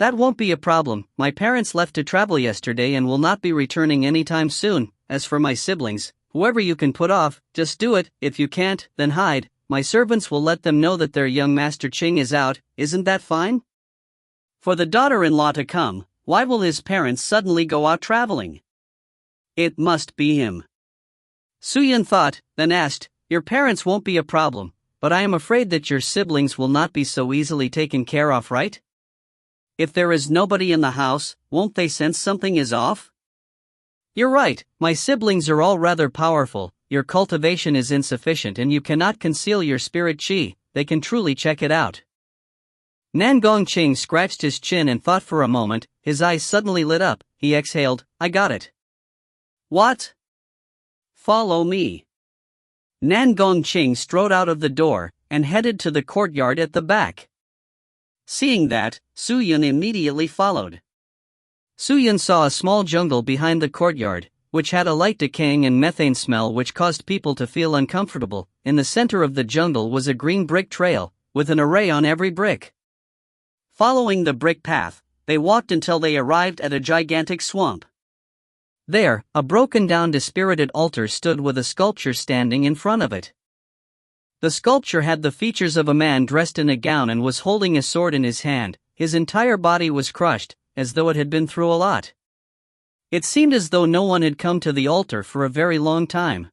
That won't be a problem. My parents left to travel yesterday and will not be returning anytime soon. As for my siblings, whoever you can put off, just do it. If you can't, then hide. My servants will let them know that their young master Ching is out. Isn't that fine? For the daughter-in-law to come, why will his parents suddenly go out traveling? It must be him. Suyun thought, then asked, your parents won't be a problem, but I am afraid that your siblings will not be so easily taken care of, right? If there is nobody in the house, won't they sense something is off? You're right, my siblings are all rather powerful, your cultivation is insufficient and you cannot conceal your spirit chi, they can truly check it out. Nan Gongqing scratched his chin and thought for a moment, his eyes suddenly lit up, he exhaled, I got it. What? Follow me. Nan Gongqing strode out of the door, and headed to the courtyard at the back. Seeing that, Suyun immediately followed. Suyun saw a small jungle behind the courtyard, which had a light decaying and methane smell which caused people to feel uncomfortable. In the center of the jungle was a green brick trail, with an array on every brick. Following the brick path, they walked until they arrived at a gigantic swamp. There, a broken-down dispirited altar stood with a sculpture standing in front of it. The sculpture had the features of a man dressed in a gown and was holding a sword in his hand. His entire body was crushed, as though it had been through a lot. It seemed as though no one had come to the altar for a very long time.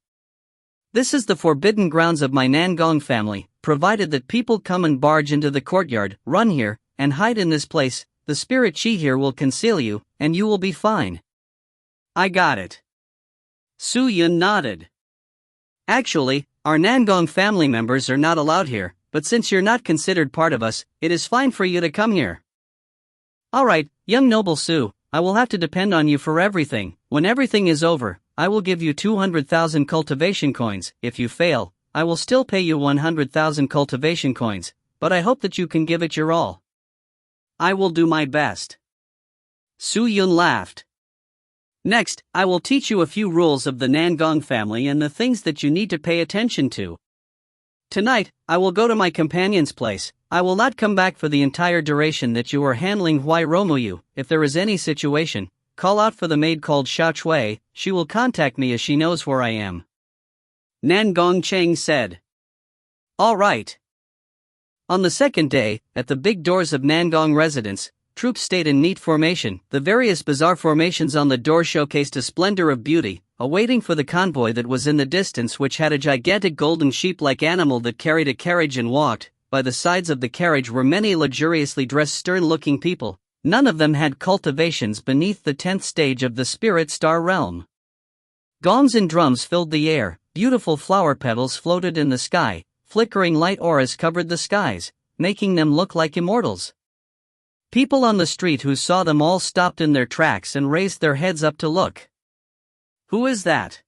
This is the forbidden grounds of my Nangong family, provided that people come and barge into the courtyard, run here, and hide in this place, the spirit chi here will conceal you, and you will be fine. I got it. Suyun nodded. Actually, our Nangong family members are not allowed here, but since you're not considered part of us, it is fine for you to come here. Alright, young noble Su, I will have to depend on you for everything. When everything is over, I will give you 200,000 cultivation coins. If you fail, I will still pay you 100,000 cultivation coins, but I hope that you can give it your all. I will do my best. Suyun laughed. Next, I will teach you a few rules of the Nangong family and the things that you need to pay attention to. Tonight, I will go to my companion's place. I will not come back for the entire duration that you are handling Huai Romuyu. If there is any situation, call out for the maid called Xiao Chui. She will contact me as she knows where I am. Nan Gongqing said. All right. On the second day, at the big doors of Nangong residence, troops stayed in neat formation. The various bizarre formations on the door showcased a splendor of beauty, awaiting for the convoy that was in the distance, which had a gigantic golden sheep-like animal that carried a carriage and walked. By the sides of the carriage were many luxuriously dressed stern-looking people. None of them had cultivations beneath the 10th stage of the spirit star realm. Gongs and drums filled the air, beautiful flower petals floated in the sky, flickering light auras covered the skies, making them look like immortals. People on the street who saw them all stopped in their tracks and raised their heads up to look. Who is that?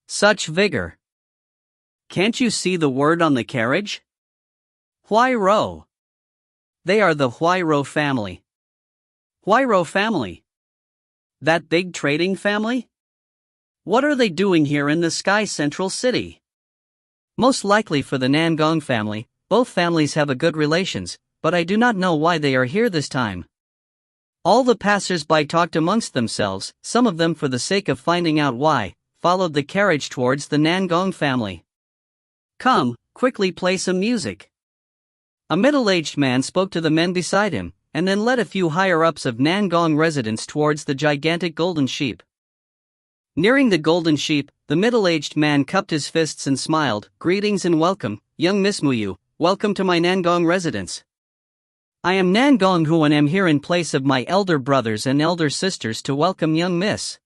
Such vigor. Can't you see the word on the carriage? Huai Ro. They are the Huai Ro family. Huai Ro family. That big trading family? What are they doing here in the Sky Central City? Most likely for the Nangong family. Both families have a good relations, but I do not know why they are here this time. All the passers-by talked amongst themselves, some of them for the sake of finding out why, followed the carriage towards the Nangong family. Come, quickly play some music. A middle-aged man spoke to the men beside him, and then led a few higher-ups of Nangong residents towards the gigantic golden sheep. Nearing the golden sheep, the middle-aged man cupped his fists and smiled. Greetings and welcome, young Miss Muyu, welcome to my Nangong residence. I am Nangong Hu and am here in place of my elder brothers and elder sisters to welcome young Miss.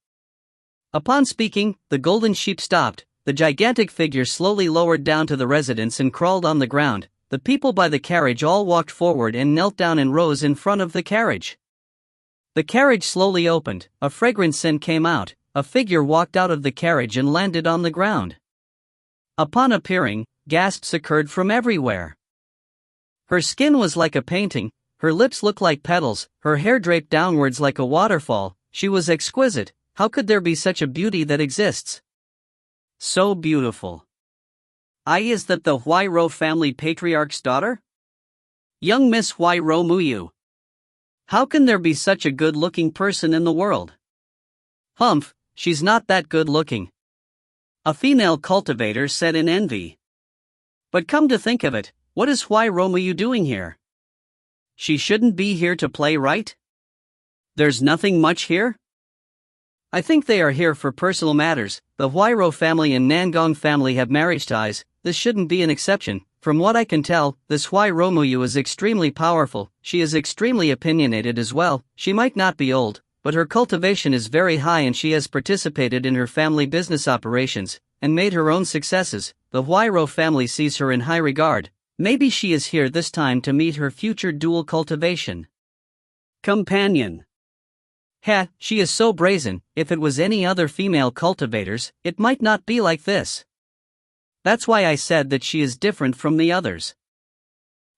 Upon speaking, the golden sheep stopped. The gigantic figure slowly lowered down to the residence and crawled on the ground. The people by the carriage all walked forward and knelt down and rose in front of the carriage. The carriage slowly opened, a fragrant scent came out, a figure walked out of the carriage and landed on the ground. Upon appearing, gasps occurred from everywhere. Her skin was like a painting, her lips looked like petals, her hair draped downwards like a waterfall. She was exquisite. How could there be such a beauty that exists? So beautiful. Is that the Huai Ro family patriarch's daughter? Young Miss Huai Ro Muyu. How can there be such a good-looking person in the world? Humph, she's not that good-looking, a female cultivator said in envy. But come to think of it, what is Romu doing here? She shouldn't be here to play, right? There's nothing much here? I think they are here for personal matters. The Huayro family and Nangong family have marriage ties. This shouldn't be an exception. From what I can tell, this Romu is extremely powerful. She is extremely opinionated as well. She might not be old, but her cultivation is very high and she has participated in her family business operations and made her own successes. The Huayro family sees her in high regard. Maybe she is here this time to meet her future dual cultivation companion. She is so brazen. If it was any other female cultivators, it might not be like this. That's why I said that she is different from the others.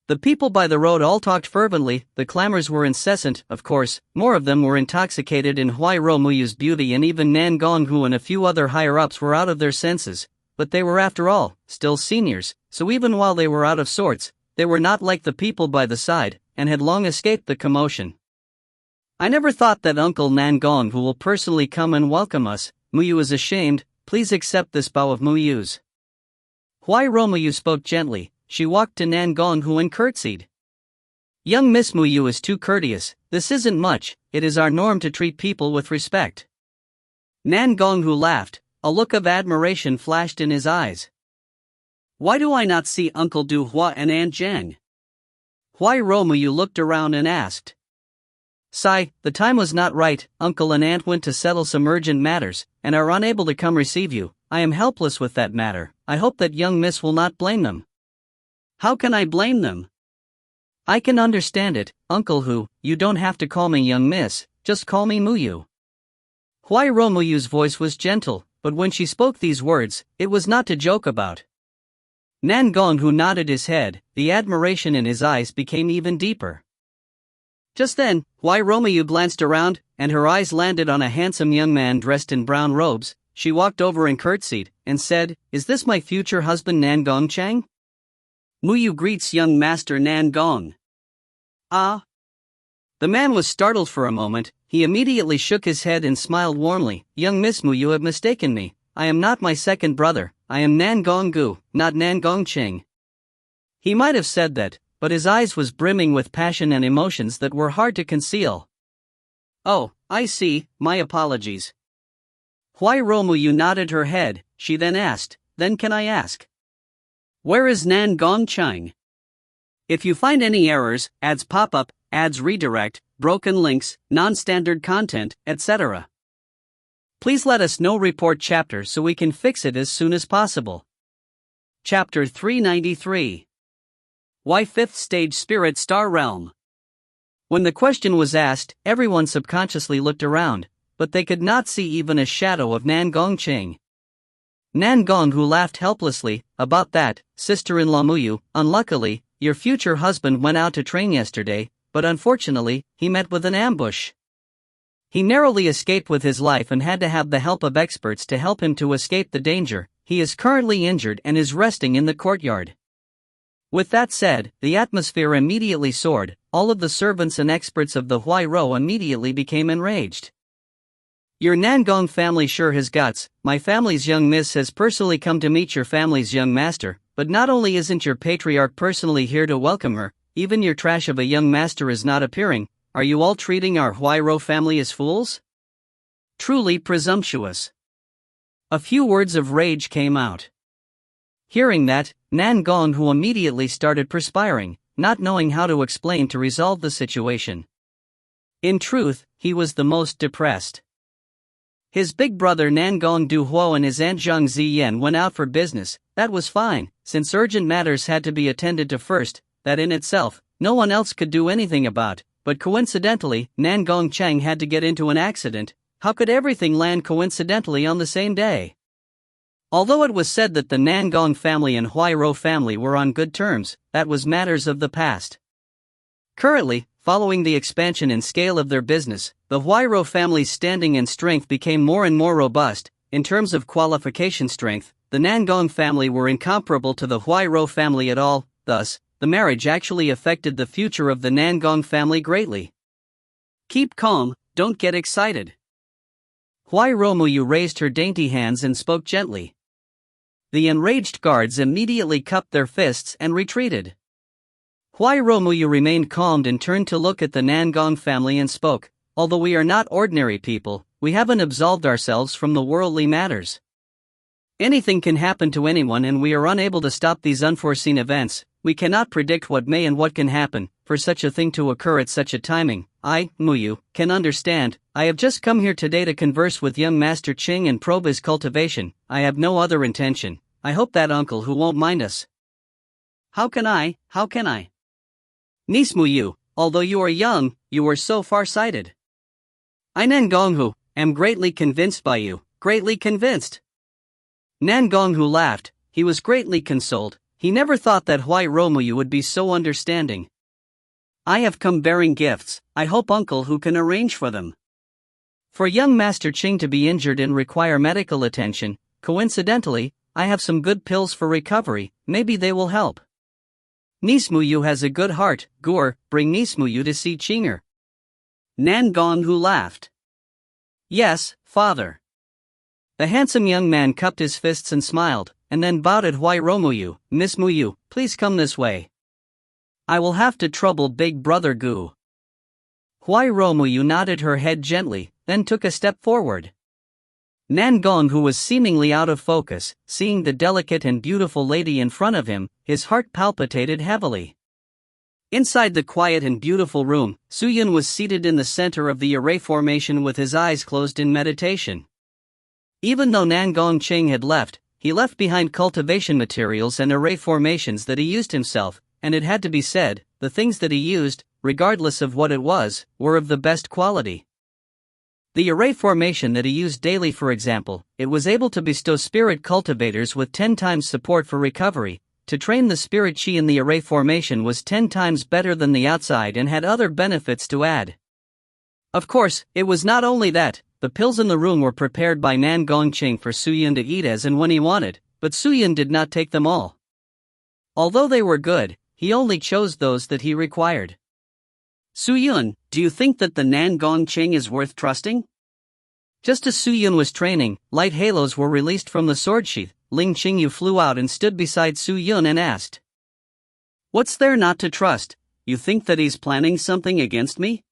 The people by the road all talked fervently. The clamors were incessant, of course. More of them were intoxicated in Romu's beauty, and even Nangonghu and a few other higher-ups were out of their senses. But they were, after all, still seniors, so even while they were out of sorts, they were not like the people by the side, and had long escaped the commotion. I never thought that Uncle Nangonghu will personally come and welcome us. Muyu is ashamed. Please accept this bow of Muyu's. Romu spoke gently. She walked to Nangonghu and curtsied. Young Miss Muyu is too courteous. This isn't much. It is our norm to treat people with respect. Nangonghu laughed. A look of admiration flashed in his eyes. Why do I not see Uncle Du Hua and Aunt Zhang? Romu looked around and asked. Sigh, the time was not right. Uncle and Aunt went to settle some urgent matters, and are unable to come receive you. I am helpless with that matter. I hope that young miss will not blame them. How can I blame them? I can understand it, Uncle Hu. You don't have to call me young miss, just call me Muyu. Romuyu's voice was gentle, but when she spoke these words, it was not to joke about. Nangonghu nodded his head. The admiration in his eyes became even deeper. Just then, Romu glanced around, and her eyes landed on a handsome young man dressed in brown robes. She walked over and curtsied, and said, Is this my future husband Nangong Chang? Muyu greets young master Nangong. Ah. The man was startled for a moment. He immediately shook his head and smiled warmly. Young Miss Muyu, you have mistaken me. I am not my second brother. I am Nangonggu, not Nangong Ching. He might have said that, but his eyes was brimming with passion and emotions that were hard to conceal. Oh, I see, my apologies. Romu nodded her head. She then asked, Then can I ask? Where is Nangong Chang? If you find any errors, ads pop up, ads redirect, broken links, non-standard content, etc. Please let us know. Report chapter so we can fix it as soon as possible. Chapter 393. Why 5th Stage Spirit Star Realm? When the question was asked, everyone subconsciously looked around, but they could not see even a shadow of Nangong Ching. Nangonghu laughed helplessly. About that, sister-in-law Muyu, unluckily, your future husband went out to train yesterday, but unfortunately, he met with an ambush. He narrowly escaped with his life and had to have the help of experts to help him to escape the danger. He is currently injured and is resting in the courtyard. With that said, the atmosphere immediately soared. All of the servants and experts of the Huayro immediately became enraged. Your Nangong family sure has guts. My family's young miss has personally come to meet your family's young master, but not only isn't your patriarch personally here to welcome her, even your trash of a young master is not appearing. Are you all treating our Huayro family as fools? Truly presumptuous. A few words of rage came out. Hearing that, Nangonghu immediately started perspiring, not knowing how to explain to resolve the situation. In truth, he was the most depressed. His big brother Nangong Duhuo and his aunt Zhang Ziyan went out for business. That was fine, since urgent matters had to be attended to first. That in itself, no one else could do anything about. But coincidentally, Nangong Chang had to get into an accident. How could everything land coincidentally on the same day? Although it was said that the Nangong family and Huayro family were on good terms, that was matters of the past. Currently, following the expansion and scale of their business, the Huayro family's standing and strength became more and more robust. In terms of qualification strength, the Nangong family were incomparable to the Huayro family at all. Thus, the marriage actually affected the future of the Nangong family greatly. Keep calm, don't get excited. Huai Romuyu raised her dainty hands and spoke gently. The enraged guards immediately cupped their fists and retreated. Huai Romuyu remained calm and turned to look at the Nangong family and spoke, although we are not ordinary people, we haven't absolved ourselves from the worldly matters. Anything can happen to anyone and we are unable to stop these unforeseen events. We cannot predict what may and what can happen. For such a thing to occur at such a timing, I, Muyu, can understand. I have just come here today to converse with young Master Ching and probe his cultivation. I have no other intention. I hope that uncle who won't mind us. How can I? Niece Muyu, although you are young, you are so far-sighted. I Nangonghu, am greatly convinced by you, greatly convinced. Nangonghu laughed, he was greatly consoled, he never thought that Huai Romuyu would be so understanding. I have come bearing gifts, I hope uncle who can arrange for them. For young Master Ching to be injured and require medical attention, coincidentally, I have some good pills for recovery, maybe they will help. Niece Muyu has a good heart, Gur, bring Niece Muyu to see Chinger. Nangonghu laughed. Yes, father. The handsome young man cupped his fists and smiled, and then bowed at Huai Romuyu. Miss Muyu, please come this way. I will have to trouble big brother Gu. Huai Romuyu nodded her head gently, then took a step forward. Nangonghu was seemingly out of focus, seeing the delicate and beautiful lady in front of him, his heart palpitated heavily. Inside the quiet and beautiful room, Suyun was seated in the center of the array formation with his eyes closed in meditation. Even though Nangong Ching had left, he left behind cultivation materials and array formations that he used himself, and it had to be said, the things that he used, regardless of what it was, were of the best quality. The array formation that he used daily, for example, it was able to bestow spirit cultivators with 10 times support for recovery. To train the spirit chi in the array formation was 10 times better than the outside and had other benefits to add. Of course, it was not only that, the pills in the room were prepared by Nangong Ching for Suyun to eat as and when he wanted, but Suyun did not take them all. Although they were good, he only chose those that he required. Suyun, do you think that the Nangong Ching is worth trusting? Just as Suyun was training, light halos were released from the sword sheath. Ling Qingyu flew out and stood beside Suyun and asked, "What's there not to trust? You think that he's planning something against me?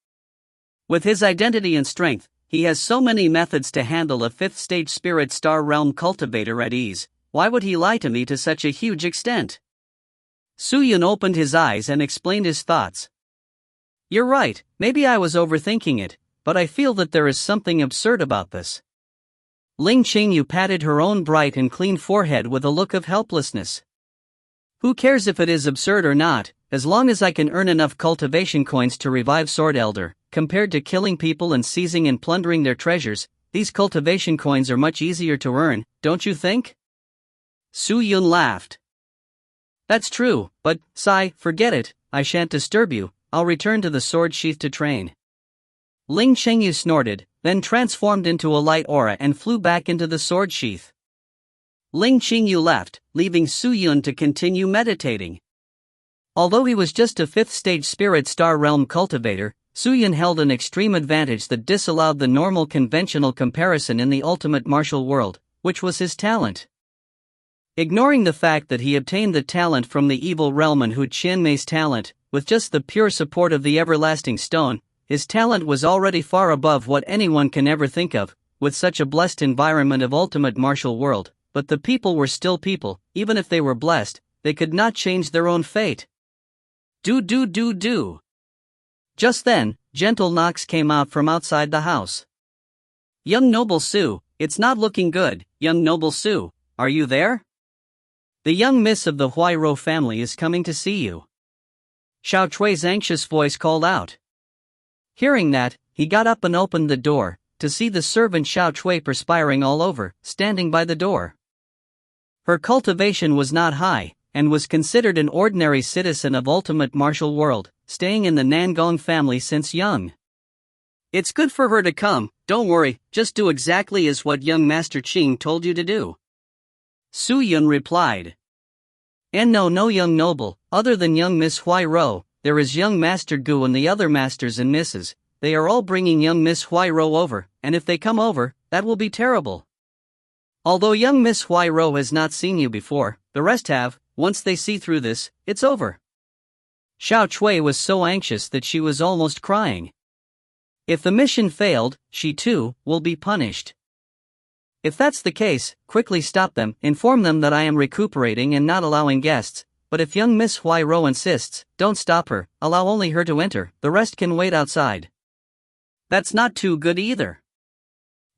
With his identity and strength, he has so many methods to handle a 5th stage spirit star realm cultivator at ease. Why would he lie to me to such a huge extent?" Suyun opened his eyes and explained his thoughts. You're right, maybe I was overthinking it, but I feel that there is something absurd about this. Ling Qingyu patted her own bright and clean forehead with a look of helplessness. Who cares if it is absurd or not, as long as I can earn enough cultivation coins to revive Sword Elder. Compared to killing people and seizing and plundering their treasures, these cultivation coins are much easier to earn, don't you think? Suyun laughed. That's true, but, Sai, forget it, I shan't disturb you, I'll return to the sword sheath to train. Ling Qingyu snorted, then transformed into a light aura and flew back into the sword sheath. Ling Qingyu left, leaving Suyun to continue meditating. Although he was just a 5th stage spirit star realm cultivator, Suyun held an extreme advantage that disallowed the normal conventional comparison in the ultimate martial world, which was his talent. Ignoring the fact that he obtained the talent from the evil realm and Hu Qianmei's talent, with just the pure support of the everlasting stone, his talent was already far above what anyone can ever think of, with such a blessed environment of ultimate martial world, but the people were still people, even if they were blessed, they could not change their own fate. Do. Just then, gentle knocks came out from outside the house. Young Noble Su, it's not looking good, young Noble Su, are you there? The young miss of the Huairou family is coming to see you. Xiao Chui's anxious voice called out. Hearing that, he got up and opened the door, to see the servant Xiao Chui perspiring all over, standing by the door. Her cultivation was not high, and was considered an ordinary citizen of ultimate martial world, staying in the Nangong family since young. It's good for her to come, don't worry, just do exactly as what young Master Qing told you to do. Suyun replied. And no young noble, other than young Miss Huairou, there is young Master Gu and the other masters and misses, they are all bringing young Miss Huairo over, and if they come over, that will be terrible. Although young Miss Huairo has not seen you before, the rest have. Once they see through this, it's over. Xiao Chui was so anxious that she was almost crying. If the mission failed, she too will be punished. If that's the case, quickly stop them, inform them that I am recuperating and not allowing guests, but if young Miss Huairo insists, don't stop her, allow only her to enter, the rest can wait outside. That's not too good either.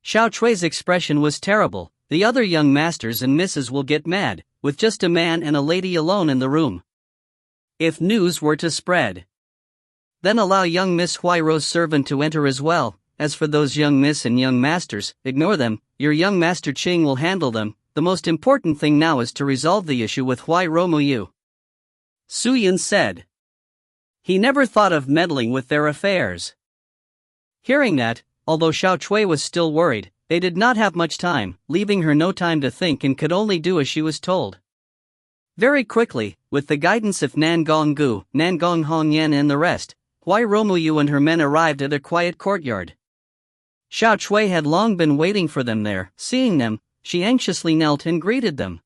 Xiao Chui's expression was terrible. The other young masters and misses will get mad, with just a man and a lady alone in the room. If news were to spread, then allow young Miss Huairo's servant to enter as well. As for those young miss and young masters, ignore them, your young master Qing will handle them. The most important thing now is to resolve the issue with Huairo Muyu. Su Yun said. He never thought of meddling with their affairs. Hearing that, although Xiao Chui was still worried, they did not have much time, leaving her no time to think and could only do as she was told. Very quickly, with the guidance of Nan Gonggu, Nan Gong Hongyan and the rest, Huairo Muyu and her men arrived at a quiet courtyard. Xiao Chui had long been waiting for them there. Seeing them, she anxiously knelt and greeted them.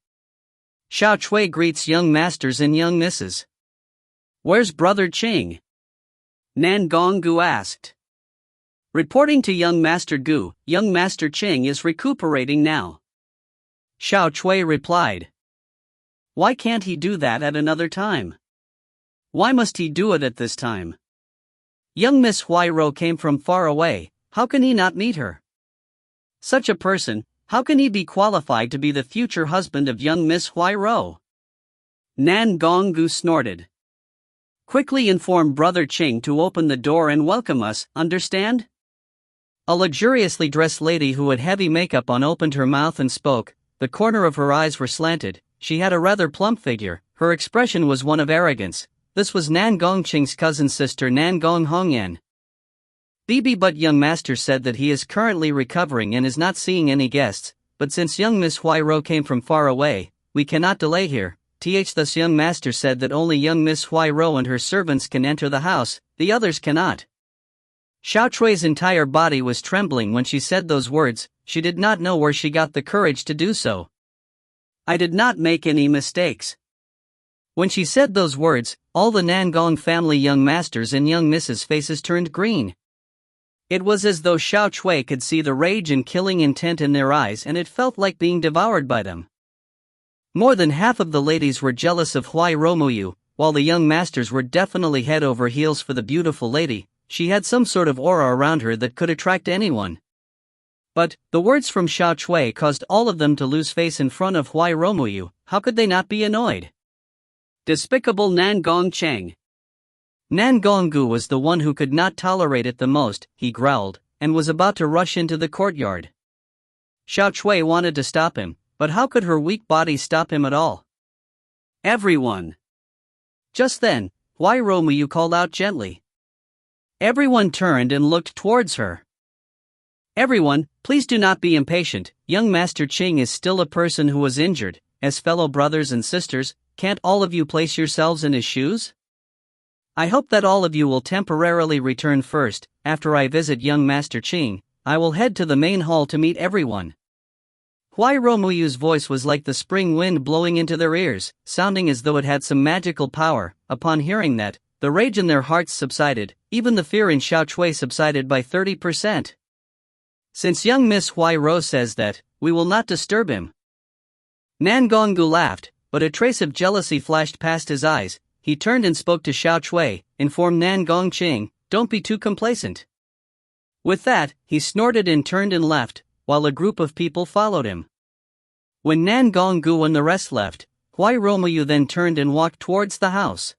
Xiao Chui greets young masters and young misses. Where's Brother Qing? Nan Gonggu asked. Reporting to young Master Gu, young Master Qing is recuperating now. Xiao Chui replied. Why can't he do that at another time? Why must he do it at this time? Young Miss Huairo came from far away, how can he not meet her? Such a person, how can he be qualified to be the future husband of young Miss Huairo? Nan Gonggu snorted. Quickly inform Brother Qing to open the door and welcome us, understand? A luxuriously dressed lady who had heavy makeup on opened her mouth and spoke. The corner of her eyes were slanted. She had a rather plump figure. Her expression was one of arrogance. This was Nan Gongqing's cousin sister Nan Gong Hongyan. But young master said that he is currently recovering and is not seeing any guests, but since young Miss Huairo came from far away, we cannot delay here. Thus young master said that only young Miss Huairo and her servants can enter the house, the others cannot. Xiao Chui's entire body was trembling when she said those words. She did not know where she got the courage to do so. I did not make any mistakes. When she said those words, all the Nangong family young masters and young misses' faces turned green. It was as though Xiao Chui could see the rage and killing intent in their eyes, and it felt like being devoured by them. More than half of the ladies were jealous of Huairo Muyu, while the young masters were definitely head over heels for the beautiful lady. She had some sort of aura around her that could attract anyone. But the words from Xiao Chui caused all of them to lose face in front of Huairo Muyu. How could they not be annoyed? Despicable Nan Gongcheng. Nan Gonggu was the one who could not tolerate it the most. He growled, and was about to rush into the courtyard. Xiao Chui wanted to stop him, but how could her weak body stop him at all? Everyone! Just then, Huairo Muyu called out gently. Everyone turned and looked towards her. Everyone, please do not be impatient. Young Master Qing is still a person who was injured. As fellow brothers and sisters, can't all of you place yourselves in his shoes? I hope that all of you will temporarily return first. After I visit young Master Qing, I will head to the main hall to meet everyone. Huairo Muyu's voice was like the spring wind blowing into their ears, sounding as though it had some magical power. Upon hearing that, the rage in their hearts subsided. Even the fear in Xiao Chui subsided by 30%. Since young Miss Huairo says that, we will not disturb him. Nan Gonggu laughed, but a trace of jealousy flashed past his eyes. He turned and spoke to Xiao Chui, informed Nan Gongqing, don't be too complacent. With that, he snorted and turned and left, while a group of people followed him. When Nan Gonggu and the rest left, Huairo Muyu then turned and walked towards the house.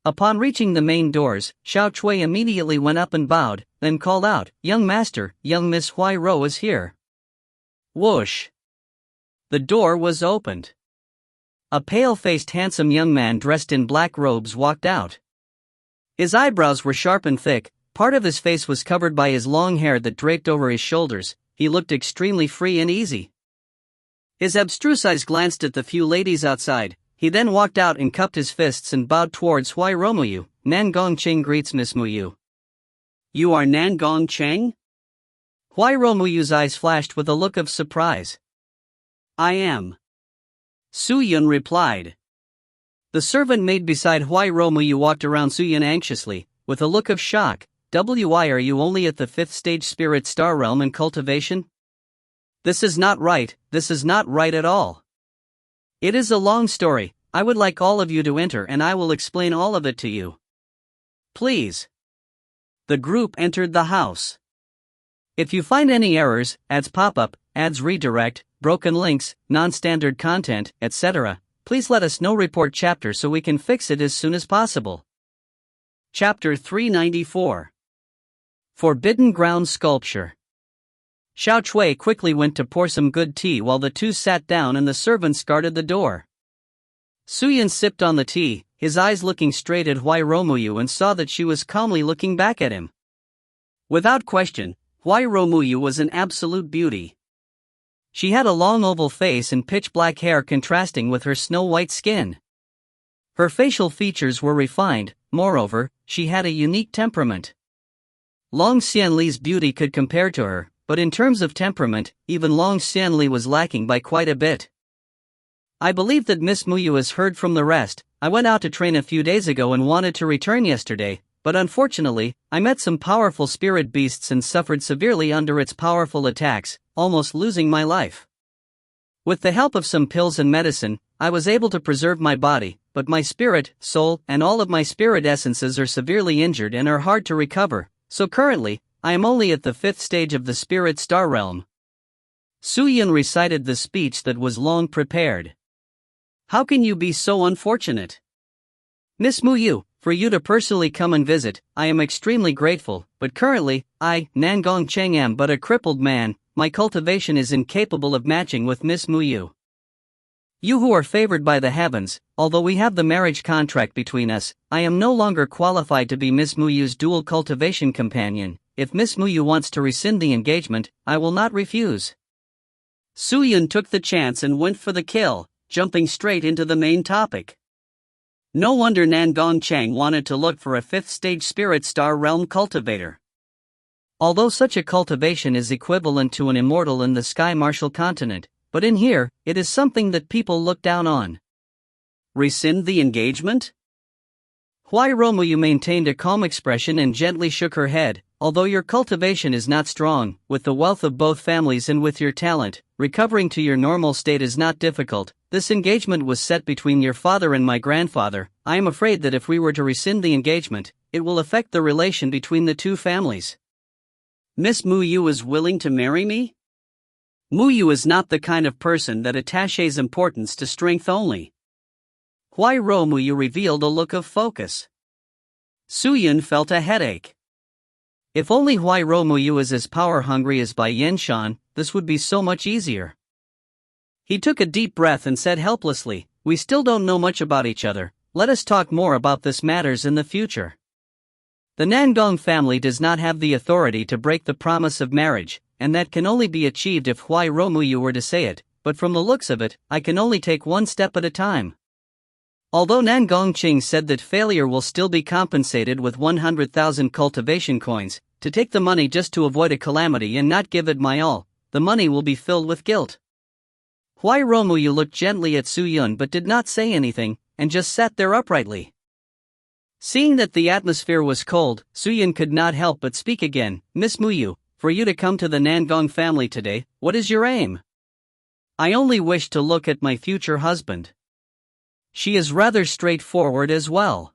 Upon reaching the main doors, Xiao Chui immediately went up and bowed, then called out, young master, young Miss Huairo is here. Whoosh! The door was opened. A pale-faced handsome young man dressed in black robes walked out. His eyebrows were sharp and thick, part of his face was covered by his long hair that draped over his shoulders. He looked extremely free and easy. His abstruse eyes glanced at the few ladies outside. He then walked out and cupped his fists and bowed towards Huairo Muyu. Nan Gongqing greets Miss Muyu. You are Nan Gong Cheng? Huai Romuyu's eyes flashed with a look of surprise. I am. Su Yun replied. The servant maid beside Huai Romuyu walked around Su Yun anxiously, with a look of shock. Why are you only at the 5th stage spirit star realm in cultivation? This is not right, this is not right at all. It is a long story, I would like all of you to enter and I will explain all of it to you. Please. The group entered the house. If you find any errors, ads pop up, ads redirect, broken links, non-standard content, etc., please let us know. Report chapter so we can fix it as soon as possible. Chapter 394. Forbidden Ground Sculpture. Xiao Chui quickly went to pour some good tea while the two sat down and the servants guarded the door. Su Yun sipped on the tea, his eyes looking straight at Huai Romuyu, and saw that she was calmly looking back at him. Without question, Huai Romuyu was an absolute beauty. She had a long oval face and pitch-black hair contrasting with her snow-white skin. Her facial features were refined, moreover, she had a unique temperament. Long Xianli's beauty could compare to her, but in terms of temperament, even Long Xianli was lacking by quite a bit. I believe that Miss Muyu has heard from the rest. I went out to train a few days ago and wanted to return yesterday, but unfortunately, I met some powerful spirit beasts and suffered severely under its powerful attacks, almost losing my life. With the help of some pills and medicine, I was able to preserve my body, but my spirit, soul, and all of my spirit essences are severely injured and are hard to recover, so currently, I am only at the 5th stage of the spirit star realm. Su Yun recited the speech that was long prepared. How can you be so unfortunate? Miss Muyu, for you to personally come and visit, I am extremely grateful, but currently, I, Nan Gong Cheng, am but a crippled man. My cultivation is incapable of matching with Miss Muyu. You who are favored by the heavens, although we have the marriage contract between us, I am no longer qualified to be Miss Muyu's dual cultivation companion. If Miss Muyu wants to rescind the engagement, I will not refuse. Su Yun took the chance and went for the kill, jumping straight into the main topic. No wonder Nan Gong Cheng wanted to look for a 5th stage spirit star realm cultivator. Although such a cultivation is equivalent to an immortal in the Sky Martial continent, but in here, it is something that people look down on. Rescind the engagement? Huai Romuyu maintained a calm expression and gently shook her head. Although your cultivation is not strong, with the wealth of both families and with your talent, recovering to your normal state is not difficult. This engagement was set between your father and my grandfather. I am afraid that if we were to rescind the engagement, it will affect the relation between the two families. Miss Muyu is willing to marry me? Muyu is not the kind of person that attaches importance to strength only. Huai Romuyu revealed a look of focus. Su Yun felt a headache. If only Huai Romuyu is as power-hungry as Bai Yenshan, this would be so much easier. He took a deep breath and said helplessly, we still don't know much about each other, let us talk more about this matters in the future. The Nangong family does not have the authority to break the promise of marriage, and that can only be achieved if Huai Romuyu were to say it, but from the looks of it, I can only take one step at a time. Although Nan Gongqing said that failure will still be compensated with 100,000 cultivation coins, to take the money just to avoid a calamity and not give it my all, the money will be filled with guilt. Huai Romuyu looked gently at Su Yun but did not say anything, and just sat there uprightly. Seeing that the atmosphere was cold, Su Yun could not help but speak again. Miss Muyu, for you to come to the Nangong family today, what is your aim? I only wish to look at my future husband. She is rather straightforward as well.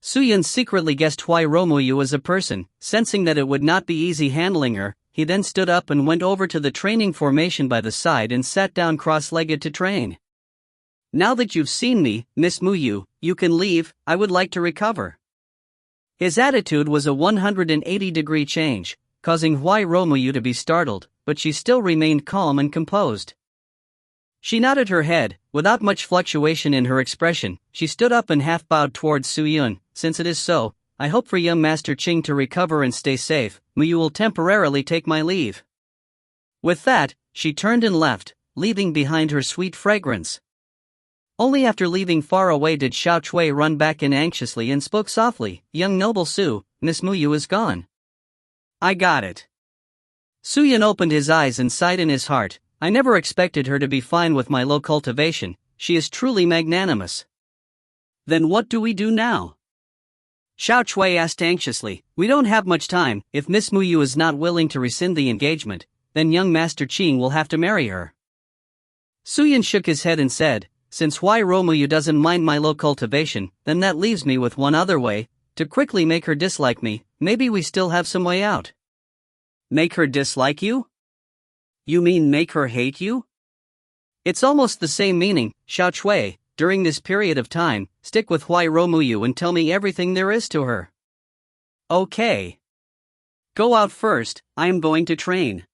Su Yun secretly guessed Huai Romuyu as a person, sensing that it would not be easy handling her. He then stood up and went over to the training formation by the side and sat down cross-legged to train. Now that you've seen me, Miss Muyu, you can leave, I would like to recover. His attitude was a 180-degree change, causing Huai Romuyu to be startled, but she still remained calm and composed. She nodded her head, without much fluctuation in her expression. She stood up and half-bowed towards Su Yun. Since it is so, I hope for young Master Qing to recover and stay safe. Muyu will temporarily take my leave. With that, she turned and left, leaving behind her sweet fragrance. Only after leaving far away did Xiao Chui run back in anxiously and spoke softly, Young Noble Su, Miss Muyu is gone. I got it. Suyin opened his eyes and sighed in his heart. I never expected her to be fine with my low cultivation. She is truly magnanimous. Then what do we do now? Xiao Chui asked anxiously. We don't have much time. If Miss Muyu is not willing to rescind the engagement, then young Master Qing will have to marry her. Suyin shook his head and said, since Hui Romuyu doesn't mind my low cultivation, then that leaves me with one other way, to quickly make her dislike me. Maybe we still have some way out. Make her dislike you? You mean make her hate you? It's almost the same meaning, Xiao Chui. During this period of time, stick with Hui Romuyu and tell me everything there is to her. Okay. Go out first, I am going to train.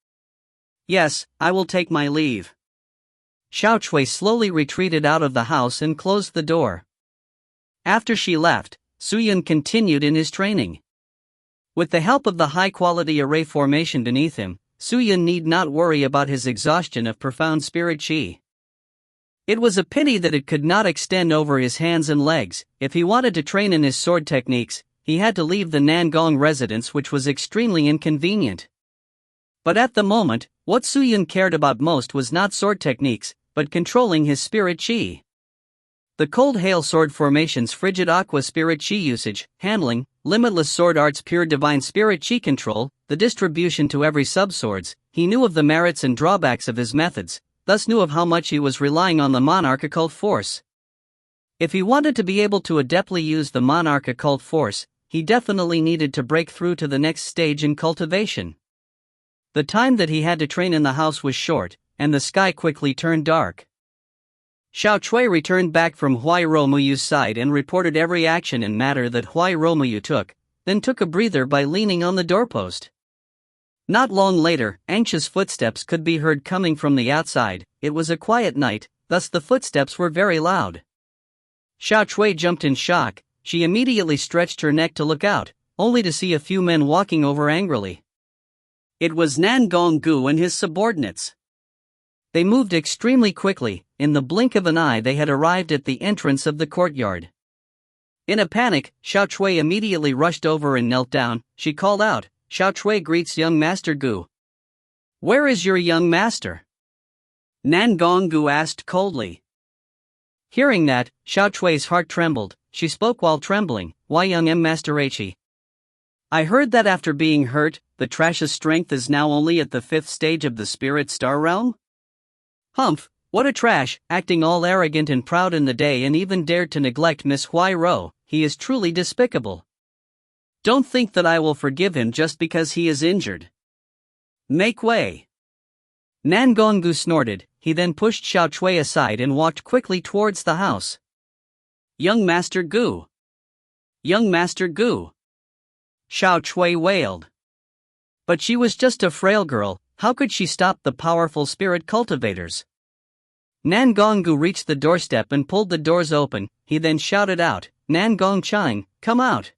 Yes, I will take my leave. Xiao Chui slowly retreated out of the house and closed the door. After she left, Suyin continued in his training. With the help of the high-quality array formation beneath him, Suyin need not worry about his exhaustion of profound spirit qi. It was a pity that it could not extend over his hands and legs. If he wanted to train in his sword techniques, he had to leave the Nangong residence, which was extremely inconvenient. But at the moment, what Suyin cared about most was not sword techniques, but controlling his spirit qi. The cold hail sword formation's frigid aqua spirit qi usage, handling, limitless sword arts pure divine spirit qi control, the distribution to every subswords, he knew of the merits and drawbacks of his methods, thus knew of how much he was relying on the monarch occult force. If he wanted to be able to adeptly use the monarch occult force, he definitely needed to break through to the next stage in cultivation. The time that he had to train in the house was short, and the sky quickly turned dark. Xiao Chui returned back from Hui Romuyu's side and reported every action and matter that Hui Romuyu took, then took a breather by leaning on the doorpost. Not long later, anxious footsteps could be heard coming from the outside. It was a quiet night, thus the footsteps were very loud. Xiao Chui jumped in shock. She immediately stretched her neck to look out, only to see a few men walking over angrily. It was Nangong Gu and his subordinates. They moved extremely quickly. In the blink of an eye they had arrived at the entrance of the courtyard. In a panic, Xiao Chui immediately rushed over and knelt down. She called out, Xiao Chui greets young Master Gu. Where is your young master? Nangong Gu asked coldly. Hearing that, Xiao Chui's heart trembled. She spoke while trembling. Why young Master He? I heard that after being hurt, the trash's strength is now only at the 5th stage of the spirit star realm? Humph, what a trash, acting all arrogant and proud in the day and even dared to neglect Miss Hui Ro. He is truly despicable. Don't think that I will forgive him just because he is injured. Make way. Nangong Gu snorted. He then pushed Xiao Chui aside and walked quickly towards the house. Young Master Gu. Young Master Gu. Xiao Chui wailed. But she was just a frail girl. How could she stop the powerful spirit cultivators? Nangong Gu reached the doorstep and pulled the doors open. He then shouted out, Nangong Chang, come out.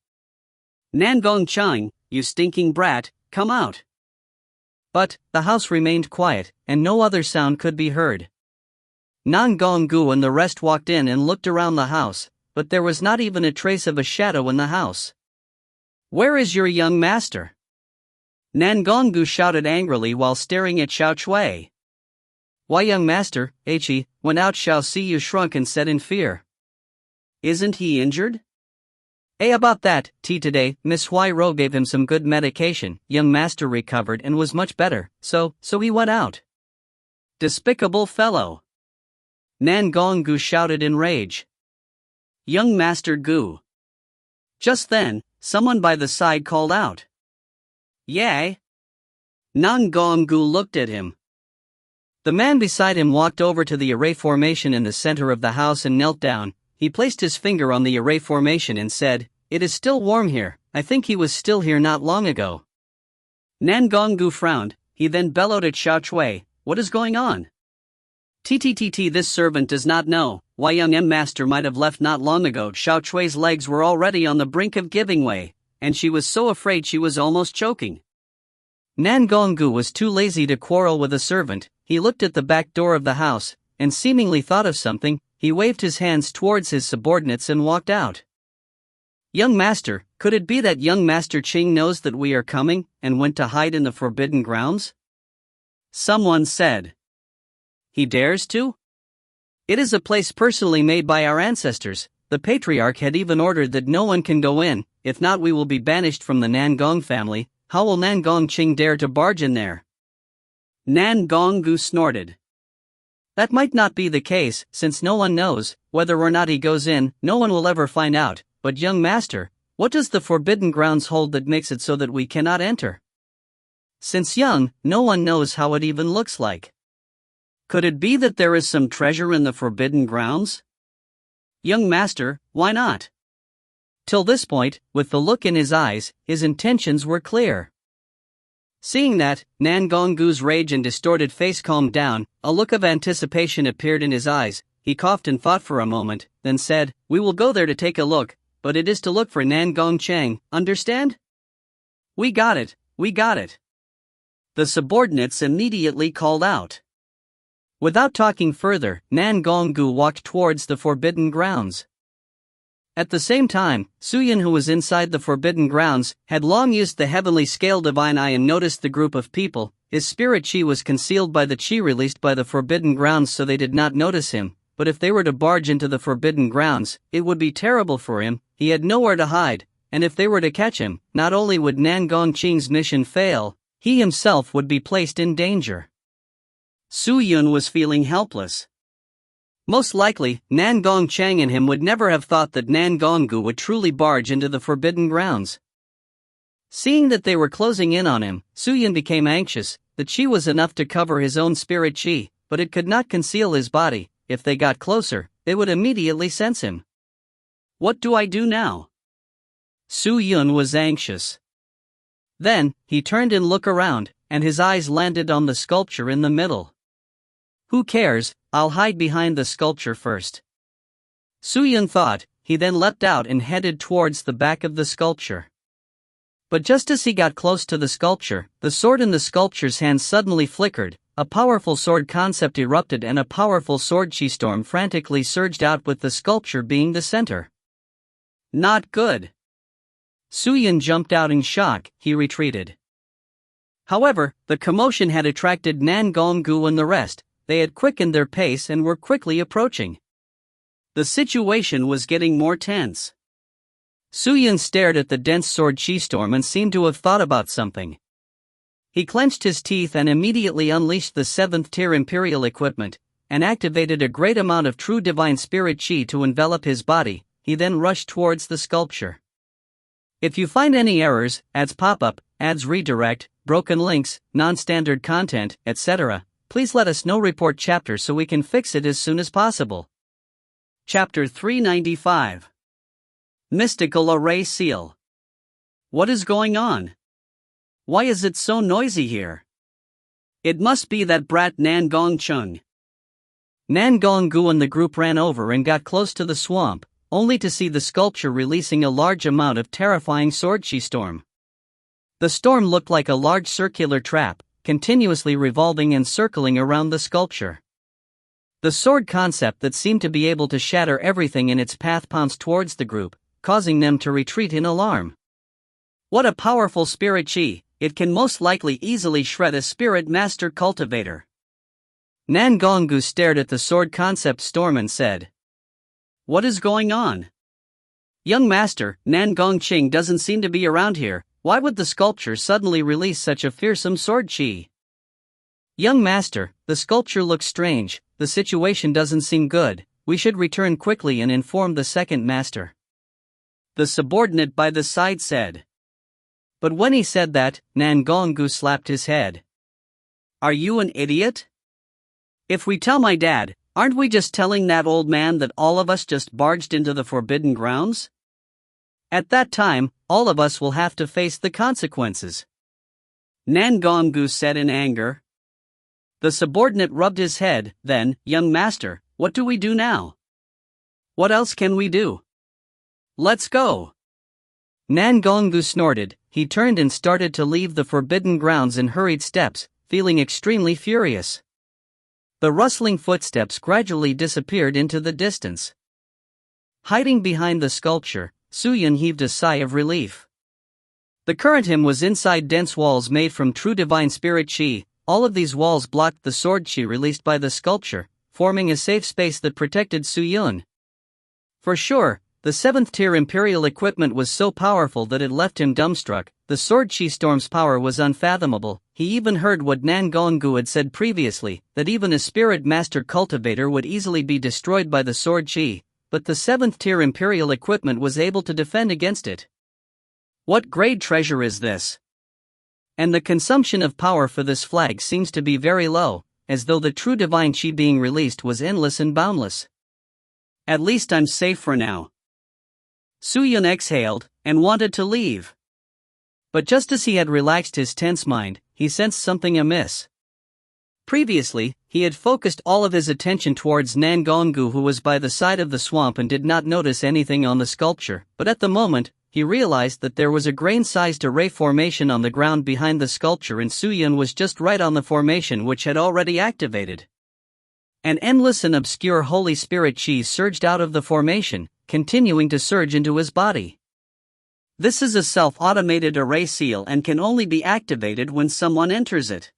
Nangong Chang, you stinking brat, come out. But the house remained quiet, and no other sound could be heard. Nangong Gu and the rest walked in and looked around the house, but there was not even a trace of a shadow in the house. Where is your young master? Nangong Gu shouted angrily while staring at Xiao Chui. Why young master, He, went out. Xiao Siyu shrunk and said in fear. Isn't he injured? About that, today, Miss Hui Ro gave him some good medication. Young master recovered and was much better, so he went out. Despicable fellow. Nangong Gu shouted in rage. Young Master Gu. Just then, someone by the side called out. Yay! Nangong Gu looked at him. The man beside him walked over to the array formation in the center of the house and knelt down. He placed his finger on the array formation and said, It is still warm here. I think he was still here not long ago. Nangong Gu frowned. He then bellowed at Xiao Chui, What is going on? This servant does not know. Why young master might have left not long ago. Xiao Chui's legs were already on the brink of giving way, and she was so afraid she was almost choking. Nangong Gu was too lazy to quarrel with a servant. He looked at the back door of the house, and seemingly thought of something. He waved his hands towards his subordinates and walked out. Young Master, could it be that young Master Ching knows that we are coming, and went to hide in the forbidden grounds? Someone said. He dares to? It is a place personally made by our ancestors. The patriarch had even ordered that no one can go in, if not we will be banished from the Nangong family. How will Nangong Ching dare to barge in there? Nangong Gu snorted. That might not be the case, since no one knows, whether or not he goes in, no one will ever find out. But young master, what does the forbidden grounds hold that makes it so that we cannot enter? Since young, no one knows how it even looks like. Could it be that there is some treasure in the forbidden grounds? Young master, why not? Till this point, with the look in his eyes, his intentions were clear. Seeing that, Nangong Gu's rage and distorted face calmed down, a look of anticipation appeared in his eyes. He coughed and thought for a moment, then said, "We will go there to take a look, but it is to look for Nangong Chang, understand?" We got it, we got it. The subordinates immediately called out. Without talking further, Nangong Gu walked towards the forbidden grounds. At the same time, Suyin, who was inside the forbidden grounds, had long used the heavenly scale divine eye and noticed the group of people. His spirit chi was concealed by the chi released by the forbidden grounds, so they did not notice him. But if they were to barge into the forbidden grounds, it would be terrible for him. He had nowhere to hide, and if they were to catch him, not only would Nangong Ching's mission fail, he himself would be placed in danger. Su Yun was feeling helpless. Most likely, Nangong Chang and him would never have thought that Nangong Gu would truly barge into the forbidden grounds. Seeing that they were closing in on him, Su Yun became anxious. The chi was enough to cover his own spirit chi, but it could not conceal his body. If they got closer, they would immediately sense him. What do I do now? Su Yun was anxious. Then, he turned and looked around, and his eyes landed on the sculpture in the middle. Who cares, I'll hide behind the sculpture first. Su Yun thought. He then leapt out and headed towards the back of the sculpture. But just as he got close to the sculpture, the sword in the sculpture's hand suddenly flickered. A powerful sword concept erupted and a powerful sword chi storm frantically surged out, with the sculpture being the center. Not good. Su Yun jumped out in shock. He retreated. However, the commotion had attracted Nangong Gu and the rest. They had quickened their pace and were quickly approaching. The situation was getting more tense. Su Yun stared at the dense sword chi storm and seemed to have thought about something. He clenched his teeth and immediately unleashed the 7th tier Imperial equipment, and activated a great amount of true divine spirit chi to envelop his body. He then rushed towards the sculpture. If you find any errors, ads pop-up, ads redirect, broken links, non-standard content, etc., please let us know. Report chapter so we can fix it as soon as possible. Chapter 395. Mystical Array Seal. What is going on? Why is it so noisy here? It must be that brat Nangong Chung. Nangong Gu and the group ran over and got close to the swamp, only to see the sculpture releasing a large amount of terrifying sword chi storm. The storm looked like a large circular trap, continuously revolving and circling around the sculpture. The sword concept that seemed to be able to shatter everything in its path pounced towards the group, causing them to retreat in alarm. What a powerful spirit chi! It can most likely easily shred a spirit master cultivator. Nangong Gu stared at the sword concept storm and said, "What is going on? Young master, Nangong Ching doesn't seem to be around here. Why would the sculpture suddenly release such a fearsome sword chi?" "Young master, the sculpture looks strange. The situation doesn't seem good. We should return quickly and inform the second master," the subordinate by the side said. But when he said that, Nangong Gu slapped his head. "Are you an idiot? If we tell my dad, aren't we just telling that old man that all of us just barged into the forbidden grounds? At that time, all of us will have to face the consequences," Nangong Gu said in anger. The subordinate rubbed his head. Then, "Young master, what do we do now? What else can we do? Let's go." Nangong Gu snorted. He turned and started to leave the forbidden grounds in hurried steps, feeling extremely furious. The rustling footsteps gradually disappeared into the distance. Hiding behind the sculpture, Su-Yun heaved a sigh of relief. The current him was inside dense walls made from true divine spirit chi. All of these walls blocked the sword chi released by the sculpture, forming a safe space that protected Su-Yun. For sure, the 7th tier Imperial equipment was so powerful that it left him dumbstruck. The sword chi storm's power was unfathomable. He even heard what Nan Gonggu had said previously, that even a spirit master cultivator would easily be destroyed by the sword chi, but the 7th tier Imperial equipment was able to defend against it. What great treasure is this? And the consumption of power for this flag seems to be very low, as though the true divine chi being released was endless and boundless. At least I'm safe for now. Su-Yun exhaled, and wanted to leave. But just as he had relaxed his tense mind, he sensed something amiss. Previously, he had focused all of his attention towards Nan Gonggu, who was by the side of the swamp and did not notice anything on the sculpture, but at the moment, he realized that there was a grain-sized array formation on the ground behind the sculpture, and Su-Yun was just right on the formation which had already activated. An endless and obscure Holy Spirit chi surged out of the formation, continuing to surge into his body. This is a self-automated array seal and can only be activated when someone enters it.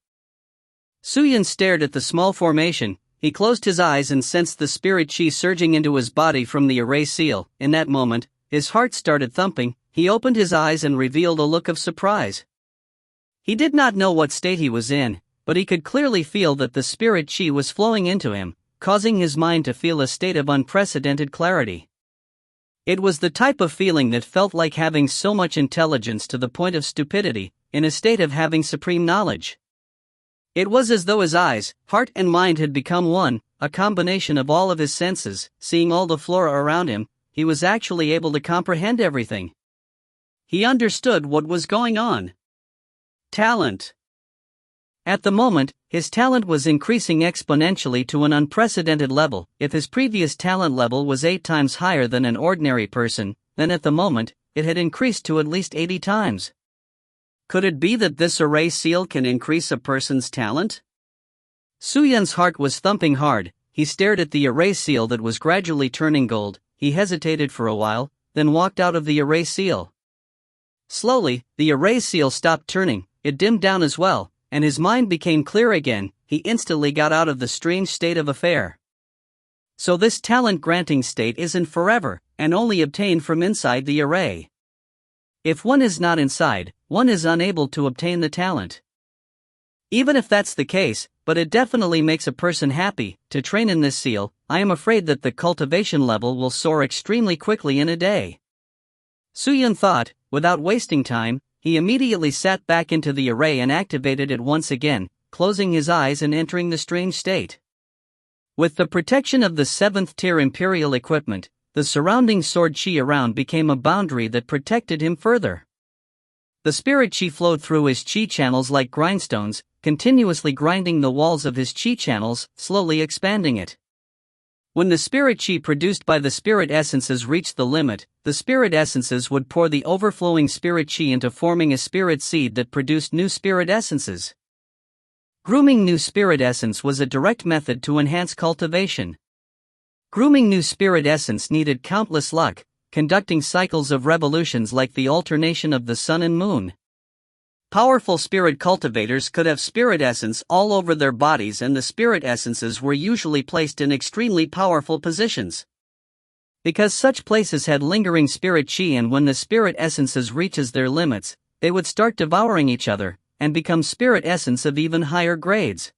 Su-Yun stared at the small formation. He closed his eyes and sensed the spirit chi surging into his body from the array seal. In that moment, his heart started thumping. He opened his eyes and revealed a look of surprise. He did not know what state he was in, but he could clearly feel that the spirit chi was flowing into him, causing his mind to feel a state of unprecedented clarity. It was the type of feeling that felt like having so much intelligence to the point of stupidity, in a state of having supreme knowledge. It was as though his eyes, heart and mind had become one, a combination of all of his senses. Seeing all the flora around him, he was actually able to comprehend everything. He understood what was going on. Talent. At the moment, his talent was increasing exponentially to an unprecedented level. If his previous talent level was 8 times higher than an ordinary person, then at the moment, it had increased to at least 80 times. Could it be that this array seal can increase a person's talent? Su-Yun's heart was thumping hard. He stared at the array seal that was gradually turning gold. He hesitated for a while, then walked out of the array seal. Slowly, the array seal stopped turning. It dimmed down as well, and his mind became clear again. He instantly got out of the strange state of affair. So this talent-granting state isn't forever, and only obtained from inside the array. If one is not inside, one is unable to obtain the talent. Even if that's the case, but it definitely makes a person happy to train in this seal. I am afraid that the cultivation level will soar extremely quickly in a day. Su-Yun thought. Without wasting time, he immediately sat back into the array and activated it once again, closing his eyes and entering the strange state. With the protection of the 7th tier Imperial equipment, the surrounding sword chi around became a boundary that protected him further. The spirit chi flowed through his chi channels like grindstones, continuously grinding the walls of his chi channels, slowly expanding it. When the spirit chi produced by the spirit essences reached the limit, the spirit essences would pour the overflowing spirit chi into forming a spirit seed that produced new spirit essences. Grooming new spirit essence was a direct method to enhance cultivation. Grooming new spirit essence needed countless luck, conducting cycles of revolutions like the alternation of the sun and moon. Powerful spirit cultivators could have spirit essence all over their bodies, and the spirit essences were usually placed in extremely powerful positions. Because such places had lingering spirit chi, and when the spirit essences reaches their limits, they would start devouring each other, and become spirit essence of even higher grades.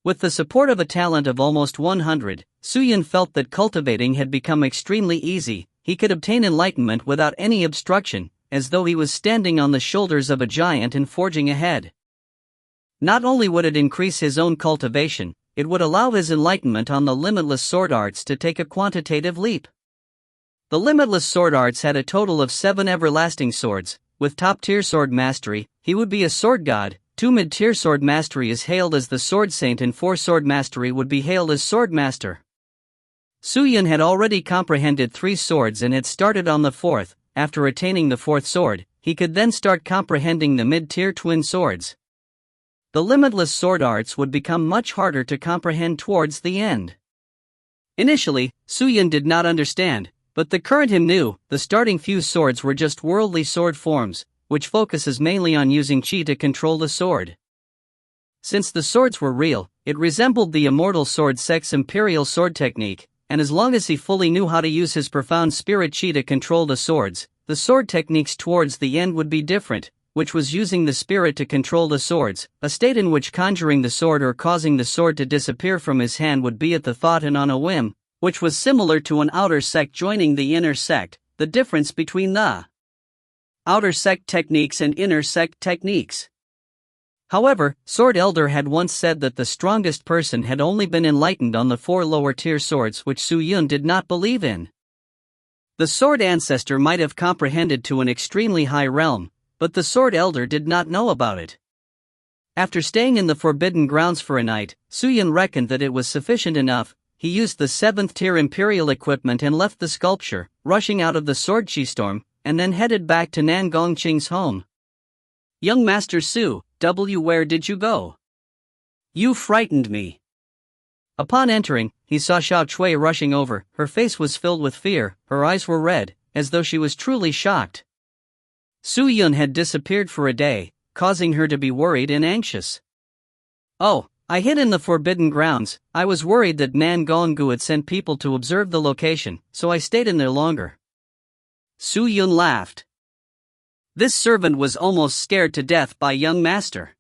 With the support of a talent of almost 100, Su-Yun felt that cultivating had become extremely easy. He could obtain enlightenment without any obstruction, as though he was standing on the shoulders of a giant and forging ahead. Not only would it increase his own cultivation, it would allow his enlightenment on the limitless sword arts to take a quantitative leap. The limitless sword arts had a total of 7 everlasting swords. With top-tier sword mastery, he would be a sword god. 2 mid-tier sword mastery is hailed as the sword saint, and 4 sword mastery would be hailed as sword master. Su-Yun had already comprehended 3 swords and had started on the 4th. After attaining the 4th sword, he could then start comprehending the mid-tier twin swords. The limitless sword arts would become much harder to comprehend towards the end. Initially, Su-Yun did not understand, But the current him knew, the starting few swords were just worldly sword forms, which focuses mainly on using chi to control the sword. Since the swords were real, it resembled the immortal sword Sek's imperial sword technique, and as long as he fully knew how to use his profound spirit chi to control the swords, the sword techniques towards the end would be different, which was using the spirit to control the swords, a state in which conjuring the sword or causing the sword to disappear from his hand would be at the thought and on a whim, which was similar to an outer sect joining the inner sect. The difference between the outer sect techniques and inner sect techniques. However, Sword Elder had once said that the strongest person had only been enlightened on the 4 lower tier swords, which Su Yun did not believe in. The Sword Ancestor might have comprehended to an extremely high realm, but the Sword Elder did not know about it. After staying in the Forbidden Grounds for a night, Su Yun reckoned that it was sufficient enough. He used the 7th tier Imperial equipment and left the sculpture, rushing out of the Sword Chi Storm, and then headed back to Nan Gongqing's home. "Young Master Su, where did you go? You frightened me." Upon entering, he saw Xiao Chui rushing over. Her face was filled with fear, her eyes were red, as though she was truly shocked. Su Yun had disappeared for a day, causing her to be worried and anxious. "Oh, I hid in the Forbidden Grounds. I was worried that Nan Gonggu had sent people to observe the location, so I stayed in there longer." Su Yun laughed. This servant was almost scared to death by young master.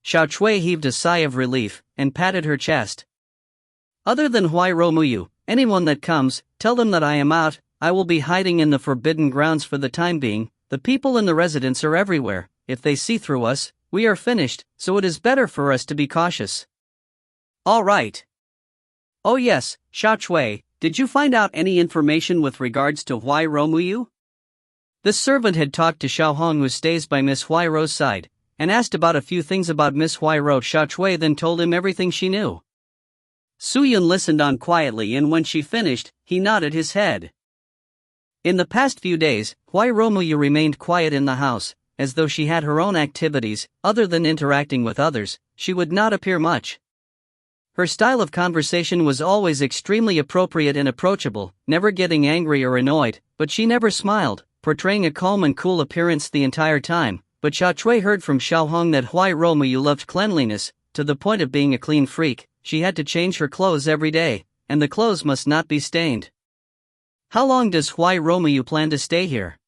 Xiao Chui heaved a sigh of relief, and patted her chest. "Other than Huai Romuyu, anyone that comes, tell them that I am out. I will be hiding in the Forbidden Grounds for the time being. The people in the residence are everywhere. If they see through us, we are finished, so it is better for us to be cautious." "All right." "Oh yes, Xiao Chui, did you find out any information with regards to Huai Romuyu?" This servant had talked to Xiao Hong, who stays by Miss Huairo's side, and asked about a few things about Miss Huairo. Xiao Chui then told him everything she knew. Su Yun listened on quietly, and when she finished, he nodded his head. In the past few days, Huai Romuyu remained quiet in the house, as though she had her own activities. Other than interacting with others, she would not appear much. Her style of conversation was always extremely appropriate and approachable, never getting angry or annoyed, but she never smiled, portraying a calm and cool appearance the entire time. But Xiao Chui heard from Xiao Hong that Huai Romuyu loved cleanliness, to the point of being a clean freak. She had to change her clothes every day, and the clothes must not be stained. "How long does Huai Romuyu plan to stay here?"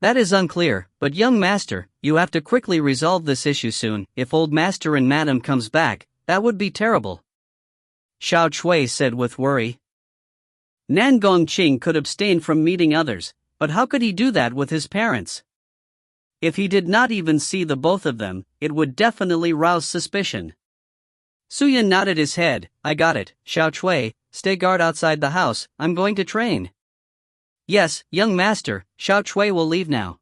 "That is unclear, but young master, you have to quickly resolve this issue soon. If old master and madam comes back, that would be terrible," Xiao Chui said with worry. Nan Gongqing could abstain from meeting others, but how could he do that with his parents? If he did not even see the both of them, it would definitely rouse suspicion. Su Yun nodded his head. "I got it, Xiao Chui, stay guard outside the house, I'm going to train." "Yes, young master." Xiao Chui will leave now.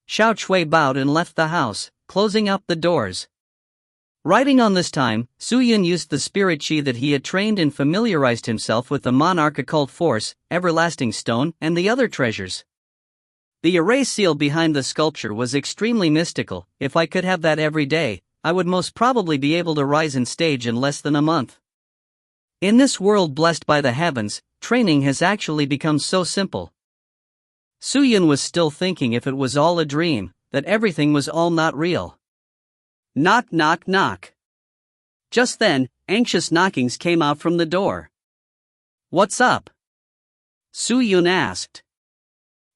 Xiao Chui bowed and left the house, closing up the doors. Riding on this time, Su Yun used the spirit chi that he had trained and familiarized himself with the monarch occult force, everlasting stone, and the other treasures. The array seal behind the sculpture was extremely mystical. If I could have that every day, I would most probably be able to rise in stage in less than a month. In this world blessed by the heavens, training has actually become so simple. Su Yun was still thinking if it was all a dream, that everything was all not real. Knock, knock, knock. Just then, anxious knockings came out from the door. "What's up?" Su Yun asked.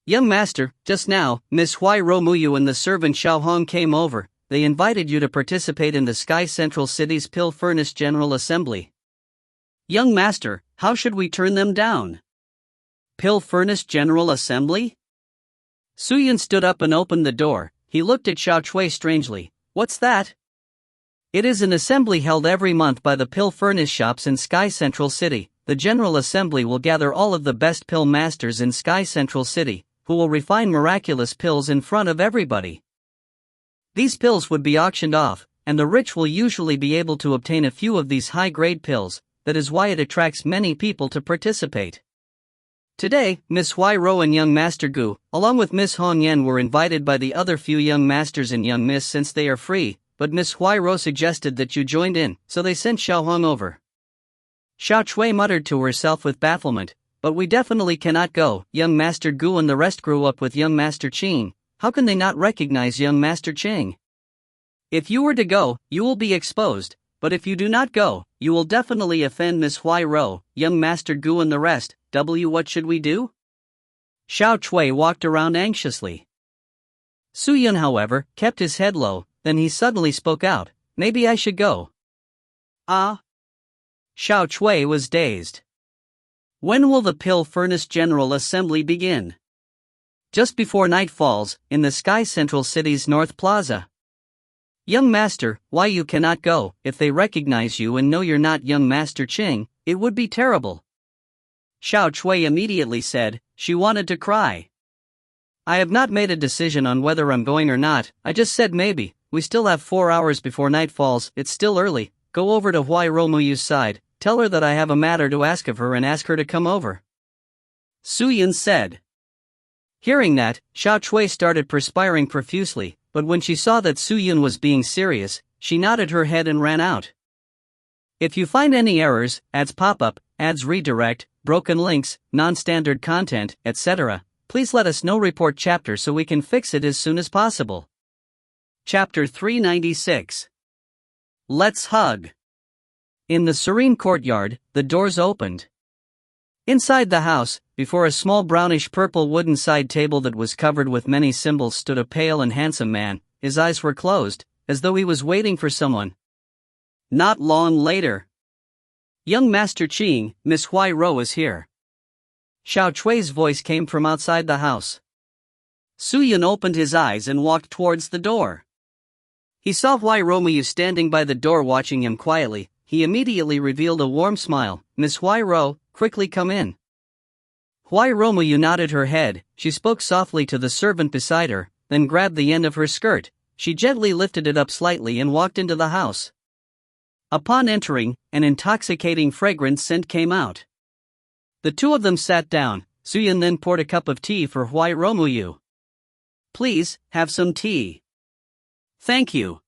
"Young master, just now, Miss Huai Romuyu and the servant Xiao Hong came over. They invited you to participate in the Sky Central City's Pill Furnace General Assembly." "Young master, how should we turn them down?" "Pill Furnace General Assembly?" Su Yun stood up and opened the door. He looked at Xiao Chui strangely. "What's that?" "It is an assembly held every month by the pill furnace shops in Sky Central City. The General Assembly will gather all of the best pill masters in Sky Central City, who will refine miraculous pills in front of everybody. These pills would be auctioned off, and the rich will usually be able to obtain a few of these high-grade pills. That is why it attracts many people to participate. Today, Miss Huairo and young Master Gu, along with Miss Hong Yen, were invited by the other few young masters and young miss since they are free, but Miss Huairo suggested that you joined in, so they sent Xiao Hong over." Xiao Chui muttered to herself with bafflement. but we definitely cannot go. Young Master Gu and the rest grew up with young Master Qing. How can they not recognize young Master Qing? If you were to go, you will be exposed, but if you do not go, you will definitely offend Miss Huai Ro, young Master Gu and the rest. What should we do? Xiao Chui walked around anxiously. Su Yun, however, kept his head low, then he suddenly spoke out, maybe I should go. Ah? Xiao Chui was dazed. When will the Pill Furnace General Assembly begin? Just before night falls, in the Sky Central City's North Plaza. Young Master, why you cannot go? If they recognize you and know you're not young Master Qing, it would be terrible. Xiao Chui immediately said, she wanted to cry. I have not made a decision on whether I'm going or not, I just said maybe. We still have 4 hours before night falls, it's still early. Go over to Huai Romuyu's side, tell her that I have a matter to ask of her and ask her to come over. Su Yun said. Hearing that, Xiao Chui started perspiring profusely, but when she saw that Su Yun was being serious, she nodded her head and ran out. If you find any errors, ads pop up, ads redirect, broken links, non-standard content, etc., please let us know. Report chapter so we can fix it as soon as possible. Chapter 396. Let's hug. In the serene courtyard, the doors opened. Inside the house, before a small brownish-purple wooden side table that was covered with many symbols, stood a pale and handsome man. His eyes were closed, as though he was waiting for someone. Not long later. Young Master Qing, Miss Huai Ro is here. Xiao Chui's voice came from outside the house. Su Yun opened his eyes and walked towards the door. He saw Huai Romuyu standing by the door watching him quietly. He immediately revealed a warm smile. Miss Huai Ro, quickly come in. Huai Romuyu nodded her head. She spoke softly to the servant beside her, then grabbed the end of her skirt. She gently lifted it up slightly and walked into the house. Upon entering, an intoxicating fragrance scent came out. The two of them sat down. Su Yun then poured a cup of tea for Huai Romuyu. Please, have some tea. Thank you.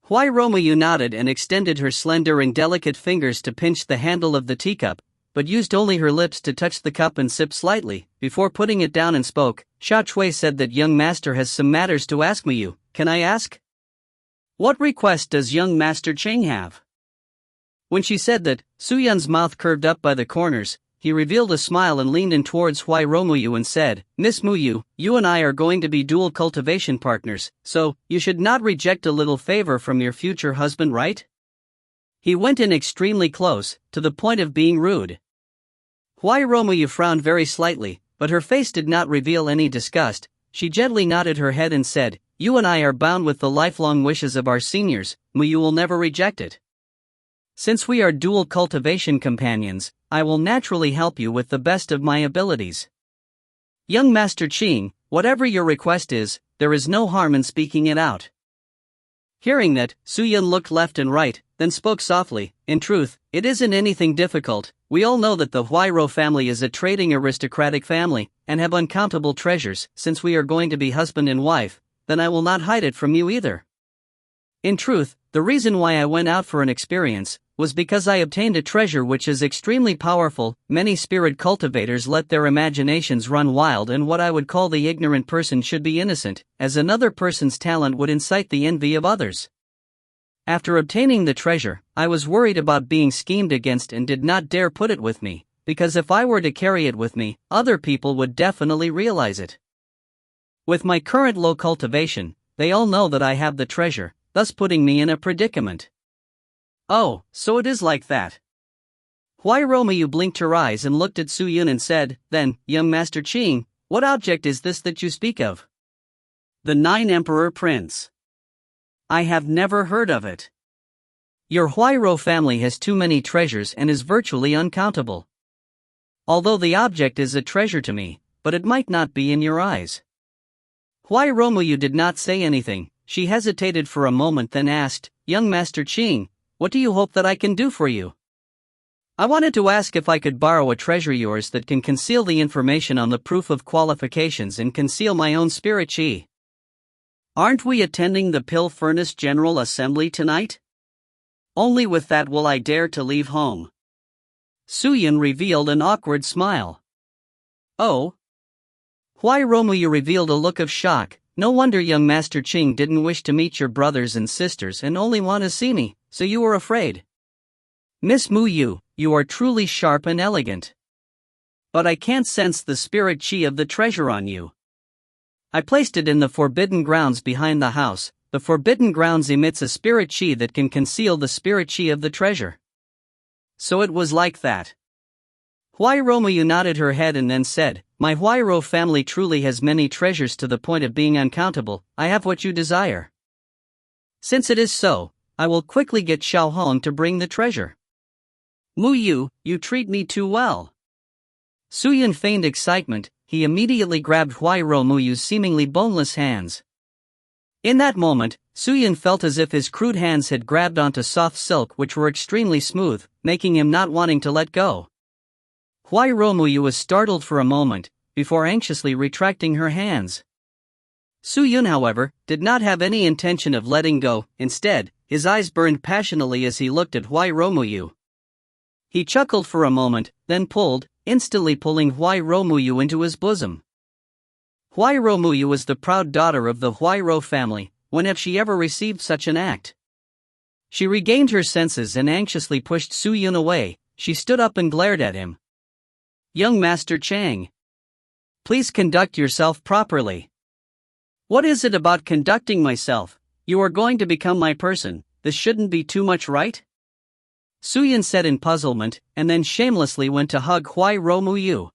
Huai Romuyu nodded and extended her slender and delicate fingers to pinch the handle of the teacup, but used only her lips to touch the cup and sip slightly, before putting it down and spoke. Xiao Chui said that young master has some matters to ask me. Can I ask? What request does young Master Qing have? When she said that, Su Yun's mouth curved up by the corners. He revealed a smile and leaned in towards Huai Romuyu and said, Miss Muyu, you and I are going to be dual cultivation partners, so, you should not reject a little favor from your future husband, right? He went in extremely close, to the point of being rude. Huai Romuyu frowned very slightly, but her face did not reveal any disgust. She gently nodded her head and said, you and I are bound with the lifelong wishes of our seniors, Muyu will never reject it. Since we are dual cultivation companions, I will naturally help you with the best of my abilities. Young Master Qing, whatever your request is, there is no harm in speaking it out. Hearing that, Su Yun looked left and right, then spoke softly, in truth, it isn't anything difficult. We all know that the Huai Ro family is a trading aristocratic family, and have uncountable treasures. Since we are going to be husband and wife, then I will not hide it from you either. In truth, the reason why I went out for an experience was because I obtained a treasure which is extremely powerful. Many spirit cultivators let their imaginations run wild, and what I would call the ignorant person should be innocent, as another person's talent would incite the envy of others. After obtaining the treasure, I was worried about being schemed against and did not dare put it with me, because if I were to carry it with me, other people would definitely realize it. With my current low cultivation, they all know that I have the treasure, thus putting me in a predicament. Oh, so it is like that. Huai Romuyu blinked her eyes and looked at Su Yun and said, then, young Master Qing, what object is this that you speak of? The Nine Emperor Prince. I have never heard of it. Your Huai Ro family has too many treasures and is virtually uncountable. Although the object is a treasure to me, but it might not be in your eyes. Huai Romuyu did not say anything. She hesitated for a moment, then asked, young Master Qing, what do you hope that I can do for you? I wanted to ask if I could borrow a treasure of yours that can conceal the information on the proof of qualifications and conceal my own spirit chi. Aren't we attending the Pill Furnace General Assembly tonight? Only with that will I dare to leave home. Suyun revealed an awkward smile. Oh? Huai-Romuyu revealed a look of shock. No wonder young Master Qing didn't wish to meet your brothers and sisters and only want to see me, so you were afraid. Miss Muyu, you are truly sharp and elegant. But I can't sense the spirit qi of the treasure on you. I placed it in the forbidden grounds behind the house. The forbidden grounds emits a spirit qi that can conceal the spirit qi of the treasure. So it was like that. Huai-Romuyu nodded her head and then said, My Huai-Ro family truly has many treasures to the point of being uncountable. I have what you desire. Since it is so, I will quickly get Xiao Hong to bring the treasure. Muyu, you treat me too well. Suyun feigned excitement. He immediately grabbed Huai-Romuyu's seemingly boneless hands. In that moment, Suyun felt as if his crude hands had grabbed onto soft silk which were extremely smooth, making him not wanting to let go. Huai-Romuyu was startled for a moment, before anxiously retracting her hands. Suyun, however, did not have any intention of letting go. Instead, his eyes burned passionately as he looked at Huai-Romuyu. He chuckled for a moment, then pulled, instantly pulling Huai-Romuyu into his bosom. Huai-Romuyu was the proud daughter of the Huai-Ro family. When have she ever received such an act? She regained her senses and anxiously pushed Suyun away. She stood up and glared at him. Young Master Chang, please conduct yourself properly. What is it about conducting myself? You are going to become my person. This shouldn't be too much, right? Suyun said in puzzlement, and then shamelessly went to hug Huai-Romuyu.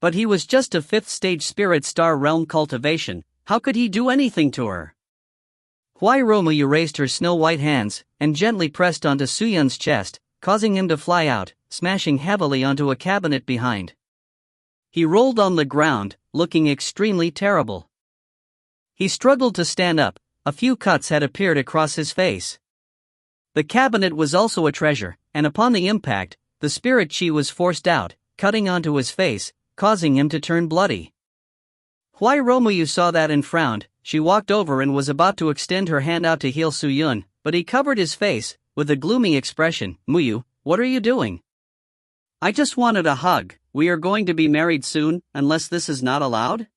But he was just a 5th stage spirit star realm cultivation. How could he do anything to her? Huai-Romuyu raised her snow-white hands and gently pressed onto Suyun's chest, causing him to fly out, smashing heavily onto a cabinet behind. He rolled on the ground, looking extremely terrible. He struggled to stand up. A few cuts had appeared across his face. The cabinet was also a treasure, and upon the impact, the spirit qi was forced out, cutting onto his face, causing him to turn bloody. Huai-Romuyu saw that and frowned. She walked over and was about to extend her hand out to heal Suyun, but he covered his face with a gloomy expression. Muyu, what are you doing? I just wanted a hug. We are going to be married soon, unless this is not allowed?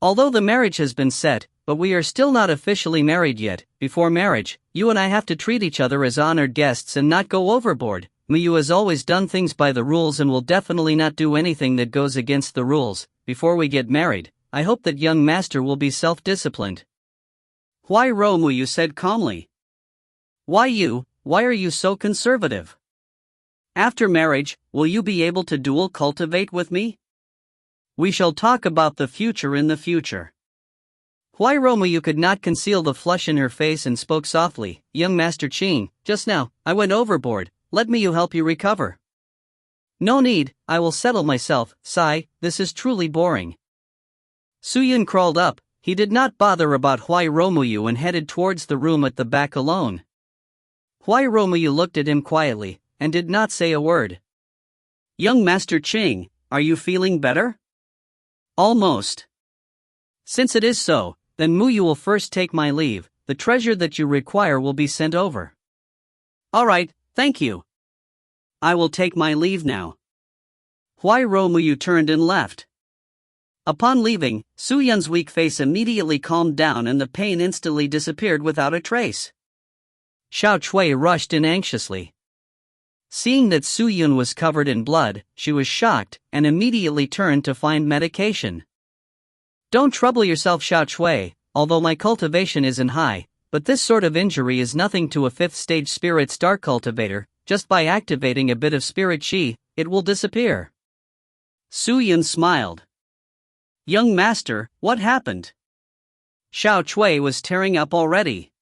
Although the marriage has been set, but we are still not officially married yet. Before marriage, you and I have to treat each other as honored guests and not go overboard. Muyu has always done things by the rules and will definitely not do anything that goes against the rules. Before we get married, I hope that young master will be self-disciplined. Huai-Romuyu said calmly. Why are you so conservative? After marriage, will you be able to dual cultivate with me? We shall talk about the future in the future. Huai-Romuyu could not conceal the flush in her face and spoke softly. Young Master Qing, just now, I went overboard. Let me help you recover. No need, I will settle myself. Sigh, this is truly boring. Suyun crawled up. He did not bother about Huai-Romuyu and headed towards the room at the back alone. Huai-Romuyu looked at him quietly, and did not say a word. Young Master Qing, are you feeling better? Almost. Since it is so, then Muyu will first take my leave. The treasure that you require will be sent over. Alright, thank you. I will take my leave now. Huai-Romuyu turned and left. Upon leaving, Suyun's weak face immediately calmed down and the pain instantly disappeared without a trace. Xiao Chui rushed in anxiously. Seeing that Suyun was covered in blood, she was shocked and immediately turned to find medication. Don't trouble yourself, Xiao Chui, although my cultivation isn't high, but this sort of injury is nothing to a 5th stage spirit star cultivator. Just by activating a bit of spirit qi, it will disappear. Suyun smiled. Young master, what happened? Xiao Chui was tearing up already.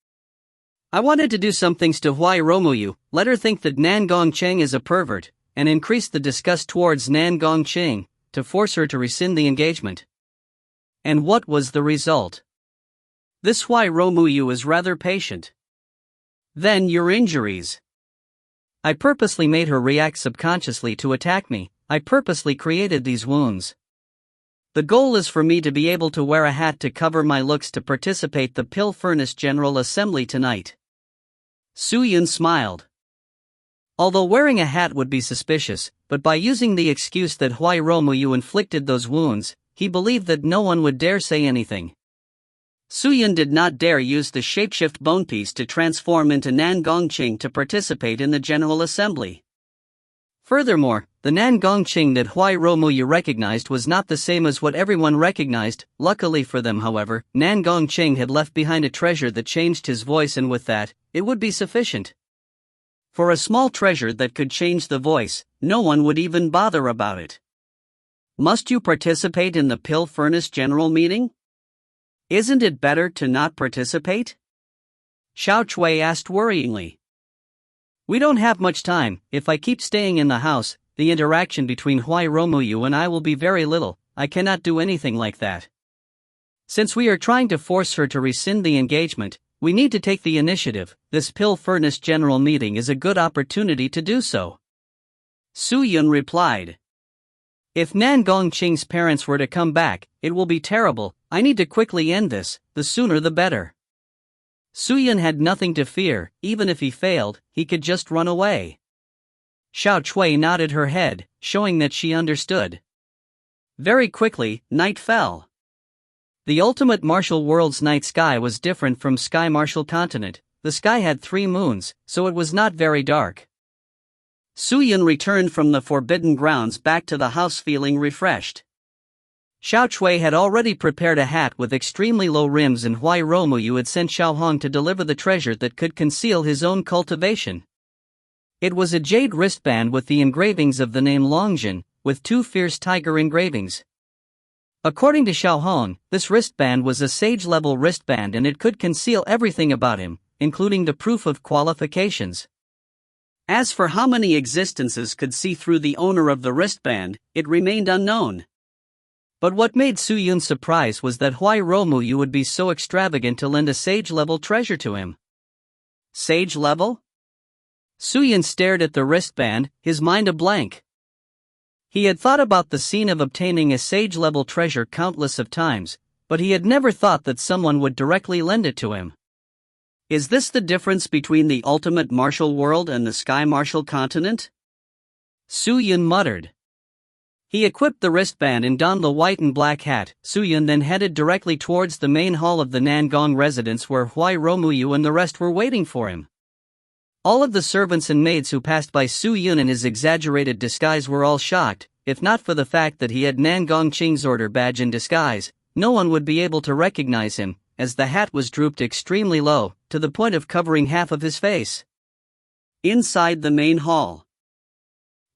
I wanted to do some things to Huai-Romuyu, let her think that Nan Gongqing is a pervert, and increase the disgust towards Nan Gongqing, to force her to rescind the engagement. And what was the result? This Huai-Romuyu is rather patient. Then your injuries. I purposely made her react subconsciously to attack me. I purposely created these wounds. The goal is for me to be able to wear a hat to cover my looks to participate the Pill Furnace General Assembly tonight. Suyun smiled. Although wearing a hat would be suspicious, but by using the excuse that Huai Romuyu inflicted those wounds, he believed that no one would dare say anything. Suyun did not dare use the shapeshift bone piece to transform into Nan Gongqing to participate in the General Assembly. Furthermore, the Nan Gongqing that Huai Romuyu recognized was not the same as what everyone recognized. Luckily for them, however, Nan Gongqing had left behind a treasure that changed his voice, and with that, it would be sufficient. For a small treasure that could change the voice, no one would even bother about it. Must you participate in the Pill Furnace General Meeting? Isn't it better to not participate? Xiao Chui asked worryingly. We don't have much time. If I keep staying in the house, the interaction between Huai Romuyu and I will be very little. I cannot do anything like that. Since we are trying to force her to rescind the engagement, we need to take the initiative. This Pill Furnace General Meeting is a good opportunity to do so. Su Yun replied. If Nan Gongqing's parents were to come back, it will be terrible. I need to quickly end this, the sooner the better. Su Yun had nothing to fear. Even if he failed, he could just run away. Xiao Chui nodded her head, showing that she understood. Very quickly, night fell. The ultimate martial world's night sky was different from Sky Martial Continent. The sky had 3 moons, so it was not very dark. Su Yun returned from the Forbidden Grounds back to the house feeling refreshed. Xiao Chui had already prepared a hat with extremely low rims, and Huai Romuyu had sent Xiao Hong to deliver the treasure that could conceal his own cultivation. It was a jade wristband with the engravings of the name Longjin, with 2 fierce tiger engravings. According to Xiao Hong, this wristband was a sage-level wristband, and it could conceal everything about him, including the proof of qualifications. As for how many existences could see through the owner of the wristband, it remained unknown. But what made Su Yun surprised was that Huai Romuyu would be so extravagant to lend a sage-level treasure to him. Sage-level? Su Yun stared at the wristband, his mind a blank. He had thought about the scene of obtaining a sage-level treasure countless of times, but he had never thought that someone would directly lend it to him. Is this the difference between the ultimate martial world and the Sky Martial Continent? Su Yun muttered. He equipped the wristband and donned the white and black hat. Su Yun then headed directly towards the main hall of the Nangong residence, where Huai Romuyu and the rest were waiting for him. All of the servants and maids who passed by Su Yun in his exaggerated disguise were all shocked. If not for the fact that he had Nan Gongqing's order badge in disguise, no one would be able to recognize him, as the hat was drooped extremely low, to the point of covering half of his face. Inside the main hall,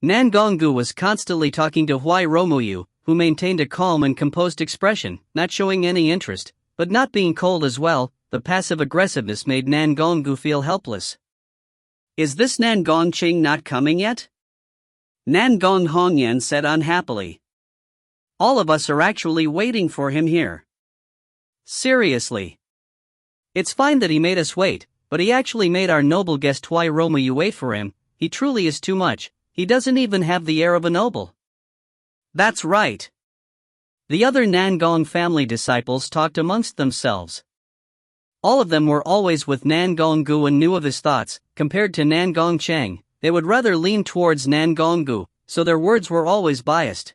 Nan Gonggu was constantly talking to Huai Romuyu, who maintained a calm and composed expression, not showing any interest, but not being cold as well. The passive aggressiveness made Nan Gonggu feel helpless. Is this Nan Gongqing not coming yet? Nan Gong Hongyan said unhappily. All of us are actually waiting for him here. Seriously. It's fine that he made us wait, but he actually made our noble guest Huai Romuyu wait for him. He truly is too much. He doesn't even have the air of a noble. That's right. The other Nangong family disciples talked amongst themselves. All of them were always with Nan Gonggu and knew of his thoughts. Compared to Nan Gongcheng, they would rather lean towards Nan Gonggu, so their words were always biased.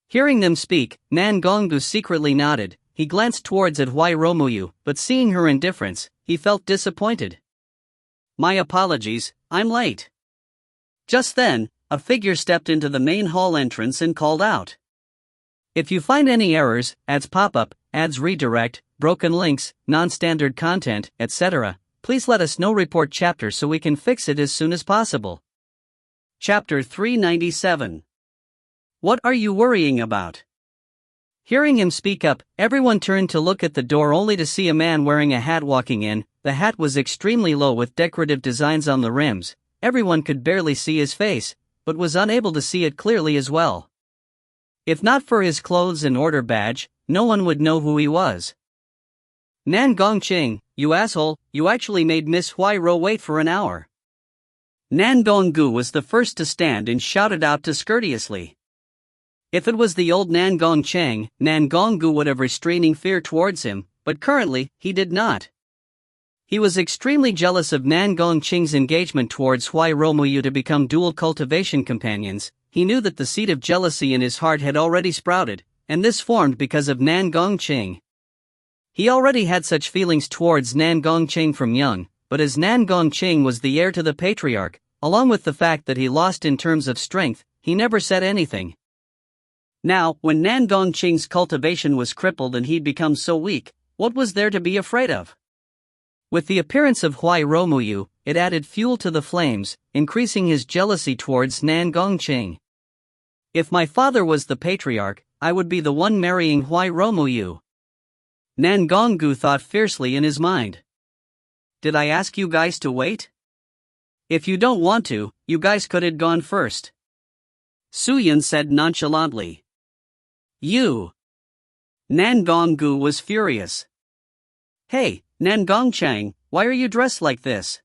Hearing them speak, Nan Gonggu secretly nodded. He glanced towards at Huai Romuyu, but seeing her indifference, he felt disappointed. My apologies, I'm late. Just then, a figure stepped into the main hall entrance and called out. If you find any errors, ads pop-up, ads redirect, broken links, non-standard content, etc., please let us know. Report chapter so we can fix it as soon as possible. Chapter 397. What are you worrying about? Hearing him speak up, everyone turned to look at the door only to see a man wearing a hat walking in. The hat was extremely low with decorative designs on the rims. Everyone could barely see his face, but was unable to see it clearly as well. If not for his clothes and order badge, no one would know who he was. Nan Gongqing, you asshole, you actually made Miss Huai Ro wait for an hour. Nan Gonggu was the first to stand and shouted out discourteously. If it was the old Nan Gongcheng, Nan Gonggu would have restraining fear towards him, but currently, he did not. He was extremely jealous of Nan Gongqing's engagement towards Huai Romuyu to become dual cultivation companions. He knew that the seed of jealousy in his heart had already sprouted, and this formed because of Nan Gongqing. He already had such feelings towards Nan Gongqing from young, but as Nan Gongqing was the heir to the patriarch, along with the fact that he lost in terms of strength, he never said anything. Now, when Nan Gongqing's cultivation was crippled and he'd become so weak, what was there to be afraid of? With the appearance of Huai Romuyu, it added fuel to the flames, increasing his jealousy towards Nan Gongqing. If my father was the patriarch, I would be the one marrying Huai Romuyu. Nan Gonggu thought fiercely in his mind. Did I ask you guys to wait? If you don't want to, you guys could have gone first. Su Yun said nonchalantly. You. Nan Gonggu was furious. Hey, Nan Gongchang, why are you dressed like this?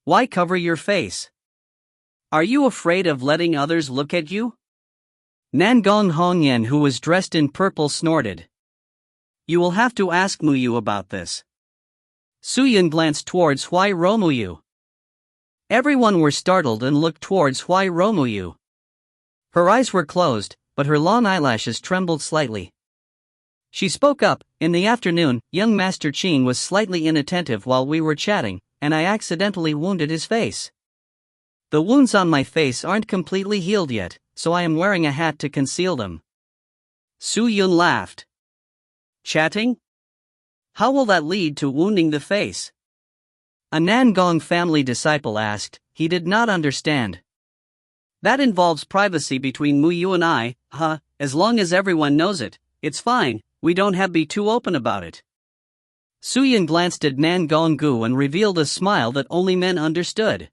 Why cover your face? Are you afraid of letting others look at you? Nan Gong Hongyan, who was dressed in purple, snorted. You will have to ask Muyu about this. Su Yun glanced towards Huai Romuyu. Everyone were startled and looked towards Huai Romuyu. Her eyes were closed, but her long eyelashes trembled slightly. She spoke up. In the afternoon, young Master Qin was slightly inattentive while we were chatting, and I accidentally wounded his face. The wounds on my face aren't completely healed yet, so I am wearing a hat to conceal them. Su Yun laughed. Chatting? How will that lead to wounding the face? A Nangong family disciple asked. He did not understand. That involves privacy between Muyu and I, as long as everyone knows it, it's fine, we don't have to be too open about it. Su Yun glanced at Nan Gonggu and revealed a smile that only men understood.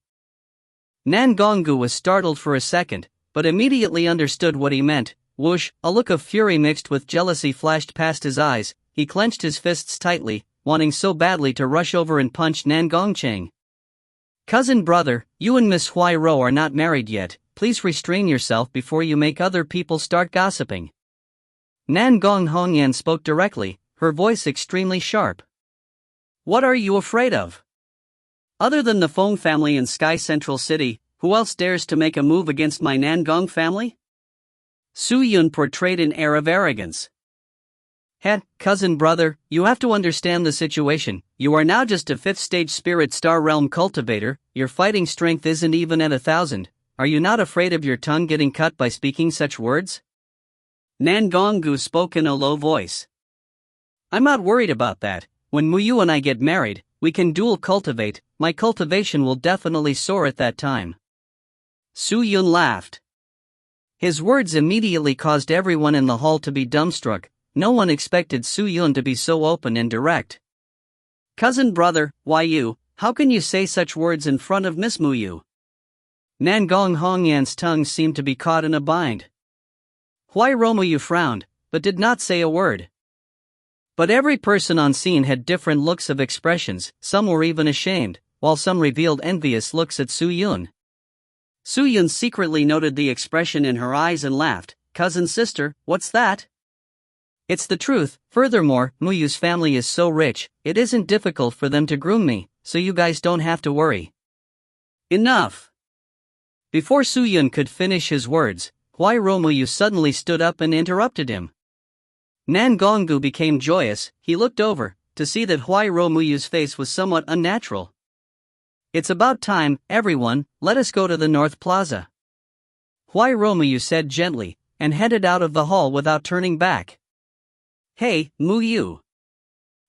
Nan Gonggu was startled for a second, but immediately understood what he meant. Whoosh, a look of fury mixed with jealousy flashed past his eyes. He clenched his fists tightly, wanting so badly to rush over and punch Nan Gongqing. Cousin brother, you and Miss Huai Ro are not married yet, please restrain yourself before you make other people start gossiping. Nan Gong Hongyan spoke directly, her voice extremely sharp. What are you afraid of? Other than the Feng family in Sky Central City, who else dares to make a move against my Nangong family? Su Yun portrayed an air of arrogance. Cousin brother, you have to understand the situation. You are now just a 5th stage spirit star realm cultivator, your fighting strength isn't even at 1,000. Are you not afraid of your tongue getting cut by speaking such words? Nan Gonggu spoke in a low voice. I'm not worried about that. When Muyu and I get married, we can dual cultivate. My cultivation will definitely soar at that time. Su Yun laughed. His words immediately caused everyone in the hall to be dumbstruck. No one expected Su Yun to be so open and direct. Cousin brother, why you? How can you say such words in front of Miss Muyu? Nangong Hongyan's tongue seemed to be caught in a bind. Huai Romuyu frowned, but did not say a word. But every person on scene had different looks of expressions, some were even ashamed, while some revealed envious looks at Su Yun. Su Yun secretly noted the expression in her eyes and laughed. Cousin sister, what's that? It's the truth. Furthermore, Muyu's family is so rich, it isn't difficult for them to groom me, so you guys don't have to worry. Enough! Before Su Yun could finish his words, Huai Romuyu suddenly stood up and interrupted him. Nan Gonggu became joyous. He looked over, to see that Huai Romuyu's face was somewhat unnatural. It's about time, everyone, let us go to the North Plaza. Huai Romuyu said gently, and headed out of the hall without turning back. Hey, Muyu!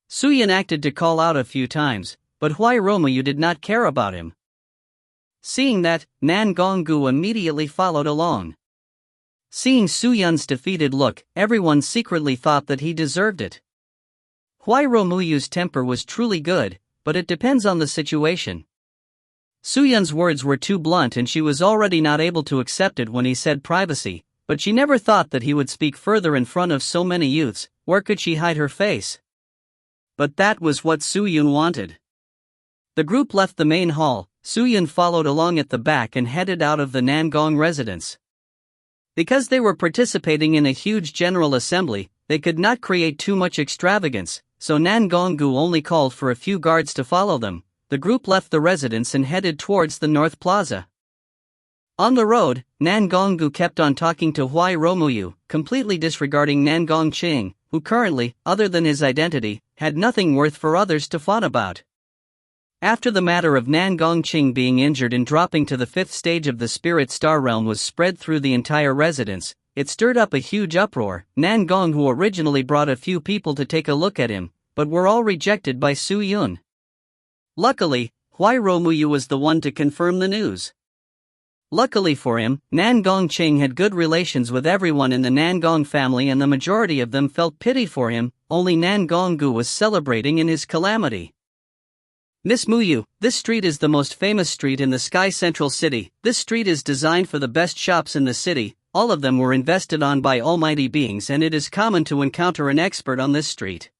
Su Yun acted to call out a few times, but Huai Romuyu did not care about him. Seeing that, Nan Gonggu immediately followed along. Seeing Su Yun's defeated look, everyone secretly thought that he deserved it. Huai Romuyu's temper was truly good, but it depends on the situation. Su Yun's words were too blunt and she was already not able to accept it when he said privacy, but she never thought that he would speak further in front of so many youths. Where could she hide her face? But that was what Su Yun wanted. The group left the main hall. Su Yun followed along at the back and headed out of the Nangong residence. Because they were participating in a huge general assembly, they could not create too much extravagance. so Nan Gonggu only called for a few guards to follow them. The group left the residence and headed towards the North Plaza. On the road, Nan Gonggu kept on talking to Huai Romuyu, completely disregarding Nan Gongqing, who currently, other than his identity, had nothing worth for others to fawn about. After the matter of Nan Gongqing being injured and dropping to the 5th stage of the Spirit Star Realm was spread through the entire residence, it stirred up a huge uproar. Nan Gong, who originally brought a few people to take a look at him, but were all rejected by Su Yun. Luckily, Huai Romuyu was the one to confirm the news. Luckily for him, Nan Gongqing had good relations with everyone in the Nan Gong family and the majority of them felt pity for him. Only Nan Gonggu was celebrating in his calamity. Miss Muyu, this street is the most famous street in the Sky Central City. This street is designed for the best shops in the city. All of them were invested on by almighty beings, and it is common to encounter an expert on this street.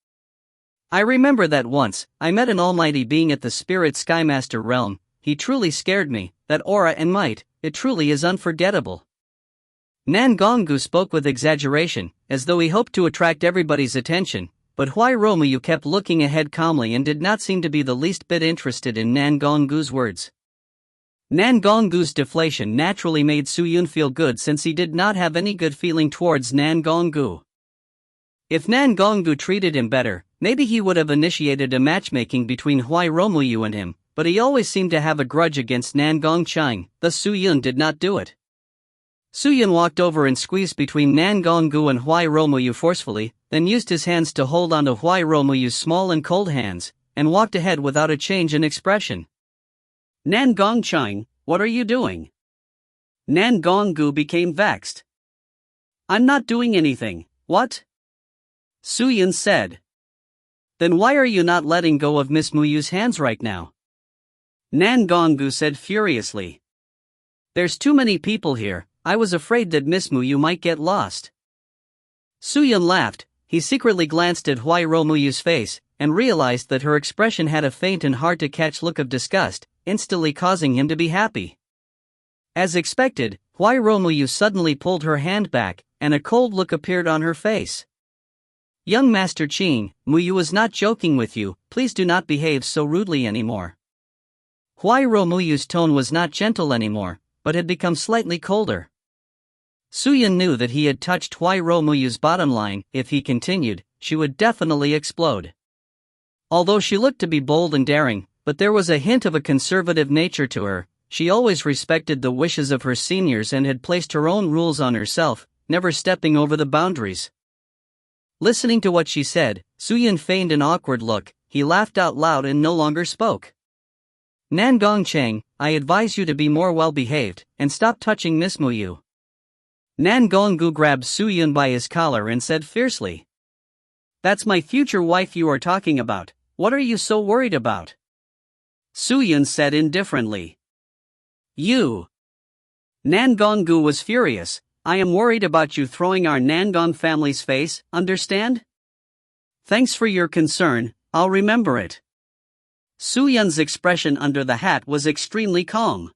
I remember that once, I met an almighty being at the Spirit Skymaster realm. He truly scared me. That aura and might, it truly is unforgettable. Nan Gonggu spoke with exaggeration, as though he hoped to attract everybody's attention, but Huai Romuyu kept looking ahead calmly and did not seem to be the least bit interested in Nan Gonggu's words. Nan Gonggu's deflation naturally made Su Yun feel good, since he did not have any good feeling towards Nan Gonggu. If Nan Gonggu treated him better, maybe he would have initiated a matchmaking between Huai Romuyu and him, but he always seemed to have a grudge against Nan Gongqing, thus Su Yun did not do it. Su Yun walked over and squeezed between Nan Gonggu and Huai Romuyu forcefully, then used his hands to hold onto Huai Romuyu's small and cold hands, and walked ahead without a change in expression. Nan Gongqing, what are you doing? Nan Gonggu became vexed. I'm not doing anything. What? Su Yun said. Then why are you not letting go of Miss Muyu's hands right now? Nan Gonggu said furiously. There's too many people here. I was afraid that Miss Muyu might get lost. Su Yun laughed. He secretly glanced at Huai Romuyu's face, and realized that her expression had a faint and hard-to-catch look of disgust, instantly causing him to be happy. As expected, Huai Romuyu suddenly pulled her hand back, and a cold look appeared on her face. Young Master Qing, Muyu is not joking with you, please do not behave so rudely anymore. Huai Romuyu's tone was not gentle anymore, but had become slightly colder. Su Yun knew that he had touched Huai Romuyu's bottom line. If he continued, she would definitely explode. Although she looked to be bold and daring, but there was a hint of a conservative nature to her. She always respected the wishes of her seniors and had placed her own rules on herself, never stepping over the boundaries. Listening to what she said, Su Yun feigned an awkward look. He laughed out loud and no longer spoke. Nan Gongqing, I advise you to be more well-behaved, and stop touching Miss Muyu. Nan Gonggu grabbed Su Yun by his collar and said fiercely. That's my future wife you are talking about. What are you so worried about? Su Yun said indifferently. You. Nan Gonggu was furious. I am worried about you throwing our Nan Gong family's face, understand? Thanks for your concern, I'll remember it. Su Yun's expression under the hat was extremely calm.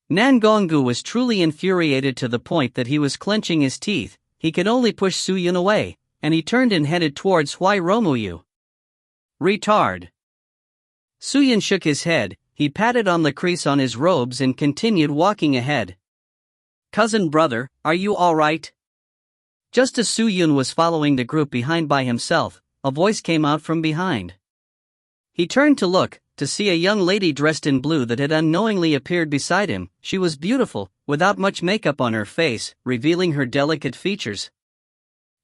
Nan Gonggu was truly infuriated to the point that he was clenching his teeth. He could only push Su Yun away, and he turned and headed towards Huai Romuyu. Retard. Su Yun shook his head. He patted on the crease on his robes and continued walking ahead. Cousin brother, are you alright? Just as Su Yun was following the group behind by himself, a voice came out from behind. He turned to look, to see a young lady dressed in blue that had unknowingly appeared beside him. She was beautiful, without much makeup on her face, revealing her delicate features.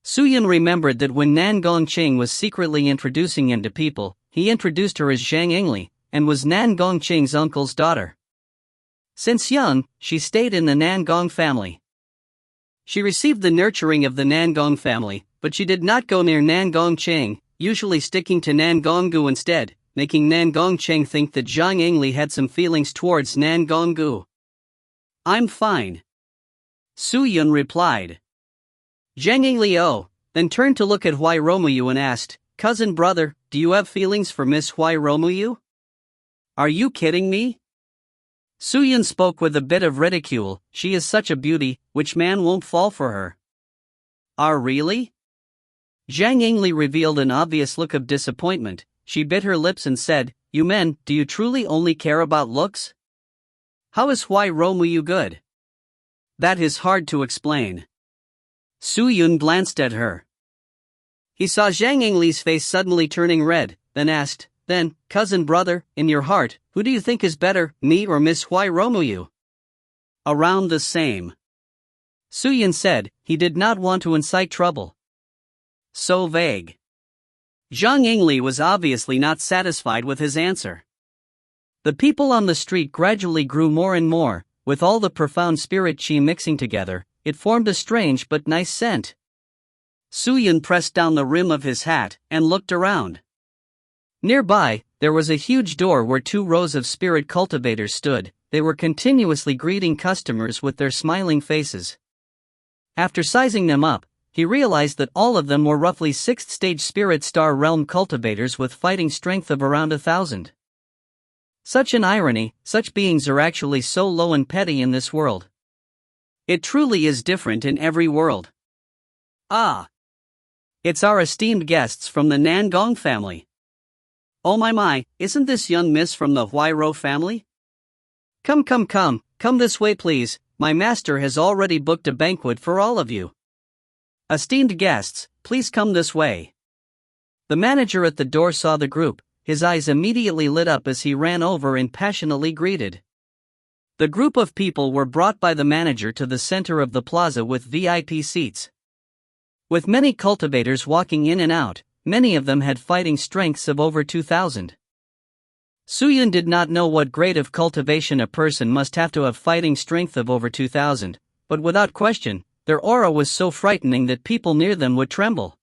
Su Yun remembered that when Nan Gongqing was secretly introducing him to people, he introduced her as Zhang Yingli, and was Nan Gongqing's uncle's daughter. Since young, she stayed in the Nan Gong family. She received the nurturing of the Nan Gong family, but she did not go near Nan Gongqing, usually sticking to Nan Gonggu instead, making Nan Gongqing think that Zhang Yingli had some feelings towards Nan Gonggu. I'm fine. Su Yun replied. Zhang Yingli then turned to look at Huai Romuyu and asked, Cousin brother, do you have feelings for Miss Huai Romuyu? Are you kidding me? Su Yun spoke with a bit of ridicule. She is such a beauty, which man won't fall for her? Really? Zhang Yingli revealed an obvious look of disappointment. She bit her lips and said, "You men, do you truly only care about looks? How is Huai Romuyu good?" "That is hard to explain." Su Yun glanced at her. He saw Zhang Yingli's face suddenly turning red, then asked, "Then, cousin brother, in your heart, who do you think is better, me or Miss Huai Romuyu?" "Around the same," Su Yun said. He did not want to incite trouble. So vague. Zhang Yingli was obviously not satisfied with his answer. The people on the street gradually grew more and more. With all the profound spirit qi mixing together, it formed a strange but nice scent. Su Yun pressed down the rim of his hat and looked around. Nearby, there was a huge door where 2 rows of spirit cultivators stood. They were continuously greeting customers with their smiling faces. After sizing them up, he realized that all of them were roughly 6th stage spirit star realm cultivators with fighting strength of around 1,000. Such an irony, such beings are actually so low and petty in this world. It truly is different in every world. Ah! It's our esteemed guests from the Nangong family. Oh my, isn't this young miss from the Huairou family? Come this way please, my master has already booked a banquet for all of you. Esteemed guests, please come this way. The manager at the door saw the group. His eyes immediately lit up as he ran over and passionately greeted. The group of people were brought by the manager to the center of the plaza with VIP seats. With many cultivators walking in and out, many of them had fighting strengths of over 2,000. Su Yun did not know what grade of cultivation a person must have to have fighting strength of over 2,000, but without question, their aura was so frightening that people near them would tremble.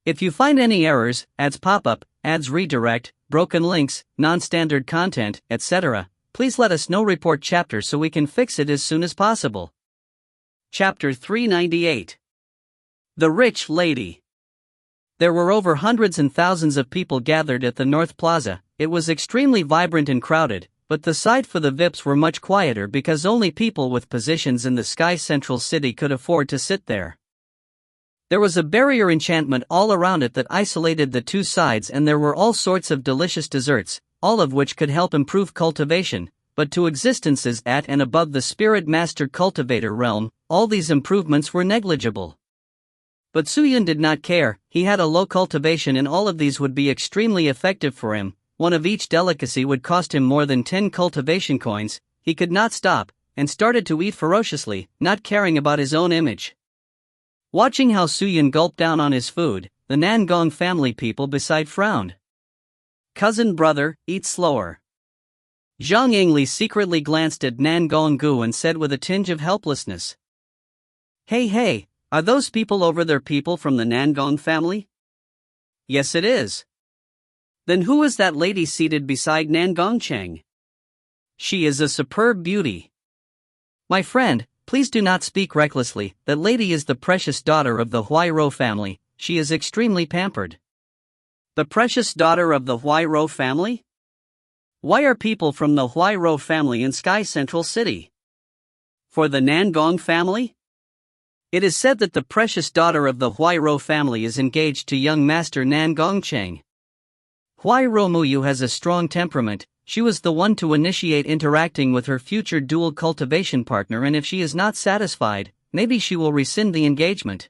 If you find any errors, ads pop up, ads redirect, broken links, non-standard content, etc., please let us know. Report chapter so we can fix it as soon as possible. Chapter 398. The Rich Lady. There were over hundreds and thousands of people gathered at the North Plaza. It was extremely vibrant and crowded, but the side for the VIPs were much quieter because only people with positions in the Sky Central City could afford to sit there. There was a barrier enchantment all around it that isolated the 2 sides, and there were all sorts of delicious desserts, all of which could help improve cultivation, but to existences at and above the Spirit Master Cultivator realm, all these improvements were negligible. But Su Yun did not care. He had a low cultivation and all of these would be extremely effective for him. One of each delicacy would cost him more than 10 cultivation coins. He could not stop, and started to eat ferociously, not caring about his own image. Watching how Su Yun gulped down on his food, the Nangong family people beside frowned. "Cousin brother, eat slower." Zhang Yingli secretly glanced at Nangong Gu and said with a tinge of helplessness, Hey, are those people over there people from the Nangong family?" "Yes it is." "Then who is that lady seated beside Nangong Cheng?" "She is a superb beauty." "My friend, please do not speak recklessly. That lady is the precious daughter of the Huairou family. She is extremely pampered." "The precious daughter of the Huairou family? Why are people from the Huairou family in Sky Central City? For the Nangong family? It is said that the precious daughter of the Huairou family is engaged to young master Nangong Cheng. Huairou Muyu has a strong temperament. She was the one to initiate interacting with her future dual cultivation partner, and if she is not satisfied, maybe she will rescind the engagement.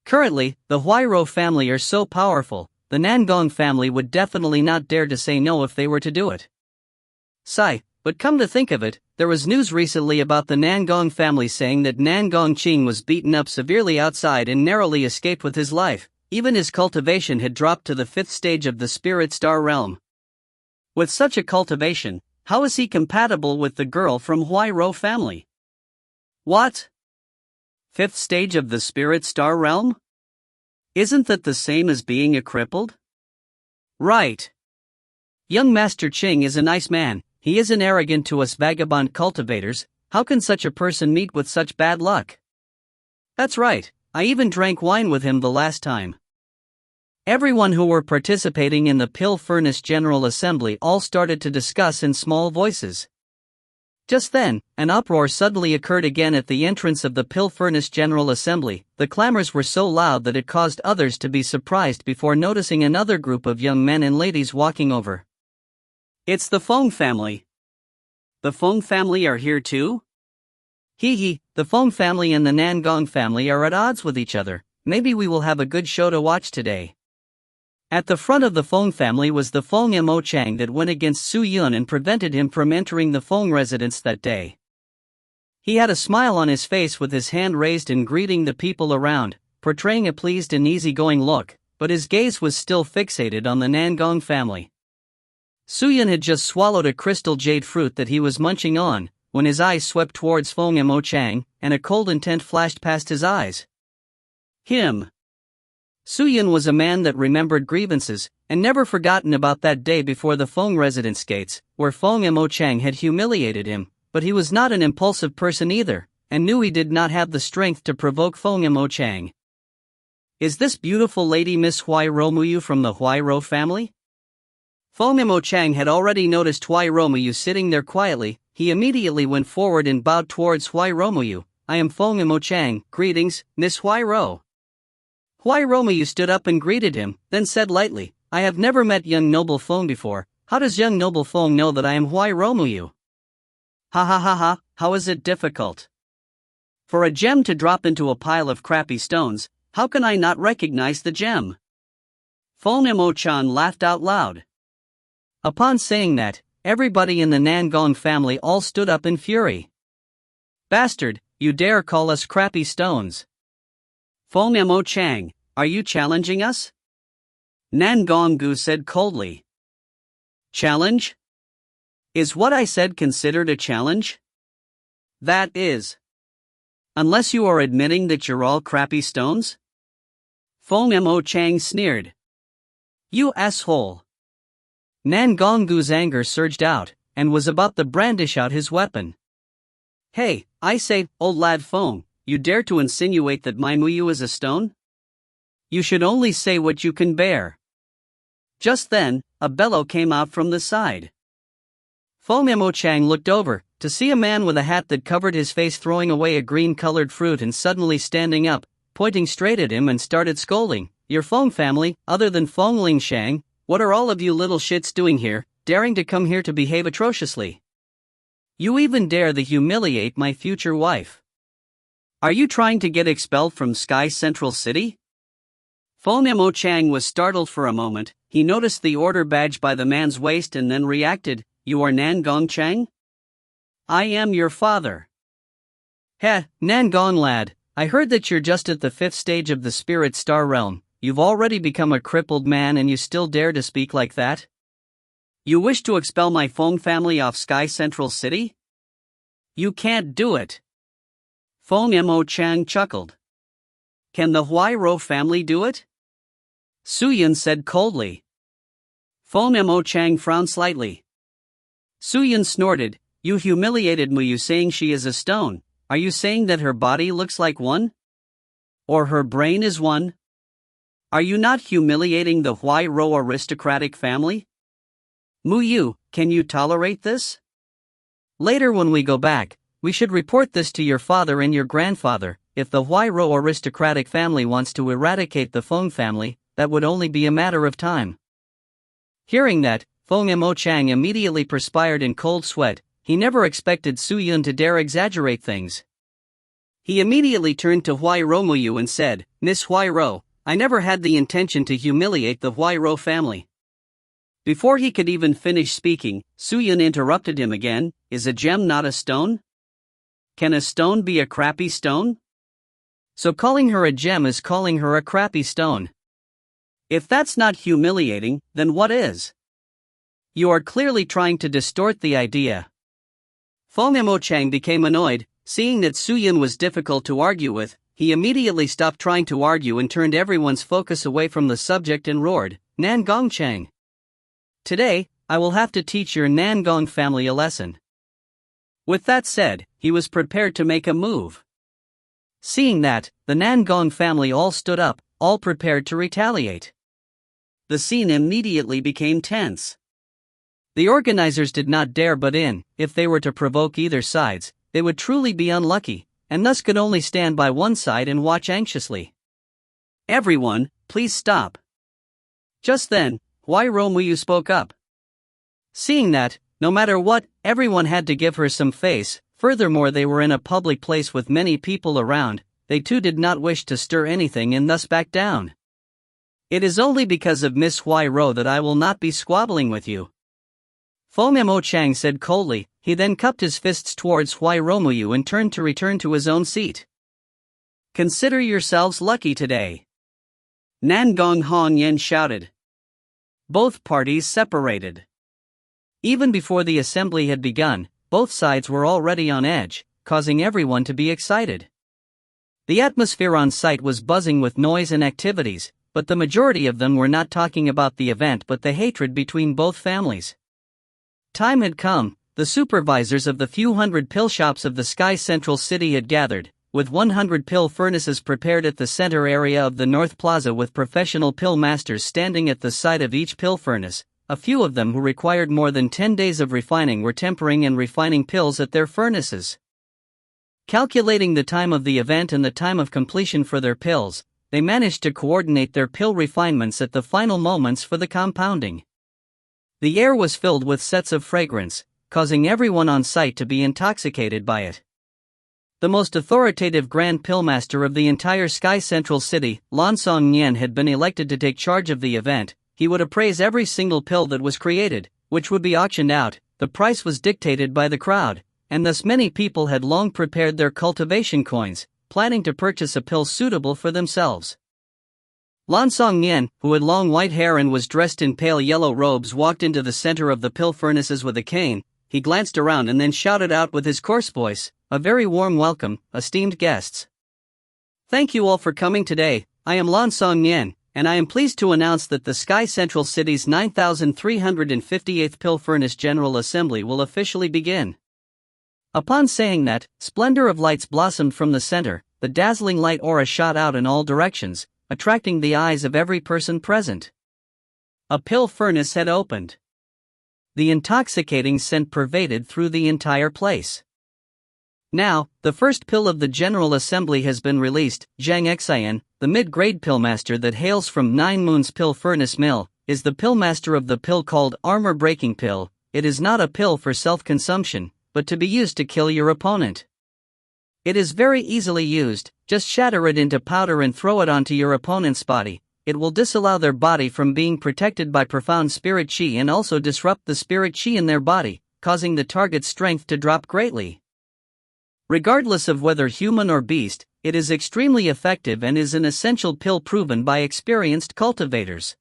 Currently, the Huairou family are so powerful, the Nangong family would definitely not dare to say no if they were to do it. Sigh, but come to think of it, there was news recently about the Nangong family saying that Nangong Qing was beaten up severely outside and narrowly escaped with his life. Even his cultivation had dropped to the 5th stage of the Spirit Star realm. With such a cultivation, how is he compatible with the girl from Huairou family? What? 5th stage of the Spirit Star realm? Isn't that the same as being a crippled? Right. Young Master Qing is a nice man. He isn't arrogant to us vagabond cultivators. How can such a person meet with such bad luck? That's right, I even drank wine with him the last time. Everyone who were participating in the Pill Furnace General Assembly all started to discuss in small voices. Just then, an uproar suddenly occurred again at the entrance of the Pill Furnace General Assembly. The clamors were so loud that it caused others to be surprised before noticing another group of young men and ladies walking over. It's the Fong family. The Fong family are here too? Hee, the Fong family and the Nangong family are at odds with each other. Maybe we will have a good show to watch today. At the front of the Fong family was the Fong Mo Chang that went against Su Yun and prevented him from entering the Fong residence that day. He had a smile on his face with his hand raised in greeting the people around, portraying a pleased and easygoing look, but his gaze was still fixated on the Nangong family. Su Yun had just swallowed a crystal jade fruit that he was munching on, when his eyes swept towards Fong Mo Chang, and a cold intent flashed past his eyes. Him. Su Yun was a man that remembered grievances, and never forgotten about that day before the Fong residence gates, where Fong Mo Chang had humiliated him, but he was not an impulsive person either, and knew he did not have the strength to provoke Fong Mo Chang. Is this beautiful lady Miss Hui Romuyu from the Hui Ro family? Fong Mo Chang had already noticed Hui Romuyu sitting there quietly. He immediately went forward and bowed towards Hui Romuyu. I am Fong Mo Chang, greetings, Miss Hui Ro. Hui Romuyu stood up and greeted him, then said lightly, I have never met young noble Fong before. How does young noble Fong know that I am Hui Romuyu? Ha, how is it difficult? For a gem to drop into a pile of crappy stones, how can I not recognize the gem? Fong Mo Chan laughed out loud. Upon saying that, everybody in the Nangong family all stood up in fury. Bastard, you dare call us crappy stones? Fong Mo Chang, are you challenging us? Nangong Gu said coldly. Challenge? Is what I said considered a challenge? That is. Unless you are admitting that you're all crappy stones? Fong Mo Chang sneered. You asshole. Nangong Gu's anger surged out, and was about to brandish out his weapon. Hey, I say, old lad Fong, you dare to insinuate that my Muyu is a stone? You should only say what you can bear. Just then, a bellow came out from the side. Fong Mo Chang looked over, to see a man with a hat that covered his face throwing away a green-colored fruit and suddenly standing up, pointing straight at him and started scolding. Your Fong family, other than Fong Ling Shang, what are all of you little shits doing here, daring to come here to behave atrociously? You even dare to humiliate my future wife. Are you trying to get expelled from Sky Central City? Fong Mo Chang was startled for a moment. He noticed the order badge by the man's waist and then reacted, You are Nangong Chang? I am your father. Heh, Nangong lad, I heard that you're just at the 5th stage of the Spirit Star Realm. You've already become a crippled man and you still dare to speak like that? You wish to expel my Fong family off Sky Central City? You can't do it. Fong Mo Chang chuckled. Can the Hui Ro family do it? Su Yun said coldly. Fong Mo Chang frowned slightly. Su Yun snorted, You humiliated Muyu saying she is a stone. Are you saying that her body looks like one? Or her brain is one? Are you not humiliating the Hui Ro aristocratic family? Muyu, can you tolerate this? Later when we go back, we should report this to your father and your grandfather. If the Hui Ro aristocratic family wants to eradicate the Fong family, that would only be a matter of time. Hearing that, Fong Mo Chang immediately perspired in cold sweat. He never expected Su Yun to dare exaggerate things. He immediately turned to Hui Romuyu and said, Miss Hui Ro, I never had the intention to humiliate the Hui Ro family. Before he could even finish speaking, Su Yun interrupted him again, Is a gem not a stone? Can a stone be a crappy stone? So calling her a gem is calling her a crappy stone. If that's not humiliating, then what is? You are clearly trying to distort the idea. Fong Mo Chang became annoyed, seeing that Su Yun was difficult to argue with. He immediately stopped trying to argue and turned everyone's focus away from the subject and roared, Nangong Chang. Today, I will have to teach your Nangong family a lesson. With that said, he was prepared to make a move. Seeing that, the Nangong family all stood up, all prepared to retaliate. The scene immediately became tense. The organizers did not dare butt in. If they were to provoke either sides, they would truly be unlucky, and thus could only stand by one side and watch anxiously. Everyone, please stop. Just then, Muyu spoke up. Seeing that, no matter what, everyone had to give her some face. Furthermore, they were in a public place with many people around. They too did not wish to stir anything and thus back down. It is only because of Miss Ro that I will not be squabbling with you. Mo Chang said coldly. He then cupped his fists towards Muyu and turned to return to his own seat. Consider yourselves lucky today. Nangong Hong Yen shouted. Both parties separated. Even before the assembly had begun, both sides were already on edge, causing everyone to be excited. The atmosphere on site was buzzing with noise and activities, but the majority of them were not talking about the event but the hatred between both families. Time had come. The supervisors of the few hundred pill shops of the Sky Central City had gathered, with 100 pill furnaces prepared at the center area of the North Plaza with professional pill masters standing at the side of each pill furnace. A few of them who required more than 10 days of refining were tempering and refining pills at their furnaces. Calculating the time of the event and the time of completion for their pills, they managed to coordinate their pill refinements at the final moments for the compounding. The air was filled with sets of fragrance, causing everyone on site to be intoxicated by it. The most authoritative Grand Pillmaster of the entire Sky Central City, Lansong Nian, had been elected to take charge of the event. He would appraise every single pill that was created, which would be auctioned out. The price was dictated by the crowd, and thus many people had long prepared their cultivation coins, planning to purchase a pill suitable for themselves. Lansong Nian, who had long white hair and was dressed in pale yellow robes, walked into the center of the pill furnaces with a cane. He glanced around and then shouted out with his coarse voice, "A very warm welcome, esteemed guests. Thank you all for coming today. I am Lansong Nian, and I am pleased to announce that the Sky Central City's 9,358th Pill Furnace General Assembly will officially begin." Upon saying that, splendor of lights blossomed from the center. The dazzling light aura shot out in all directions, attracting the eyes of every person present. A pill furnace had opened. The intoxicating scent pervaded through the entire place. Now, the first pill of the General Assembly has been released. Zhang Xian, the mid-grade pillmaster that hails from Nine Moons Pill Furnace Mill, is the pillmaster of the pill called Armor-Breaking Pill. It is not a pill for self-consumption, but to be used to kill your opponent. It is very easily used. Just shatter it into powder and throw it onto your opponent's body. It will disallow their body from being protected by profound spirit chi and also disrupt the spirit chi in their body, causing the target's strength to drop greatly. Regardless of whether human or beast, it is extremely effective and is an essential pill proven by experienced cultivators.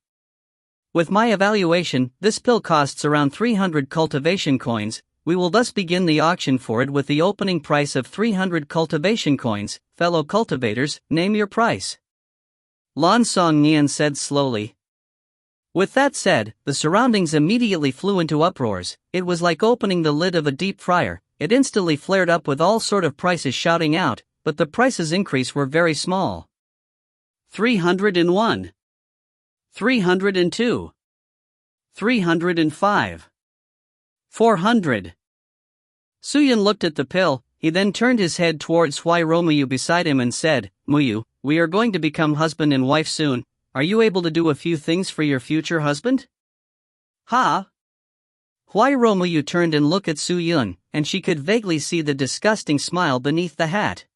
With my evaluation, this pill costs around 300 cultivation coins. We will thus begin the auction for it with the opening price of 300 cultivation coins. Fellow cultivators, name your price. Lansong Nian said slowly. With that said, the surroundings immediately flew into uproars. It was like opening the lid of a deep fryer. It instantly flared up with all sort of prices shouting out, but the prices increase were very small. 301. 302. 305. 400. Suyan looked at the pill. He then turned his head towards Muyu beside him and said, "Muyu, we are going to become husband and wife soon. Are you able to do a few things for your future husband?" "Ha?" Muyu turned and looked at Suyun, and she could vaguely see the disgusting smile beneath the hat.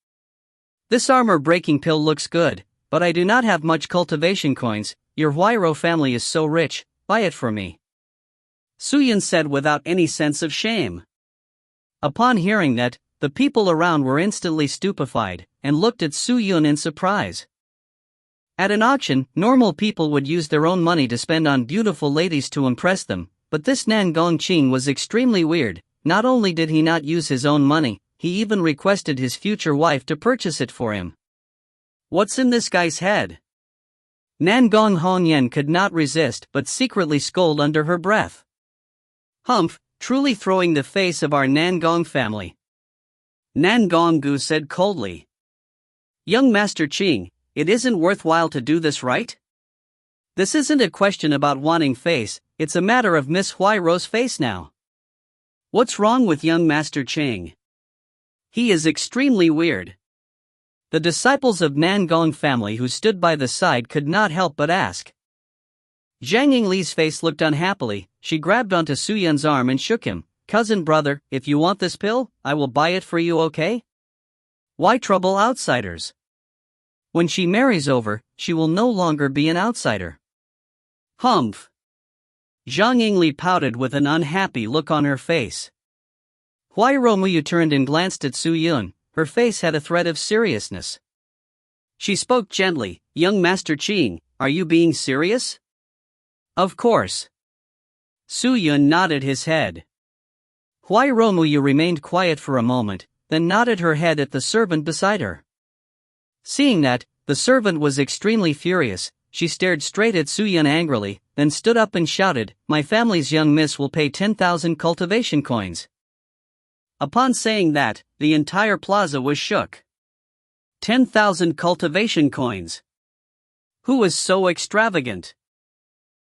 "This armor-breaking pill looks good, but I do not have much cultivation coins. Your Huairo family is so rich, buy it for me," Suyun said without any sense of shame. Upon hearing that, the people around were instantly stupefied, and looked at Suyun in surprise. At an auction, normal people would use their own money to spend on beautiful ladies to impress them, but this Nan Gongqing was extremely weird. Not only did he not use his own money, he even requested his future wife to purchase it for him. What's in this guy's head? Nangong Hongyan could not resist but secretly scolded under her breath. Humph, truly throwing the face of our Nangong family. Nangong Gu said coldly. Young Master Qing, it isn't worthwhile to do this, right? This isn't a question about wanting face, it's a matter of Miss Huairo's face now. What's wrong with young Master Chang? He is extremely weird. The disciples of Nangong family who stood by the side could not help but ask. Zhang Yingli's face looked unhappily. She grabbed onto Su Yun's arm and shook him. Cousin brother, if you want this pill, I will buy it for you, okay? Why trouble outsiders? When she marries over, she will no longer be an outsider. Humph. Zhang Yingli pouted with an unhappy look on her face. Huairo Muyu turned and glanced at Su Yun. Her face had a threat of seriousness. She spoke gently. Young Master Qing, are you being serious? Of course. Su Yun nodded his head. Huairo Muyu remained quiet for a moment, then nodded her head at the servant beside her. Seeing that, the servant was extremely furious. She stared straight at Su Yun angrily, then stood up and shouted, "My family's young miss will pay 10,000 cultivation coins." Upon saying that, the entire plaza was shook. 10,000 cultivation coins. Who is so extravagant?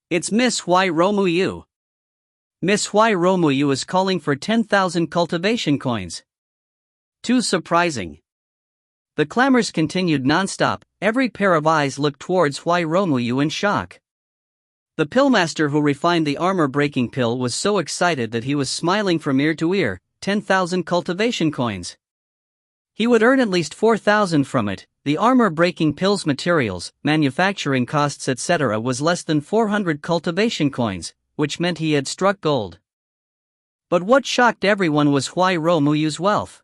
It's Miss Huairo Muyu. Miss Huairo Muyu is calling for 10,000 cultivation coins. Too surprising. The clamors continued non-stop. Every pair of eyes looked towards Huairo Muyu in shock. The pillmaster who refined the armor-breaking pill was so excited that he was smiling from ear to ear. 10,000 cultivation coins. He would earn at least 4,000 from it. The armor-breaking pill's materials, manufacturing costs etc. was less than 400 cultivation coins, which meant he had struck gold. But what shocked everyone was Huairo Muyu's wealth.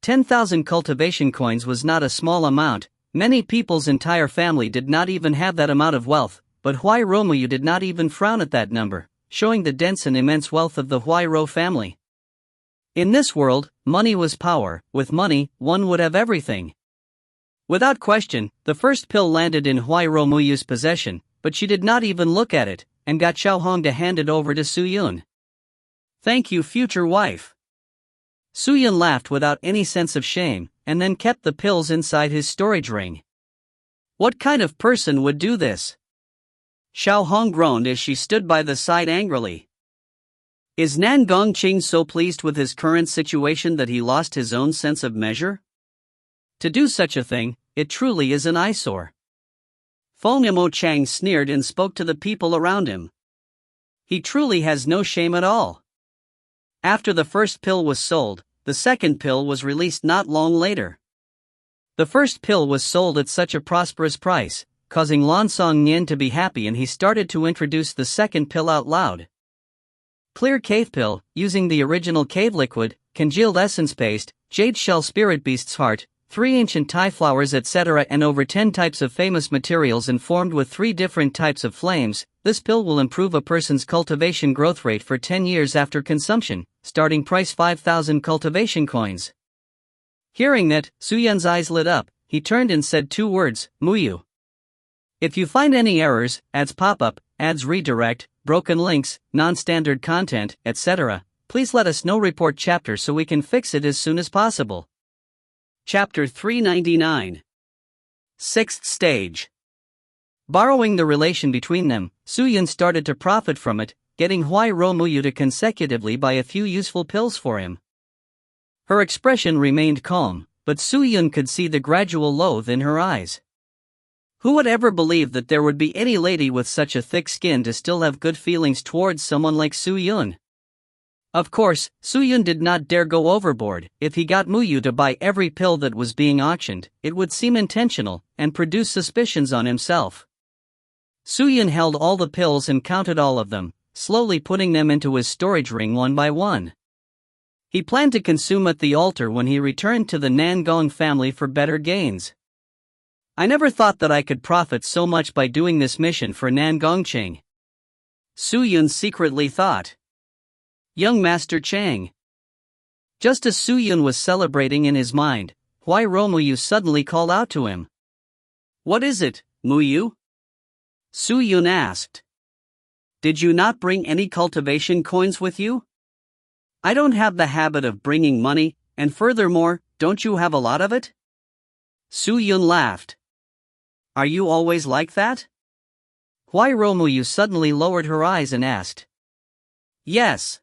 10,000 cultivation coins was not a small amount. Many people's entire family did not even have that amount of wealth, but Huairo Muyu did not even frown at that number, showing the dense and immense wealth of the Huairo family. In this world, money was power. With money, one would have everything. Without question, the first pill landed in Huairo Muyu's possession, but she did not even look at it, and got Xiao Hong to hand it over to Su Yun. Thank you, future wife. Su Yun laughed without any sense of shame, and then kept the pills inside his storage ring. What kind of person would do this? Xiao Hong groaned as she stood by the side angrily. Is Nan Gongqing so pleased with his current situation that he lost his own sense of measure? To do such a thing, it truly is an eyesore. Feng Mo Chang sneered and spoke to the people around him. He truly has no shame at all. After the first pill was sold, the second pill was released not long later. The first pill was sold at such a prosperous price, causing Lan Song Nian to be happy, and he started to introduce the second pill out loud. Clear cave pill, using the original cave liquid, congealed essence paste, jade shell spirit beast's heart, 3 ancient Thai flowers etc. and over 10 types of famous materials and formed with 3 different types of flames. This pill will improve a person's cultivation growth rate for 10 years after consumption, starting price 5,000 cultivation coins. Hearing that, Su Yun's eyes lit up. He turned and said 2 words, Muyu. If you find any errors, ads pop up, ads redirect, broken links, non-standard content, etc., please let us know. Report chapter so we can fix it as soon as possible. Chapter 399. Sixth Stage. Borrowing the relation between them, Su Yun started to profit from it, getting Huairo Muyu to consecutively buy a few useful pills for him. Her expression remained calm, but Su Yun could see the gradual loathe in her eyes. Who would ever believe that there would be any lady with such a thick skin to still have good feelings towards someone like Su Yun? Of course, Su Yun did not dare go overboard. If he got Muyu to buy every pill that was being auctioned, it would seem intentional, and produce suspicions on himself. Su Yun held all the pills and counted all of them, slowly putting them into his storage ring one by one. He planned to consume at the altar when he returned to the Nangong family for better gains. I never thought that I could profit so much by doing this mission for Nan Gongqing. Su Yun secretly thought. Young Master Chang. Just as Su Yun was celebrating in his mind, Huairo Muyu suddenly called out to him. What is it, Muyu? Su Yun asked. Did you not bring any cultivation coins with you? I don't have the habit of bringing money, and furthermore, don't you have a lot of it? Su Yun laughed. Are you always like that? Huai Romuyu suddenly lowered her eyes and asked. Yes.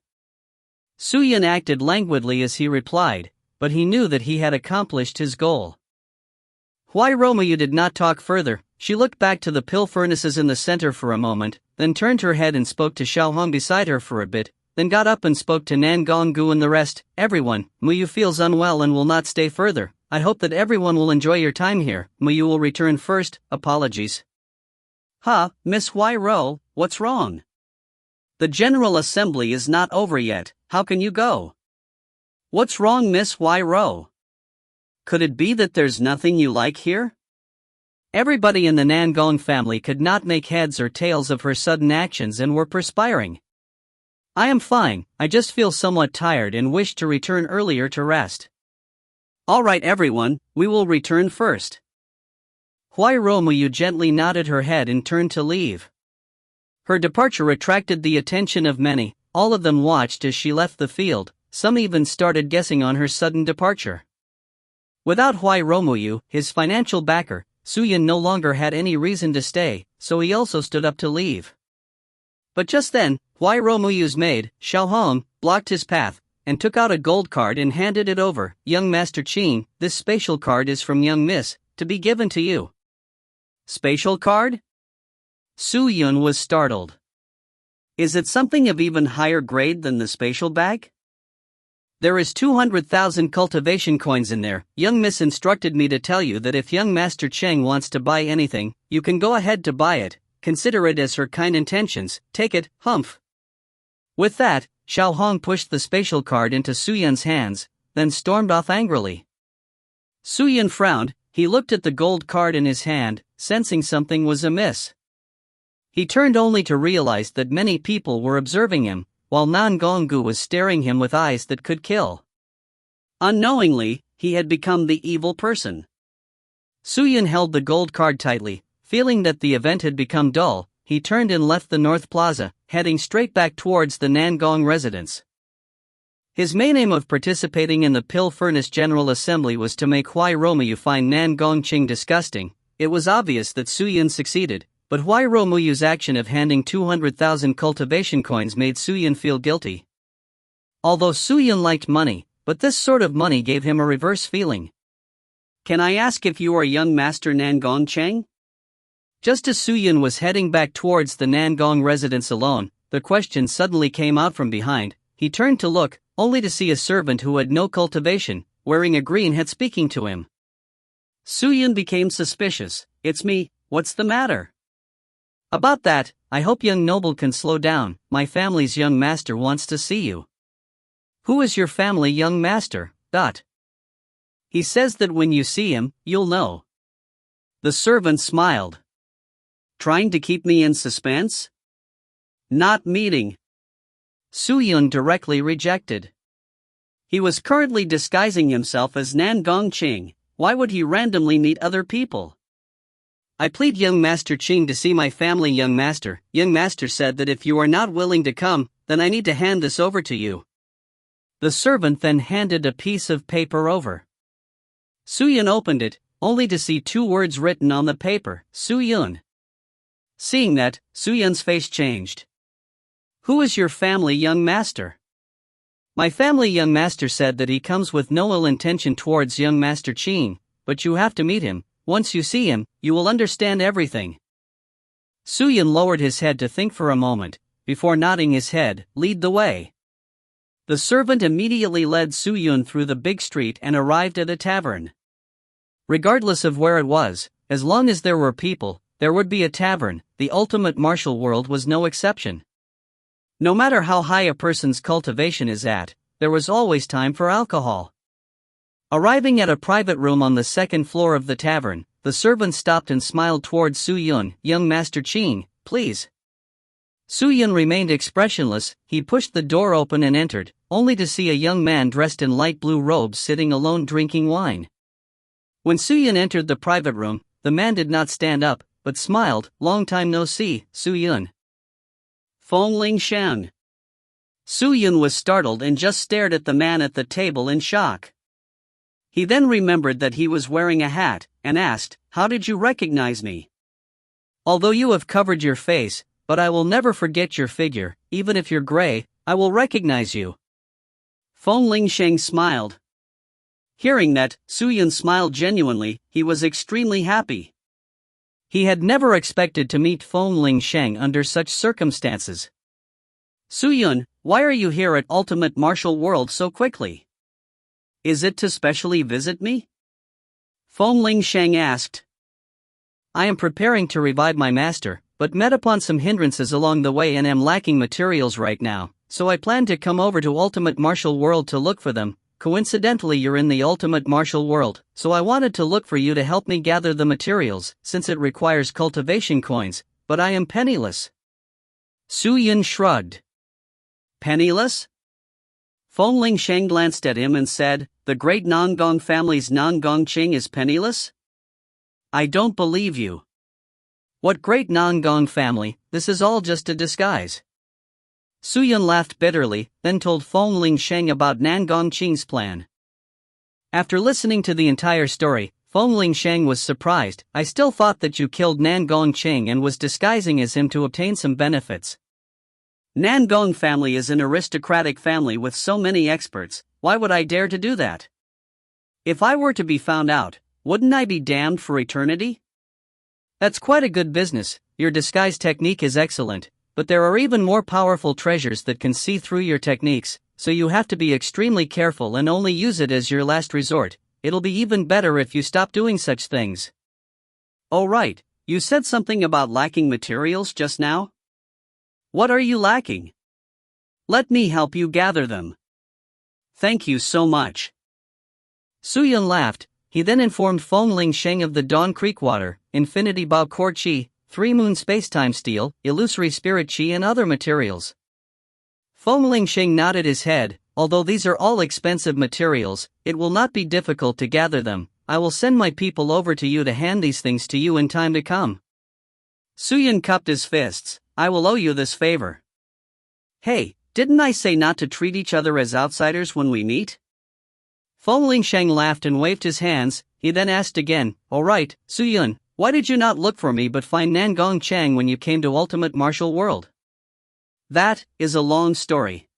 Suyin acted languidly as he replied, but he knew that he had accomplished his goal. Huai Romuyu did not talk further. She looked back to the pill furnaces in the center for a moment, then turned her head and spoke to Xiaohong beside her for a bit, then got up and spoke to Nan Gonggu and the rest. Everyone, Muyu feels unwell and will not stay further. I hope that everyone will enjoy your time here. Muyu will return first. Apologies. Miss Huai Ro, what's wrong? The General Assembly is not over yet, how can you go? What's wrong, Miss Huai Ro? Could it be that there's nothing you like here? Everybody in the Nangong family could not make heads or tails of her sudden actions and were perspiring. I am fine, I just feel somewhat tired and wish to return earlier to rest. All right everyone, we will return first. Huai Romuyu gently nodded her head and turned to leave. Her departure attracted the attention of many. All of them watched as she left the field, some even started guessing on her sudden departure. Without Huai Romuyu, his financial backer, Suyin no longer had any reason to stay, so he also stood up to leave. But just then, Huai Romuyu's maid, Xiaohong, blocked his path, and took out a gold card and handed it over. Young Master Qing, this spatial card is from young Miss, to be given to you. Spatial card? Su-yun was startled. Is it something of even higher grade than the spatial bag? There is 200,000 cultivation coins in there. Young Miss instructed me to tell you that if young Master Cheng wants to buy anything, you can go ahead to buy it. Consider it as her kind intentions. Take it, humph. With that, Xiaohong pushed the spatial card into Su-yun's hands, then stormed off angrily. Su-yun frowned. He looked at the gold card in his hand, sensing something was amiss. He turned only to realize that many people were observing him, while Nan Gonggu was staring him with eyes that could kill. Unknowingly, he had become the evil person. Su-yun held the gold card tightly. Feeling that the event had become dull, he turned and left the North Plaza, heading straight back towards the Nangong residence. His main aim of participating in the Pill Furnace General Assembly was to make Huai Romuyu find Nan Gongqing disgusting. It was obvious that Su-yun succeeded, but Huai Romuyu's action of handing 200,000 cultivation coins made Su-yun feel guilty. Although Su-yun liked money, but this sort of money gave him a reverse feeling. Can I ask if you are young Master Nan Gongqing? Just as Su-yun was heading back towards the Nangong residence alone, the question suddenly came out from behind. He turned to look, only to see a servant who had no cultivation, wearing a green hat speaking to him. Su-yun became suspicious. It's me, what's the matter? About that, I hope young noble can slow down. My family's young master wants to see you. Who is your family young master? He says that when you see him, you'll know. The servant smiled. Trying to keep me in suspense? Not meeting. Su-yun directly rejected. He was currently disguising himself as Nan Gongqing. Why would he randomly meet other people? I plead young Master Qing to see my family young master. Young master said that if you are not willing to come, then I need to hand this over to you. The servant then handed a piece of paper over. Su-yun opened it, only to see two words written on the paper, Su-yun. Seeing that, Su-yun's face changed. Who is your family young master? My family young master said that he comes with no ill intention towards young Master Qing, but you have to meet him. Once you see him, you will understand everything. Su-yun lowered his head to think for a moment, before nodding his head. Lead the way. The servant immediately led Su-yun through the big street and arrived at a tavern. Regardless of where it was, as long as there were people, there would be a tavern. The ultimate martial world was no exception. No matter how high a person's cultivation is at, there was always time for alcohol. Arriving at a private room on the second floor of the tavern, the servant stopped and smiled towards Su-yun. Young Master Qing, please. Su-yun remained expressionless. He pushed the door open and entered, only to see a young man dressed in light blue robes sitting alone drinking wine. When Su-yun entered the private room, the man did not stand up, but smiled. Long time no see, Su-yun. Feng Ling Shan. Su-yun was startled and just stared at the man at the table in shock. He then remembered that he was wearing a hat, and asked, how did you recognize me? Although you have covered your face, but I will never forget your figure. Even if you're gray, I will recognize you." Feng Lingsheng smiled. Hearing that, Su Yun smiled genuinely. He was extremely happy. He had never expected to meet Feng Lingsheng under such circumstances. "Su Yun, why are you here at Ultimate Martial World so quickly? Is it to specially visit me?" Feng Lingsheng asked. "I am preparing to revive my master, but met upon some hindrances along the way and am lacking materials right now, so I plan to come over to Ultimate Martial World to look for them. Coincidentally, you're in the Ultimate Martial World, so I wanted to look for you to help me gather the materials, since it requires cultivation coins, but I am penniless." Su Yun shrugged. "Penniless?" Feng Lingsheng glanced at him and said, "The great Nangong family's Nangong Qing is penniless? I don't believe you." "What great Nangong family? This is all just a disguise." Su Yun laughed bitterly, then told Feng Lingsheng about Nangong Qing's plan. After listening to the entire story, Feng Lingsheng was surprised. "I still thought that you killed Nangong Qing and was disguising as him to obtain some benefits." "Nangong family is an aristocratic family with so many experts. Why would I dare to do that? If I were to be found out, wouldn't I be damned for eternity?" "That's quite a good business. Your disguise technique is excellent. But there are even more powerful treasures that can see through your techniques, so you have to be extremely careful and only use it as your last resort. It'll be even better if you stop doing such things." "Oh right, you said something about lacking materials just now? What are you lacking? Let me help you gather them." "Thank you so much." Su Yun laughed. He then informed Feng Lingsheng of the Dawn Creek water, Infinity Bao Core Chi, 3-moon spacetime steel, illusory spirit chi and other materials. Feng Lingsheng nodded his head. "Although these are all expensive materials, it will not be difficult to gather them. I will send my people over to you to hand these things to you in time to come." Su Yun cupped his fists. "I will owe you this favor." "Hey, didn't I say not to treat each other as outsiders when we meet?" Feng Lingsheng laughed and waved his hands. He then asked again, "All right, Su Yun, why did you not look for me but find Nangong Chang when you came to Ultimate Martial World?" "That is a long story."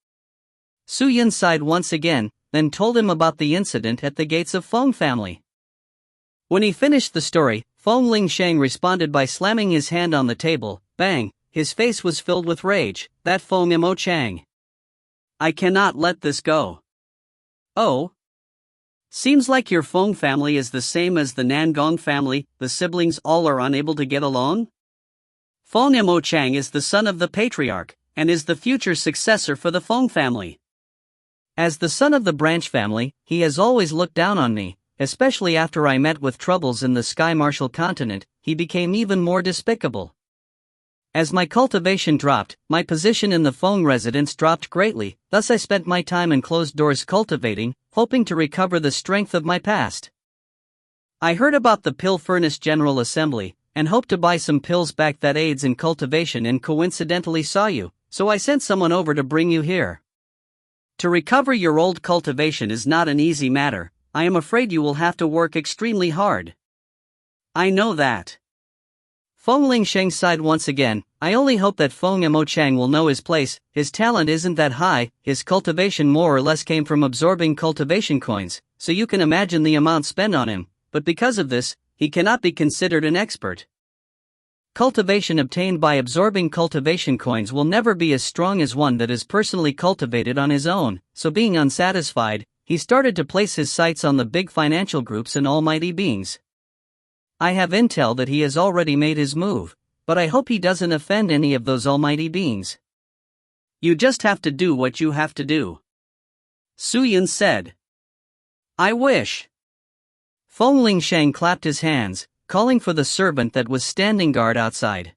Su Yun sighed once again, then told him about the incident at the gates of Feng family. When he finished the story, Feng Lingsheng responded by slamming his hand on the table. Bang! His face was filled with rage. "That Feng Mo Chang! I cannot let this go." "Oh? Seems like your Feng family is the same as the Nangong family. The siblings all are unable to get along? Feng Mo Chang is the son of the patriarch, and is the future successor for the Feng family. As the son of the branch family, he has always looked down on me, especially after I met with troubles in the Sky Martial continent. He became even more despicable. As my cultivation dropped, my position in the Feng residence dropped greatly, thus I spent my time in closed doors cultivating, hoping to recover the strength of my past. I heard about the Pill Furnace General Assembly, and hoped to buy some pills back that aids in cultivation and coincidentally saw you, so I sent someone over to bring you here. To recover your old cultivation is not an easy matter. I am afraid you will have to work extremely hard." "I know that." Feng Lingsheng sighed once again. "I only hope that Feng Mo Chang will know his place. His talent isn't that high, his cultivation more or less came from absorbing cultivation coins, so you can imagine the amount spent on him, but because of this, he cannot be considered an expert. Cultivation obtained by absorbing cultivation coins will never be as strong as one that is personally cultivated on his own, so being unsatisfied, he started to place his sights on the big financial groups and almighty beings. I have intel that he has already made his move, but I hope he doesn't offend any of those almighty beings." "You just have to do what you have to do," Su Yun said. "I wish." Feng Lingsheng clapped his hands, calling for the servant that was standing guard outside.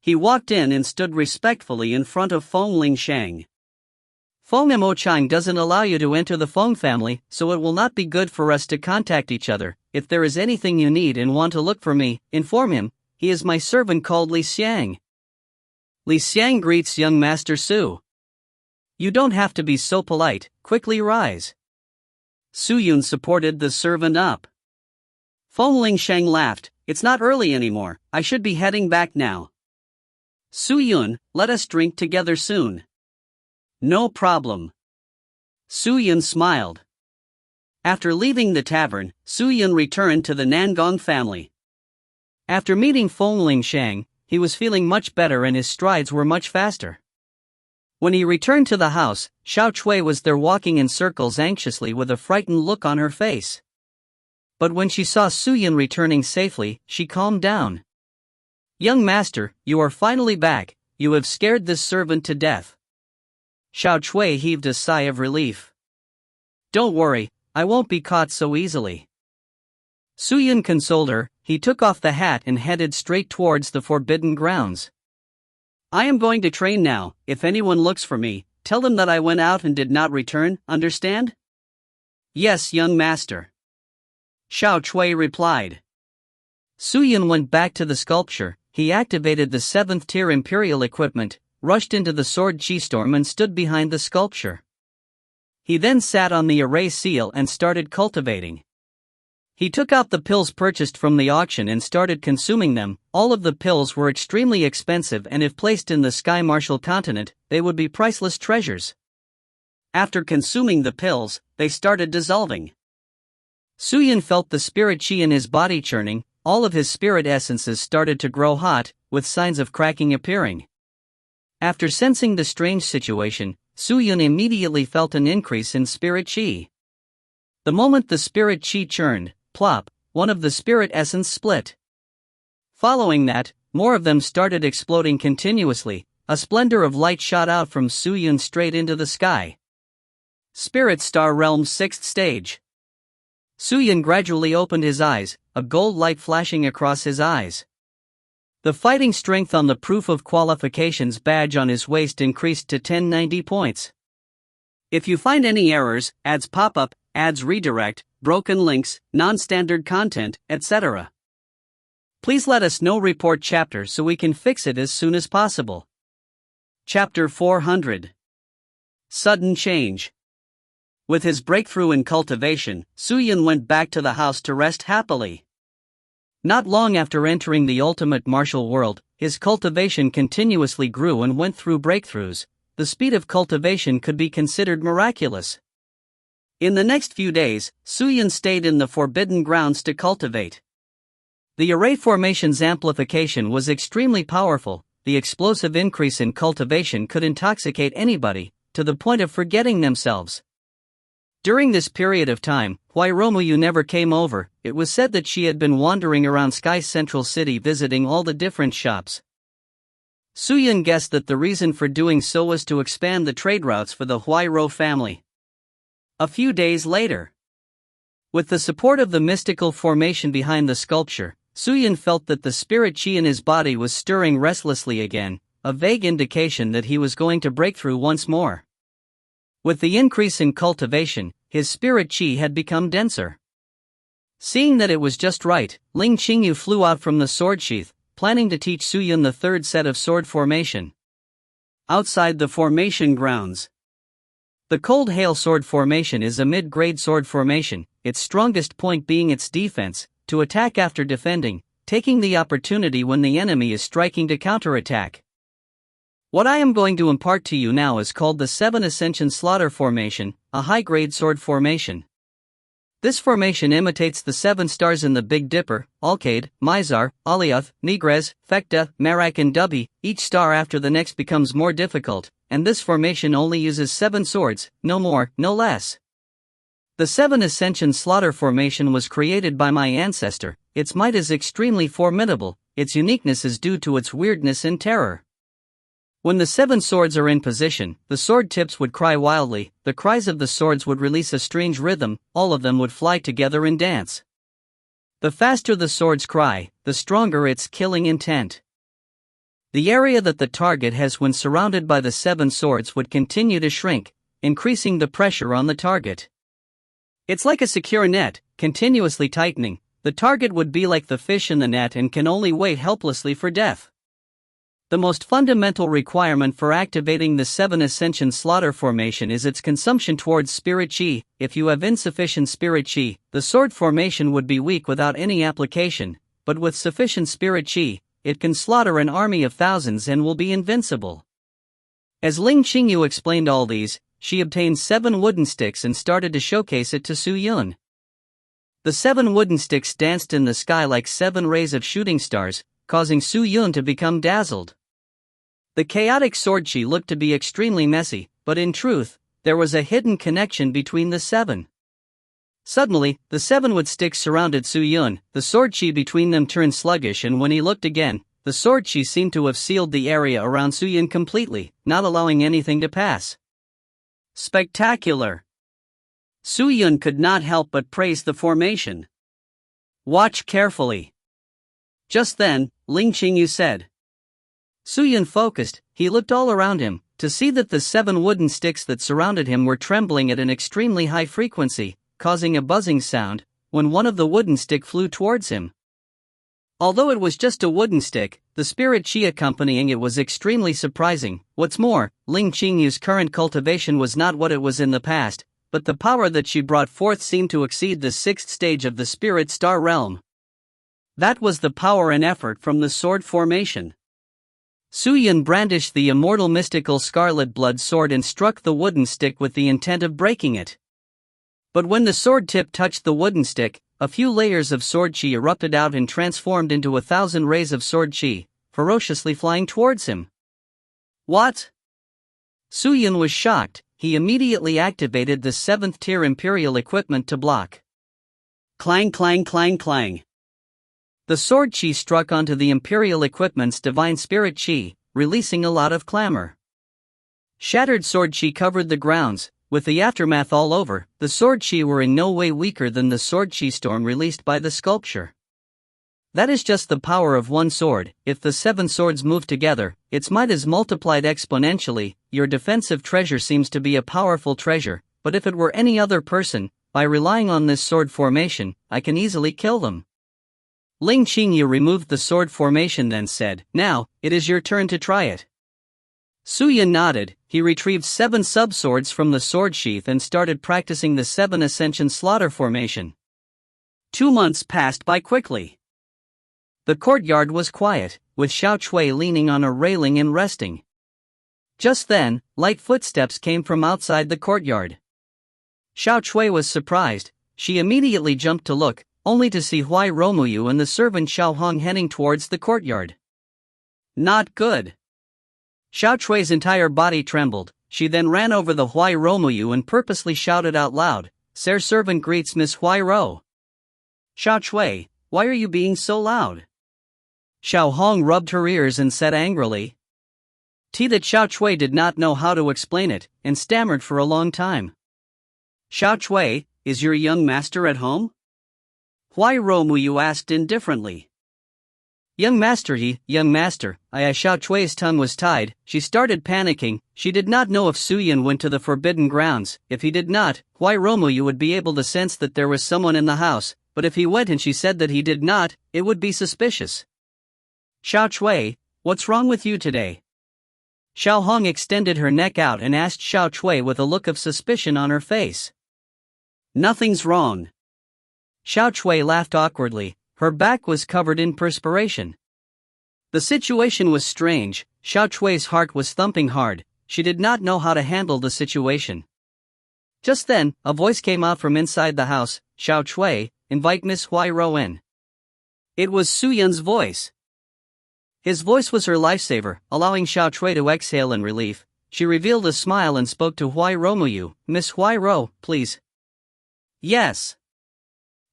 He walked in and stood respectfully in front of Feng Lingsheng. "Feng Mo Chang doesn't allow you to enter the Feng family, so it will not be good for us to contact each other. If there is anything you need and want to look for me, inform him. He is my servant called Li Xiang." Li Xiang greets young Master Su. "You don't have to be so polite, quickly rise." Su Yun supported the servant up. Feng Lingsheng laughed. it's not early anymore, I should be heading back now. Su-yun, let us drink together soon. No problem. Su-yun smiled. After leaving the tavern, Su-yun returned to the Nangong family. After meeting Feng Lingshang, he was feeling much better and his strides were much faster. When he returned to the house, Xiao Chui was there walking in circles anxiously with a frightened look on her face. But when she saw Su-yun returning safely, she calmed down. Young master, you are finally back, you have scared this servant to death. Xiao Chui heaved a sigh of relief. Don't worry, I won't be caught so easily. Su-yun consoled her. He took off the hat and headed straight towards the forbidden grounds. I am going to train now. If anyone looks for me, tell them that I went out and did not return, understand? Yes, young master. Xiao Chui replied. Su-yun went back to the sculpture. He activated the 7th tier Imperial equipment, rushed into the sword chi storm and stood behind the sculpture. He then sat on the array seal and started cultivating. He took out the pills purchased from the auction and started consuming them. All of the pills were extremely expensive and if placed in the Sky Martial continent, they would be priceless treasures. After consuming the pills, they started dissolving. Su-yun felt the spirit chi in his body churning. All of his spirit essences started to grow hot, with signs of cracking appearing. After sensing the strange situation, Su-yun immediately felt an increase in spirit chi. The moment the spirit chi churned, plop, one of the spirit essence split. Following that, more of them started exploding continuously. A splendor of light shot out from Su-yun straight into the sky. Spirit Star Realm's 6th stage. Su-yun gradually opened his eyes, a gold light flashing across his eyes. The fighting strength on the proof of qualifications badge on his waist increased to 1090 points. If you find any errors, ads pop up, ads redirect, broken links, non-standard content, etc., please let us know. Report chapter so we can fix it as soon as possible. Chapter 400. Sudden Change. With his breakthrough in cultivation, Su-yun went back to the house to rest happily. Not long after entering the ultimate martial world, his cultivation continuously grew and went through breakthroughs. The speed of cultivation could be considered miraculous. In the next few days, Su-yun stayed in the forbidden grounds to cultivate. The array formation's amplification was extremely powerful. The explosive increase in cultivation could intoxicate anybody, to the point of forgetting themselves. During this period of time, Hui Romuyu never came over. It was said that she had been wandering around Sky Central City visiting all the different shops. Su-yun guessed that the reason for doing so was to expand the trade routes for the Huairou family. A few days later, with the support of the mystical formation behind the sculpture, Su-yun felt that the spirit chi in his body was stirring restlessly again, a vague indication that he was going to break through once more. With the increase in cultivation, his spirit chi had become denser. Seeing that it was just right, Ling Qingyu flew out from the sword sheath, planning to teach Su-yun the 3rd set of sword formation. Outside the formation grounds, the Cold Hail sword formation is a mid-grade sword formation, its strongest point being its defense, to attack after defending, taking the opportunity when the enemy is striking to counterattack. What I am going to impart to you now is called the 7 Ascension Slaughter Formation, a high-grade sword formation. This formation imitates the 7 stars in the Big Dipper, Alcade, Mizar, Alioth, Nigres, Fekta, Merak and Dubi. Each star after the next becomes more difficult, and this formation only uses 7 swords, no more, no less. The 7 Ascension Slaughter Formation was created by my ancestor. Its might is extremely formidable, its uniqueness is due to its weirdness and terror. When the 7 swords are in position, the sword tips would cry wildly. The cries of the swords would release a strange rhythm, all of them would fly together and dance. The faster the swords cry, the stronger its killing intent. The area that the target has when surrounded by the 7 swords would continue to shrink, increasing the pressure on the target. It's like a secure net, continuously tightening. The target would be like the fish in the net and can only wait helplessly for death. The most fundamental requirement for activating the 7 Ascension Slaughter Formation is its consumption towards Spirit Chi. If you have insufficient Spirit Chi, the sword formation would be weak without any application. but with sufficient spirit chi, it can slaughter an army of thousands and will be invincible. As Ling Qingyu explained all these, she obtained 7 wooden sticks and started to showcase it to Su Yun. The 7 wooden sticks danced in the sky like 7 rays of shooting stars, causing Su Yun to become dazzled. The chaotic sword chi looked to be extremely messy, but in truth, there was a hidden connection between the 7. Suddenly, the 7 wood sticks surrounded Su Yun, the sword chi between them turned sluggish, and when he looked again, the sword chi seemed to have sealed the area around Su Yun completely, not allowing anything to pass. Spectacular! Su Yun could not help but praise the formation. Watch carefully. Just then, Ling Qingyu said. Su Yun focused. He looked all around him, to see that the 7 wooden sticks that surrounded him were trembling at an extremely high frequency, causing a buzzing sound, when one of the wooden stick flew towards him. Although it was just a wooden stick, the spirit chi accompanying it was extremely surprising. What's more, Ling Qingyu's current cultivation was not what it was in the past, but the power that she brought forth seemed to exceed the 6th stage of the spirit star realm. That was the power and effort from the sword formation. Su Yun brandished the immortal mystical scarlet blood sword and struck the wooden stick with the intent of breaking it. But when the sword tip touched the wooden stick, a few layers of sword chi erupted out and transformed into 1,000 rays of sword chi, ferociously flying towards him. What? Su Yun was shocked. He immediately activated the 7th tier Imperial equipment to block. Clang clang clang clang. The sword chi struck onto the Imperial equipment's divine spirit chi, releasing a lot of clamor. Shattered sword chi covered the grounds. With the aftermath all over, the sword chi were in no way weaker than the sword chi storm released by the sculpture. That is just the power of one sword. If the 7 swords move together, its might is multiplied exponentially. Your defensive treasure seems to be a powerful treasure, but if it were any other person, by relying on this sword formation, I can easily kill them. Ling Qingyu removed the sword formation, then said, "Now, it is your turn to try it." Su Yun nodded. He retrieved 7 sub-swords from the sword sheath and started practicing the 7 Ascension Slaughter formation. 2 months passed by quickly. The courtyard was quiet, with Xiao Chui leaning on a railing and resting. Just then, light footsteps came from outside the courtyard. Xiao Chui was surprised. She immediately jumped to look, only to see Huai Romuyu and the servant Xiao Hong heading towards the courtyard. Not good. Xiao Chui's entire body trembled. She then ran over the Huai Romuyu and purposely shouted out loud, "Sir servant greets Miss Huai Ro." "Xiao Chui, why are you being so loud?" Xiao Hong rubbed her ears and said angrily. That Xiao Chui did not know how to explain it, and stammered for a long time. "Xiao Chui, is your young master at home?" Huai Romuyu asked indifferently. Young master, Xiao Chui's tongue was tied. She started panicking. She did not know if Su Yun went to the forbidden grounds. If he did not, Huai Romuyu would be able to sense that there was someone in the house, but if he went and she said that he did not, it would be suspicious. "Xiao Chui, what's wrong with you today?" Xiao Hong extended her neck out and asked Xiao Chui with a look of suspicion on her face. "Nothing's wrong." Xiao Chui laughed awkwardly. Her back was covered in perspiration. The situation was strange. Xiao Chui's heart was thumping hard. She did not know how to handle the situation. Just then, a voice came out from inside the house. "Xiao Chui, invite Miss Huai Ro in." It was Su Yun's voice. His voice was her lifesaver, allowing Xiao Chui to exhale in relief. She revealed a smile and spoke to Huai Romuyu. "Miss Huai Ro, please." "Yes."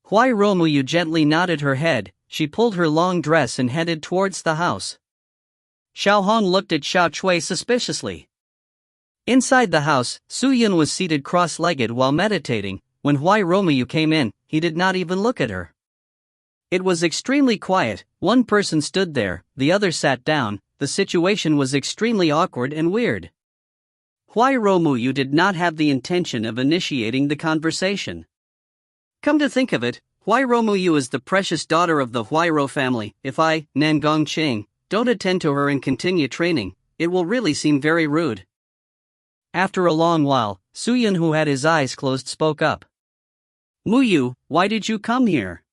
Huai Romuyu gently nodded her head. She pulled her long dress and headed towards the house. Xiao Hong looked at Xiao Chui suspiciously. Inside the house, Su Yun was seated cross-legged while meditating. When Huai Romuyu came in, he did not even look at her. It was extremely quiet. One person stood there, the other sat down. The situation was extremely awkward and weird. Huai Romuyu did not have the intention of initiating the conversation. Come to think of it, Huai Romuyu is the precious daughter of the Huai Ro family. If I, Nangong Qing, don't attend to her and continue training, it will really seem very rude. After a long while, Su Yun, who had his eyes closed, spoke up. "Muyu, why did you come here?"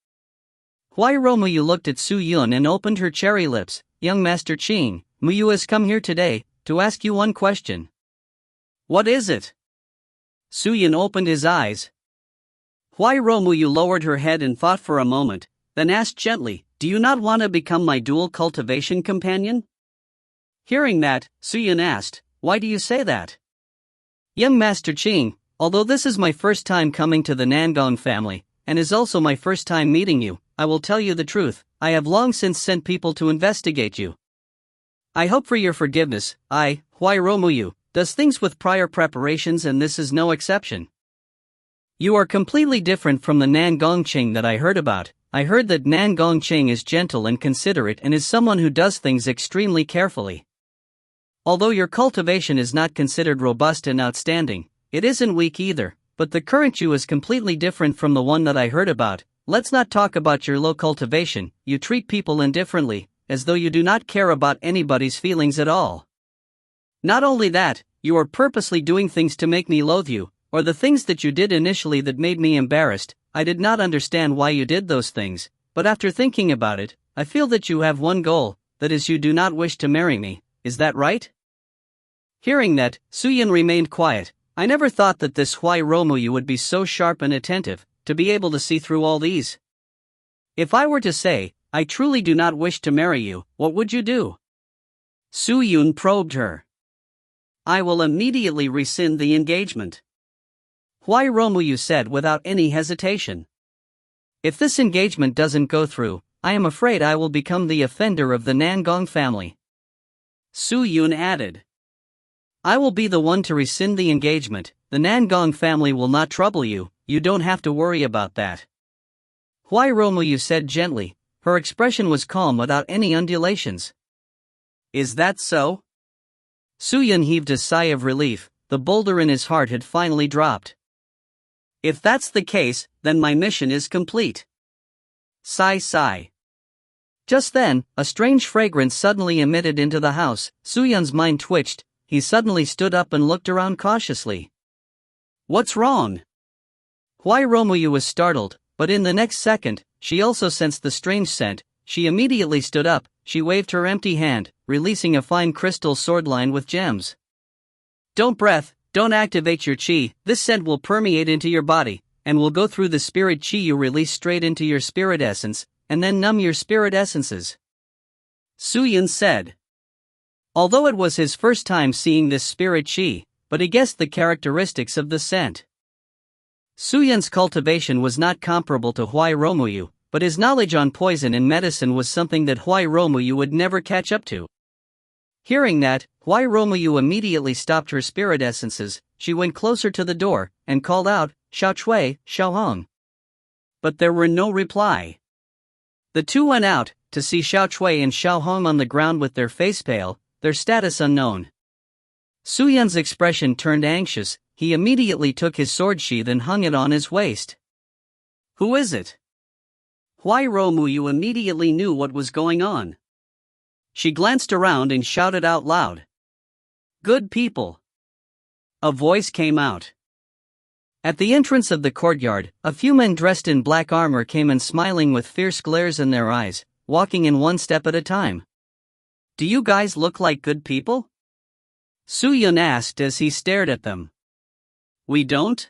Huayro Muyu looked at Su Yun and opened her cherry lips. Young Master Qing, Muyu has come here today to ask you one question. What is it? Su Yun opened his eyes. Huayro Muyu lowered her head and thought for a moment, then asked gently, do you not want to become my dual cultivation companion? Hearing that, Su Yun asked, why do you say that? Young Master Qing, although this is my first time coming to the Nangong family, and is also my first time meeting you, I will tell you the truth, I have long since sent people to investigate you. I hope for your forgiveness. Huayro Muyu, does things with prior preparations and this is no exception. You are completely different from the Nangong Qing that I heard about. I heard that Nangong Qing is gentle and considerate and is someone who does things extremely carefully. Although your cultivation is not considered robust and outstanding, it isn't weak either, but the current you is completely different from the one that I heard about. Let's not talk about your low cultivation. You treat people indifferently, as though you do not care about anybody's feelings at all. Not only that, you are purposely doing things to make me loathe you, or the things that you did initially that made me embarrassed. I did not understand why you did those things, but after thinking about it, I feel that you have one goal, that is you do not wish to marry me, is that right? Hearing that, Su Yun remained quiet. I never thought that this Huayro Muyu would be so sharp and attentive, to be able to see through all these. If I were to say, I truly do not wish to marry you, what would you do? Su Yun probed her. I will immediately rescind the engagement. Huayro Muyu said without any hesitation. If this engagement doesn't go through, I am afraid I will become the offender of the Nangong family. Su Yun added. I will be the one to rescind the engagement. The Nangong family will not trouble you, you don't have to worry about that. Huayro Muyu said gently, her expression was calm without any undulations. Is that so? Su Yun heaved a sigh of relief, the boulder in his heart had finally dropped. If that's the case, then my mission is complete. Sigh. Just then, a strange fragrance suddenly emitted into the house. Su Yun's mind twitched, he suddenly stood up and looked around cautiously. What's wrong? Huayro Muyu was startled, but in the next second, she also sensed the strange scent. She immediately stood up, she waved her empty hand, releasing a fine crystal sword lined with gems. Don't activate your chi, this scent will permeate into your body, and will go through the spirit chi you release straight into your spirit essence, and then numb your spirit essences. Su Yun said. Although it was his first time seeing this spirit chi, but he guessed the characteristics of the scent. Su Yun's cultivation was not comparable to Huayro Muyu, but his knowledge on poison and medicine was something that Huayro Muyu would never catch up to. Hearing that, Huayro Muyu immediately stopped her spirit essences. She went closer to the door, and called out, Xiao Chui, Xiao Hong. But there were no reply. The two went out, to see Xiao Chui and Xiao Hong on the ground with their face pale, their status unknown. Su Yun's expression turned anxious, he immediately took his sword sheath and hung it on his waist. Who is it? Huayro Muyu immediately knew what was going on. She glanced around and shouted out loud. Good people. A voice came out. At the entrance of the courtyard, a few men dressed in black armor came in smiling with fierce glares in their eyes, walking in one step at a time. Do you guys look like good people? Su Yun asked as he stared at them. We don't?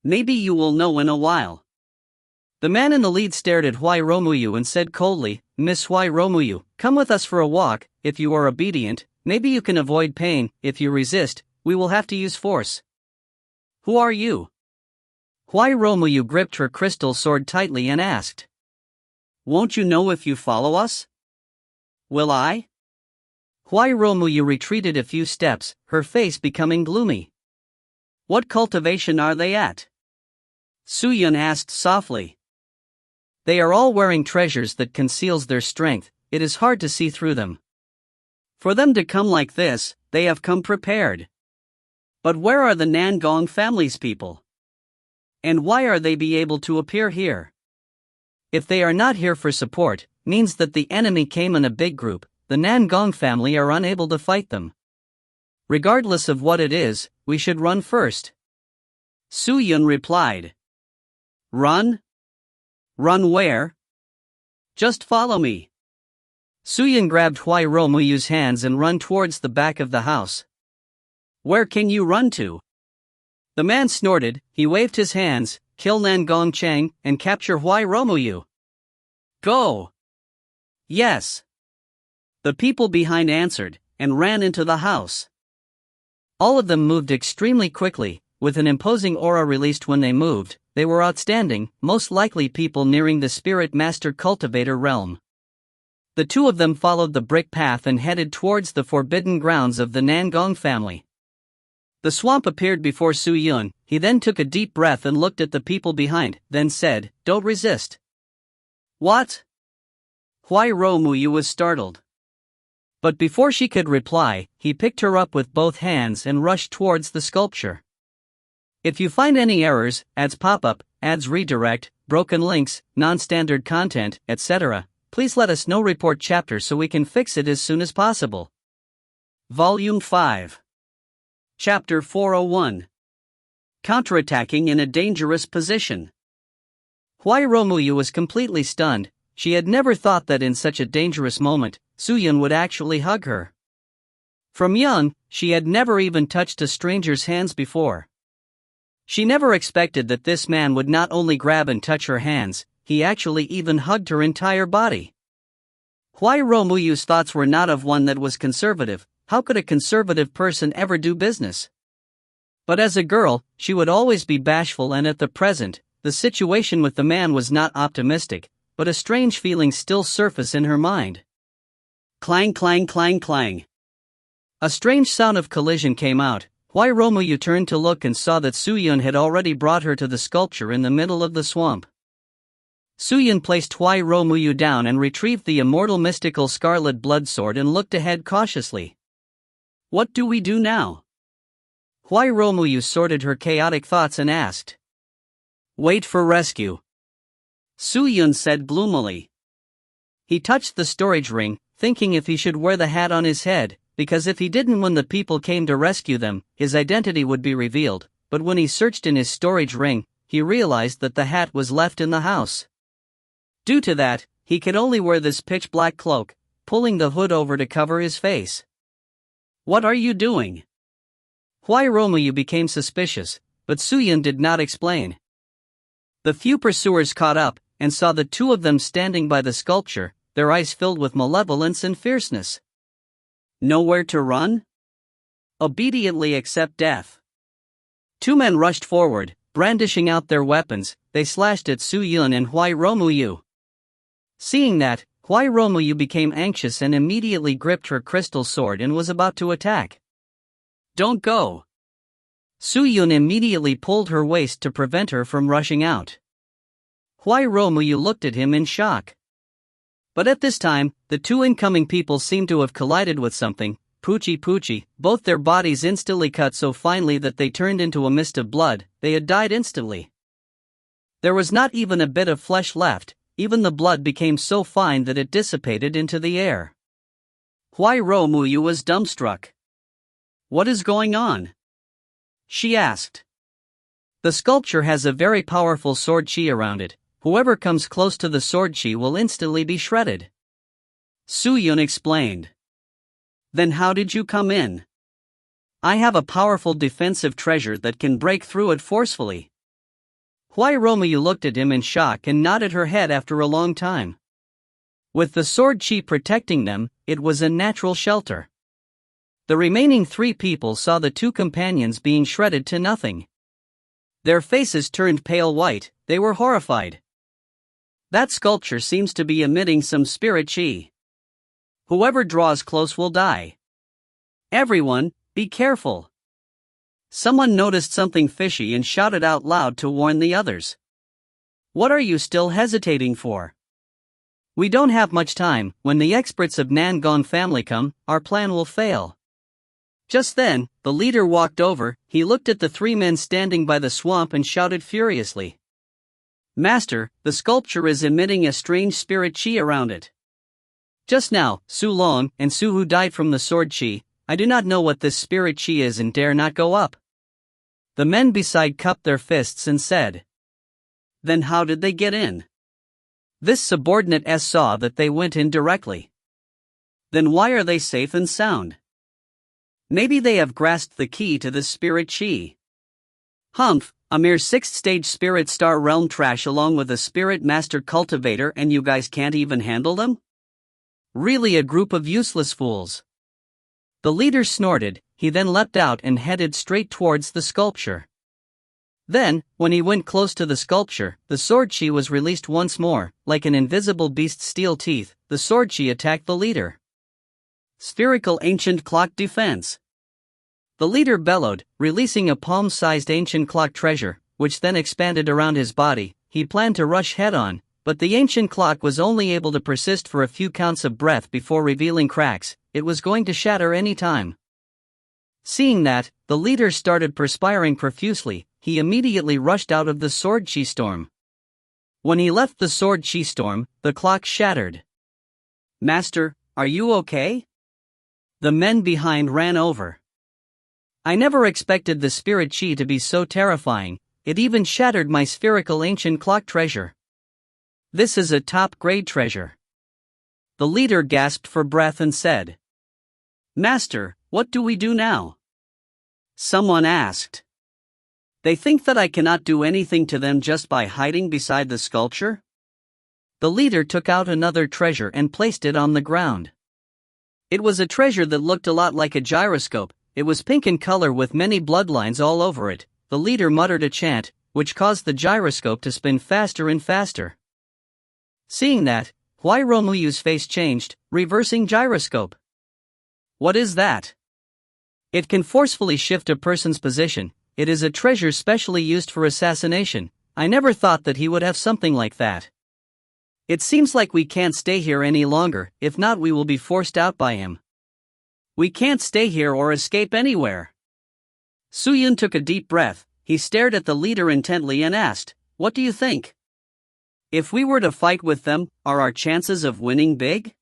Maybe you will know in a while. The man in the lead stared at Huayro Muyu and said coldly, Miss Huayro Muyu, come with us for a walk. If you are obedient, maybe you can avoid pain. If you resist, we will have to use force. Who are you? Huayro Muyu gripped her crystal sword tightly and asked. Won't you know if you follow us? Will I? Huayro Muyu retreated a few steps, her face becoming gloomy. What cultivation are they at? Su Yun asked softly. They are all wearing treasures that conceals their strength, it is hard to see through them. For them to come like this, they have come prepared. But where are the Nangong family's people? And why are they be able to appear here? If they are not here for support, means that the enemy came in a big group, the Nangong family are unable to fight them. Regardless of what it is, we should run first. Su Yun replied. Run? Run where? Just follow me. Suyin grabbed Huai Romuyu's hands and ran towards the back of the house. Where can you run to? The man snorted. He waved his hands. Kill Nangong Chang and capture Huai Romuyu. Go! Yes. The people behind answered, and ran into the house. All of them moved extremely quickly, with an imposing aura released when they moved. They were outstanding, most likely people nearing the Spirit Master Cultivator realm. The two of them followed the brick path and headed towards the forbidden grounds of the Nangong family. The swamp appeared before Su Yun. He then took a deep breath and looked at the people behind, then said, "Don't resist." What? Huai Romuyu was startled. But before she could reply, he picked her up with both hands and rushed towards the sculpture. If you find any errors, ads pop-up, ads redirect, broken links, non-standard content, etc., please let us know. Report chapter so we can fix it as soon as possible. Volume 5. Chapter 401. Counterattacking in a dangerous position. Huai Romuyu was completely stunned. She had never thought that in such a dangerous moment, Suyun would actually hug her. From young, she had never even touched a stranger's hands before. She never expected that this man would not only grab and touch her hands, he actually even hugged her entire body. Huai Romuyu's thoughts were not of one that was conservative. How could a conservative person ever do business? But as a girl, she would always be bashful, and at the present, the situation with the man was not optimistic, but a strange feeling still surfaced in her mind. Clang, clang, clang, clang. A strange sound of collision came out. Huai Romuyu turned to look and saw that Suyun had already brought her to the sculpture in the middle of the swamp. Suyun placed Huai Romuyu down and retrieved the immortal mystical scarlet blood sword and looked ahead cautiously. What do we do now? Huai Romuyu sorted her chaotic thoughts and asked. Wait for rescue. Suyun said gloomily. He touched the storage ring, thinking if he should wear the hat on his head, because if he didn't when the people came to rescue them, his identity would be revealed. But when he searched in his storage ring, he realized that the hat was left in the house. Due to that, he could only wear this pitch-black cloak, pulling the hood over to cover his face. What are you doing? Huai Romuyu became suspicious, but Suyun did not explain. The few pursuers caught up, and saw the two of them standing by the sculpture, their eyes filled with malevolence and fierceness. Nowhere to run? Obediently accept death. Two men rushed forward, brandishing out their weapons. They slashed at Suyun and Huai Romuyu. Seeing that, Huai Romuyu became anxious and immediately gripped her crystal sword and was about to attack. Don't go. Suyun immediately pulled her waist to prevent her from rushing out. Huai Romuyu looked at him in shock. But at this time, the two incoming people seemed to have collided with something. Poochie, both their bodies instantly cut so finely that they turned into a mist of blood. They had died instantly. There was not even a bit of flesh left. Even the blood became so fine that it dissipated into the air. Huai Romuyu was dumbstruck. What is going on? She asked. The sculpture has a very powerful sword chi around it. Whoever comes close to the sword chi will instantly be shredded. Suyun explained. Then how did you come in? I have a powerful defensive treasure that can break through it forcefully. Huai Romuyu looked at him in shock and nodded her head after a long time. With the sword chi protecting them, it was a natural shelter. The remaining three people saw the two companions being shredded to nothing. Their faces turned pale white. They were horrified. That sculpture seems to be emitting some spirit chi. Whoever draws close will die. Everyone, be careful. Someone noticed something fishy and shouted out loud to warn the others. What are you still hesitating for? We don't have much time. When the experts of Nangong family come, our plan will fail. Just then, the leader walked over. He looked at the three men standing by the swamp and shouted furiously. Master, the sculpture is emitting a strange spirit chi around it. Just now, Su Long and Su Hu died from the sword chi. I do not know what this spirit chi is and dare not go up. The men beside cupped their fists and said. Then how did they get in? This subordinate S saw that they went in directly. Then why are they safe and sound? Maybe they have grasped the key to this spirit chi. Humph, a mere 6th stage spirit star realm trash along with a spirit master cultivator, and you guys can't even handle them? Really a group of useless fools. The leader snorted. He then leapt out and headed straight towards the sculpture. Then, when he went close to the sculpture, the sword chi was released once more. Like an invisible beast's steel teeth, the sword chi attacked the leader. Spherical ancient clock defense. The leader bellowed, releasing a palm-sized ancient clock treasure, which then expanded around his body. He planned to rush head-on, but the ancient clock was only able to persist for a few counts of breath before revealing cracks. It was going to shatter any time. Seeing that, the leader started perspiring profusely. He immediately rushed out of the sword chi storm. When he left the sword chi storm, the clock shattered. "Master, are you okay?" The men behind ran over. "I never expected the spirit chi to be so terrifying. It even shattered my spherical ancient clock treasure. This is a top-grade treasure." The leader gasped for breath and said, "Master, what do we do now?" Someone asked. "They think that I cannot do anything to them just by hiding beside the sculpture?" The leader took out another treasure and placed it on the ground. It was a treasure that looked a lot like a gyroscope. It was pink in color with many bloodlines all over it. The leader muttered a chant, which caused the gyroscope to spin faster and faster. Seeing that, Huai Romuyu's face changed. Reversing gyroscope. What is that? It can forcefully shift a person's position. It is a treasure specially used for assassination. I never thought that he would have something like that. It seems like we can't stay here any longer. If not, we will be forced out by him. We can't stay here or escape anywhere. Suyun took a deep breath. He stared at the leader intently and asked, "What do you think? If we were to fight with them, are our chances of winning big?"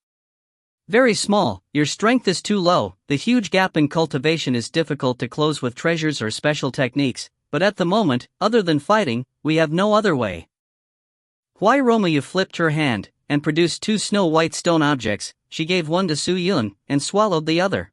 "Very small. Your strength is too low. The huge gap in cultivation is difficult to close with treasures or special techniques, but at the moment, other than fighting, we have no other way." Huai Romuyu flipped her hand and produced 2 snow-white stone objects. She gave one to Suyun and swallowed the other.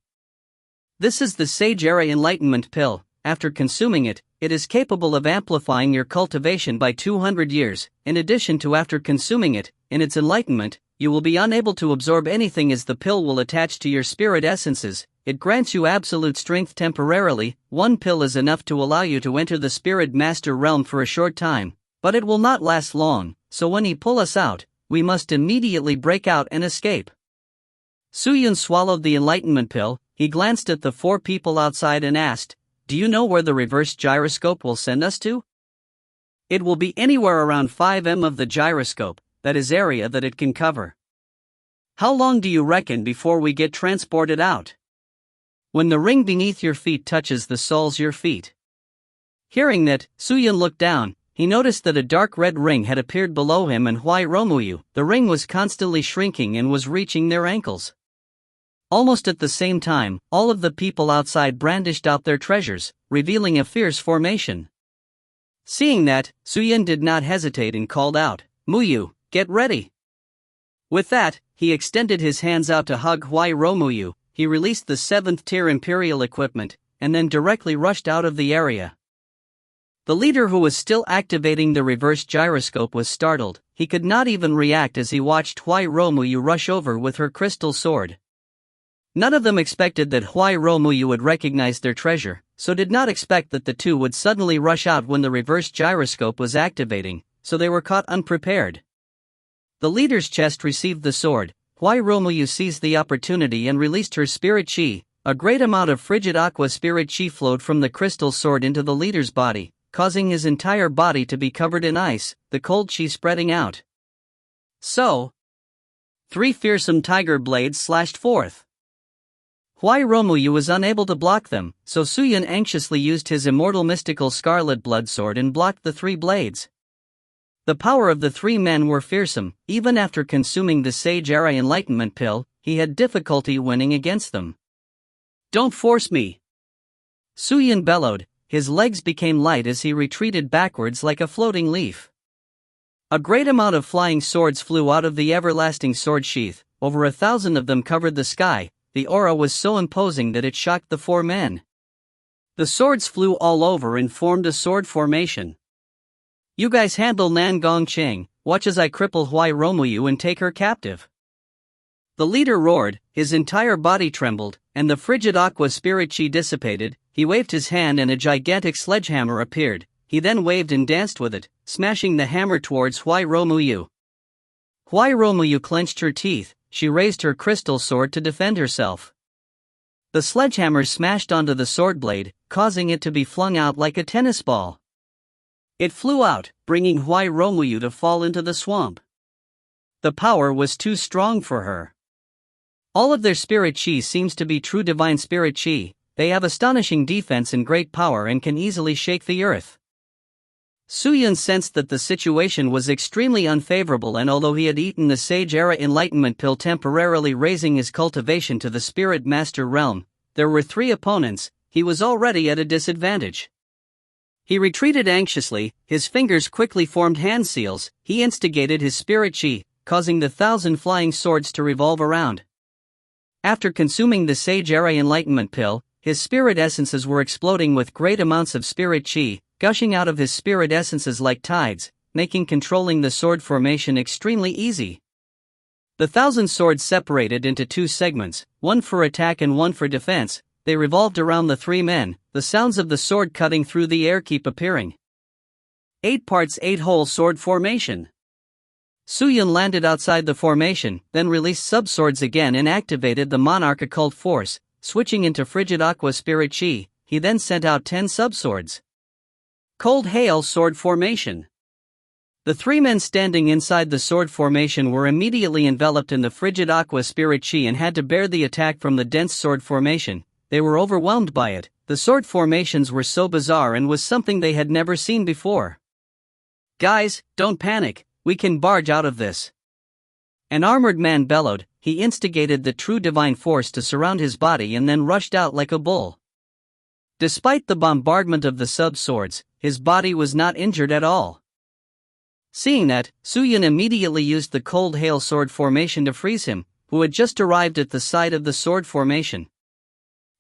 This is the Sage Era Enlightenment Pill. After consuming it, it is capable of amplifying your cultivation by 200 years. In addition to after consuming it, in its enlightenment, you will be unable to absorb anything as the pill will attach to your spirit essences. It grants you absolute strength temporarily. One pill is enough to allow you to enter the spirit master realm for a short time, but it will not last long, so when he pull us out, we must immediately break out and escape. Suyun swallowed the enlightenment pill. He glanced at the 4 people outside and asked, "Do you know where the reverse gyroscope will send us to?" "It will be anywhere around 5 m of the gyroscope, that is area that it can cover." "How long do you reckon before we get transported out?" "When the ring beneath your feet touches the soles your feet." Hearing that, Suyun looked down. He noticed that a dark red ring had appeared below him and Huai Romuyu. The ring was constantly shrinking and was reaching their ankles. Almost at the same time, all of the people outside brandished out their treasures, revealing a fierce formation. Seeing that, Suyun did not hesitate and called out, "Muyu, get ready." With that, he extended his hands out to hug Huai Romuyu. He released the 7th tier Imperial equipment, and then directly rushed out of the area. The leader, who was still activating the reverse gyroscope, was startled. He could not even react as he watched Huai Romuyu rush over with her crystal sword. None of them expected that Huai Romuyu would recognize their treasure, so did not expect that the two would suddenly rush out when the reverse gyroscope was activating, so they were caught unprepared. The leader's chest received the sword. Huai Romuyu seized the opportunity and released her spirit chi. A great amount of frigid aqua spirit chi flowed from the crystal sword into the leader's body, causing his entire body to be covered in ice, the cold chi spreading out. So, 3 fearsome tiger blades slashed forth. Huai Romuyu was unable to block them, so Suyun anxiously used his immortal mystical scarlet blood sword and blocked the 3 blades. The power of the 3 men were fearsome. Even after consuming the Sage Era Enlightenment Pill, he had difficulty winning against them. "Don't force me!" Suyun bellowed. His legs became light as he retreated backwards like a floating leaf. A great amount of flying swords flew out of the everlasting sword sheath, over 1,000 of them covered the sky. The aura was so imposing that it shocked the four men. The swords flew all over and formed a sword formation. "You guys handle Nan Gong Cheng, watch as I cripple Huai Romuyu and take her captive." The leader roared, his entire body trembled, and the frigid aqua spirit chi dissipated. He waved his hand and a gigantic sledgehammer appeared. He then waved and danced with it, smashing the hammer towards Huai Romuyu. Huai Romuyu clenched her teeth. She raised her crystal sword to defend herself. The sledgehammer smashed onto the sword blade, causing it to be flung out like a tennis ball. It flew out, bringing Huai Romuyu to fall into the swamp. The power was too strong for her. All of their spirit chi seems to be true divine spirit chi. They have astonishing defense and great power and can easily shake the earth. Suyun sensed that the situation was extremely unfavorable, and although he had eaten the Sage Era Enlightenment pill, temporarily raising his cultivation to the Spirit Master realm, there were 3 opponents. He was already at a disadvantage. He retreated anxiously, his fingers quickly formed hand seals. He instigated his spirit chi, causing the 1,000 flying swords to revolve around. After consuming the Sage Era Enlightenment pill, his spirit essences were exploding with great amounts of spirit chi, gushing out of his spirit essences like tides, making controlling the sword formation extremely easy. The 1,000 swords separated into 2 segments, one for attack and one for defense. They revolved around the 3 men. The sounds of the sword cutting through the air keep appearing. 8 parts 8 hole sword formation. Suyun landed outside the formation, then released sub-swords again and activated the Monarch Occult Force, switching into Frigid Aqua Spirit Chi. He then sent out 10 sub-swords. Cold Hail Sword Formation. The 3 men standing inside the sword formation were immediately enveloped in the Frigid Aqua Spirit Chi and had to bear the attack from the dense sword formation. They were overwhelmed by it. The sword formations were so bizarre and was something they had never seen before. "Guys, don't panic, we can barge out of this." An armored man bellowed. He instigated the true divine force to surround his body and then rushed out like a bull. Despite the bombardment of the sub-swords, his body was not injured at all. Seeing that, Suyun immediately used the Cold Hail sword formation to freeze him, who had just arrived at the side of the sword formation.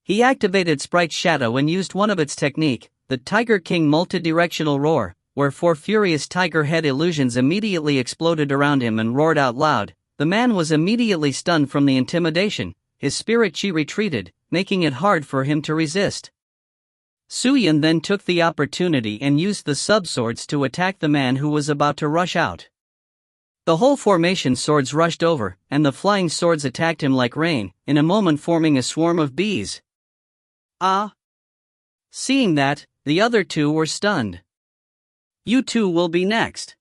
He activated Sprite Shadow and used one of its technique, the Tiger King multidirectional roar, where 4 furious tiger head illusions immediately exploded around him and roared out loud. The man was immediately stunned from the intimidation. His spirit chi retreated, making it hard for him to resist. Suyun then took the opportunity and used the sub-swords to attack the man who was about to rush out. The whole formation swords rushed over, and the flying swords attacked him like rain, in a moment forming a swarm of bees. Seeing that, the other 2 were stunned. "You 2 will be next."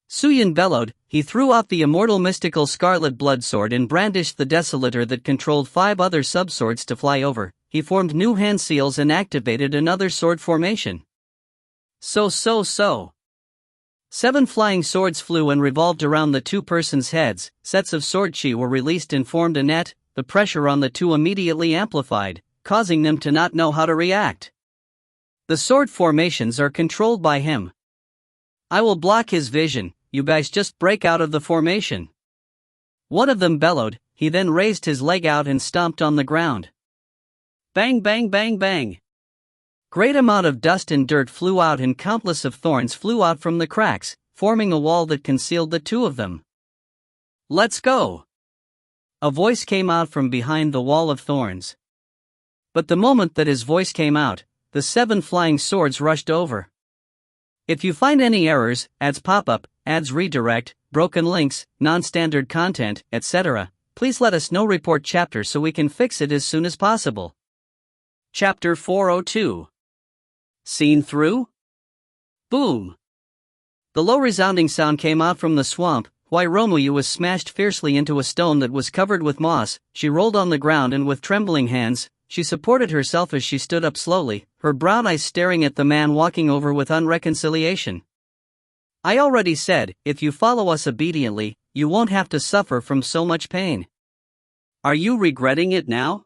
Suyun bellowed. He threw off the immortal mystical scarlet blood sword and brandished the desolator that controlled 5 other sub-swords to fly over. He formed new hand seals and activated another sword formation. So. 7 flying swords flew and revolved around the 2 persons' heads. Sets of sword chi were released and formed a net. The pressure on the 2 immediately amplified, causing them to not know how to react. The sword formations are controlled by him. "I will block his vision, you guys just break out of the formation." One of them bellowed. He then raised his leg out and stomped on the ground. Bang bang bang bang. Great amount of dust and dirt flew out and countless of thorns flew out from the cracks, forming a wall that concealed the 2 of them. "Let's go!" A voice came out from behind the wall of thorns. But the moment that his voice came out, the 7 flying swords rushed over. If you find any errors, ads pop up, ads redirect, broken links, non-standard content, etc., please let us know. Report chapter so we can fix it as soon as possible. Chapter 402. Seen through? Boom! The low resounding sound came out from the swamp. Huai Romuyu was smashed fiercely into a stone that was covered with moss. She rolled on the ground and with trembling hands, she supported herself as she stood up slowly, her brown eyes staring at the man walking over with unreconciliation. "I already said, if you follow us obediently, you won't have to suffer from so much pain. Are you regretting it now?"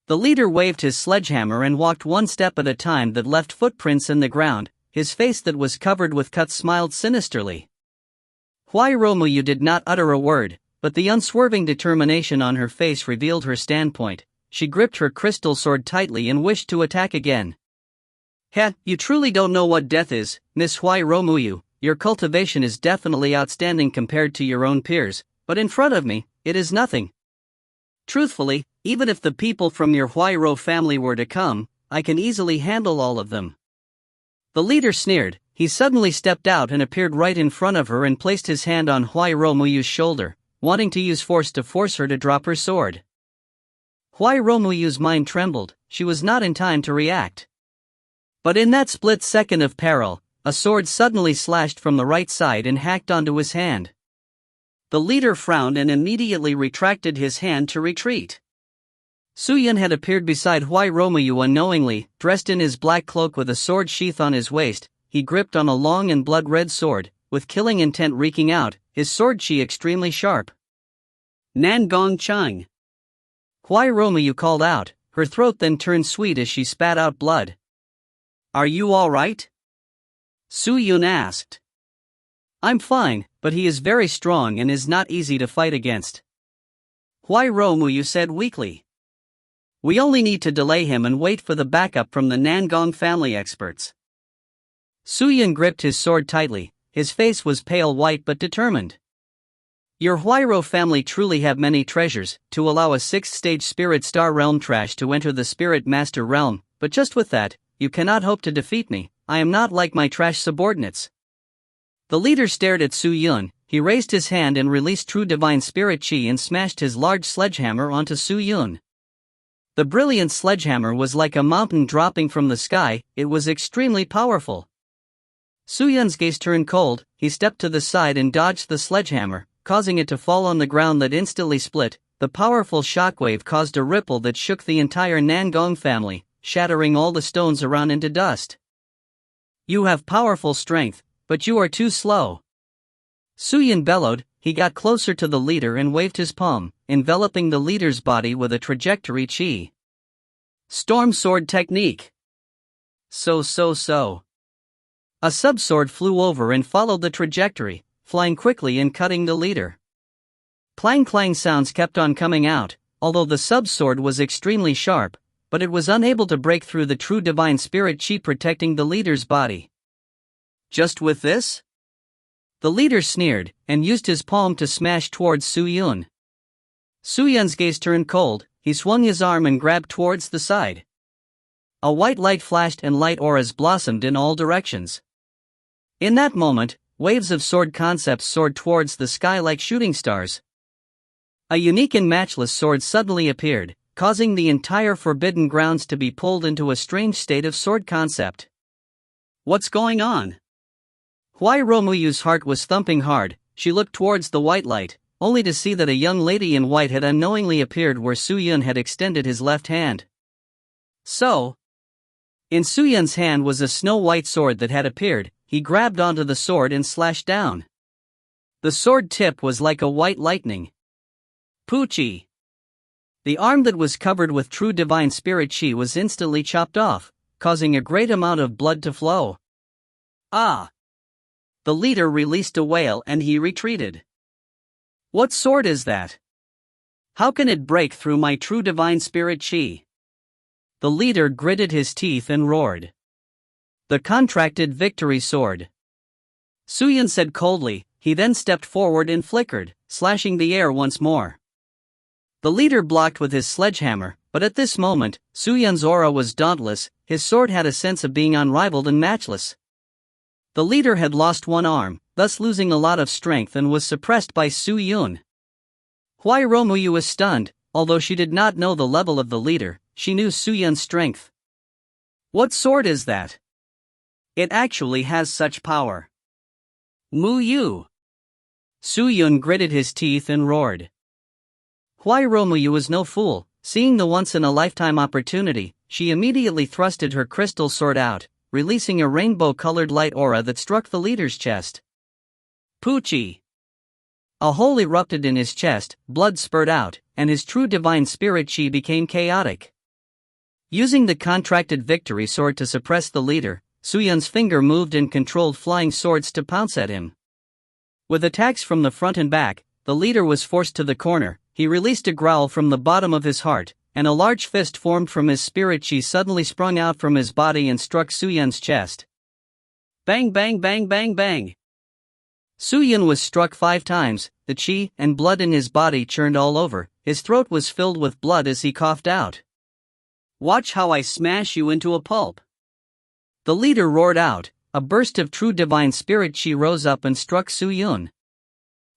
The leader waved his sledgehammer and walked one step at a time that left footprints in the ground. his face that was covered with cuts smiled sinisterly. Huai Romuyu did not utter a word, but the unswerving determination on her face revealed her standpoint. She gripped her crystal sword tightly and wished to attack again. "Heh, you truly don't know what death is, Miss Huai Romuyu. Your cultivation is definitely outstanding compared to your own peers, but in front of me, it is nothing. Truthfully, even if the people from your Huairo family were to come, I can easily handle all of them." The leader sneered. He suddenly stepped out and appeared right in front of her and placed his hand on Huai Romuyu's shoulder, wanting to use force to force her to drop her sword. Huai Romuyu's mind trembled. She was not in time to react. But in that split second of peril, a sword suddenly slashed from the right side and hacked onto his hand. The leader frowned and immediately retracted his hand to retreat. Suyun had appeared beside Huai Romuyu unknowingly, dressed in his black cloak with a sword sheath on his waist. He gripped on a long and blood-red sword, with killing intent reeking out, his sword chi extremely sharp. "Nan Gong Chang!" Huai Romuyu called out, her throat then turned sweet as she spat out blood. "Are you all right?" Suyun asked. "I'm fine, but he is very strong and is not easy to fight against," Huai Romuyu said weakly. "We only need to delay him and wait for the backup from the Nangong family experts." Suyun gripped his sword tightly. His face was pale white but determined. "Your Huairo family truly have many treasures, to allow a 6th-stage Spirit Star Realm trash to enter the Spirit Master Realm, but just with that, you cannot hope to defeat me. I am not like my trash subordinates." The leader stared at Suyun. He raised his hand and released true divine spirit chi and smashed his large sledgehammer onto Suyun. The brilliant sledgehammer was like a mountain dropping from the sky. It was extremely powerful. Suyun's gaze turned cold. He stepped to the side and dodged the sledgehammer, causing it to fall on the ground that instantly split. The powerful shockwave caused a ripple that shook the entire Nangong family, shattering all the stones around into dust. "You have powerful strength, but you are too slow." Suyun bellowed. He got closer to the leader and waved his palm, enveloping the leader's body with a trajectory chi. "Storm sword technique." So. A sub-sword flew over and followed the trajectory, flying quickly and cutting the leader. Clang sounds kept on coming out, although the sub-sword was extremely sharp, but it was unable to break through the true divine spirit chi protecting the leader's body. "Just with this?" The leader sneered, and used his palm to smash towards Suyun. Suyun's gaze turned cold. He swung his arm and grabbed towards the side. A white light flashed and light auras blossomed in all directions. In that moment, waves of sword concepts soared towards the sky like shooting stars. A unique and matchless sword suddenly appeared, causing the entire forbidden grounds to be pulled into a strange state of sword concept. "What's going on?" Huai Romuyu's heart was thumping hard. She looked towards the white light, only to see that a young lady in white had unknowingly appeared where Suyun had extended his left hand. In Suyun's hand was a snow-white sword that had appeared. He grabbed onto the sword and slashed down. The sword tip was like a white lightning. Poochie! The arm that was covered with true divine spirit chi was instantly chopped off, causing a great amount of blood to flow. "Ah!" The leader released a wail and he retreated. "What sword is that? How can it break through my true divine spirit chi?" The leader gritted his teeth and roared. "The contracted victory sword." Suyun said coldly. He then stepped forward and flickered, slashing the air once more. The leader blocked with his sledgehammer, but at this moment, Suyun's aura was dauntless. His sword had a sense of being unrivaled and matchless. The leader had lost one arm, thus losing a lot of strength, and was suppressed by Suyun. Huai Romuyu was stunned. Although she did not know the level of the leader, she knew Suyun's strength. "What sword is that? It actually has such power." "Mu Yu!" Suyun gritted his teeth and roared. Huai Romuyu was no fool. Seeing the once-in-a-lifetime opportunity, she immediately thrusted her crystal sword out, releasing a rainbow-colored light aura that struck the leader's chest. Poochie! A hole erupted in his chest, blood spurted out, and his true divine spirit chi became chaotic. Using the contracted victory sword to suppress the leader, Su-Yun's finger moved and controlled flying swords to pounce at him. With attacks from the front and back, the leader was forced to the corner. He released a growl from the bottom of his heart, and a large fist formed from his spirit chi suddenly sprung out from his body and struck Su-Yun's chest. Bang bang bang bang bang! Su-Yun was struck 5 times, the chi and blood in his body churned all over, his throat was filled with blood as he coughed out. Watch how I smash you into a pulp! The leader roared out. A burst of true divine spirit chi rose up and struck Su-Yun.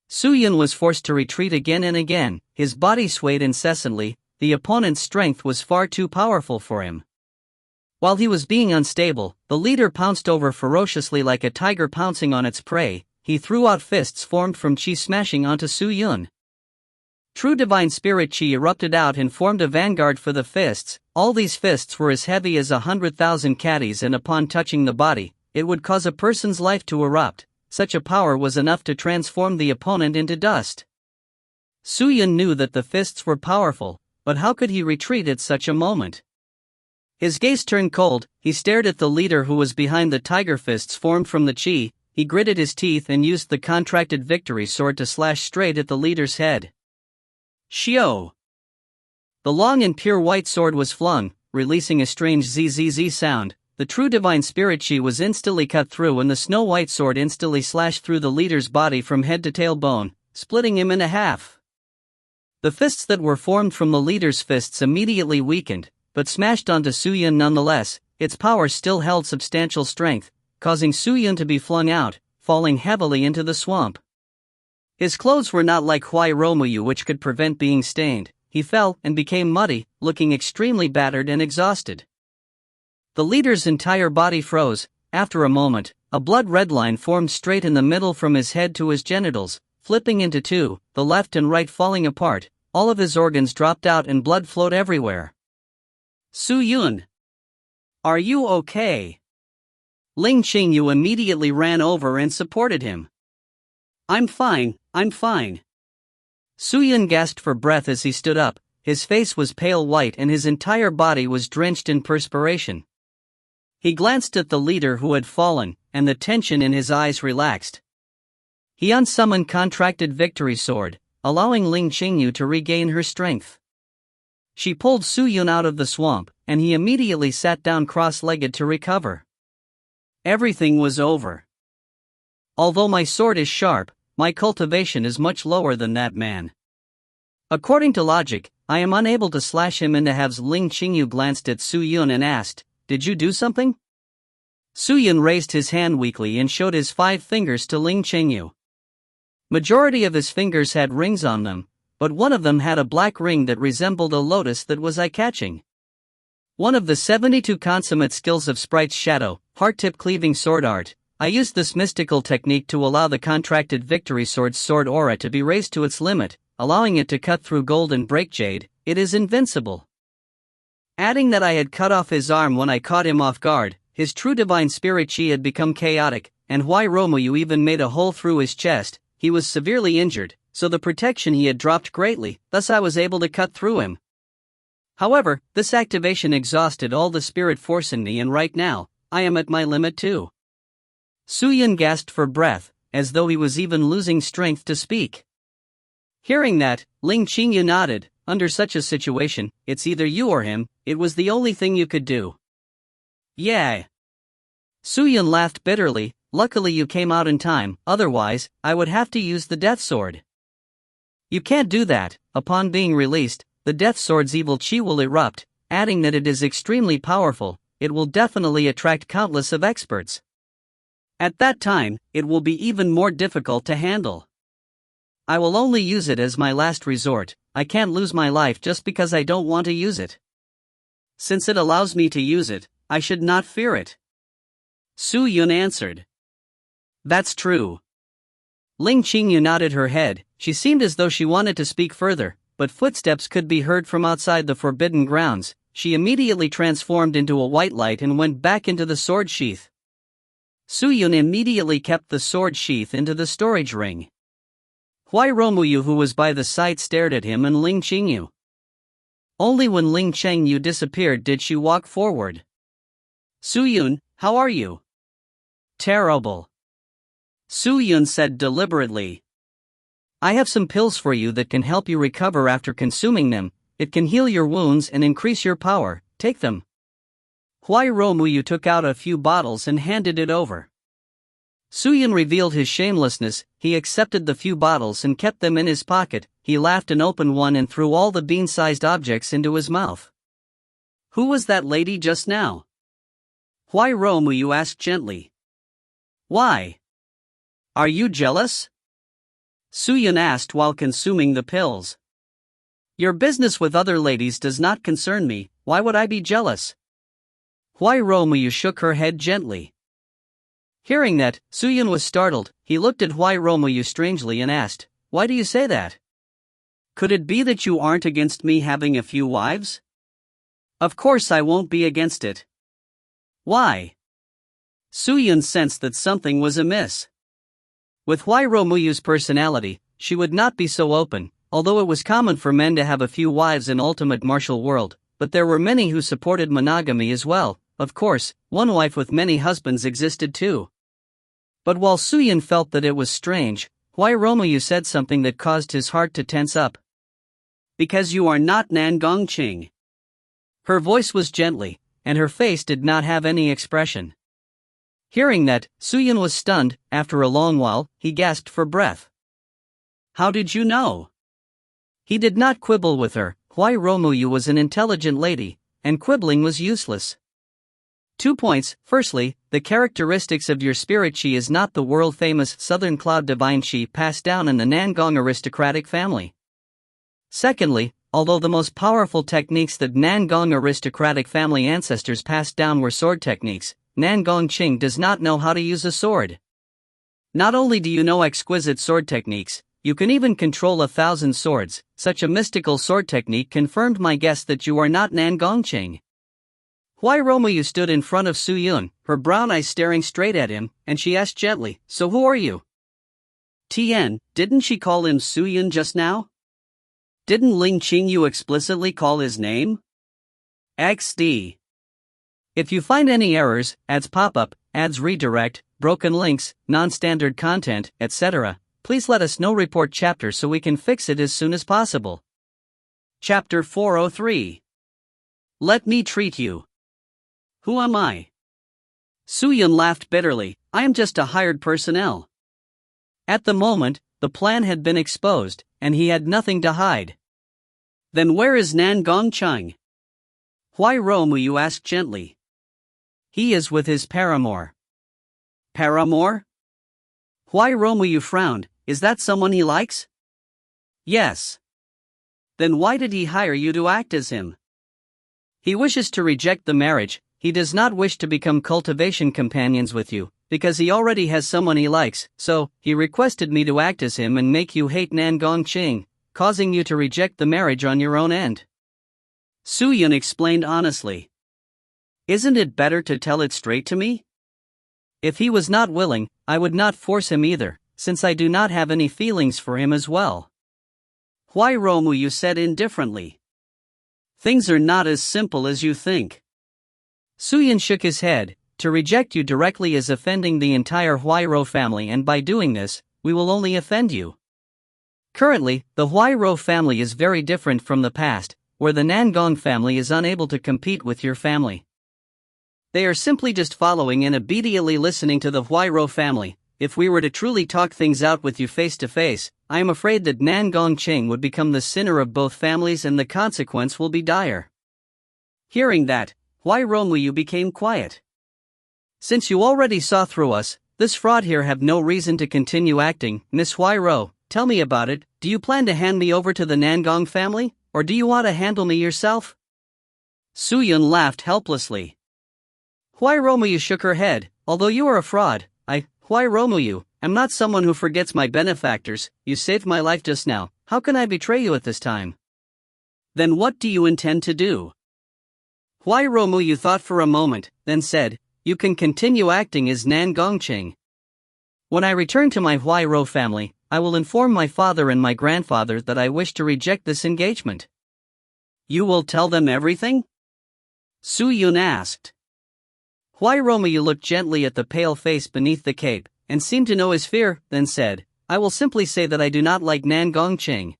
Su-Yun was forced to retreat again and again, his body swayed incessantly, the opponent's strength was far too powerful for him. While he was being unstable, the leader pounced over ferociously like a tiger pouncing on its prey. He threw out fists formed from chi smashing onto Su-Yun. True divine spirit chi erupted out and formed a vanguard for the fists. All these fists were as heavy as 100,000 caddies, and upon touching the body, it would cause a person's life to erupt. Such a power was enough to transform the opponent into dust. Su-Yun knew that the fists were powerful, but how could he retreat at such a moment? His gaze turned cold. He stared at the leader who was behind the tiger fists formed from the chi. He gritted his teeth and used the contracted victory sword to slash straight at the leader's head. Shio! The long and pure white sword was flung, releasing a strange zzz sound. The true divine spirit chi was instantly cut through, and the snow-white sword instantly slashed through the leader's body from head to tailbone, splitting him in half. The fists that were formed from the leader's fists immediately weakened, but smashed onto Su-Yun nonetheless. Its power still held substantial strength, causing Su-Yun to be flung out, falling heavily into the swamp. His clothes were not like Huai Romuyu, which could prevent being stained. He fell and became muddy, looking extremely battered and exhausted. The leader's entire body froze. After a moment, a blood-red line formed straight in the middle from his head to his genitals, flipping into 2, the left and right falling apart. All of his organs dropped out and blood flowed everywhere. Su-Yun! Are you okay? Ling Qingyu immediately ran over and supported him. I'm fine. Su-Yun gasped for breath as he stood up. His face was pale white and his entire body was drenched in perspiration. He glanced at the leader who had fallen, and the tension in his eyes relaxed. He unsummoned contracted victory sword, allowing Ling Qingyu to regain her strength. She pulled Su-Yun out of the swamp, and he immediately sat down cross-legged to recover. Everything was over. Although my sword is sharp, my cultivation is much lower than that man. According to logic, I am unable to slash him into halves. Ling Qingyu glanced at Su-Yun and asked, "Did you do something?" Su-Yun raised his hand weakly and showed his 5 fingers to Ling Qingyu. Majority of his fingers had rings on them, but one of them had a black ring that resembled a lotus that was eye-catching. One of the 72 consummate skills of Sprite's shadow, heart-tip cleaving sword art. I used this mystical technique to allow the contracted victory sword's sword aura to be raised to its limit, allowing it to cut through gold and break jade. It is invincible. Adding that I had cut off his arm when I caught him off guard, his true divine spirit chi had become chaotic, and Huai Romuyu even made a hole through his chest. He was severely injured, so the protection he had dropped greatly, thus I was able to cut through him. However, this activation exhausted all the spirit force in me, and right now, I am at my limit too. Su-Yun gasped for breath, as though he was even losing strength to speak. Hearing that, Ling Qingyu nodded. Under such a situation, it's either you or him. It was the only thing you could do. Yeah. Su-Yun laughed bitterly. Luckily you came out in time, otherwise, I would have to use the death sword. You can't do that. Upon being released, the death sword's evil chi will erupt, adding that it is extremely powerful. It will definitely attract countless of experts. At that time, it will be even more difficult to handle. I will only use it as my last resort. I can't lose my life just because I don't want to use it. Since it allows me to use it, I should not fear it. Su-Yun answered. That's true. Ling Qingyu nodded her head. She seemed as though she wanted to speak further, but footsteps could be heard from outside the forbidden grounds. She immediately transformed into a white light and went back into the sword sheath. Su-Yun immediately kept the sword sheath into the storage ring. Huai Romuyu, who was by the side, stared at him and Ling Qingyu. Only when Ling Qingyu disappeared did she walk forward. Su-Yun, how are you? Terrible. Su Yun said deliberately. I have some pills for you that can help you recover after consuming them. It can heal your wounds and increase your power. Take them. Huai Romuyu took out a few bottles and handed it over. Su Yun revealed his shamelessness. He accepted the few bottles and kept them in his pocket. He laughed and opened one and threw all the bean-sized objects into his mouth. Who was that lady just now? Huai Romuyu asked gently. Why? Are you jealous? Su Yun asked while consuming the pills. Your business with other ladies does not concern me. Why would I be jealous? Huai Romuyu shook her head gently. Hearing that, Su Yun was startled. He looked at Huai Romuyu strangely and asked, "Why do you say that? Could it be that you aren't against me having a few wives?" Of course I won't be against it. Why? Su Yun sensed that something was amiss. With Huai Romuyu's personality, she would not be so open, although it was common for men to have a few wives in ultimate martial world, but there were many who supported monogamy as well. Of course, one wife with many husbands existed too. But while Su Yun felt that it was strange, Huai Romuyu said something that caused his heart to tense up. Because you are not Nan Gongqing. Her voice was gently, and her face did not have any expression. Hearing that, Su Yun was stunned. After a long while, he gasped for breath. How did you know? He did not quibble with her. Huai Romuyu was an intelligent lady, and quibbling was useless. 2 points. Firstly, the characteristics of your spirit chi is not the world-famous Southern Cloud Divine Chi passed down in the Nangong aristocratic family. Secondly, although the most powerful techniques that Nangong aristocratic family ancestors passed down were sword techniques, Nan Gongqing does not know how to use a sword. Not only do you know exquisite sword techniques, you can even control 1,000 swords. Such a mystical sword technique confirmed my guess that you are not Nan Gongqing. Huai Romuyu stood in front of Su Yun, her brown eyes staring straight at him, and she asked gently, "So who are you?" Tien, didn't she call him Su Yun just now? Didn't Ling Qingyu explicitly call his name? XD. If you find any errors, ads pop up, ads redirect, broken links, non-standard content, etc., please let us know. Report chapter so we can fix it as soon as possible. Chapter 403. Let me treat you. Who am I? Su Yun laughed bitterly. I am just a hired personnel. At the moment, the plan had been exposed, and he had nothing to hide. Then where is Nan Gongqing? Huai Romuyu asked gently. He is with his paramour. Paramour? Huai Romuyu frowned. Is that someone he likes? Yes. Then why did he hire you to act as him? He wishes to reject the marriage. He does not wish to become cultivation companions with you, because he already has someone he likes, so he requested me to act as him and make you hate Nan Gongqing, causing you to reject the marriage on your own end. Su Yun explained honestly. Isn't it better to tell it straight to me? If he was not willing, I would not force him either, since I do not have any feelings for him as well. Huai Romuyu said indifferently. Things are not as simple as you think. Su Yun shook his head. To reject you directly is offending the entire Huairo family, and by doing this, we will only offend you. Currently, the Huairo family is very different from the past, where the Nangong family is unable to compete with your family. They are simply just following and obediently listening to the Huairo family. If we were to truly talk things out with you face to face, I am afraid that Nan Gongqing would become the sinner of both families, and the consequence will be dire. Hearing that, Huai Romuyu became quiet. Since you already saw through us, this fraud here have no reason to continue acting. Miss Huairo, tell me about it. Do you plan to hand me over to the Nangong family, or do you want to handle me yourself? Su Yun laughed helplessly. Huai Romuyu shook her head. Although you are a fraud, Huai Romuyu, am not someone who forgets my benefactors. You saved my life just now. How can I betray you at this time? Then what do you intend to do? Huai Romuyu thought for a moment, then said, you can continue acting as Nan Gongqing. When I return to my Huairo family, I will inform my father and my grandfather that I wish to reject this engagement. You will tell them everything? Su Yun asked. Huai Romayu looked gently at the pale face beneath the cape, and seemed to know his fear, then said, "I will simply say that I do not like Nangong Ching."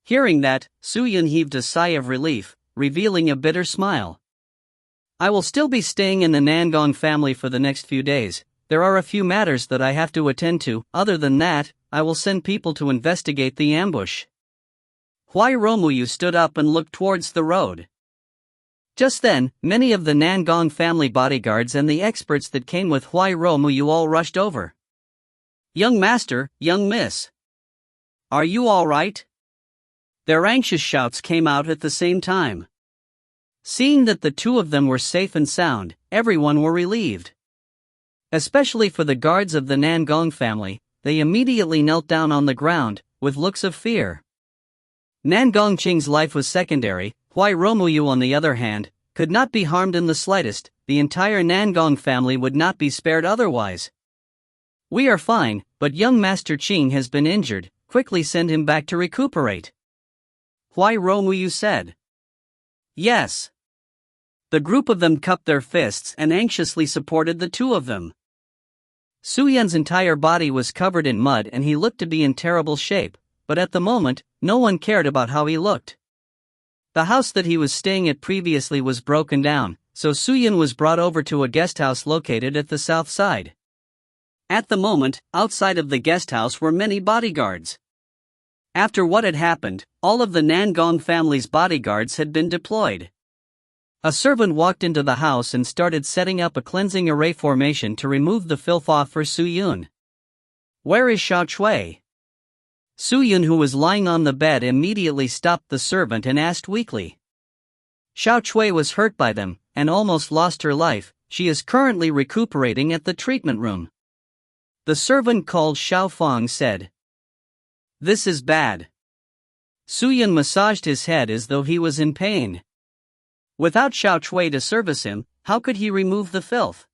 Hearing that, Su Yun heaved a sigh of relief, revealing a bitter smile. "I will still be staying in the Nangong family for the next few days. There are a few matters that I have to attend to. Other than that, I will send people to investigate the ambush." Huai Romuyu stood up and looked towards the road. Just then, many of the Nangong family bodyguards and the experts that came with Huai Romuyu all rushed over. "Young master, young miss. Are you all right?" Their anxious shouts came out at the same time. Seeing that the two of them were safe and sound, everyone were relieved. Especially for the guards of the Nangong family, they immediately knelt down on the ground, with looks of fear. Nangong Ching's life was secondary. Huai Romuyu, on the other hand, could not be harmed in the slightest. The entire Nangong family would not be spared otherwise. "We are fine, but young Master Ching has been injured. Quickly send him back to recuperate," Huai Romuyu said. "Yes." The group of them cupped their fists and anxiously supported the two of them. Su Yun's entire body was covered in mud and he looked to be in terrible shape, but at the moment, no one cared about how he looked. The house that he was staying at previously was broken down, so Su Yun was brought over to a guest house located at the south side. At the moment, outside of the guest house were many bodyguards. After what had happened, all of the Nangong family's bodyguards had been deployed. A servant walked into the house and started setting up a cleansing array formation to remove the filth off for Su Yun. "Where is Xiao Chui?" Su Yun, who was lying on the bed, immediately stopped the servant and asked weakly. "Xiao Chui was hurt by them, and almost lost her life. She is currently recuperating at the treatment room." The servant called Xiao Fong said. "This is bad." Su Yun massaged his head as though he was in pain. Without Xiao Chui to service him, how could he remove the filth?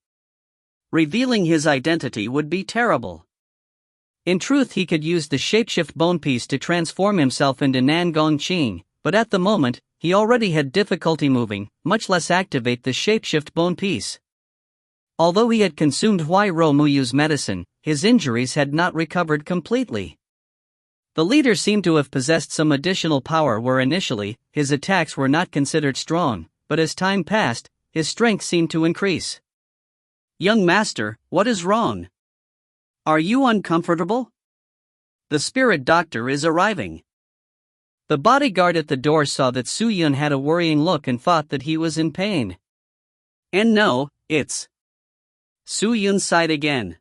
Revealing his identity would be terrible. In truth, he could use the shapeshift bone piece to transform himself into Nangong Ching, but at the moment, he already had difficulty moving, much less activate the shapeshift bone piece. Although he had consumed Huai Romuyu's medicine, his injuries had not recovered completely. The leader seemed to have possessed some additional power where initially, his attacks were not considered strong, but as time passed, his strength seemed to increase. "Young master, what is wrong? Are you uncomfortable? The spirit doctor is arriving." The bodyguard at the door saw that Su Yun had a worrying look and thought that he was in pain. "And no, it's..." Su Yun sighed again.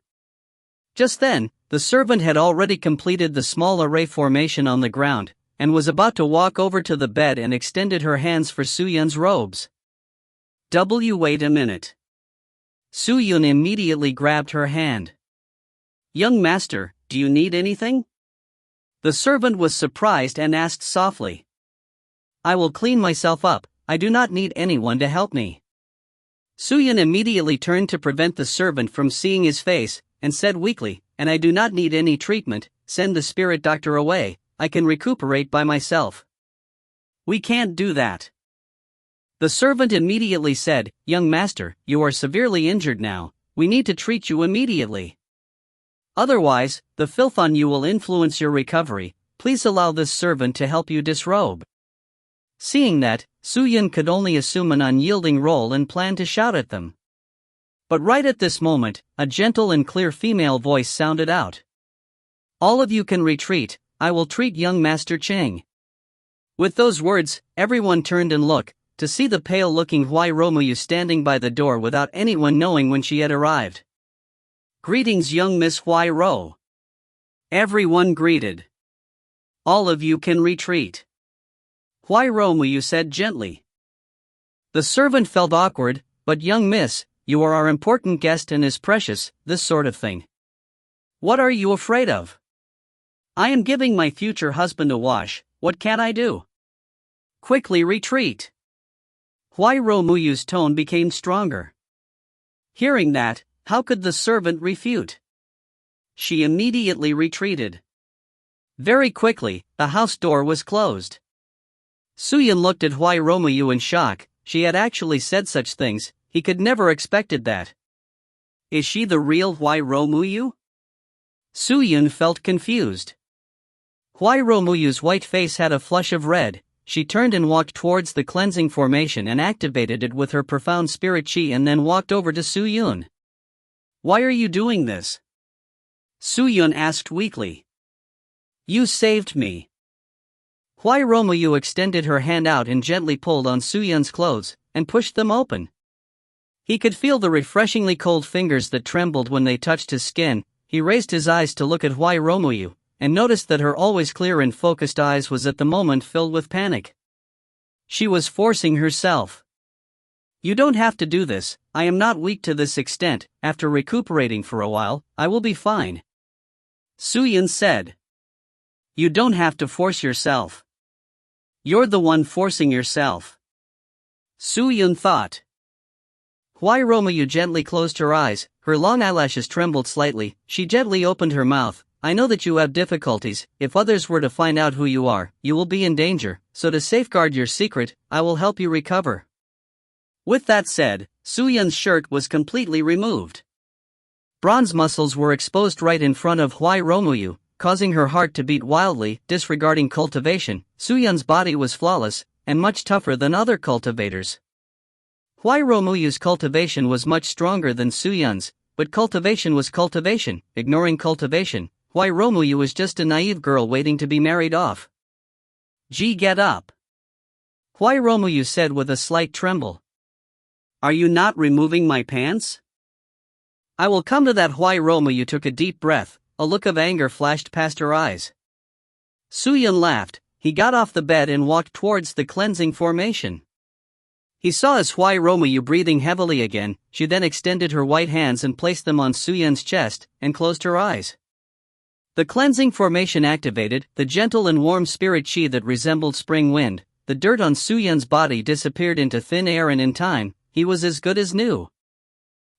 Just then, the servant had already completed the small array formation on the ground, and was about to walk over to the bed and extended her hands for Su Yun's robes. Wait a minute." Su Yun immediately grabbed her hand. "Young master, do you need anything?" The servant was surprised and asked softly. "I will clean myself up, I do not need anyone to help me." Su Yun immediately turned to prevent the servant from seeing his face, and said weakly, "And I do not need any treatment, send the spirit doctor away, I can recuperate by myself." "We can't do that." The servant immediately said, "Young master, you are severely injured now, we need to treat you immediately. Otherwise, the filth on you will influence your recovery, please allow this servant to help you disrobe." Seeing that, Su Yun could only assume an unyielding role and plan to shout at them. But right at this moment, a gentle and clear female voice sounded out. "All of you can retreat, I will treat young Master Cheng." With those words, everyone turned and looked, to see the pale-looking Huai Romuyu standing by the door without anyone knowing when she had arrived. "Greetings, young Miss Huai Ro." Everyone greeted. "All of you can retreat," Huai Romuyu said gently. The servant felt awkward, "But young miss, you are our important guest and is precious, this sort of thing. What are you afraid of? I am giving my future husband a wash, what can I do? Quickly retreat." Huai Romuyu's tone became stronger. Hearing that, how could the servant refute? She immediately retreated. Very quickly, the house door was closed. Su Yun looked at Huai Romuyu in shock. She had actually said such things. he could never expected that. Is she the real Hwai Romuyu? Soo-Yun felt confused. Hwai Romuyu's white face had a flush of red. She turned and walked towards the cleansing formation and activated it with her profound spirit chi and then walked over to Soo-Yun. Why are you doing this? Soo-Yun asked weakly. You saved me. Hwai Romuyu extended her hand out and gently pulled on Soo-Yun's clothes and pushed them open. He could feel the refreshingly cold fingers that trembled when they touched his skin. He raised his eyes to look at Hwai Romuyu, and noticed that her always clear and focused eyes was at the moment filled with panic. She was forcing herself. You don't have to do this, I am not weak to this extent, after recuperating for a while, I will be fine. Soo-Yun said. You don't have to force yourself. You're the one forcing yourself. Soo-Yun thought. Hwai Romuyu gently closed her eyes, her long eyelashes trembled slightly, she gently opened her mouth. I know that you have difficulties, if others were to find out who you are, you will be in danger, so to safeguard your secret, I will help you recover. With that said, Soo-Yun's shirt was completely removed. Bronze muscles were exposed right in front of Hwai Romuyu, causing her heart to beat wildly. Disregarding cultivation, Soo-Yun's body was flawless, and much tougher than other cultivators. Hwai Romuyu's cultivation was much stronger than Soo-Yun's, but cultivation was cultivation. Ignoring cultivation, Hwai Romuyu was just a naive girl waiting to be married off. Get up. Hwai Romuyu said with a slight tremble. Are you not removing my pants? I will come to that. Hwai Romuyu took a deep breath, a look of anger flashed past her eyes. Soo-Yun laughed, he got off the bed and walked towards the cleansing formation. He saw as Hwai Romuyu breathing heavily again, she then extended her white hands and placed them on Soo-Yun's chest, and closed her eyes. The cleansing formation activated, the gentle and warm spirit chi that resembled spring wind, the dirt on Soo-Yun's body disappeared into thin air and in time, he was as good as new.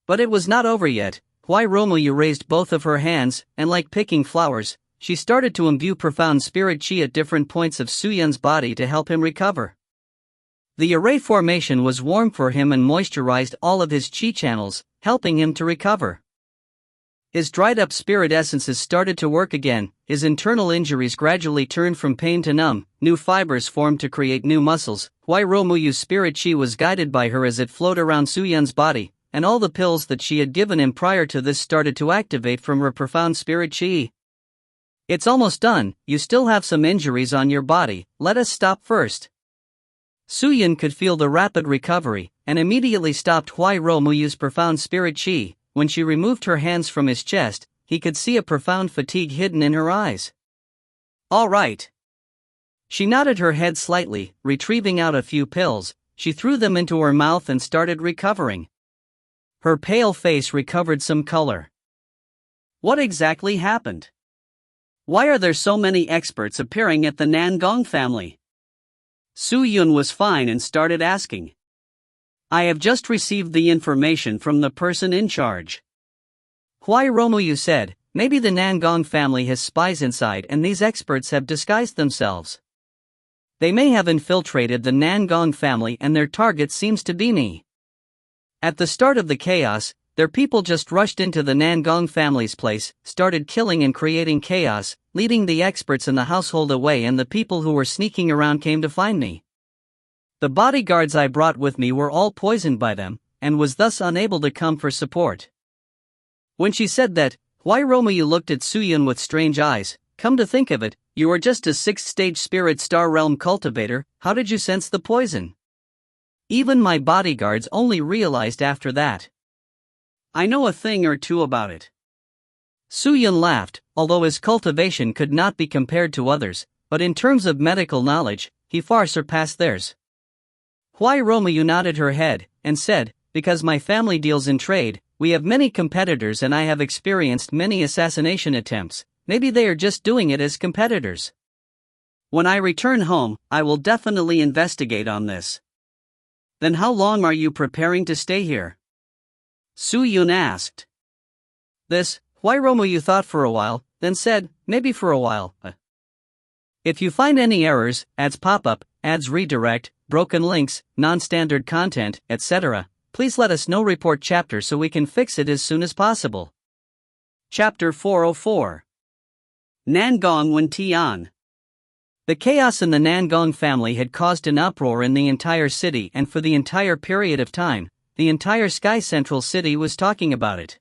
But it was not over yet. Hwai Romuyu raised both of her hands, and like picking flowers, she started to imbue profound spirit chi at different points of Soo-Yun's body to help him recover. The array formation was warm for him and moisturized all of his chi channels, helping him to recover. His dried-up spirit essences started to work again, his internal injuries gradually turned from pain to numb, new fibers formed to create new muscles. Hwai Romuyu's spirit chi was guided by her as it flowed around Soo-Yun's body, and all the pills that she had given him prior to this started to activate from her profound spirit chi. It's almost done, you still have some injuries on your body, let us stop first. Soo-Yun could feel the rapid recovery, and immediately stopped Hwai Romuyu's profound spirit chi. When she removed her hands from his chest, he could see a profound fatigue hidden in her eyes. All right. She nodded her head slightly, retrieving out a few pills, she threw them into her mouth and started recovering. Her pale face recovered some color. What exactly happened? Why are there so many experts appearing at the Nangong family? Soo-Yun was fine and started asking. I have just received the information from the person in charge. Hwai Romuyu said, maybe the Nangong family has spies inside and these experts have disguised themselves. They may have infiltrated the Nangong family and their target seems to be me. At the start of the chaos, their people just rushed into the Nangong family's place, started killing and creating chaos, leading the experts in the household away, and the people who were sneaking around came to find me. The bodyguards I brought with me were all poisoned by them, and was thus unable to come for support. When she said that, Hwai Romuyu looked at Soo-Yun with strange eyes. Come to think of it, you are just a 6th-stage spirit star realm cultivator, how did you sense the poison? Even my bodyguards only realized after that. I know a thing or two about it. Soo-Yun laughed, although his cultivation could not be compared to others, but in terms of medical knowledge, he far surpassed theirs. Hwai Romuyu nodded her head, and said, because my family deals in trade, we have many competitors and I have experienced many assassination attempts, maybe they are just doing it as competitors. When I return home, I will definitely investigate on this. Then how long are you preparing to stay here? Soo-Yun asked. This, Hwai Romuyu thought for a while, then said, maybe for a while. If you find any errors, ads pop up, ads redirect, broken links, non-standard content, etc., please let us know report chapter so we can fix it as soon as possible. Chapter 404. Nangong Wen Tian. The chaos in the Nangong family had caused an uproar in the entire city, and for the entire period of time, the entire Sky Central City was talking about it.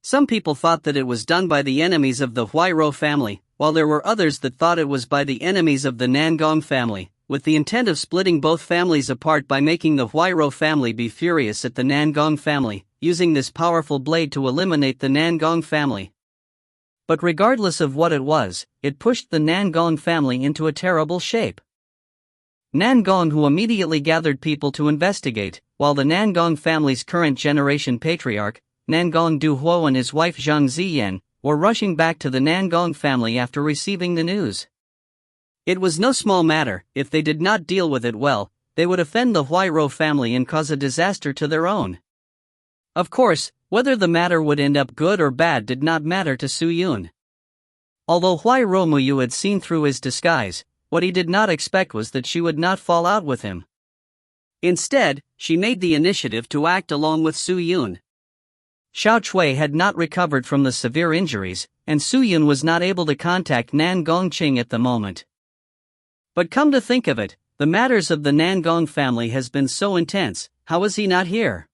Some people thought that it was done by the enemies of the Huairou family, while there were others that thought it was by the enemies of the Nangong family, with the intent of splitting both families apart by making the Huairou family be furious at the Nangong family, using this powerful blade to eliminate the Nangong family. But regardless of what it was, it pushed the Nangong family into a terrible shape. Nangong, who immediately gathered people to investigate, while the Nangong family's current generation patriarch, Nangong Duhuo, and his wife Zhang Ziyan, were rushing back to the Nangong family after receiving the news. It was no small matter. If they did not deal with it well, they would offend the Huairou family and cause a disaster to their own. Of course, whether the matter would end up good or bad did not matter to Su Yun. Although Huairou Muyu had seen through his disguise, what he did not expect was that she would not fall out with him. Instead, she made the initiative to act along with Su Yun. Xiao Chui had not recovered from the severe injuries, and Su Yun was not able to contact Nan Gongqing at the moment. But come to think of it, the matters of the Nangong family has been so intense, how is he not here?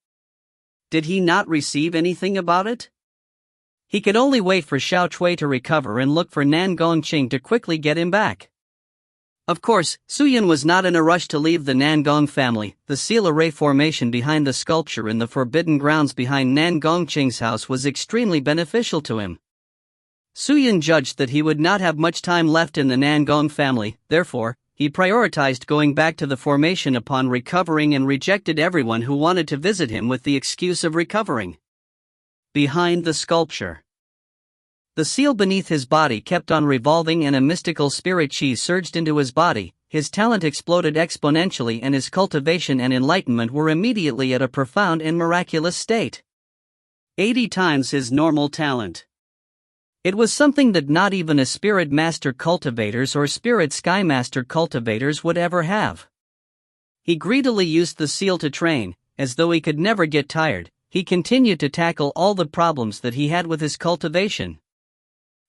Did he not receive anything about it? He could only wait for Xiao Chui to recover and look for Nan Gongqing to quickly get him back. Of course, Su Yun was not in a rush to leave the Nangong family. The seal array formation behind the sculpture in the forbidden grounds behind Nan Gongqing's house was extremely beneficial to him. Su Yun judged that he would not have much time left in the Nangong family, therefore, he prioritized going back to the formation upon recovering and rejected everyone who wanted to visit him with the excuse of recovering. Behind the sculpture. The seal beneath his body kept on revolving and a mystical spirit chi surged into his body. His talent exploded exponentially and his cultivation and enlightenment were immediately at a profound and miraculous state. 80 times his normal talent. It was something that not even a Spirit Master cultivators or Spirit Sky Master cultivators would ever have. He greedily used the seal to train, as though he could never get tired. He continued to tackle all the problems that he had with his cultivation.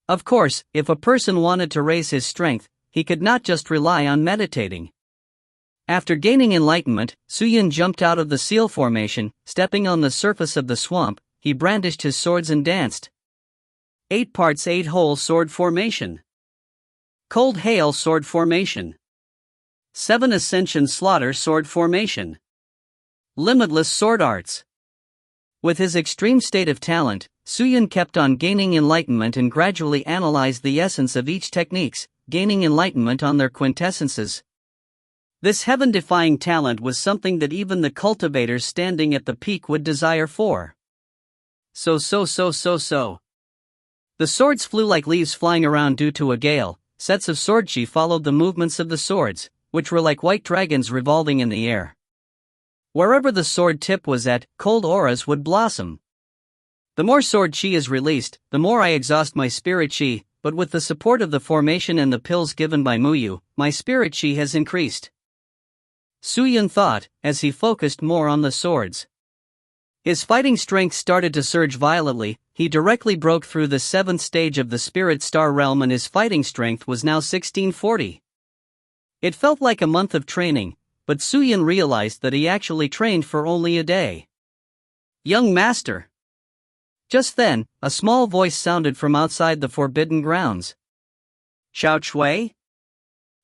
Of course, if a person wanted to raise his strength, he could not just rely on meditating. After gaining enlightenment, Su Yun jumped out of the seal formation. Stepping on the surface of the swamp, he brandished his swords and danced. 8 parts 8 hole sword formation. Cold hail sword formation. 7 ascension slaughter sword formation. Limitless sword arts. With his extreme state of talent, Su Yun kept on gaining enlightenment and gradually analyzed the essence of each techniques, gaining enlightenment on their quintessences. This heaven-defying talent was something that even the cultivators standing at the peak would desire for. So. The swords flew like leaves flying around due to a gale. Sets of sword chi followed the movements of the swords, which were like white dragons revolving in the air. Wherever the sword tip was at, cold auras would blossom. The more sword chi is released, the more I exhaust my spirit chi, but with the support of the formation and the pills given by Muyu, my spirit chi has increased. Su Yun thought, as he focused more on the swords. His fighting strength started to surge violently. He directly broke through the 7th stage of the Spirit Star Realm and his fighting strength was now 1640. It felt like a month of training, but Su Yun realized that he actually trained for only a day. Young Master! Just then, a small voice sounded from outside the forbidden grounds. Xiao Chui?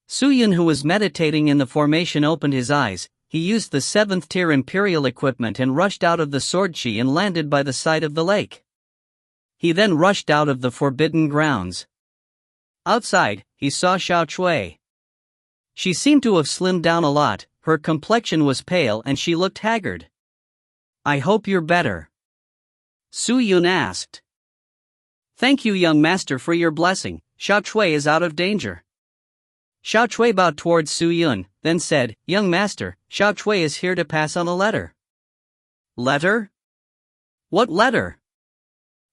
Su Yun, who was meditating in the formation, opened his eyes. He used the 7th tier Imperial equipment and rushed out of the sword chi and landed by the side of the lake. He then rushed out of the forbidden grounds. Outside, he saw Xiao Chui. She seemed to have slimmed down a lot, her complexion was pale and she looked haggard. I hope you're better. Su Yun asked. Thank you, young master, for your blessing. Xiao Chui is out of danger. Xiao Chui bowed towards Su Yun, then said, Young master, Xiao Chui is here to pass on a letter. Letter? What letter?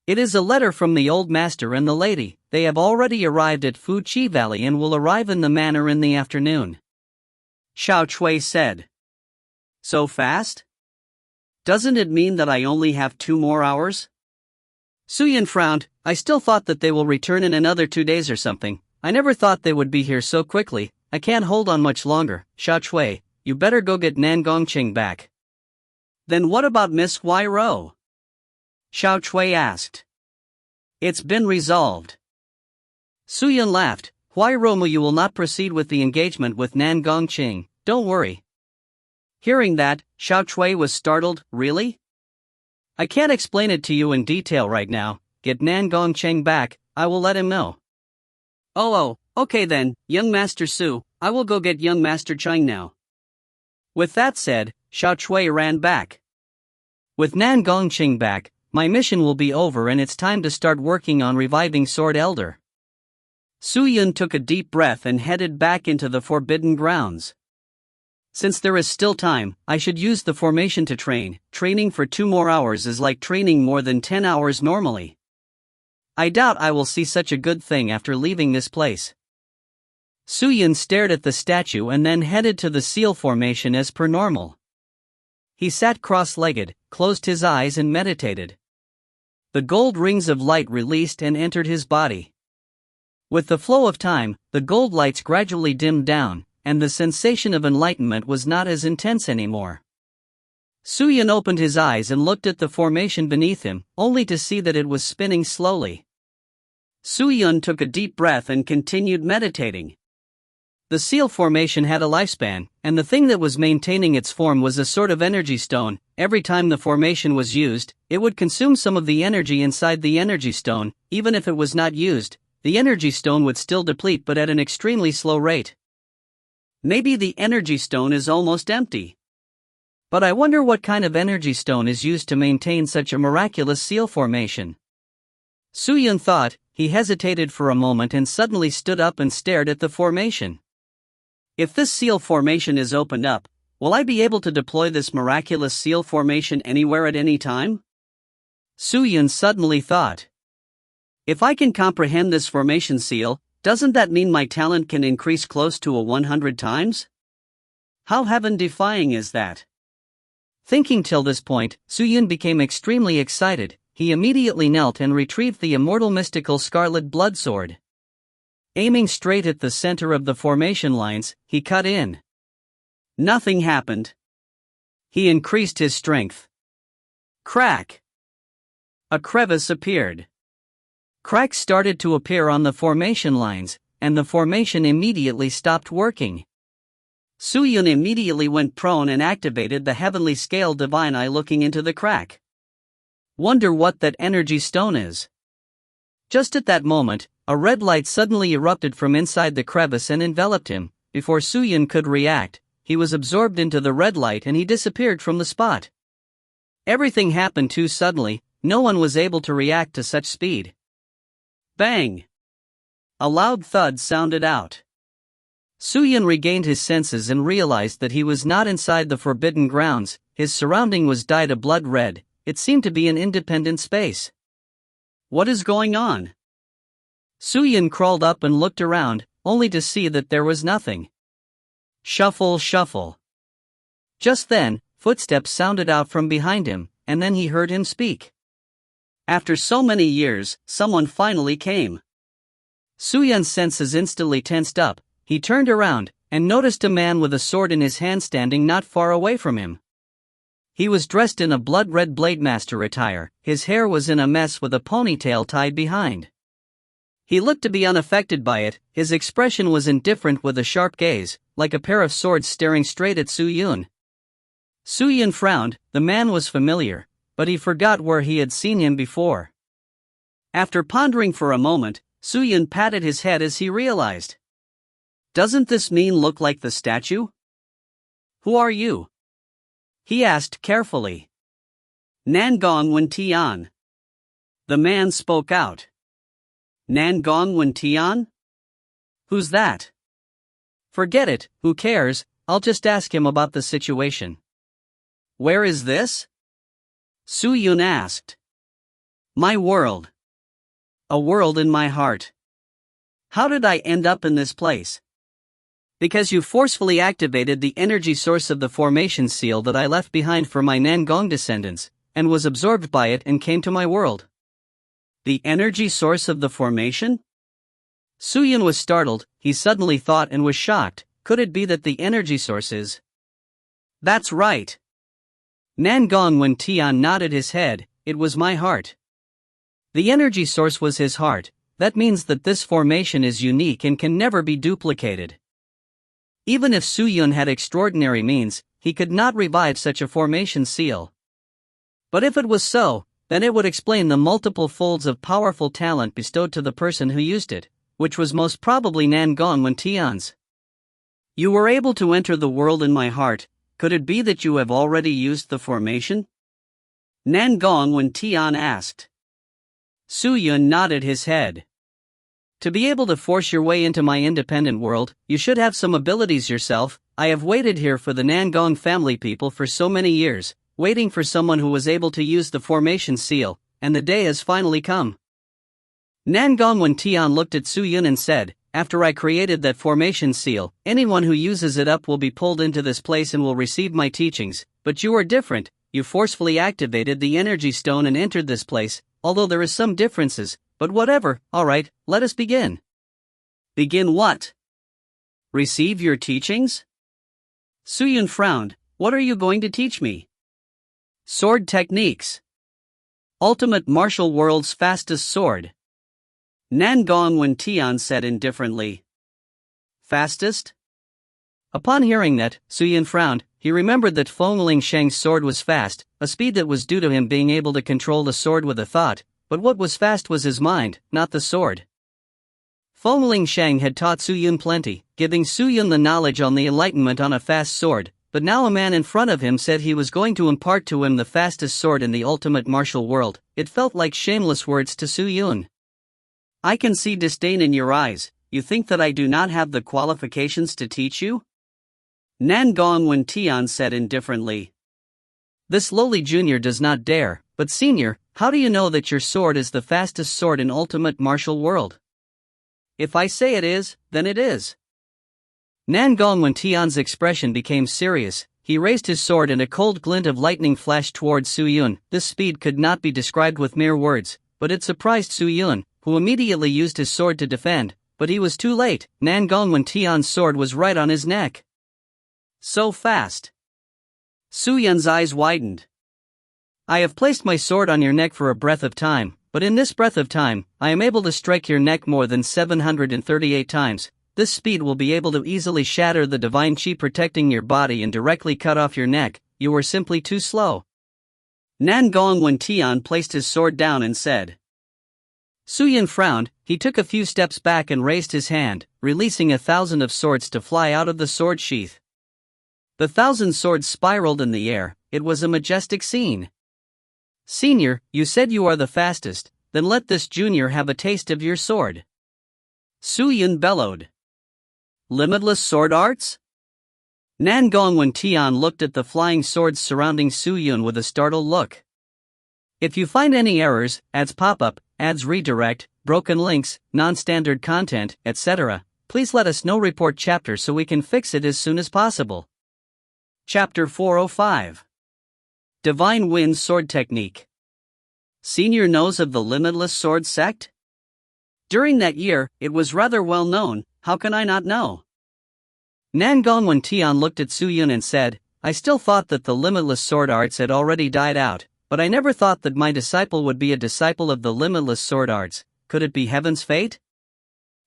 It is a letter from the old master and the lady. They have already arrived at Fu Chi Valley and will arrive in the manor in the afternoon. Xiao Chui said. So fast? Doesn't it mean that I only have 2 more hours? Suyin frowned. I still thought that they will return in another 2 days or something. I never thought they would be here so quickly. I can't hold on much longer. Xiao Chui, you better go get Nan Gongqing back. Then what about Miss Huai-Ro? Xiao Chui asked. It's been resolved. Suyin laughed. Huai-Ro, you will not proceed with the engagement with Nan Gongqing. Don't worry. Hearing that, Xiao Chui was startled. Really? I can't explain it to you in detail right now. Get Nan Gongqing back, I will let him know. Oh, okay then, young Master Su, I will go get young Master Cheng now. With that said, Xiao Chui ran back. With Nan Gongqing back, my mission will be over and it's time to start working on reviving Sword Elder. Suyin took a deep breath and headed back into the Forbidden Grounds. Since there is still time, I should use the formation to train. Training for 2 more hours is like training more than 10 hours normally. I doubt I will see such a good thing after leaving this place. Suyin stared at the statue and then headed to the seal formation as per normal. He sat cross-legged, closed his eyes and meditated. The gold rings of light released and entered his body. With the flow of time, the gold lights gradually dimmed down, and the sensation of enlightenment was not as intense anymore. Suyin opened his eyes and looked at the formation beneath him, only to see that it was spinning slowly. Suyin took a deep breath and continued meditating. The seal formation had a lifespan, and the thing that was maintaining its form was a sort of energy stone. Every time the formation was used, it would consume some of the energy inside the energy stone. Even if it was not used, the energy stone would still deplete, but at an extremely slow rate. Maybe the energy stone is almost empty. But I wonder what kind of energy stone is used to maintain such a miraculous seal formation. Suyin thought. He hesitated for a moment and suddenly stood up and stared at the formation. If this seal formation is opened up, will I be able to deploy this miraculous seal formation anywhere at any time? Suyin suddenly thought. If I can comprehend this formation seal, doesn't that mean my talent can increase close to 100 times? How heaven-defying is that? Thinking till this point, Suyin became extremely excited. He immediately knelt and retrieved the immortal mystical scarlet blood sword. Aiming straight at the center of the formation lines, he cut in. Nothing happened. He increased his strength. Crack! A crevice appeared. Cracks started to appear on the formation lines, and the formation immediately stopped working. Suyin immediately went prone and activated the heavenly scale divine eye, looking into the crack. Wonder what that energy stone is. Just at that moment, a red light suddenly erupted from inside the crevice and enveloped him. Before Suyin could react, he was absorbed into the red light and he disappeared from the spot. Everything happened too suddenly. No one was able to react to such speed. Bang! A loud thud sounded out. Suyin regained his senses and realized that he was not inside the Forbidden Grounds. His surrounding was dyed a blood red. It seemed to be an independent space. What is going on? Suyin crawled up and looked around, only to see that there was nothing. Shuffle, shuffle. Just then, footsteps sounded out from behind him, and then he heard him speak. After so many years, someone finally came. Suyin's senses instantly tensed up. He turned around, and noticed a man with a sword in his hand standing not far away from him. He was dressed in a blood-red blade master attire. His hair was in a mess with a ponytail tied behind. He looked to be unaffected by it. His expression was indifferent with a sharp gaze, like a pair of swords staring straight at Suyin. Suyin frowned. The man was familiar, but he forgot where he had seen him before. After pondering for a moment, Suyin patted his head as he realized. Doesn't this mean look like the statue? Who are you? He asked carefully. Nangong Wen Tian. The man spoke out. Nangong Wen Tian? Who's that? Forget it, who cares? I'll just ask him about the situation. Where is this? Suyin asked. My world. A world in my heart. How did I end up in this place? Because you forcefully activated the energy source of the formation seal that I left behind for my Nangong descendants, and was absorbed by it and came to my world. The energy source of the formation? Suyun was startled. He suddenly thought and was shocked. Could it be that the energy source is? That's right. Nangong Wen-Tian nodded his head. It was my heart. The energy source was his heart. That means that this formation is unique and can never be duplicated. Even if Suyun had extraordinary means, he could not revive such a formation seal. But if it was so, then it would explain the multiple folds of powerful talent bestowed to the person who used it, which was most probably Nangong Wen-Tian's. You were able to enter the world in my heart. Could it be that you have already used the formation? Nangong Wen-Tian asked. Suyun nodded his head. To be able to force your way into my independent world, you should have some abilities yourself. I have waited here for the Nangong family people for so many years, waiting for someone who was able to use the formation seal, and the day has finally come. Nangong Wen-Tian looked at Suyun and said, after I created that formation seal, anyone who uses it up will be pulled into this place and will receive my teachings, but you are different. You forcefully activated the energy stone and entered this place, although there is some differences. But whatever, alright, let us begin. Begin what? Receive your teachings? Suyun frowned. What are you going to teach me? Sword techniques. Ultimate martial world's fastest sword. Nangong Wen-Tian said indifferently. Fastest? Upon hearing that, Suyun frowned. He remembered that Feng Sheng's sword was fast, a speed that was due to him being able to control the sword with a thought. But what was fast was his mind, not the sword. Feng Sheng had taught Suyun plenty, giving Suyun the knowledge on the enlightenment on a fast sword, but now a man in front of him said he was going to impart to him the fastest sword in the ultimate martial world. It felt like shameless words to Suyun. I can see disdain in your eyes. You think that I do not have the qualifications to teach you? Nangong Wen-Tian said indifferently. This lowly junior does not dare, but senior, how do you know that your sword is the fastest sword in ultimate martial world? If I say it is, then it is. Nangong Wen-Tian's expression became serious. He raised his sword and a cold glint of lightning flashed towards Suyun. This speed could not be described with mere words, but it surprised Suyun, who immediately used his sword to defend, but he was too late. Nangong Wen-Tian's sword was right on his neck. So fast. Suyun's eyes widened. I have placed my sword on your neck for a breath of time, but in this breath of time, I am able to strike your neck more than 738 times. This speed will be able to easily shatter the divine chi protecting your body and directly cut off your neck. You were simply too slow. Nangong Wen-Tian placed his sword down and said. Suyun frowned. He took a few steps back and raised his hand, releasing 1,000 of swords to fly out of the sword sheath. The 1,000 swords spiraled in the air. It was a majestic scene. Senior, you said you are the fastest, then let this junior have a taste of your sword. Suyun bellowed. Limitless sword arts? Nangong Wen-Tian looked at the flying swords surrounding Suyun with a startled look. If you find any errors, ads pop up, ads redirect, broken links, non-standard content, etc., please let us know. Report chapter so we can fix it as soon as possible. Chapter 405. Divine Wind Sword Technique. Senior knows of the Limitless Sword Sect? During that year, it was rather well known. How can I not know? Nangong Wen-Tian looked at Suyun and said, I still thought that the Limitless Sword Arts had already died out, but I never thought that my disciple would be a disciple of the Limitless Sword Arts. Could it be heaven's fate?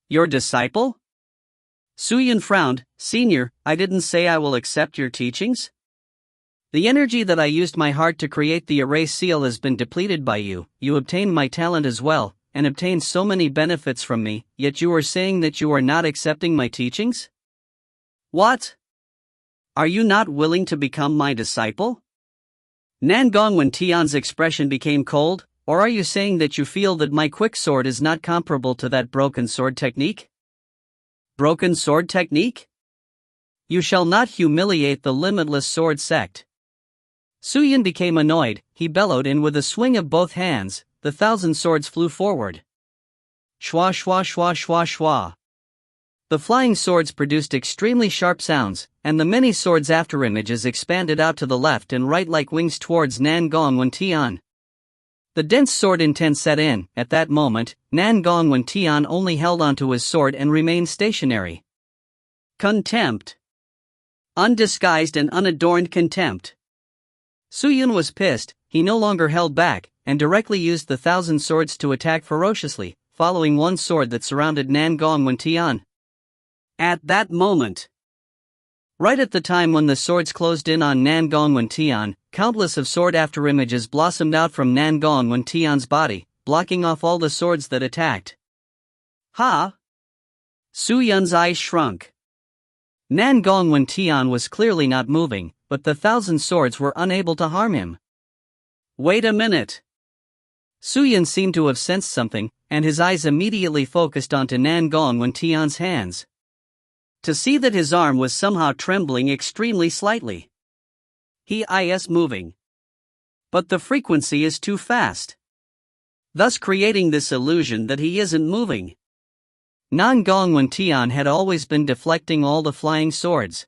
Your disciple? Suyun frowned. Senior, I didn't say I will accept your teachings. The energy that I used my heart to create the erase seal has been depleted by you. You obtained my talent as well, and obtained so many benefits from me, yet you are saying that you are not accepting my teachings? What? Are you not willing to become my disciple? Nangong Wen-Tian's expression became cold. Or are you saying that you feel that my quick sword is not comparable to that broken sword technique? Broken sword technique? You shall not humiliate the Limitless Sword Sect. Suyun became annoyed. He bellowed, and with a swing of both hands, the 1,000 swords flew forward. Shwa shwa shwa shwa shwa. The flying swords produced extremely sharp sounds, and the many swords afterimages expanded out to the left and right like wings towards Nan Gong Wen Tian. The dense sword intent set in. At that moment, Nan Gong Wen Tian only held onto his sword and remained stationary. Contempt. Undisguised and unadorned contempt. Su Yun was pissed. He no longer held back, and directly used the 1,000 swords to attack ferociously, following one sword that surrounded Nan Gong Wen Tian. At that moment, right at the time when the swords closed in on Nan Gong Wen Tian, countless of sword afterimages blossomed out from Nan Gong Wen Tian's body, blocking off all the swords that attacked. Ha! Su Yun's eyes shrunk. Nan Gong Wen Tian was clearly not moving, but the 1,000 swords were unable to harm him. Wait a minute. Su Yun seemed to have sensed something, and his eyes immediately focused onto Nan Gong Wen Tian's hands. To see that his arm was somehow trembling extremely slightly. He is moving. But the frequency is too fast, thus creating this illusion that he isn't moving. Nan Gong Wen Tian had always been deflecting all the flying swords.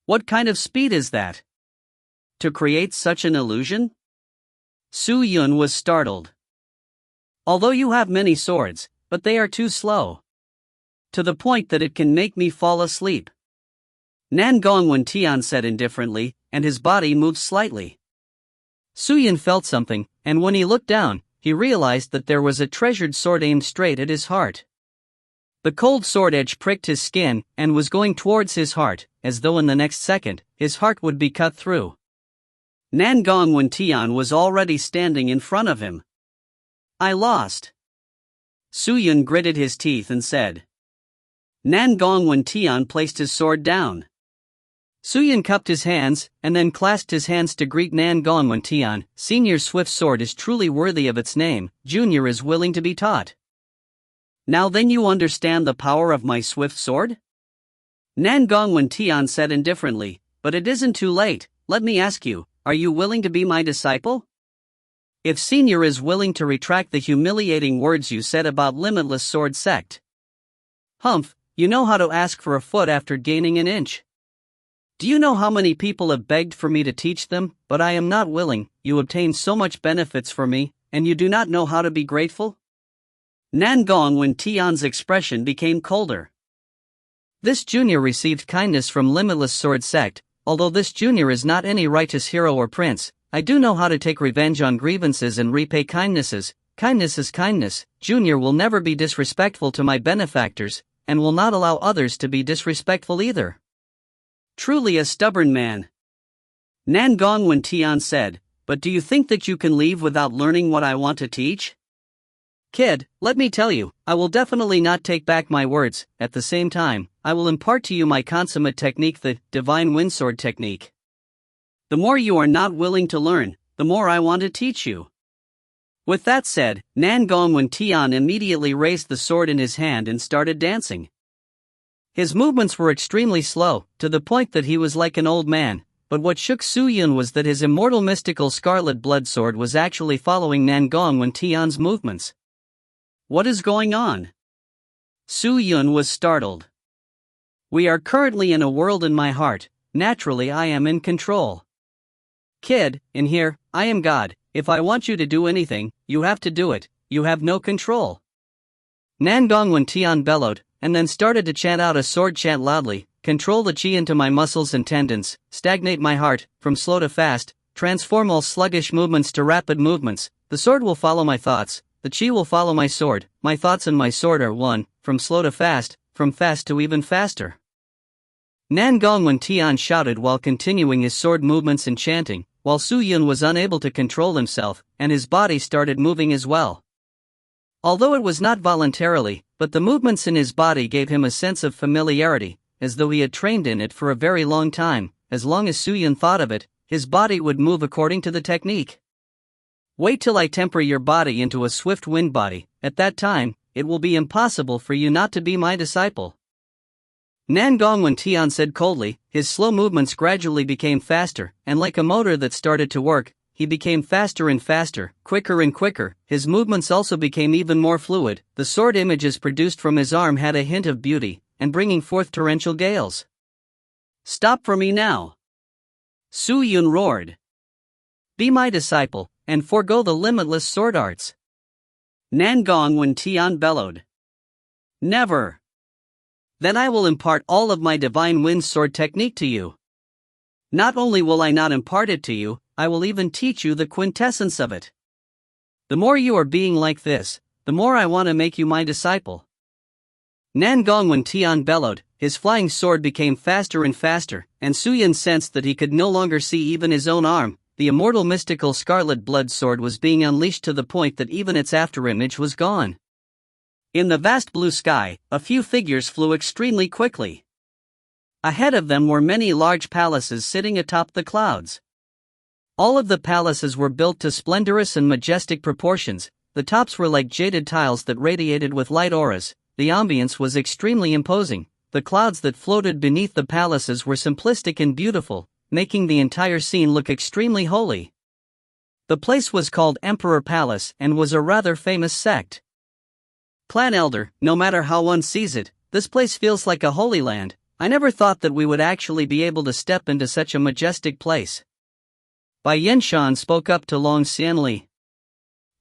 What kind of speed is that? To create such an illusion? Su Yun was startled. Although you have many swords, but they are too slow. To the point that it can make me fall asleep. Nan Gong Wen Tian said indifferently, and his body moved slightly. Su Yun felt something, and when he looked down, he realized that there was a treasured sword aimed straight at his heart. The cold sword edge pricked his skin, and was going towards his heart, as though in the next second, his heart would be cut through. Nan Gong Wen Tian was already standing in front of him. I lost. Su Yun gritted his teeth and said. Nan Gong Wen Tian placed his sword down. Su Yun cupped his hands, and then clasped his hands to greet Nan Gong Wen Tian. Senior's swift sword is truly worthy of its name. Junior is willing to be taught. Now then you understand the power of my swift sword? Nan Gong Wen Tian said indifferently, but it isn't too late. Let me ask you, are you willing to be my disciple? If Senior is willing to retract the humiliating words you said about Limitless Sword Sect. Humph, you know how to ask for a foot after gaining an inch. Do you know how many people have begged for me to teach them, but I am not willing? You obtain so much benefits for me, and you do not know how to be grateful? Nan Gong Wen Tian's expression became colder. This junior received kindness from Limitless Sword Sect. Although this junior is not any righteous hero or prince, I do know how to take revenge on grievances and repay kindnesses. Kindness is kindness. Junior will never be disrespectful to my benefactors, and will not allow others to be disrespectful either. Truly a stubborn man. Nan Gong Wen Tian said, but do you think that you can leave without learning what I want to teach? Kid, let me tell you, I will definitely not take back my words. At the same time, I will impart to you my consummate technique, the Divine Windsword technique. The more you are not willing to learn, the more I want to teach you. With that said, Nan Gong Wen Tian immediately raised the sword in his hand and started dancing. His movements were extremely slow, to the point that he was like an old man, but what shook Su Yun was that his immortal mystical scarlet blood sword was actually following Nan Gong Wen Tian's movements. What is going on? Su Yun was startled. We are currently in a world in my heart. Naturally I am in control. Kid, in here, I am God. If I want you to do anything, you have to do it. You have no control. Nan Gong Wen Tian bellowed, and then started to chant out a sword chant loudly. Control the chi into my muscles and tendons, stagnate my heart, from slow to fast, transform all sluggish movements to rapid movements. The sword will follow my thoughts, the chi will follow my sword. My thoughts and my sword are one, from slow to fast, from fast to even faster. Nan Gong Wen Tian shouted while continuing his sword movements and chanting, while Su Yun was unable to control himself, and his body started moving as well. Although it was not voluntarily, but the movements in his body gave him a sense of familiarity, as though he had trained in it for a very long time. As long as Su Yun thought of it, his body would move according to the technique. Wait till I temper your body into a swift wind body. At that time, it will be impossible for you not to be my disciple. Nan Gong Wen Tian said coldly. His slow movements gradually became faster, and like a motor that started to work, he became faster and faster, quicker and quicker. His movements also became even more fluid. The sword images produced from his arm had a hint of beauty, and bringing forth torrential gales. Stop for me now! Su Yun roared. Be my disciple, and forego the limitless sword arts. Nan Gong Wen Tian bellowed. Never! Then I will impart all of my divine wind sword technique to you. Not only will I not impart it to you, I will even teach you the quintessence of it. The more you are being like this, the more I want to make you my disciple. Nan Gong Wen Tian bellowed, his flying sword became faster and faster, and Su Yun sensed that he could no longer see even his own arm. The immortal mystical scarlet blood sword was being unleashed to the point that even its afterimage was gone. In the vast blue sky, a few figures flew extremely quickly. Ahead of them were many large palaces sitting atop the clouds. All of the palaces were built to splendorous and majestic proportions. The tops were like jaded tiles that radiated with light auras. The ambience was extremely imposing. The clouds that floated beneath the palaces were simplistic and beautiful, making the entire scene look extremely holy. The place was called Emperor Palace and was a rather famous sect. Clan Elder, no matter how one sees it, this place feels like a holy land. I never thought that we would actually be able to step into such a majestic place. Bai Yenshan spoke up to Long Xianli.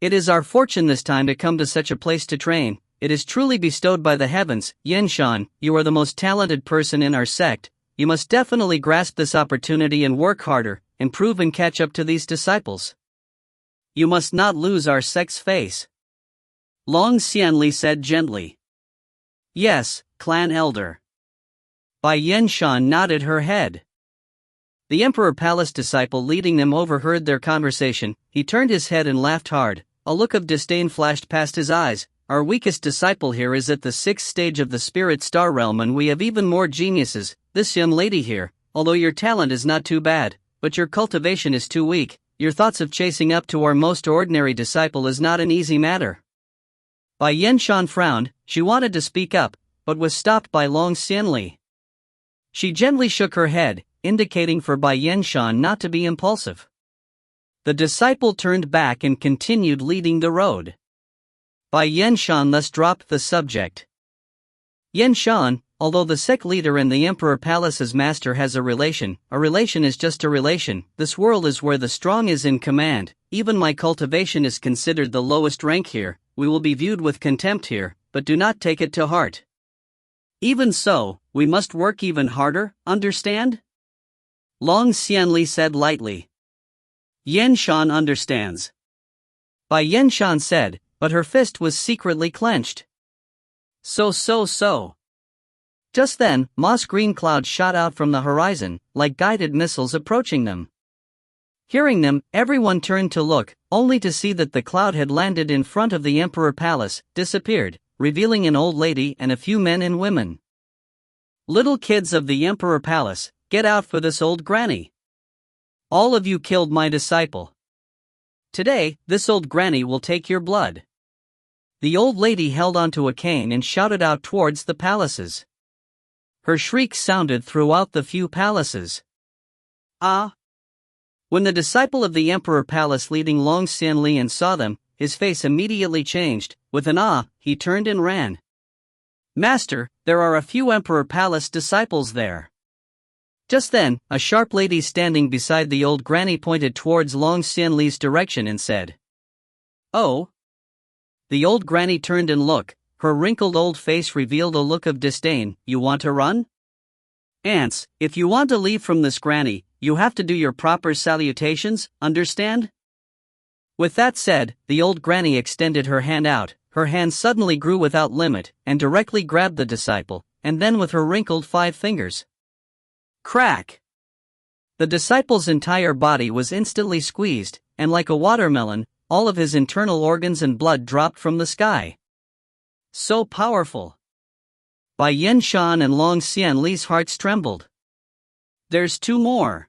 It is our fortune this time to come to such a place to train. It is truly bestowed by the heavens. Yenshan, you are the most talented person in our sect. You must definitely grasp this opportunity and work harder, improve and catch up to these disciples. You must not lose our sect's face. Long Xianli said gently. Yes, Clan Elder. Bai Yenshan nodded her head. The Emperor Palace disciple leading them overheard their conversation. He turned his head and laughed hard. A look of disdain flashed past his eyes. Our weakest disciple here is at the 6th stage of the Spirit Star Realm, and we have even more geniuses. This young lady here, although your talent is not too bad, but your cultivation is too weak. Your thoughts of chasing up to our most ordinary disciple is not an easy matter. Bai Yenshan frowned. She wanted to speak up, but was stopped by Long Xianli. She gently shook her head, indicating for Bai Yenshan not to be impulsive. The disciple turned back and continued leading the road. Bai Yenshan thus dropped the subject. Yenshan, although the sect leader and the Emperor Palace's master has a relation is just a relation. This world is where the strong is in command. Even my cultivation is considered the lowest rank here. We will be viewed with contempt here, but do not take it to heart. Even so, we must work even harder, understand? Long Xianli said lightly. Yenshan understands. Bai Yenshan said, but her fist was secretly clenched. So. Just then, moss green clouds shot out from the horizon, like guided missiles approaching them. Hearing them, everyone turned to look, only to see that the cloud had landed in front of the Emperor Palace, disappeared, revealing an old lady and a few men and women. Little kids of the Emperor Palace, get out for this old granny. All of you killed my disciple. Today, this old granny will take your blood. The old lady held onto a cane and shouted out towards the palaces. Her shriek sounded throughout the few palaces. Ah! When the disciple of the Emperor Palace leading Long Xianli and saw them, his face immediately changed. With an ah, he turned and ran. Master, there are a few Emperor Palace disciples there. Just then, a sharp lady standing beside the old granny pointed towards Long Xianli's direction and said, "Oh." The old granny turned and looked. Her wrinkled old face revealed a look of disdain. You want to run? Ants, if you want to leave from this granny, you have to do your proper salutations, understand? With that said, the old granny extended her hand out. Her hand suddenly grew without limit, and directly grabbed the disciple, and then with her wrinkled 5 fingers. Crack! The disciple's entire body was instantly squeezed, and like a watermelon, all of his internal organs and blood dropped from the sky. So powerful! Bai Yenshan and Long Xianli's hearts trembled. There's 2 more.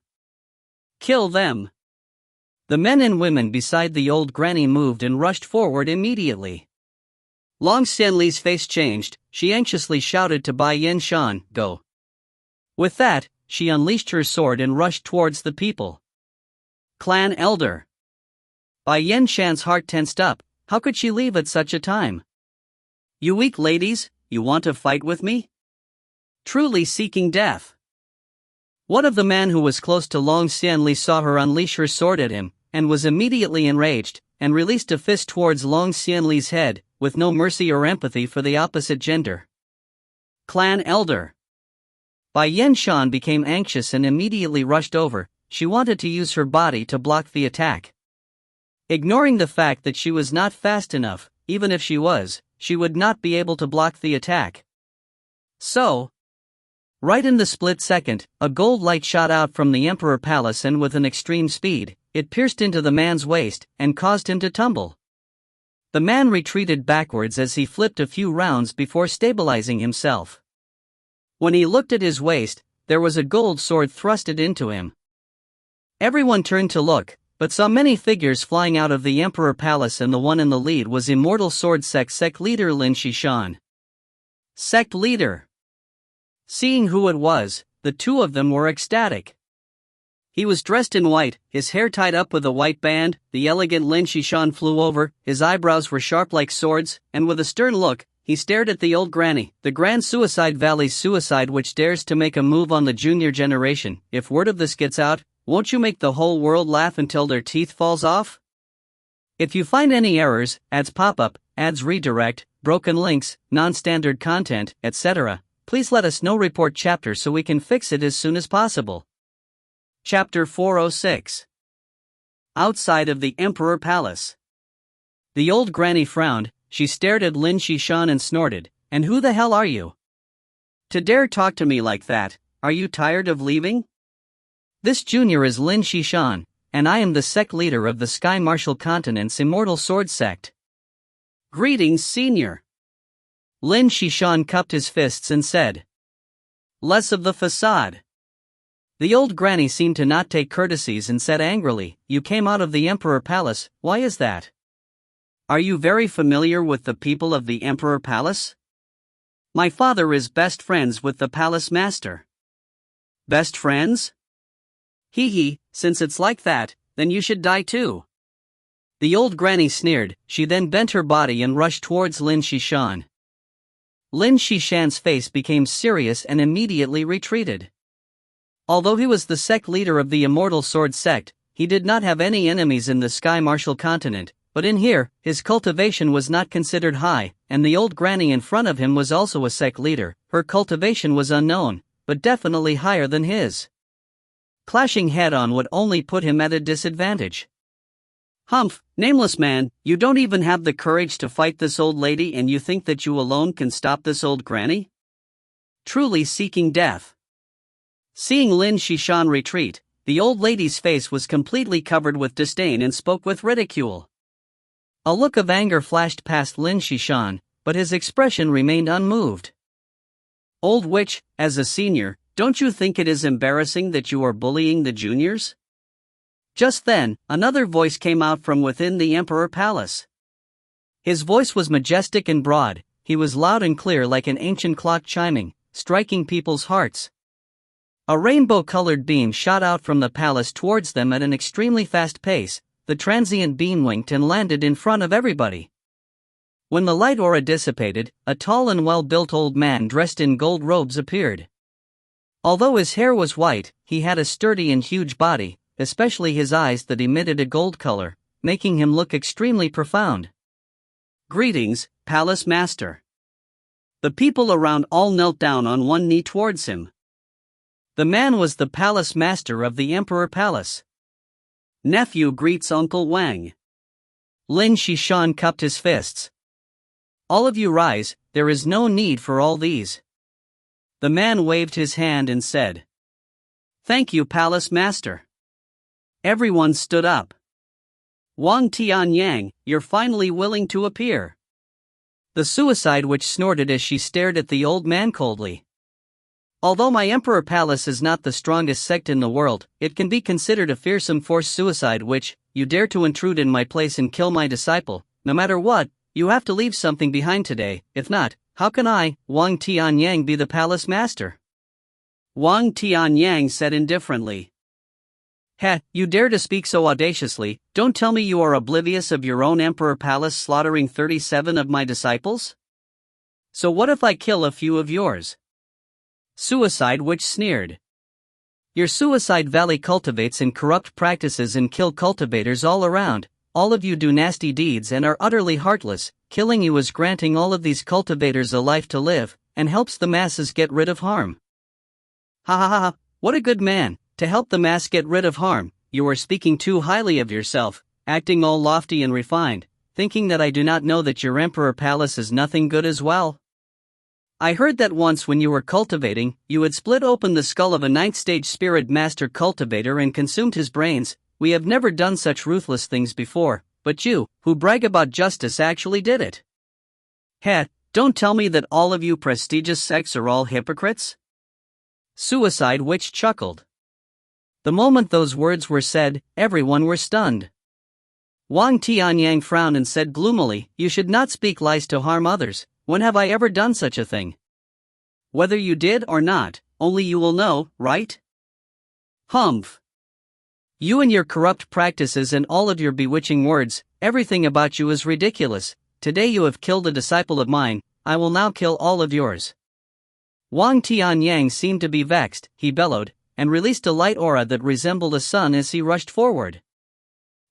Kill them! The men and women beside the old granny moved and rushed forward immediately. Long Xianli's face changed. She anxiously shouted to Bai Yenshan, "Go." With that, she unleashed her sword and rushed towards the people. Clan Elder. Bai Yenshan's heart tensed up. How could she leave at such a time? You weak ladies, you want to fight with me? truly seeking death. One of the men who was close to Long Xianli saw her unleash her sword at him, and was immediately enraged, and released a fist towards Long Xianli's head, with no mercy or empathy for the opposite gender. Clan Elder. Bai Yenshan became anxious and immediately rushed over. She wanted to use her body to block the attack. Ignoring the fact that she was not fast enough, even if she was, she would not be able to block the attack. So, right in the split second, a gold light shot out from the Emperor Palace, and with an extreme speed, it pierced into the man's waist and caused him to tumble. The man retreated backwards as he flipped a few rounds before stabilizing himself. When he looked at his waist, there was a gold sword thrusted into him. Everyone turned to look, but saw many figures flying out of the Emperor Palace, and the one in the lead was Immortal Sword Sect leader Lin Shishan. Sect leader. Seeing who it was, the two of them were ecstatic. He was dressed in white, his hair tied up with a white band. The elegant Lin Shishan flew over, his eyebrows were sharp like swords, and with a stern look, he stared at the old granny, the Grand Suicide Valley's suicide which dares to make a move on the junior generation. If word of this gets out, won't you make the whole world laugh until their teeth falls off? If you find any errors, ads pop up, ads redirect, broken links, non-standard content, etc., please let us know. Report chapter so we can fix it as soon as possible. Chapter 406. Outside of the Emperor Palace. The old granny frowned. She stared at Lin Shishan and snorted, "And who the hell are you? To dare talk to me like that? Are you tired of leaving?" "This junior is Lin Shishan, and I am the sect leader of the Sky Martial Continent's Immortal Sword Sect." "Greetings, senior." Lin Shishan cupped his fists and said, "Less of the facade." The old granny seemed to not take courtesies and said angrily, "You came out of the Emperor Palace, why is that? Are you very familiar with the people of the Emperor Palace?" "My father is best friends with the Palace Master." "Best friends? Hee, since it's like that, then you should die too." The old granny sneered. She then bent her body and rushed towards Lin Shishan. Lin Shishan's face became serious and immediately retreated. Although he was the sect leader of the Immortal Sword Sect, he did not have any enemies in the Sky Martial Continent, but in here, his cultivation was not considered high, and the old granny in front of him was also a sect leader. Her cultivation was unknown, but definitely higher than his. Clashing head-on would only put him at a disadvantage. "Humph, nameless man, you don't even have the courage to fight this old lady, and you think that you alone can stop this old granny? Truly seeking death." Seeing Lin Shishan retreat, the old lady's face was completely covered with disdain and spoke with ridicule. A look of anger flashed past Lin Shishan, but his expression remained unmoved. "Old witch, as a senior, don't you think it is embarrassing that you are bullying the juniors?" Just then, another voice came out from within the Emperor Palace. His voice was majestic and broad. He was loud and clear like an ancient clock chiming, striking people's hearts. A rainbow-colored beam shot out from the palace towards them at an extremely fast pace. The transient beam winked and landed in front of everybody. When the light aura dissipated, a tall and well-built old man dressed in gold robes appeared. Although his hair was white, he had a sturdy and huge body, especially his eyes that emitted a gold color, making him look extremely profound. "Greetings, Palace Master." The people around all knelt down on one knee towards him. The man was the Palace Master of the Emperor Palace. "Nephew greets Uncle Wang." Lin Shishan cupped his fists. "All of you rise, there is no need for all these." The man waved his hand and said, "Thank you, Palace Master." Everyone stood up. "Wang Tianyang, you're finally willing to appear." The suicide witch snorted as she stared at the old man coldly. "Although my Emperor Palace is not the strongest sect in the world, it can be considered a fearsome force. Suicide witch, you dare to intrude in my place and kill my disciple. No matter what, you have to leave something behind today. If not, how can I, Wang Tianyang, be the Palace Master?" Wang Tianyang said indifferently. "Heh, you dare to speak so audaciously. Don't tell me you are oblivious of your own Emperor Palace slaughtering 37 of my disciples? So what if I kill a few of yours? Suicide Witch sneered. Your Suicide Valley cultivates in corrupt practices and kill cultivators all around. All of you do nasty deeds and are utterly heartless. Killing you is granting all of these cultivators a life to live, and helps the masses get rid of harm. Ha ha ha, what a good man, to help the mass get rid of harm. You are speaking too highly of yourself, acting all lofty and refined, thinking that I do not know that your Emperor Palace is nothing good as well. I heard that once when you were cultivating, you had split open the skull of a 9th stage spirit master cultivator and consumed his brains. We have never done such ruthless things before, but you, who brag about justice, actually did it. Heh, don't tell me that all of you prestigious sects are all hypocrites? Suicide Witch chuckled. The moment those words were said, everyone were stunned. Wang Tianyang frowned and said gloomily, You should not speak lies to harm others. When have I ever done such a thing? Whether you did or not, only you will know, right? Humph. You and your corrupt practices and all of your bewitching words, everything about you is ridiculous. Today you have killed a disciple of mine, I will now kill all of yours. Wang Tianyang seemed to be vexed, he bellowed, and released a light aura that resembled a sun as he rushed forward.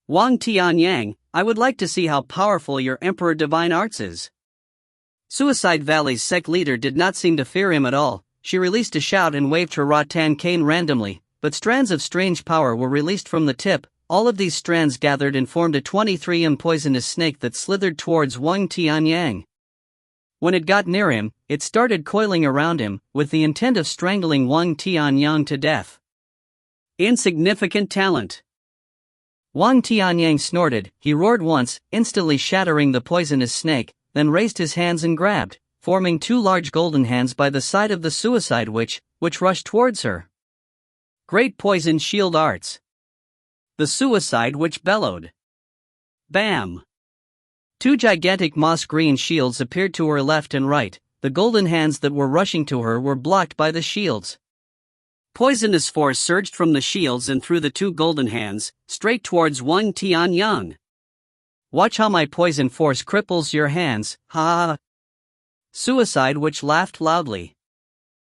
Wang Tianyang, I would like to see how powerful your Emperor Divine Arts is. Suicide Valley's sect leader did not seem to fear him at all. She released a shout and waved her rattan cane randomly, but strands of strange power were released from the tip. All of these strands gathered and formed a 23M poisonous snake that slithered towards Wang Tianyang. When it got near him, it started coiling around him, with the intent of strangling Wang Tianyang to death. Insignificant talent. Wang Tianyang snorted, he roared once, instantly shattering the poisonous snake, then raised his hands and grabbed, forming 2 large golden hands by the side of the Suicide Witch, which rushed towards her. Great Poison Shield Arts. The Suicide Witch bellowed. Bam! 2 gigantic moss green shields appeared to her left and right. The golden hands that were rushing to her were blocked by the shields. Poisonous force surged from the shields and through the 2 golden hands, straight towards Wang Tianyang. Watch how my poison force cripples your hands, ha ha. Suicide Witch laughed loudly.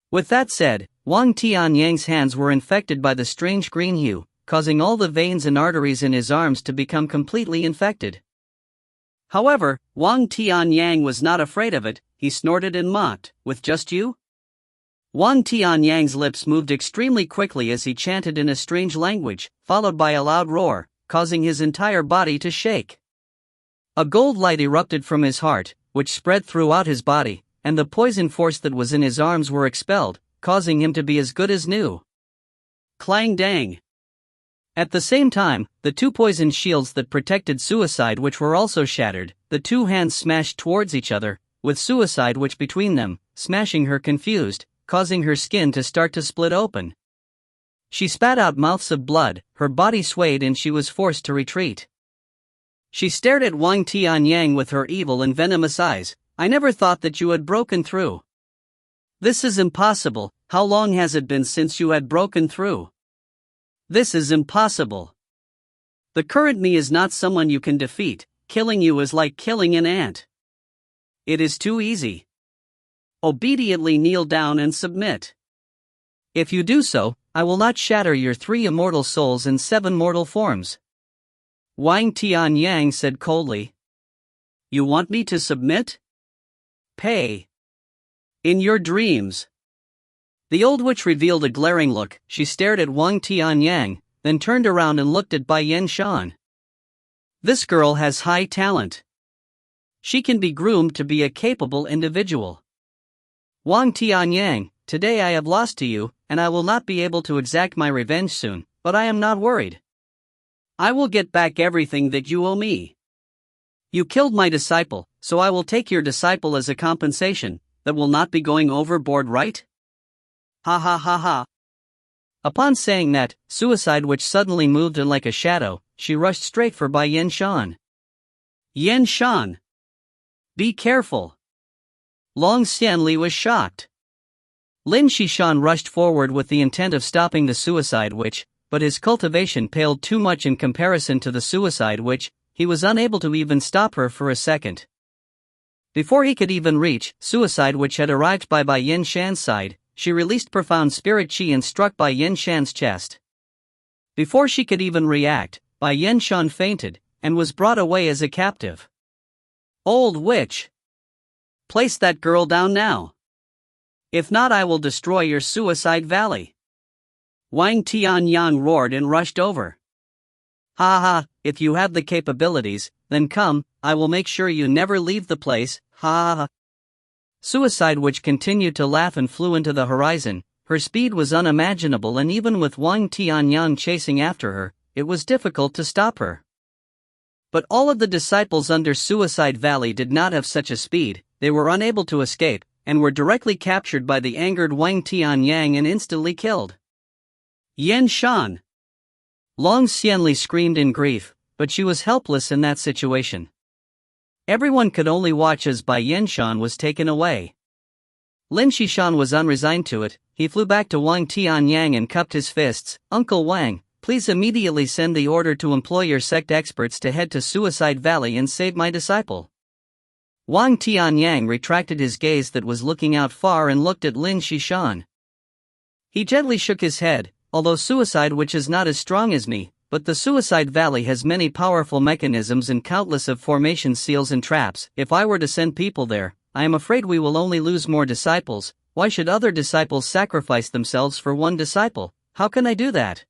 With that said, Wang Tianyang's hands were infected by the strange green hue, causing all the veins and arteries in his arms to become completely infected. However, Wang Tianyang was not afraid of it, he snorted and mocked, with just you? Wang Tianyang's lips moved extremely quickly as he chanted in a strange language, followed by a loud roar, causing his entire body to shake. A gold light erupted from his heart, which spread throughout his body, and the poison force that was in his arms were expelled, causing him to be as good as new. Clang dang! At the same time, the 2 poison shields that protected Suicide Witch were also shattered. The 2 hands smashed towards each other, with Suicide Witch between them, smashing her confused, causing her skin to start to split open. She spat out mouths of blood, her body swayed and she was forced to retreat. She stared at Wang Tianyang with her evil and venomous eyes. I never thought that you had broken through. This is impossible. How long has it been since you had broken through? This is impossible. The current me is not someone you can defeat. Killing you is like killing an ant. It is too easy. Obediently kneel down and submit. If you do so, I will not shatter your 3 immortal souls in 7 mortal forms. Wang Tianyang said coldly. You want me to submit? Pay. In your dreams. The old witch revealed a glaring look. She stared at Wang Tianyang, then turned around and looked at Bai Yen Shan. This girl has high talent. She can be groomed to be a capable individual. Wang Tianyang, today I have lost to you, and I will not be able to exact my revenge soon, but I am not worried. I will get back everything that you owe me. You killed my disciple, so I will take your disciple as a compensation. That will not be going overboard, right? Ha ha ha ha. Upon saying that, Suicide Witch suddenly moved in like a shadow. She rushed straight for Bai Yen Shan. Yen Shan! Be careful! Long Xianli was shocked. Lin Shishan rushed forward with the intent of stopping the Suicide Witch, but his cultivation paled too much in comparison to the Suicide Witch. He was unable to even stop her for a second. Before he could even reach, Suicide Witch had arrived by Bai Yen Shan's side. she released profound spirit chi and struck Bai Yenshan's chest. Before she could even react, Bai Yenshan fainted, and was brought away as a captive. Old witch! Place that girl down now. If not, I will destroy your suicide valley. Wang Tianyang roared and rushed over. Ha ha, if you have the capabilities, then come, I will make sure you never leave the place, ha ha ha. Suicide Witch continued to laugh and flew into the horizon. Her speed was unimaginable, and even with Wang Tianyang chasing after her, it was difficult to stop her. But all of the disciples under Suicide Valley did not have such a speed. They were unable to escape, and were directly captured by the angered Wang Tianyang and instantly killed. Yan Shan! Long Xianli screamed in grief, but she was helpless in that situation. Everyone could only watch as Bai Yenshan was taken away. Lin Shishan was unresigned to it. He flew back to Wang Tianyang and cupped his fists. Uncle Wang, please immediately send the order to employ your sect experts to head to Suicide Valley and save my disciple. Wang Tianyang retracted his gaze that was looking out far and looked at Lin Shishan. He gently shook his head. Although Suicide Witch is not as strong as me, but the Suicide Valley has many powerful mechanisms and countless of formation seals and traps. If I were to send people there, I am afraid we will only lose more disciples. Why should other disciples sacrifice themselves for one disciple? How can I do that?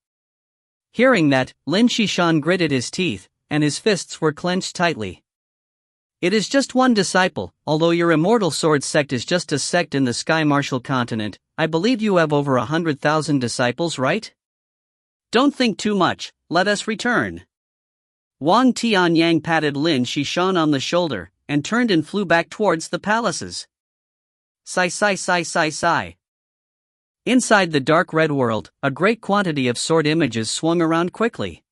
Hearing that, Lin Shishan gritted his teeth, and his fists were clenched tightly. It is just one disciple. Although your immortal sword sect is just a sect in the Sky Martial continent, I believe you have over 100,000 disciples, right? Don't think too much, let us return. Wang Tianyang patted Lin Shishan on the shoulder, and turned and flew back towards the palaces. Sigh. Inside the dark red world, a great quantity of sword images swung around quickly.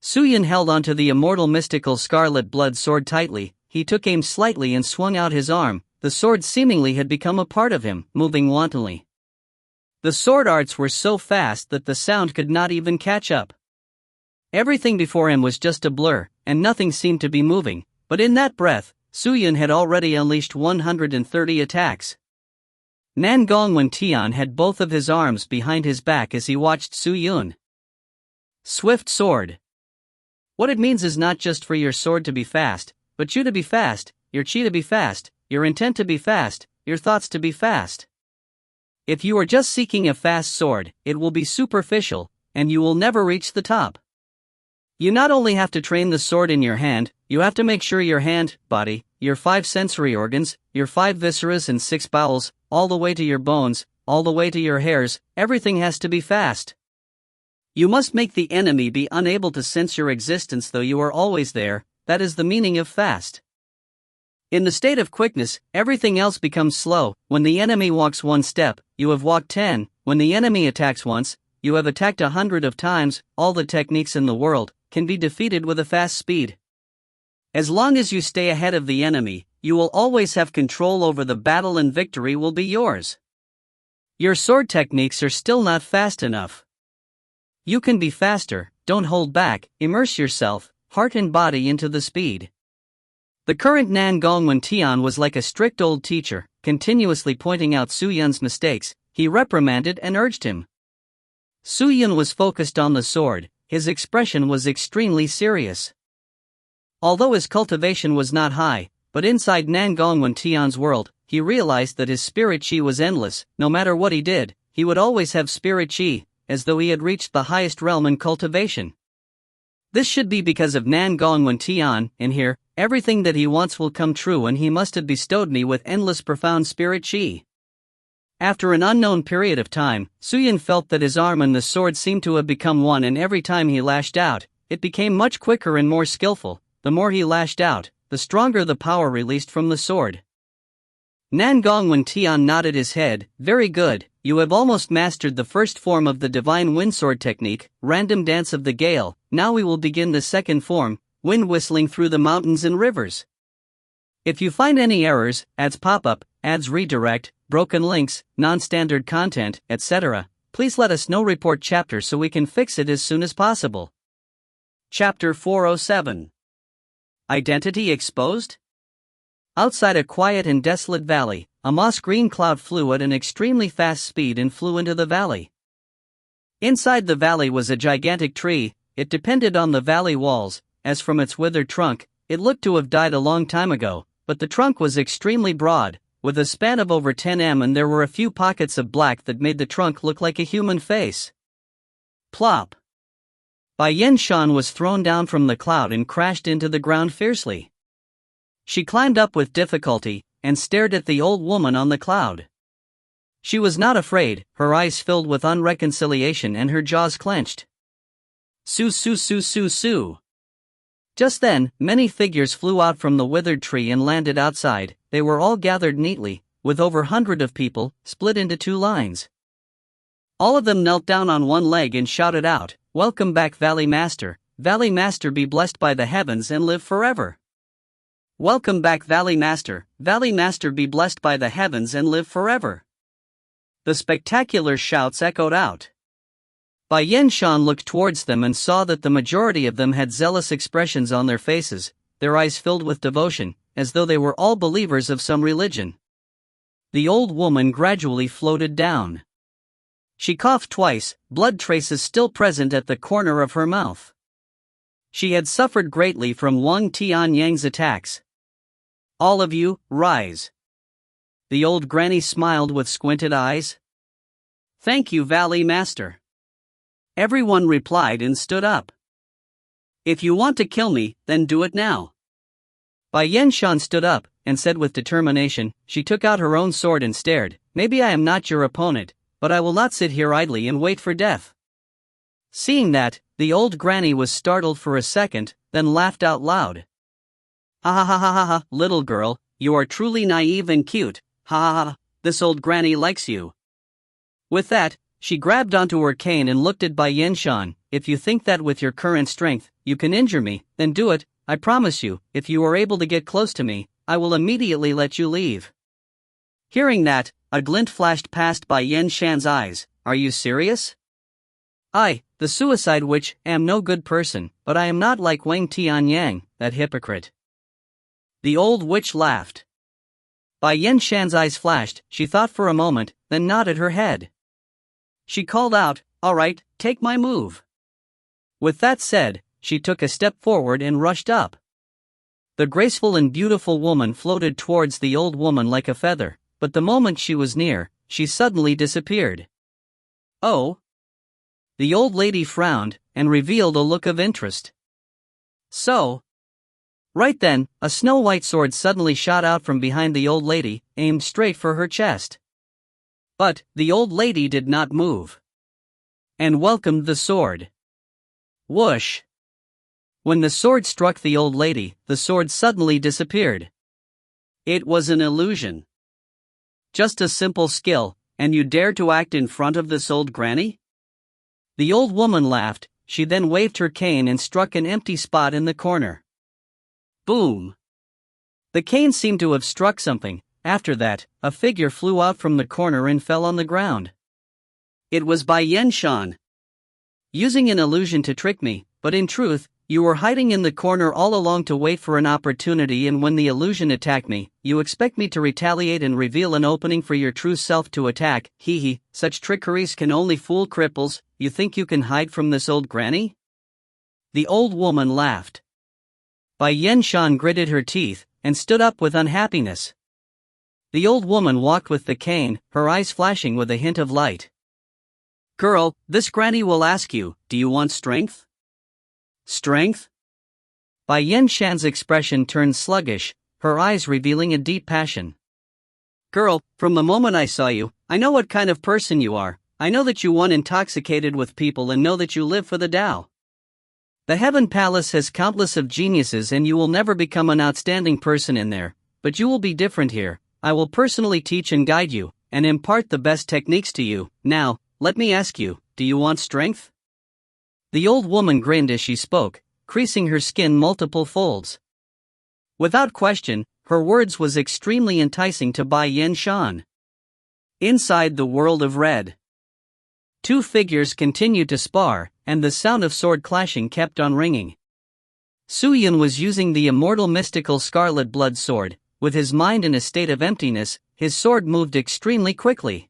Suyin held onto the immortal mystical scarlet blood sword tightly. He took aim slightly and swung out his arm. The sword seemingly had become a part of him, moving wantonly. The sword arts were so fast that the sound could not even catch up. Everything before him was just a blur, and nothing seemed to be moving, but in that breath, Suyin had already unleashed 130 attacks. Nangong Wentian had both of his arms behind his back as he watched Suyun. Swift sword. What it means is not just for your sword to be fast, but you to be fast, your chi to be fast, your intent to be fast, your thoughts to be fast. If you are just seeking a fast sword, it will be superficial, and you will never reach the top. You not only have to train the sword in your hand, you have to make sure your hand, body, your 5 sensory organs, your 5 visceras and 6 bowels, all the way to your bones, all the way to your hairs, everything has to be fast. You must make the enemy be unable to sense your existence though you are always there. That is the meaning of fast. In the state of quickness, everything else becomes slow. When the enemy walks 1 step, you have walked 10. When the enemy attacks once, you have attacked 100 of times. All the techniques in the world can be defeated with a fast speed. As long as you stay ahead of the enemy, you will always have control over the battle and victory will be yours. Your sword techniques are still not fast enough. You can be faster, don't hold back, immerse yourself, heart and body into the speed. The current Nangong Wentian was like a strict old teacher, continuously pointing out Suyun's mistakes. He reprimanded and urged him. Suyun was focused on the sword, his expression was extremely serious. Although his cultivation was not high, but inside Nangong Wentian's world, he realized that his spirit chi was endless. No matter what he did, he would always have spirit chi, as though he had reached the highest realm in cultivation. This should be because of Nangong Wentian, and here, everything that he wants will come true, and he must have bestowed me with endless profound spirit chi. After an unknown period of time, Suyun felt that his arm and the sword seemed to have become one, and every time he lashed out, it became much quicker and more skillful. The more he lashed out, the stronger the power released from the sword. Nangong Wentian nodded his head. Very good, you have almost mastered the first form of the divine windsword technique, random dance of the gale. Now we will begin the second form, wind whistling through the mountains and rivers. If you find any errors, ads pop up, ads redirect, broken links, non-standard content, etc., please let us know. Report chapter so we can fix it as soon as possible. Chapter 407. Identity exposed? Outside a quiet and desolate valley, a moss-green cloud flew at an extremely fast speed and flew into the valley. Inside the valley was a gigantic tree. It depended on the valley walls, as from its withered trunk, it looked to have died a long time ago, but the trunk was extremely broad, with a span of over 10 m, and there were a few pockets of black that made the trunk look like a human face. Plop! Bai Yen-shan was thrown down from the cloud and crashed into the ground fiercely. She climbed up with difficulty, and stared at the old woman on the cloud. She was not afraid, her eyes filled with unreconciliation and her jaws clenched. Su su su su su. Just then, many figures flew out from the withered tree and landed outside. They were all gathered neatly, with over 100 of people, split into 2 lines. All of them knelt down on one leg and shouted out, "Welcome back, Valley Master. Valley Master, be blessed by the heavens and live forever." Welcome back, Valley Master. Valley Master, be blessed by the heavens and live forever. The spectacular shouts echoed out. Bai Yen-shan looked towards them and saw that the majority of them had zealous expressions on their faces, their eyes filled with devotion, as though they were all believers of some religion. The old woman gradually floated down. She coughed twice, blood traces still present at the corner of her mouth. She had suffered greatly from Wang Tianyang's attacks. All of you, rise. The old granny smiled with squinted eyes. Thank you, Valley Master. Everyone replied and stood up. If you want to kill me, then do it now. Bai Yen-shan stood up, and said with determination. She took out her own sword and stared. Maybe I am not your opponent, but I will not sit here idly and wait for death. Seeing that, the old granny was startled for a second, then laughed out loud. Ha ha ha ha ha ha, little girl, you are truly naive and cute. Ha ha ha, this old granny likes you. With that, she grabbed onto her cane and looked at Bai Yen-shan. If you think that with your current strength, you can injure me, then do it. I promise you, if you are able to get close to me, I will immediately let you leave. Hearing that, a glint flashed past Bai Yen-shan's eyes. Are you serious? I, the suicide witch, am no good person, but I am not like Wang Tianyang, that hypocrite. The old witch laughed. Bai Yen-shan's eyes flashed. She thought for a moment, then nodded her head. She called out, "All right, take my move." With that said, she took a step forward and rushed up. The graceful and beautiful woman floated towards the old woman like a feather, but the moment she was near, she suddenly disappeared. Oh! The old lady frowned, and revealed a look of interest. So? Right then, a snow-white sword suddenly shot out from behind the old lady, aimed straight for her chest. But, the old lady did not move. And welcomed the sword. Whoosh! When the sword struck the old lady, the sword suddenly disappeared. It was an illusion. Just a simple skill, and you dare to act in front of this old granny? The old woman laughed. She then waved her cane and struck an empty spot in the corner. Boom! The cane seemed to have struck something. After that, a figure flew out from the corner and fell on the ground. It was Bai Yen-shan. Using an illusion to trick me, but in truth, you were hiding in the corner all along to wait for an opportunity, and when the illusion attacked me, you expect me to retaliate and reveal an opening for your true self to attack. Hee hee, such trickeries can only fool cripples. You think you can hide from this old granny? The old woman laughed. Bai Yen-shan gritted her teeth, and stood up with unhappiness. The old woman walked with the cane, her eyes flashing with a hint of light. Girl, this granny will ask you, do you want strength? Strength? Bai Yen-shan's expression turned sluggish, her eyes revealing a deep passion. Girl, from the moment I saw you, I know what kind of person you are. I know that you want intoxicated with people and know that you live for the Tao. The Heaven Palace has countless of geniuses and you will never become an outstanding person in there, but you will be different here. I will personally teach and guide you, and impart the best techniques to you. Now, let me ask you, do you want strength? The old woman grinned as she spoke, creasing her skin multiple folds. Without question, her words was extremely enticing to Bai Yen-shan. Inside the world of red, 2 figures continued to spar, and the sound of sword clashing kept on ringing. Su Yun was using the immortal mystical scarlet blood sword, with his mind in a state of emptiness, his sword moved extremely quickly.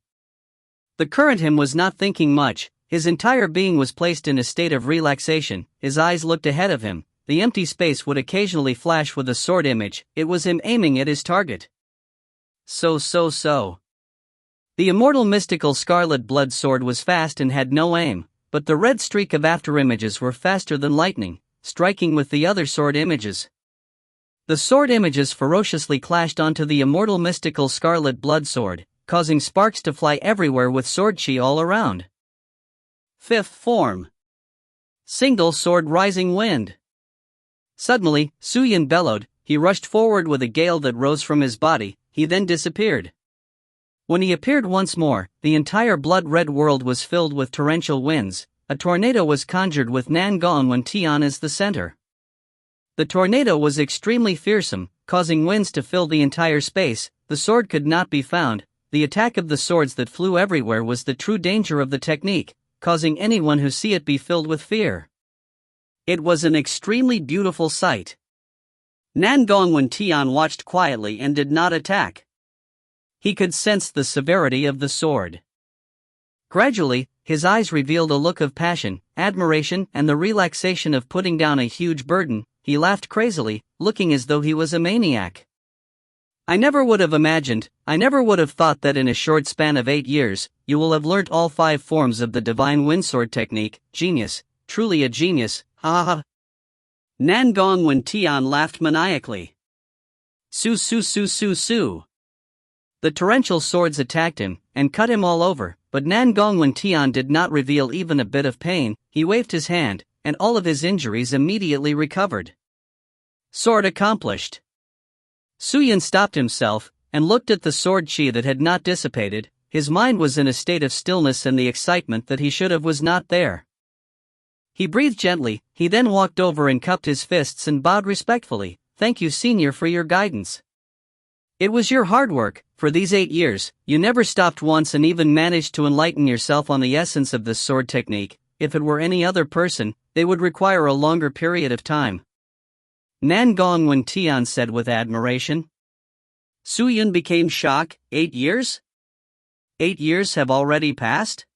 The current him was not thinking much, his entire being was placed in a state of relaxation, his eyes looked ahead of him, the empty space would occasionally flash with a sword image, it was him aiming at his target. So. The immortal mystical scarlet blood sword was fast and had no aim, but the red streak of afterimages were faster than lightning, striking with the other sword images. The sword images ferociously clashed onto the immortal mystical scarlet blood sword, causing sparks to fly everywhere with sword chi all around. Fifth form. Single sword rising wind. Suddenly, Suyin bellowed, he rushed forward with a gale that rose from his body, he then disappeared. When he appeared once more, the entire blood-red world was filled with torrential winds, a tornado was conjured with Nangong Tian as the center. The tornado was extremely fearsome, causing winds to fill the entire space, the sword could not be found, the attack of the swords that flew everywhere was the true danger of the technique, causing anyone who see it be filled with fear. It was an extremely beautiful sight. Nangong Tian watched quietly and did not attack. He could sense the severity of the sword. Gradually, his eyes revealed a look of passion, admiration, and the relaxation of putting down a huge burden. He laughed crazily, looking as though he was a maniac. I never would have thought that in a short span of 8 years, you will have learnt all 5 forms of the divine windsword technique. Genius, truly a genius, ha ha. Nangong Tian laughed maniacally. Su. The torrential swords attacked him, and cut him all over, but Nangong Tian did not reveal even a bit of pain, he waved his hand, and all of his injuries immediately recovered. Sword accomplished. Suyin stopped himself, and looked at the sword chi that had not dissipated, his mind was in a state of stillness and the excitement that he should have was not there. He breathed gently, he then walked over and cupped his fists and bowed respectfully, "Thank you, Senior, for your guidance. It was your hard work, for these 8 years, you never stopped once and even managed to enlighten yourself on the essence of this sword technique. If it were any other person, they would require a longer period of time." Nangong Tian said with admiration. Suyin became shocked. 8 years? 8 years have already passed?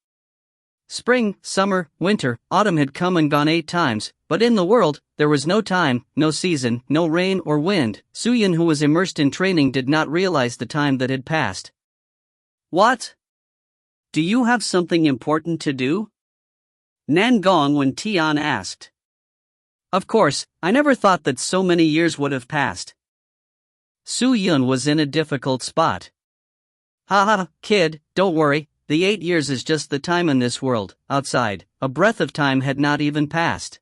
Spring, summer, winter, autumn had come and gone 8 times, but in the world, there was no time, no season, no rain or wind. Suyin, who was immersed in training, did not realize the time that had passed. What? Do you have something important to do? Nangong Tian asked. Of course, I never thought that so many years would have passed. Suyin was in a difficult spot. Haha, kid, don't worry. The 8 years is just the time in this world. Outside, a breath of time had not even passed.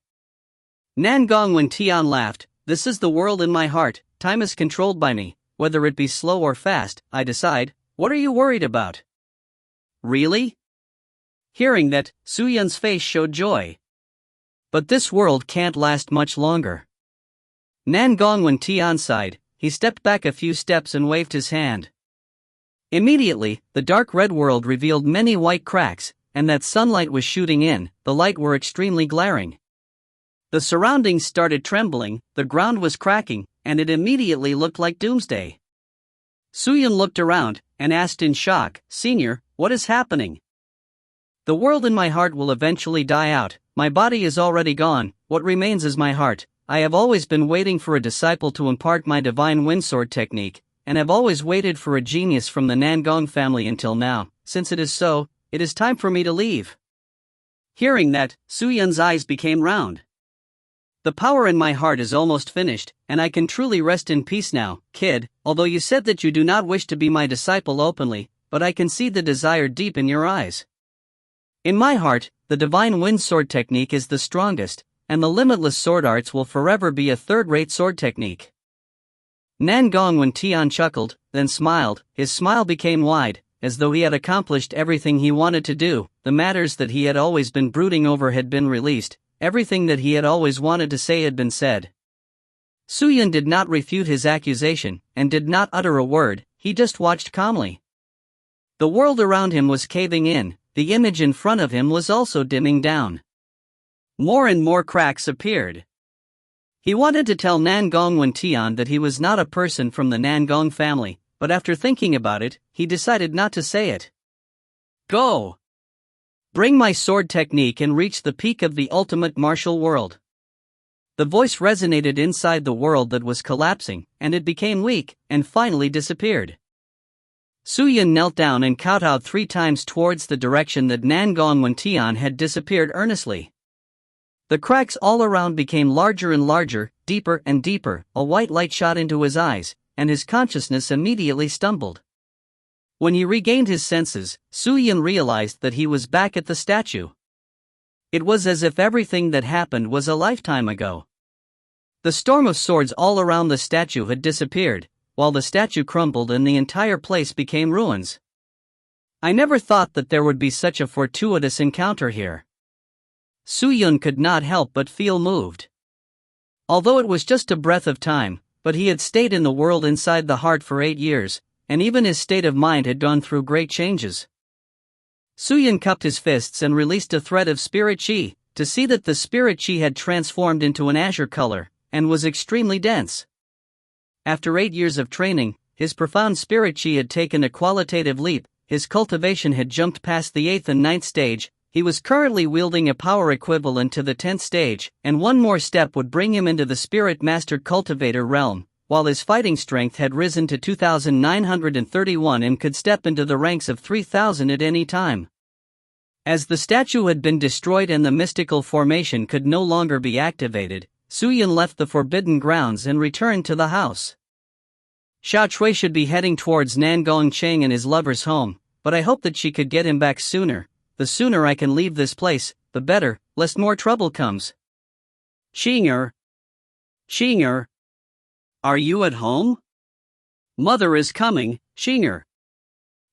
Nangong Tian laughed. This is the world in my heart, time is controlled by me, whether it be slow or fast, I decide. What are you worried about? Really? Hearing that, Suyun's face showed joy. But this world can't last much longer. Nangong Tian sighed, he stepped back a few steps and waved his hand. Immediately, the dark red world revealed many white cracks, and that sunlight was shooting in, the light were extremely glaring. The surroundings started trembling, the ground was cracking, and it immediately looked like doomsday. Suyin looked around, and asked in shock, "Senior, what is happening?" The world in my heart will eventually die out, my body is already gone, what remains is my heart. I have always been waiting for a disciple to impart my divine windsword technique, and have always waited for a genius from the Nangong family until now. Since it is so, it is time for me to leave. Hearing that, Suyun's eyes became round. The power in my heart is almost finished, and I can truly rest in peace now, kid, although you said that you do not wish to be my disciple openly, but I can see the desire deep in your eyes. In my heart, the divine windsword technique is the strongest, and the limitless sword arts will forever be a third-rate sword technique. Nangong Tian chuckled, then smiled, his smile became wide, as though he had accomplished everything he wanted to do, the matters that he had always been brooding over had been released, everything that he had always wanted to say had been said. Suyin did not refute his accusation, and did not utter a word, he just watched calmly. The world around him was caving in, the image in front of him was also dimming down. More and more cracks appeared. He wanted to tell Nangong Wentian that he was not a person from the Nangong family, but after thinking about it, he decided not to say it. Go! Bring my sword technique and reach the peak of the ultimate martial world. The voice resonated inside the world that was collapsing, and it became weak, and finally disappeared. Suyin knelt down and kowtowed 3 times towards the direction that Nangong Wentian had disappeared earnestly. The cracks all around became larger and larger, deeper and deeper, a white light shot into his eyes, and his consciousness immediately stumbled. When he regained his senses, Suyin realized that he was back at the statue. It was as if everything that happened was a lifetime ago. The storm of swords all around the statue had disappeared, while the statue crumbled and the entire place became ruins. I never thought that there would be such a fortuitous encounter here. Suyin could not help but feel moved. Although it was just a breath of time, but he had stayed in the world inside the heart for 8 years, and even his state of mind had gone through great changes. Suyin cupped his fists and released a thread of spirit chi, to see that the spirit chi had transformed into an azure color, and was extremely dense. After 8 years of training, his profound spirit chi had taken a qualitative leap, his cultivation had jumped past the 8th and 9th stage, he was currently wielding a power equivalent to the 10th stage, and one more step would bring him into the spirit master cultivator realm, while his fighting strength had risen to 2,931 and could step into the ranks of 3,000 at any time. As the statue had been destroyed and the mystical formation could no longer be activated, Suyin left the forbidden grounds and returned to the house. Xiao Chui should be heading towards Nangong Cheng and his lover's home, but I hope that she could get him back sooner. The sooner I can leave this place, the better, lest more trouble comes. Xinger. Are you at home? Mother is coming, Xinger.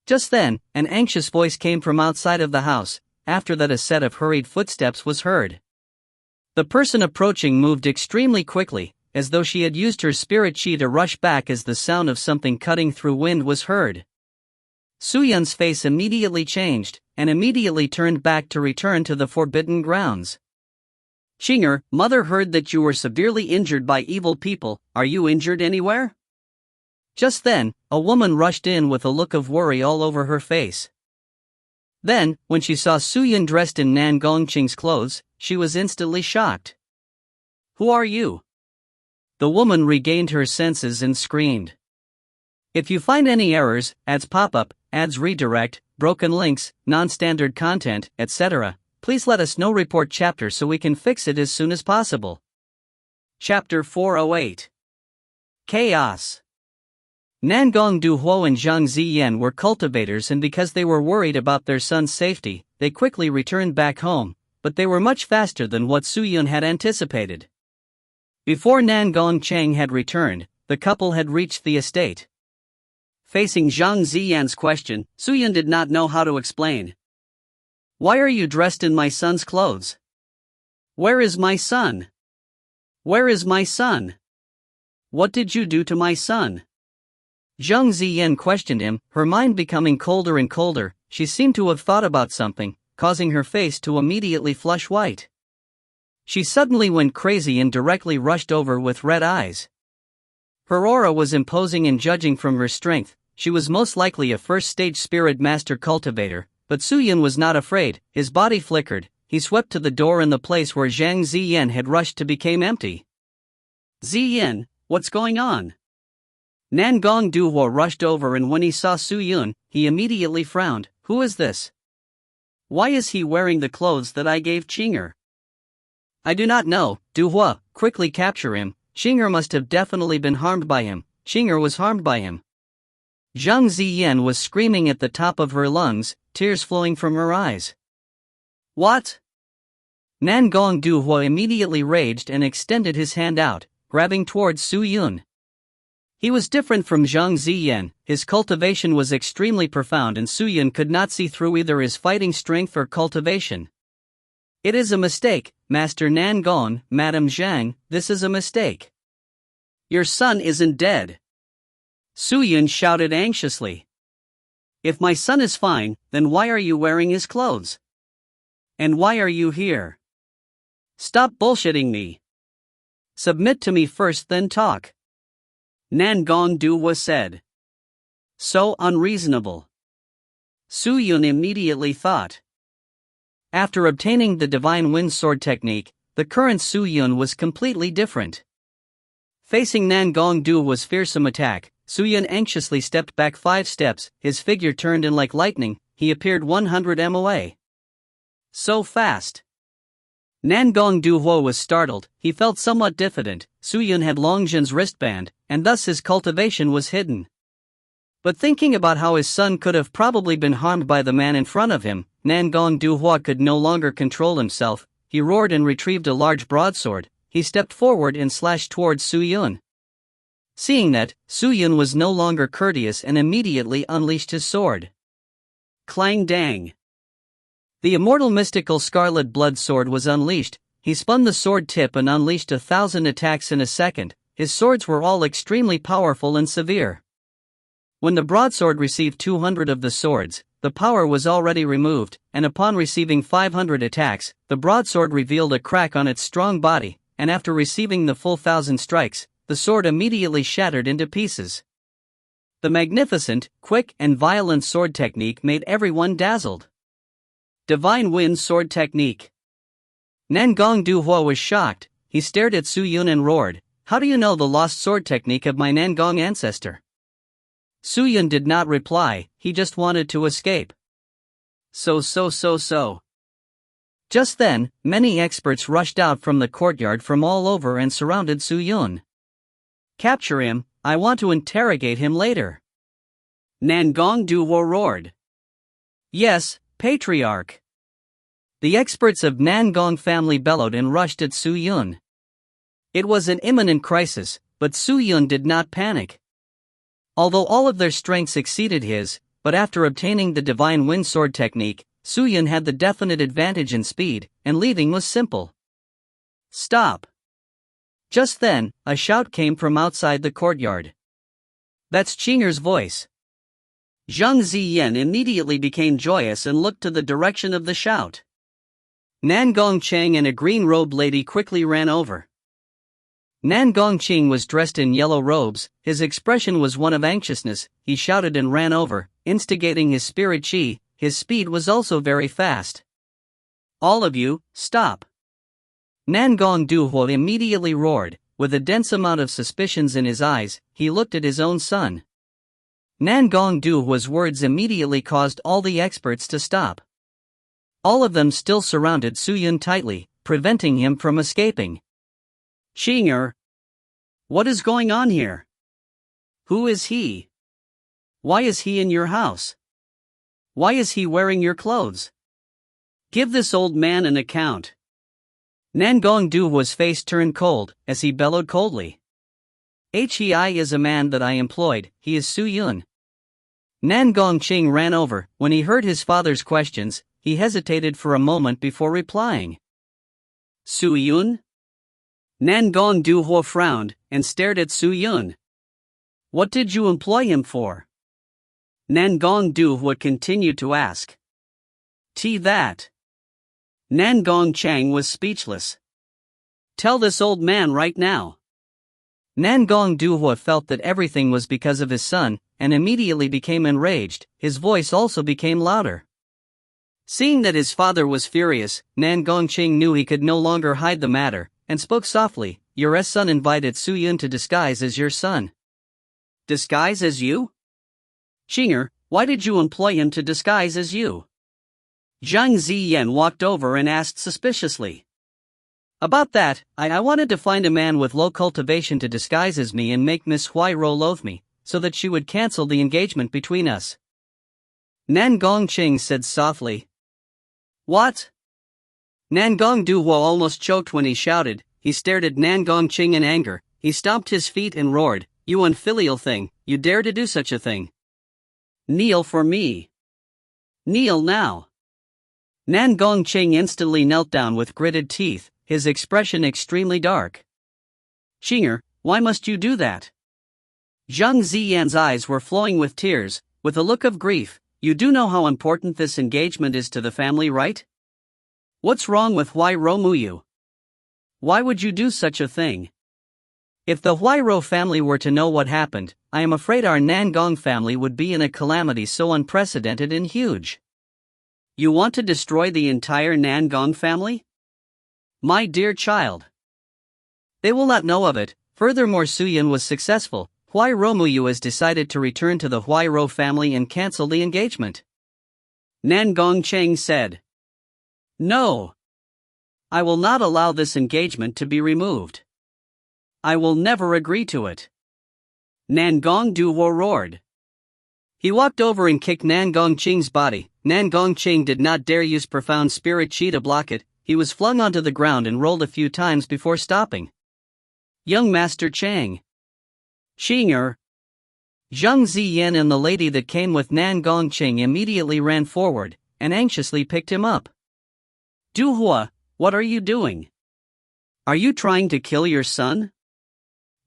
Just then, an anxious voice came from outside of the house. After that, a set of hurried footsteps was heard. The person approaching moved extremely quickly, as though she had used her spirit chi to rush back as the sound of something cutting through wind was heard. Suyun's face immediately changed, and immediately turned back to return to the forbidden grounds. Xinger, mother heard that you were severely injured by evil people. Are you injured anywhere? Just then, a woman rushed in with a look of worry all over her face. Then, when she saw Suyun dressed in Nangong Cheng's clothes, she was instantly shocked. Who are you? The woman regained her senses and screamed. If you find any errors, ads pop-up, ads redirect, broken links, non-standard content, etc., please let us know. Report chapter so we can fix it as soon as possible. Chapter 408. Chaos. Nangong Duhuo and Zhang Ziyan were cultivators, and because they were worried about their son's safety, they quickly returned back home, but they were much faster than what Suyun had anticipated. Before Nangong Cheng had returned, the couple had reached the estate. Facing Zhang Ziyan's question, Suyun did not know how to explain. Why are you dressed in my son's clothes? Where is my son? Where is my son? What did you do to my son? Zhang Ziyan questioned him, her mind becoming colder and colder. She seemed to have thought about something, causing her face to immediately flush white. She suddenly went crazy and directly rushed over with red eyes. Her aura was imposing, and judging from her strength, she was most likely a first-stage spirit master cultivator, but Suyun was not afraid. His body flickered, he swept to the door, and the place where Zhang Ziyan had rushed to became empty. Ziyan, what's going on? Nangong Duhuo rushed over, and when he saw Suyun, he immediately frowned. Who is this? Why is he wearing the clothes that I gave Xinger? I do not know. Duhuo, quickly capture him. Xinger must have definitely been harmed by him. Xinger was harmed by him. Zhang Ziyan was screaming at the top of her lungs, tears flowing from her eyes. What? Nangong Duhuo immediately raged and extended his hand out, grabbing towards Suyun. He was different from Zhang Ziyan. His cultivation was extremely profound, and Suyun could not see through either his fighting strength or cultivation. It is a mistake, Master Nangong, Madam Zhang, this is a mistake. Your son isn't dead. Suyun shouted anxiously. If my son is fine, then why are you wearing his clothes? And why are you here? Stop bullshitting me. Submit to me first, then talk. Nan Gongdu said. So unreasonable. Su Yun immediately thought. After obtaining the Divine Wind Sword technique, the current Su Yun was completely different. Facing Nan Gongdu's fearsome attack, Su Yun anxiously stepped back 5 steps, his figure turned in like lightning, he appeared 100 m away. So fast. Nan Gongdu was startled, he felt somewhat diffident. Su Yun had Longjin's wristband, and thus his cultivation was hidden. But thinking about how his son could have probably been harmed by the man in front of him, Nan Gongdu could no longer control himself. He roared and retrieved a large broadsword. He stepped forward and slashed towards Su Yun. Seeing that, Su Yun was no longer courteous and immediately unleashed his sword. Clang dang. The immortal mystical scarlet blood sword was unleashed. He spun the sword tip and unleashed 1,000 attacks in a second. His swords were all extremely powerful and severe. When the broadsword received 200 of the swords, the power was already removed, and upon receiving 500 attacks, the broadsword revealed a crack on its strong body, and after receiving the full 1,000 strikes, the sword immediately shattered into pieces. The magnificent, quick, and violent sword technique made everyone dazzled. Divine Wind Sword Technique. Nan Gongdu was shocked. He stared at Su Yun and roared, "How do you know the lost sword technique of my Nangong ancestor?" Su Yun did not reply, he just wanted to escape. So. Just then, many experts rushed out from the courtyard from all over and surrounded Su Yun. "Capture him, I want to interrogate him later." Nan Gongdu roared. "Yes, Patriarch." The experts of Nangong family bellowed and rushed at Su Yun. It was an imminent crisis, but Su Yun did not panic. Although all of their strengths exceeded his, but after obtaining the Divine Wind Sword technique, Su Yun had the definite advantage in speed, and leaving was simple. "Stop!" Just then, a shout came from outside the courtyard. "That's Qing'er's voice." Zhang Ziyan immediately became joyous and looked to the direction of the shout. Nan Gongcheng and a green-robed lady quickly ran over. Nan Gongqing was dressed in yellow robes, his expression was one of anxiousness. He shouted and ran over, instigating his spirit chi. His speed was also very fast. "All of you, stop!" Nan Gongdu immediately roared. With a dense amount of suspicions in his eyes, he looked at his own son. Nan Gongdu's words immediately caused all the experts to stop. All of them still surrounded Su Yun tightly, preventing him from escaping. "Qing'er, what is going on here? Who is he? Why is he in your house? Why is he wearing your clothes? Give this old man an account." Nan Gongdu's face turned cold, as he bellowed coldly. "He is a man that I employed, he is Su Yun." Nan Gongqing ran over. When he heard his father's questions, he hesitated for a moment before replying. "Su Yun?" Nan Gongdu frowned, and stared at Su Yun. "What did you employ him for?" Nan Gongdu would continue to ask. That. Nan Gongchang was speechless. "Tell this old man right now." Nan Gongdu felt that everything was because of his son, and immediately became enraged. His voice also became louder. Seeing that his father was furious, Nan Gongqing knew he could no longer hide the matter, and spoke softly. "Your son invited Su Yun to disguise as your son." "Disguise as you? Qing'er, why did you employ him to disguise as you?" Zhang Ziyan walked over and asked suspiciously. "About that, I wanted to find a man with low cultivation to disguise as me and make Miss Huairou loathe me, so that she would cancel the engagement between us." Nan Gongqing said softly. "What?" Nan Gongdu almost choked when he shouted. He stared at Nan Gongqing in anger. He stomped his feet and roared, "You unfilial thing, you dare to do such a thing? Kneel for me. Kneel now." Nan Gongqing instantly knelt down with gritted teeth, his expression extremely dark. "Qing'er, why must you do that?" Zhang Ziyan's eyes were flowing with tears, with a look of grief. "You do know how important this engagement is to the family, right? What's wrong with Huairou Muyu? Why would you do such a thing?" If the Huairou family were to know what happened, I am afraid our Nangong family would be in a calamity so unprecedented and huge. You want to destroy the entire Nangong family? My dear child. They will not know of it. Furthermore, Suyin was successful. Huairoumu has decided to return to the Huairou family and cancel the engagement. Nangong Cheng said. No. I will not allow this engagement to be removed. I will never agree to it. Nangong Duo roared. He walked over and kicked Nangong Ching's body. Nangong Ching did not dare use profound spirit chi to block it. He was flung onto the ground and rolled a few times before stopping. Young Master Chang. Xinger. Zhang Ziyan and the lady that came with Nangong Ching immediately ran forward and anxiously picked him up. Duhua, what are you doing? Are you trying to kill your son?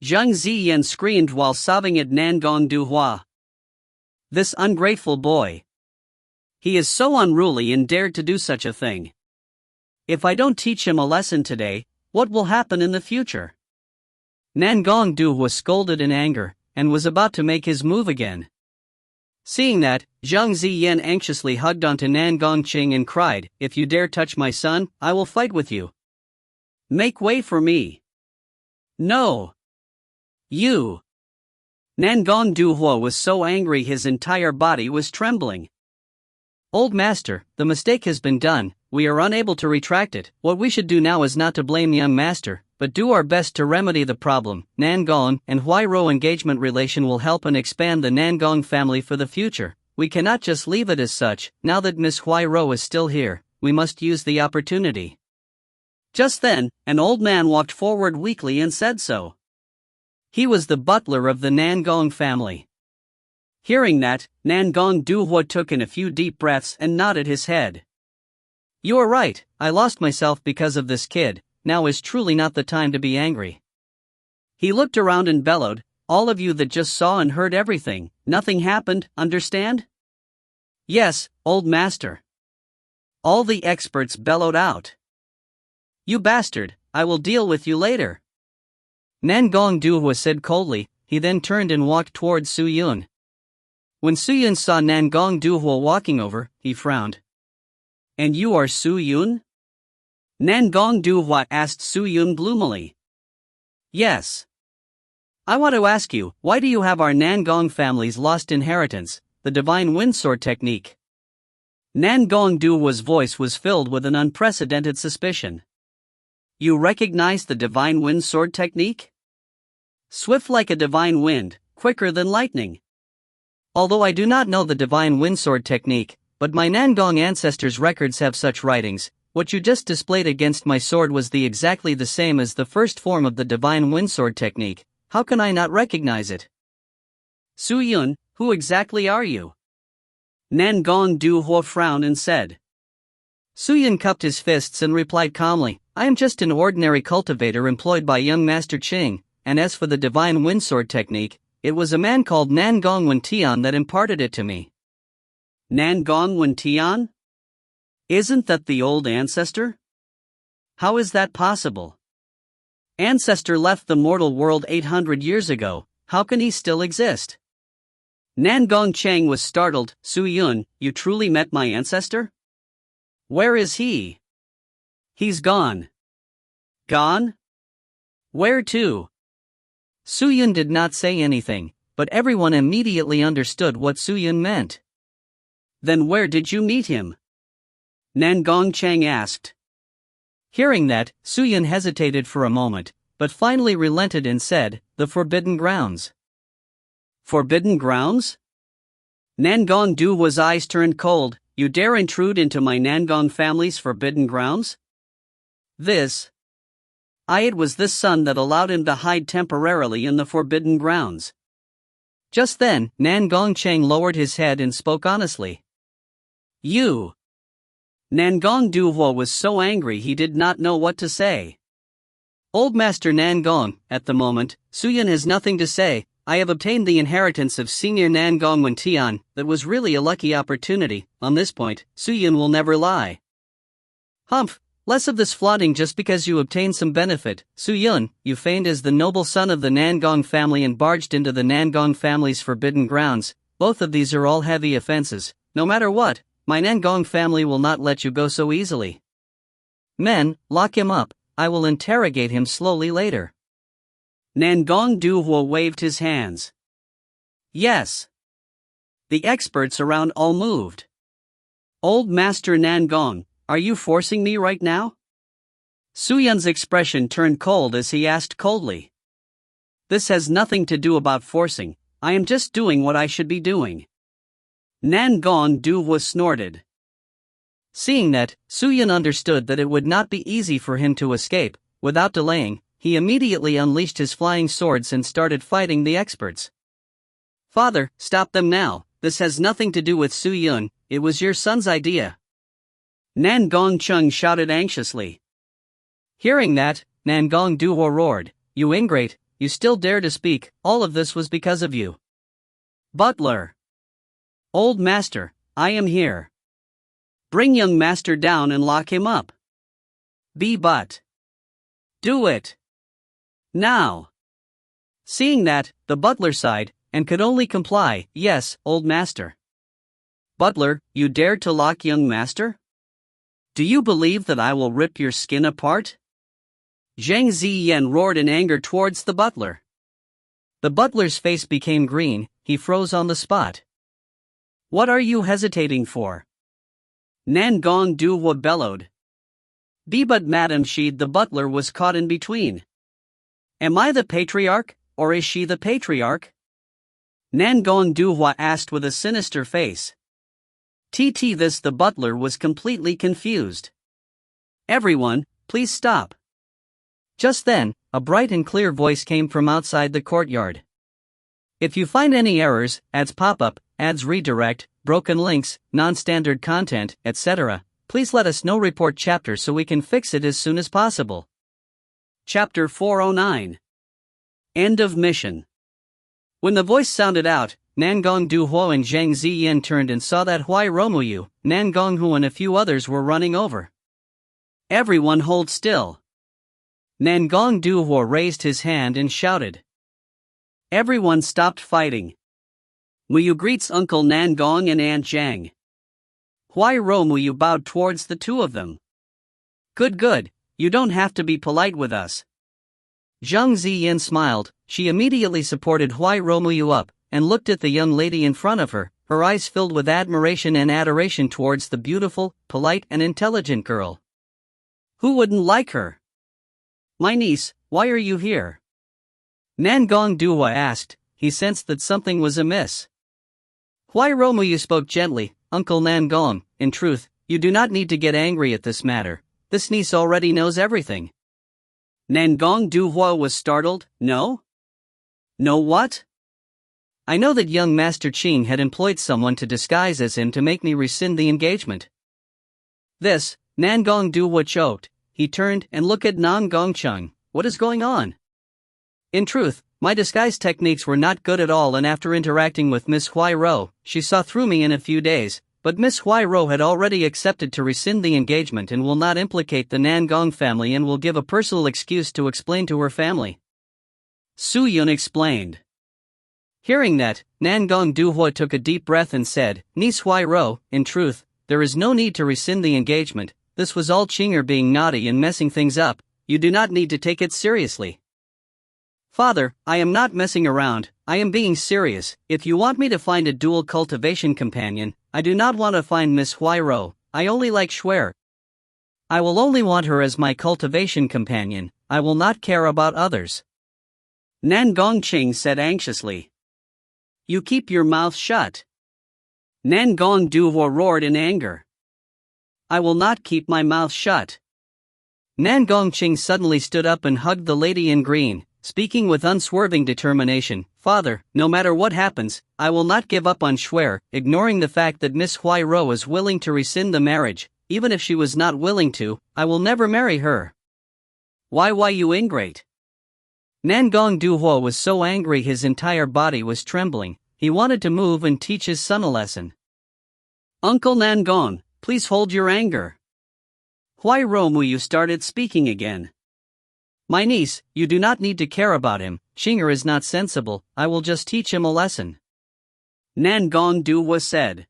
Zhang Ziyan screamed while sobbing at Nangong Duhua. This ungrateful boy. He is so unruly and dared to do such a thing. If I don't teach him a lesson today, what will happen in the future? Nangong Duhua scolded in anger and was about to make his move again. Seeing that, Zhang Ziyan anxiously hugged onto Nangong Ching and cried, "If you dare touch my son, I will fight with you. Make way for me." No. You. Nangong Duhua was so angry his entire body was trembling. Old master, the mistake has been done, we are unable to retract it. What we should do now is not to blame young master, but do our best to remedy the problem. Nangong and Huairou engagement relation will help and expand the Nangong family for the future. We cannot just leave it as such. Now that Miss Huairou is still here, we must use the opportunity. Just then, an old man walked forward weakly and said so. He was the butler of the Nangong family. Hearing that, Nangong Duhua took in a few deep breaths and nodded his head. You are right, I lost myself because of this kid. Now is truly not the time to be angry. He looked around and bellowed, all of you that just saw and heard everything, nothing happened, understand? Yes, old master. All the experts bellowed out. You bastard, I will deal with you later. Nangong Duhua said coldly. He then turned and walked towards Su Yun. When Su Yun saw Nangong Duhua walking over, he frowned. And you are Su Yun? Nangong Duhua asked Su Yun gloomily. Yes. I want to ask you, why do you have our Nangong family's lost inheritance, the divine windsword technique? Nangong Duhua's voice was filled with an unprecedented suspicion. You recognize the divine windsword technique? Swift like a divine wind, quicker than lightning. Although I do not know the divine windsword technique, but my Nangong ancestors' records have such writings. What you just displayed against my sword was exactly the same as the first form of the divine windsword technique. How can I not recognize it? Su Yun, who exactly are you? Nangong Duhua frowned and said. Su Yun cupped his fists and replied calmly, I am just an ordinary cultivator employed by young Master Ching, and as for the divine windsword technique, it was a man called Nangong Wentian that imparted it to me. Nangong Wentian? Isn't that the old ancestor? How is that possible? Ancestor left the mortal world 800 years ago, how can he still exist? Nangong Cheng was startled. Su Yun, you truly met my ancestor? Where is he? He's gone. Gone? Where to? Su Yun did not say anything, but everyone immediately understood what Su Yun meant. Then where did you meet him? Nangong Cheng asked. Hearing that, Su Yun hesitated for a moment, but finally relented and said, the Forbidden Grounds. Forbidden Grounds? Nangong Duhua's eyes turned cold. You dare intrude into my Nangong family's forbidden grounds? It was this son that allowed him to hide temporarily in the forbidden grounds. Just then, Nangong Cheng lowered his head and spoke honestly. You. Nangong Duhua was so angry he did not know what to say. Old Master Nangong, at the moment, Su Yun has nothing to say. I have obtained the inheritance of Senior Nangong Wentian. That was really a lucky opportunity. On this point, Su Yun will never lie. Humph, Less of this flaunting just because you obtained some benefit. Su-yun, you feigned as the noble son of the Nangong family and barged into the Nangong family's forbidden grounds. Both of these are all heavy offenses. No matter what, my Nangong family will not let you go so easily. Men, lock him up. I will interrogate him slowly later. Nangong Duhuo waved his hands. Yes. The experts around all moved. Old Master Nangong, are you forcing me right now? Su-yun's expression turned cold as he asked coldly. This has nothing to do about forcing, I am just doing what I should be doing. Nangong Duhuo snorted. Seeing that, Su-yun understood that it would not be easy for him to escape. Without delaying, he immediately unleashed his flying swords and started fighting the experts. Father, stop them now, this has nothing to do with Su-yun, it was your son's idea. Nangong Chung shouted anxiously. Hearing that, Nangong Duhuo roared, You ingrate, you still dare to speak, all of this was because of you. Butler. Old Master, I am here. Bring young master down and lock him up. But. Do it. Now. Seeing that, the butler sighed, and could only comply, Yes, old master. Butler, you dared to lock young master? Do you believe that I will rip your skin apart? Zhang Ziyan roared in anger towards the butler. The butler's face became green, he froze on the spot. What are you hesitating for? Nangong Duhuo bellowed. But Madam Shi, the butler was caught in between. Am I the patriarch, or is she the patriarch? Nangong Duhuo asked with a sinister face. This the butler was completely confused. Everyone, please stop. Just then, a bright and clear voice came from outside the courtyard. If you find any errors, ads pop up, ads redirect, broken links, non-standard content, etc., please let us know. Report chapter so we can fix it as soon as possible. Chapter 409. End of mission. When the voice sounded out, Nangong Duhuo and Zhang Ziyan turned and saw that Huai Romuyu, Nangong Hu and a few others were running over. Everyone hold still. Nangong Duhuo raised his hand and shouted. Everyone stopped fighting. Muyu greets Uncle Nangong and Aunt Zhang. Huai Romuyu bowed towards the two of them. Good, you don't have to be polite with us. Zhang Ziyan smiled, she immediately supported Huai Romuyu up, and looked at the young lady in front of her, her eyes filled with admiration and adoration towards the beautiful, polite and intelligent girl. Who wouldn't like her? My niece, why are you here? Nangong Duhuo asked, he sensed that something was amiss. Huai Romuyu spoke gently, Uncle Nangong, in truth, you do not need to get angry at this matter, this niece already knows everything. Nangong Duhuo was startled, No? No what? I know that young Master Qing had employed someone to disguise as him to make me rescind the engagement. This, Nangong Duhuo choked, he turned and looked at Nangong Chung, what is going on? In truth, my disguise techniques were not good at all, and after interacting with Miss Huai Ro, she saw through me in a few days, but Miss Huai Ro had already accepted to rescind the engagement and will not implicate the Nangong family and will give a personal excuse to explain to her family. Su-yun explained. Hearing that, Nangong Duhuo took a deep breath and said, Niece Huai Ro, in truth, there is no need to rescind the engagement, this was all Qinger being naughty and messing things up, you do not need to take it seriously. Father, I am not messing around, I am being serious. If you want me to find a dual cultivation companion, I do not want to find Miss Huai Ro, I only like Schwer. I will only want her as my cultivation companion, I will not care about others. Nangong Qing said anxiously. You keep your mouth shut. Nangong Duhuo roared in anger. I will not keep my mouth shut. Nangong Qing suddenly stood up and hugged the lady in green, speaking with unswerving determination. Father, no matter what happens, I will not give up on Schwer, ignoring the fact that Miss Huai Ro is willing to rescind the marriage. Even if she was not willing to, I will never marry her. Why you ingrate? Nangong Duhuo was so angry his entire body was trembling, he wanted to move and teach his son a lesson. Uncle Nangong, please hold your anger. Huai Romuyu started speaking again. My niece, you do not need to care about him. Xinger is not sensible, I will just teach him a lesson. Nangong Duhua said.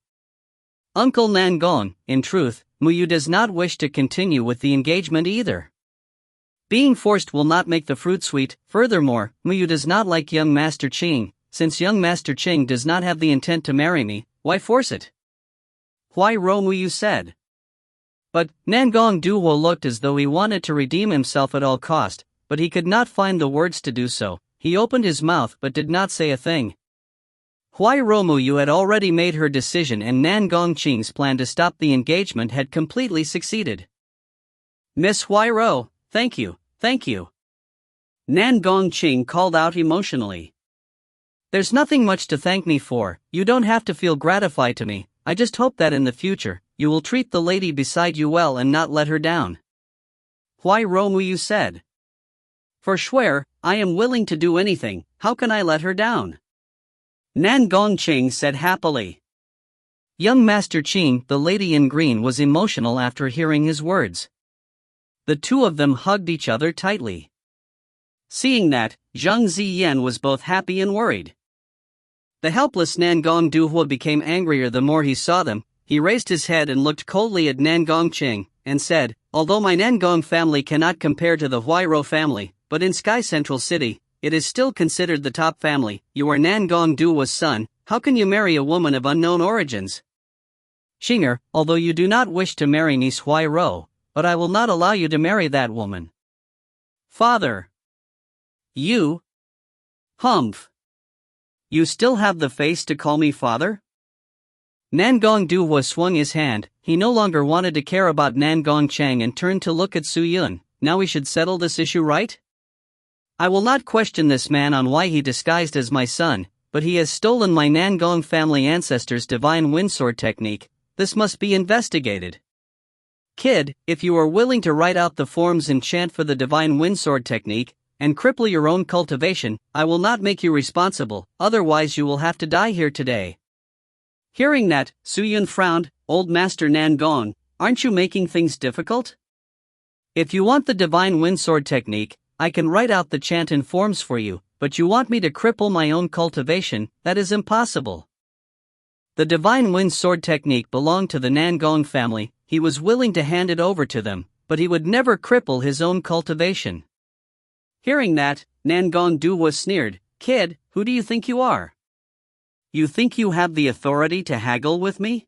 Uncle Nangong, in truth, Muyu does not wish to continue with the engagement either. Being forced will not make the fruit sweet. Furthermore, Muyu does not like young Master Qing. Since young Master Qing does not have the intent to marry me, why force it? Huai Romuyu said. But Nangong Duhua looked as though he wanted to redeem himself at all cost, but he could not find the words to do so. He opened his mouth but did not say a thing. Huai Romuyu had already made her decision, and Nangong Qing's plan to stop the engagement had completely succeeded. Miss Huai Ro, thank you, thank you. Nangong Qing called out emotionally. There's nothing much to thank me for. You don't have to feel gratified to me. I just hope that in the future, you will treat the lady beside you well and not let her down. Huai Romuyu said. For Shuer, I am willing to do anything. How can I let her down? Nangong Qing said happily. Young Master Qing, the lady in green, was emotional after hearing his words. The two of them hugged each other tightly. Seeing that, Zhang Ziyan was both happy and worried. The helpless Nangong Duhua became angrier the more he saw them. He raised his head and looked coldly at Nangong Qing, and said, although my Nangong family cannot compare to the Huairou family, but in Sky Central City, it is still considered the top family. You are Nangong Duhua's son, how can you marry a woman of unknown origins? Xinger, although you do not wish to marry niece Huairou, but I will not allow you to marry that woman. Father. You? Humph. You still have the face to call me father? Nangong Duhua swung his hand. He no longer wanted to care about Nangong Chang and turned to look at Su Yun. Now we should settle this issue, right? I will not question this man on why he disguised as my son, but he has stolen my Nangong family ancestors' divine windsword technique. This must be investigated. Kid, if you are willing to write out the forms and chant for the divine windsword technique, and cripple your own cultivation, I will not make you responsible, otherwise you will have to die here today. Hearing that, Su Yun frowned. Old Master Nangong, aren't you making things difficult? If you want the divine windsword technique, I can write out the chant and forms for you, but you want me to cripple my own cultivation, that is impossible. The divine windsword technique belonged to the Nangong family. He was willing to hand it over to them, but he would never cripple his own cultivation. Hearing that, Nangong Duhua sneered. Kid, who do you think you are? You think you have the authority to haggle with me?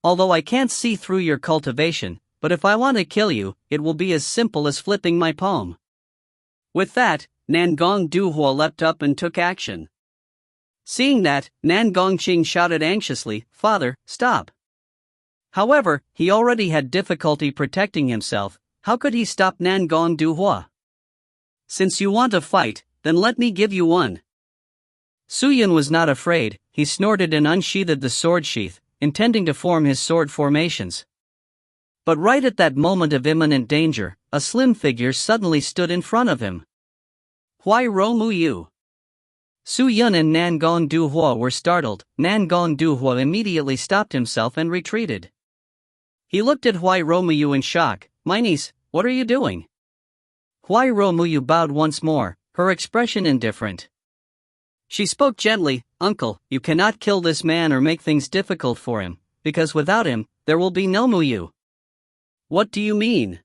Although I can't see through your cultivation, but if I want to kill you, it will be as simple as flipping my palm. With that, Nangong Duhua leapt up and took action. Seeing that, Nangong Qing shouted anxiously, Father, stop. However, he already had difficulty protecting himself. How could he stop Nangong Duhua? Since you want a fight, then let me give you one. Su Yun was not afraid. He snorted and unsheathed the sword sheath, intending to form his sword formations. But right at that moment of imminent danger, a slim figure suddenly stood in front of him. Huai Romuyu. Su Yun and Nangong Duhua were startled. Nangong Duhua immediately stopped himself and retreated. He looked at Huai Romuyu in shock. My niece, what are you doing? Huai Romuyu bowed once more, her expression indifferent. She spoke gently, Uncle, you cannot kill this man or make things difficult for him, because without him, there will be no Muyu. What do you mean?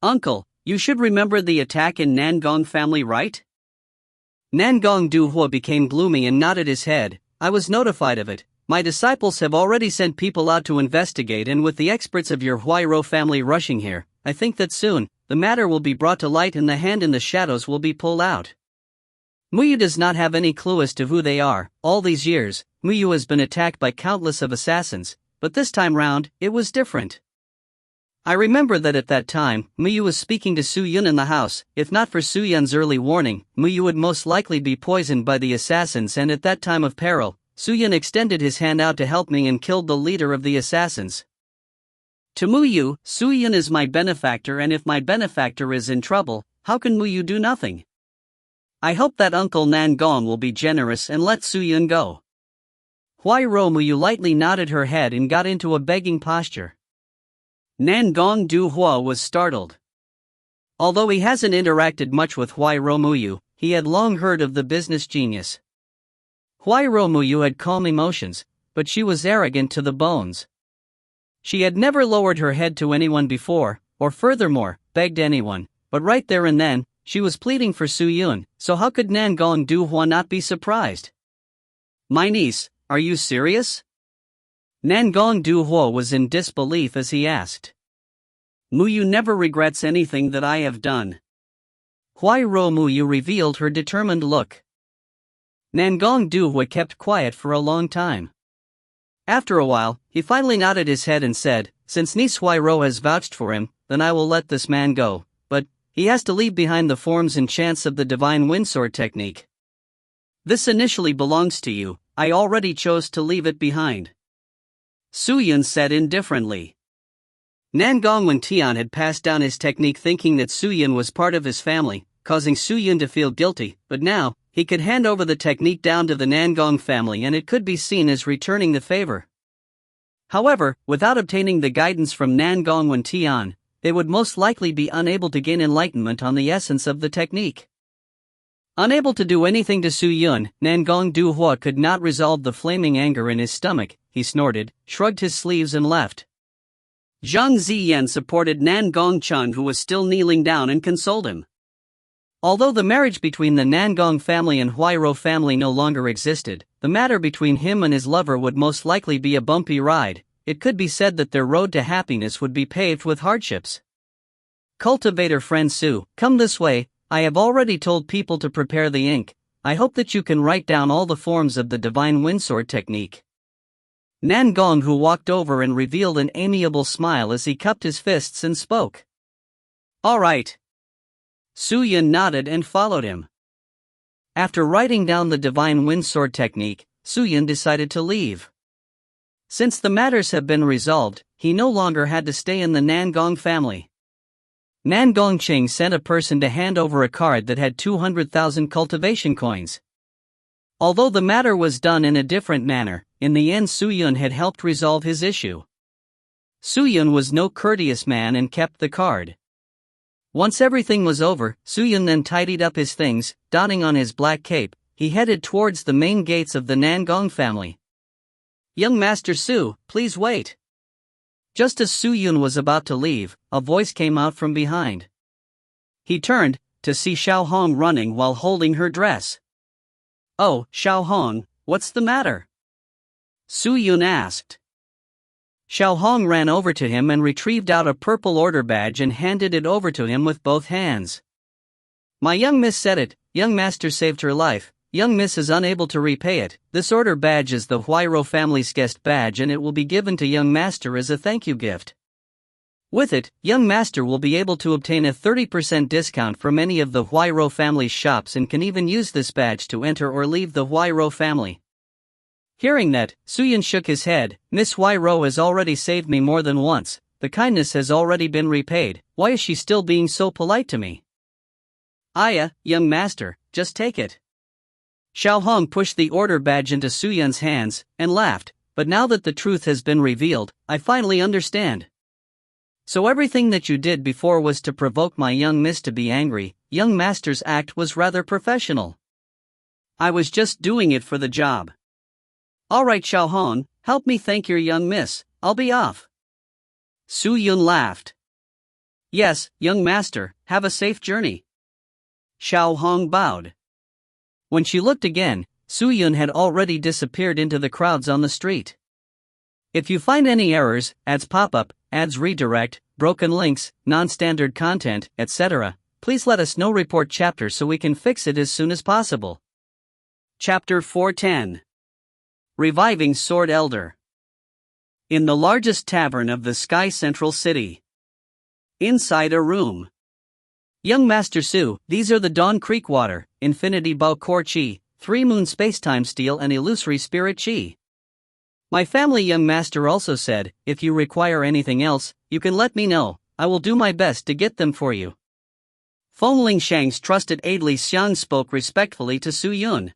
Uncle, you should remember the attack in Nangong family, right? Nangong Duhua became gloomy and nodded his head. I was notified of it. My disciples have already sent people out to investigate, and with the experts of your Huairou family rushing here, I think that soon, the matter will be brought to light and the hand in the shadows will be pulled out. Muyu does not have any clue as to who they are. All these years, Muyu has been attacked by countless of assassins, but this time round, it was different. I remember that at that time, Muyu was speaking to Su Yun in the house. If not for Su Yun's early warning, Muyu would most likely be poisoned by the assassins, and at that time of peril, Su Yun extended his hand out to help me and killed the leader of the assassins. To Muyu, Su Yun is my benefactor, and if my benefactor is in trouble, how can Muyu do nothing? I hope that Uncle Nangong will be generous and let Su Yun go. Huai Romuyu lightly nodded her head and got into a begging posture. Nan Gong Du Hua was startled. Although he hasn't interacted much with Hui Romuyu, he had long heard of the business genius. Hui Romuyu had calm emotions, but she was arrogant to the bones. She had never lowered her head to anyone before, or furthermore, begged anyone, but right there and then, she was pleading for Su Yun, so how could Nan Gong Du Hua not be surprised? "My niece, are you serious?" Nan Gong Du Hua was in disbelief as he asked. "Muyu never regrets anything that I have done." Hui Romuyu revealed her determined look. Nan Gong Du Hua kept quiet for a long time. After a while, he finally nodded his head and said, "Since niece Hui Ro has vouched for him, then I will let this man go, but he has to leave behind the forms and chants of the divine windsword technique. This initially belongs to you, I already chose to leave it behind." Su Yun said indifferently. Nan Gong Wentian had passed down his technique thinking that Su Yun was part of his family, causing Su Yun to feel guilty, but now, he could hand over the technique down to the Nan Gong family and it could be seen as returning the favor. However, without obtaining the guidance from Nan Gong Wentian, they would most likely be unable to gain enlightenment on the essence of the technique. Unable to do anything to Su Yun, Nan Gong Du Hua could not resolve the flaming anger in his stomach. He snorted, shrugged his sleeves and left. Zhang Ziyan supported Nan Gong Chun, who was still kneeling down, and consoled him. Although the marriage between the Nan Gong family and Hui Ro family no longer existed, the matter between him and his lover would most likely be a bumpy ride. It could be said that their road to happiness would be paved with hardships. "Cultivator friend Su, come this way. I have already told people to prepare the ink. I hope that you can write down all the forms of the divine windsword technique." Nan Gong Hu walked over and revealed an amiable smile as he cupped his fists and spoke. "All right." Su Yun nodded and followed him. After writing down the divine windsword technique, Su Yun decided to leave. Since the matters have been resolved, he no longer had to stay in the Nan Gong family. Nan Gong Qing sent a person to hand over a card that had 200,000 cultivation coins. Although the matter was done in a different manner, in the end Su Yun had helped resolve his issue. Su Yun was no courteous man and kept the card. Once everything was over, Su Yun then tidied up his things, donning on his black cape, he headed towards the main gates of the Nan Gong family. "Young Master Su, please wait." Just as Su Yun was about to leave, a voice came out from behind. He turned, to see Xiao Hong running while holding her dress. "Oh, Xiao Hong, what's the matter?" Su Yun asked. Xiao Hong ran over to him and retrieved out a purple order badge and handed it over to him with both hands. "My young miss said it, young master saved her life. Young miss is unable to repay it. This order badge is the Hui Ro family's guest badge and it will be given to young master as a thank you gift. With it, young master will be able to obtain a 30% discount from any of the Hui Ro family's shops and can even use this badge to enter or leave the Hui Ro family." Hearing that, Su Yun shook his head. "Miss Hui Ro has already saved me more than once. The kindness has already been repaid. Why is she still being so polite to me?" "Aya, young master, just take it." Xiao Hong pushed the order badge into Su Yun's hands, and laughed, "But now that the truth has been revealed, I finally understand. So everything that you did before was to provoke my young miss to be angry. Young master's act was rather professional. I was just doing it for the job. All right Xiao Hong, help me thank your young miss, I'll be off." Su Yun laughed. "Yes, young master, have a safe journey." Xiao Hong bowed. When she looked again, Su Yun had already disappeared into the crowds on the street. If you find any errors, ads pop up, ads redirect, broken links, non-standard content, etc., please let us know. Report chapter so we can fix it as soon as possible. Chapter 410. Reviving Sword Elder. In the largest tavern of the Sky Central City. Inside a room. "Young Master Su, these are the Dawn Creek Water, Infinity Bao Core Chi, 3 Moon Spacetime Steel and Illusory Spirit Chi. My family young master also said, if you require anything else, you can let me know, I will do my best to get them for you." Feng Lingshang's trusted aide Li Xiang spoke respectfully to Su Yun.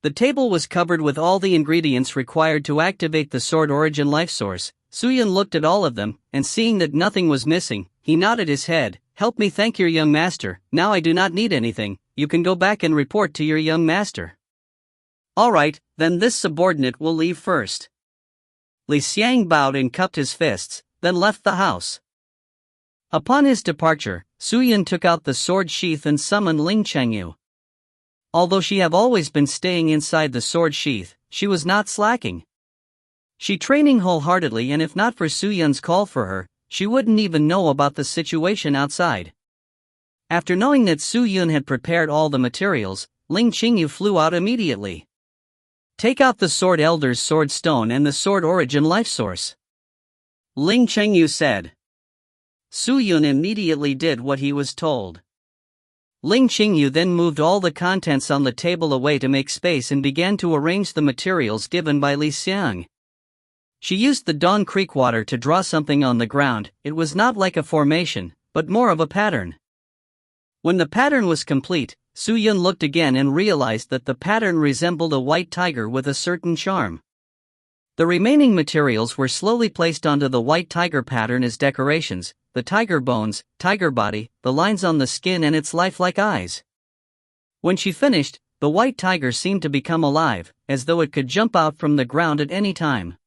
The table was covered with all the ingredients required to activate the Sword Origin Life Source, Suyun looked at all of them, and seeing that nothing was missing, he nodded his head. Help me thank your young master, now I do not need anything, you can go back and report to your young master. Alright, then this subordinate will leave first. Li Xiang bowed and cupped his fists, then left the house. Upon his departure, Suyun took out the sword sheath and summoned Ling Chengyu. Although she have always been staying inside the sword sheath, she was not slacking. She training wholeheartedly, and if not for Suyun's call for her, she wouldn't even know about the situation outside. After knowing that Suyun had prepared all the materials, Ling Chengyu flew out immediately. Take out the Sword Elder's Sword Stone and the Sword Origin Life Source, Ling Chengyu said. Suyun immediately did what he was told. Ling Chengyu then moved all the contents on the table away to make space and began to arrange the materials given by Li Xiang. She used the Dawn Creek water to draw something on the ground. It was not like a formation, but more of a pattern. When the pattern was complete, Suyun looked again and realized that the pattern resembled a white tiger with a certain charm. The remaining materials were slowly placed onto the white tiger pattern as decorations: the tiger bones, tiger body, the lines on the skin, and its lifelike eyes. When she finished, the white tiger seemed to become alive, as though it could jump out from the ground at any time.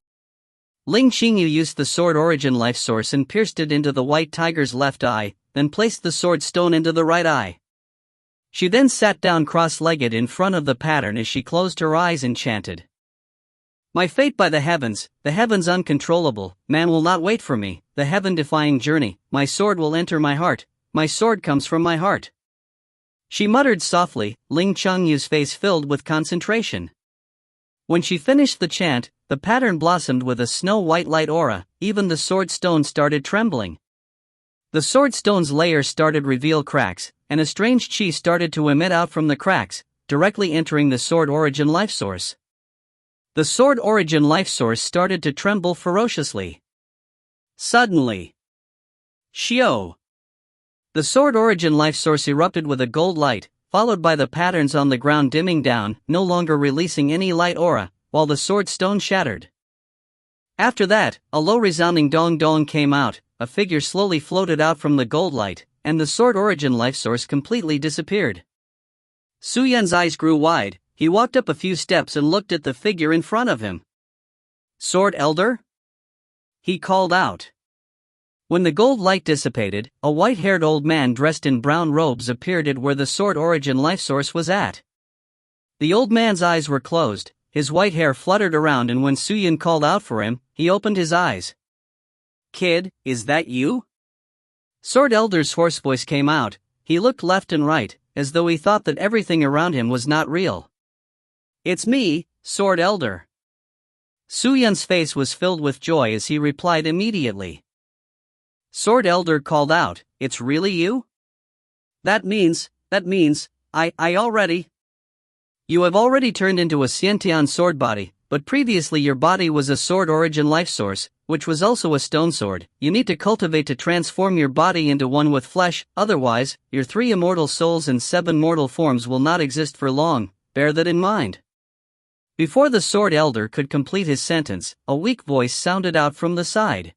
Ling Chengyu used the Sword Origin Life Source and pierced it into the white tiger's left eye, then placed the sword stone into the right eye. She then sat down cross-legged in front of the pattern as she closed her eyes and chanted. My fate by the heavens uncontrollable, man will not wait for me, the heaven-defying journey, my sword will enter my heart, my sword comes from my heart. She muttered softly, Ling Chengyu's face filled with concentration. When she finished the chant, the pattern blossomed with a snow-white light aura, even the sword stone started trembling. The sword stone's layer started reveal cracks, and a strange chi started to emit out from the cracks, directly entering the Sword Origin Life Source. The Sword Origin Life Source started to tremble ferociously. Suddenly, Shio! The Sword Origin Life Source erupted with a gold light, followed by the patterns on the ground dimming down, no longer releasing any light aura, while the sword stone shattered. After that, a low resounding dong dong came out, a figure slowly floated out from the gold light, and the Sword Origin Life Source completely disappeared. Suyun's eyes grew wide. He walked up a few steps and looked at the figure in front of him. Sword Elder? He called out. When the gold light dissipated, a white-haired old man dressed in brown robes appeared at where the Sword Origin Life Source was at. The old man's eyes were closed, his white hair fluttered around, and when Suyun called out for him, he opened his eyes. Kid, is that you? Sword Elder's hoarse voice came out. He looked left and right, as though he thought that everything around him was not real. It's me, Sword Elder. Suyun's face was filled with joy as he replied immediately. Sword Elder called out, it's really you? That means, I already. You have already turned into a Xiantian sword body, but previously your body was a Sword Origin Life Source, which was also a stone sword. You need to cultivate to transform your body into one with flesh, otherwise, your 3 immortal souls and 7 mortal forms will not exist for long, bear that in mind. Before the Sword Elder could complete his sentence, a weak voice sounded out from the side.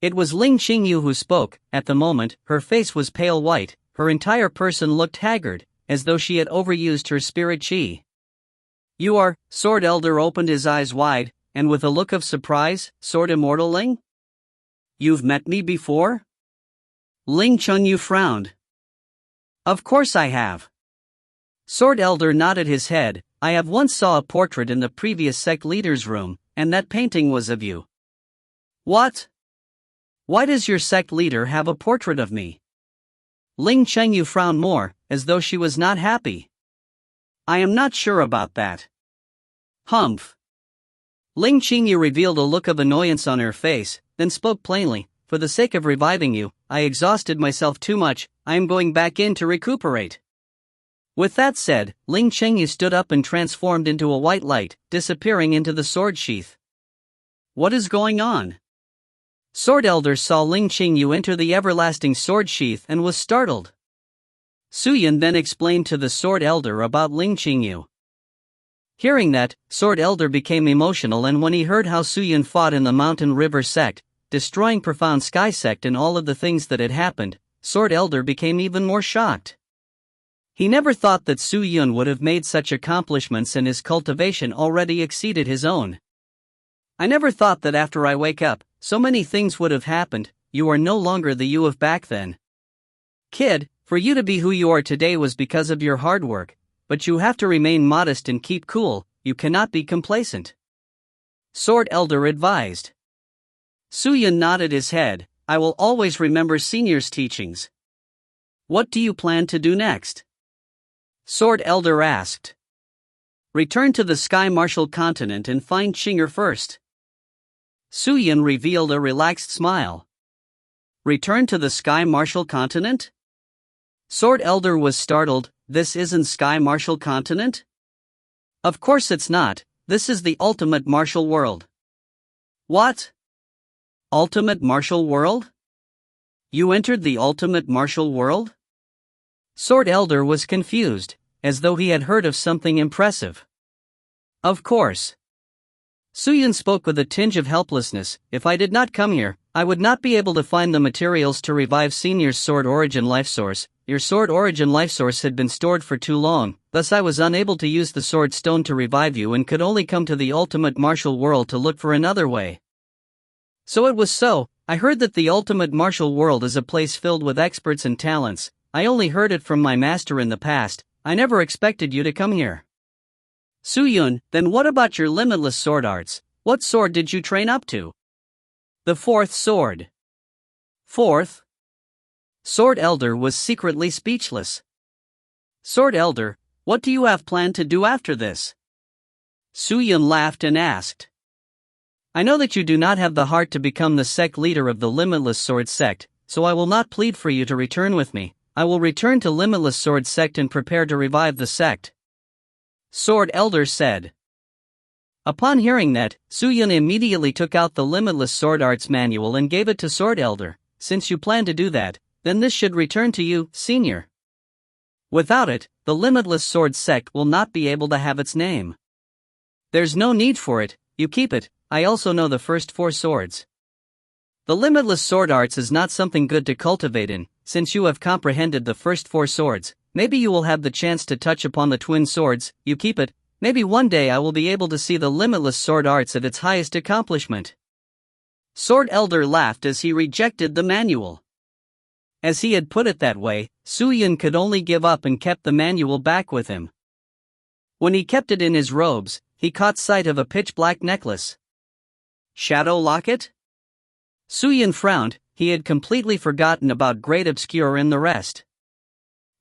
It was Ling Chengyu who spoke. At the moment, her face was pale white, her entire person looked haggard, as though she had overused her spirit chi. You are, Sword Elder opened his eyes wide, and with a look of surprise, Sword Immortal Ling? You've met me before? Ling Chengyu frowned. Of course I have. Sword Elder nodded his head. I have once saw a portrait in the previous sect leader's room, and that painting was of you. What? Why does your sect leader have a portrait of me? Ling Chengyu frowned more, as though she was not happy. I am not sure about that. Humph. Ling Chengyu revealed a look of annoyance on her face, then spoke plainly, for the sake of reviving you, I exhausted myself too much, I am going back in to recuperate. With that said, Ling Chengyu stood up and transformed into a white light, disappearing into the sword sheath. What is going on? Sword Elder saw Ling Chengyu enter the everlasting sword sheath and was startled. Suyun then explained to the Sword Elder about Ling Chengyu. Hearing that, Sword Elder became emotional, and when he heard how Su Yun fought in the Mountain River sect, destroying Profound Sky sect and all of the things that had happened, Sword Elder became even more shocked. He never thought that Su Yun would have made such accomplishments, and his cultivation already exceeded his own. I never thought that after I wake up, so many things would have happened. You are no longer the you of back then. Kid, for you to be who you are today was because of your hard work, but you have to remain modest and keep cool, you cannot be complacent. Sword Elder advised. Su Yun nodded his head. I will always remember Senior's teachings. What do you plan to do next? Sword Elder asked. Return to the Sky Martial continent and find Qinger first. Su Yun revealed a relaxed smile. Return to the Sky Martial continent? Sword Elder was startled. This isn't Sky Martial continent? Of course it's not, this is the ultimate martial world. What? Ultimate martial world? You entered the ultimate martial world? Sword Elder was confused, as though he had heard of something impressive. Of course. Su Yun spoke with a tinge of helplessness. If I did not come here, I would not be able to find the materials to revive Senior's Sword Origin Life Source. Your Sword Origin Life Source had been stored for too long, thus I was unable to use the Sword Stone to revive you and could only come to the ultimate martial world to look for another way. So it was so. I heard that the ultimate martial world is a place filled with experts and talents. I only heard it from my master in the past. I never expected you to come here. Su Yun, then what about your limitless sword arts? What sword did you train up to? The fourth sword. Fourth? Sword Elder was secretly speechless. Sword Elder, what do you have planned to do after this? Su Yun laughed and asked. I know that you do not have the heart to become the sect leader of the Limitless Sword sect, so I will not plead for you to return with me. I will return to Limitless Sword sect and prepare to revive the sect. Sword Elder said. Upon hearing that, Su Yun immediately took out the Limitless Sword Arts Manual and gave it to Sword Elder. Since you plan to do that, then this should return to you, Senior. Without it, the Limitless Sword sect will not be able to have its name. There's no need for it, you keep it. I also know the first 4 swords. The Limitless Sword Arts is not something good to cultivate in. Since you have comprehended the first 4 swords, maybe you will have the chance to touch upon the twin swords. You keep it. Maybe one day I will be able to see the Limitless Sword Arts at its highest accomplishment. Sword Elder laughed as he rejected the manual. As he had put it that way, Su Yun could only give up and kept the manual back with him. When he kept it in his robes, he caught sight of a pitch-black necklace. Shadow Locket? Su Yun frowned. He had completely forgotten about Great Obscure and the rest.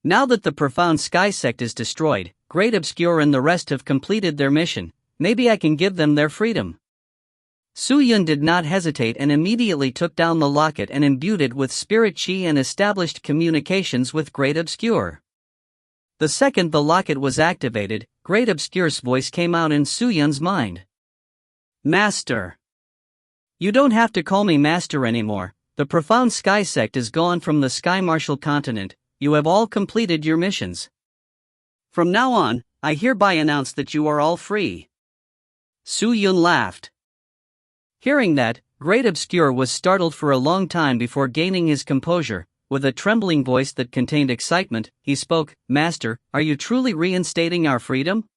Now that the Profound Sky sect is destroyed, Great Obscure and the rest have completed their mission. Maybe I can give them their freedom. Su Yun did not hesitate and immediately took down the locket and imbued it with spirit chi and established communications with Great Obscure. The second the locket was activated, Great Obscure's voice came out in Su Yun's mind. Master. You don't have to call me Master anymore. The Profound Sky sect is gone from the Sky Martial continent. You have all completed your missions. From now on, I hereby announce that you are all free. Su Yun laughed. Hearing that, Great Obscure was startled for a long time before gaining his composure. With a trembling voice that contained excitement, he spoke, Master, are you truly reinstating our freedom?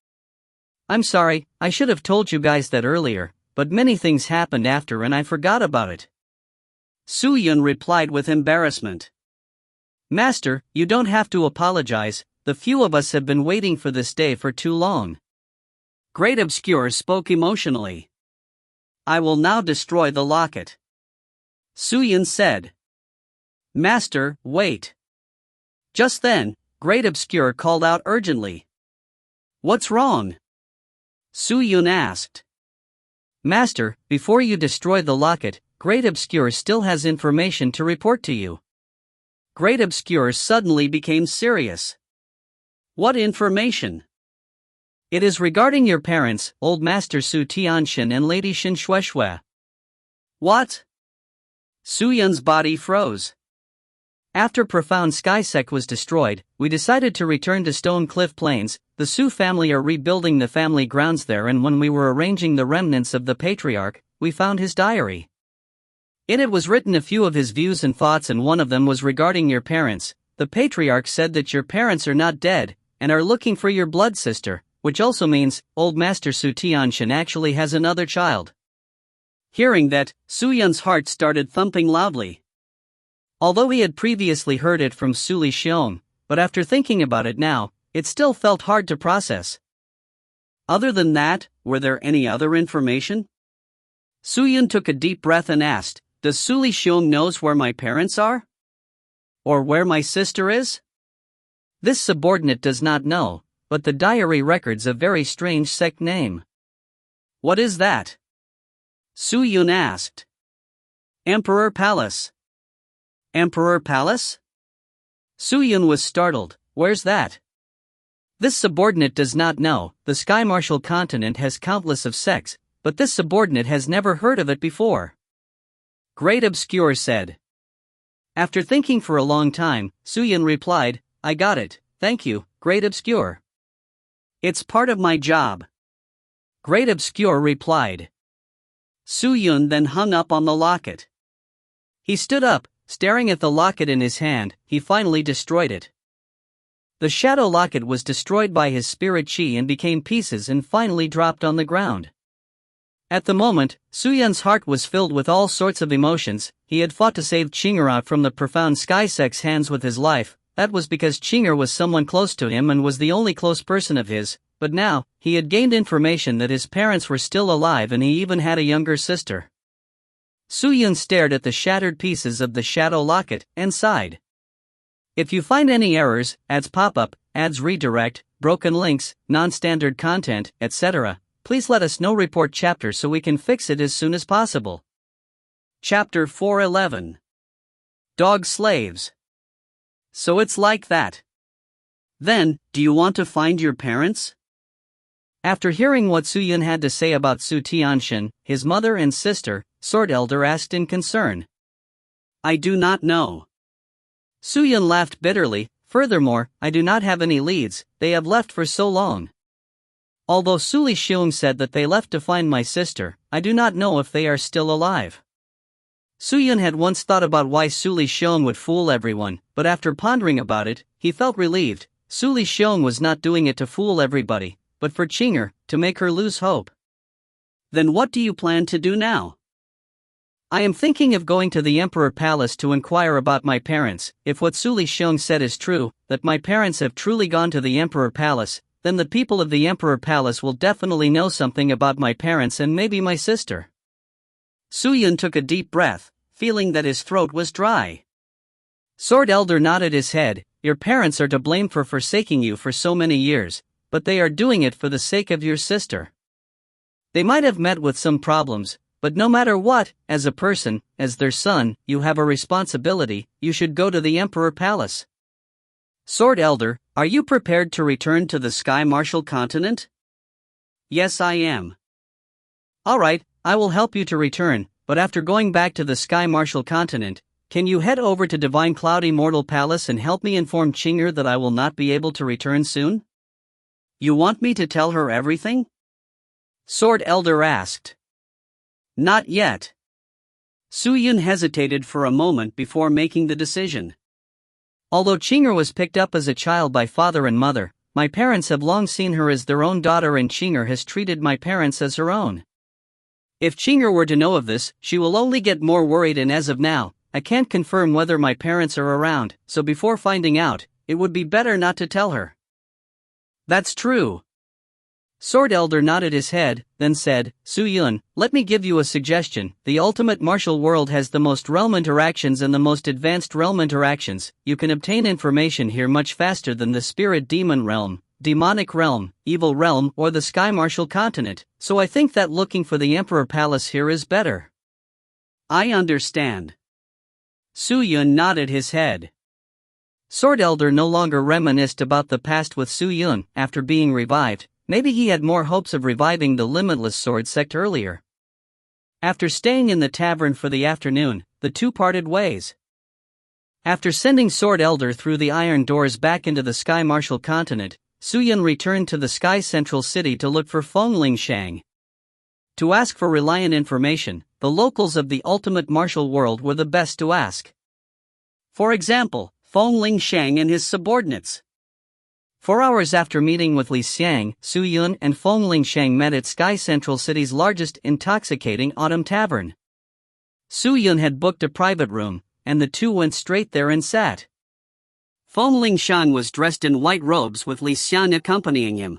I'm sorry, I should have told you guys that earlier, but many things happened after and I forgot about it. Su Yun replied with embarrassment. Master, you don't have to apologize, the few of us have been waiting for this day for too long. Great Obscure spoke emotionally. I will now destroy the locket. Su Yun said. Master, wait. Just then, Great Obscure called out urgently. What's wrong? Su Yun asked. Master, before you destroy the locket, Great Obscure still has information to report to you. Great Obscure suddenly became serious. What information? It is regarding your parents, Old Master Su Tianshan and Lady Shin Shueshue. What? Su Yun's body froze. After Profound Sky Sect was destroyed, we decided to return to Stone Cliff Plains. The Sioux family are rebuilding the family grounds there, and when we were arranging the remnants of the patriarch, we found his diary. In it was written a few of his views and thoughts, and one of them was regarding your parents. The patriarch said that your parents are not dead, and are looking for your blood sister, which also means Old Master Su Tianshan actually has another child. Hearing that, Su Yun's heart started thumping loudly. Although he had previously heard it from Su Li Xiong, but after thinking about it now, it still felt hard to process. Other than that, were there any other information? Su Yun took a deep breath and asked, "Does Su Li Xiong knows where my parents are? Or where my sister is?" This subordinate does not know, but the diary records a very strange sect name. "What is that?" Su Yun asked. "Emperor Palace." "Emperor Palace?" Su Yun was startled. "Where's that?" This subordinate does not know. The Sky Martial continent has countless of sects, but this subordinate has never heard of it before. Great Obscure said. After thinking for a long time, Su Yun replied, "I got it, thank you, Great Obscure. It's part of my job." Great Obscure replied. Su Yun then hung up on the locket. He stood up, staring at the locket in his hand. He finally destroyed it. The shadow locket was destroyed by his spirit chi and became pieces and finally dropped on the ground. At the moment, Su Yun's heart was filled with all sorts of emotions. He had fought to save Qinger out from the Profound Sky Sect's hands with his life. That was because Qinger was someone close to him and was the only close person of his, but now, he had gained information that his parents were still alive and he even had a younger sister. Su Yun stared at the shattered pieces of the shadow locket and sighed. If you find any errors, ads pop-up, ads redirect, broken links, non-standard content, etc., please let us know. Report chapter so we can fix it as soon as possible. Chapter 411. Dog Slaves. So it's like that. Then, do you want to find your parents? After hearing what Su Yun had to say about Su Tianshan, his mother and sister, Sword Elder asked in concern. I do not know. Su Yun laughed bitterly. Furthermore, I do not have any leads, they have left for so long. Although Su Li Xiong said that they left to find my sister, I do not know if they are still alive. Su Yun had once thought about why Su Li Xiong would fool everyone, but after pondering about it, he felt relieved. Su Li Xiong was not doing it to fool everybody, but for Qinger, to make her lose hope. Then what do you plan to do now? I am thinking of going to the Emperor Palace to inquire about my parents. If what Su Li Xiong said is true, that my parents have truly gone to the Emperor Palace, then the people of the Emperor Palace will definitely know something about my parents and maybe my sister. Su Yun took a deep breath, feeling that his throat was dry. Sword Elder nodded his head. Your parents are to blame for forsaking you for so many years, but they are doing it for the sake of your sister. They might have met with some problems, but no matter what, as a person, as their son, you have a responsibility. You should go to the Emperor Palace. Sword Elder, are you prepared to return to the Sky Martial continent? Yes, I am. Alright, I will help you to return, but after going back to the Sky Martial continent, can you head over to Divine Cloud Immortal Palace and help me inform Qinger that I will not be able to return soon? You want me to tell her everything? Sword Elder asked. Not yet. Su Yun hesitated for a moment before making the decision. Although Qinger was picked up as a child by father and mother, my parents have long seen her as their own daughter and Qinger has treated my parents as her own. If Qinger were to know of this, she will only get more worried, and as of now, I can't confirm whether my parents are around, so before finding out, it would be better not to tell her. That's true. Sword Elder nodded his head, then said, Su Yun, let me give you a suggestion. The ultimate martial world has the most realm interactions and the most advanced realm interactions. You can obtain information here much faster than the spirit demon realm, demonic realm, evil realm, or the Sky Martial continent, so I think that looking for the Emperor Palace here is better. I understand. Su Yun nodded his head. Sword Elder no longer reminisced about the past with Su Yun after being revived. Maybe he had more hopes of reviving the Limitless Sword sect earlier. After staying in the tavern for the afternoon, the two parted ways. After sending Sword Elder through the iron doors back into the Sky Martial continent, Su Yun returned to the Sky Central City to look for Feng Lingshang. To ask for reliant information, the locals of the ultimate martial world were the best to ask. For example, Feng Lingshang and his subordinates. 4 hours after meeting with Li Xiang, Su Yun and Feng Lingshang met at Sky Central City's largest intoxicating autumn tavern. Su Yun had booked a private room, and the two went straight there and sat. Feng Lingshang was dressed in white robes with Li Xiang accompanying him.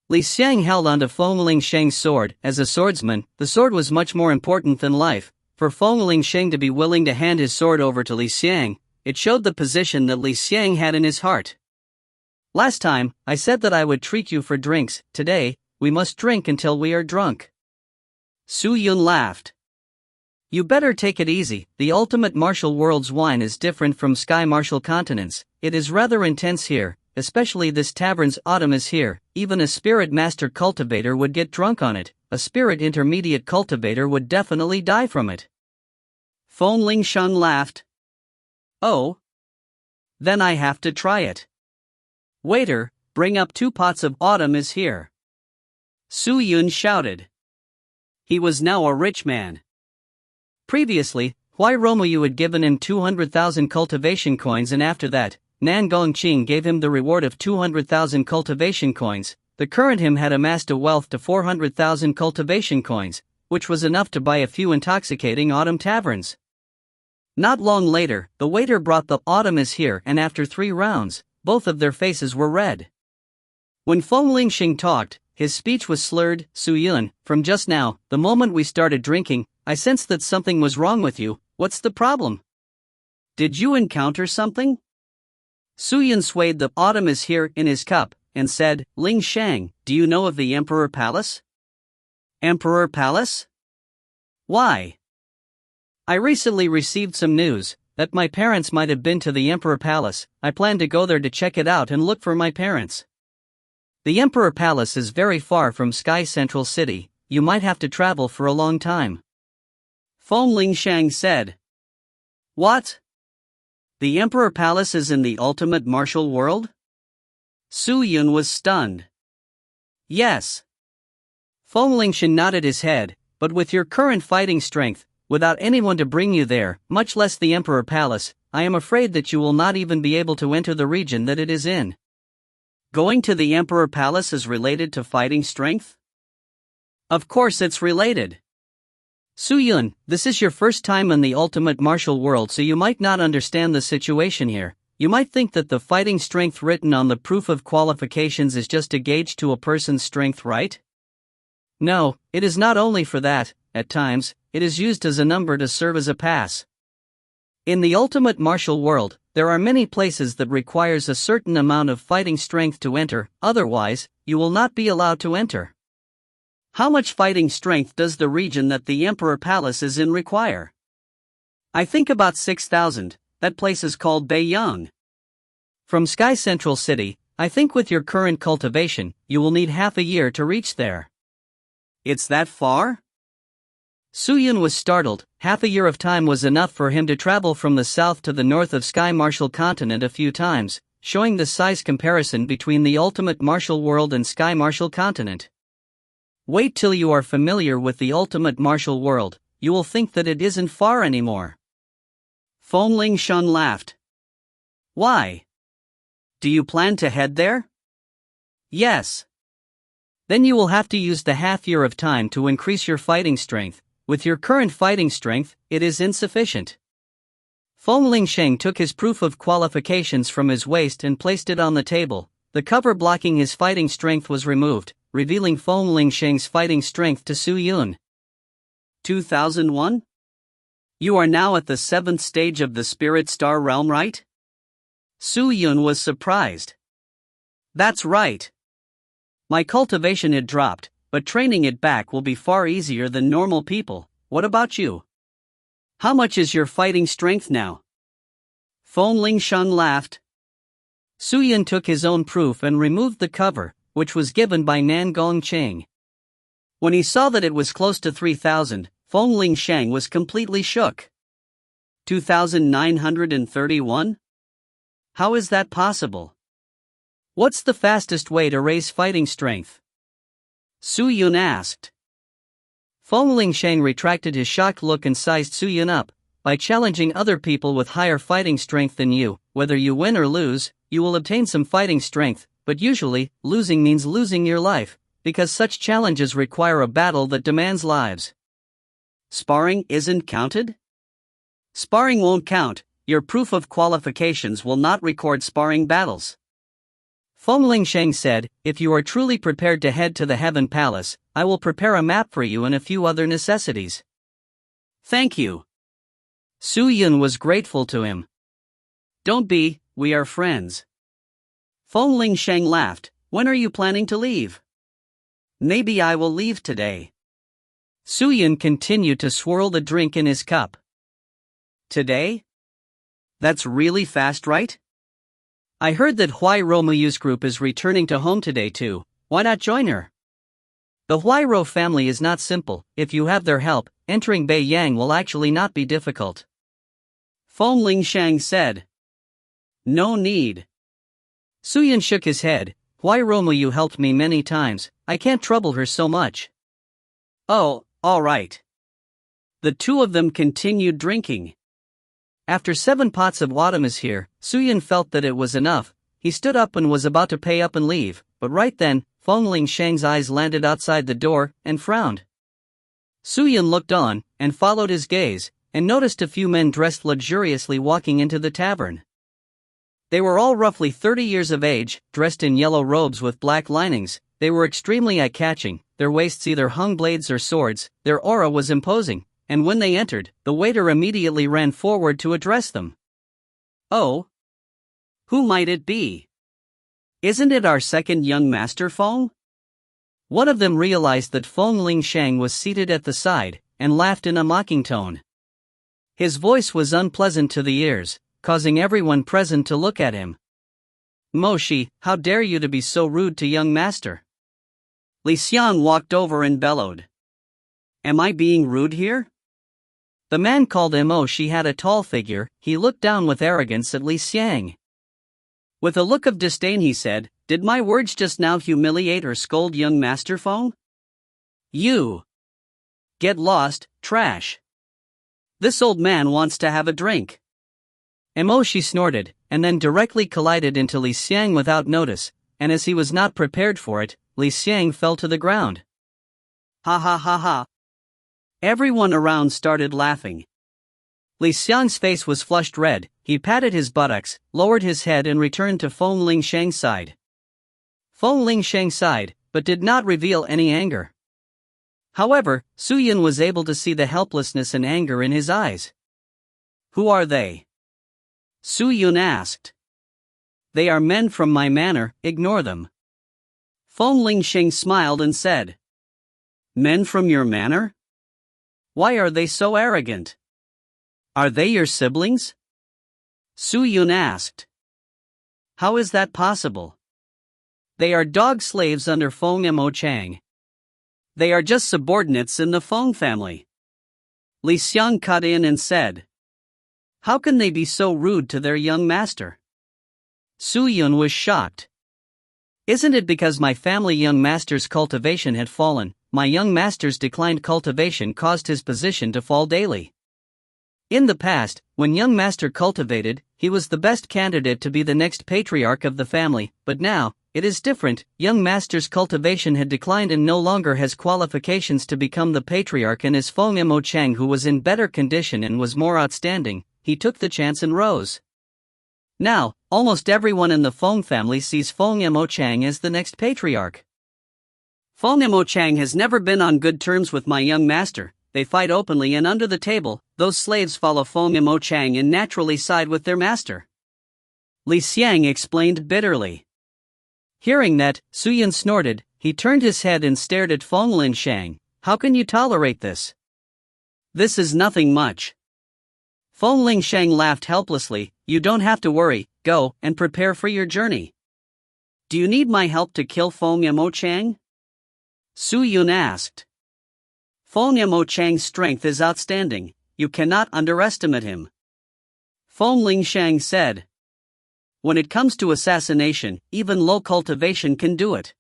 Li Xiang held onto Feng Lingshang's sword. As a swordsman, the sword was much more important than life. For Feng Lingshang to be willing to hand his sword over to Li Xiang, it showed the position that Li Xiang had in his heart. Last time, I said that I would treat you for drinks. Today, we must drink until we are drunk. Su Yun laughed. You better take it easy. The ultimate martial world's wine is different from Sky Martial continents. It is rather intense here, especially this tavern's autumn is here. Even a spirit master cultivator would get drunk on it. A spirit intermediate cultivator would definitely die from it. Feng Lingshang laughed. Oh. Then I have to try it. Waiter, bring up 2 pots of autumn is here. Su Yun shouted. He was now a rich man. Previously, Huai Romuyu had given him 200,000 cultivation coins, and after that, Nan Gongqing gave him the reward of 200,000 cultivation coins. The current him had amassed a wealth to 400,000 cultivation coins, which was enough to buy a few intoxicating autumn taverns. Not long later, the waiter brought the autumn is here, and after 3 rounds, both of their faces were red. When Feng Lingsheng talked, his speech was slurred. Su Yun, from just now, the moment we started drinking, I sensed that something was wrong with you. What's the problem? Did you encounter something? Su Yun swayed the autumn is here in his cup, and said, Lingshang, do you know of the Emperor Palace? Emperor Palace? Why? I recently received some news that my parents might have been to the Emperor Palace. I plan to go there to check it out and look for my parents. The Emperor Palace is very far from Sky Central City. You might have to travel for a long time. Feng Lingshang said. What? The Emperor Palace is in the ultimate martial world? Su Yun was stunned. Yes. Feng Lingshang nodded his head, but with your current fighting strength, without anyone to bring you there, much less the Emperor Palace, I am afraid that you will not even be able to enter the region that it is in. Going to the Emperor Palace is related to fighting strength? Of course it's related. Su Yun, this is your first time in the ultimate martial world, so you might not understand the situation here. You might think that the fighting strength written on the proof of qualifications is just a gauge to a person's strength, right? No, it is not only for that. At times, it is used as a number to serve as a pass. In the ultimate martial world, there are many places that requires a certain amount of fighting strength to enter, otherwise, you will not be allowed to enter. How much fighting strength does the region that the Emperor Palace is in require? I think about 6,000, that place is called Beiyang. From Sky Central City, I think with your current cultivation, you will need half a year to reach there. It's that far? Su Yun was startled. Half a year of time was enough for him to travel from the south to the north of Sky Martial Continent a few times, showing the size comparison between the ultimate martial world and Sky Martial Continent. Wait till you are familiar with the ultimate martial world, you will think that it isn't far anymore. Feng Lingshang laughed. Why? Do you plan to head there? Yes. Then you will have to use the half year of time to increase your fighting strength. With your current fighting strength, it is insufficient. Feng Lingsheng took his proof of qualifications from his waist and placed it on the table. The cover blocking his fighting strength was removed, revealing Feng Lingsheng's fighting strength to Su Yun. 2001? You are now at the 7th stage of the Spirit Star Realm, right? Su Yun was surprised. That's right. My cultivation had dropped, but training it back will be far easier than normal people. What about you? How much is your fighting strength now? Feng Lingshang laughed. Su Yun took his own proof and removed the cover, which was given by Nan Gongqing. When he saw that it was close to 3,000, Feng Lingshang was completely shook. 2,931? How is that possible? What's the fastest way to raise fighting strength? Su Yun asked. Feng Lingsheng retracted his shocked look and sized Su Yun up. By challenging other people with higher fighting strength than you, whether you win or lose, you will obtain some fighting strength, but usually, losing means losing your life, because such challenges require a battle that demands lives. Sparring isn't counted? Sparring won't count. Your proof of qualifications will not record sparring battles. Feng Lingsheng said, if you are truly prepared to head to the Heaven Palace, I will prepare a map for you and a few other necessities. Thank you. Su Yun was grateful to him. Don't be, we are friends. Feng Lingsheng laughed. When are you planning to leave? Maybe I will leave today. Su Yun continued to swirl the drink in his cup. Today? That's really fast, right? I heard that Huai Romuyu's group is returning to home today too. Why not join her? The Huai family is not simple. If you have their help, entering Beiyang will actually not be difficult. Feng Lingsheng said. No need. Su Yun shook his head. Huai Romuyu helped me many times. I can't trouble her so much. Oh, all right. The two of them continued drinking. After 7 pots of wadamas here, Su Yun felt that it was enough. He stood up and was about to pay up and leave, but right then, Feng Lingsheng's eyes landed outside the door, and frowned. Su Yun looked on, and followed his gaze, and noticed a few men dressed luxuriously walking into the tavern. They were all roughly 30 years of age, dressed in yellow robes with black linings. They were extremely eye-catching, their waists either hung blades or swords, their aura was imposing, and when they entered, the waiter immediately ran forward to address them. Oh? Who might it be? Isn't it our second young master, Feng? One of them realized that Feng Lingsheng was seated at the side, and laughed in a mocking tone. His voice was unpleasant to the ears, causing everyone present to look at him. Moshi, how dare you to be so rude to young master? Li Xiang walked over and bellowed. Am I being rude here? The man called Moshi had a tall figure. He looked down with arrogance at Li Xiang. With a look of disdain he said, did my words just now humiliate or scold young master Feng? You! Get lost, trash! This old man wants to have a drink. Moshi snorted, and then directly collided into Li Xiang without notice, and as he was not prepared for it, Li Xiang fell to the ground. Ha ha ha ha. Everyone around started laughing. Li Xiang's face was flushed red. He patted his buttocks, lowered his head and returned to Feng Lingsheng's side. Feng Lingsheng sighed, but did not reveal any anger. However, Su Yun was able to see the helplessness and anger in his eyes. Who are they? Su Yun asked. They are men from my manor, ignore them. Feng Lingsheng smiled and said. Men from your manor? Why are they so arrogant? Are they your siblings? Su Yun asked. How is that possible? They are dog slaves under Feng Mo Chang. They are just subordinates in the Feng family. Li Xiang cut in and said. How can they be so rude to their young master? Su Yun was shocked. Isn't it because my family young master's cultivation had fallen? My young master's declined cultivation caused his position to fall daily. In the past, when young master cultivated, he was the best candidate to be the next patriarch of the family, but now, it is different. Young master's cultivation had declined and no longer has qualifications to become the patriarch, and as Feng Mo Chang, who was in better condition and was more outstanding, he took the chance and rose. Now, almost everyone in the Feng family sees Feng Mo Chang as the next patriarch. Feng Mo Chang has never been on good terms with my young master. They fight openly and under the table. Those slaves follow Feng Mo Chang and naturally side with their master. Li Xiang explained bitterly. Hearing that, Su Yun snorted. He turned his head and stared at Feng Lingsheng. How can you tolerate this? This is nothing much. Feng Lingsheng laughed helplessly. You don't have to worry. Go and prepare for your journey. Do you need my help to kill Feng Mo Chang? Su Yun asked. Feng Mo Chang's strength is outstanding. You cannot underestimate him. Feng Lingshang said. When it comes to assassination, even low cultivation can do it.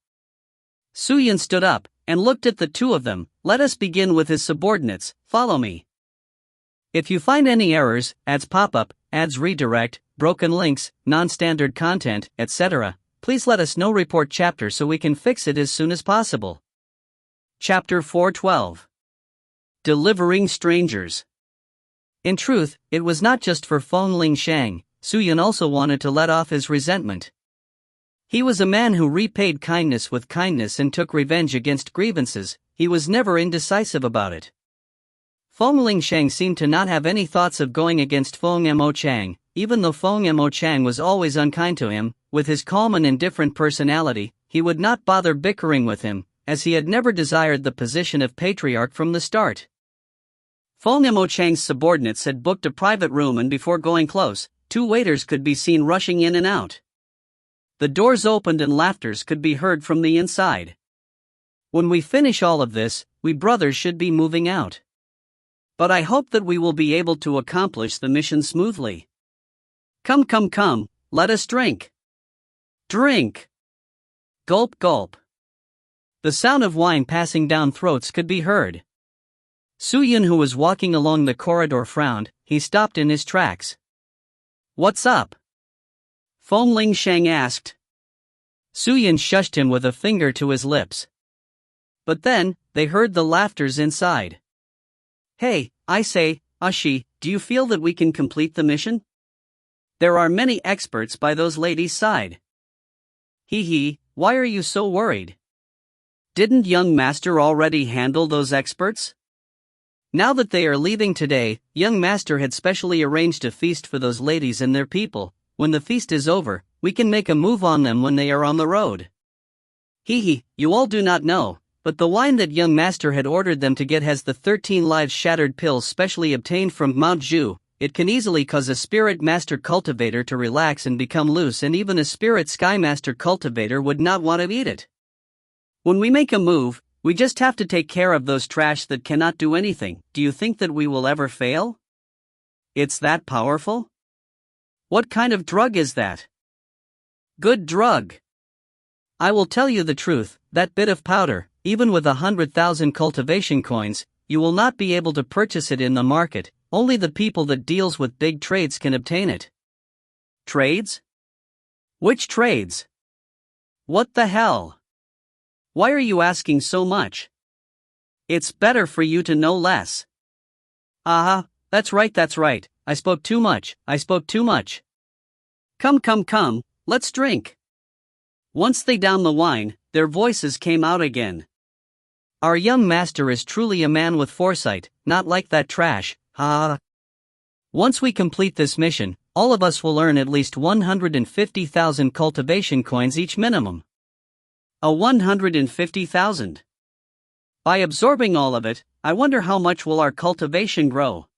Su Yun stood up and looked at the two of them. Let us begin with his subordinates. Follow me. If you find any errors, ads pop up, ads redirect, broken links, non-standard content, etc., please let us know. Report chapter so we can fix it as soon as possible. Chapter 412. Delivering Strangers. In truth, it was not just for Feng Lingshang. Su Yun also wanted to let off his resentment. He was a man who repaid kindness with kindness and took revenge against grievances. He was never indecisive about it. Feng Lingshang seemed to not have any thoughts of going against Feng Mo Chang, even though Feng Mo Chang was always unkind to him. With his calm and indifferent personality, he would not bother bickering with him, as he had never desired the position of patriarch from the start. Feng Mo Chang's subordinates had booked a private room, and before going close, 2 waiters could be seen rushing in and out. The doors opened and laughters could be heard from the inside. When we finish all of this, we brothers should be moving out. But I hope that we will be able to accomplish the mission smoothly. Come, let us drink. Drink. Gulp, gulp. The sound of wine passing down throats could be heard. Su Yun, who was walking along the corridor, frowned. He stopped in his tracks. What's up? Feng Lingshang asked. Su Yun shushed him with a finger to his lips. But then, they heard the laughters inside. Hey, I say, Ashi, do you feel that we can complete the mission? There are many experts by those ladies' side. Hee, why are you so worried? Didn't young master already handle those experts? Now that they are leaving today, young master had specially arranged a feast for those ladies and their people. When the feast is over, we can make a move on them when they are on the road. Hee, you all do not know, but the wine that young master had ordered them to get has the 13 lives shattered pills specially obtained from Mount Zhu. It can easily cause a spirit master cultivator to relax and become loose, and even a spirit sky master cultivator would not want to eat it. When we make a move, we just have to take care of those trash that cannot do anything. Do you think that we will ever fail? It's that powerful? What kind of drug is that? Good drug. I will tell you the truth, that bit of powder, even with 100,000 cultivation coins, you will not be able to purchase it in the market. Only the people that deals with big trades can obtain it. Trades? Which trades? What the hell? Why are you asking so much? It's better for you to know less. Aha, that's right. I spoke too much. Come, let's drink. Once they downed the wine, their voices came out again. Our young master is truly a man with foresight, not like that trash. Once we complete this mission, all of us will earn at least 150,000 cultivation coins each minimum. 150,000. By absorbing all of it, I wonder how much will our cultivation grow.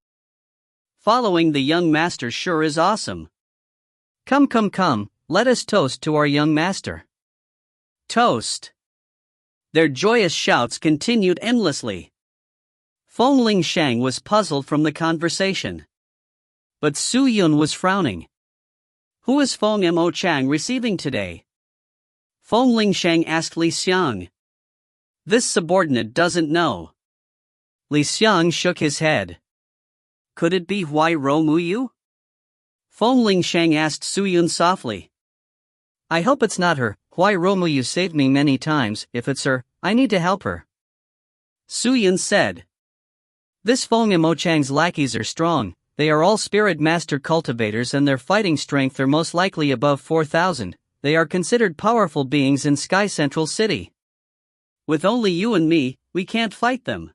Following the young master sure is awesome. Come, let us toast to our young master. Toast. Their joyous shouts continued endlessly. Feng Lingshang was puzzled from the conversation. But Su Yun was frowning. Who is Feng Mo Chang receiving today? Feng Lingshang asked Li Xiang. This subordinate doesn't know. Li Xiang shook his head. Could it be Huai Rou Muyu? Feng Lingshang asked Su Yun softly. I hope it's not her. Huai Rou Muyu saved me many times. If it's her, I need to help her. Su Yun said. This Feng Mo Chang's lackeys are strong. They are all spirit master cultivators, and their fighting strength are most likely above 4,000. They are considered powerful beings in Sky Central City. With only you and me, we can't fight them.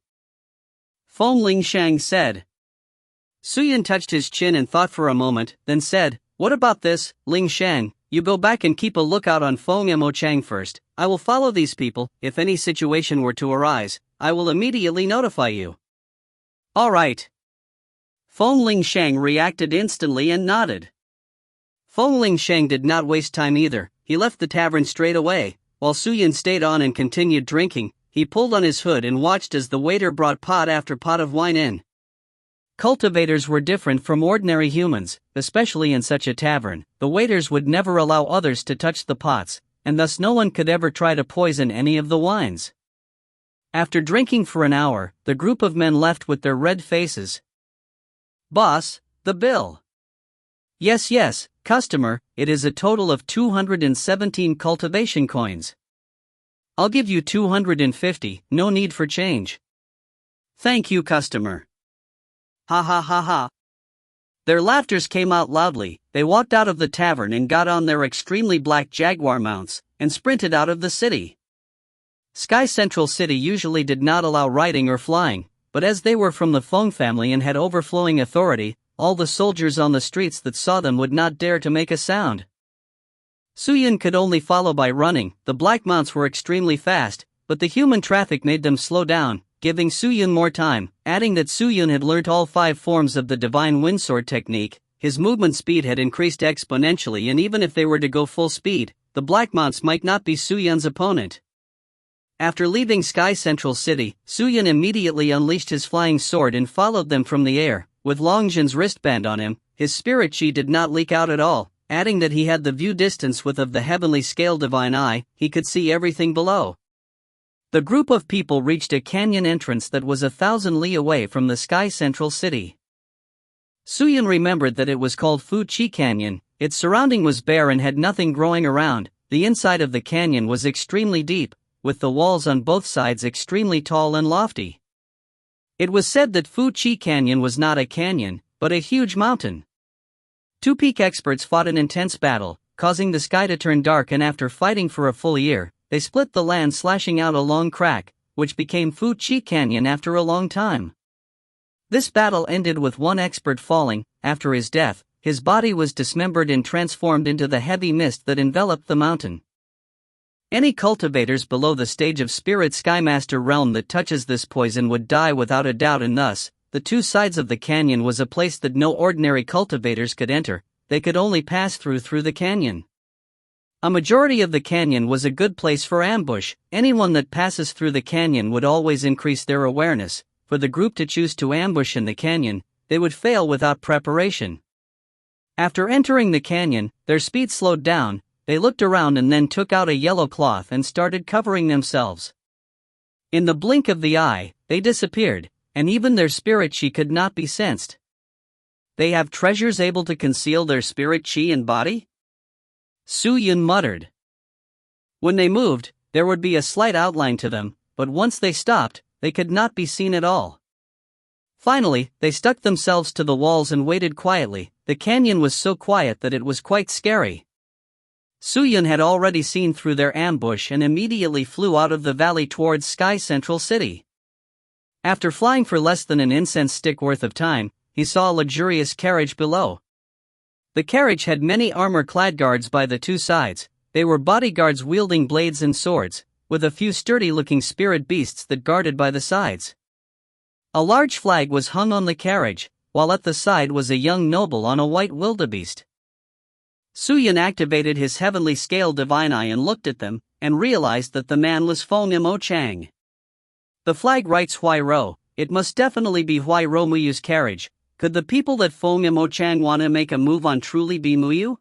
Feng Lingshang said. Su Yun touched his chin and thought for a moment, then said, What about this, Lingshang? You go back and keep a lookout on Feng Mo Chang first. I will follow these people. If any situation were to arise, I will immediately notify you. All right. Feng Lingshang reacted instantly and nodded. Feng Lingshang did not waste time either. He left the tavern straight away. While Su Yun stayed on and continued drinking, he pulled on his hood and watched as the waiter brought pot after pot of wine in. Cultivators were different from ordinary humans, especially in such a tavern. The waiters would never allow others to touch the pots, and thus no one could ever try to poison any of the wines. After drinking for an hour, the group of men left with their red faces. "Boss, the bill." Yes, customer, it is a total of 217 cultivation coins. I'll give you 250, no need for change. Thank you, customer. Ha ha ha ha. Their laughters came out loudly. They walked out of the tavern and got on their extremely black jaguar mounts, and sprinted out of the city. Sky Central City usually did not allow riding or flying, but as they were from the Feng family and had overflowing authority, all the soldiers on the streets that saw them would not dare to make a sound. Suyun could only follow by running. The black mounts were extremely fast, but the human traffic made them slow down, giving Suyun more time, adding that Suyun had learnt all 5 forms of the divine windsword technique. His movement speed had increased exponentially, and even if they were to go full speed, the black mounts might not be Suyun's opponent. After leaving Sky Central City, Suyun immediately unleashed his flying sword and followed them from the air. With Longjin's wristband on him, his spirit chi did not leak out at all, adding that he had the view distance width of the heavenly scale divine eye. He could see everything below. The group of people reached a canyon entrance that was 1,000 li away from the Sky Central City. Suyun remembered that it was called Fu Chi Canyon. Its surrounding was bare and had nothing growing around. The inside of the canyon was extremely deep, with the walls on both sides extremely tall and lofty. It was said that Fu Chi Canyon was not a canyon, but a huge mountain. 2 peak experts fought an intense battle, causing the sky to turn dark, and after fighting for a full year, they split the land, slashing out a long crack, which became Fu Chi Canyon after a long time. This battle ended with one expert falling. After his death, his body was dismembered and transformed into the heavy mist that enveloped the mountain. Any cultivators below the stage of Spirit Skymaster realm that touches this poison would die without a doubt, and thus, the 2 sides of the canyon was a place that no ordinary cultivators could enter. They could only pass through the canyon. A majority of the canyon was a good place for ambush. Anyone that passes through the canyon would always increase their awareness. For the group to choose to ambush in the canyon, they would fail without preparation. After entering the canyon, their speed slowed down. They looked around and then took out a yellow cloth and started covering themselves. In the blink of the eye, they disappeared, and even their spirit chi could not be sensed. They have treasures able to conceal their spirit chi and body? Suyun muttered. When they moved, there would be a slight outline to them, but once they stopped, they could not be seen at all. Finally, they stuck themselves to the walls and waited quietly. The canyon was so quiet that it was quite scary. Suyun had already seen through their ambush and immediately flew out of the valley towards Sky Central City. After flying for less than an incense stick worth of time, he saw a luxurious carriage below. The carriage had many armor-clad guards by the 2 sides. They were bodyguards wielding blades and swords, with a few sturdy-looking spirit beasts that guarded by the sides. A large flag was hung on the carriage, while at the side was a young noble on a white wildebeest. Suyun activated his heavenly scale divine eye and looked at them, and realized that the man was Feng Mo Chang. The flag writes Huai Ro. It must definitely be Huai Ro Muyu's carriage. Could the people that Feng Mo Chang want to make a move on truly be Muyu?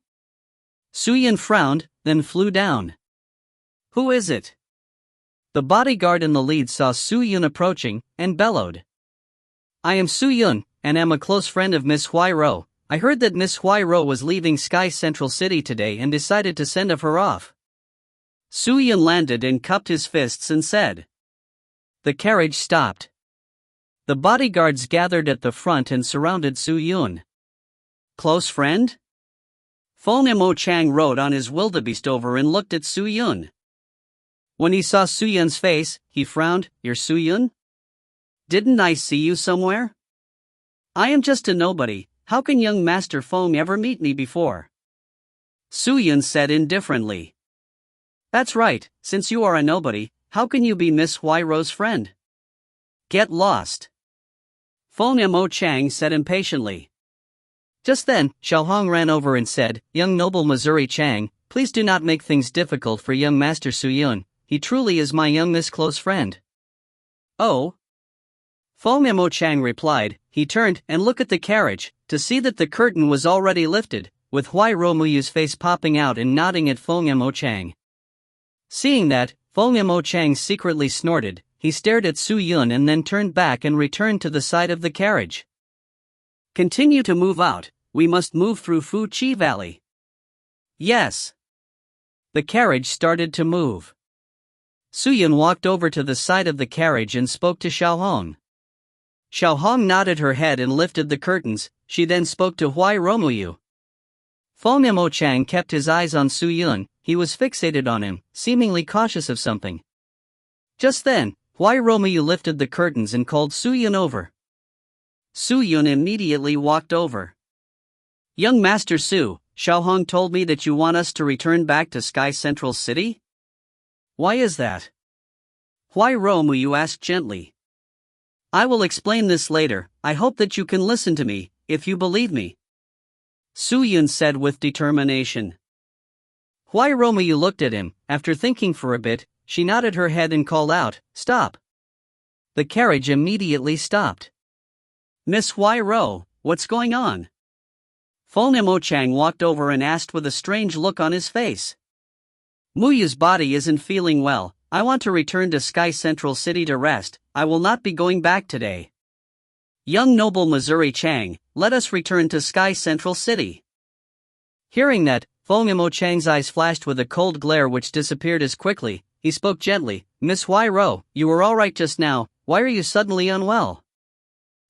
Suyun frowned, then flew down. Who is it? The bodyguard in the lead saw Suyun approaching, and bellowed. I am Suyun, and am a close friend of Miss Huai Ro. I heard that Miss Huai Ro was leaving Sky Central City today and decided to send her off. Suyun landed and cupped his fists and said. The carriage stopped. The bodyguards gathered at the front and surrounded Suyun. Close friend? Feng Mo Chang rode on his wildebeest over and looked at Suyun. When he saw Suyun's face, he frowned. You're Suyun? Didn't I see you somewhere? I am just a nobody. How can young Master Feng ever meet me before? Suyun said indifferently. That's right, since you are a nobody, how can you be Miss Huai Ro's friend? Get lost. Feng Mo Chang said impatiently. Just then, Xiaohong ran over and said, Young noble Missouri Chang, please do not make things difficult for young Master Suyun. He truly is my young Miss close friend. Oh? Feng Mo Chang replied. He turned and looked at the carriage, to see that the curtain was already lifted, with Huai Romuyu's face popping out and nodding at Feng Mo Chang. Seeing that, Feng Mo Chang secretly snorted. He stared at Su Yun and then turned back and returned to the side of the carriage. Continue to move out, we must move through Fu Chi Valley. Yes. The carriage started to move. Su Yun walked over to the side of the carriage and spoke to Xiao Hong. Xiao Hong nodded her head and lifted the curtains. She then spoke to Huai Romuyu. Feng Mo Chang kept his eyes on Su Yun. He was fixated on him, seemingly cautious of something. Just then, Huai Romuyu lifted the curtains and called Su Yun over. Su Yun immediately walked over. Young Master Su, Xiao Hong told me that you want us to return back to Sky Central City? Why is that? Huai Romuyu asked gently. I will explain this later. I hope that you can listen to me, if you believe me. Su Yun said with determination. Huai Romuyu looked at him. After thinking for a bit, she nodded her head and called out, "Stop." The carriage immediately stopped. Miss Huai Ro, what's going on? Feng Mo Chang walked over and asked with a strange look on his face. Muyu's body isn't feeling well. I want to return to Sky Central City to rest. I will not be going back today. Young noble Missouri Chang, let us return to Sky Central City. Hearing that, Feng Mo Chang's eyes flashed with a cold glare which disappeared as quickly. He spoke gently. Miss Huai Ro, you were all right just now. Why are you suddenly unwell?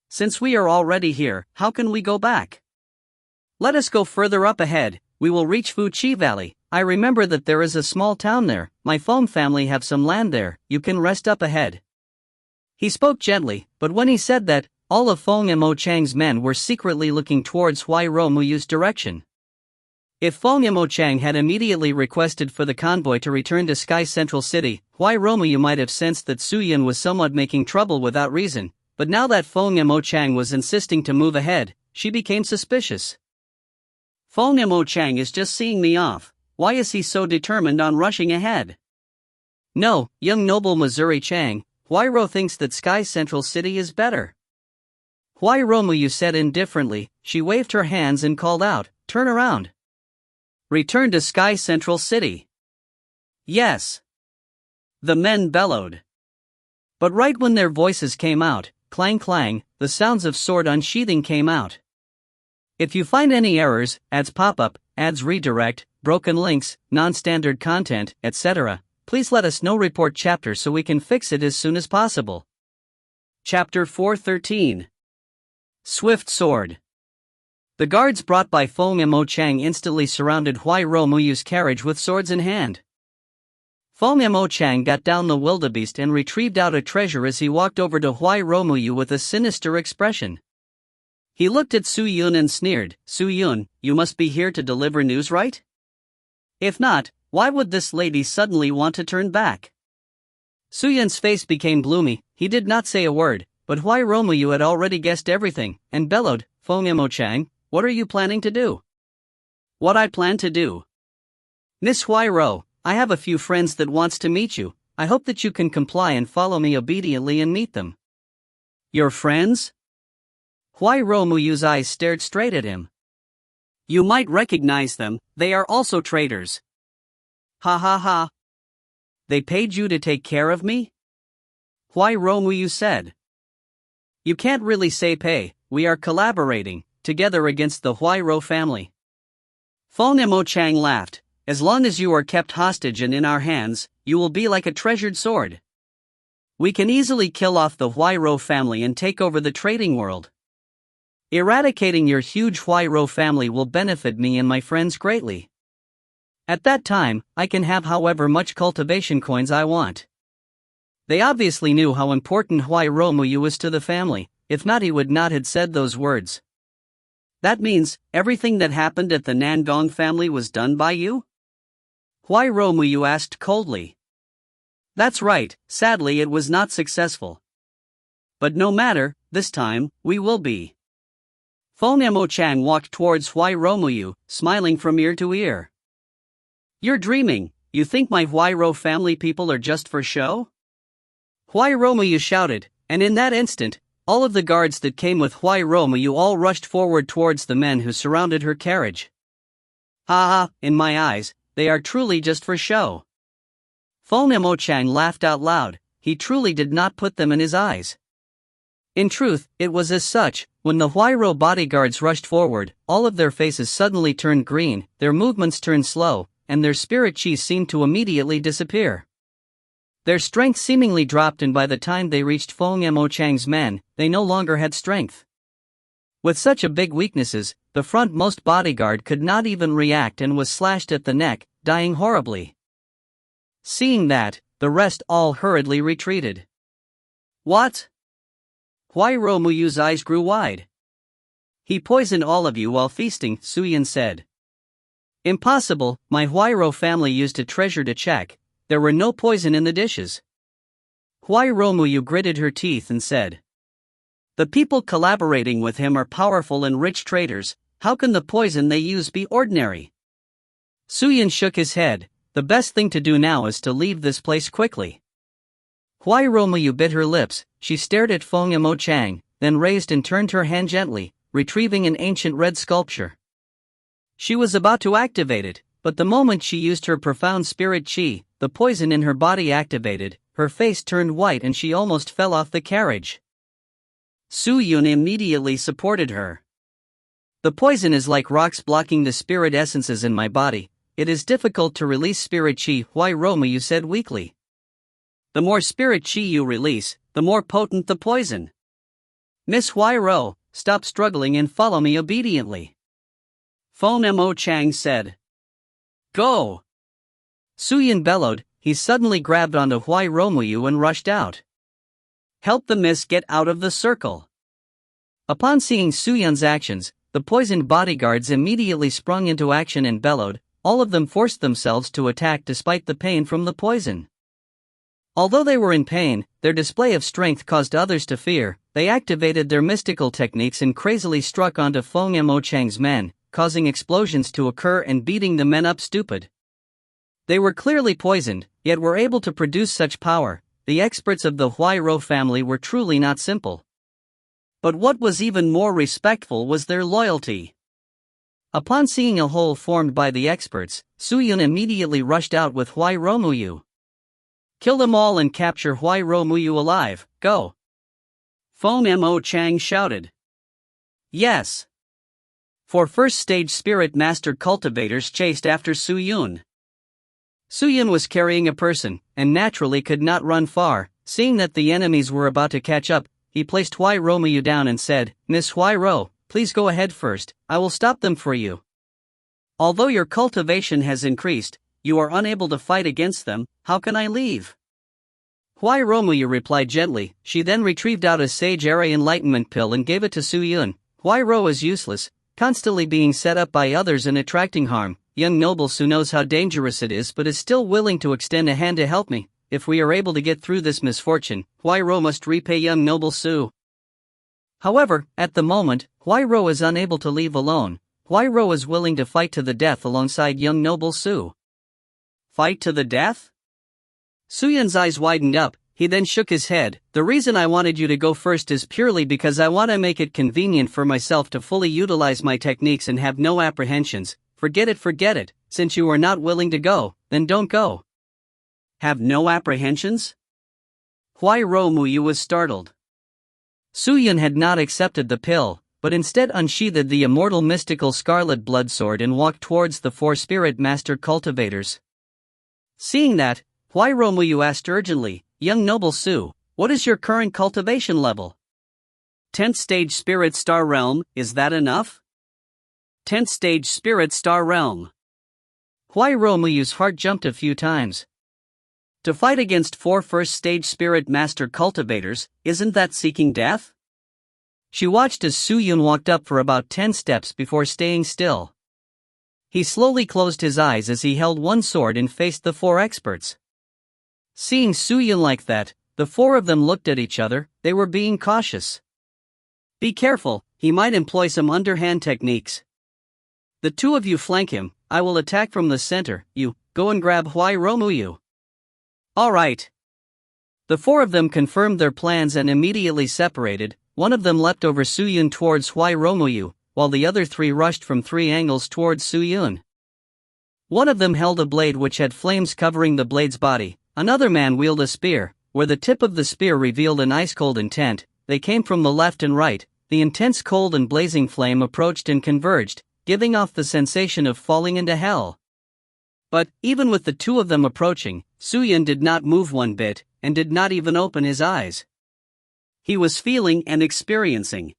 Since we are already here, how can we go back? Let us go further up ahead. We will reach Fu Chi Valley. I remember that there is a small town there. My Feng family have some land there. You can rest up ahead. He spoke gently, but when he said that, all of Feng Mo Chang's men were secretly looking towards Huai Romuyu's direction. If Feng Mo Chang had immediately requested for the convoy to return to Sky Central City, Huai Romuyu might have sensed that Su Yun was somewhat making trouble without reason, but now that Feng Mo Chang was insisting to move ahead, she became suspicious. Feng Mo Chang is just seeing me off. Why is he so determined on rushing ahead? No, young noble Missouri Chang, Huai Ro thinks that Sky Central City is better. Huai Romuyu said indifferently. She waved her hands and called out, "Turn around. Return to Sky Central City." Yes. The men bellowed. But right when their voices came out, clang clang, the sounds of sword unsheathing came out. If you find any errors, ads pop up, ads redirect, broken links, non-standard content, etc., please let us know. Report chapter so we can fix it as soon as possible. Chapter 413. Swift Sword. The guards brought by Feng Mo Chang instantly surrounded Huai Romuyu's carriage with swords in hand. Feng Mo Chang got down the wildebeest and retrieved out a treasure as he walked over to Huai Romuyu with a sinister expression. He looked at Su Yun and sneered, "Su Yun, you must be here to deliver news, right? If not, why would this lady suddenly want to turn back?" Su Yun's face became gloomy. He did not say a word, but Huai Romuyu had already guessed everything, and bellowed, "Feng Mo Chang, what are you planning to do?" What I plan to do? Miss Huai Ro, I have a few friends that wants to meet you. I hope that you can comply and follow me obediently and meet them. Your friends? Huai Romuyu's eyes stared straight at him. You might recognize them, they are also traitors. Ha ha ha. They paid you to take care of me? Huai Romuyu said. You can't really say pay, we are collaborating, together against the Huai Ro family. Feng Mo Chang laughed. As long as you are kept hostage and in our hands, you will be like a treasured sword. We can easily kill off the Huai Ro family and take over the trading world. Eradicating your huge Huai Ro family will benefit me and my friends greatly. At that time, I can have however much cultivation coins I want. They obviously knew how important Huai Romuyu was to the family, if not he would not have said those words. That means, everything that happened at the Nangong family was done by you? Huai Romuyu asked coldly. That's right, sadly it was not successful. But no matter, this time, we will be. Feng Mo Chang walked towards Huai Romuyu, smiling from ear to ear. You're dreaming, you think my Huai Ro family people are just for show? Huai Romuyu shouted, and in that instant, All of the guards that came with Huai Romuyu all rushed forward towards the men who surrounded her carriage. Haha, in my eyes, they are truly just for show. Feng Mo Chang laughed out loud. He truly did not put them in his eyes. In truth, it was as such. When the Huairo bodyguards rushed forward, all of their faces suddenly turned green, their movements turned slow, and their spirit chi seemed to immediately disappear. Their strength seemingly dropped, and by the time they reached Feng Mo Chang's men, they no longer had strength. With such a big weaknesses, the frontmost bodyguard could not even react and was slashed at the neck, dying horribly. Seeing that, the rest all hurriedly retreated. What? Huai Romuyu's eyes grew wide. He poisoned all of you while feasting, Suyin said. Impossible, my Huairo family used a treasure to check. There were no poison in the dishes. Huai Romuyu gritted her teeth and said, the people collaborating with him are powerful and rich traders. How can the poison they use be ordinary? Suyin shook his head. The best thing to do now is to leave this place quickly. Huai Romuyu bit her lips. She stared at Feng Mo Chang, then raised and turned her hand gently, retrieving an ancient red sculpture. She was about to activate it, but the moment she used her profound spirit chi, the poison in her body activated, her face turned white and she almost fell off the carriage. Su Yun immediately supported her. The poison is like rocks blocking the spirit essences in my body. It is difficult to release spirit chi, Huai Romuyu said weakly. The more spirit chi you release, the more potent the poison. Miss Huai Ro, stop struggling and follow me obediently. Feng Mo Chang said. Go! Suyin bellowed. He suddenly grabbed onto Huai Romuyu and rushed out. Help the miss get out of the circle. Upon seeing Suyun's actions, the poisoned bodyguards immediately sprung into action and bellowed. All of them forced themselves to attack despite the pain from the poison. Although they were in pain, their display of strength caused others to fear. They activated their mystical techniques and crazily struck onto Feng Mo Chang's men, causing explosions to occur and beating the men up stupid. They were clearly poisoned, yet were able to produce such power. The experts of the Huairo family were truly not simple. But what was even more respectful was their loyalty. Upon seeing a hole formed by the experts, Suyun immediately rushed out with Huai Romuyu. Kill them all and capture Huai Romuyu alive, go! Feng Mo Chang shouted. Yes! For first stage spirit master cultivators chased after Suyun. Suyun was carrying a person, and naturally could not run far. Seeing that the enemies were about to catch up, he placed Huai Romuyu down and said, Miss Huai Ro, please go ahead first, I will stop them for you. Although your cultivation has increased, you are unable to fight against them, how can I leave? Huai Romuyu replied gently. She then retrieved out a Sage Area Enlightenment pill and gave it to Suyun. Huai Ro is useless, constantly being set up by others and attracting harm. Young noble Su knows how dangerous it is but is still willing to extend a hand to help me. If we are able to get through this misfortune, Huai Ro must repay young noble Su. However, at the moment, Huai Ro is unable to leave alone. Huai Ro is willing to fight to the death alongside young noble Su. Fight to the death? Suyun's eyes widened up. He then shook his head. The reason I wanted you to go first is purely because I want to make it convenient for myself to fully utilize my techniques and have no apprehensions. Forget it. Since you are not willing to go, then don't go. Have no apprehensions? Huai Romuyu was startled. Suyun had not accepted the pill, but instead unsheathed the immortal mystical scarlet blood sword and walked towards the four spirit master cultivators. Seeing that, Huai Romuyu asked urgently, Young noble Su, what is your current cultivation level? 10th stage spirit star realm, is that enough? 10th stage spirit star realm. Huai Romuyu's heart jumped a few times. To fight against 4 first stage spirit master cultivators, isn't that seeking death? She watched as Suyun walked up for about 10 steps before staying still. He slowly closed his eyes as he held one sword and faced the 4 experts. Seeing Suyun like that, the 4 of them looked at each other. They were being cautious. Be careful, he might employ some underhand techniques. The 2 of you flank him, I will attack from the center. You, go and grab Huai Romuyu. Alright. The 4 of them confirmed their plans and immediately separated. one of them leapt over Suyun towards Hui Romuyu, while the other three rushed from three angles towards Suyun. One of them held a blade which had flames covering the blade's body, another man wielded a spear, where the tip of the spear revealed an ice-cold intent. They came from the left and right. The intense cold and blazing flame approached and converged, giving off the sensation of falling into hell. But, even with the two of them approaching, Suyun did not move one bit, and did not even open his eyes. He was feeling and experiencing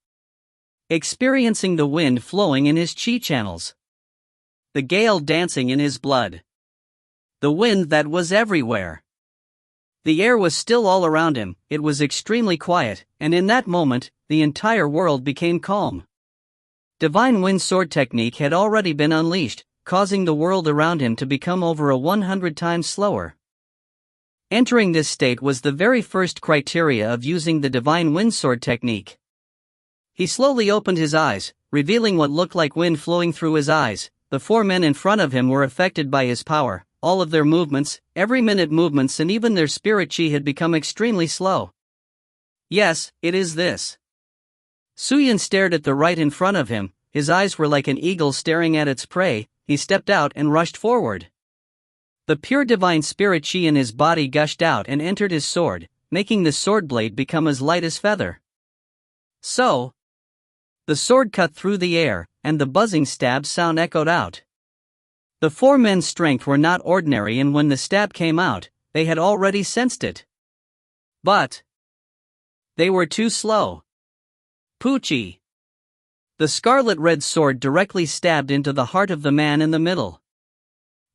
the wind flowing in his chi channels, the gale dancing in his blood, the wind that was everywhere. The air was still all around him, it was extremely quiet, and in that moment, the entire world became calm. Divine Wind Sword technique had already been unleashed, causing the world around him to become over 100 times slower. Entering this state was the very first criteria of using the Divine Wind Sword technique. He slowly opened his eyes, revealing what looked like wind flowing through his eyes. The four men in front of him were affected by his power. All of their movements, every minute movements, and even their spirit chi had become extremely slow. Yes, it is this. Suyun stared at the right in front of him, his eyes were like an eagle staring at its prey. He stepped out and rushed forward. The pure divine spirit chi in his body gushed out and entered his sword, making the sword blade become as light as feather. So, the sword cut through the air, and the buzzing stab sound echoed out. The four men's strength were not ordinary, and when the stab came out, they had already sensed it. But they were too slow. Poochie. The scarlet-red sword directly stabbed into the heart of the man in the middle.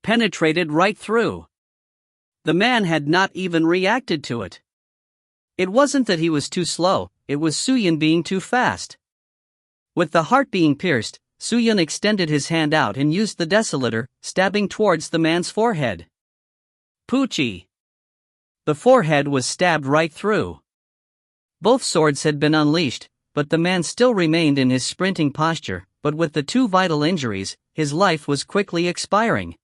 Penetrated right through. The man had not even reacted to it. It wasn't that he was too slow, it was Suyun being too fast. With the heart being pierced, Suyun extended his hand out and used the desolator, stabbing towards the man's forehead. Poochie. The forehead was stabbed right through. Both swords had been unleashed, but the man still remained in his sprinting posture, but with the two vital injuries, his life was quickly expiring.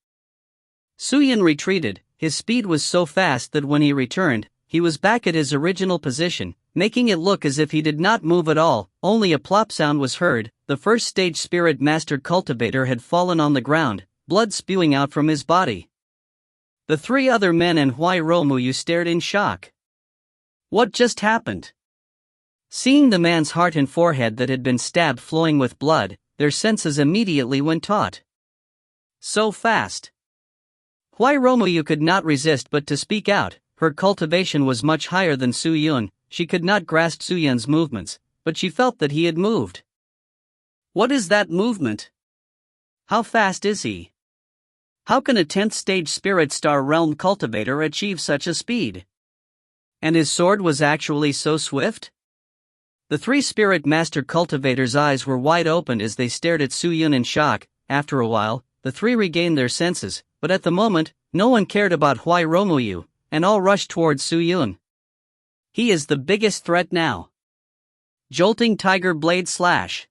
Suyun retreated. His speed was so fast that when he returned, he was back at his original position, making it look as if he did not move at all. Only a plop sound was heard. The first stage spirit master cultivator had fallen on the ground, blood spewing out from his body. The three other men and Hui Romuyu stared in shock. What just happened? Seeing the man's heart and forehead that had been stabbed flowing with blood, their senses immediately went taut. So fast. Hui Romuyu could not resist but to speak out. Her cultivation was much higher than Suyun. She could not grasp Suyun's movements, but she felt that he had moved. What is that movement? How fast is he? How can a 10th stage spirit star realm cultivator achieve such a speed? And his sword was actually so swift? The three spirit master cultivators' eyes were wide open as they stared at Suyun in shock. After a while, the three regained their senses, but at the moment, no one cared about Hui Romuyu, and all rushed towards Suyun. He is the biggest threat now. Jolting tiger blade slash.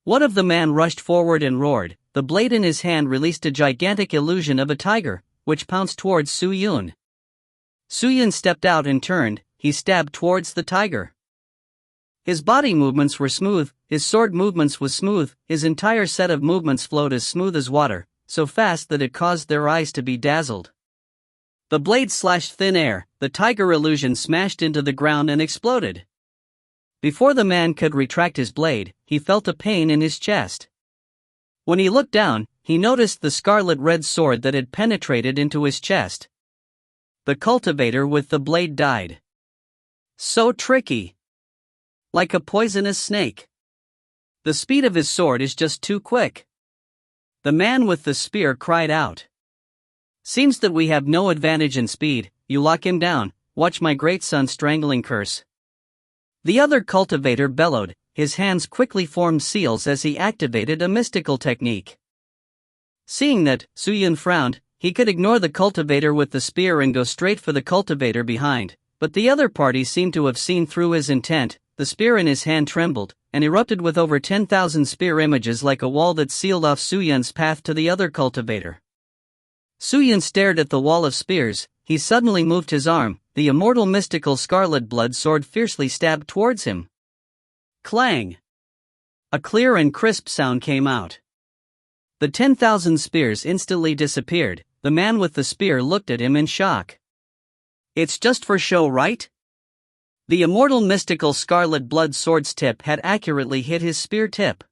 One of the men rushed forward and roared. The blade in his hand released a gigantic illusion of a tiger, which pounced towards Suyun. Suyun stepped out and turned. He stabbed towards the tiger. His body movements were smooth, his sword movements was smooth, his entire set of movements flowed as smooth as water, so fast that it caused their eyes to be dazzled. The blade slashed thin air, the tiger illusion smashed into the ground and exploded. Before the man could retract his blade, he felt a pain in his chest. When he looked down, he noticed the scarlet-red sword that had penetrated into his chest. The cultivator with the blade died. So tricky. Like a poisonous snake. The speed of his sword is just too quick. The man with the spear cried out. Seems that we have no advantage in speed. You lock him down, watch my great son strangling curse. The other cultivator bellowed, his hands quickly formed seals as he activated a mystical technique. Seeing that, Suyun frowned. He could ignore the cultivator with the spear and go straight for the cultivator behind, but the other party seemed to have seen through his intent. The spear in his hand trembled, and erupted with over 10,000 spear images like a wall that sealed off Suyun's path to the other cultivator. Suyun stared at the wall of spears. He suddenly moved his arm. The immortal mystical scarlet blood sword fiercely stabbed towards him. Clang! A clear and crisp sound came out. The 10,000 spears instantly disappeared. The man with the spear looked at him in shock. It's just for show, right? The immortal mystical scarlet blood sword's tip had accurately hit his spear tip.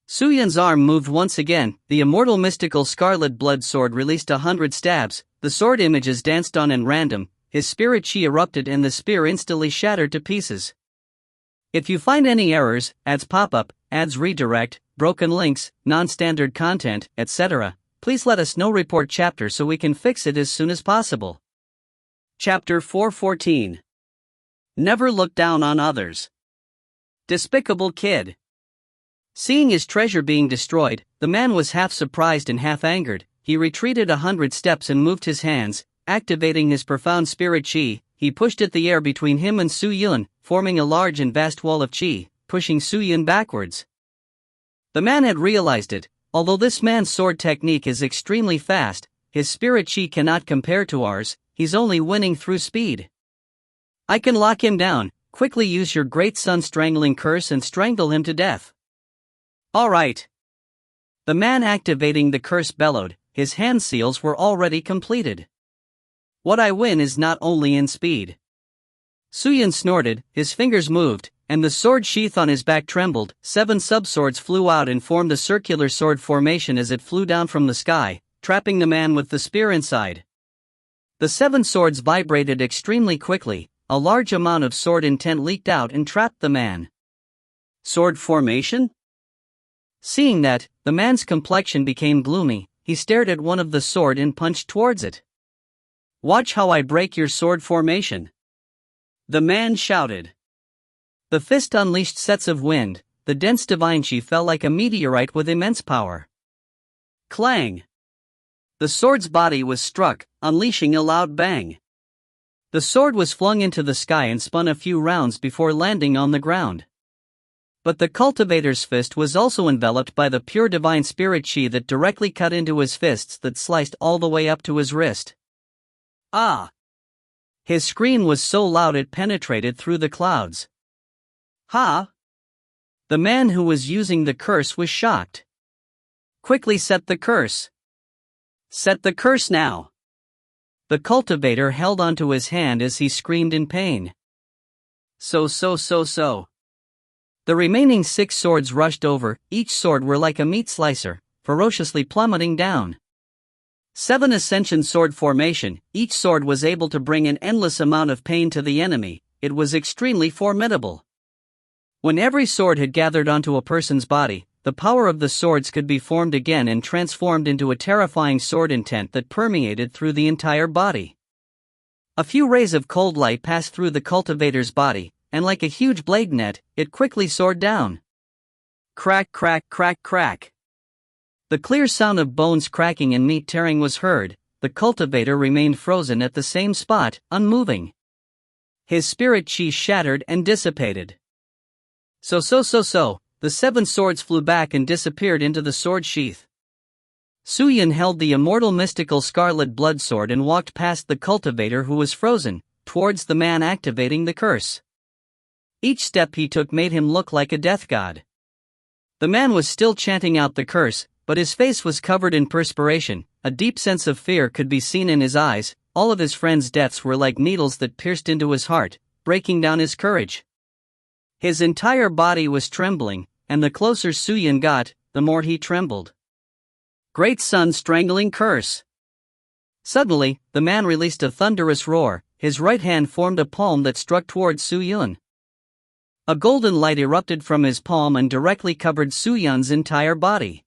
Su Yun's arm moved once again. The immortal mystical scarlet blood sword released 100 stabs. The sword images danced on in random. His spirit chi erupted and the spear instantly shattered to pieces. If you find any errors, ads pop up, ads redirect, broken links, non-standard content, etc., please let us know. Report chapter so we can fix it as soon as possible. Chapter 414. Never look down on others. Despicable kid. Seeing his treasure being destroyed, the man was half surprised and half angered. He retreated 100 steps and moved his hands, activating his profound spirit chi. He pushed at the air between him and Su Yun, forming a large and vast wall of chi, pushing Su Yun backwards. The man had realized it. Although this man's sword technique is extremely fast, his spirit chi cannot compare to ours. He's only winning through speed. I can lock him down. Quickly use your great sun strangling curse and strangle him to death. Alright. The man activating the curse bellowed. His hand seals were already completed. What I win is not only in speed. Su Yun snorted, his fingers moved, and the sword sheath on his back trembled. 7 subswords flew out and formed a circular sword formation as it flew down from the sky, trapping the man with the spear inside. The 7 swords vibrated extremely quickly. A large amount of sword intent leaked out and trapped the man. Sword formation? Seeing that, the man's complexion became gloomy. He stared at one of the sword and punched towards it. Watch how I break your sword formation. The man shouted. The fist unleashed sets of wind. The dense divine chi fell like a meteorite with immense power. Clang! The sword's body was struck, unleashing a loud bang. The sword was flung into the sky and spun a few rounds before landing on the ground. But the cultivator's fist was also enveloped by the pure divine spirit chi that directly cut into his fists that sliced all the way up to his wrist. Ah! His scream was so loud it penetrated through the clouds. Ha! The man who was using the curse was shocked. Quickly set the curse. Set the curse now. The cultivator held onto his hand as he screamed in pain. So. The remaining 6 swords rushed over. Each sword were like a meat slicer, ferociously plummeting down. 7 ascension sword formation. Each sword was able to bring an endless amount of pain to the enemy. It was extremely formidable. When every sword had gathered onto a person's body, the power of the swords could be formed again and transformed into a terrifying sword intent that permeated through the entire body. A few rays of cold light passed through the cultivator's body, and like a huge blade net, it quickly soared down. Crack, crack, crack, crack. The clear sound of bones cracking and meat tearing was heard. The cultivator remained frozen at the same spot, unmoving. His spirit chi shattered and dissipated. So. The 7 swords flew back and disappeared into the sword sheath. Su Yun held the immortal mystical scarlet blood sword and walked past the cultivator who was frozen, towards the man activating the curse. Each step he took made him look like a death god. The man was still chanting out the curse, but his face was covered in perspiration. A deep sense of fear could be seen in his eyes. All of his friends' deaths were like needles that pierced into his heart, breaking down his courage. His entire body was trembling, and the closer Su Yun got, the more he trembled. Great sun strangling curse. Suddenly, the man released a thunderous roar. His right hand formed a palm that struck towards Su Yun. A golden light erupted from his palm and directly covered Su Yun's entire body.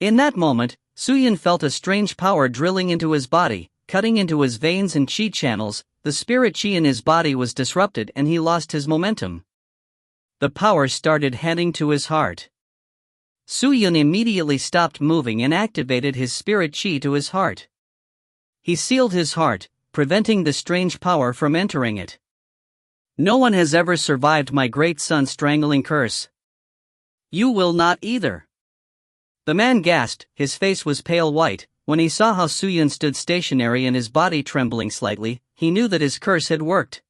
In that moment, Su Yun felt a strange power drilling into his body, cutting into his veins and chi channels. The spirit chi in his body was disrupted and he lost his momentum. The power started heading to his heart. Su Yun immediately stopped moving and activated his spirit chi to his heart. He sealed his heart, preventing the strange power from entering it. No one has ever survived my great sun strangling curse. You will not either. The man gasped. His face was pale white. When he saw how Su Yun stood stationary and his body trembling slightly, he knew that his curse had worked.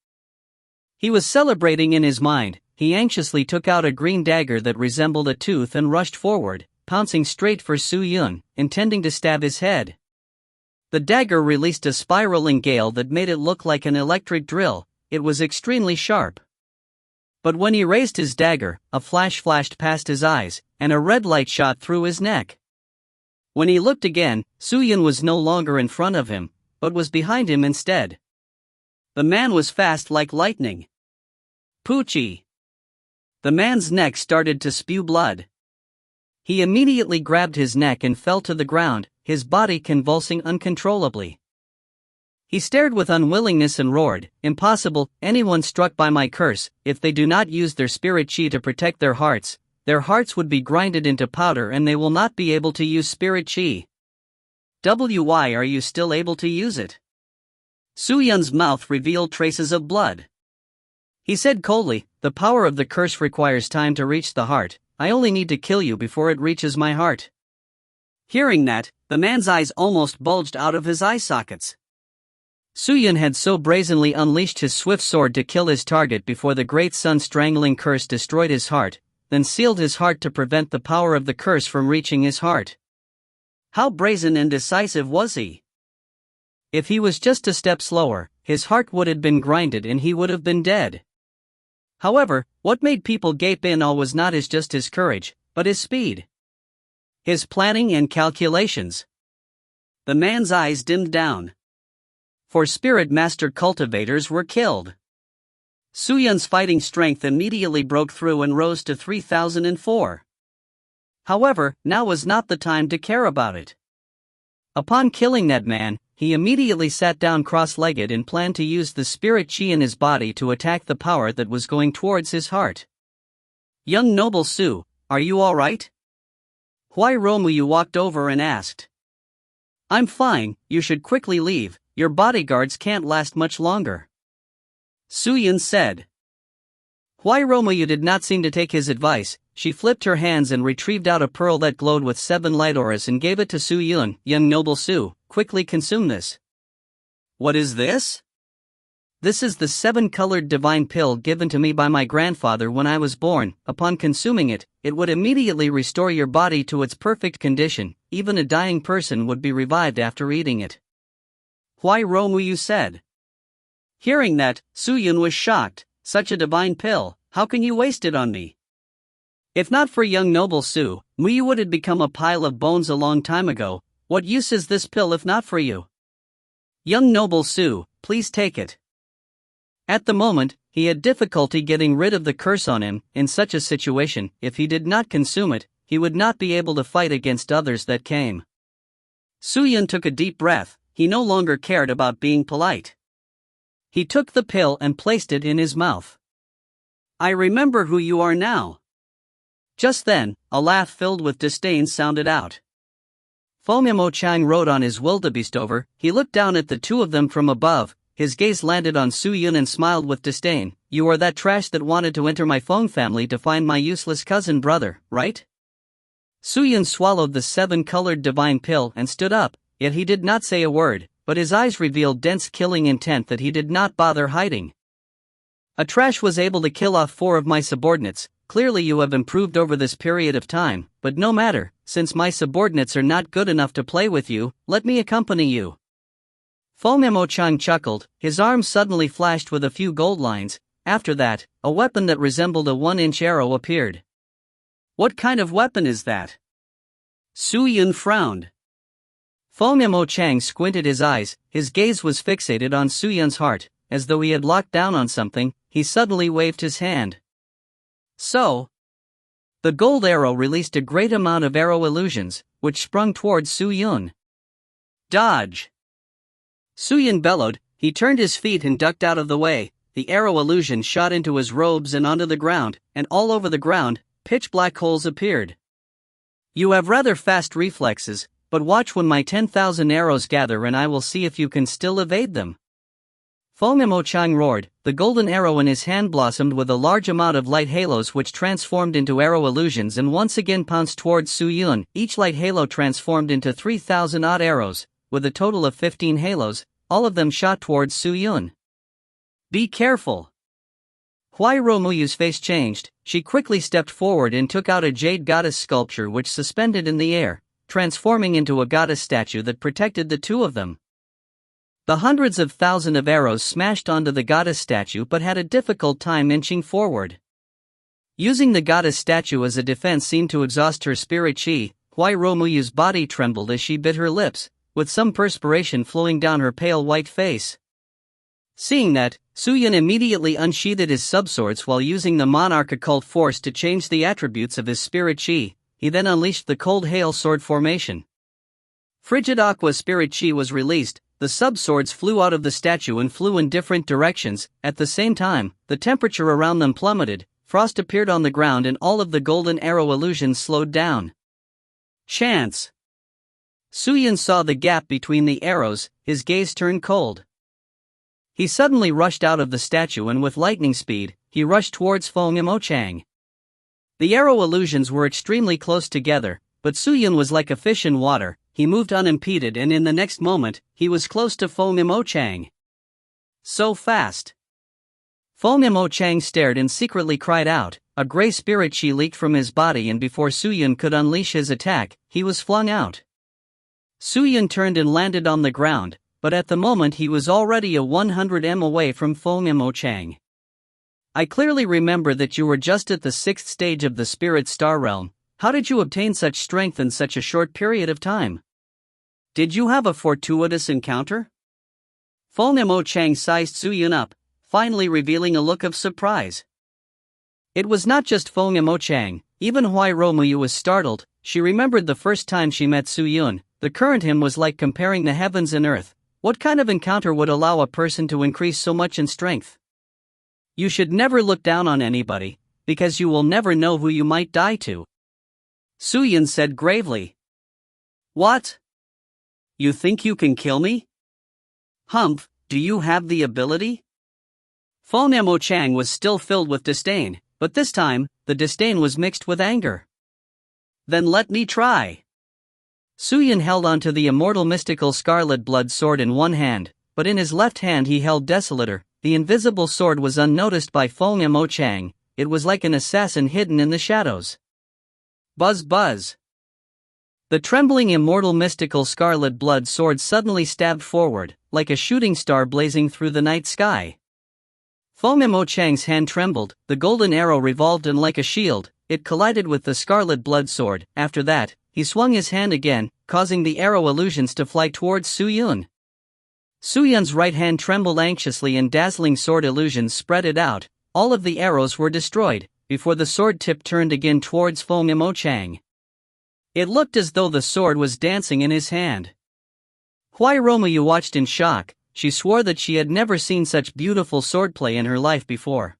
He was celebrating in his mind. he anxiously took out a green dagger that resembled a tooth and rushed forward, pouncing straight for Su Yun, intending to stab his head. The dagger released a spiraling gale that made it look like an electric drill. It was extremely sharp. But when he raised his dagger, a flash flashed past his eyes, and a red light shot through his neck. When he looked again, Su Yun was no longer in front of him, but was behind him instead. The man was fast like lightning. Poochie! The man's neck started to spew blood. He immediately grabbed his neck and fell to the ground, his body convulsing uncontrollably. He stared with unwillingness and roared, "Impossible, anyone struck by my curse, if they do not use their spirit chi to protect their hearts would be grinded into powder and they will not be able to use spirit chi. Why are you still able to use it?" Su Yun's mouth revealed traces of blood. He said coldly, "The power of the curse requires time to reach the heart. I only need to kill you before it reaches my heart." Hearing that, the man's eyes almost bulged out of his eye sockets. Su Yun had so brazenly unleashed his swift sword to kill his target before the great sun-strangling curse destroyed his heart, then sealed his heart to prevent the power of the curse from reaching his heart. How brazen and decisive was he? If he was just a step slower, his heart would have been grinded and he would have been dead. However, what made people gape in awe was not just his courage, but his speed. His planning and calculations. The man's eyes dimmed down. 4 spirit master cultivators were killed. Su Yun's fighting strength immediately broke through and rose to 3004. However, now was not the time to care about it. Upon killing that man, he immediately sat down cross-legged and planned to use the spirit chi in his body to attack the power that was going towards his heart. "Young noble Su, are you all right?" Huai Romuyu walked over and asked. "I'm fine, you should quickly leave, your bodyguards can't last much longer," Su Yun said. Huai Romuyu did not seem to take his advice. She flipped her hands and retrieved out a pearl that glowed with 7 light auras and gave it to Su Yun. "Young noble Su, quickly consume this." "What is this?" "This is the 7-colored divine pill given to me by my grandfather when I was born. Upon consuming it, it would immediately restore your body to its perfect condition. Even a dying person would be revived after eating it," Huai Romuyu said. Hearing that, Su Yun was shocked. "Such a divine pill, how can you waste it on me? If not for young noble Su, Muyu would have become a pile of bones a long time ago. What use is this pill if not for you? Young noble Su, please take it." At the moment, he had difficulty getting rid of the curse on him. In such a situation, if he did not consume it, he would not be able to fight against others that came. Su Yun took a deep breath. He no longer cared about being polite. He took the pill and placed it in his mouth. "I remember who you are now." Just then, a laugh filled with disdain sounded out. Fomimo Chang rode on his wildebeestover. He looked down at the two of them from above. His gaze landed on Su Yun and smiled with disdain. "You are that trash that wanted to enter my Feng family to find my useless cousin brother, right?" Su Yun swallowed the 7-colored divine pill and stood up, yet he did not say a word, but his eyes revealed dense killing intent that he did not bother hiding. "A trash was able to kill off 4 of my subordinates. Clearly you have improved over this period of time, but no matter, since my subordinates are not good enough to play with you, let me accompany you." Fomimo Chang chuckled. His arm suddenly flashed with a few gold lines. After that, a weapon that resembled a 1-inch arrow appeared. "What kind of weapon is that?" Su Yun frowned. Fomimo Chang squinted his eyes. His gaze was fixated on Su Yun's heart. As though he had locked down on something, he suddenly waved his hand. So, the gold arrow released a great amount of arrow illusions, which sprung towards Su Yun. "Dodge!" Su Yun bellowed. He turned his feet and ducked out of the way. The arrow illusion shot into his robes and onto the ground, and all over the ground, pitch black holes appeared. "You have rather fast reflexes, but watch when my 10,000 arrows gather and I will see if you can still evade them." Fomimo Chang roared. The golden arrow in his hand blossomed with a large amount of light halos which transformed into arrow illusions and once again pounced towards Su Yun. Each light halo transformed into 3,000 odd arrows, with a total of 15 halos, all of them shot towards Su Yun. "Be careful!" Huai Romuyu's face changed. She quickly stepped forward and took out a jade goddess sculpture which suspended in the air, transforming into a goddess statue that protected the two of them. The hundreds of thousands of arrows smashed onto the goddess statue but had a difficult time inching forward. Using the goddess statue as a defense seemed to exhaust her spirit chi. Huai Romuyu's body trembled as she bit her lips, with some perspiration flowing down her pale white face. Seeing that, Suyun immediately unsheathed his subswords while using the monarch occult force to change the attributes of his spirit chi. He then unleashed the cold hail sword formation. Frigid aqua spirit chi was released. The sub-swords flew out of the statue and flew in different directions. At the same time, the temperature around them plummeted, frost appeared on the ground and all of the golden arrow illusions slowed down. Chance! Suyun saw the gap between the arrows, his gaze turned cold. He suddenly rushed out of the statue and with lightning speed, he rushed towards Feng Imochang. The arrow illusions were extremely close together, but Suyun was like a fish in water. He moved unimpeded and in the next moment, he was close to Feng Imochang. So fast! Feng Imochang stared and secretly cried out. A grey spirit chi leaked from his body and before Suyun could unleash his attack, he was flung out. Suyun turned and landed on the ground, but at the moment he was already a 100 m away from Feng Imochang. I clearly remember that you were just at the 6th stage of the Spirit Star Realm. How did you obtain such strength in such a short period of time? Did you have a fortuitous encounter? Feng Imochang sized Suyun up, finally revealing a look of surprise. It was not just Feng Imochang, even Huai Romuyu was startled. She remembered the first time she met Suyun. The current him was like comparing the heavens and earth. What kind of encounter would allow a person to increase so much in strength? You should never look down on anybody, because you will never know who you might die to. Suyun said gravely. What? You think you can kill me? Humph, do you have the ability? Feng Imochang was still filled with disdain, but this time, the disdain was mixed with anger. Then let me try. Suyun held onto the immortal mystical scarlet blood sword in one hand, but in his left hand he held Desolator. The invisible sword was unnoticed by Feng Imochang. It was like an assassin hidden in the shadows. Buzz buzz. The trembling immortal mystical scarlet blood sword suddenly stabbed forward, like a shooting star blazing through the night sky. Feng Imochang's hand trembled, the golden arrow revolved and like a shield, it collided with the scarlet blood sword. After that, he swung his hand again, causing the arrow illusions to fly towards Suyun. Suyun's right hand trembled anxiously and dazzling sword illusions spread it out. All of the arrows were destroyed, before the sword tip turned again towards Feng Imochang. It looked as though the sword was dancing in his hand. Huai Romuyu watched in shock. She swore that she had never seen such beautiful swordplay in her life before.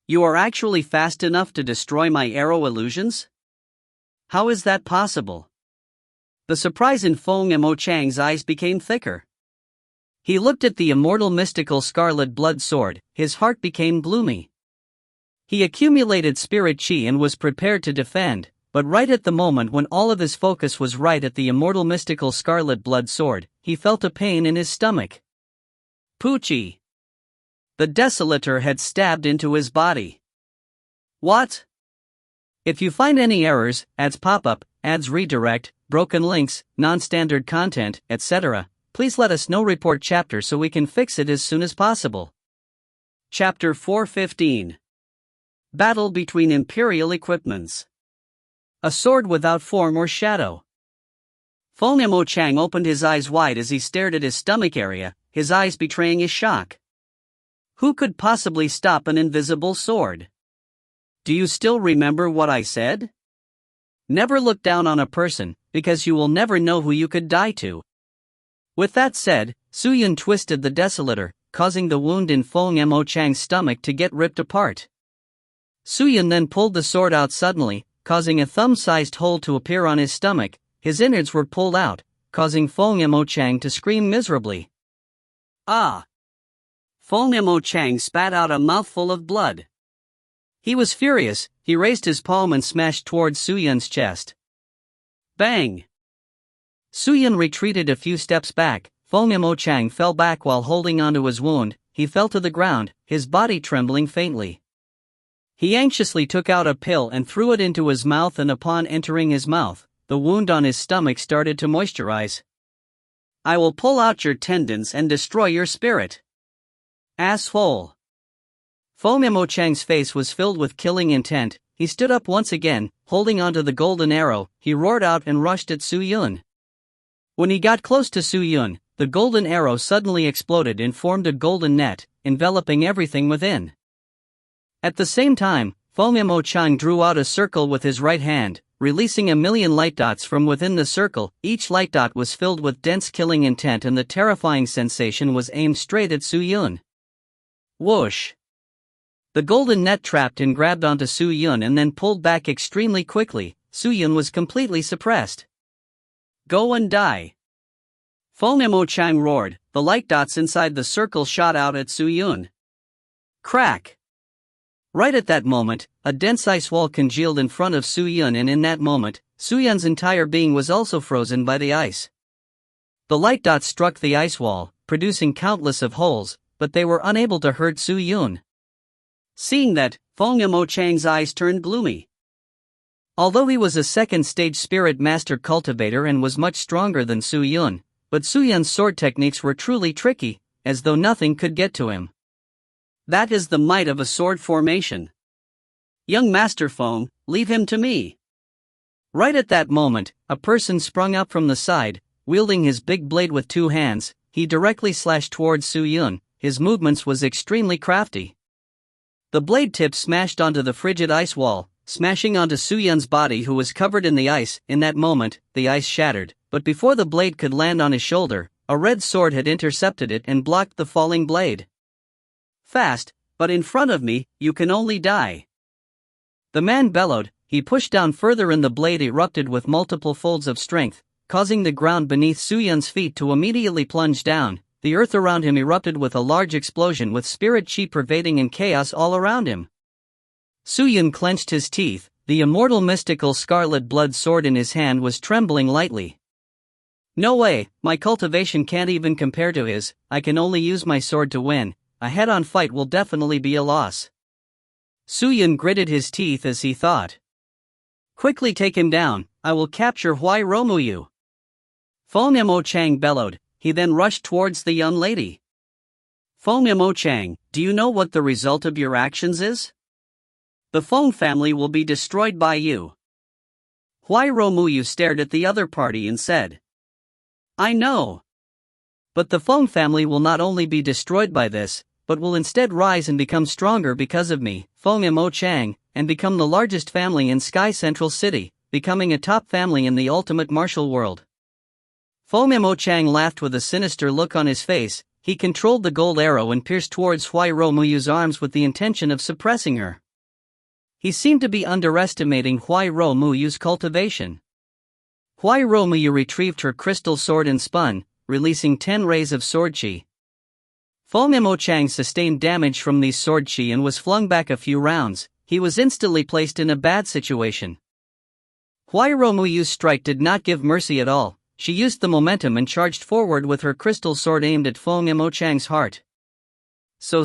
You are actually fast enough to destroy my arrow illusions? How is that possible? The surprise in Feng Imochang's eyes became thicker. He looked at the immortal mystical scarlet blood sword, his heart became gloomy. He accumulated spirit chi and was prepared to defend, but right at the moment when all of his focus was right at the immortal mystical scarlet blood sword, he felt a pain in his stomach. Poochie! The Desolator had stabbed into his body. What? If you find any errors, ads pop-up, ads redirect, broken links, non-standard content, etc., please let us know. Report chapter so we can fix it as soon as possible. Chapter 415. Battle between Imperial Equipments. A sword without form or shadow. Feng Imochang opened his eyes wide as he stared at his stomach area, his eyes betraying his shock. Who could possibly stop an invisible sword? Do you still remember what I said? Never look down on a person, because you will never know who you could die to. With that said, Suyun twisted the Desolator, causing the wound in Feng Imochang's stomach to get ripped apart. Suyun then pulled the sword out suddenly, causing a thumb-sized hole to appear on his stomach. His innards were pulled out, causing Feng Imochang to scream miserably. Ah! Feng Imochang spat out a mouthful of blood. He was furious. He raised his palm and smashed towards Suyun's chest. Bang! Suyun retreated a few steps back. Feng Imochang fell back while holding onto his wound. he fell to the ground, his body trembling faintly. He anxiously took out a pill and threw it into his mouth, and upon entering his mouth, the wound on his stomach started to moisturize. I will pull out your tendons and destroy your spirit. Asshole. Feng Mo Chang's face was filled with killing intent. He stood up once again, holding onto the golden arrow. He roared out and rushed at Su Yun. When he got close to Su Yun, the golden arrow suddenly exploded and formed a golden net, enveloping everything within. At the same time, Feng Mo Chang drew out a circle with his right hand, releasing 1,000,000 light dots from within the circle. Each light dot was filled with dense killing intent, and the terrifying sensation was aimed straight at Su Yun. Whoosh! The golden net trapped and grabbed onto Su Yun and then pulled back extremely quickly. Su Yun was completely suppressed. Go and die! Feng Mo Chang roared. The light dots inside the circle shot out at Su Yun. Crack! Right at that moment, a dense ice wall congealed in front of Su Yun, and in that moment, Su Yun's entire being was also frozen by the ice. The light dots struck the ice wall, producing countless of holes, but they were unable to hurt Su Yun. Seeing that, Feng Mo Chang's eyes turned gloomy. Although he was a second-stage spirit master cultivator and was much stronger than Su Yun, but Su Yun's sword techniques were truly tricky, as though nothing could get to him. That is the might of a sword formation. Young Master Feng, leave him to me. Right at that moment, a person sprung up from the side, wielding his big blade with two hands. He directly slashed towards Su Yun. His movements was extremely crafty. The blade tip smashed onto the frigid ice wall, smashing onto Su Yun's body, who was covered in the ice. In that moment, the ice shattered, but before the blade could land on his shoulder, a red sword had intercepted it and blocked the falling blade. Fast, but in front of me, you can only die. The man bellowed. He pushed down further, and the blade erupted with multiple folds of strength, causing the ground beneath Su Yun's feet to immediately plunge down. The earth around him erupted with a large explosion, with spirit chi pervading and chaos all around him. Su Yun clenched his teeth. The immortal mystical scarlet blood sword in his hand was trembling lightly. No way, my cultivation can't even compare to his. I can only use my sword to win. A head-on fight will definitely be a loss. Su Yun gritted his teeth as he thought. Quickly take him down. I will capture Huai Romuyu. Feng Mo Chang bellowed. He then rushed towards the young lady. Feng Mo Chang, do you know what the result of your actions is? The Feng family will be destroyed by you. Huai Romuyu stared at the other party and said, I know. But the Feng family will not only be destroyed by this, but will instead rise and become stronger because of me, Feng Mo Chang, and become the largest family in Sky Central City, becoming a top family in the ultimate martial world. Feng Mo Chang laughed with a sinister look on his face. He controlled the gold arrow and pierced towards Huai Romuyu's arms with the intention of suppressing her. He seemed to be underestimating Huai Romuyu's cultivation. Huai Romuyu retrieved her crystal sword and spun, releasing 10 rays of sword chi. Feng Mo Chang sustained damage from these sword chi and was flung back a few rounds. He was instantly placed in a bad situation. Huai Romuyu's strike did not give mercy at all. She used the momentum and charged forward with her crystal sword aimed at Feng Mo Chang's heart. So.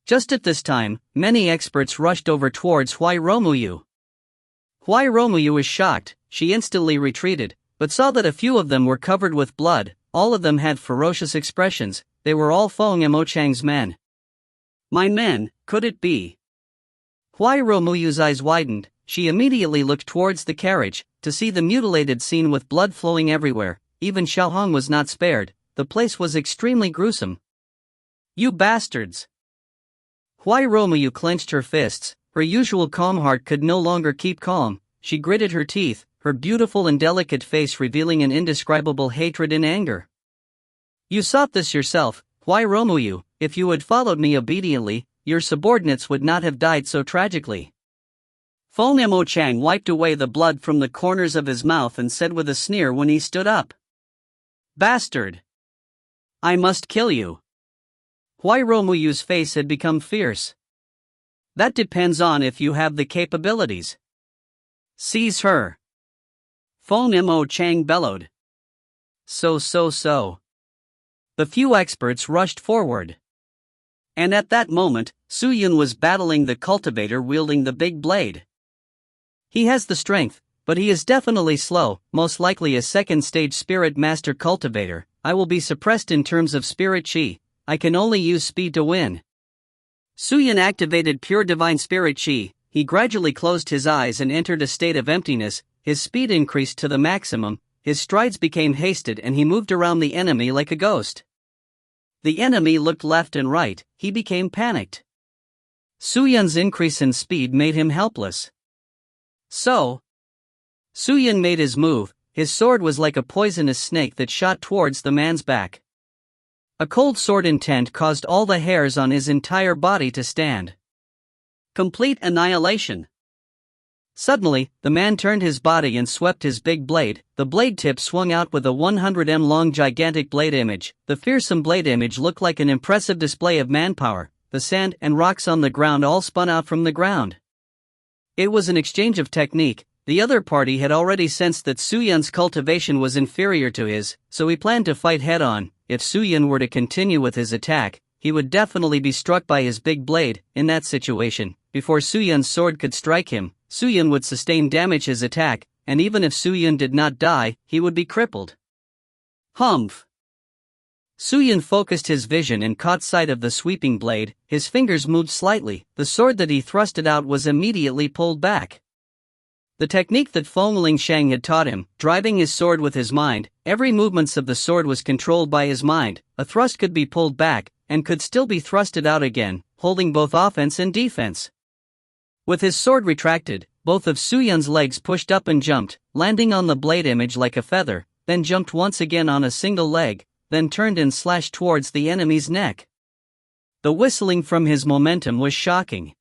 Just at this time, many experts rushed over towards Huai Romuyu. Huai Romuyu was shocked. She instantly retreated, but saw that a few of them were covered with blood. All of them had ferocious expressions. They were all Feng Mo Chang's men. My men, could it be? Huai Romuyu's eyes widened. She immediately looked towards the carriage, to see the mutilated scene with blood flowing everywhere. Even Xiaohong was not spared. The place was extremely gruesome. You bastards! Huai Romuyu clenched her fists. Her usual calm heart could no longer keep calm. She gritted her teeth, her beautiful and delicate face revealing an indescribable hatred and anger. You sought this yourself, Huai Romuyu. If you had followed me obediently, your subordinates would not have died so tragically. Feng Mo Chang wiped away the blood from the corners of his mouth and said with a sneer when he stood up. Bastard! I must kill you. Huai Romuyu's face had become fierce. That depends on if you have the capabilities. Seize her. Feng Mo Chang bellowed. So. The few experts rushed forward. And at that moment, Su Yun was battling the cultivator wielding the big blade. He has the strength, but he is definitely slow, most likely a second-stage spirit master cultivator. I will be suppressed in terms of spirit chi. I can only use speed to win. Su Yun activated pure divine spirit chi. He gradually closed his eyes and entered a state of emptiness. His speed increased to the maximum, his strides became hasted and he moved around the enemy like a ghost. The enemy looked left and right, he became panicked. Su Yun's increase in speed made him helpless. So, Su Yun made his move. His sword was like a poisonous snake that shot towards the man's back. A cold sword intent caused all the hairs on his entire body to stand. Complete annihilation. Suddenly, the man turned his body and swept his big blade. The blade tip swung out with a 100 m long gigantic blade image. The fearsome blade image looked like an impressive display of manpower. The sand and rocks on the ground all spun out from the ground. It was an exchange of technique. The other party had already sensed that Su Yun's cultivation was inferior to his, so he planned to fight head-on. If Su Yun were to continue with his attack, he would definitely be struck by his big blade. In that situation, before Su Yun's sword could strike him, Su Yun would sustain damage his attack, and even if Su Yun did not die, he would be crippled. Humph! Su Yun focused his vision and caught sight of the sweeping blade. His fingers moved slightly. The sword that he thrusted out was immediately pulled back. The technique that Feng Lingshang had taught him, driving his sword with his mind, every movement of the sword was controlled by his mind. A thrust could be pulled back, and could still be thrusted out again, holding both offense and defense. With his sword retracted, both of Su Yun's legs pushed up and jumped, landing on the blade image like a feather, then jumped once again on a single leg, then turned and slashed towards the enemy's neck. The whistling from his momentum was shocking.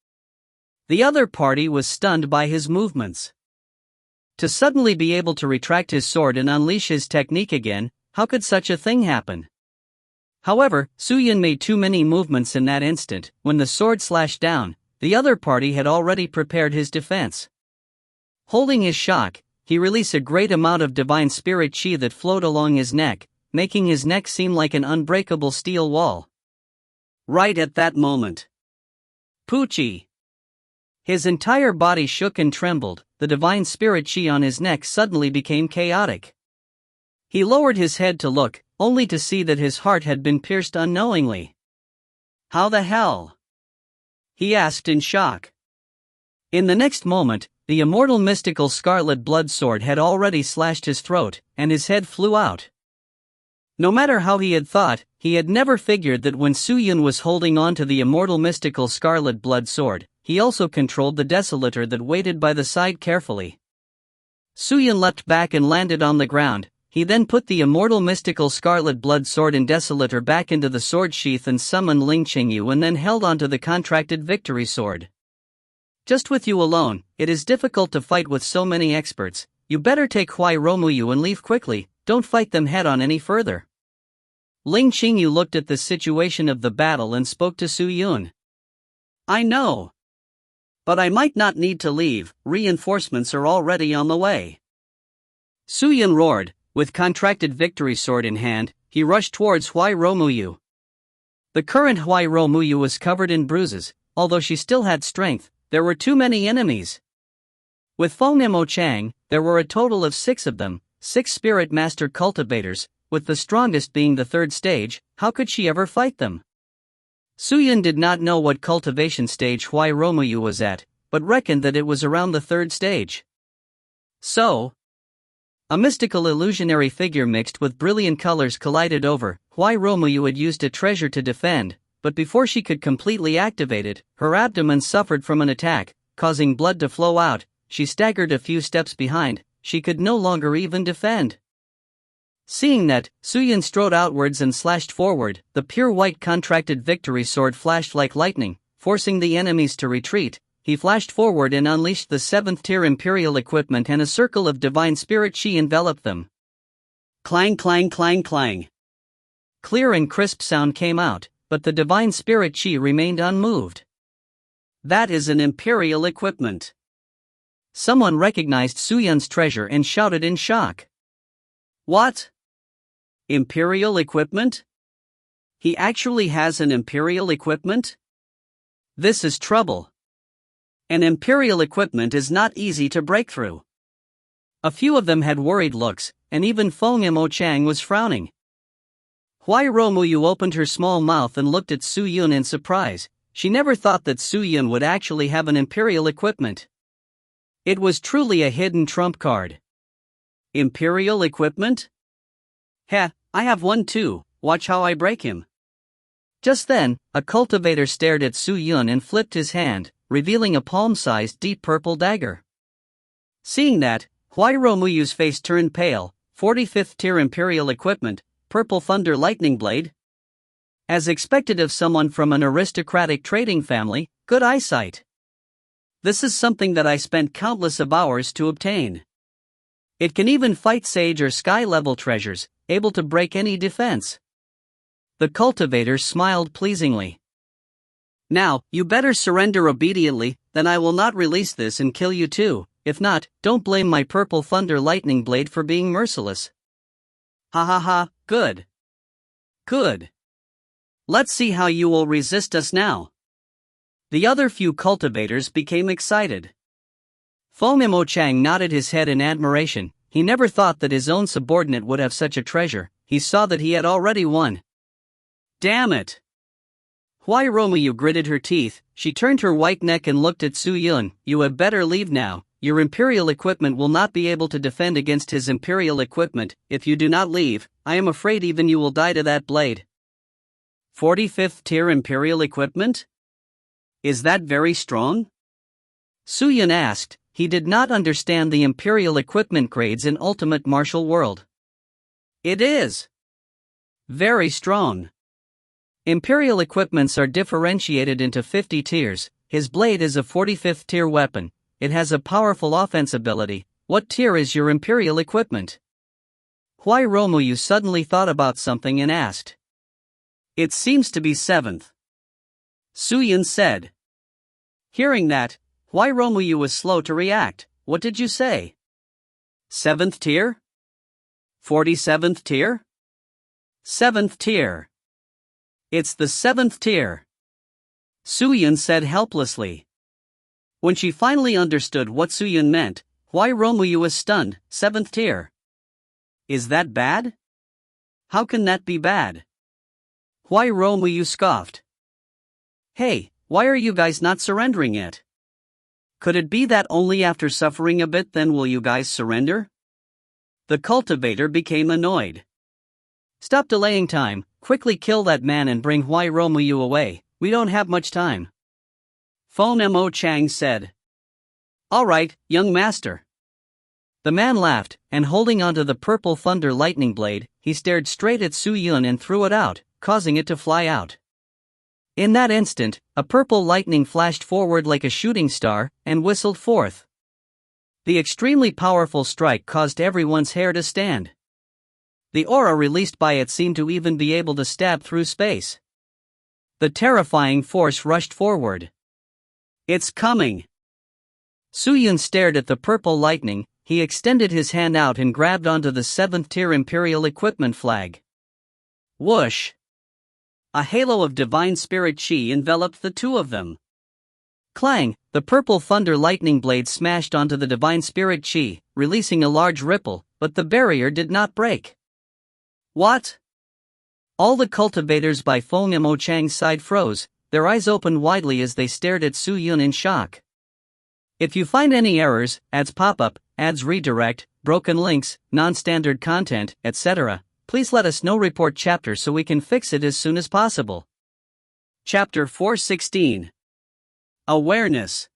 The other party was stunned by his movements. To suddenly be able to retract his sword and unleash his technique again, how could such a thing happen? However, Su Yun made too many movements in that instant. When the sword slashed down, the other party had already prepared his defense. Holding his shock, he released a great amount of divine spirit chi that flowed along his neck, making his neck seem like an unbreakable steel wall. Right at that moment, Poochie! His entire body shook and trembled. The divine spirit chi on his neck suddenly became chaotic. He lowered his head to look, only to see that his heart had been pierced unknowingly. How the hell? He asked in shock. In the next moment, the immortal mystical scarlet blood sword had already slashed his throat, and his head flew out. No matter how he had thought, he had never figured that when Su Yun was holding on to the immortal mystical scarlet blood sword, he also controlled the desolator that waited by the side carefully. Su Yun leapt back and landed on the ground. He then put the immortal mystical scarlet blood sword and desolator back into the sword sheath and summoned Ling Qingyu and then held onto the contracted victory sword. Just with you alone, it is difficult to fight with so many experts. You better take Huai Romuyu and leave quickly, don't fight them head on any further. Ling Qingyu looked at the situation of the battle and spoke to Su Yun. I know. But I might not need to leave, reinforcements are already on the way. Su Yun roared. With contracted victory sword in hand, he rushed towards Huai Romuyu. The current Huai Romuyu was covered in bruises. Although she still had strength, there were too many enemies. With Feng Nemo Chang, there were a total of 6 of them, 6 spirit master cultivators, with the strongest being the 3rd stage. How could she ever fight them? Su Yun did not know what cultivation stage Huai Romuyu was at, but reckoned that it was around the 3rd stage. So, a mystical illusionary figure mixed with brilliant colors collided over. Huai Romuyu had used a treasure to defend, but before she could completely activate it, her abdomen suffered from an attack, causing blood to flow out. She staggered a few steps behind. She could no longer even defend. Seeing that, Su Yun strode outwards and slashed forward. The pure white contracted victory sword flashed like lightning, forcing the enemies to retreat. He flashed forward and unleashed the 7th-tier Imperial equipment, and a circle of divine spirit chi enveloped them. Clang clang clang clang. Clear and crisp sound came out, but the divine spirit chi remained unmoved. That is an Imperial equipment. Someone recognized Su Yun's treasure and shouted in shock. What? Imperial equipment? He actually has an Imperial equipment? This is trouble. An Imperial equipment is not easy to break through. A few of them had worried looks, and even Feng Mo Chang was frowning. Huai Romuyu opened her small mouth and looked at Su Yun in surprise. She never thought that Su Yun would actually have an Imperial equipment. It was truly a hidden trump card. Imperial equipment? Heh, I have one too, watch how I break him. Just then, a cultivator stared at Su Yun and flipped his hand, revealing a palm-sized deep purple dagger. Seeing that, Huai Romuyu's face turned pale. 45th tier Imperial equipment, Purple Thunder Lightning Blade. As expected of someone from an aristocratic trading family, good eyesight. This is something that I spent countless of hours to obtain. It can even fight Sage or Sky-level treasures, able to break any defense. The cultivator smiled pleasingly. Now, you better surrender obediently, then I will not release this and kill you too. If not, don't blame my Purple Thunder Lightning Blade for being merciless. Ha ha ha, good. Good. Let's see how you will resist us now. The other few cultivators became excited. Feng Mo Chang nodded his head in admiration. He never thought that his own subordinate would have such a treasure. He saw that he had already won. Damn it! Huai Romuyu gritted her teeth. She turned her white neck and looked at Su Yun. You had better leave now. Your Imperial equipment will not be able to defend against his Imperial equipment. If you do not leave, I am afraid even you will die to that blade. 45th tier Imperial equipment? Is that very strong? Su Yun asked. He did not understand the Imperial equipment grades in Ultimate Martial World. It is very strong. Imperial equipments are differentiated into 50 tiers. His blade is a 45th tier weapon. It has a powerful offense ability. What tier is your Imperial equipment? Huai Romuyu suddenly thought about something and asked. It seems to be 7th. Su Yun said. Hearing that, Huai Romuyu was slow to react. What did you say? 7th tier? 47th tier? 7th tier. It's the 7th tier. Su Yun said helplessly. When she finally understood what Su Yun meant, Huai Romuyu was stunned. 7th tier. Is that bad? How can that be bad? Huai Romuyu scoffed. Hey, why are you guys not surrendering yet? Could it be that only after suffering a bit then will you guys surrender? The cultivator became annoyed. Stop delaying time, quickly kill that man and bring Huai Romuyu away, we don't have much time. Feng Mo Chang said. All right, young master. The man laughed, and holding onto the Purple Thunder Lightning Blade, he stared straight at Su Yun and threw it out, causing it to fly out. In that instant, a purple lightning flashed forward like a shooting star, and whistled forth. The extremely powerful strike caused everyone's hair to stand. The aura released by it seemed to even be able to stab through space. The terrifying force rushed forward. It's coming! Su Yun stared at the purple lightning. He extended his hand out and grabbed onto the 7th tier Imperial equipment flag. Whoosh! A halo of divine spirit chi enveloped the two of them. Clang! The Purple Thunder Lightning Blade smashed onto the divine spirit chi, releasing a large ripple, but the barrier did not break. What? All the cultivators by Feng Mo Chang's side froze, their eyes opened widely as they stared at Su Yun in shock. If you find any errors, ads pop up, ads redirect, broken links, non-standard content, etc., please let us know. Report chapter so we can fix it as soon as possible. Chapter 416. Awareness.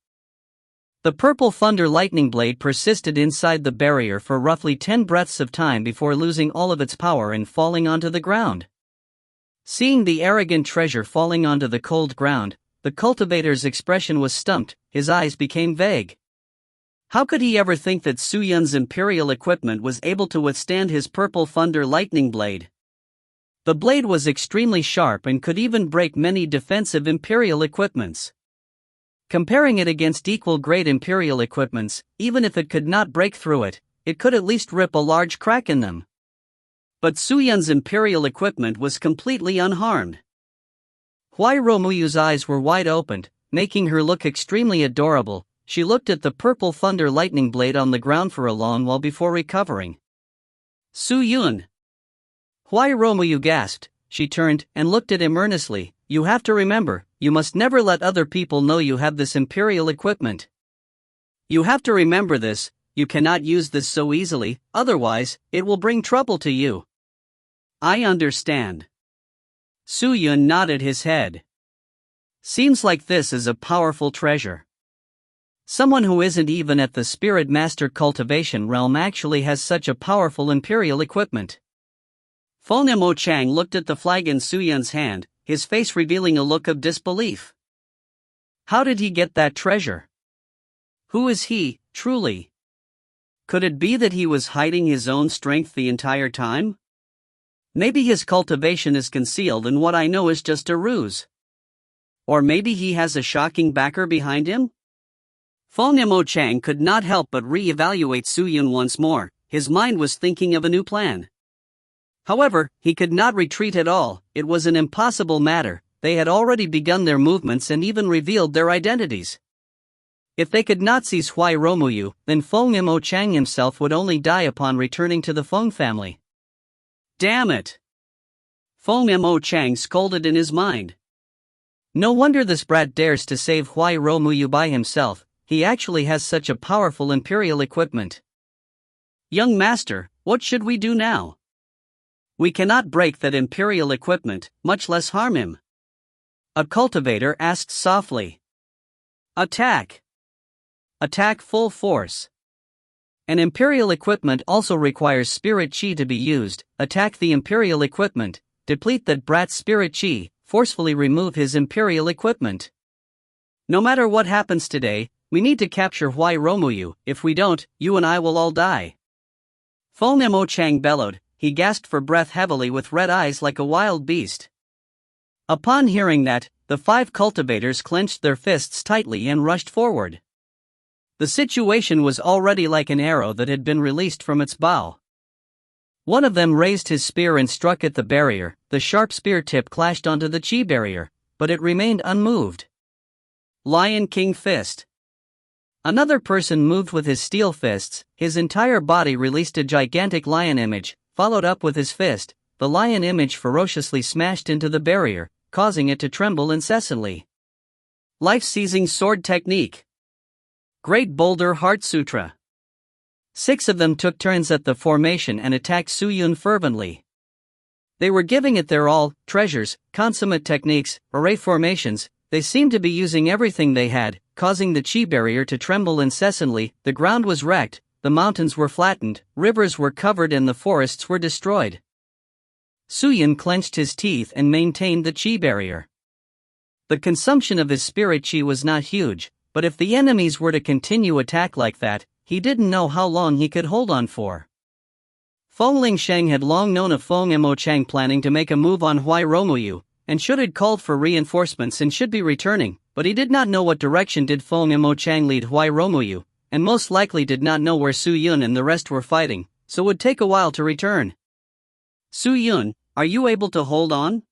The Purple Thunder Lightning Blade persisted inside the barrier for roughly 10 breaths of time before losing all of its power and falling onto the ground. Seeing the arrogant treasure falling onto the cold ground, the cultivator's expression was stumped, his eyes became vague. How could he ever think that Su Yun's Imperial equipment was able to withstand his Purple Thunder Lightning Blade? The blade was extremely sharp and could even break many defensive Imperial equipments. Comparing it against equal-grade Imperial equipments, even if it could not break through it, it could at least rip a large crack in them. But Suyun's imperial equipment was completely unharmed. Huai Romuyu's eyes were wide opened, making her look extremely adorable. She looked at the purple thunder lightning blade on the ground for a long while before recovering. Suyun! Huai Romuyu gasped. She turned and looked at him earnestly. You have to remember, you must never let other people know you have this imperial equipment. You have to remember this, you cannot use this so easily, otherwise, it will bring trouble to you. I understand. Suyun nodded his head. Seems like this is a powerful treasure. Someone who isn't even at the Spirit Master cultivation realm actually has such a powerful imperial equipment. Feng Mo Chang looked at the flag in Suyun's hand, his face revealing a look of disbelief. How did he get that treasure? Who is he, truly? Could it be that he was hiding his own strength the entire time? Maybe his cultivation is concealed and what I know is just a ruse. Or maybe he has a shocking backer behind him? Feng Mo Chang could not help but re-evaluate Suyun once more. His mind was thinking of a new plan. However, he could not retreat at all. It was an impossible matter. They had already begun their movements and even revealed their identities. If they could not seize Huai Romuyu, then Feng Mo Chang himself would only die upon returning to the Feng family. Damn it! Feng Mo Chang scolded in his mind. No wonder this brat dares to save Huai Romuyu by himself. He actually has such a powerful imperial equipment. Young master, what should we do now? We cannot break that imperial equipment, much less harm him. A cultivator asked softly. Attack! Attack full force. An imperial equipment also requires spirit chi to be used. Attack the imperial equipment, deplete that brat's spirit chi, forcefully remove his imperial equipment. No matter what happens today, we need to capture Huai Romuyu. If we don't, you and I will all die. Feng Mo Chang bellowed. He gasped for breath heavily with red eyes like a wild beast. Upon hearing that, the 5 cultivators clenched their fists tightly and rushed forward. The situation was already like an arrow that had been released from its bow. One of them raised his spear and struck at the barrier. The sharp spear tip clashed onto the chi barrier, but it remained unmoved. Lion King Fist. Another person moved with his steel fists. His entire body released a gigantic lion image, followed up with his fist. The lion image ferociously smashed into the barrier, causing it to tremble incessantly. Life-seizing sword technique. Great Boulder Heart Sutra. 6 of them took turns at the formation and attacked Suyun fervently. They were giving it their all: treasures, consummate techniques, array formations. They seemed to be using everything they had, causing the chi barrier to tremble incessantly. The ground was wrecked, the mountains were flattened, rivers were covered and the forests were destroyed. Suyun clenched his teeth and maintained the chi barrier. The consumption of his spirit chi was not huge, but if the enemies were to continue attack like that, he didn't know how long he could hold on for. Feng Lingsheng had long known of Feng Mo Chang planning to make a move on Huai Romuyu, and should have called for reinforcements and should be returning, but he did not know what direction did Feng Mo Chang lead Huai Romuyu, and most likely did not know where Suyun and the rest were fighting, so would take a while to return. Suyun, are you able to hold on?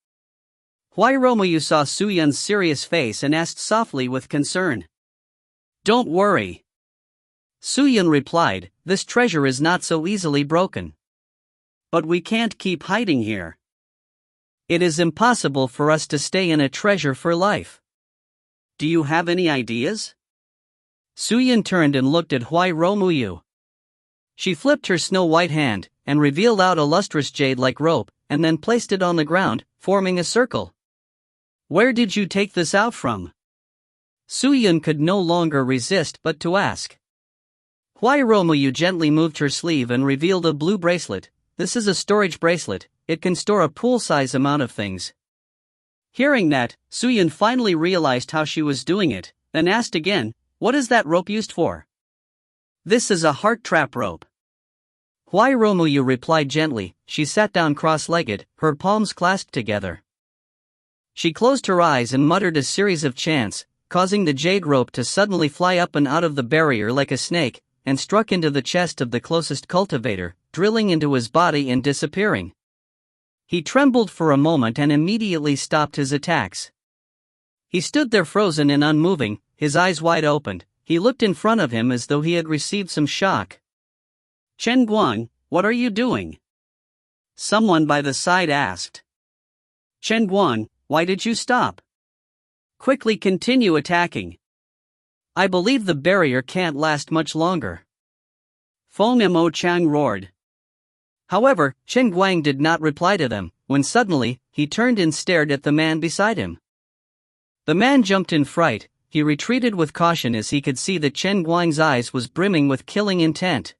Huai Romuyu saw Suyun's serious face and asked softly with concern. Don't worry. Suyun replied, this treasure is not so easily broken. But we can't keep hiding here. It is impossible for us to stay in a treasure for life. Do you have any ideas? Suyun turned and looked at Huai Romuyu. She flipped her snow-white hand, and revealed out a lustrous jade-like rope, and then placed it on the ground, forming a circle. Where did you take this out from? Suyun could no longer resist but to ask. Huai Romuyu gently moved her sleeve and revealed a blue bracelet. This is a storage bracelet. It can store a pool-size amount of things. Hearing that, Suyun finally realized how she was doing it, then asked again, what is that rope used for? This is a heart trap rope. Huai Romuyu replied gently. She sat down cross-legged, her palms clasped together. She closed her eyes and muttered a series of chants, causing the jade rope to suddenly fly up and out of the barrier like a snake, and struck into the chest of the closest cultivator, drilling into his body and disappearing. He trembled for a moment and immediately stopped his attacks. He stood there frozen and unmoving, his eyes wide opened. He looked in front of him as though he had received some shock. Chen Guang, what are you doing? Someone by the side asked. Chen Guang, why did you stop? Quickly continue attacking. I believe the barrier can't last much longer. Feng Mo Chang roared. However, Chen Guang did not reply to them, when suddenly, he turned and stared at the man beside him. The man jumped in fright. He retreated with caution as he could see that Chen Guang's eyes was brimming with killing intent.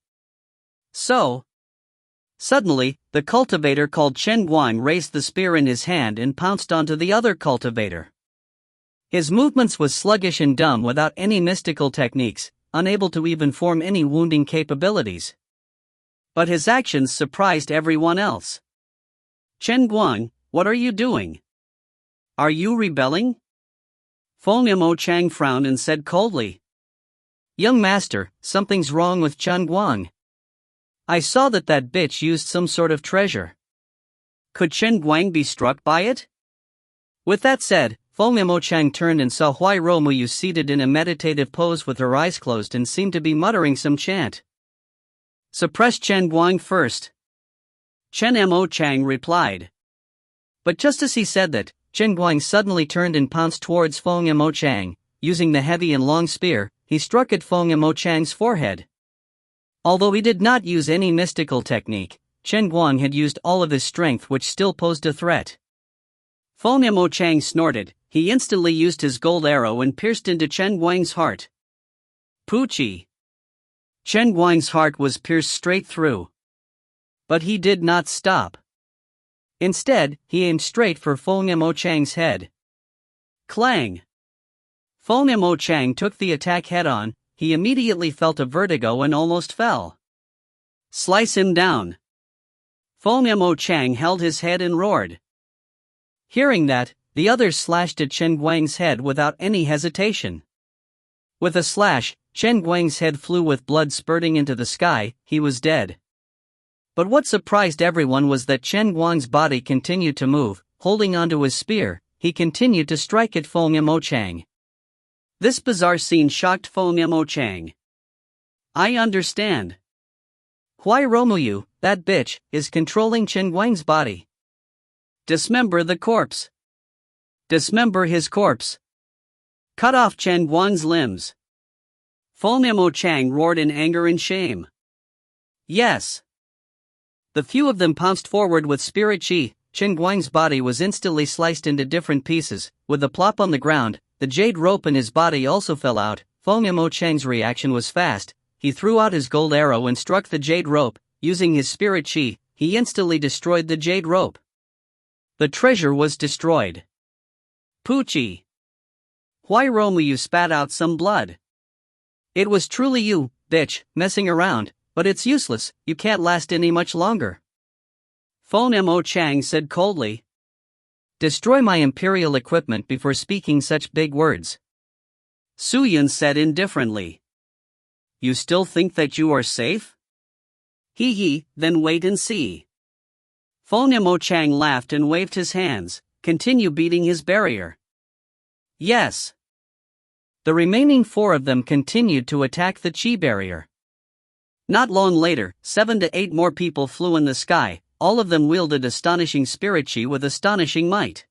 Suddenly, the cultivator called Chen Guang raised the spear in his hand and pounced onto the other cultivator. His movements was sluggish and dumb without any mystical techniques, unable to even form any wounding capabilities. But his actions surprised everyone else. Chen Guang, what are you doing? Are you rebelling? Feng Mo Chang frowned and said coldly. Young master, something's wrong with Chen Guang. I saw that bitch used some sort of treasure. Could Chen Guang be struck by it? With that said, Feng Mo Chang turned and saw Huai Romuyu seated in a meditative pose with her eyes closed and seemed to be muttering some chant. Suppress Chen Guang first. Chen Mo Chang replied. But just as he said that, Chen Guang suddenly turned and pounced towards Feng Mo Chang. Using the heavy and long spear, he struck at Feng Mo Chang's forehead. Although he did not use any mystical technique, Chen Guang had used all of his strength, which still posed a threat. Feng Mo Chang snorted. He instantly used his gold arrow and pierced into Chen Guang's heart. Poochie! Chen Guang's heart was pierced straight through. But he did not stop. Instead, he aimed straight for Feng Mo Chang's head. Clang! Feng Mo Chang took the attack head-on. He immediately felt a vertigo and almost fell. Slice him down! Feng Mo Chang held his head and roared. Hearing that, the others slashed at Chen Guang's head without any hesitation. With a slash, Chen Guang's head flew with blood spurting into the sky. He was dead. But what surprised everyone was that Chen Guang's body continued to move. Holding onto his spear, he continued to strike at Feng Mo Chang. This bizarre scene shocked Feng Mo Chang. I understand. Huai Romuyu, that bitch, is controlling Chen Guang's body. Dismember the corpse. Dismember his corpse. Cut off Chen Guang's limbs. Feng Mo Chang roared in anger and shame. Yes. The few of them pounced forward with spirit chi. Chen Guang's body was instantly sliced into different pieces. With a plop on the ground, the jade rope in his body also fell out. Feng Mo Chang's reaction was fast. He threw out his gold arrow and struck the jade rope. Using his spirit chi, he instantly destroyed the jade rope. The treasure was destroyed. Poochie! Huai Romuyu spat out some blood. It was truly you, bitch, messing around, but it's useless. You can't last any much longer. Feng Mo Chang said coldly. Destroy my imperial equipment before speaking such big words. Su Yun said indifferently. You still think that you are safe? Hee, then wait and see. Feng Mo Chang laughed and waved his hands. Continue beating his barrier. Yes. The remaining 4 of them continued to attack the chi barrier. Not long later, 7 to 8 more people flew in the sky. All of them wielded astonishing spirit chi with astonishing might.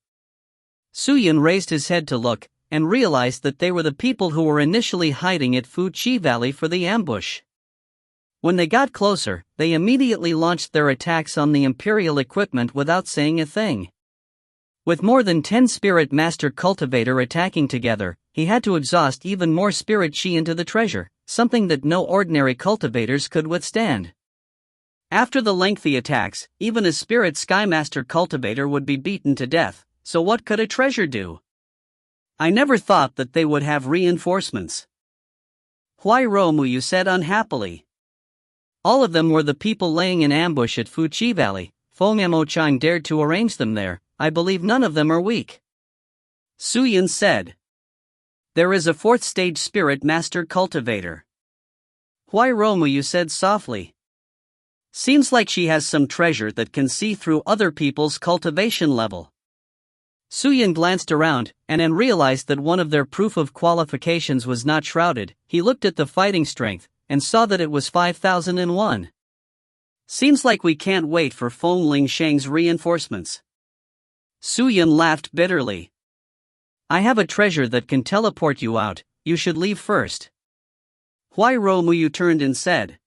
Su Yun raised his head to look, and realized that they were the people who were initially hiding at Fu Chi Valley for the ambush. When they got closer, they immediately launched their attacks on the Imperial equipment without saying a thing. With more than 10 Spirit Master Cultivator attacking together, he had to exhaust even more Spirit Chi into the treasure, something that no ordinary cultivators could withstand. After the lengthy attacks, even a Spirit Sky Master Cultivator would be beaten to death, so what could a treasure do? I never thought that they would have reinforcements. Huai Romuyu said unhappily. All of them were the people laying in ambush at Fu Chi Valley. Feng Mo Chang dared to arrange them there. I believe none of them are weak. Su Yun said. There is a 4th stage Spirit Master Cultivator. Huai Romuyu said softly. Seems like she has some treasure that can see through other people's cultivation level. Suyun glanced around, and then realized that one of their proof of qualifications was not shrouded. He looked at the fighting strength, and saw that it was 5001. Seems like we can't wait for Feng Lingsheng's reinforcements. Suyun laughed bitterly. I have a treasure that can teleport you out, you should leave first. Huai Romuyu turned and said.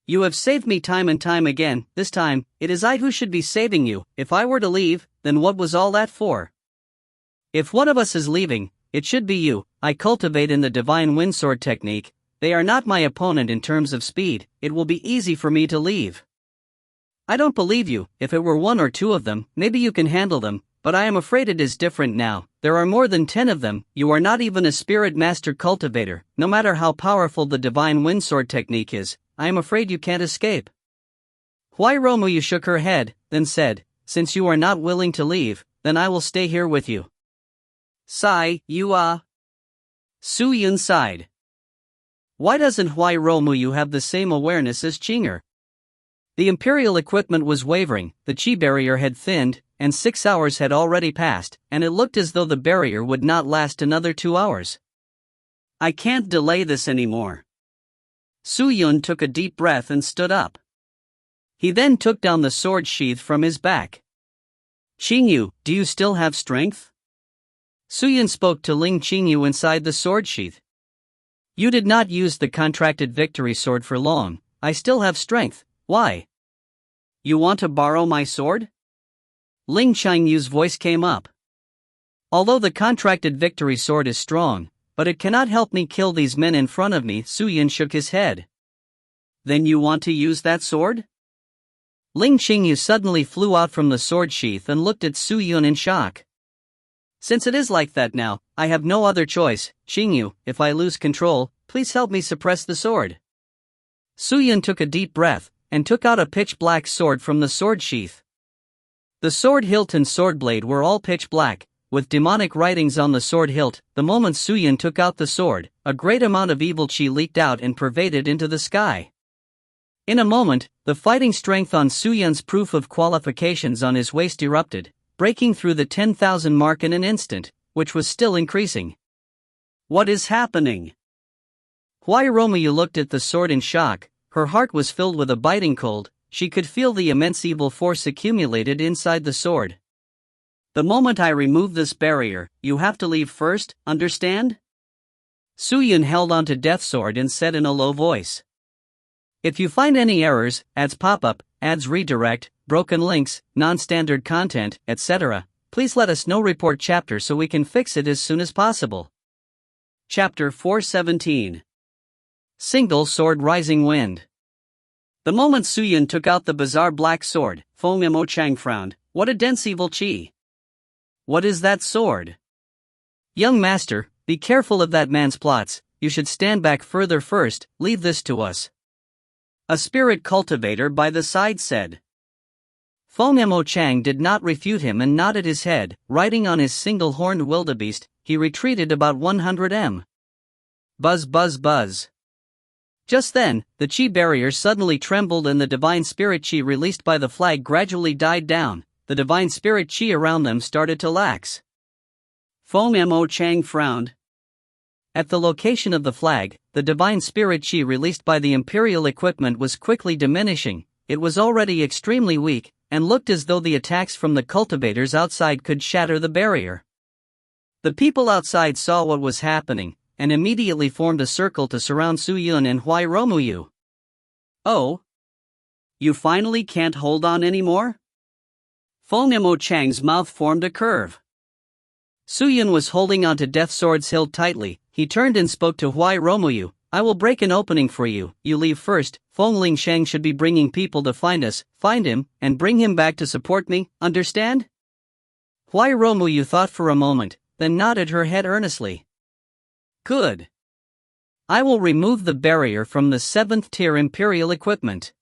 You have saved me time and time again. This time, it is I who should be saving you. If I were to leave, then what was all that for? If one of us is leaving, it should be you. I cultivate in the divine windsword technique. They are not my opponent in terms of speed. It will be easy for me to leave. I don't believe you. If it were one or two of them, maybe you can handle them, but I am afraid it is different now. There are more than 10 of them. You are not even a spirit master cultivator. No matter how powerful the divine windsword technique is, I am afraid you can't escape. Huai Romuyu shook her head, then said, since you are not willing to leave, then I will stay here with you. Sigh, you Suyun sighed. Why doesn't Huai Romuyu have the same awareness as Qinger? The Imperial equipment was wavering, the Qi barrier had thinned, and 6 hours had already passed, and it looked as though the barrier would not last another 2 hours. I can't delay this anymore. Suyun took a deep breath and stood up. He then took down the sword sheath from his back. Qingyu, do you still have strength? Suyun spoke to Ling Qingyu inside the sword sheath. You did not use the contracted victory sword for long. I still have strength. Why? You want to borrow my sword? Ling Qingyu's voice came up. Although the contracted victory sword is strong, but it cannot help me kill these men in front of me. Suyun shook his head. Then you want to use that sword? Ling Qingyu suddenly flew out from the sword sheath and looked at Suyun in shock. Since it is like that now, I have no other choice. Qingyu, if I lose control, please help me suppress the sword. Suyun took a deep breath, and took out a pitch-black sword from the sword sheath. The sword hilt and sword blade were all pitch-black, with demonic writings on the sword hilt. The moment Suyun took out the sword, a great amount of evil qi leaked out and pervaded into the sky. In a moment, the fighting strength on Suyun's proof of qualifications on his waist erupted, breaking through the 10,000 mark in an instant, which was still increasing. What is happening? Huai Romuyu looked at the sword in shock. Her heart was filled with a biting cold. She could feel the immense evil force accumulated inside the sword. The moment I remove this barrier, you have to leave first, understand? Suyun held onto Death Sword and said in a low voice. If you find any errors, ads pop up, ads redirect, broken links, non-standard content, etc., please let us know. Report chapter so we can fix it as soon as possible. Chapter 417. Single Sword Rising Wind. The moment Suyun took out the bizarre black sword, Feng Mo Chang frowned. What a dense evil qi. What is that sword? Young master, be careful of that man's plots. You should stand back further first. Leave this to us. A spirit cultivator by the side said. Feng Mo Chang did not refute him and nodded his head. Riding on his single-horned wildebeest, he retreated about 100 m. Buzz buzz buzz. Just then, the Qi barrier suddenly trembled and the divine spirit Qi released by the flag gradually died down. The divine spirit Qi around them started to lax. Feng Mo Chang frowned. At the location of the flag, the divine spirit Qi released by the Imperial equipment was quickly diminishing. It was already extremely weak, and looked as though the attacks from the cultivators outside could shatter the barrier. The people outside saw what was happening, and immediately formed a circle to surround Suyun and Huai Romuyu. Oh? You finally can't hold on anymore? Feng Mo Chang's mouth formed a curve. Suyun was holding onto Death Sword's hilt tightly. He turned and spoke to Huai Romuyu. I will break an opening for you. You leave first. Feng Lingsheng should be bringing people to find us. Find him, and bring him back to support me, understand? Huai Romuyu thought for a moment, then nodded her head earnestly. Good. I will remove the barrier from the 7th tier Imperial equipment.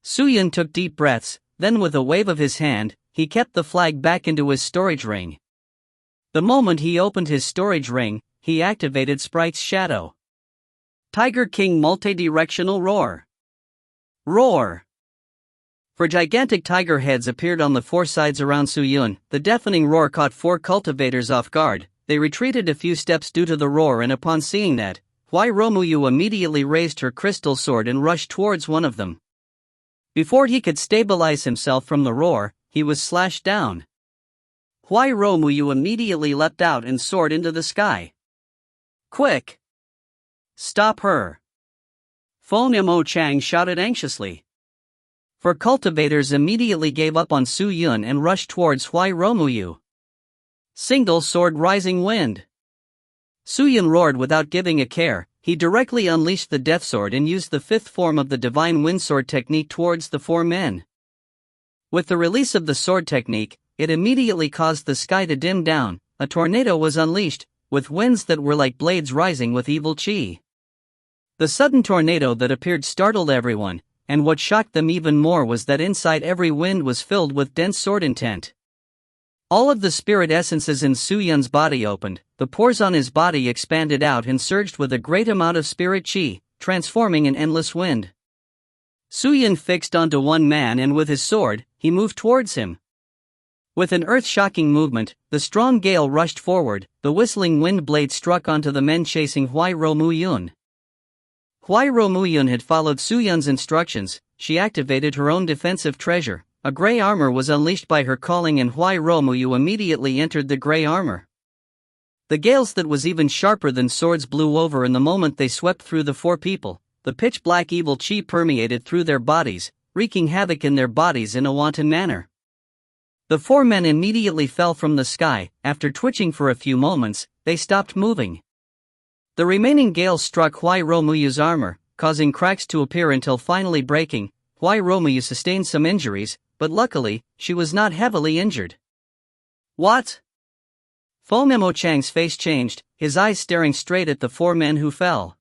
Suyun took deep breaths, then with a wave of his hand, he kept the flag back into his storage ring. The moment he opened his storage ring, he activated Sprite's shadow. Tiger King multi-directional roar. Roar! Four gigantic tiger heads appeared on the four sides around Su Yun. The deafening roar caught four cultivators off guard. They retreated a few steps due to the roar, and upon seeing that, Huai Romuyu immediately raised her crystal sword and rushed towards one of them. Before he could stabilize himself from the roar, he was slashed down. Huai Romuyu immediately leapt out and soared into the sky. Quick! Stop her! Feng Mo Chang shouted anxiously. Four cultivators immediately gave up on Su Yun and rushed towards Huai Romuyu. Single sword rising wind. Su Yun roared without giving a care. He directly unleashed the death sword and used the fifth form of the divine wind sword technique towards the four men. With the release of the sword technique, it immediately caused the sky to dim down. A tornado was unleashed, with winds that were like blades rising with evil chi. The sudden tornado that appeared startled everyone, and what shocked them even more was that inside every wind was filled with dense sword intent. All of the spirit essences in Su Yun's body opened, the pores on his body expanded out and surged with a great amount of spirit chi, transforming an endless wind. Su Yun fixed onto one man, and with his sword, he moved towards him. With an earth-shocking movement, the strong gale rushed forward. The whistling wind blade struck onto the men chasing Huai Romuyun. Huai Romuyun had followed Su Yun's instructions. She activated her own defensive treasure. A gray armor was unleashed by her calling, and Huai Romuyu immediately entered the gray armor. The gales that was even sharper than swords blew over in the moment they swept through the four people. The pitch-black evil chi permeated through their bodies, wreaking havoc in their bodies in a wanton manner. The four men immediately fell from the sky. After twitching for a few moments, they stopped moving. The remaining gales struck Huai Romuyu's armor, causing cracks to appear until finally breaking. Huai Romuyu sustained some injuries, but luckily, she was not heavily injured. What? Feng Mo Chang's face changed, his eyes staring straight at the four men who fell.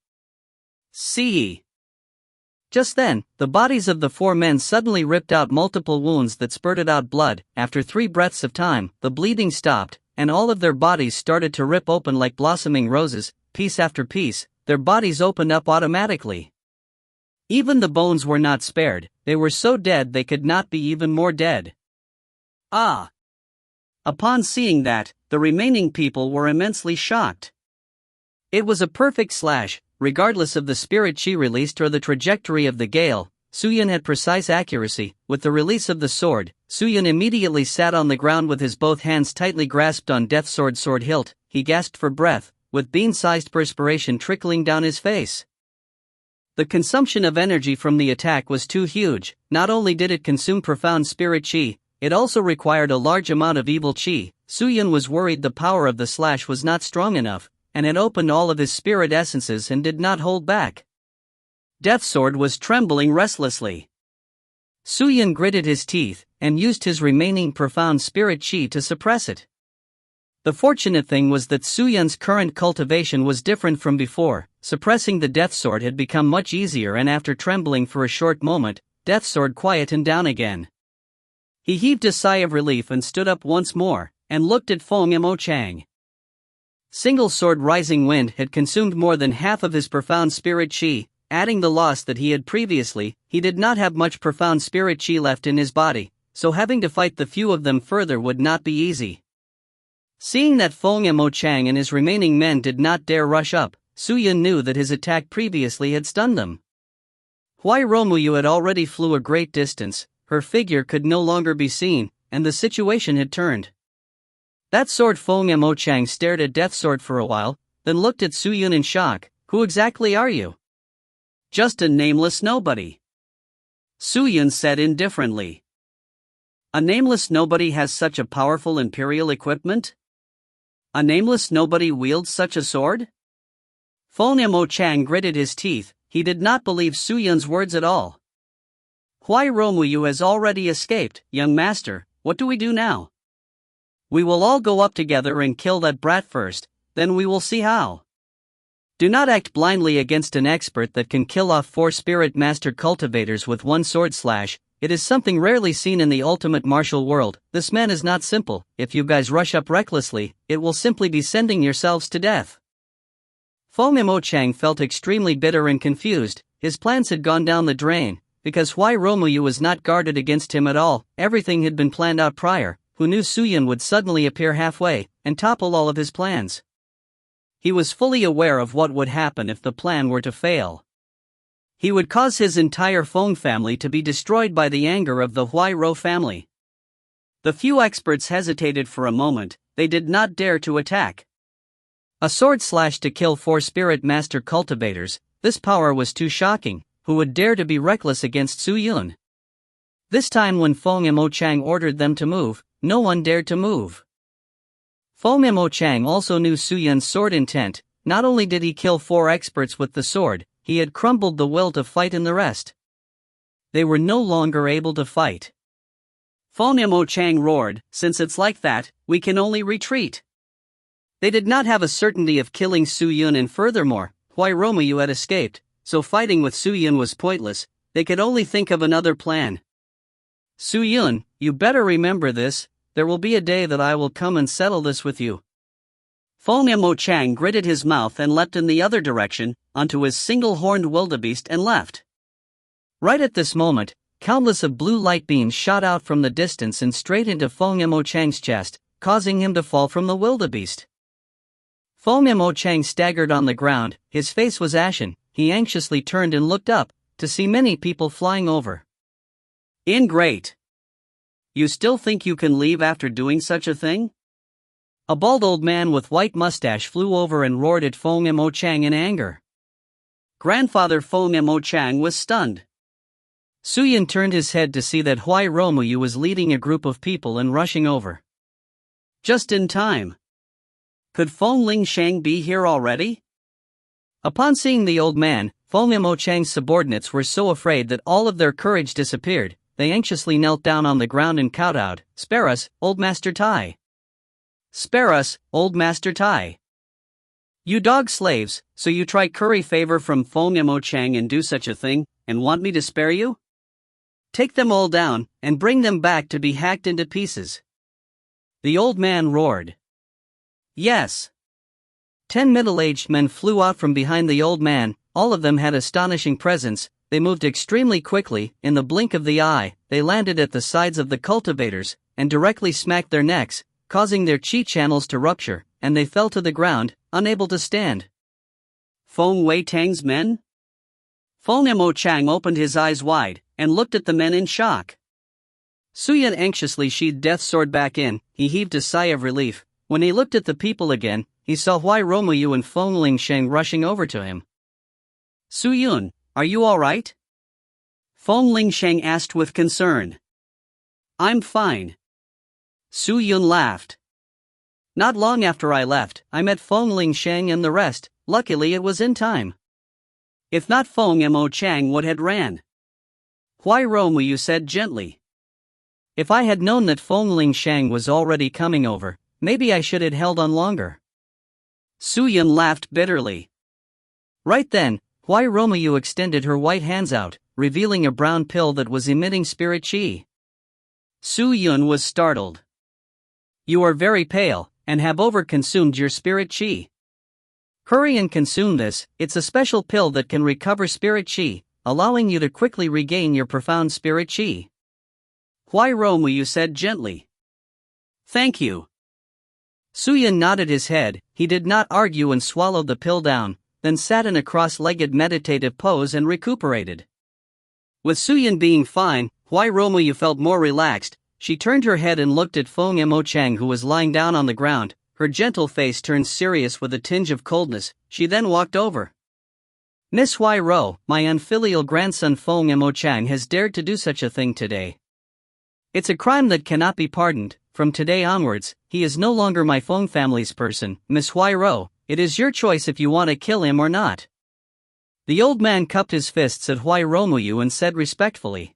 See. Just then, the bodies of the four men suddenly ripped out multiple wounds that spurted out blood. After 3 breaths of time, the bleeding stopped, and all of their bodies started to rip open like blossoming roses. Piece after piece, their bodies opened up automatically. Even the bones were not spared. They were so dead they could not be even more dead. Ah! Upon seeing that, the remaining people were immensely shocked. It was a perfect slash, regardless of the spirit chi released or the trajectory of the gale. Su Yun had precise accuracy. With the release of the sword, Su Yun immediately sat on the ground with his both hands tightly grasped on death sword hilt. He gasped for breath, with bean-sized perspiration trickling down his face. The consumption of energy from the attack was too huge. Not only did it consume profound spirit chi, it also required a large amount of evil chi. Su Yun was worried the power of the slash was not strong enough, and had opened all of his spirit essences and did not hold back. Death Sword was trembling restlessly. Su Yun gritted his teeth, and used his remaining profound spirit chi to suppress it. The fortunate thing was that Su Yun's current cultivation was different from before. Suppressing the Death Sword had become much easier, and after trembling for a short moment, Death Sword quietened down again. He heaved a sigh of relief and stood up once more, and looked at Feng Mo Chang. Single Sword Rising Wind had consumed more than half of his profound spirit chi, adding the loss that he had previously. He did not have much profound spirit chi left in his body, so having to fight the few of them further would not be easy. Seeing that Feng Mo Chang and his remaining men did not dare rush up, Su Yun knew that his attack previously had stunned them. Huai Romuyu had already flew a great distance. Her figure could no longer be seen, and the situation had turned. That sword. Feng Mo Chang stared at Death Sword for a while, then looked at Su Yun in shock. Who exactly are you? Just a nameless nobody. Su Yun said indifferently. A nameless nobody has such a powerful imperial equipment? A nameless nobody wields such a sword? Feng Mo Chang gritted his teeth. He did not believe Su Yun's words at all. Huai Romuyu has already escaped. Young master, what do we do now? We will all go up together and kill that brat first, then we will see how. Do not act blindly against an expert that can kill off 4 spirit master cultivators with one sword slash. It is something rarely seen in the ultimate martial world. This man is not simple. If you guys rush up recklessly, it will simply be sending yourselves to death. Feng Mo Chang felt extremely bitter and confused. His plans had gone down the drain. because Huai Romuyu was not guarded against him at all. Everything had been planned out prior. Who knew Suyun would suddenly appear halfway and topple all of his plans? He was fully aware of what would happen if the plan were to fail. He would cause his entire Feng family to be destroyed by the anger of the Huai Rou family. The few experts hesitated for a moment. They did not dare to attack. A sword slash to kill 4 spirit master cultivators. This power was too shocking. Who would dare to be reckless against Su Yun? This time when Feng Mo Chang ordered them to move, no one dared to move. Feng Mo Chang also knew Su Yun's sword intent. Not only did he kill 4 experts with the sword, he had crumbled the will to fight in the rest. They were no longer able to fight. Feng Mo Chang roared, "Since it's like that, we can only retreat." They did not have a certainty of killing Su Yun, and furthermore, Huai Romuyu had escaped, so fighting with Su Yun was pointless. They could only think of another plan. "Su Yun, you better remember this. There will be a day that I will come and settle this with you." Feng Mo Chang gritted his mouth and leapt in the other direction, onto his single-horned wildebeest, and left. Right at this moment, countless of blue light beams shot out from the distance and straight into Feng Mo Chang's chest, causing him to fall from the wildebeest. Feng Mo Chang staggered on the ground. His face was ashen. He anxiously turned and looked up, to see many people flying over. "Ingrate! You still think you can leave after doing such a thing?" A bald old man with white mustache flew over and roared at Feng Mo Chang in anger. Grandfather Feng Mo Chang was stunned. Suyun turned his head to see that Huai Romuyu was leading a group of people and rushing over. Just in time. Could Feng Lingsheng be here already? Upon seeing the old man, Feng Mo Chang's subordinates were so afraid that all of their courage disappeared. They anxiously knelt down on the ground and kowtowed. "Spare us, old Master Tai. Spare us, old Master Tai. You dog slaves, so you try curry favor from Feng Mo Chang and do such a thing, and want me to spare you? Take them all down, and bring them back to be hacked into pieces." The old man roared. Yes. 10 middle-aged men flew out from behind the old man. All of them had astonishing presence. They moved extremely quickly. In the blink of the eye, they landed at the sides of the cultivators, and directly smacked their necks, causing their chi channels to rupture, and they fell to the ground, unable to stand. Feng Wei Tang's men? Feng Mo Chang opened his eyes wide, and looked at the men in shock. Suyun anxiously sheathed Death's sword back in. He heaved a sigh of relief. When he looked at the people again, he saw Huai Romuyu and Feng Lingsheng rushing over to him. "Suyun, are you alright?" Feng Lingsheng asked with concern. "I'm fine." Suyun laughed. "Not long after I left, I met Feng Lingsheng and the rest. Luckily it was in time. If not, Feng Mo Chang would have ran." Huai Romuyu said gently. "If I had known that Feng Lingsheng was already coming over, maybe I should have held on longer." Suyun laughed bitterly. Right then, Huai Romuyu extended her white hands out, revealing a brown pill that was emitting spirit chi. Suyun was startled. "You are very pale, and have over-consumed your spirit chi. Hurry and consume this. It's a special pill that can recover spirit chi, allowing you to quickly regain your profound spirit chi." Huai Romuyu said gently. "Thank you." Suyun nodded his head. He did not argue and swallowed the pill down, then sat in a cross-legged meditative pose and recuperated. With Suyun being fine, Huai Romuyu felt more relaxed. She turned her head and looked at Feng Mo Chang, who was lying down on the ground. Her gentle face turned serious with a tinge of coldness. She then walked over. "Miss Huai Ro, my unfilial grandson Feng Mo Chang has dared to do such a thing today. It's a crime that cannot be pardoned. From today onwards, he is no longer my Feng family's person. Miss Huai Ro, it is your choice if you want to kill him or not." The old man cupped his fists at Huai Romuyu and said respectfully,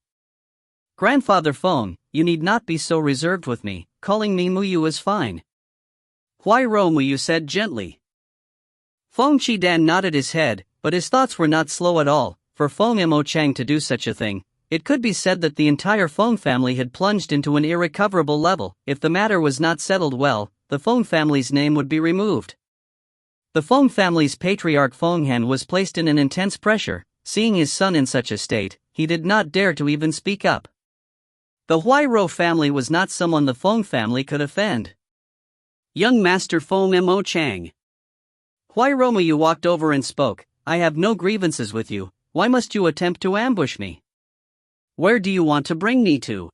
"Grandfather Feng, you need not be so reserved with me. Calling me Muyu is fine." Huai Romuyu said gently. Feng Qidan nodded his head, but his thoughts were not slow at all. For Feng Mo Chang to do such a thing, it could be said that the entire Feng family had plunged into an irrecoverable level. If the matter was not settled well, the Feng family's name would be removed. The Feng family's patriarch Feng Han was placed in an intense pressure. Seeing his son in such a state, he did not dare to even speak up. The Huairou family was not someone the Feng family could offend. Young Master Feng Mo Chang. Huairoumu walked over and spoke, I have no grievances with you, why must you attempt to ambush me? Where do you want to bring me to?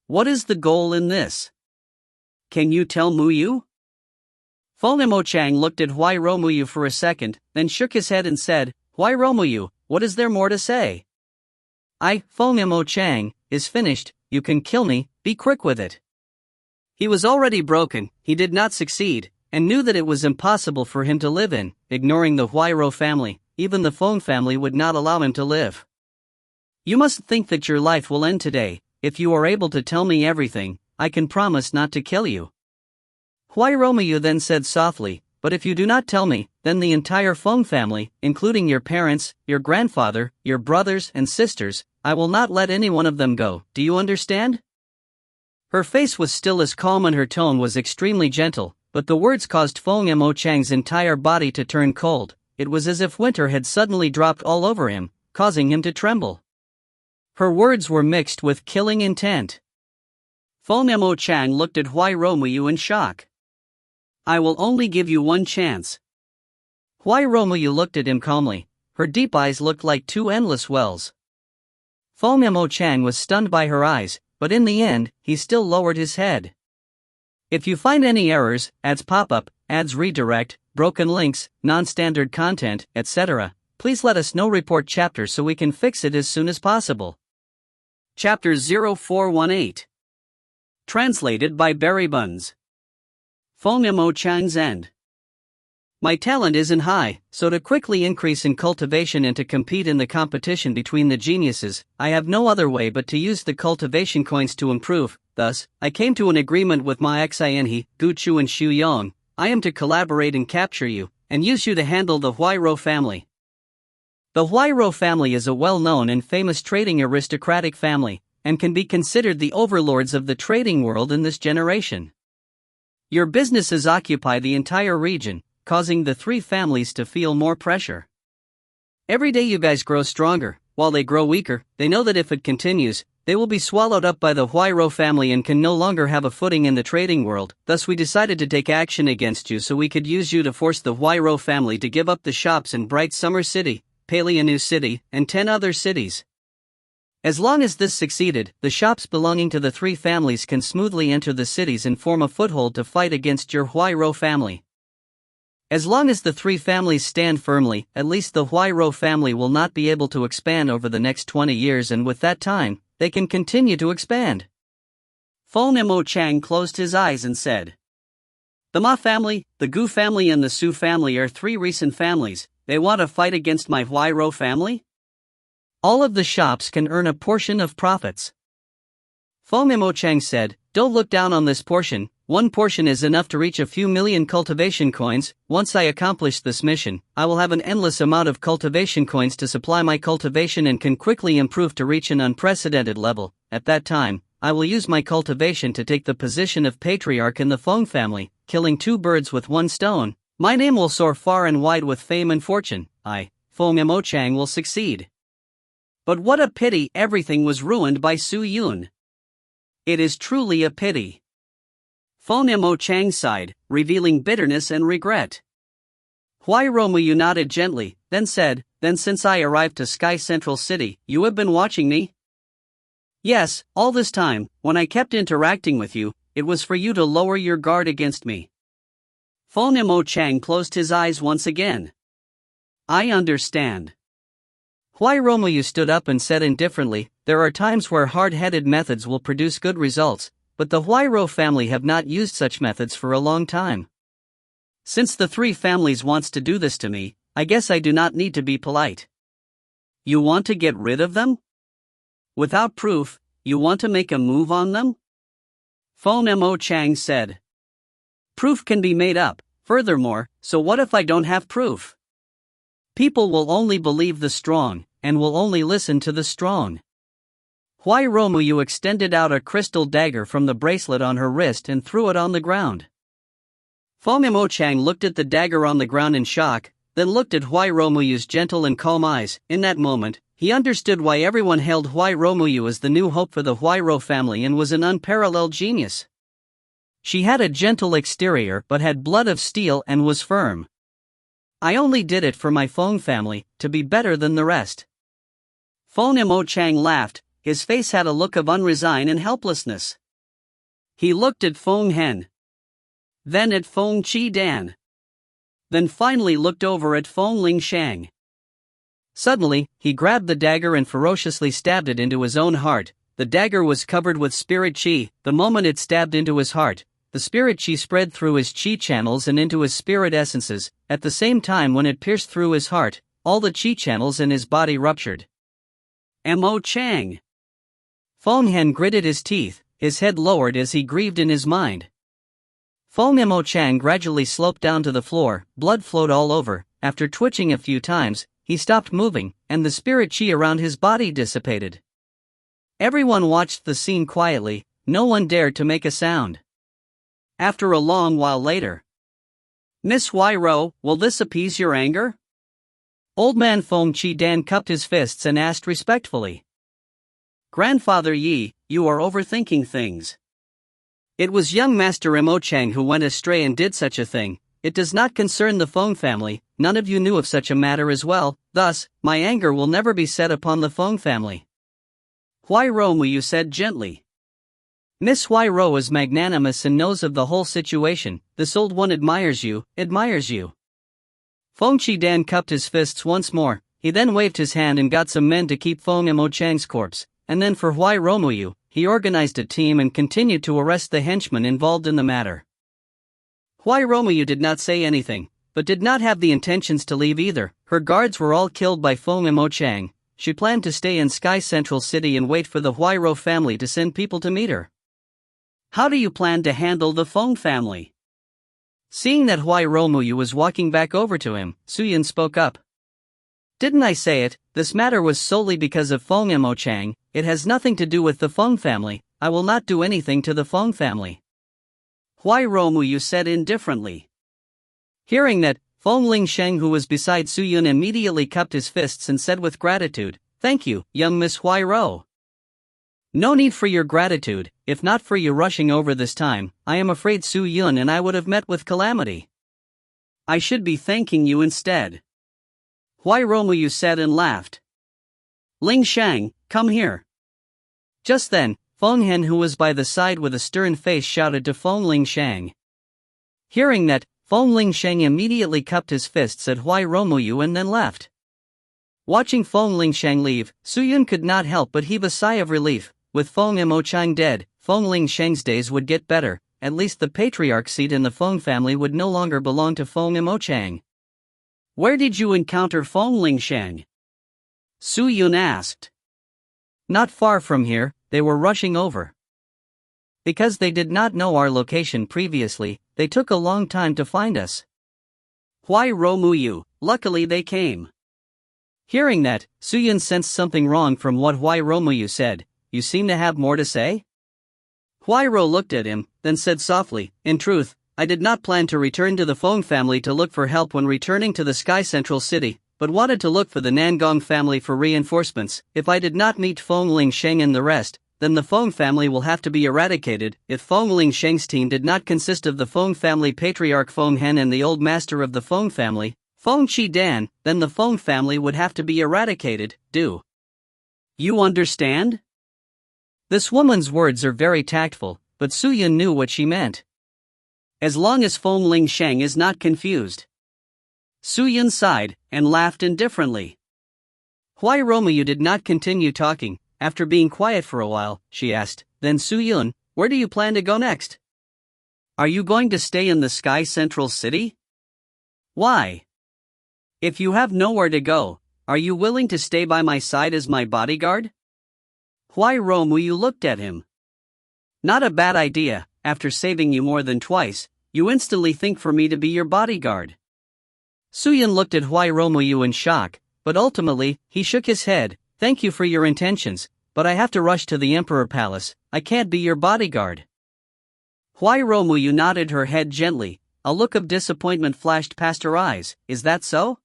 What is the goal in this? Can you tell Muyu? Feng Mo Chang looked at Huairoumu for a second, then shook his head and said, Huairoumu, what is there more to say? Feng Mo Chang, is finished, you can kill me, be quick with it. He was already broken, he did not succeed, and knew that it was impossible for him to live in, ignoring the Huairou family, even the Feng family would not allow him to live. You must think that your life will end today, if you are able to tell me everything, I can promise not to kill you. Huairoumu then said softly, but if you do not tell me, then the entire Feng family, including your parents, your grandfather, your brothers and sisters, I will not let any one of them go, do you understand? Her face was still as calm and her tone was extremely gentle, but the words caused Feng Mo Chang's entire body to turn cold. It was as if winter had suddenly dropped all over him, causing him to tremble. Her words were mixed with killing intent. Feng Mo Chang looked at Huairoumu in shock. I will only give you one chance. Huairoumu looked at him calmly, her deep eyes looked like two endless wells. Feng Mo Chang was stunned by her eyes, but in the end, he still lowered his head. If you find any errors, ads pop up, ads redirect, broken links, non-standard content, etc., please let us know. Report chapter so we can fix it as soon as possible. Chapter 0418. Translated by Berry Buns. Feng Mo Chang's End. My talent isn't high, so to quickly increase in cultivation and to compete in the competition between the geniuses, I have no other way but to use the cultivation coins to improve. Thus, I came to an agreement with Ma Xianhe, Gu Chu and Xu Yong. I am to collaborate and capture you, and use you to handle the Huairou family. The Huairou family is a well-known and famous trading aristocratic family, and can be considered the overlords of the trading world in this generation. Your businesses occupy the entire region, causing the three families to feel more pressure. Every day you guys grow stronger, while they grow weaker. They know that if it continues, they will be swallowed up by the Huairou family and can no longer have a footing in the trading world. Thus we decided to take action against you so we could use you to force the Huairou family to give up the shops in Bright Summer City, Paleanu City, and 10 other cities. As long as this succeeded, the shops belonging to the three families can smoothly enter the cities and form a foothold to fight against your Huairou family. As long as the three families stand firmly, at least the Huairou family will not be able to expand over the next 20 years, and with that time, they can continue to expand. Feng Mo Chang closed his eyes and said, The Ma family, the Gu family and the Su family are three recent families. They want to fight against my Huairou family? All of the shops can earn a portion of profits. Feng Mo Chang said, Don't look down on this portion. One portion is enough to reach a few million cultivation coins. Once I accomplish this mission, I will have an endless amount of cultivation coins to supply my cultivation and can quickly improve to reach an unprecedented level. At that time, I will use my cultivation to take the position of patriarch in the Feng family, killing two birds with one stone. My name will soar far and wide with fame and fortune. Feng Mo Chang, will succeed. But what a pity everything was ruined by Su Yun. It is truly a pity. Feng Mo Chang sighed, revealing bitterness and regret. Huairoumu nodded gently, then said, Then since I arrived to Sky Central City, you have been watching me? Yes, all this time, when I kept interacting with you, it was for you to lower your guard against me. Feng Mo Chang closed his eyes once again. I understand. Huairoumu stood up and said indifferently, There are times where hard-headed methods will produce good results, but the Huairou family have not used such methods for a long time. Since the three families wants to do this to me, I guess I do not need to be polite. You want to get rid of them? Without proof, you want to make a move on them? Feng Mo Chang said. Proof can be made up. Furthermore, so what if I don't have proof? People will only believe the strong, and will only listen to the strong. Huairoumu extended out a crystal dagger from the bracelet on her wrist and threw it on the ground. Feng Mo Chang looked at the dagger on the ground in shock, then looked at Huai Romuyu's gentle and calm eyes. In that moment, he understood why everyone hailed Huai Romuyu as the new hope for the Huairou family and was an unparalleled genius. She had a gentle exterior but had blood of steel and was firm. I only did it for my Feng family, to be better than the rest. Feng Mo Chang laughed, his face had a look of unresign and helplessness. He looked at Feng Hen. Then at Feng Chi Dan. Then finally looked over at Feng Ling Shang. Suddenly, he grabbed the dagger and ferociously stabbed it into his own heart. The dagger was covered with spirit chi. The moment it stabbed into his heart, the spirit chi spread through his chi channels and into his spirit essences. At the same time, when it pierced through his heart, all the chi channels in his body ruptured. Mo Chang. Feng Hen gritted his teeth, his head lowered as he grieved in his mind. Feng Mo Chang gradually sloped down to the floor, blood flowed all over. After twitching a few times, he stopped moving, and the spirit chi around his body dissipated. Everyone watched the scene quietly, no one dared to make a sound. After a long while later, "Miss Huairou, will this appease your anger?" Old man Feng Chi Dan cupped his fists and asked respectfully. "Grandfather Yi, you are overthinking things. It was young Master Mo Chang who went astray and did such a thing. It does not concern the Feng family, none of you knew of such a matter as well, thus, my anger will never be set upon the Feng family." Huai Romuyu said gently. "Miss Huairou is magnanimous and knows of the whole situation. This old one admires you, Feng Chi Dan cupped his fists once more. He then waved his hand and got some men to keep Feng Mo Chang's corpse, and then for Huai Romuyu, he organized a team and continued to arrest the henchmen involved in the matter. Huai Romuyu did not say anything, but did not have the intentions to leave either. Her guards were all killed by Feng Mo Chang. She planned to stay in Sky Central City and wait for the Huairou family to send people to meet her. "How do you plan to handle the Feng family?" Seeing that Huai Romuyu was walking back over to him, Suyin spoke up. "Didn't I say it? This matter was solely because of Feng Mo Chang. It has nothing to do with the Feng family. I will not do anything to the Feng family," Huai Romuyu said indifferently. Hearing that, Feng Ling Sheng, who was beside Suyun, immediately cupped his fists and said with gratitude, "Thank you, young Miss Huairou. No need for your gratitude. If not for you rushing over this time, I am afraid Suyun and I would have met with calamity. I should be thanking you instead," Huai Romuyu said and laughed. "Ling Shang, come here." Just then, Feng Hen, who was by the side with a stern face, shouted to Feng Ling Shang. Hearing that, Feng Ling Shang immediately cupped his fists at Huai Romuyu and then left. Watching Feng Ling Shang leave, Suyun could not help but heave a sigh of relief. With Feng Mo Chang dead, Feng Ling Shang's days would get better. At least the patriarch seat in the Feng family would no longer belong to Feng Mo Chang. "Where did you encounter Feng Ling Shang?" Suyun asked. "Not far from here, they were rushing over. Because they did not know our location previously, they took a long time to find us." Huai Romuyu, luckily they came. Hearing that, Suyun sensed something wrong from what Huai Romuyu said. "You seem to have more to say?" Huairou looked at him, then said softly, "In truth, I did not plan to return to the Feng family to look for help when returning to the Sky Central City, but wanted to look for the Nangong family for reinforcements. If I did not meet Feng Ling Sheng and the rest, then the Feng family will have to be eradicated. If Feng Ling Sheng's team did not consist of the Feng family patriarch Feng Hen and the old master of the Feng family, Feng Chi Dan, then the Feng family would have to be eradicated. Do you understand?" This woman's words are very tactful, but Suyun knew what she meant. As long as Feng Ling Sheng is not confused. Suyun sighed and laughed indifferently. Huai Romuyu did not continue talking. After being quiet for a while, she asked, "Then Suyun, where do you plan to go next? Are you going to stay in the Sky Central City? Why? If you have nowhere to go, are you willing to stay by my side as my bodyguard?" Huai Romuyu looked at him. "Not a bad idea. After saving you more than twice, you instantly think for me to be your bodyguard." Suyun looked at Huai Romuyu in shock, but ultimately, he shook his head. "Thank you for your intentions, but I have to rush to the Emperor Palace. I can't be your bodyguard." Huai Romuyu nodded her head gently. A look of disappointment flashed past her eyes. "Is that so?"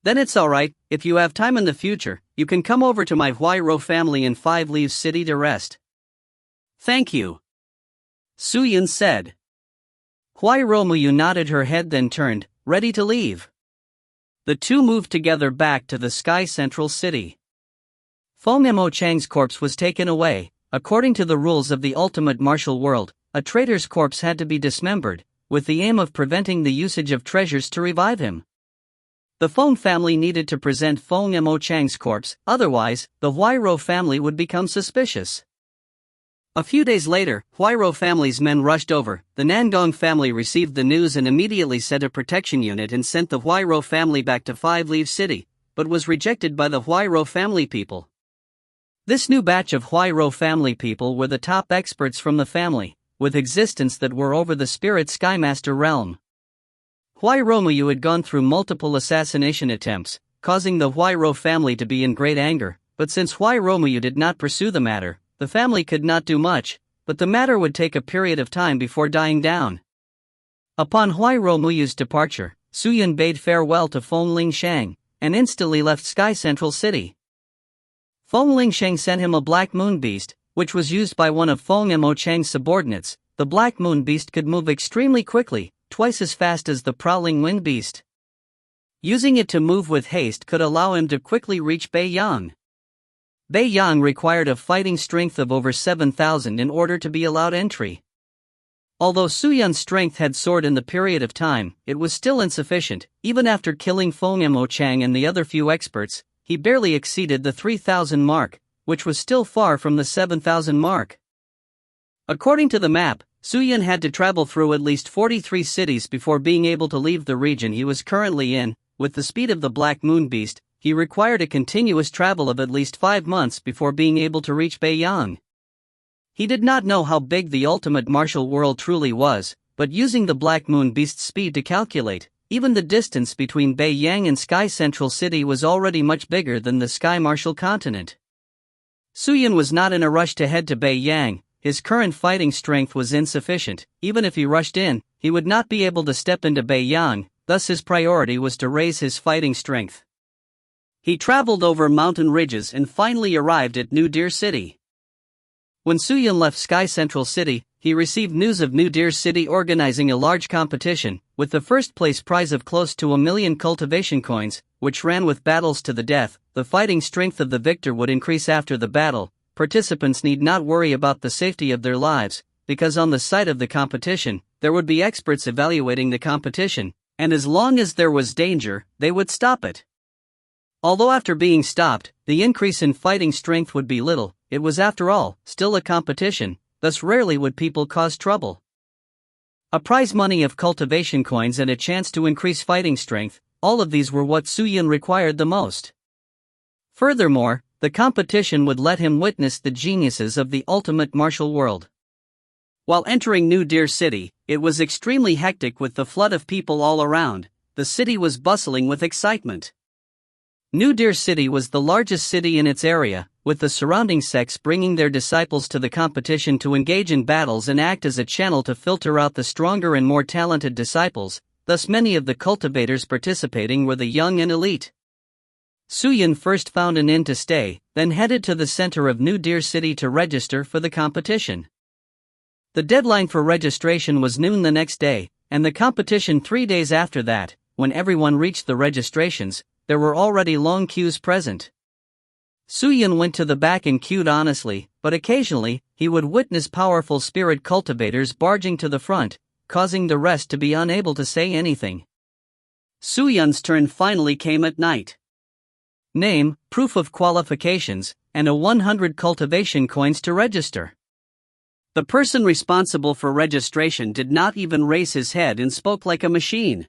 Then it's alright, if you have time in the future, you can come over to my Huairo family in 5 Leaves City to rest. Thank you, Suyin said. Huairo Muyu nodded her head, then turned, ready to leave. The two moved together back to the Sky Central City. Feng Mo Chang's corpse was taken away. According to the rules of the ultimate martial world, a traitor's corpse had to be dismembered, with the aim of preventing the usage of treasures to revive him. The Feng family needed to present Feng Mo Chang's corpse, otherwise, the Huairo family would become suspicious. A few days later, Huairo family's men rushed over. The Nangong family received the news and immediately sent a protection unit and sent the Huairo family back to 5 Leaves City, but was rejected by the Huairo family people. This new batch of Huairo family people were the top experts from the family, with existence that were over the spirit Skymaster realm. Huairo Muyu had gone through multiple assassination attempts, causing the Huairo family to be in great anger, but since Huairo Muyu did not pursue the matter, the family could not do much, but the matter would take a period of time before dying down. Upon Huairo Muyu's departure, Suyin bade farewell to Feng Lingsheng, and instantly left Sky Central City. Feng Lingsheng sent him a Black Moon Beast, which was used by one of Feng Mo Chang's subordinates. The Black Moon Beast could move extremely quickly, twice as fast as the Prowling Wind Beast. Using it to move with haste could allow him to quickly reach Beiyang. Beiyang required a fighting strength of over 7,000 in order to be allowed entry. Although Suyun's strength had soared in the period of time, it was still insufficient. Even after killing Feng Mo Chang and the other few experts, he barely exceeded the 3,000 mark, which was still far from the 7,000 mark. According to the map, Suyun had to travel through at least 43 cities before being able to leave the region he was currently in. With the speed of the Black Moon Beast, he required a continuous travel of at least 5 months before being able to reach Beiyang. He did not know how big the ultimate martial world truly was, but using the Black Moon Beast's speed to calculate, even the distance between Beiyang and Sky Central City was already much bigger than the Sky Martial Continent. Suyin was not in a rush to head to Beiyang. His current fighting strength was insufficient. Even if he rushed in, he would not be able to step into Beiyang, thus his priority was to raise his fighting strength. He traveled over mountain ridges and finally arrived at New Deer City. When Suyin left Sky Central City, he received news of New Deer City organizing a large competition, with the first place prize of close to 1 million cultivation coins, which ran with battles to the death. The fighting strength of the victor would increase after the battle. Participants need not worry about the safety of their lives, because on the site of the competition, there would be experts evaluating the competition, and as long as there was danger, they would stop it. Although after being stopped, the increase in fighting strength would be little, it was after all, still a competition, thus rarely would people cause trouble. A prize money of cultivation coins and a chance to increase fighting strength, all of these were what Suyin required the most. Furthermore, the competition would let him witness the geniuses of the ultimate martial world. While entering New Deer City, it was extremely hectic with the flood of people all around. The city was bustling with excitement. New Deer City was the largest city in its area, with the surrounding sects bringing their disciples to the competition to engage in battles and act as a channel to filter out the stronger and more talented disciples. Thus many of the cultivators participating were the young and elite. Suyin first found an inn to stay, then headed to the center of New Deer City to register for the competition. The deadline for registration was noon the next day, and the competition 3 days after that. When everyone reached the registrations, there were already long queues present. Suyin went to the back and queued honestly, but occasionally, he would witness powerful spirit cultivators barging to the front, causing the rest to be unable to say anything. Suyun's turn finally came at night. Name, proof of qualifications, and a 100 cultivation coins to register. The person responsible for registration did not even raise his head and spoke like a machine.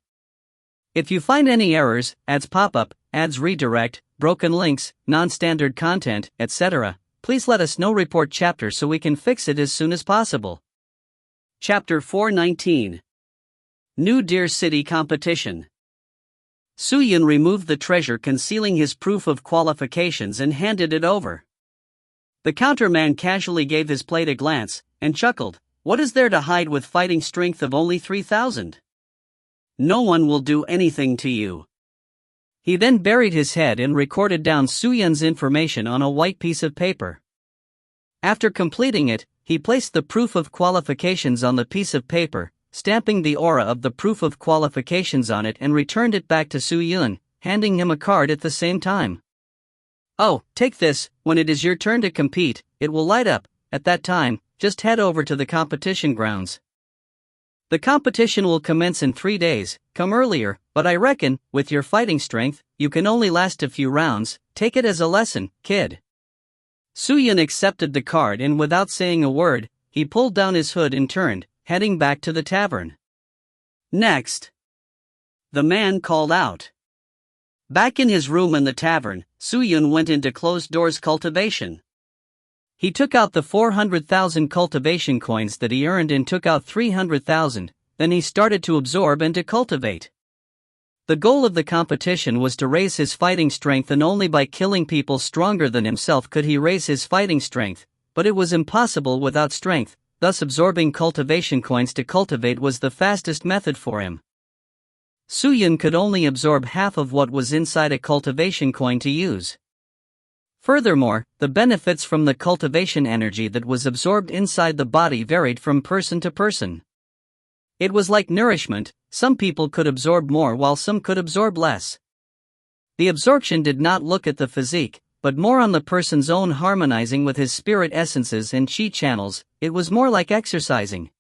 If you find any errors, ads pop up, ads redirect, broken links, non-standard content, etc., please let us know. Report chapter so we can fix it as soon as possible. Chapter 419. New Deer City Competition. Suyin removed the treasure concealing his proof of qualifications and handed it over. The counterman casually gave his plate a glance, and chuckled. What is there to hide with fighting strength of only 3,000? No one will do anything to you. He then buried his head and recorded down Suyun's information on a white piece of paper. After completing it, he placed the proof of qualifications on the piece of paper, stamping the aura of the proof of qualifications on it, and returned it back to Suyun, handing him a card at the same time. "Oh, take this, when it is your turn to compete, it will light up. At that time, just head over to the competition grounds. The competition will commence in 3 days, come earlier, but I reckon, with your fighting strength, you can only last a few rounds. Take it as a lesson, kid." Suyun accepted the card and without saying a word, he pulled down his hood and turned, heading back to the tavern. Next, the man called out. Back in his room in the tavern, Suyun went into closed-doors cultivation. He took out the 400,000 cultivation coins that he earned and took out 300,000, then he started to absorb and to cultivate. The goal of the competition was to raise his fighting strength, and only by killing people stronger than himself could he raise his fighting strength, but it was impossible without strength, thus absorbing cultivation coins to cultivate was the fastest method for him. Suyun could only absorb half of what was inside a cultivation coin to use. Furthermore, the benefits from the cultivation energy that was absorbed inside the body varied from person to person. It was like nourishment, some people could absorb more while some could absorb less. The absorption did not look at the physique, but more on the person's own harmonizing with his spirit essences and chi channels. It was more like exercising.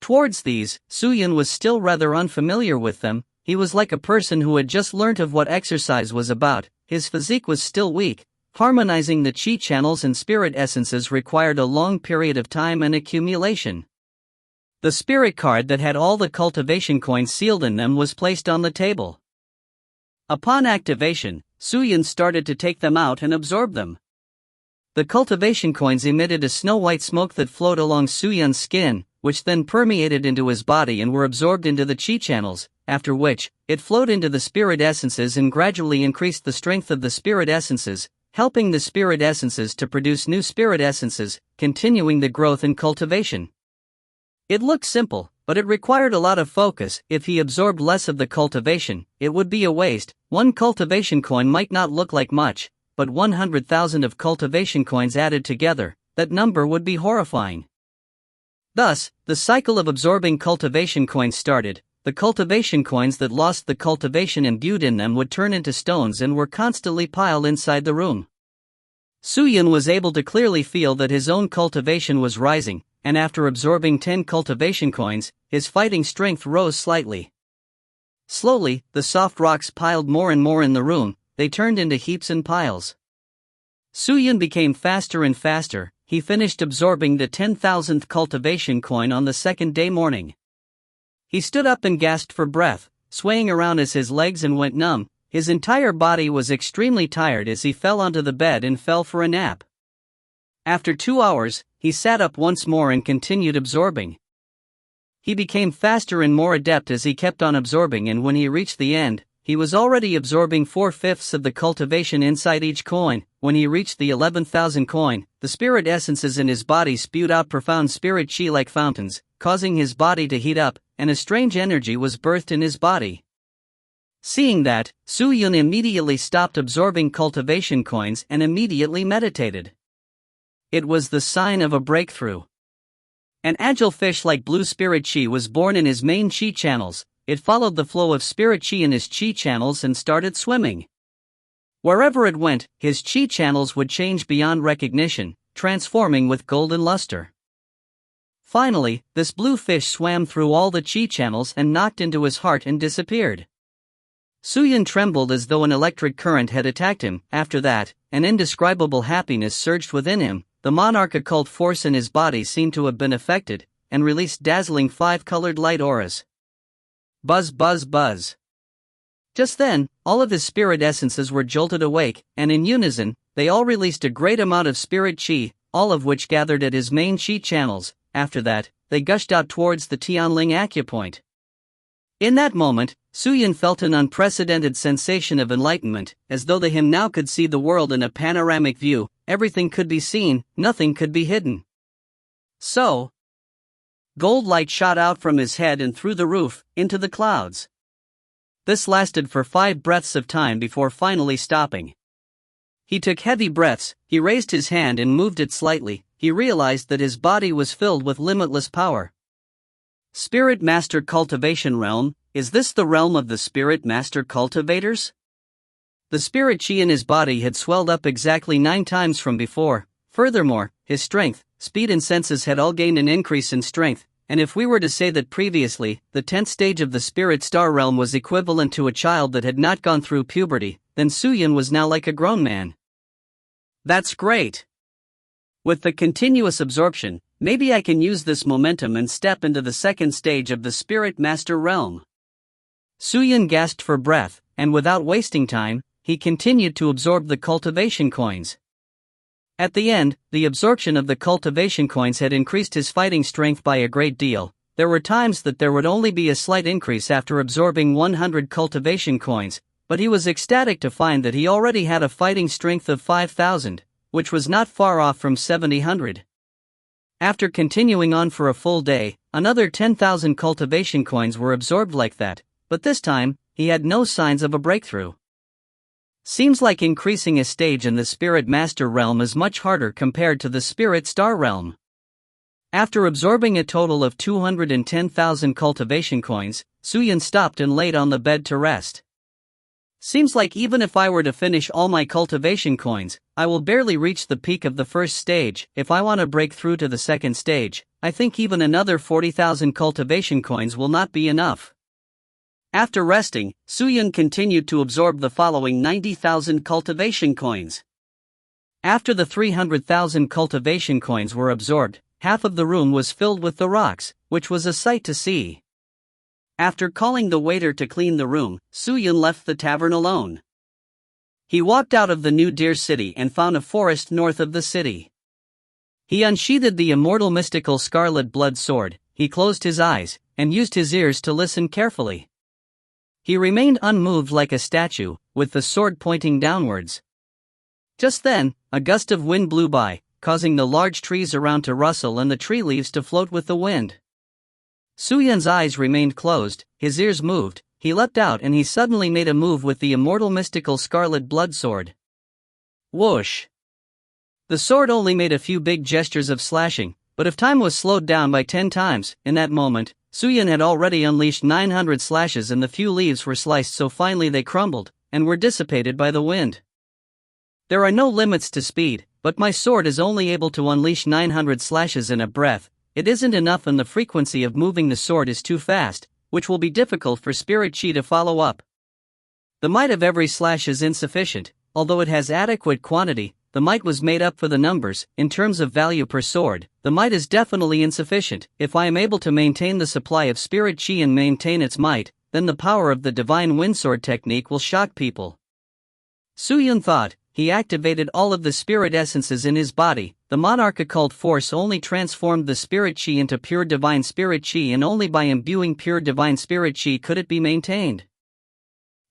Towards these, Suyun was still rather unfamiliar with them. He was like a person who had just learnt of what exercise was about. His physique was still weak. Harmonizing the chi channels and spirit essences required a long period of time and accumulation. The spirit card that had all the cultivation coins sealed in them was placed on the table. Upon activation, Suyun started to take them out and absorb them. The cultivation coins emitted a snow-white smoke that flowed along Suyun's skin, which then permeated into his body and were absorbed into the chi channels, after which, it flowed into the spirit essences and gradually increased the strength of the spirit essences, helping the spirit essences to produce new spirit essences, continuing the growth and cultivation. It looked simple, but it required a lot of focus. If he absorbed less of the cultivation, it would be a waste. One cultivation coin might not look like much, but 100,000 of cultivation coins added together, that number would be horrifying. Thus, the cycle of absorbing cultivation coins started. The cultivation coins that lost the cultivation imbued in them would turn into stones and were constantly piled inside the room. Suyun was able to clearly feel that his own cultivation was rising, and after absorbing 10 cultivation coins, his fighting strength rose slightly. Slowly, the soft rocks piled more and more in the room. They turned into heaps and piles. Suyun became faster and faster. He finished absorbing the 10,000th cultivation coin on the second day morning. He stood up and gasped for breath, swaying around as his legs went numb. His entire body was extremely tired as he fell onto the bed and fell for a nap. After 2 hours, he sat up once more and continued absorbing. He became faster and more adept as he kept on absorbing, and when he reached the end, he was already absorbing 4/5 of the cultivation inside each coin. When he reached the 11,000th coin, the spirit essences in his body spewed out profound spirit chi like fountains, causing his body to heat up, and a strange energy was birthed in his body. Seeing that, Suyun immediately stopped absorbing cultivation coins and immediately meditated. It was the sign of a breakthrough. An agile fish like blue spirit chi was born in his main chi channels. It followed the flow of spirit chi in his chi channels and started swimming. Wherever it went, his chi channels would change beyond recognition, transforming with golden luster. Finally, this blue fish swam through all the chi channels and knocked into his heart and disappeared. Suyun trembled as though an electric current had attacked him. After that, an indescribable happiness surged within him. The monarch occult force in his body seemed to have been affected, and released dazzling 5-colored light auras. Buzz, buzz, buzz. Just then, all of his spirit essences were jolted awake, and in unison, they all released a great amount of spirit chi, all of which gathered at his main chi channels. After that, they gushed out towards the Tianling acupoint. In that moment, Suyun felt an unprecedented sensation of enlightenment, as though him now could see the world in a panoramic view. Everything could be seen, nothing could be hidden. So, gold light shot out from his head and through the roof, into the clouds. This lasted for 5 breaths of time before finally stopping. He took heavy breaths, he raised his hand and moved it slightly. He realized that his body was filled with limitless power. Spirit Master Cultivation Realm, is this the realm of the Spirit Master Cultivators? The spirit chi in his body had swelled up exactly 9 times from before. Furthermore, his strength, speed and senses had all gained an increase in strength, and if we were to say that previously, the 10th stage of the Spirit Star Realm was equivalent to a child that had not gone through puberty, then Suyun was now like a grown man. That's great! With the continuous absorption, maybe I can use this momentum and step into the 2nd stage of the Spirit Master Realm. Suyun gasped for breath, and without wasting time, he continued to absorb the cultivation coins. At the end, the absorption of the cultivation coins had increased his fighting strength by a great deal. There were times that there would only be a slight increase after absorbing 100 cultivation coins, but he was ecstatic to find that he already had a fighting strength of 5,000, which was not far off from 700. After continuing on for a full day, another 10,000 cultivation coins were absorbed like that, but this time, he had no signs of a breakthrough. Seems like increasing a stage in the Spirit Master Realm is much harder compared to the Spirit Star Realm. After absorbing a total of 210,000 cultivation coins, Suyun stopped and laid on the bed to rest. Seems like even if I were to finish all my cultivation coins, I will barely reach the peak of the 1st stage. If I want to break through to the 2nd stage, I think even another 40,000 cultivation coins will not be enough. After resting, Suyun continued to absorb the following 90,000 cultivation coins. After the 300,000 cultivation coins were absorbed, half of the room was filled with the rocks, which was a sight to see. After calling the waiter to clean the room, Suyun left the tavern alone. He walked out of the New Deer City and found a forest north of the city. He unsheathed the immortal mystical scarlet blood sword, he closed his eyes, and used his ears to listen carefully. He remained unmoved like a statue, with the sword pointing downwards. Just then, a gust of wind blew by, causing the large trees around to rustle and the tree leaves to float with the wind. Suyun's eyes remained closed, his ears moved, he leapt out and he suddenly made a move with the immortal mystical scarlet blood sword. Whoosh! The sword only made a few big gestures of slashing, but if time was slowed down by 10 times, in that moment, Suyun had already unleashed 900 slashes and the few leaves were sliced so finely they crumbled, and were dissipated by the wind. There are no limits to speed, but my sword is only able to unleash 900 slashes in a breath. It isn't enough and the frequency of moving the sword is too fast, which will be difficult for Spirit Chi to follow up. The might of every slash is insufficient, although it has adequate quantity. The might was made up for the numbers. In terms of value per sword, the might is definitely insufficient. If I am able to maintain the supply of Spirit Chi and maintain its might, then the power of the Divine Windsword technique will shock people. Suyun thought. He activated all of the spirit essences in his body. The monarch occult force only transformed the Spirit Chi into pure Divine Spirit Chi, and only by imbuing pure Divine Spirit Chi could it be maintained.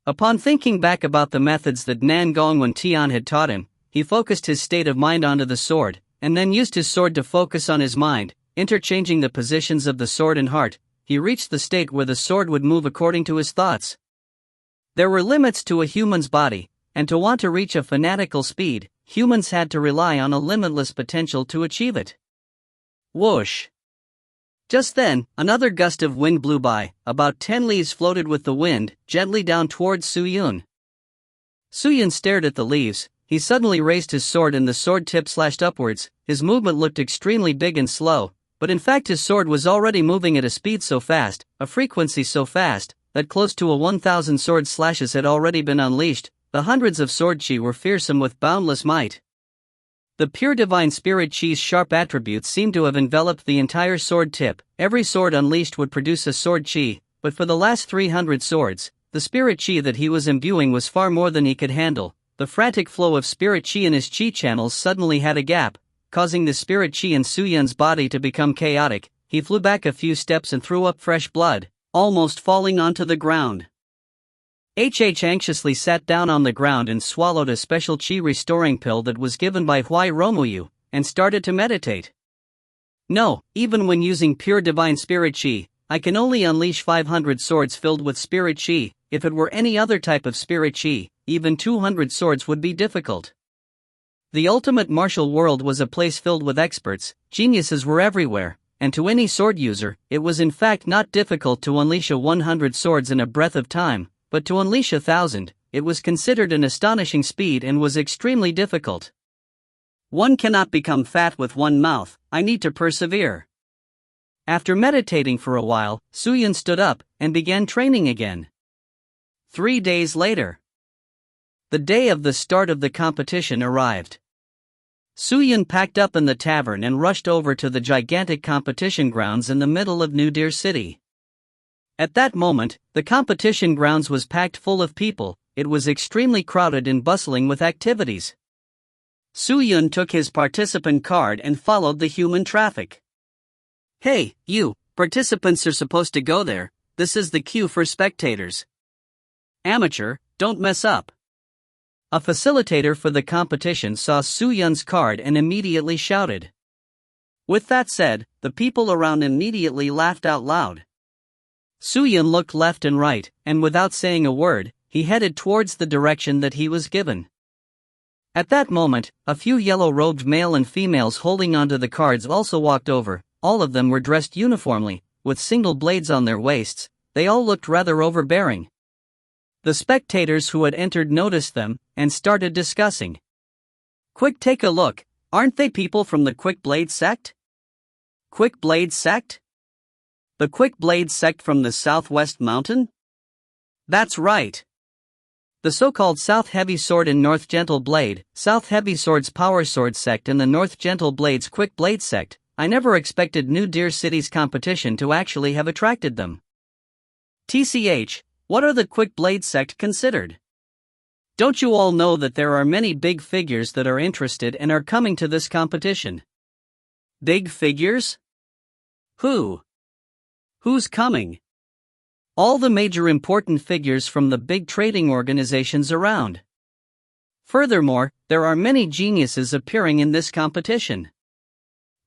Upon thinking back about the methods that Nan Gongwen Tian had taught him, he focused his state of mind onto the sword, and then used his sword to focus on his mind, interchanging the positions of the sword and heart. He reached the state where the sword would move according to his thoughts. There were limits to a human's body, and to want to reach a fanatical speed, humans had to rely on a limitless potential to achieve it. Whoosh! Just then, another gust of wind blew by. About 10 leaves floated with the wind, gently down towards Suyun. Suyun stared at the leaves. He suddenly raised his sword and the sword tip slashed upwards. His movement looked extremely big and slow, but in fact his sword was already moving at a speed so fast, a frequency so fast, that close to 1,000 sword slashes had already been unleashed. The hundreds of sword chi were fearsome with boundless might. The pure Divine Spirit Chi's sharp attributes seemed to have enveloped the entire sword tip. Every sword unleashed would produce a sword chi, but for the last 300 swords, the Spirit Chi that he was imbuing was far more than he could handle. The frantic flow of Spirit Chi in his Chi channels suddenly had a gap, causing the Spirit Chi in Suyun's body to become chaotic. He flew back a few steps and threw up fresh blood, almost falling onto the ground. HH anxiously sat down on the ground and swallowed a special Chi restoring pill that was given by Huai Romuyu, and started to meditate. No, even when using pure Divine Spirit Chi, I can only unleash 500 swords filled with spirit chi. If it were any other type of spirit chi, even 200 swords would be difficult. The ultimate martial world was a place filled with experts, geniuses were everywhere, and to any sword user, it was in fact not difficult to unleash 100 swords in a breath of time, but to unleash 1,000, it was considered an astonishing speed and was extremely difficult. One cannot become fat with one mouth, I need to persevere. After meditating for a while, Suyun stood up and began training again. 3 days later, the day of the start of the competition arrived. Suyun packed up in the tavern and rushed over to the gigantic competition grounds in the middle of New Deer City. At that moment, the competition grounds was packed full of people, it was extremely crowded and bustling with activities. Suyun took his participant card and followed the human traffic. Hey, you, participants are supposed to go there, this is the queue for spectators. Amateur, don't mess up. A facilitator for the competition saw Suyun's card and immediately shouted. With that said, the people around immediately laughed out loud. Suyun looked left and right, and without saying a word, he headed towards the direction that he was given. At that moment, a few yellow-robed male and females holding onto the cards also walked over. All of them were dressed uniformly, with single blades on their waists, they all looked rather overbearing. The spectators who had entered noticed them, and started discussing. Quick, take a look, aren't they people from the Quick Blade sect? Quick Blade sect? The Quick Blade sect from the Southwest Mountain? That's right. The so-called South Heavy Sword and North Gentle Blade, South Heavy Sword's Power Sword sect and the North Gentle Blade's Quick Blade sect. I never expected New Deer City's competition to actually have attracted them. TCH, what are the Quick Blade sect considered? Don't you all know that there are many big figures that are interested and are coming to this competition? Big figures? Who? Who's coming? All the major important figures from the big trading organizations around. Furthermore, there are many geniuses appearing in this competition.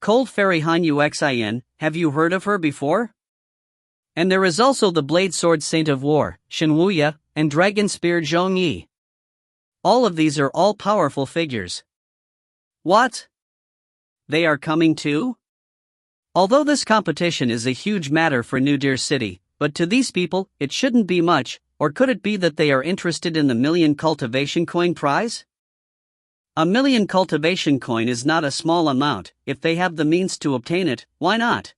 Cold Fairy Han Uxin, have you heard of her before? And there is also the Blade Sword Saint of War, Shen Wuya, and Dragon Spear Zhong Yi. All of these are all powerful figures. What? They are coming too? Although this competition is a huge matter for New Deer City, but to these people, it shouldn't be much, or could it be that they are interested in the 1,000,000 cultivation coin prize? 1,000,000 cultivation coin is not a small amount, if they have the means to obtain it, why not?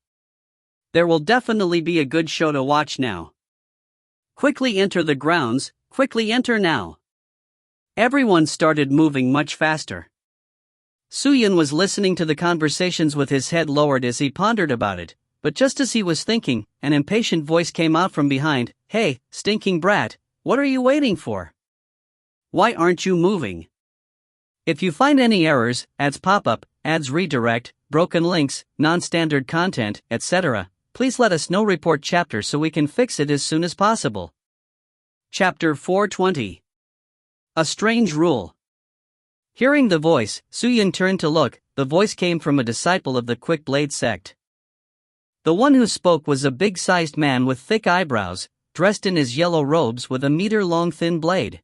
There will definitely be a good show to watch now. Quickly enter the grounds, quickly enter now. Everyone started moving much faster. Suyun was listening to the conversations with his head lowered as he pondered about it, but just as he was thinking, an impatient voice came out from behind. Hey, stinking brat, what are you waiting for? Why aren't you moving? If you find any errors, ads pop-up, ads redirect, broken links, non-standard content, etc., please let us know. Report chapter so we can fix it as soon as possible. Chapter 420. A Strange Rule. Hearing the voice, Suyun turned to look. The voice came from a disciple of the Quick Blade sect. The one who spoke was a big-sized man with thick eyebrows, dressed in his yellow robes with a meter-long thin blade.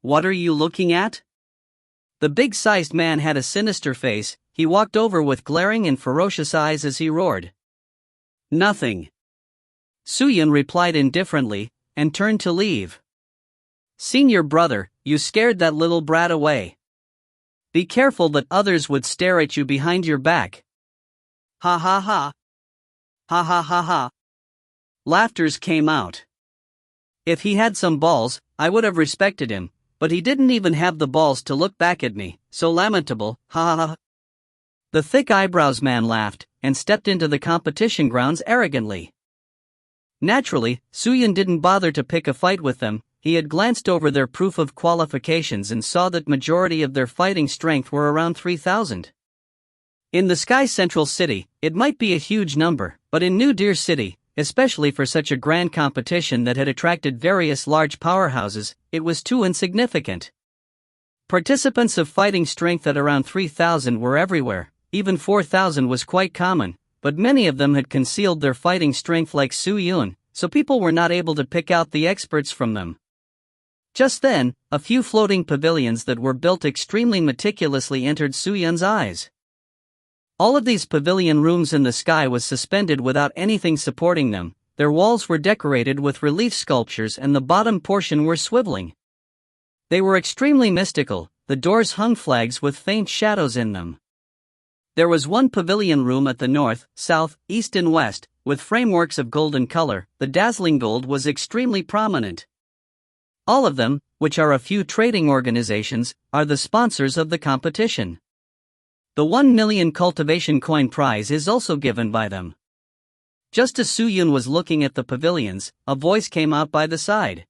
What are you looking at? The big-sized man had a sinister face. He walked over with glaring and ferocious eyes as he roared. Nothing. Suyun replied indifferently, and turned to leave. Senior brother, you scared that little brat away. Be careful that others would stare at you behind your back. Ha ha ha. Ha ha ha ha. Laughters came out. If he had some balls, I would have respected him, but he didn't even have the balls to look back at me, so lamentable, ha ha ha. The thick eyebrows man laughed, and stepped into the competition grounds arrogantly. Naturally, Suyun didn't bother to pick a fight with them. He had glanced over their proof of qualifications and saw that majority of their fighting strength were around 3,000. In the Sky Central City, it might be a huge number, but in New Deer City, especially for such a grand competition that had attracted various large powerhouses, it was too insignificant. Participants of fighting strength at around 3,000 were everywhere, even 4,000 was quite common, but many of them had concealed their fighting strength like Su Yun, so people were not able to pick out the experts from them. Just then, a few floating pavilions that were built extremely meticulously entered Su Yun's eyes. All of these pavilion rooms in the sky was suspended without anything supporting them. Their walls were decorated with relief sculptures and the bottom portion were swiveling. They were extremely mystical. The doors hung flags with faint shadows in them. There was one pavilion room at the north, south, east and west, with frameworks of golden color. The dazzling gold was extremely prominent. All of them, which are a few trading organizations, are the sponsors of the competition. The 1 million cultivation coin prize is also given by them. Just as Su Yun was looking at the pavilions, a voice came out by the side.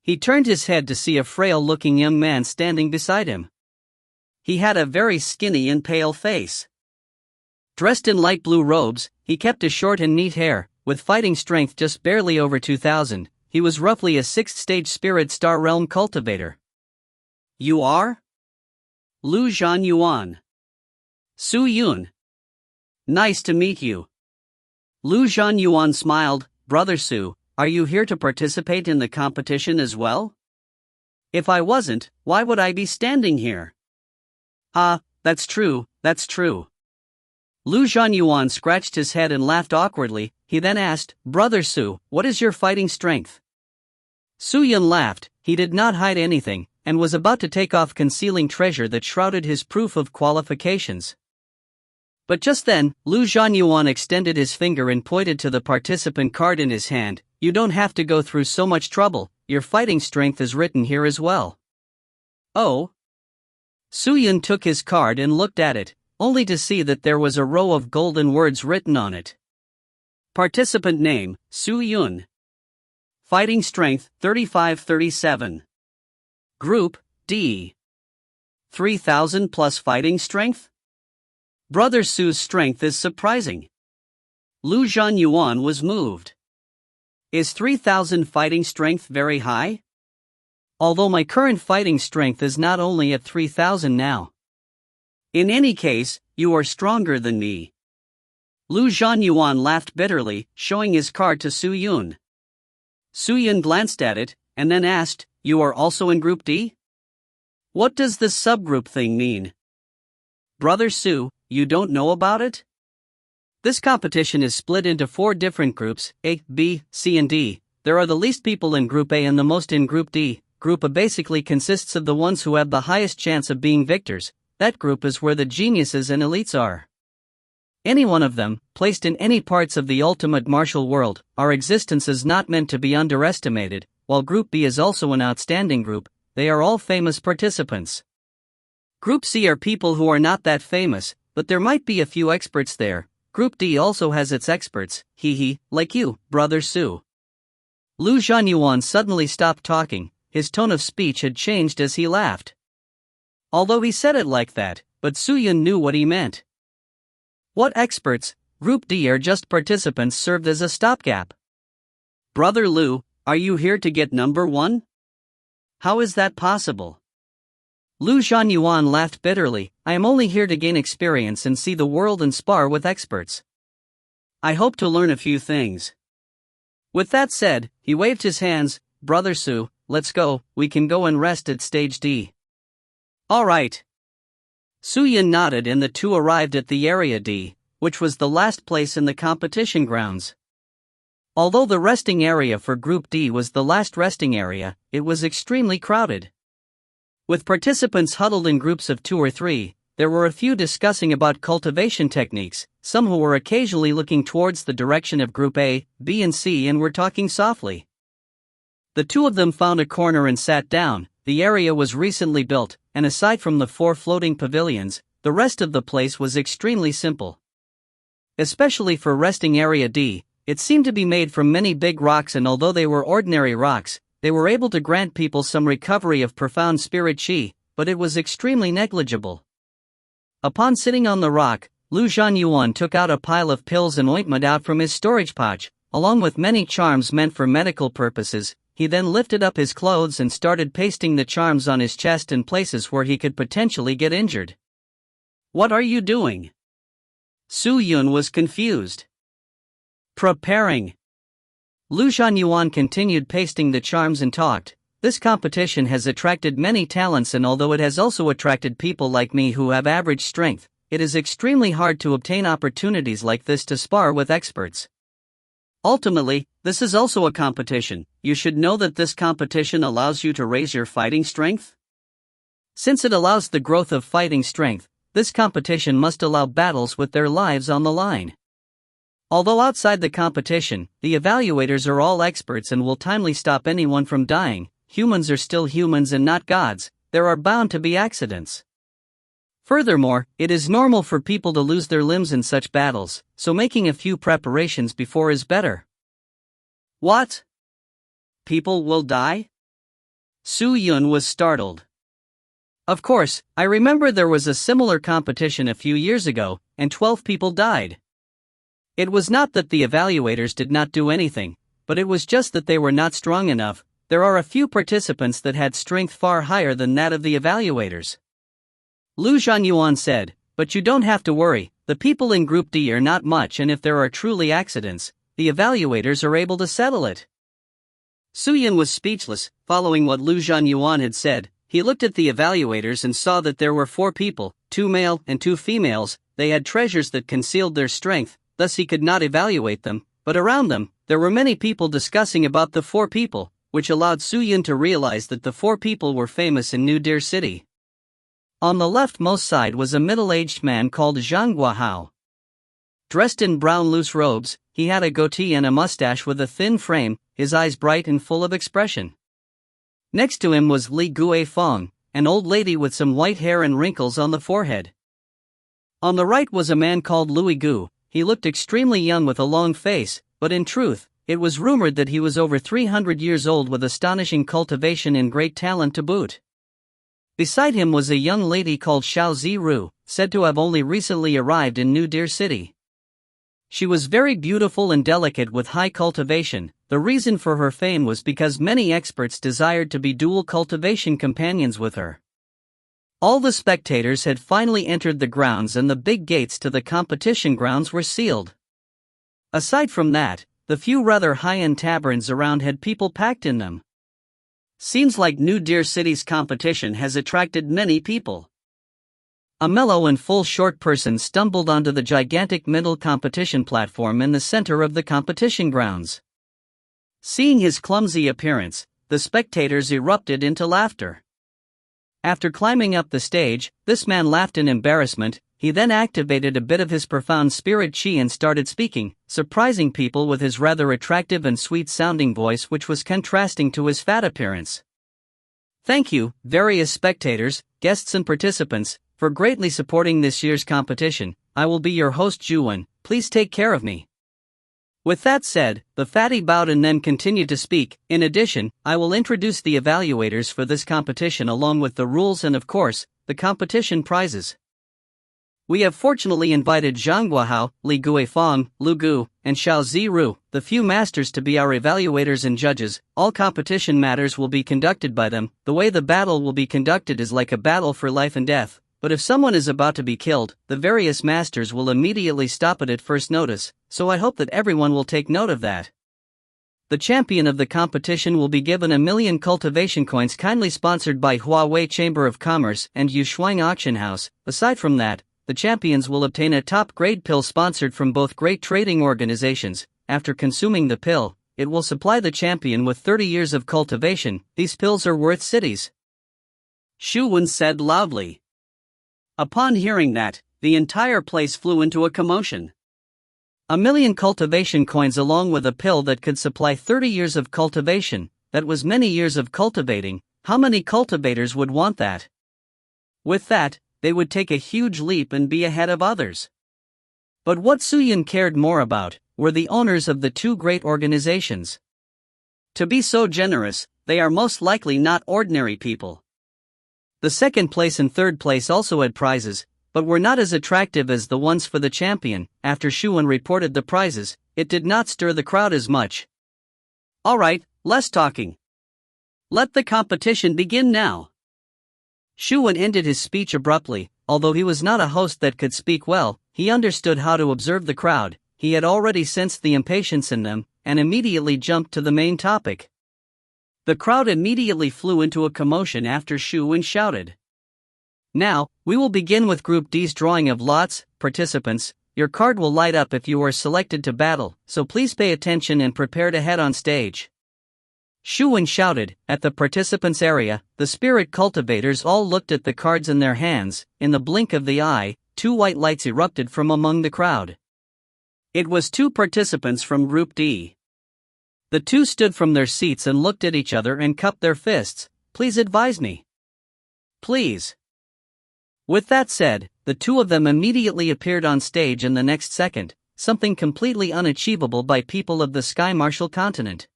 He turned his head to see a frail-looking young man standing beside him. He had a very skinny and pale face. Dressed in light blue robes, he kept a short and neat hair, with fighting strength just barely over 2,000. He was roughly a 6th-stage Spirit Star Realm cultivator. You are? Lu Zhanyuan. Su Yun. Nice to meet you. Lu Zhanyuan smiled. Brother Su, are you here to participate in the competition as well? If I wasn't, why would I be standing here? Ah, that's true, that's true. Lu Zhanyuan scratched his head and laughed awkwardly. He then asked, Brother Su, what is your fighting strength? Su Yun laughed. He did not hide anything, and was about to take off concealing treasure that shrouded his proof of qualifications. But just then, Lu Zhanyuan extended his finger and pointed to the participant card in his hand. You don't have to go through so much trouble, your fighting strength is written here as well. Oh? Su Yun took his card and looked at it, only to see that there was a row of golden words written on it. Participant name, Su Yun. Fighting strength, 3537. Group, D. 3,000 plus fighting strength? Brother Su's strength is surprising. Lu Zhanyuan was moved. Is 3,000 fighting strength very high? Although my current fighting strength is not only at 3,000 now. In any case, you are stronger than me. Lu Zhanyuan laughed bitterly, showing his card to Su Yun. Su Yun glanced at it, and then asked, You are also in Group D? What does this subgroup thing mean? Brother Su, you don't know about it? This competition is split into 4 different groups, A, B, C and D. There are the least people in Group A and the most in Group D. Group A basically consists of the ones who have the highest chance of being victors. That group is where the geniuses and elites are. Any one of them, placed in any parts of the ultimate martial world, our existence is not meant to be underestimated. While Group B is also an outstanding group, they are all famous participants. Group C are people who are not that famous, but there might be a few experts there. Group D also has its experts, like you, Brother Su. Lu Zhanyuan suddenly stopped talking. His tone of speech had changed as he laughed. Although he said it like that, but Su Yun knew what he meant. What experts? Group D are just participants served as a stopgap. Brother Lu, are you here to get number 1? How is that possible? Lu Zhanyuan laughed bitterly. I am only here to gain experience and see the world and spar with experts. I hope to learn a few things. With that said, he waved his hands. Brother Su, let's go, we can go and rest at stage D. Alright. Su Yun nodded and the two arrived at the area D, which was the last place in the competition grounds. Although the resting area for Group D was the last resting area, it was extremely crowded. With participants huddled in groups of 2 or 3, there were a few discussing about cultivation techniques, some who were occasionally looking towards the direction of Group A, B and C and were talking softly. The 2 of them found a corner and sat down. The area was recently built, and aside from the 4 floating pavilions, the rest of the place was extremely simple. Especially for resting area D, it seemed to be made from many big rocks, and although they were ordinary rocks, they were able to grant people some recovery of profound spirit chi, but it was extremely negligible. Upon sitting on the rock, Lu Zhanyuan took out a pile of pills and ointment out from his storage pouch, along with many charms meant for medical purposes. He then lifted up his clothes and started pasting the charms on his chest in places where he could potentially get injured. What are you doing? Su Yun was confused. Preparing. Lu Zhanyuan continued pasting the charms and talked. This competition has attracted many talents, and although it has also attracted people like me who have average strength, it is extremely hard to obtain opportunities like this to spar with experts. Ultimately, this is also a competition. You should know that this competition allows you to raise your fighting strength. Since it allows the growth of fighting strength, this competition must allow battles with their lives on the line. Although outside the competition, the evaluators are all experts and will timely stop anyone from dying, humans are still humans and not gods. There are bound to be accidents. Furthermore, it is normal for people to lose their limbs in such battles, so making a few preparations before is better. What? People will die? Su Yun was startled. Of course, I remember there was a similar competition a few years ago, and 12 people died. It was not that the evaluators did not do anything, but it was just that they were not strong enough. There are a few participants that had strength far higher than that of the evaluators. Lu Zhanyuan said, but you don't have to worry, the people in Group D are not much, and if there are truly accidents, the evaluators are able to settle it. Su Yun was speechless. Following what Lu Zhanyuan had said, he looked at the evaluators and saw that there were 4 people, 2 male and 2 females. They had treasures that concealed their strength, thus he could not evaluate them, but around them, there were many people discussing about the 4 people, which allowed Su Yun to realize that the 4 people were famous in New Deer City. On the leftmost side was a middle-aged man called Zhang Guahao. Dressed in brown loose robes, he had a goatee and a mustache with a thin frame, his eyes bright and full of expression. Next to him was Li Guifeng, an old lady with some white hair and wrinkles on the forehead. On the right was a man called Louis Gu. He looked extremely young with a long face, but in truth, it was rumored that he was over 300 years old with astonishing cultivation and great talent to boot. Beside him was a young lady called Xiao Ziru, said to have only recently arrived in New Deer City. She was very beautiful and delicate with high cultivation. The reason for her fame was because many experts desired to be dual cultivation companions with her. All the spectators had finally entered the grounds and the big gates to the competition grounds were sealed. Aside from that, the few rather high-end taverns around had people packed in them. Seems like New Deer City's competition has attracted many people. A mellow and full short person stumbled onto the gigantic middle competition platform in the center of the competition grounds. Seeing his clumsy appearance, the spectators erupted into laughter. After climbing up the stage, this man laughed in embarrassment. He then activated a bit of his profound spirit chi and started speaking, surprising people with his rather attractive and sweet-sounding voice, which was contrasting to his fat appearance. Thank you, various spectators, guests and participants, for greatly supporting this year's competition. I will be your host Juwen, please take care of me. With that said, the fatty bowed and then continued to speak. In addition, I will introduce the evaluators for this competition along with the rules and of course, the competition prizes. We have fortunately invited Zhang Guahao, Li Guifeng, Lu Gu, and Xiao Ziru, the few masters, to be our evaluators and judges. All competition matters will be conducted by them. The way the battle will be conducted is like a battle for life and death, but if someone is about to be killed, the various masters will immediately stop it at first notice, so I hope that everyone will take note of that. The champion of the competition will be given 1,000,000 cultivation coins, kindly sponsored by Huawei Chamber of Commerce and Yushuang Auction House. Aside from that, the champions will obtain a top-grade pill sponsored from both great trading organizations. After consuming the pill, it will supply the champion with 30 years of cultivation. These pills are worth cities. Shu Wen said loudly. Upon hearing that, the entire place flew into a commotion. 1,000,000 cultivation coins along with a pill that could supply 30 years of cultivation, that was many years of cultivating. How many cultivators would want that? With that, they would take a huge leap and be ahead of others. But what Su Yun cared more about were the owners of the 2 great organizations. To be so generous, they are most likely not ordinary people. The second place and third place also had prizes, but were not as attractive as the ones for the champion. After Shu Wen reported the prizes, it did not stir the crowd as much. Alright, less talking. Let the competition begin now. Shu Wen ended his speech abruptly. although he was not a host that could speak well, he understood how to observe the crowd. He had already sensed the impatience in them, and immediately jumped to the main topic. The crowd immediately flew into a commotion after Shu Wen shouted. Now, we will begin with Group D's drawing of lots. Participants, your card will light up if you are selected to battle, so please pay attention and prepare to head on stage. Shu Wen shouted. At the participants' area, the spirit cultivators all looked at the cards in their hands. In the blink of the eye, 2 white lights erupted from among the crowd. It was 2 participants from Group D. The 2 stood from their seats and looked at each other and cupped their fists. Please advise me. Please. With that said, the 2 of them immediately appeared on stage in the next second, something completely unachievable by people of the Sky Martial continent.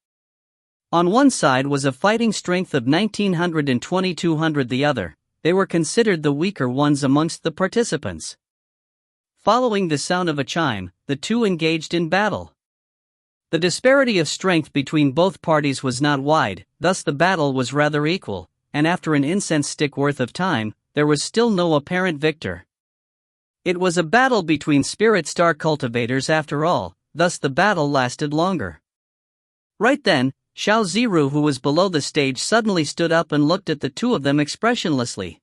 On one side was a fighting strength of 1900 and 2200, the other. They were considered the weaker ones amongst the participants. Following the sound of a chime, the 2 engaged in battle. The disparity of strength between both parties was not wide, thus the battle was rather equal, and after an incense stick worth of time, there was still no apparent victor. It was a battle between spirit star cultivators after all, thus the battle lasted longer. Right then, Xiao Ziru, who was below the stage, suddenly stood up and looked at the 2 of them expressionlessly.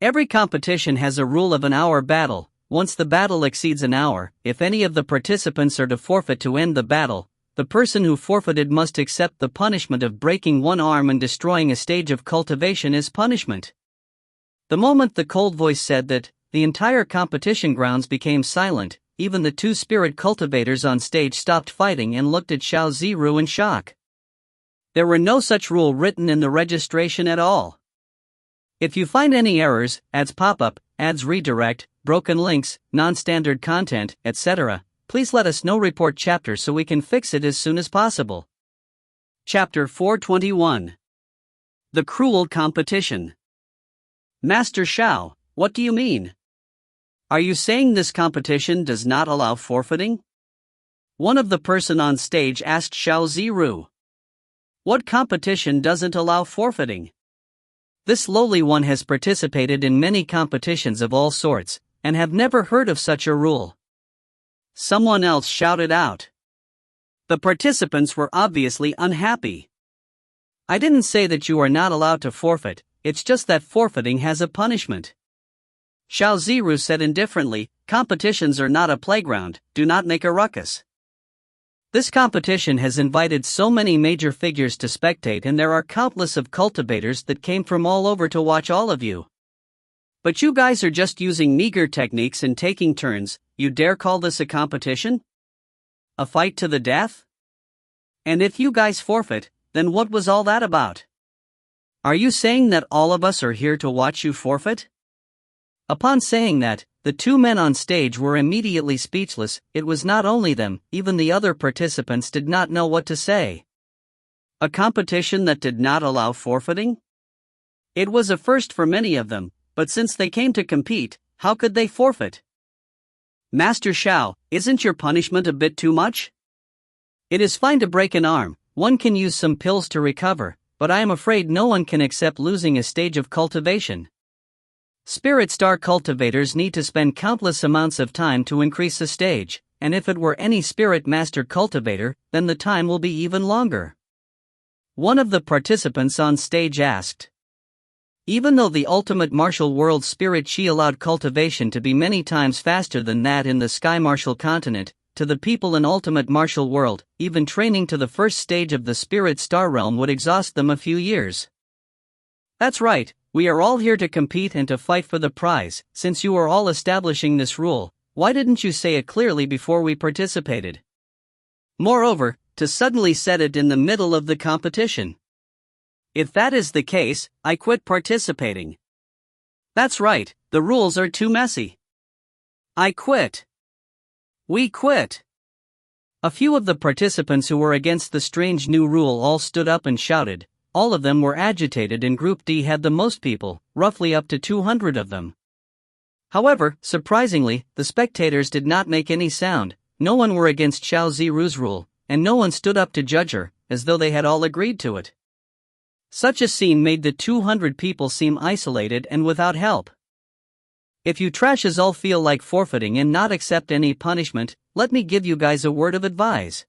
Every competition has a rule of an hour battle. Once the battle exceeds an hour, if any of the participants are to forfeit to end the battle, the person who forfeited must accept the punishment of breaking one arm and destroying a stage of cultivation as punishment. The moment the cold voice said that, the entire competition grounds became silent. Even the 2 spirit cultivators on stage stopped fighting and looked at Xiao Ziru in shock. There were no such rule written in the registration at all. If you find any errors, ads pop up, ads redirect, broken links, non-standard content, etc., please let us know. Report chapter so we can fix it as soon as possible. Chapter 421. The Cruel Competition. Master Xiao, what do you mean? Are you saying this competition does not allow forfeiting? One of the person on stage asked Xiao Ziru. What competition doesn't allow forfeiting? This lowly one has participated in many competitions of all sorts, and have never heard of such a rule. Someone else shouted out. The participants were obviously unhappy. I didn't say that you are not allowed to forfeit, it's just that forfeiting has a punishment. Xiao Ziru said indifferently, competitions are not a playground, do not make a ruckus. This competition has invited so many major figures to spectate, and there are countless of cultivators that came from all over to watch all of you. But you guys are just using meager techniques and taking turns. You dare call this a competition? A fight to the death? And if you guys forfeit, then what was all that about? Are you saying that all of us are here to watch you forfeit? Upon saying that, the 2 men on stage were immediately speechless. It was not only them, even the other participants did not know what to say. A competition that did not allow forfeiting? It was a first for many of them, but since they came to compete, how could they forfeit? Master Xiao, isn't your punishment a bit too much? It is fine to break an arm, one can use some pills to recover, but I am afraid no one can accept losing a stage of cultivation. Spirit star cultivators need to spend countless amounts of time to increase a stage, and if it were any spirit master cultivator, then the time will be even longer. One of the participants on stage asked. Even though the ultimate martial world spirit Qi allowed cultivation to be many times faster than that in the Sky Martial continent, to the people in ultimate martial world, even training to the first stage of the spirit star realm would exhaust them a few years. That's right. We are all here to compete and to fight for the prize. Since you are all establishing this rule, why didn't you say it clearly before we participated? Moreover, to suddenly set it in the middle of the competition. If that is the case, I quit participating. That's right, the rules are too messy. I quit. We quit. A few of the participants who were against the strange new rule all stood up and shouted. All of them were agitated, and Group D had the most people, roughly up to 200 of them. However, surprisingly, the spectators did not make any sound. No one were against Xiao Ziru's rule, and no one stood up to judge her, as though they had all agreed to it. Such a scene made the 200 people seem isolated and without help. If you trashes all feel like forfeiting and not accept any punishment, let me give you guys a word of advice.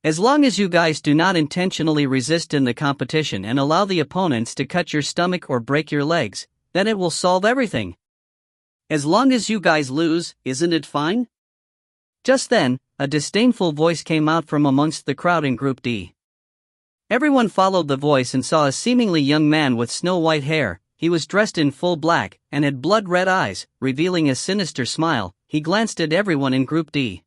As long as you guys do not intentionally resist in the competition and allow the opponents to cut your stomach or break your legs, then it will solve everything. As long as you guys lose, isn't it fine? Just then, a disdainful voice came out from amongst the crowd in Group D. Everyone followed the voice and saw a seemingly young man with snow-white hair. He was dressed in full black and had blood-red eyes, revealing a sinister smile. He glanced at everyone in Group D.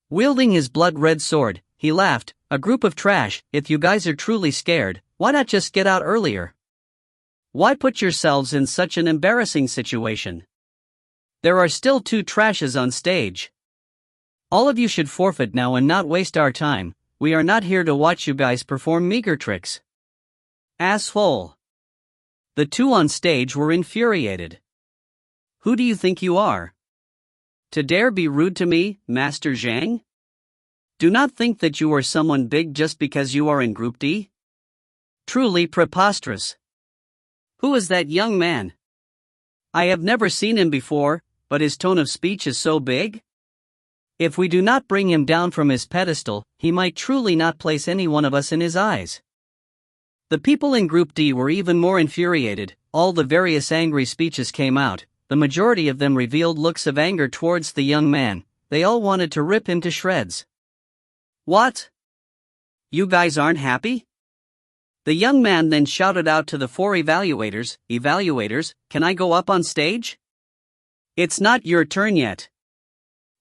Wielding his blood-red sword, he laughed. A group of trash, if you guys are truly scared, why not just get out earlier? Why put yourselves in such an embarrassing situation? There are still 2 trashes on stage. All of you should forfeit now and not waste our time. We are not here to watch you guys perform meager tricks. Asshole. The 2 on stage were infuriated. Who do you think you are? To dare be rude to me, Master Zhang? Do not think that you are someone big just because you are in Group D. Truly preposterous. Who is that young man? I have never seen him before, but his tone of speech is so big. If we do not bring him down from his pedestal, he might truly not place any one of us in his eyes. The people in Group D were even more infuriated. All the various angry speeches came out. The majority of them revealed looks of anger towards the young man. They all wanted to rip him to shreds. What? You guys aren't happy? The young man then shouted out to the 4 evaluators, "Evaluators, can I go up on stage?" It's not your turn yet.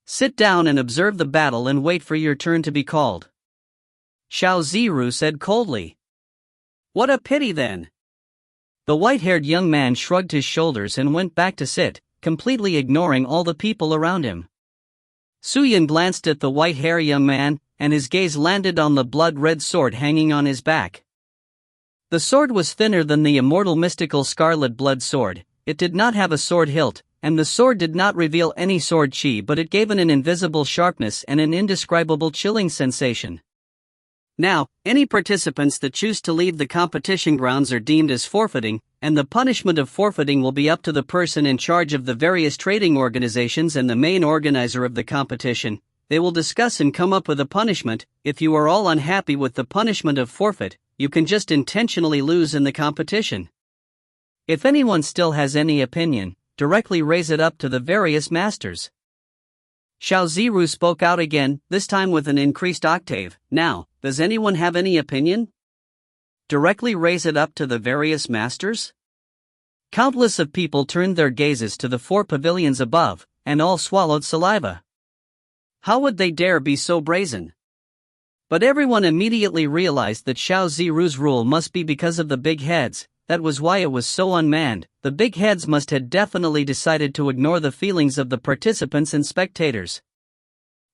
Sit down and observe the battle and wait for your turn to be called. Xiao Ziru said coldly. What a pity then. The white-haired young man shrugged his shoulders and went back to sit, completely ignoring all the people around him. Suyin glanced at the white-haired young man, and his gaze landed on the blood-red sword hanging on his back. The sword was thinner than the immortal mystical scarlet blood sword. It did not have a sword hilt, and the sword did not reveal any sword chi, but it gave it an invisible sharpness and an indescribable chilling sensation. Now, any participants that choose to leave the competition grounds are deemed as forfeiting, and the punishment of forfeiting will be up to the person in charge of the various trading organizations and the main organizer of the competition. They will discuss and come up with a punishment. If you are all unhappy with the punishment of forfeit, you can just intentionally lose in the competition. If anyone still has any opinion, directly raise it up to the various masters. Xiao Ziru spoke out again, this time with an increased octave. Now, does anyone have any opinion? Directly raise it up to the various masters? Countless of people turned their gazes to the 4 pavilions above, and all swallowed saliva. How would they dare be so brazen? But everyone immediately realized that Xiao Ziru's rule must be because of the big heads. That was why it was so unmanned. The big heads must have definitely decided to ignore the feelings of the participants and spectators.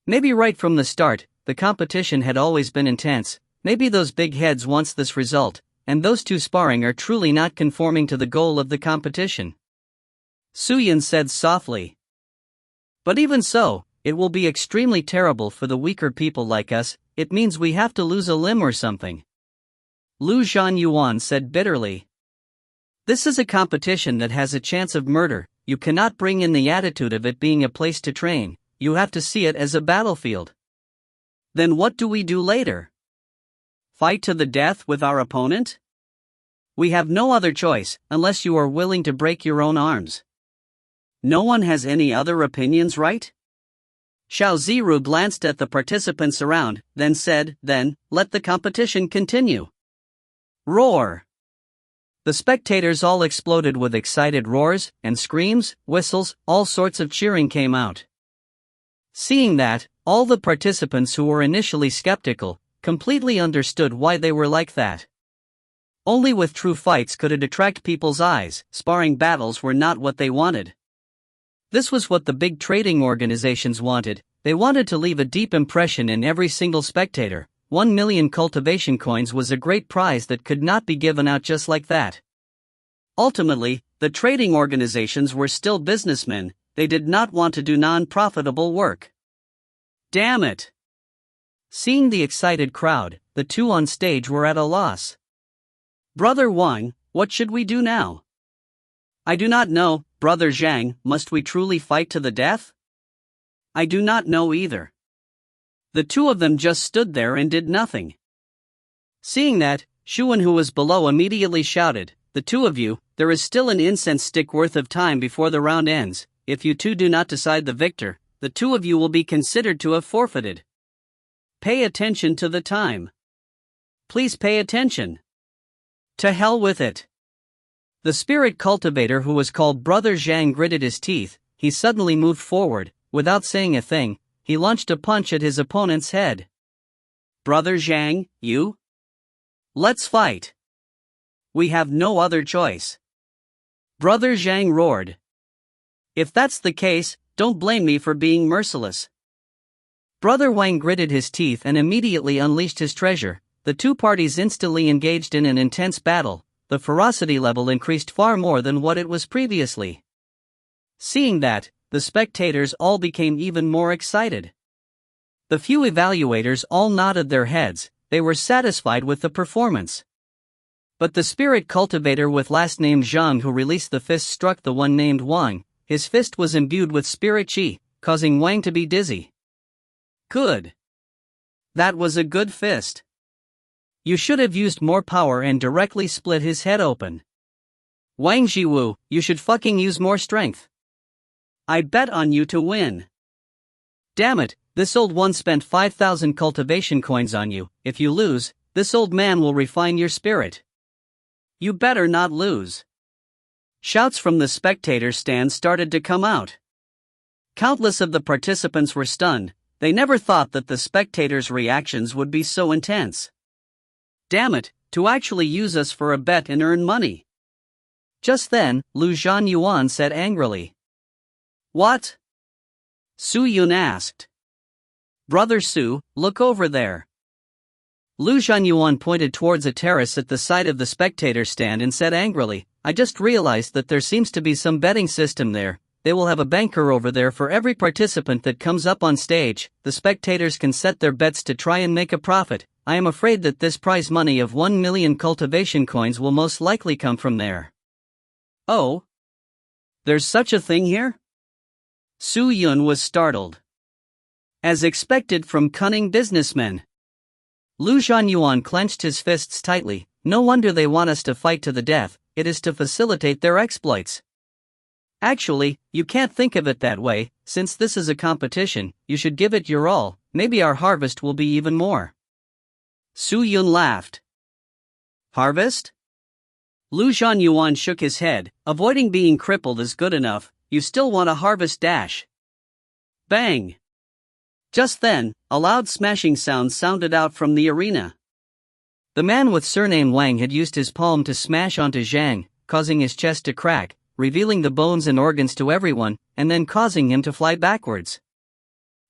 Maybe right from the start, the competition had always been intense. Maybe those big heads wants this result, and those 2 sparring are truly not conforming to the goal of the competition. Suyin said softly. But even so, it will be extremely terrible for the weaker people like us. It means we have to lose a limb or something. Lu Zhanyuan said bitterly. This is a competition that has a chance of murder. You cannot bring in the attitude of it being a place to train. You have to see it as a battlefield. Then what do we do later? Fight to the death with our opponent? We have no other choice, unless you are willing to break your own arms. No one has any other opinions, right? Xiao Ziru glanced at the participants around, then said, then, let the competition continue. Roar! The spectators all exploded with excited roars, and screams, whistles, all sorts of cheering came out. Seeing that, all the participants who were initially skeptical, completely understood why they were like that. Only with true fights could it attract people's eyes. Sparring battles were not what they wanted. This was what the big trading organizations wanted. They wanted to leave a deep impression in every single spectator. 1 million cultivation coins was a great prize that could not be given out just like that. Ultimately, the trading organizations were still businessmen. They did not want to do non-profitable work. Damn it! Seeing the excited crowd, the 2 on stage were at a loss. Brother Wang, what should we do now? I do not know, Brother Zhang, must we truly fight to the death? I do not know either. The two of them just stood there and did nothing. Seeing that, Shuan, who was below, immediately shouted, "The two of you, there is still an incense stick worth of time before the round ends. If you two do not decide the victor, the two of you will be considered to have forfeited. Pay attention to the time. Please pay attention. To hell with it." The spirit cultivator, who was called Brother Zhang, gritted his teeth. He suddenly moved forward. Without saying a thing, he launched a punch at his opponent's head. "Brother Zhang, you? Let's fight. We have no other choice." Brother Zhang roared. "If that's the case, don't blame me for being merciless." Brother Wang gritted his teeth and immediately unleashed his treasure. The two parties instantly engaged in an intense battle. The ferocity level increased far more than what it was previously. Seeing that, the spectators all became even more excited. The few evaluators all nodded their heads. They were satisfied with the performance. But the spirit cultivator with last name Zhang, who released the fist, struck the one named Wang. His fist was imbued with spirit chi, causing Wang to be dizzy. Good. That was a good fist. You should have used more power and directly split his head open. Wang Jiwu, you should fucking use more strength. I bet on you to win. Damn it, this old one spent 5,000 cultivation coins on you. If you lose, this old man will refine your spirit. You better not lose. Shouts from the spectator stand started to come out. Countless of the participants were stunned. They never thought that the spectators' reactions would be so intense. Damn it, to actually use us for a bet and earn money. Just then, Lu Zhanyuan said angrily. What? Su Yun asked. Brother Su, look over there. Lu Zhanyuan pointed towards a terrace at the side of the spectator stand and said angrily, I just realized that there seems to be some betting system there. They will have a banker over there for every participant that comes up on stage. The spectators can set their bets to try and make a profit. I am afraid that this prize money of 1 million cultivation coins will most likely come from there. Oh? There's such a thing here? Su Yun was startled. As expected from cunning businessmen. Lu Zhanyuan clenched his fists tightly. No wonder they want us to fight to the death. It is to facilitate their exploits. Actually, you can't think of it that way. Since this is a competition, you should give it your all. Maybe our harvest will be even more. Su Yun laughed. Harvest? Lu Zhanyuan shook his head. Avoiding being crippled is good enough. You still want a harvest dash. Bang! Just then, a loud smashing sound sounded out from the arena. The man with surname Wang had used his palm to smash onto Zhang, causing his chest to crack, revealing the bones and organs to everyone, and then causing him to fly backwards.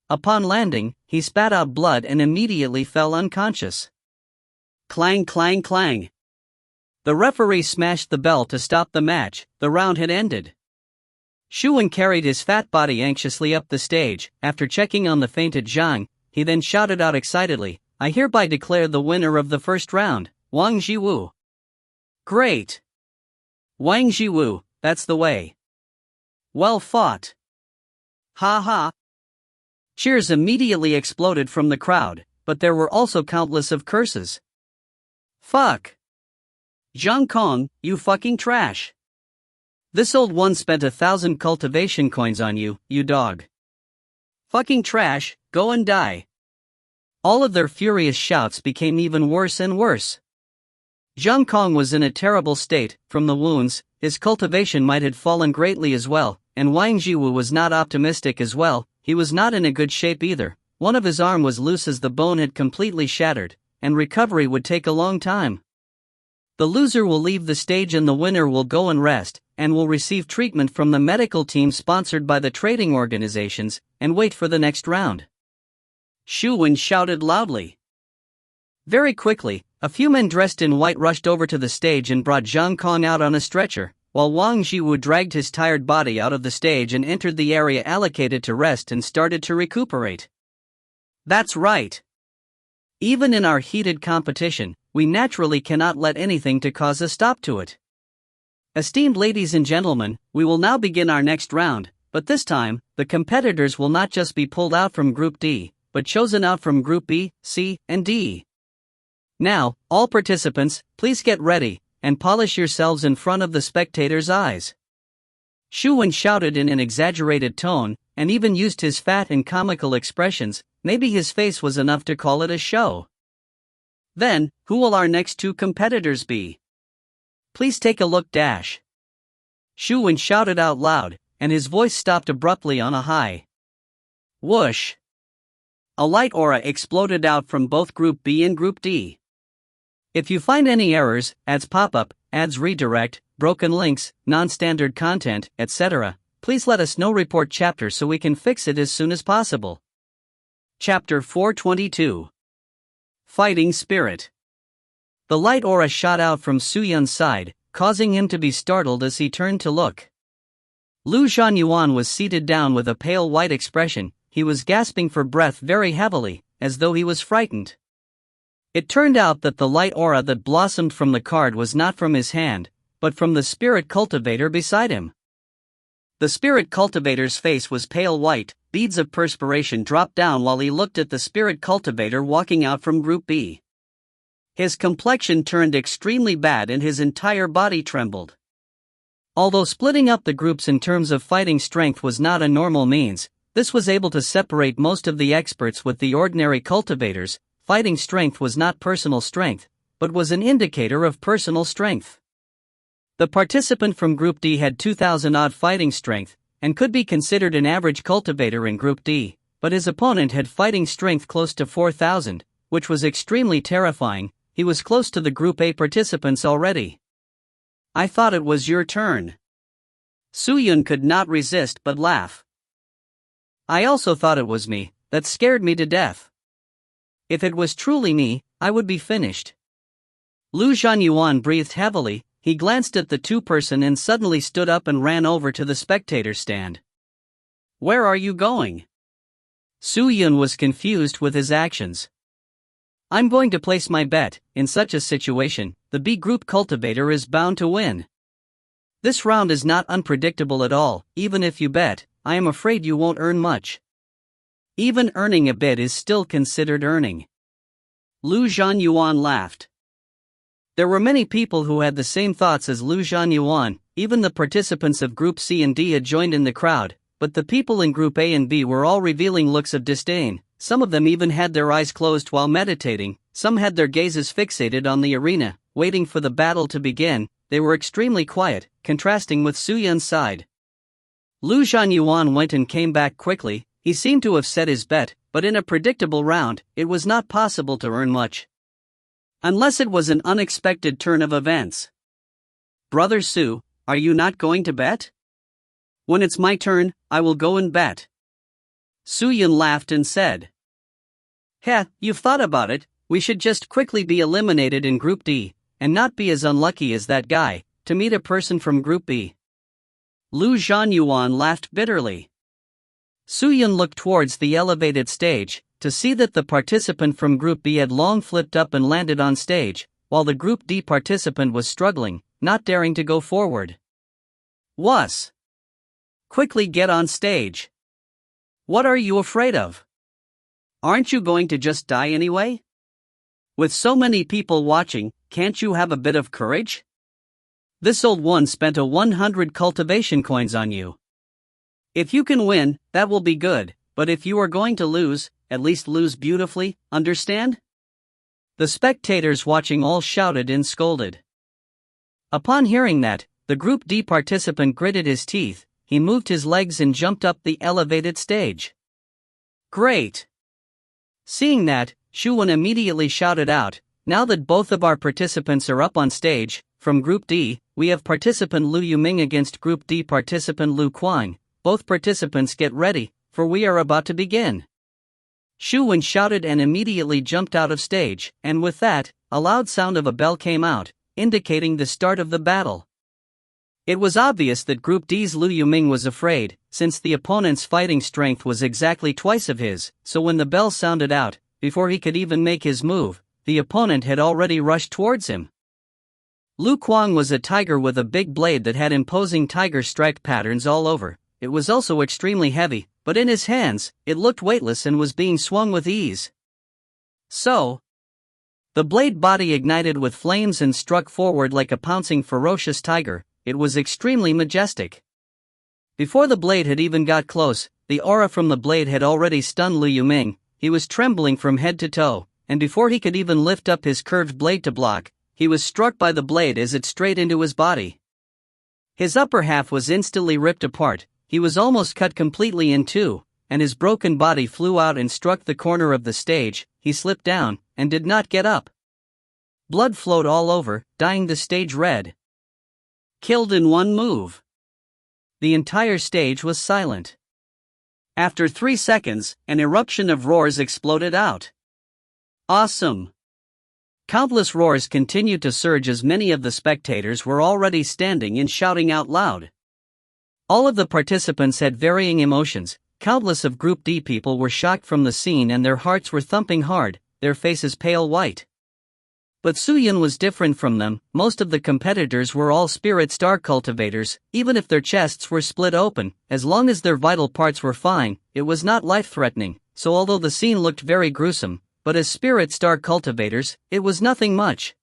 Upon landing, he spat out blood and immediately fell unconscious. Clang, clang, clang. The referee smashed the bell to stop the match. The round had ended. Shuan carried his fat body anxiously up the stage. After checking on the fainted Zhang, he then shouted out excitedly, I hereby declare the winner of the first round, Wang Jiwu. Great! Wang Jiwu, that's the way. Well fought. Ha ha. Cheers immediately exploded from the crowd, but there were also countless of curses. Fuck. Zhang Kong, you fucking trash. This old one spent 1,000 cultivation coins on you, you dog. Fucking trash, go and die. All of their furious shouts became even worse and worse. Zhang Kong was in a terrible state. From the wounds, his cultivation might have fallen greatly as well, and Wang Jiwu was not optimistic as well. He was not in a good shape either. One of his arm was loose as the bone had completely shattered, and recovery would take a long time. The loser will leave the stage and the winner will go and rest, and will receive treatment from the medical team sponsored by the trading organizations, and wait for the next round. Shu Wen shouted loudly. Very quickly, a few men dressed in white rushed over to the stage and brought Zhang Kong out on a stretcher, while Wang Jiwu dragged his tired body out of the stage and entered the area allocated to rest and started to recuperate. That's right. Even in our heated competition, we naturally cannot let anything to cause a stop to it. Esteemed ladies and gentlemen, we will now begin our next round, but this time, the competitors will not just be pulled out from Group D, but chosen out from Group B, C, and D. Now, all participants, please get ready, and polish yourselves in front of the spectators' eyes. Shu Wen shouted in an exaggerated tone, and even used his fat and comical expressions. Maybe his face was enough to call it a show. Then, who will our next two competitors be? Please take a look. Shu Wen shouted out loud, and his voice stopped abruptly on a high. Whoosh! A light aura exploded out from both Group B and Group D. If you find any errors, ads pop up, ads redirect, broken links, non-standard content, etc., please let us know. Report chapter so we can fix it as soon as possible. Chapter 422. Fighting Spirit. The light aura shot out from Su Yun's side, causing him to be startled as he turned to look. Lu Zhanyuan was seated down with a pale white expression. He was gasping for breath very heavily, as though he was frightened. It turned out that the light aura that blossomed from the card was not from his hand, but from the spirit cultivator beside him. The spirit cultivator's face was pale white, beads of perspiration dropped down while he looked at the spirit cultivator walking out from Group B. His complexion turned extremely bad and his entire body trembled. Although splitting up the groups in terms of fighting strength was not a normal means, this was able to separate most of the experts with the ordinary cultivators. Fighting strength was not personal strength, but was an indicator of personal strength. The participant from Group D had 2,000-odd fighting strength, and could be considered an average cultivator in Group D, but his opponent had fighting strength close to 4,000, which was extremely terrifying. He was close to the Group A participants already. I thought it was your turn. Su Yun could not resist but laugh. I also thought it was me. That scared me to death. If it was truly me, I would be finished. Lu Zhanyuan breathed heavily. He glanced at the two-person and suddenly stood up and ran over to the spectator stand. Where are you going? Su Yun was confused with his actions. I'm going to place my bet. In such a situation, the B group cultivator is bound to win. This round is not unpredictable at all. Even if you bet, I am afraid you won't earn much. Even earning a bit is still considered earning. Lu Zhanyuan laughed. There were many people who had the same thoughts as Lu Zhanyuan. Even the participants of Group C and D had joined in the crowd, but the people in Group A and B were all revealing looks of disdain. Some of them even had their eyes closed while meditating. Some had their gazes fixated on the arena, waiting for the battle to begin. They were extremely quiet, contrasting with Su Yun's side. Lu Zhanyuan went and came back quickly. He seemed to have set his bet, but in a predictable round, it was not possible to earn much. Unless it was an unexpected turn of events. Brother Su, are you not going to bet? When it's my turn, I will go and bet. Su Yun laughed and said. Heh, you've thought about it. We should just quickly be eliminated in Group D, and not be as unlucky as that guy, to meet a person from Group B. Lu Zhanyuan laughed bitterly. Su Yun looked towards the elevated stage, to see that the participant from Group B had long flipped up and landed on stage, while the Group D participant was struggling, not daring to go forward. Wuss! Quickly get on stage. What are you afraid of? Aren't you going to just die anyway? With so many people watching, can't you have a bit of courage? This old one spent 100 cultivation coins on you. If you can win, that will be good, but if you are going to lose, at least lose beautifully, understand? The spectators watching all shouted and scolded. Upon hearing that, the Group D participant gritted his teeth. He moved his legs and jumped up the elevated stage. Great! Seeing that, Shu Wen immediately shouted out, now that both of our participants are up on stage, from Group D, we have participant Lu Yuming against Group D participant Lu Kuang. Both participants get ready, for we are about to begin. Shu Wen shouted and immediately jumped out of stage, and with that, a loud sound of a bell came out, indicating the start of the battle. It was obvious that Group D's Lu Yuming was afraid, since the opponent's fighting strength was exactly twice of his, so when the bell sounded out, before he could even make his move, the opponent had already rushed towards him. Lu Kuang was a tiger with a big blade that had imposing tiger stripe patterns all over. It was also extremely heavy, but in his hands, it looked weightless and was being swung with ease. So, the blade body ignited with flames and struck forward like a pouncing ferocious tiger. It was extremely majestic. Before the blade had even got close, the aura from the blade had already stunned Lu Yuming. He was trembling from head to toe, and before he could even lift up his curved blade to block, he was struck by the blade as it straight into his body. His upper half was instantly ripped apart. He was almost cut completely in two, and his broken body flew out and struck the corner of the stage. He slipped down, and did not get up. Blood flowed all over, dyeing the stage red. Killed in one move. The entire stage was silent. After 3 seconds, an eruption of roars exploded out. Awesome! Countless roars continued to surge as many of the spectators were already standing and shouting out loud. All of the participants had varying emotions. Countless of Group D people were shocked from the scene and their hearts were thumping hard, their faces pale white. But Suyun was different from them. Most of the competitors were all spirit star cultivators. Even if their chests were split open, as long as their vital parts were fine, it was not life-threatening. So although the scene looked very gruesome, but as spirit star cultivators, it was nothing much.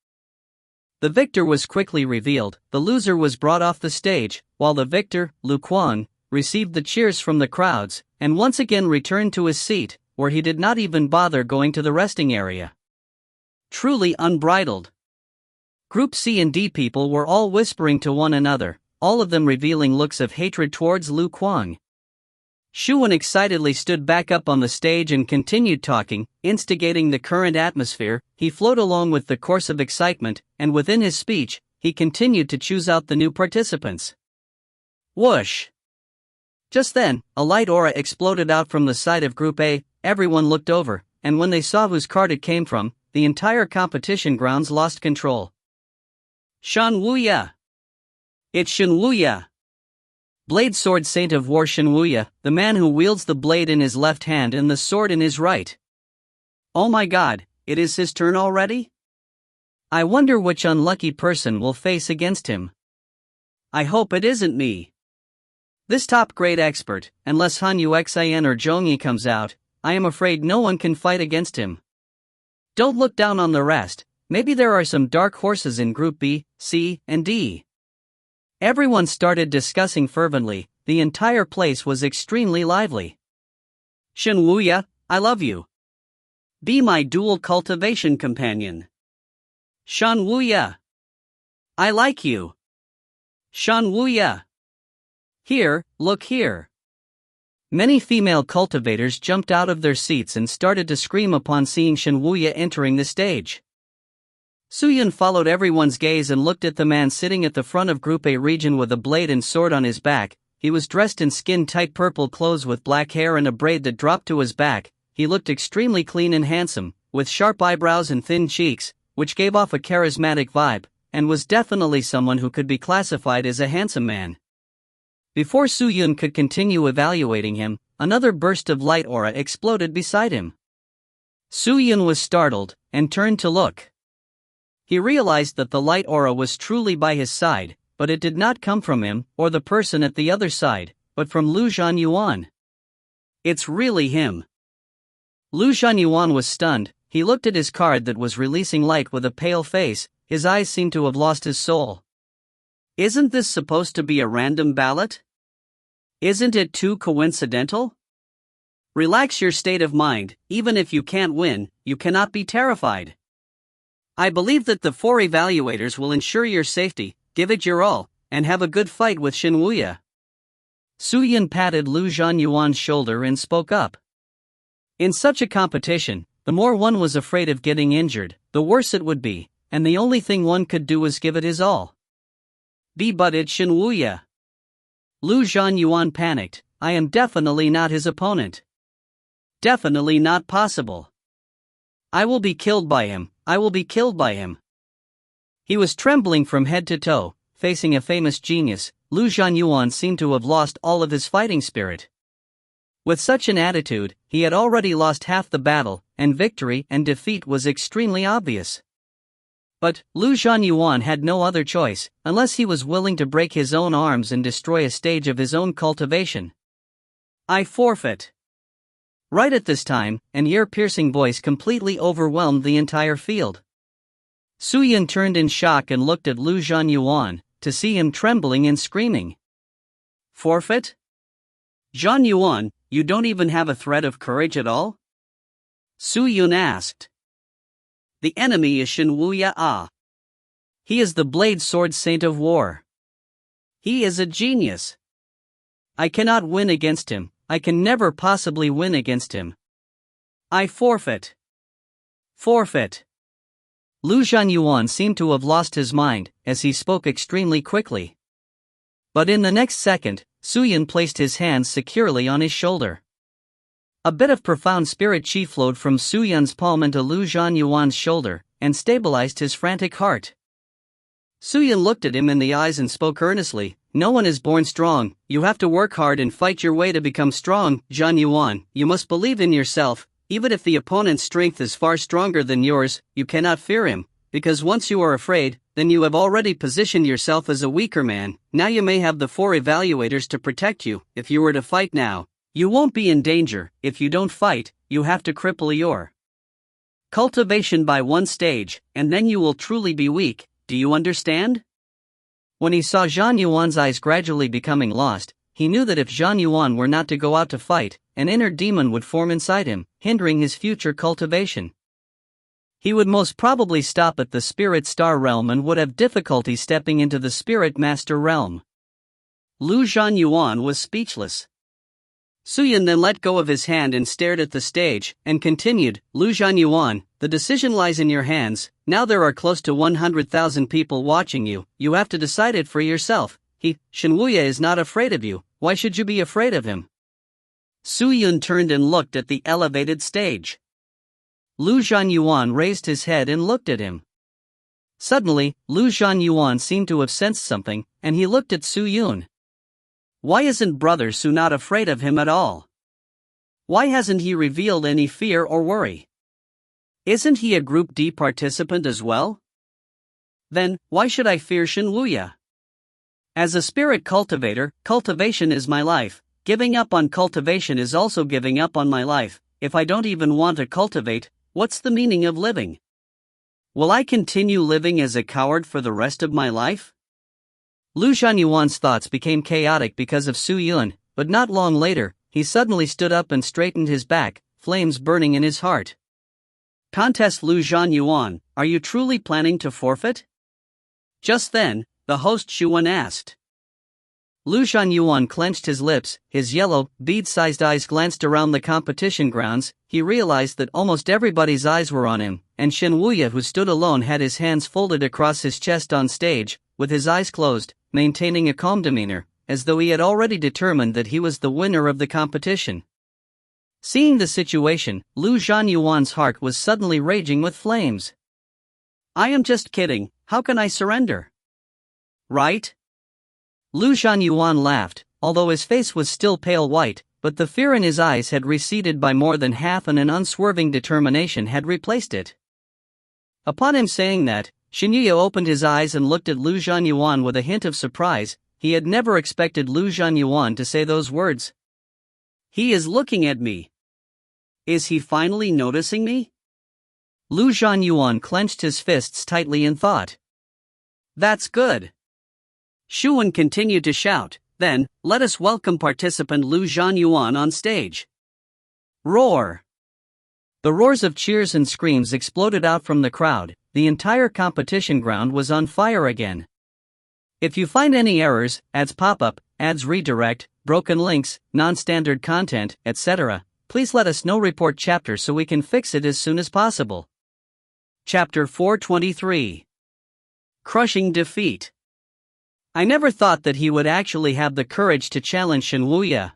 The victor was quickly revealed. The loser was brought off the stage, while the victor, Lu Kuang, received the cheers from the crowds, and once again returned to his seat, where he did not even bother going to the resting area. Truly unbridled. Group C and D people were all whispering to one another, all of them revealing looks of hatred towards Lu Kuang. Shuwen excitedly stood back up on the stage and continued talking, instigating the current atmosphere. He flowed along with the course of excitement, and within his speech, he continued to choose out the new participants. Whoosh! Just then, a light aura exploded out from the side of Group A. Everyone looked over, and when they saw whose card it came from, the entire competition grounds lost control. Shan Wuya! It's Shan Wuya! Blade Sword Saint of War Shan Wuya, the man who wields the blade in his left hand and the sword in his right. Oh my god, it is his turn already? I wonder which unlucky person will face against him. I hope it isn't me. This top-grade expert, unless Han Yuxin or Zhongyi comes out, I am afraid no one can fight against him. Don't look down on the rest. Maybe there are some dark horses in Group B, C, and D. Everyone started discussing fervently. The entire place was extremely lively. Shan Wuya, I love you. Be my dual cultivation companion. Shan Wuya. I like you. Shan Wuya. Here, look here. Many female cultivators jumped out of their seats and started to scream upon seeing Shan Wuya entering the stage. Suyun followed everyone's gaze and looked at the man sitting at the front of Group A region with a blade and sword on his back. He was dressed in skin-tight purple clothes with black hair and a braid that dropped to his back. He looked extremely clean and handsome, with sharp eyebrows and thin cheeks, which gave off a charismatic vibe, and was definitely someone who could be classified as a handsome man. Before Suyun could continue evaluating him, another burst of light aura exploded beside him. Suyun was startled, and turned to look. He realized that the light aura was truly by his side, but it did not come from him, or the person at the other side, but from Lu Zhanyuan. It's really him. Lu Zhanyuan was stunned. He looked at his card that was releasing light with a pale face. His eyes seemed to have lost his soul. Isn't this supposed to be a random ballot? Isn't it too coincidental? Relax your state of mind. Even if you can't win, you cannot be terrified. I believe that the 4 evaluators will ensure your safety. Give it your all, and have a good fight with Shan Wuya. Suyun patted Lu Zhanyuan's shoulder and spoke up. In such a competition, the more one was afraid of getting injured, the worse it would be, and the only thing one could do was give it his all. But it's Shan Wuya. Lu Zhanyuan panicked. I am definitely not his opponent. Definitely not possible. I will be killed by him. I will be killed by him. He was trembling from head to toe. Facing a famous genius, Lu Zhanyuan seemed to have lost all of his fighting spirit. With such an attitude, he had already lost half the battle, and victory and defeat was extremely obvious. But Lu Zhanyuan had no other choice, unless he was willing to break his own arms and destroy a stage of his own cultivation. I forfeit. Right at this time, an ear-piercing voice completely overwhelmed the entire field. Su Yun turned in shock and looked at Lu Zhanyuan, to see him trembling and screaming. Forfeit? Zhanyuan, you don't even have a thread of courage at all? Su Yun asked. The enemy is Shen Wuya. He is the blade sword saint of war. He is a genius. I cannot win against him. I can never possibly win against him. I forfeit. Forfeit. Lu Zhanyuan seemed to have lost his mind, as he spoke extremely quickly. But in the next second, Su Yun placed his hands securely on his shoulder. A bit of profound spirit chi flowed from Su Yun's palm into Lu Zhanyuan's shoulder, and stabilized his frantic heart. Su Yun looked at him in the eyes and spoke earnestly. No one is born strong, you have to work hard and fight your way to become strong. Zhanyuan, you must believe in yourself. Even if the opponent's strength is far stronger than yours, you cannot fear him, because once you are afraid, then you have already positioned yourself as a weaker man. Now you may have the 4 evaluators to protect you. If you were to fight now, you won't be in danger. If you don't fight, you have to cripple your cultivation by 1 stage, and then you will truly be weak. Do you understand? When he saw Zhanyuan's eyes gradually becoming lost, he knew that if Zhanyuan were not to go out to fight, an inner demon would form inside him, hindering his future cultivation. He would most probably stop at the Spirit Star realm and would have difficulty stepping into the Spirit Master realm. Lu Zhanyuan was speechless. Su Yun then let go of his hand and stared at the stage, and continued, Lu Zhanyuan, the decision lies in your hands. Now there are close to 100,000 people watching you. You have to decide it for yourself. Shen Wuya is not afraid of you. Why should you be afraid of him? Su Yun turned and looked at the elevated stage. Lu Zhanyuan raised his head and looked at him. Suddenly, Lu Zhanyuan seemed to have sensed something, and he looked at Su Yun. Why isn't Brother Su not afraid of him at all? Why hasn't he revealed any fear or worry? Isn't he a Group D participant as well? Then, why should I fear Shen Wuya? As a spirit cultivator, cultivation is my life. Giving up on cultivation is also giving up on my life. If I don't even want to cultivate, what's the meaning of living? Will I continue living as a coward for the rest of my life? Lu Zhanyuan's thoughts became chaotic because of Su Yun, but not long later, he suddenly stood up and straightened his back, flames burning in his heart. Contest Lu Zhanyuan, are you truly planning to forfeit? Just then, the host Shuan asked. Lu Zhanyuan clenched his lips, his yellow, bead-sized eyes glanced around the competition grounds. He realized that almost everybody's eyes were on him, and Shen Wuya, who stood alone, had his hands folded across his chest on stage, with his eyes closed, maintaining a calm demeanor, as though he had already determined that he was the winner of the competition. Seeing the situation, Lu Zhanyuan's heart was suddenly raging with flames. I am just kidding, how can I surrender? Right? Lu Zhanyuan laughed, although his face was still pale white, but the fear in his eyes had receded by more than half and an unswerving determination had replaced it. Upon him saying that, Shen Wuya opened his eyes and looked at Lu Zhanyuan with a hint of surprise. He had never expected Lu Zhanyuan to say those words. He is looking at me. Is he finally noticing me? Lu Zhanyuan clenched his fists tightly in thought. That's good. Shuan continued to shout, then, let us welcome participant Lu Zhanyuan on stage. Roar! The roars of cheers and screams exploded out from the crowd. The entire competition ground was on fire again. If you find any errors, ads pop up, ads redirect, broken links, non-standard content, etc., please let us know. Report chapter so we can fix it as soon as possible. Chapter 423. Crushing Defeat. I never thought that he would actually have the courage to challenge Shen Wuya.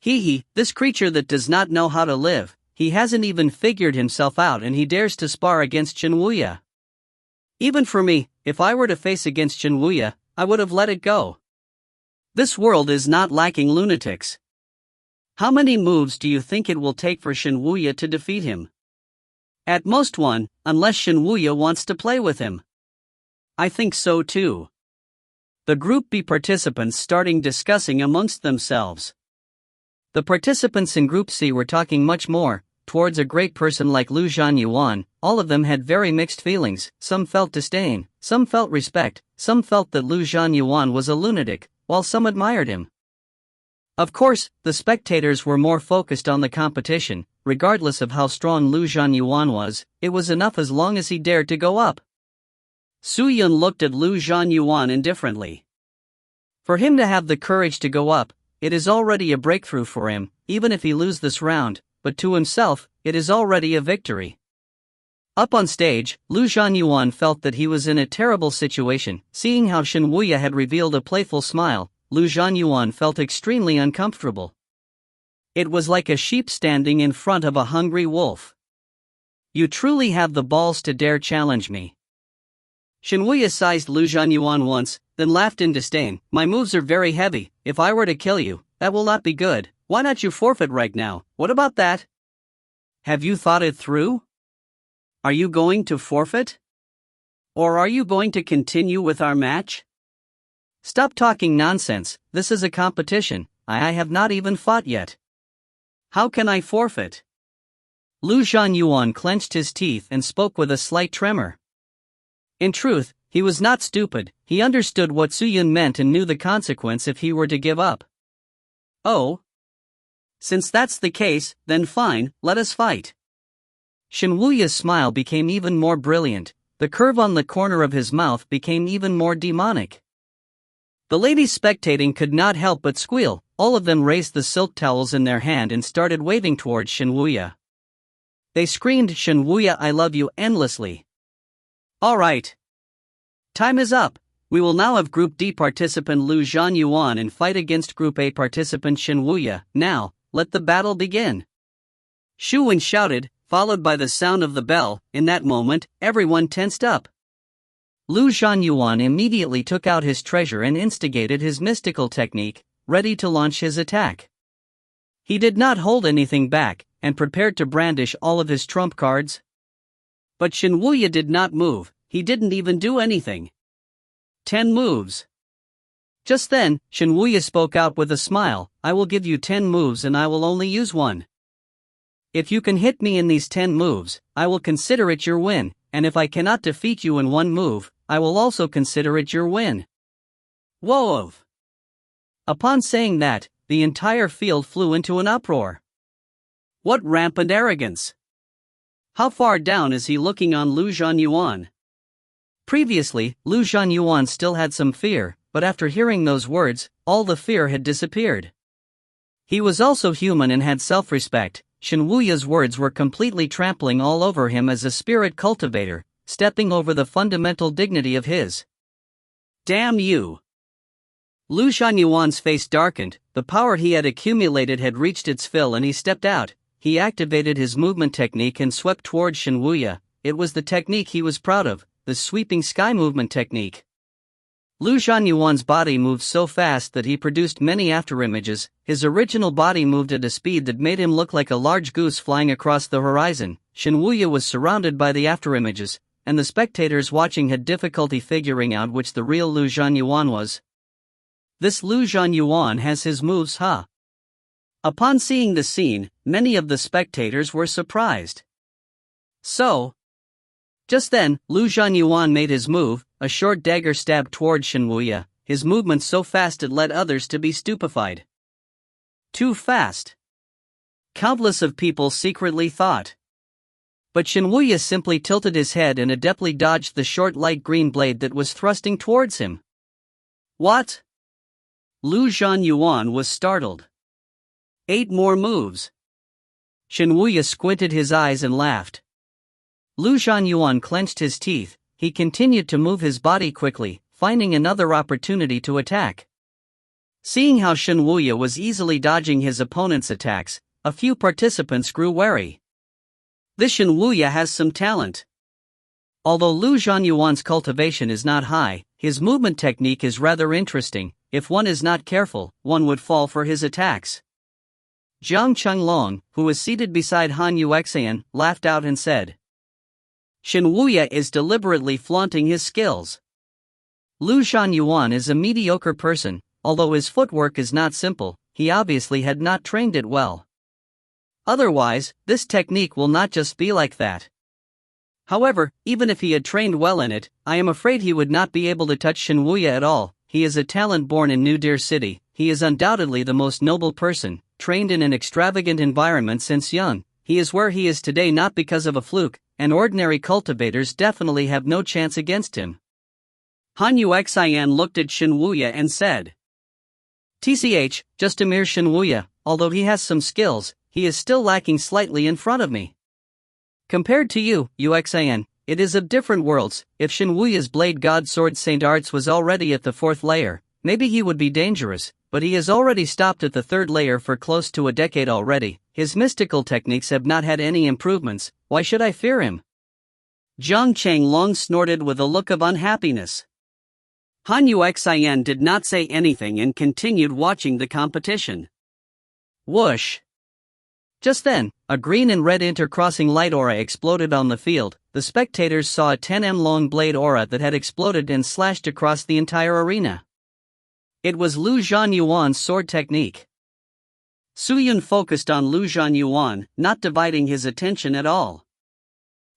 This creature that does not know how to live. He hasn't even figured himself out and he dares to spar against Shen Wuya. Even for me, if I were to face against Shen Wuya, I would have let it go. This world is not lacking lunatics. How many moves do you think it will take for Shen Wuya to defeat him? At most one, unless Shen Wuya wants to play with him. I think so too. The Group B participants starting discussing amongst themselves. The participants in Group C were talking much more. Towards a great person like Lu Zhanyuan, all of them had very mixed feelings. Some felt disdain, some felt respect, some felt that Lu Zhanyuan was a lunatic, while some admired him. Of course, the spectators were more focused on the competition. Regardless of how strong Lu Zhanyuan was, it was enough as long as he dared to go up. Su Yun looked at Lu Zhanyuan indifferently. For him to have the courage to go up, it is already a breakthrough for him, even if he loses this round, but to himself, it is already a victory. Up on stage, Lu Zhanyuan felt that he was in a terrible situation. Seeing how Shen Wuya had revealed a playful smile, Lu Zhanyuan felt extremely uncomfortable. It was like a sheep standing in front of a hungry wolf. You truly have the balls to dare challenge me. Shen Wuya sized Lu Zhanyuan once, then laughed in disdain. My moves are very heavy. If I were to kill you, that will not be good. Why not you forfeit right now? What about that? Have you thought it through? Are you going to forfeit? Or are you going to continue with our match? Stop talking nonsense. This is a competition. I have not even fought yet. How can I forfeit? Lu Zhanyuan clenched his teeth and spoke with a slight tremor. In truth, he was not stupid. He understood what Su Yun meant and knew the consequence if he were to give up. Oh? Since that's the case, then fine, let us fight. Shen Wuya's smile became even more brilliant. The curve on the corner of his mouth became even more demonic. The ladies spectating could not help but squeal. All of them raised the silk towels in their hand and started waving towards Shen Wuya. They screamed Shen Wuya I love you endlessly. Alright. Time is up. We will now have Group D participant Lu Zhanyuan and fight against Group A participant Shen Wuya. Now, let the battle begin. Shu Wen shouted, followed by the sound of the bell. In that moment, everyone tensed up. Lu Zhanyuan immediately took out his treasure and instigated his mystical technique, ready to launch his attack. He did not hold anything back, and prepared to brandish all of his trump cards. But Shen Wuya did not move. He didn't even do anything. 10 moves. Just then, Shen Wuya spoke out with a smile. I will give you 10 moves and I will only use one. If you can hit me in these 10 moves, I will consider it your win, and if I cannot defeat you in one move, I will also consider it your win. Whoa! Upon saying that, the entire field flew into an uproar. What rampant arrogance! How far down is he looking on Lu Zhanyuan? Previously, Lu Zhanyuan still had some fear, but after hearing those words, all the fear had disappeared. He was also human and had self-respect. Shen Wuya's words were completely trampling all over him as a spirit cultivator, stepping over the fundamental dignity of his. Damn you! Lu Zhanyuan's face darkened. The power he had accumulated had reached its fill and he stepped out. He activated his movement technique and swept towards Shen Wuya. It was the technique he was proud of, the sweeping sky movement technique. Lu Zhanyuan's body moved so fast that he produced many afterimages. His original body moved at a speed that made him look like a large goose flying across the horizon. Shen Wuya was surrounded by the afterimages, and the spectators watching had difficulty figuring out which the real Lu Zhanyuan was. This Lu Zhanyuan has his moves, huh? Upon seeing the scene, many of the spectators were surprised. So, just then, Lu Zhanyuan made his move, a short dagger stab towards Shen Wuya, his movement so fast it led others to be stupefied. Too fast. Countless of people secretly thought. But Shen Wuya simply tilted his head and adeptly dodged the short light green blade that was thrusting towards him. What? Lu Zhanyuan was startled. 8 more moves. Shen Wuya squinted his eyes and laughed. Lu Zhanyuan clenched his teeth. He continued to move his body quickly, finding another opportunity to attack. Seeing how Shen Wuya was easily dodging his opponent's attacks, a few participants grew wary. This Shen Wuya has some talent. Although Lu Zhanyuan's cultivation is not high, his movement technique is rather interesting. If one is not careful, one would fall for his attacks. Jiang Chenglong, who was seated beside Han Yuexian, laughed out and said, Shen Wuya is deliberately flaunting his skills. Lu Zhanyuan is a mediocre person, although his footwork is not simple, he obviously had not trained it well. Otherwise, this technique will not just be like that. However, even if he had trained well in it, I am afraid he would not be able to touch Shen Wuya at all. He is a talent born in New Deer City, he is undoubtedly the most noble person, trained in an extravagant environment since young. He is where he is today not because of a fluke, and ordinary cultivators definitely have no chance against him. Han Yuxian looked at Shen Wuya and said, "TCH, just a mere Shen Wuya, although he has some skills, he is still lacking slightly in front of me. Compared to you, Yuxian, it is of different worlds. If Shen Wuya's Blade God Sword Saint Arts was already at the 4th layer, maybe he would be dangerous, but he has already stopped at the 3rd layer for close to a decade already. His mystical techniques have not had any improvements, why should I fear him?" Zhang Changlong snorted with a look of unhappiness. Han Yuxian did not say anything and continued watching the competition. Whoosh! Just then, a green and red intercrossing light aura exploded on the field. The spectators saw a 10 m long blade aura that had exploded and slashed across the entire arena. It was Lu Zhanyuan's sword technique. Suyun focused on Lu Zhanyuan, not dividing his attention at all.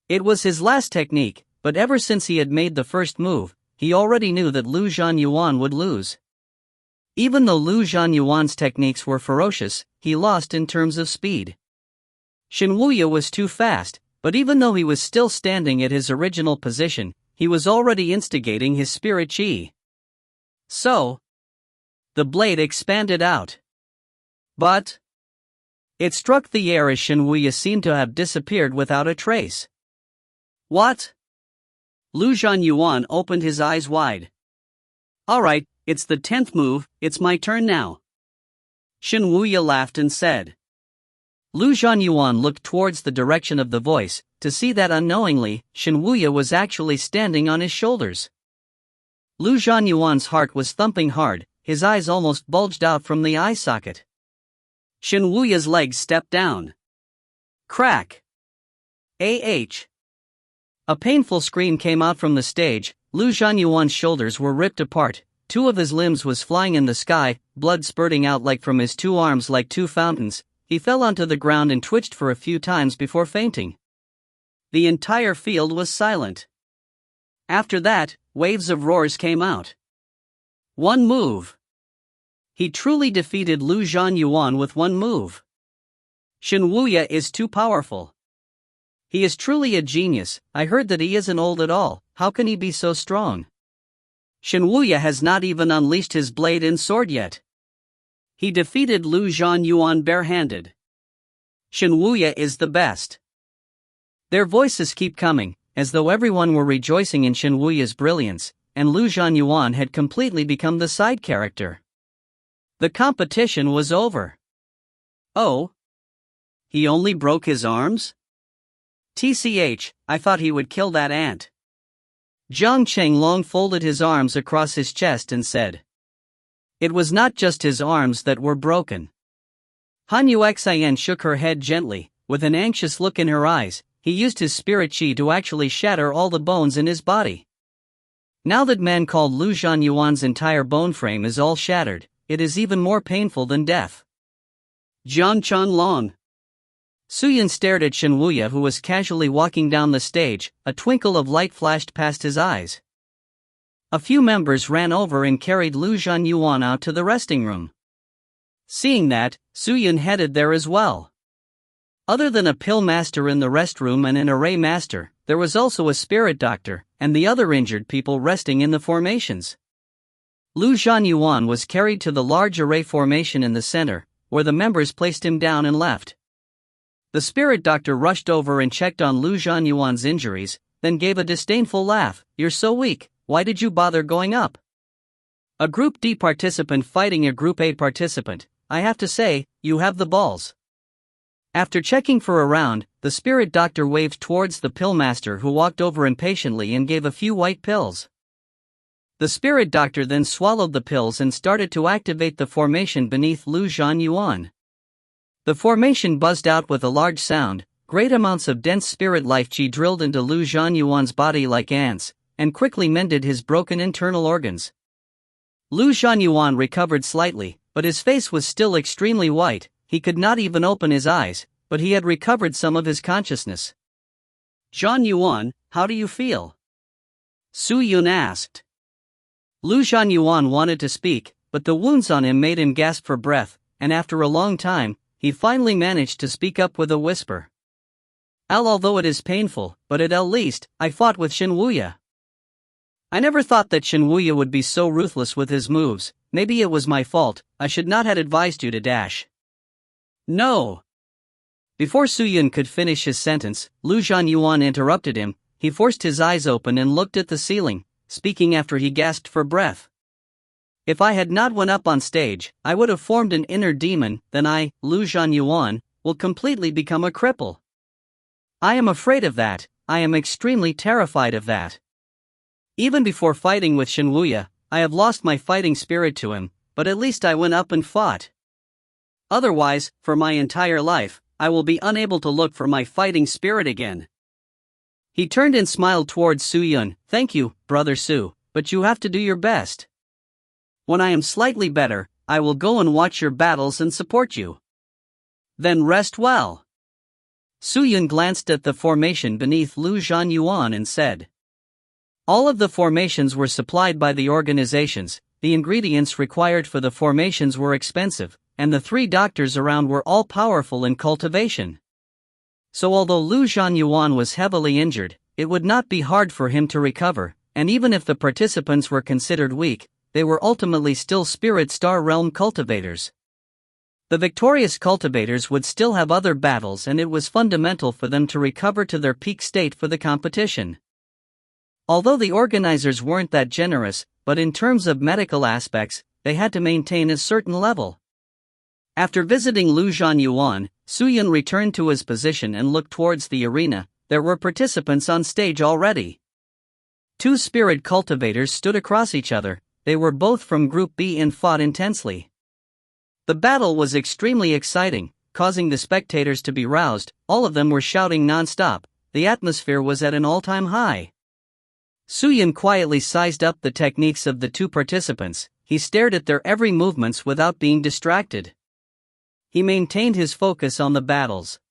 It was his last technique, but ever since he had made the first move, he already knew that Lu Zhanyuan would lose. Even though Lu Zhanyuan's techniques were ferocious, he lost in terms of speed. Shen Wuya was too fast, but even though he was still standing at his original position, he was already instigating his spirit chi. So, the blade expanded out. But it struck the air as Shen Wuya seemed to have disappeared without a trace. What? Lu Zhanyuan opened his eyes wide. Alright, it's the 10th move, it's my turn now. Shen Wuya laughed and said. Lu Zhanyuan looked towards the direction of the voice, to see that unknowingly, Shen Wuya was actually standing on his shoulders. Lu Zhanyuan's heart was thumping hard, his eyes almost bulged out from the eye socket. Shen Wuya's legs stepped down. Crack! A.H. A painful scream came out from the stage. Lu Zhanyuan's shoulders were ripped apart, 2 of his limbs was flying in the sky, blood spurting out like from his 2 arms like 2 fountains. He fell onto the ground and twitched for a few times before fainting. The entire field was silent. After that, waves of roars came out. One move. He truly defeated Lu Zhanyuan with one move. Shen Wuya is too powerful. He is truly a genius. I heard that he isn't old at all. How can he be so strong? Shen Wuya has not even unleashed his blade and sword yet. He defeated Lu Zhanyuan barehanded. Shen Wuya is the best. Their voices keep coming, as though everyone were rejoicing in Shen Wuya's brilliance, and Lu Zhanyuan had completely become the side character. The competition was over. Oh? He only broke his arms? TCH, I thought he would kill that ant. Zhang Changlong folded his arms across his chest and said. It was not just his arms that were broken. Han Yuxian shook her head gently, with an anxious look in her eyes. He used his spirit chi to actually shatter all the bones in his body. Now that man called Lu Zhanyuan's entire bone frame is all shattered, it is even more painful than death. Zhang Changlong. Suyun stared at Shen Wuya, who was casually walking down the stage. A twinkle of light flashed past his eyes. A few members ran over and carried Lu Zhanyuan out to the resting room. Seeing that, Suyun headed there as well. Other than a pill master in the restroom and an array master, there was also a spirit doctor, and the other injured people resting in the formations. Lu Zhanyuan was carried to the large array formation in the center, where the members placed him down and left. The spirit doctor rushed over and checked on Lu Zhanyuan's injuries, then gave a disdainful laugh. You're so weak, why did you bother going up? A Group D participant fighting a Group A participant. I have to say, you have the balls. After checking for a round, the spirit doctor waved towards the pill master, who walked over impatiently and gave a few white pills. The spirit doctor then swallowed the pills and started to activate the formation beneath Lu Zhanyuan. The formation buzzed out with a large sound, great amounts of dense spirit life qi drilled into Lu Zhanyuan's body like ants, and quickly mended his broken internal organs. Lu Zhanyuan recovered slightly, but his face was still extremely white. He could not even open his eyes, but he had recovered some of his consciousness. Zhanyuan, how do you feel? Su Yun asked. Lu Zhanyuan wanted to speak, but the wounds on him made him gasp for breath, and after a long time, he finally managed to speak up with a whisper. Although it is painful, but at least, I fought with Shen Wuya. I never thought that Shen Wuya would be so ruthless with his moves. Maybe it was my fault. I should not have advised you to dash. No. Before Su Yun could finish his sentence, Lu Zhanyuan interrupted him. He forced his eyes open and looked at the ceiling, speaking after he gasped for breath. If I had not went up on stage, I would have formed an inner demon. Then I, Lu Zhanyuan, will completely become a cripple. I am afraid of that. I am extremely terrified of that. Even before fighting with Shen Wuya, I have lost my fighting spirit to him, but at least I went up and fought. Otherwise, for my entire life, I will be unable to look for my fighting spirit again. He turned and smiled towards Su Yun. Thank you, Brother Su, but you have to do your best. When I am slightly better, I will go and watch your battles and support you. Then rest well. Su Yun glanced at the formation beneath Lu Zhanyuan and said. All of the formations were supplied by the organizations. The ingredients required for the formations were expensive, and the 3 doctors around were all powerful in cultivation. So although Lu Zhanyuan was heavily injured, it would not be hard for him to recover, and even if the participants were considered weak, they were ultimately still Spirit Star Realm cultivators. The victorious cultivators would still have other battles, and it was fundamental for them to recover to their peak state for the competition. Although the organizers weren't that generous, but in terms of medical aspects, they had to maintain a certain level. After visiting Lu Zhanyuan, Su Yun returned to his position and looked towards the arena. There were participants on stage already. 2 spirit cultivators stood across each other. They were both from Group B and fought intensely. The battle was extremely exciting, causing the spectators to be roused. All of them were shouting non-stop. The atmosphere was at an all-time high. Su Yun quietly sized up the techniques of the 2 participants. He stared at their every movements without being distracted. He maintained his focus on the battles.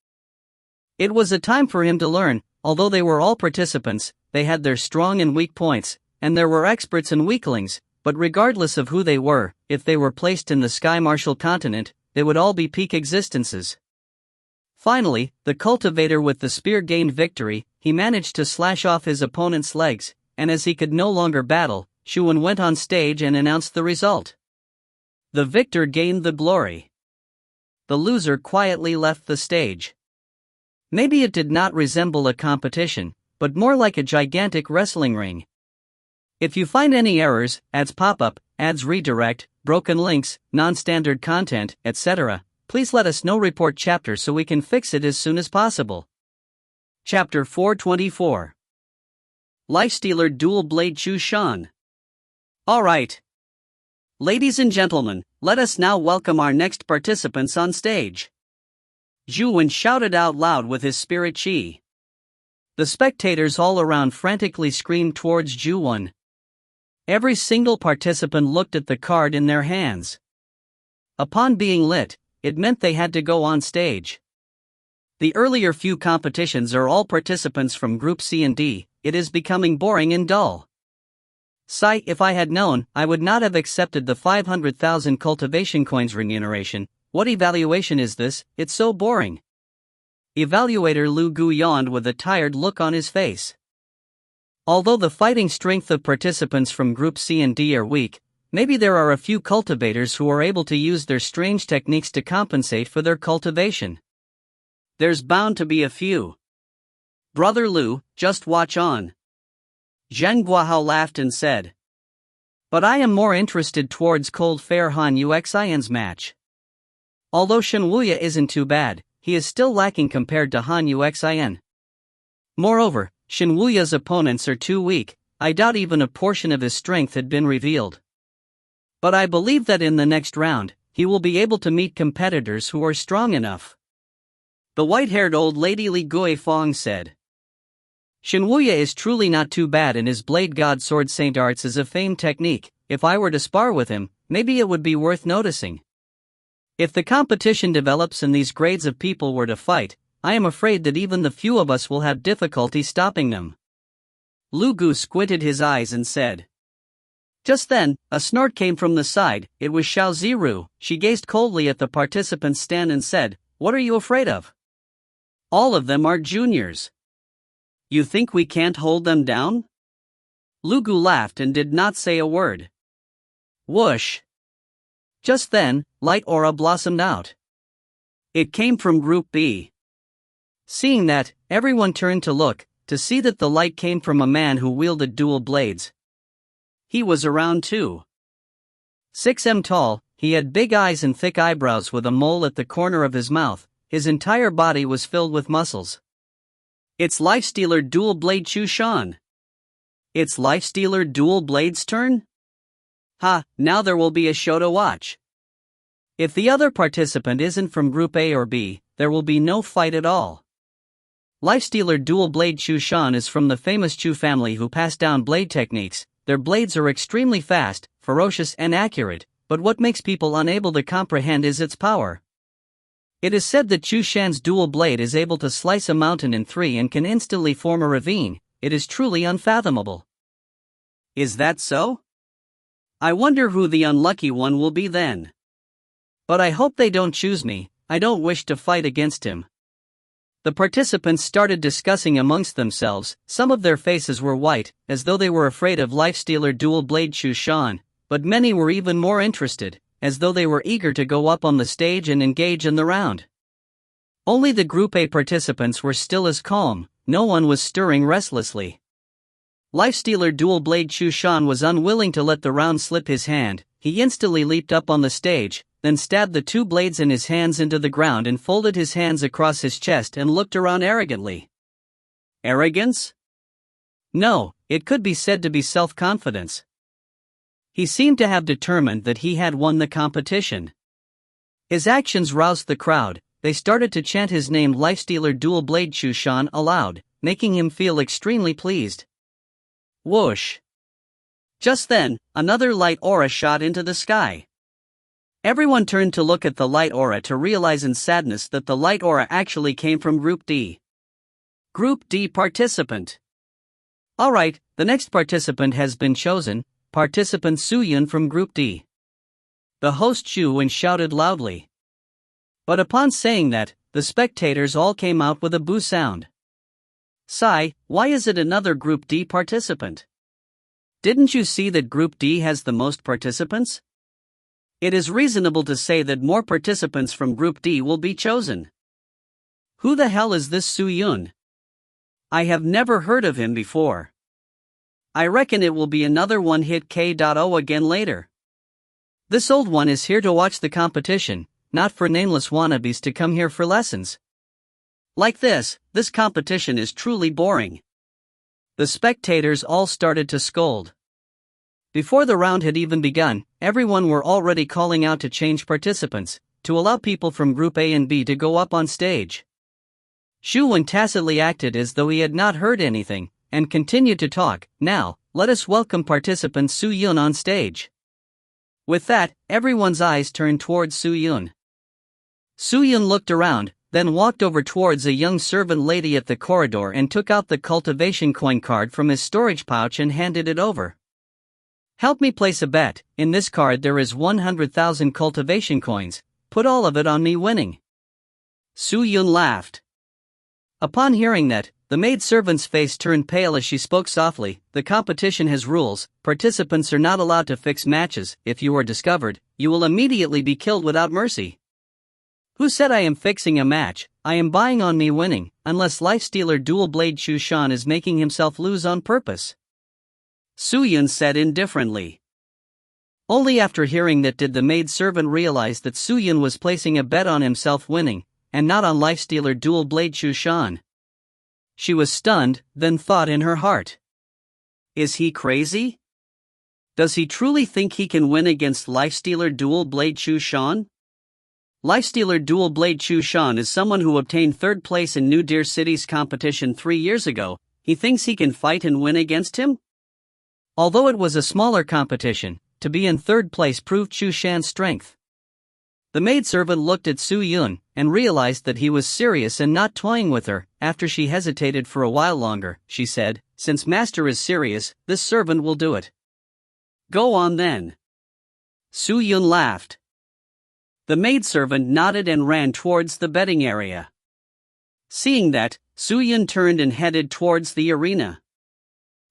It was a time for him to learn. Although they were all participants, they had their strong and weak points, and there were experts and weaklings, but regardless of who they were, if they were placed in the Sky Martial continent, they would all be peak existences. Finally, the cultivator with the spear gained victory. He managed to slash off his opponent's legs, and as he could no longer battle, Shu Wen went on stage and announced the result. The victor gained the glory. The loser quietly left the stage. Maybe it did not resemble a competition, but more like a gigantic wrestling ring. If you find any errors, ads pop up, ads redirect, broken links, non-standard content, etc., please let us know. Report chapter so we can fix it as soon as possible. Chapter 424. Lifestealer Dual Blade Chu Shan. Alright. Ladies and gentlemen, let us now welcome our next participants on stage. Zhu Wen shouted out loud with his spirit chi. The spectators all around frantically screamed towards Zhu Wen. Every single participant looked at the card in their hands. Upon being lit, it meant they had to go on stage. The earlier few competitions are all participants from Group C and D. It is becoming boring and dull. Sigh, if I had known, I would not have accepted the 500,000 cultivation coins remuneration. What evaluation is this? It's so boring. Evaluator Lu Gu yawned with a tired look on his face. Although the fighting strength of participants from Group C and D are weak, maybe there are a few cultivators who are able to use their strange techniques to compensate for their cultivation. There's bound to be a few. Brother Lu, just watch on. Zhang Guahao laughed and said. But I am more interested towards Cold Fair Han Yuxian's match. Although Shen Wuya isn't too bad, he is still lacking compared to Han Yuxian. Moreover, Shen Wuya's opponents are too weak. I doubt even a portion of his strength had been revealed. But I believe that in the next round, he will be able to meet competitors who are strong enough. The white-haired old lady Li Guifeng said. Shenwuya is truly not too bad, and his blade god sword Saint Arts is a famed technique. If I were to spar with him, maybe it would be worth noticing. If the competition develops and these grades of people were to fight, I am afraid that even the few of us will have difficulty stopping them. Lu Gu squinted his eyes and said. Just then, a snort came from the side. It was Xiao Ziru. She gazed coldly at the participants' stand and said, "What are you afraid of? All of them are juniors. You think we can't hold them down?" Lu Gu laughed and did not say a word. Whoosh! Just then, light aura blossomed out. It came from Group B. Seeing that, everyone turned to look, to see that the light came from a man who wielded dual blades. He was around 2.6 tall, he had big eyes and thick eyebrows with a mole at the corner of his mouth. His entire body was filled with muscles. It's Lifestealer Dual Blade Chu Shan. It's Lifestealer Dual Blade's turn? Ha, now there will be a show to watch. If the other participant isn't from Group A or B, there will be no fight at all. Lifestealer Dual Blade Chu Shan is from the famous Chu family who passed down blade techniques. Their blades are extremely fast, ferocious and accurate, but what makes people unable to comprehend is its power. It is said that Chu Shan's dual blade is able to slice a mountain in three and can instantly form a ravine. It is truly unfathomable. Is that so? I wonder who the unlucky one will be then. But I hope they don't choose me. I don't wish to fight against him. The participants started discussing amongst themselves. Some of their faces were white, as though they were afraid of Lifestealer Dual Blade Chu Shan, but many were even more interested, as though they were eager to go up on the stage and engage in the round. Only the Group A participants were still as calm. No one was stirring restlessly. Lifestealer Dual Blade Chu Shan was unwilling to let the round slip his hand. He instantly leaped up on the stage, then stabbed the two blades in his hands into the ground and folded his hands across his chest and looked around arrogantly. Arrogance? No, it could be said to be self-confidence. He seemed to have determined that he had won the competition. His actions roused the crowd. They started to chant his name, Lifestealer Dual Blade Chu Shan, aloud, making him feel extremely pleased. Whoosh! Just then, another light aura shot into the sky. Everyone turned to look at the light aura to realize in sadness that the light aura actually came from Group D. Group D participant. Alright, the next participant has been chosen, participant Su Yun from Group D. The host Xu Wen shouted loudly. But upon saying that, the spectators all came out with a boo sound. Sigh, why is it another Group D participant? Didn't you see that Group D has the most participants? It is reasonable to say that more participants from Group D will be chosen. Who the hell is this Su Yun? I have never heard of him before. I reckon it will be another one-hit KO again later. This old one is here to watch the competition, not for nameless wannabes to come here for lessons. Like this competition is truly boring. The spectators all started to scold. Before the round had even begun, everyone were already calling out to change participants, to allow people from Group A and B to go up on stage. Xu Wen tacitly acted as though he had not heard anything, and continued to talk. Now, let us welcome participant Su Yun on stage. With that, everyone's eyes turned towards Su Yun. Su Yun looked around, then walked over towards a young servant lady at the corridor and took out the cultivation coin card from his storage pouch and handed it over. Help me place a bet. In this card there is 100,000 cultivation coins. Put all of it on me winning. Su Yun laughed. Upon hearing that, the maidservant's face turned pale as she spoke softly. The competition has rules. Participants are not allowed to fix matches. If you are discovered, you will immediately be killed without mercy. Who said I am fixing a match? I am buying on me winning, unless Lifestealer Dual Blade Chu Shan is making himself lose on purpose. Su Yun said indifferently. Only after hearing that did the maidservant realize that Su Yun was placing a bet on himself winning, and not on Lifestealer Dual Blade Chu Shan. She was stunned, then thought in her heart. Is he crazy? Does he truly think he can win against Lifestealer Dual Blade Chu Shan? Lifestealer Dual Blade Chu Shan is someone who obtained 3rd place in New Deer City's competition 3 years ago. He thinks he can fight and win against him? Although it was a smaller competition, to be in 3rd place proved Chu Shan's strength. The maidservant looked at Su Yun and realized that he was serious and not toying with her. After she hesitated for a while longer, she said, "Since master is serious, this servant will do it." "Go on then." Su Yun laughed. The maidservant nodded and ran towards the betting area. Seeing that, Su Yun turned and headed towards the arena.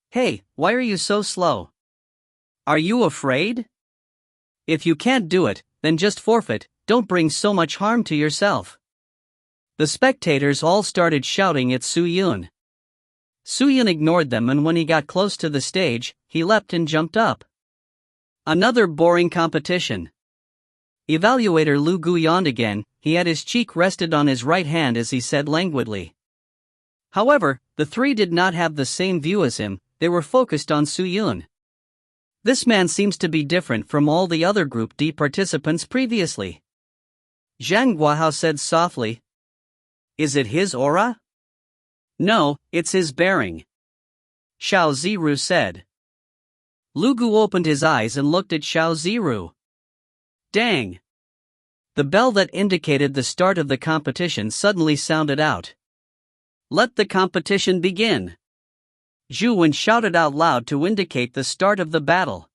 "Hey, why are you so slow? Are you afraid? If you can't do it, then just forfeit, don't bring so much harm to yourself." The spectators all started shouting at Su Yun. Su Yun ignored them, and when he got close to the stage, he leapt and jumped up. Another boring competition. Evaluator Lu Gu yawned again. He had his cheek rested on his right hand as he said languidly. However, the three did not have the same view as him. They were focused on Su Yun. This man seems to be different from all the other Group D participants previously. Zhang Guahao said softly. "Is it his aura?" "No, it's his bearing," Xiao Ziru said. Lu Gu opened his eyes and looked at Xiao Ziru. Dang! The bell that indicated the start of the competition suddenly sounded out. "Let the competition begin!" Zhu Wen shouted out loud to indicate the start of the battle.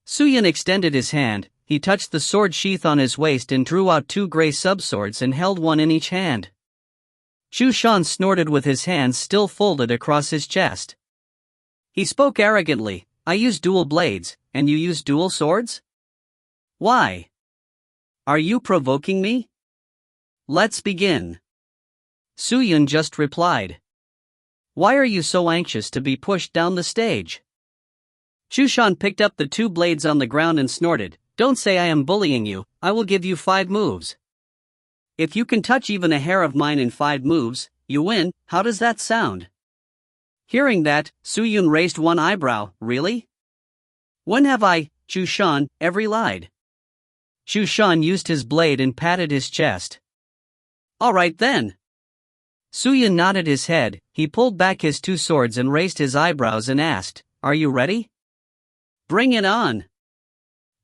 Su Yun extended his hand. He touched the sword sheath on his waist and drew out 2 gray subswords and held one in each hand. Chu Shan snorted with his hands still folded across his chest. He spoke arrogantly. "I use dual blades, and you use dual swords? Why? Are you provoking me? Let's begin." Su Yun just replied. "Why are you so anxious to be pushed down the stage?" Chu Shan picked up the 2 blades on the ground and snorted. "Don't say I am bullying you. I will give you 5 moves. If you can touch even a hair of mine in 5 moves, you win. How does that sound?" Hearing that, Su Yun raised one eyebrow. "Really? When have I, Chu Shan, ever lied?" Chu Shan used his blade and patted his chest. "All right then." Su Yun nodded his head. He pulled back his 2 swords and raised his eyebrows and asked, "Are you ready?" "Bring it on."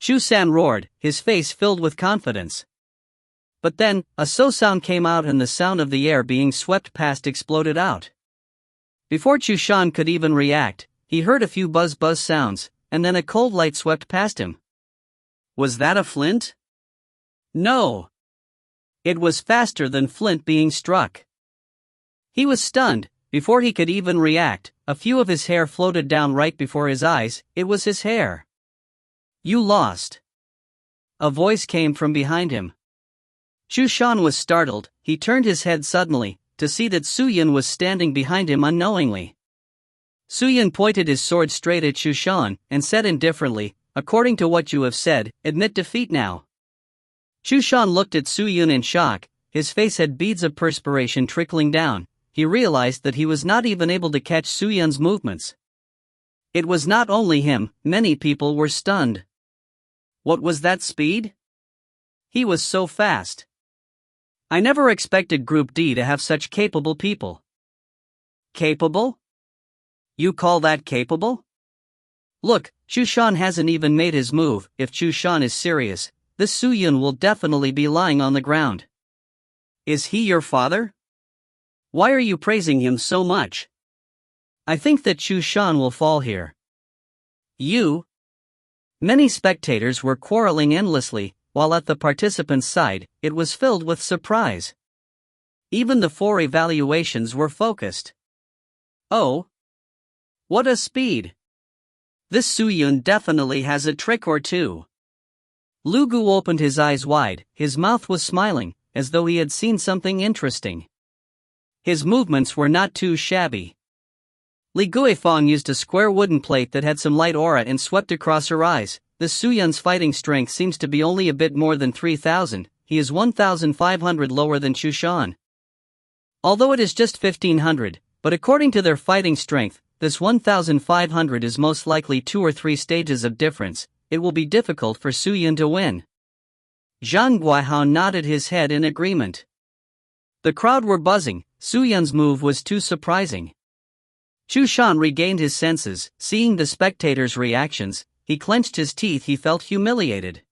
Chu San roared, his face filled with confidence. But then, a so sound came out and the sound of the air being swept past exploded out. Before Chu Shan could even react, he heard a few buzz sounds, and then a cold light swept past him. Was that a flint? No. It was faster than flint being struck. He was stunned. Before he could even react, a few of his hair floated down right before his eyes. It was his hair. "You lost." A voice came from behind him. Chu Shan was startled. He turned his head suddenly, to see that Su Yun was standing behind him unknowingly. Su Yun pointed his sword straight at Chu Shan, and said indifferently, "According to what you have said, admit defeat now." Chu Shan looked at Su Yun in shock. His face had beads of perspiration trickling down. He realized that he was not even able to catch Su Yun's movements. It was not only him, many people were stunned. What was that speed? He was so fast. I never expected Group D to have such capable people. Capable? You call that capable? Look, Chu Shan hasn't even made his move. If Chu Shan is serious, this Su Yun will definitely be lying on the ground. Is he your father? Why are you praising him so much? I think that Chu Shan will fall here. You? Many spectators were quarreling endlessly, while at the participants' side, it was filled with surprise. Even the 4 evaluations were focused. Oh? What a speed! This Su Yun definitely has a trick or two. Lu Gu opened his eyes wide. His mouth was smiling, as though he had seen something interesting. His movements were not too shabby. Li Guifeng used a square wooden plate that had some light aura and swept across her eyes. This Su Yun's fighting strength seems to be only a bit more than 3,000. He is 1,500 lower than Chu Shan. Although it is just 1,500, but according to their fighting strength, this 1,500 is most likely 2 or 3 stages of difference. It will be difficult for Su Yun to win. Zhang Guihao nodded his head in agreement. The crowd were buzzing. Su Yun's move was too surprising. Chu Shan regained his senses. Seeing the spectators' reactions, he clenched his teeth. He felt humiliated.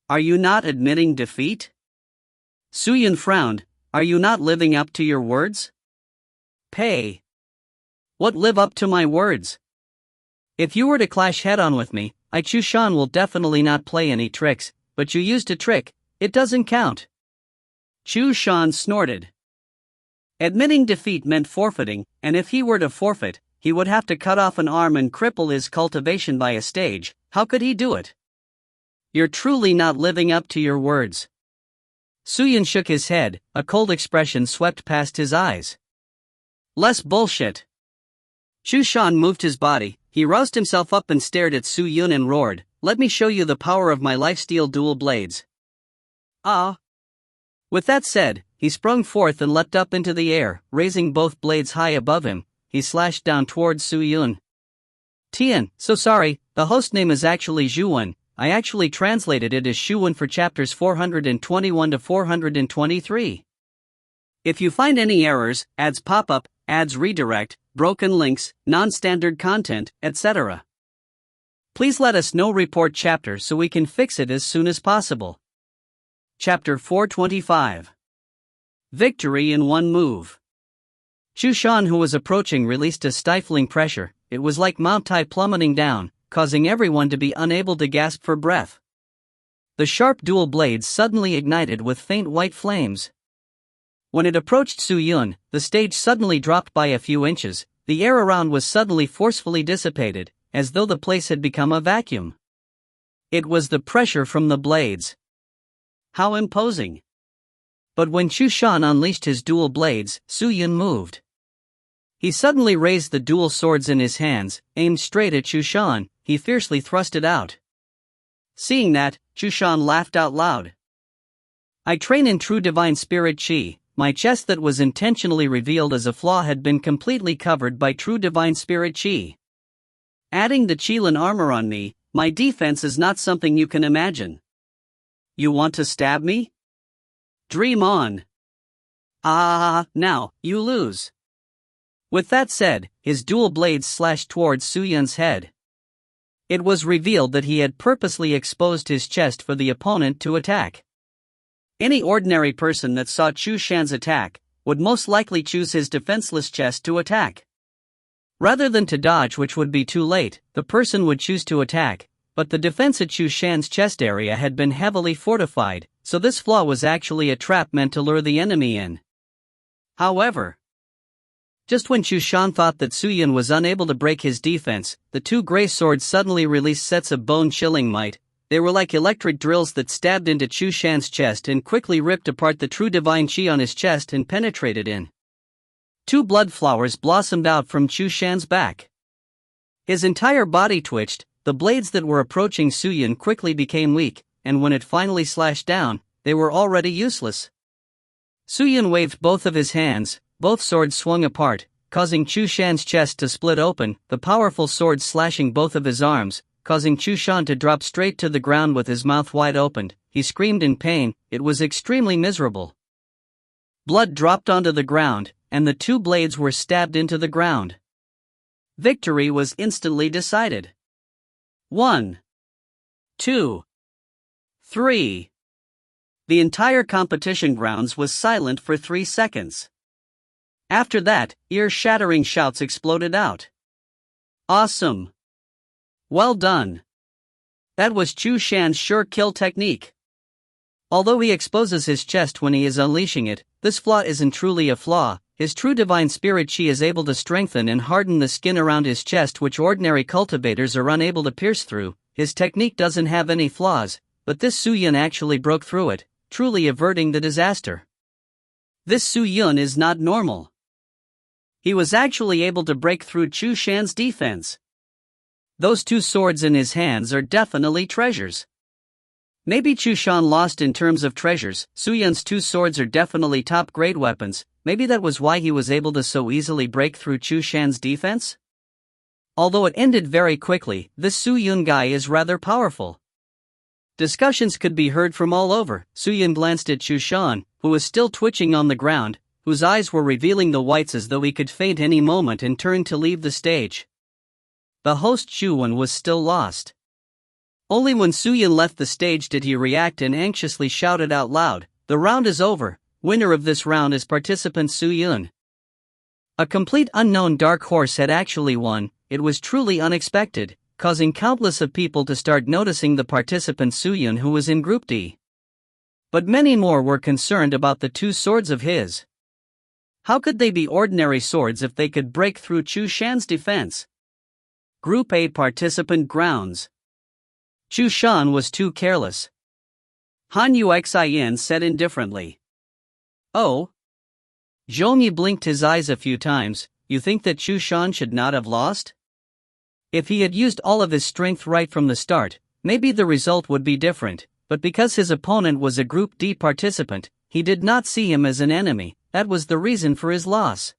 Are you not admitting defeat? Su Yun frowned. Are you not living up to your words? Pay. What live up to my words? If you were to clash head-on with me, Chu Shan will definitely not play any tricks, but you used a trick, it doesn't count. Chu Shan snorted. Admitting defeat meant forfeiting, and if he were to forfeit, he would have to cut off an arm and cripple his cultivation by a stage. How could he do it? You're truly not living up to your words. Su Yun shook his head, a cold expression swept past his eyes. Less bullshit. Chu Shan moved his body. He roused himself up and stared at Su Yun and roared, "Let me show you the power of my lifesteal dual blades." Ah! With that said, he sprung forth and leapt up into the air, raising both blades high above him. He slashed down towards Su Yun. Tian, so sorry, the host name is actually Zhuwen. I actually translated it as Shuwen for chapters 421 to 423. If you find any errors, ads pop up, ads redirect, broken links, non-standard content, etc., please let us know. Report chapter so we can fix it as soon as possible. Chapter 425. Victory in one move. Chu Shan, who was approaching, released a stifling pressure. It was like Mount Tai plummeting down, causing everyone to be unable to gasp for breath. The sharp dual blades suddenly ignited with faint white flames. When it approached Su Yun, the stage suddenly dropped by a few inches. The air around was suddenly forcefully dissipated, as though the place had become a vacuum. It was the pressure from the blades. How imposing! But when Chu Shan unleashed his dual blades, Su Yun moved. He suddenly raised the dual swords in his hands, aimed straight at Chu Shan. He fiercely thrust it out. Seeing that, Chu Shan laughed out loud. I train in true divine spirit Qi. My chest that was intentionally revealed as a flaw had been completely covered by true divine spirit Qi. Adding the Qilin armor on me, my defense is not something you can imagine. You want to stab me? Dream on. Now, you lose. With that said, his dual blades slashed towards Su Yun's head. It was revealed that he had purposely exposed his chest for the opponent to attack. Any ordinary person that saw Chu Shan's attack would most likely choose his defenseless chest to attack. Rather than to dodge, which would be too late, the person would choose to attack, but the defense at Chu Shan's chest area had been heavily fortified, so this flaw was actually a trap meant to lure the enemy in. However, just when Chu Shan thought that Su Yun was unable to break his defense, the two gray swords suddenly released sets of bone-chilling might. They were like electric drills that stabbed into Chu Shan's chest and quickly ripped apart the true divine Qi on his chest and penetrated in. Two blood flowers blossomed out from Chu Shan's back. His entire body twitched. The blades that were approaching Su Yun quickly became weak, and when it finally slashed down, they were already useless. Su Yun waved both of his hands. Both swords swung apart, causing Chu Shan's chest to split open, the powerful sword slashing both of his arms, causing Chu Shan to drop straight to the ground with his mouth wide opened. He screamed in pain. It was extremely miserable. Blood dropped onto the ground, and the two blades were stabbed into the ground. Victory was instantly decided. 1, 2, 3. The entire competition grounds was silent for 3 seconds. After that, ear-shattering shouts exploded out. Awesome! Well done! That was Chu Shan's sure kill technique. Although he exposes his chest when he is unleashing it, this flaw isn't truly a flaw. His true divine spirit Qi is able to strengthen and harden the skin around his chest, which ordinary cultivators are unable to pierce through. His technique doesn't have any flaws, but this Su Yun actually broke through it, truly averting the disaster. This Su Yun is not normal. He was actually able to break through Chu Shan's defense. Those two swords in his hands are definitely treasures. Maybe Chu Shan lost in terms of treasures. Su Yun's two swords are definitely top-grade weapons. Maybe that was why he was able to so easily break through Chu Shan's defense? Although it ended very quickly, this Su Yun guy is rather powerful. Discussions could be heard from all over. Suyun glanced at Chushan, who was still twitching on the ground, whose eyes were revealing the whites as though he could faint any moment, and turned to leave the stage. The host Chuan was still lost. Only when Suyun left the stage did he react and anxiously shouted out loud, "The round is over. Winner of this round is participant Suyun." A complete unknown dark horse had actually won. It was truly unexpected, causing countless of people to start noticing the participant Suyun, who was in Group D. But many more were concerned about the two swords of his. How could they be ordinary swords if they could break through Chushan's defense? Group A participant grounds. Chushan was too careless. Han Yuxin said indifferently. "Oh?" Zhongyi blinked his eyes a few times. "You think that Chushan should not have lost? If he had used all of his strength right from the start, maybe the result would be different, but because his opponent was a Group D participant, he did not see him as an enemy. That was the reason for his loss."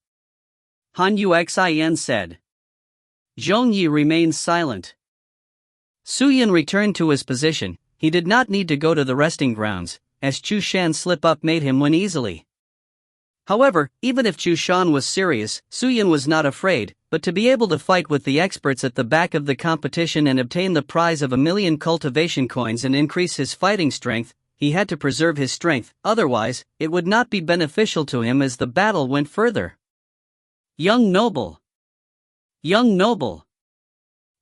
Han Yuxin said. Zhongyi remained silent. Suyun returned to his position. He did not need to go to the resting grounds, as Chushan's slip-up made him win easily. However, even if Chushan was serious, Suyun was not afraid, but to be able to fight with the experts at the back of the competition and obtain the prize of 1,000,000 cultivation coins and increase his fighting strength, he had to preserve his strength, otherwise, it would not be beneficial to him as the battle went further. "Young noble! Young noble!"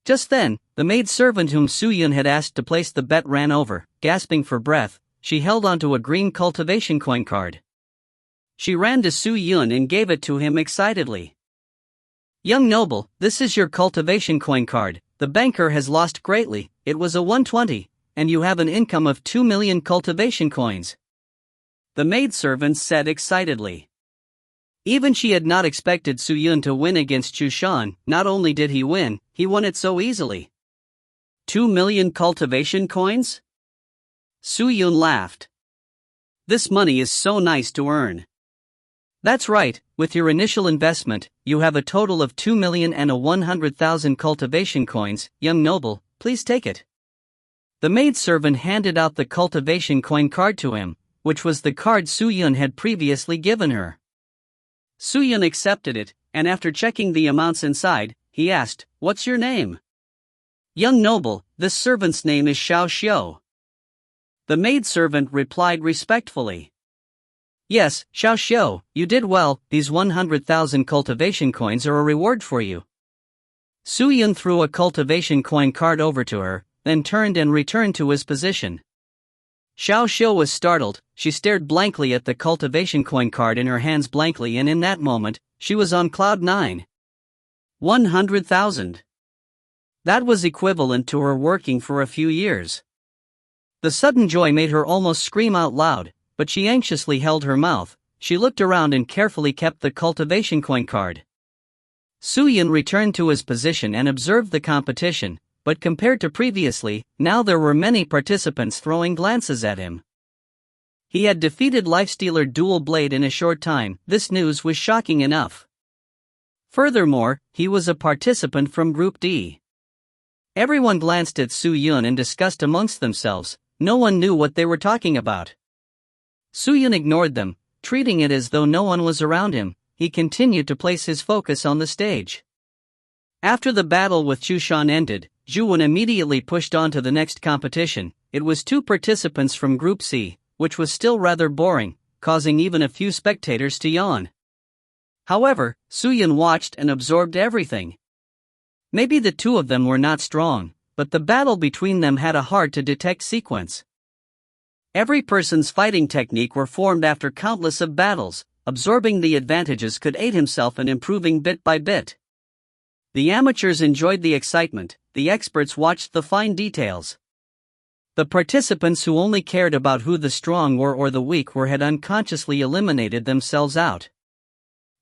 Just then, the maid-servant whom Suyun had asked to place the bet ran over. Gasping for breath, she held onto a green cultivation coin card. She ran to Suyun and gave it to him excitedly. "Young noble, this is your cultivation coin card. The banker has lost greatly. It was a 120, and you have an income of 2,000,000 cultivation coins." The maidservant said excitedly. Even she had not expected Suyun to win against Chushan. Not only did he win, he won it so easily. 2,000,000 cultivation coins? Suyun laughed. "This money is so nice to earn." "That's right, with your initial investment, you have a total of 2,100,000 cultivation coins. Young noble, please take it." The maidservant handed out the cultivation coin card to him, which was the card Suyun had previously given her. Suyun accepted it, and after checking the amounts inside, he asked, "What's your name?" "Young noble, this servant's name is Xiao Xiu." The maidservant replied respectfully. "Yes, Xiao Xiu, you did well. These 100,000 cultivation coins are a reward for you." Suyun threw a cultivation coin card over to her, then turned and returned to his position. Xiao Xiu was startled. She stared blankly at the cultivation coin card in her hands blankly, and in that moment, she was on cloud 9. 100,000. That was equivalent to her working for a few years. The sudden joy made her almost scream out loud, but she anxiously held her mouth. She looked around and carefully kept the cultivation coin card. Suyun returned to his position and observed the competition, but compared to previously, now there were many participants throwing glances at him. He had defeated Lifestealer Dual Blade in a short time. This news was shocking enough. Furthermore, he was a participant from Group D. Everyone glanced at Suyun and discussed amongst themselves. No one knew what they were talking about. Suyun ignored them, treating it as though no one was around him. He continued to place his focus on the stage. After the battle with Chushan ended, Zhuwen immediately pushed on to the next competition. It was 2 participants from Group C, which was still rather boring, causing even a few spectators to yawn. However, Suyun watched and absorbed everything. Maybe the two of them were not strong, but the battle between them had a hard-to-detect sequence. Every person's fighting technique were formed after countless of battles. Absorbing the advantages could aid himself in improving bit by bit. The amateurs enjoyed the excitement, the experts watched the fine details. The participants who only cared about who the strong were or the weak were had unconsciously eliminated themselves out.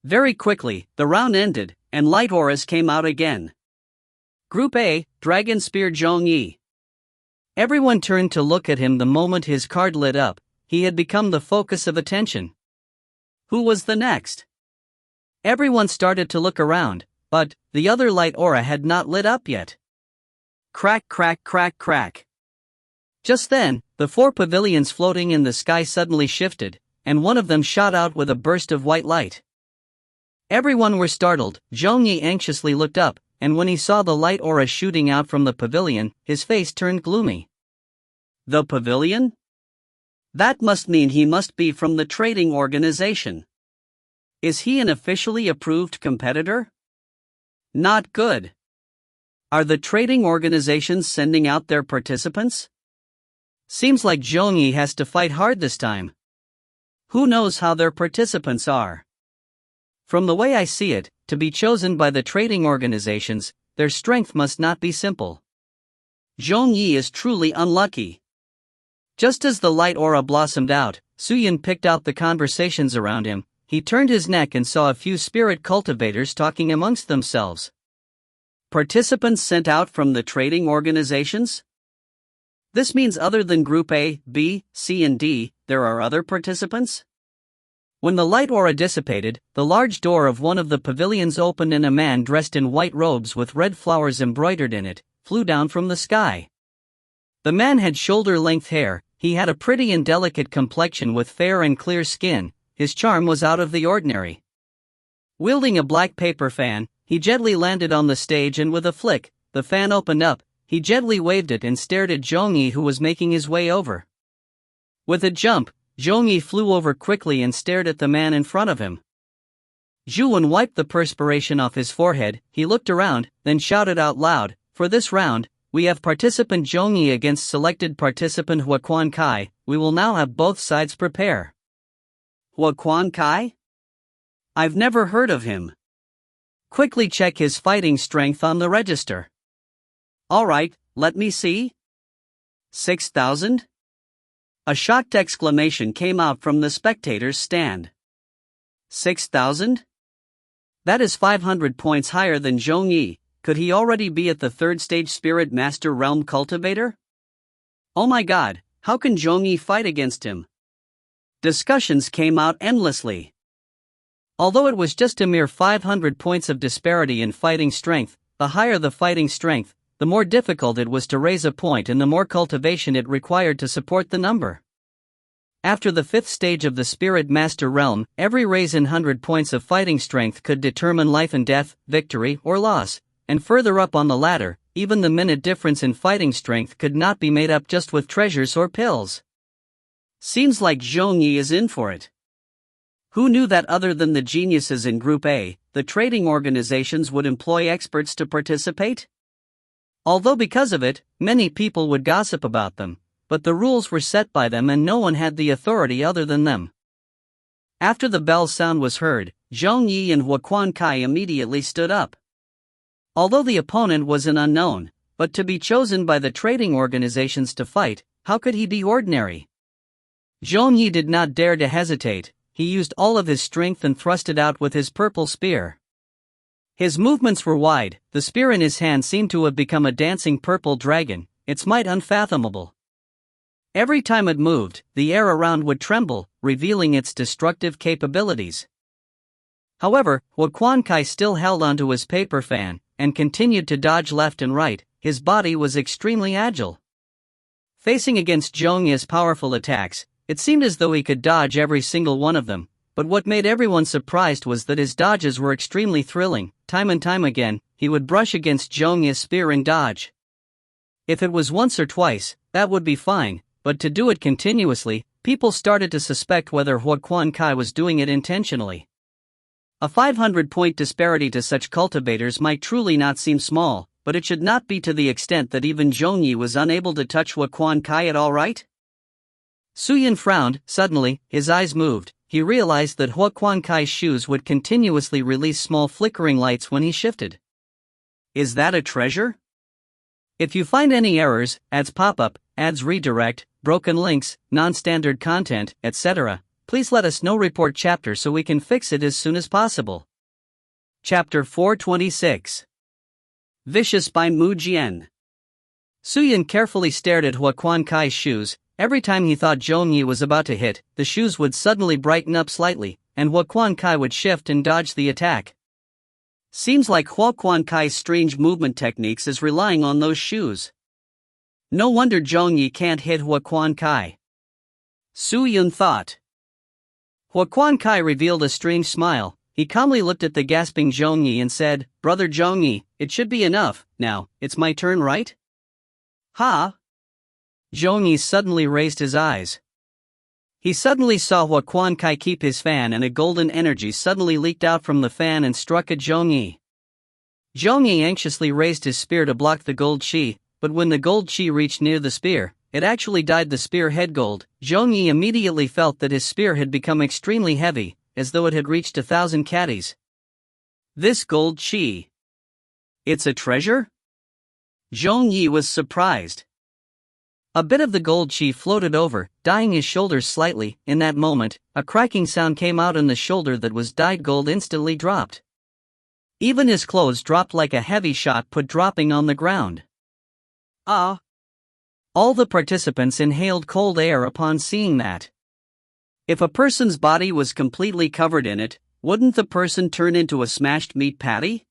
Very quickly, the round ended, and light auras came out again. Group A, Dragon Spear Zhongyi. Everyone turned to look at him the moment his card lit up. He had become the focus of attention. Who was the next? Everyone started to look around, but the other light aura had not lit up yet. Crack, crack, crack, crack. Just then, the four pavilions floating in the sky suddenly shifted, and one of them shot out with a burst of white light. Everyone were startled. Zhongyi anxiously looked up, and when he saw the light aura shooting out from the pavilion, his face turned gloomy. The pavilion? That must mean he must be from the trading organization. Is he an officially approved competitor? Not good. Are the trading organizations sending out their participants? Seems like Zhongyi has to fight hard this time. Who knows how their participants are? From the way I see it, to be chosen by the trading organizations, their strength must not be simple. Zhongyi is truly unlucky. Just as the light aura blossomed out, Suyin picked out the conversations around him. He turned his neck and saw a few spirit cultivators talking amongst themselves. Participants sent out from the trading organizations? This means other than Group A, B, C and D, there are other participants? When the light aura dissipated, the large door of one of the pavilions opened and a man dressed in white robes with red flowers embroidered in it, flew down from the sky. The man had shoulder-length hair, he had a pretty and delicate complexion with fair and clear skin, his charm was out of the ordinary. Wielding a black paper fan, he gently landed on the stage and with a flick, the fan opened up, he gently waved it and stared at Zhongyi who was making his way over. With a jump, Zhongyi flew over quickly and stared at the man in front of him. Zhuwen wiped the perspiration off his forehead, he looked around, then shouted out loud, "For this round, we have participant Zhongyi against selected participant Huaquan Kai, we will now have both sides prepare." Huaquan Kai? I've never heard of him. Quickly check his fighting strength on the register. Alright, let me see. 6,000? A shocked exclamation came out from the spectators' stand. 6,000? That is 500 points higher than Zhongyi. Could he already be at the third stage Spirit Master Realm Cultivator? Oh my god, how can Zhongyi fight against him? Discussions came out endlessly. Although it was just a mere 500 points of disparity in fighting strength, the higher the fighting strength, the more difficult it was to raise a point and the more cultivation it required to support the number. After the fifth stage of the Spirit Master Realm, every raise in 100 points of fighting strength could determine life and death, victory or loss, and further up on the ladder, even the minute difference in fighting strength could not be made up just with treasures or pills. Seems like Zhongyi is in for it. Who knew that other than the geniuses in Group A, the trading organizations would employ experts to participate? Although because of it, many people would gossip about them, but the rules were set by them and no one had the authority other than them. After the bell sound was heard, Zhongyi and Huaquan Kai immediately stood up. Although the opponent was an unknown, but to be chosen by the trading organizations to fight, how could he be ordinary? Zhongyi did not dare to hesitate, he used all of his strength and thrust it out with his purple spear. His movements were wide, the spear in his hand seemed to have become a dancing purple dragon, its might unfathomable. Every time it moved, the air around would tremble, revealing its destructive capabilities. However, Huaquan Kai still held onto his paper fan, and continued to dodge left and right, his body was extremely agile. Facing against Zhongyi's powerful attacks, it seemed as though he could dodge every single one of them, but what made everyone surprised was that his dodges were extremely thrilling. Time and time again, he would brush against Zhongyi's spear and dodge. If it was once or twice, that would be fine, but to do it continuously, people started to suspect whether Huaquan Kai was doing it intentionally. A 500-point disparity to such cultivators might truly not seem small, but it should not be to the extent that even Zhongyi was unable to touch Huaquan Kai at all, right? Suyin frowned. Suddenly, his eyes moved. He realized that Huaquan Kai's shoes would continuously release small flickering lights when he shifted. Is that a treasure? If you find any errors, ads pop up, ads redirect, broken links, non-standard content, etc., please let us know. Report chapter so we can fix it as soon as possible. Chapter 426. Vicious by Mu Jian. Suyin carefully stared at Huaquan Kai's shoes. Every time he thought Zhongyi was about to hit, the shoes would suddenly brighten up slightly, and Huaquan Kai would shift and dodge the attack. Seems like Huaquan Kai's strange movement techniques is relying on those shoes. No wonder Zhong Yi can't hit Hua Quan Kai. Su Yun thought. Hua Quan Kai revealed a strange smile. He calmly looked at the gasping Zhong Yi and said, "Brother Zhong Yi, it should be enough. Now, it's my turn, right?" "Ha?" Zhong Yi suddenly raised his eyes. He suddenly saw Hua Quan Kai keep his fan, and a golden energy suddenly leaked out from the fan and struck at Zhong Yi. Zhong Yi anxiously raised his spear to block the gold chi, but when the gold chi reached near the spear, it actually dyed the spear head gold. Zhong Yi immediately felt that his spear had become extremely heavy, as though it had reached 1,000 catties. This gold chi. It's a treasure? Zhong Yi was surprised. A bit of the gold chi floated over, dyeing his shoulders slightly. In that moment, a cracking sound came out, and the shoulder that was dyed gold instantly dropped. Even his clothes dropped like a heavy shot put dropping on the ground. Ah! All the participants inhaled cold air upon seeing that. If a person's body was completely covered in it, wouldn't the person turn into a smashed meat patty?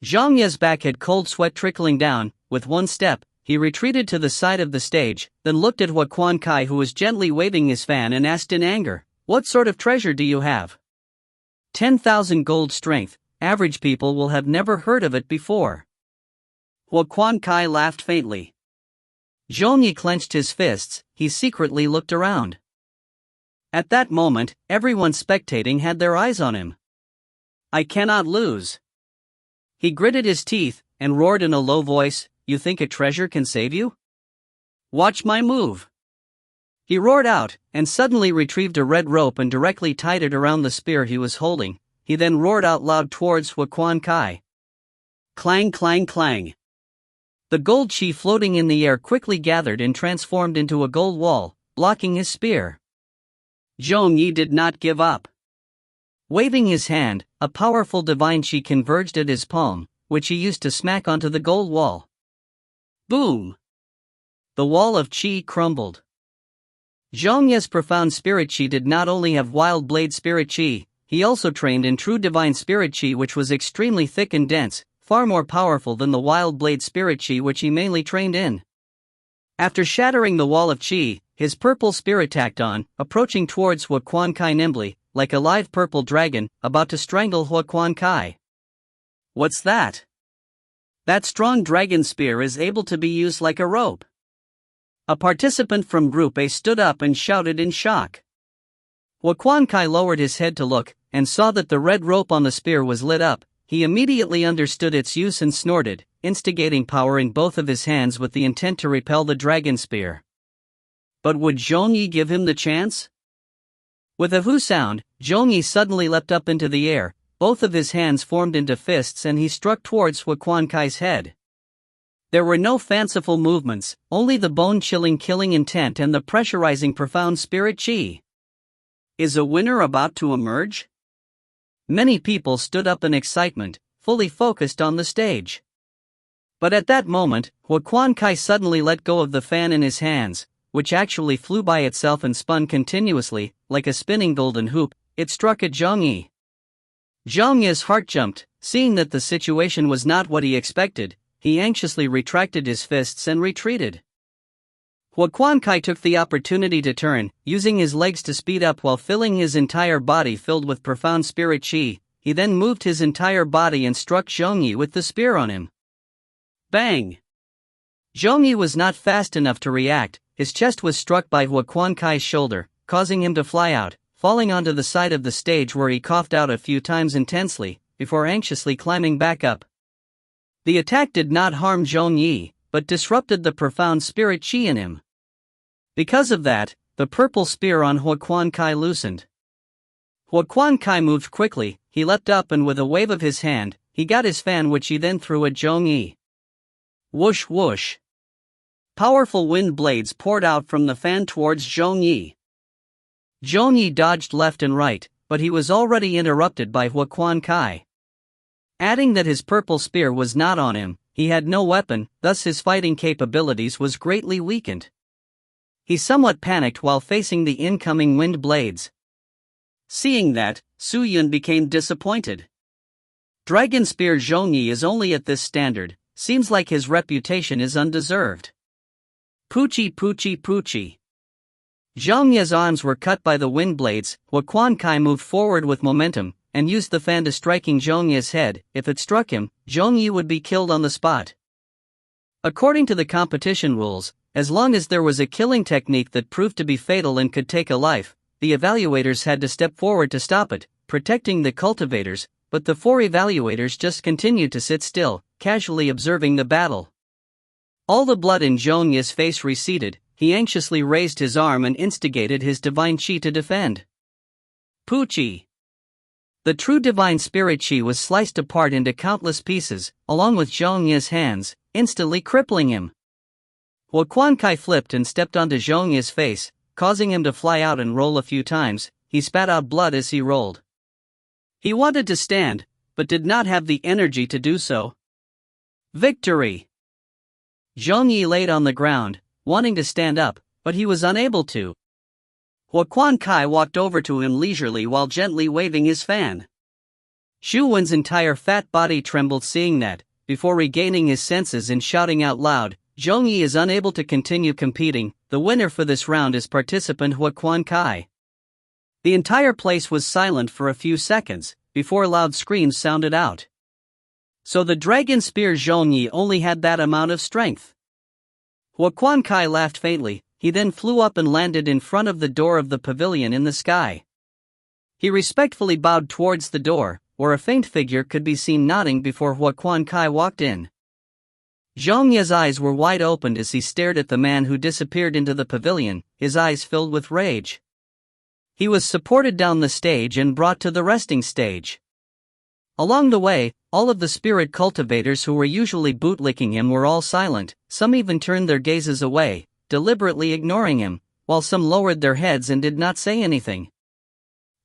Zhang Ye's back had cold sweat trickling down. With one step, he retreated to the side of the stage, then looked at Hua Quan Kai, who was gently waving his fan, and asked in anger, "What sort of treasure do you have?" 10,000 gold strength. Average people will have never heard of it before. Hua Quan Kai laughed faintly. Zhong Yi clenched his fists. He secretly looked around. At that moment, everyone spectating had their eyes on him. "I cannot lose." He gritted his teeth and roared in a low voice, "You think a treasure can save you? Watch my move." He roared out, and suddenly retrieved a red rope and directly tied it around the spear he was holding. He then roared out loud towards Hua Quan Kai. Clang, clang, clang. The gold chi floating in the air quickly gathered and transformed into a gold wall, blocking his spear. Zhong Yi did not give up. Waving his hand, a powerful divine chi converged at his palm, which he used to smack onto the gold wall. Boom! The wall of chi crumbled. Zhong Ye's profound spirit chi did not only have wild blade spirit chi, he also trained in true divine spirit chi, which was extremely thick and dense, far more powerful than the wild blade spirit chi which he mainly trained in. After shattering the wall of chi, his purple spirit tacked on, approaching towards Hua Quan Kai nimbly, like a live purple dragon, about to strangle Hua Quan Kai. What's that? That strong dragon spear is able to be used like a rope. A participant from Group A stood up and shouted in shock. Hua Quan Kai lowered his head to look, and saw that the red rope on the spear was lit up. He immediately understood its use and snorted, instigating power in both of his hands with the intent to repel the dragon spear. But would Zhong Yi give him the chance? With a "hoo" sound, Zhong Yi suddenly leapt up into the air. Both of his hands formed into fists and he struck towards Hua Quan Kai's head. There were no fanciful movements, only the bone-chilling killing intent and the pressurizing profound spirit chi. Is a winner about to emerge? Many people stood up in excitement, fully focused on the stage. But at that moment, Hua Quan Kai suddenly let go of the fan in his hands, which actually flew by itself and spun continuously, like a spinning golden hoop. It struck at Zhong Yi. Zhong Yi's heart jumped. Seeing that the situation was not what he expected, he anxiously retracted his fists and retreated. Hua Quan Kai took the opportunity to turn, using his legs to speed up while filling his entire body filled with profound spirit chi. He then moved his entire body and struck Zhong Yi with the spear on him. Bang! Zhong Yi was not fast enough to react. His chest was struck by Hua Quan Kai's shoulder, causing him to fly out, falling onto the side of the stage where he coughed out a few times intensely, before anxiously climbing back up. The attack did not harm Zhong Yi, but disrupted the profound spirit chi in him. Because of that, the purple spear on Hua Quan Kai loosened. Hua Quan Kai moved quickly. He leapt up and with a wave of his hand, he got his fan, which he then threw at Zhong Yi. Whoosh whoosh. Powerful wind blades poured out from the fan towards Zhong Yi. Zhong Yi dodged left and right, but he was already interrupted by Hua Quan Kai. Adding that his purple spear was not on him, he had no weapon, thus his fighting capabilities was greatly weakened. He somewhat panicked while facing the incoming wind blades. Seeing that, Su Yun became disappointed. Dragon Spear Zhong Yi is only at this standard, seems like his reputation is undeserved. Poochie poochie poochie. Zhang Ye's arms were cut by the wind blades. Huan Kai moved forward with momentum, and used the fan to striking Zhang Ye's head. If it struck him, Zhang Ye would be killed on the spot. According to the competition rules, as long as there was a killing technique that proved to be fatal and could take a life, the evaluators had to step forward to stop it, protecting the cultivators, but the 4 evaluators just continued to sit still, casually observing the battle. All the blood in Zhang Ye's face receded. He anxiously raised his arm and instigated his divine chi to defend. Poochie. The true divine spirit chi was sliced apart into countless pieces, along with Zhang Ye's hands, instantly crippling him. Huan Kai flipped and stepped onto Zhang Ye's face, causing him to fly out and roll a few times. He spat out blood as he rolled. He wanted to stand, but did not have the energy to do so. Victory! Zhang Ye laid on the ground, wanting to stand up, but he was unable to. Huan Kai walked over to him leisurely while gently waving his fan. Xu Wen's entire fat body trembled seeing that, before regaining his senses and shouting out loud, Zhang Ye is unable to continue competing. The winner for this round is participant Huan Kai. The entire place was silent for a few seconds, before loud screams sounded out. So the dragon spear Zhang Ye only had that amount of strength. Huan Kai laughed faintly. He then flew up and landed in front of the door of the pavilion in the sky. He respectfully bowed towards the door, where a faint figure could be seen nodding before Huan Kai walked in. Zhang Ye's eyes were wide opened as he stared at the man who disappeared into the pavilion, his eyes filled with rage. He was supported down the stage and brought to the resting stage. Along the way, all of the spirit cultivators who were usually bootlicking him were all silent. Some even turned their gazes away, deliberately ignoring him, while some lowered their heads and did not say anything.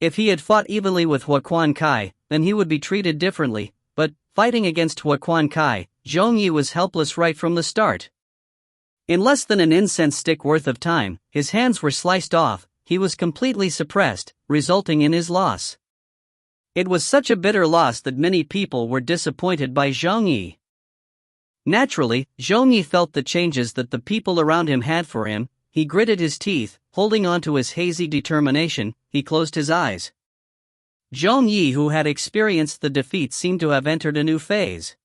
If he had fought evenly with Huan Kai, then he would be treated differently, but, fighting against Huan Kai, Zhang Ye was helpless right from the start. In less than an incense stick worth of time, his hands were sliced off. He was completely suppressed, resulting in his loss. It was such a bitter loss that many people were disappointed by Zhang Ye. Naturally, Zhang Ye felt the changes that the people around him had for him. He gritted his teeth, holding on to his hazy determination. He closed his eyes. Zhang Ye, who had experienced the defeat, seemed to have entered a new phase.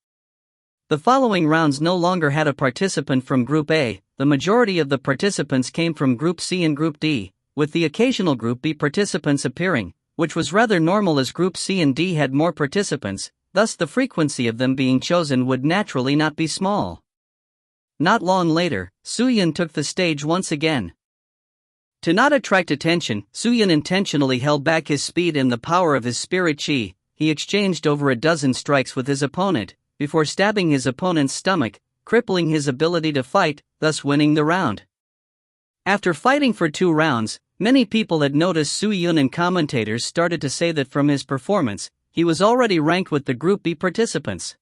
The following rounds no longer had a participant from Group A. The majority of the participants came from Group C and Group D, with the occasional Group B participants appearing, which was rather normal as Group C and D had more participants, thus the frequency of them being chosen would naturally not be small. Not long later, Su Yun took the stage once again. To not attract attention, Su Yun intentionally held back his speed and the power of his spirit chi. He exchanged over a dozen strikes with his opponent, before stabbing his opponent's stomach, crippling his ability to fight, thus winning the round. After fighting for 2 rounds, many people had noticed Su Yun and commentators started to say that from his performance, he was already ranked with the Group B participants.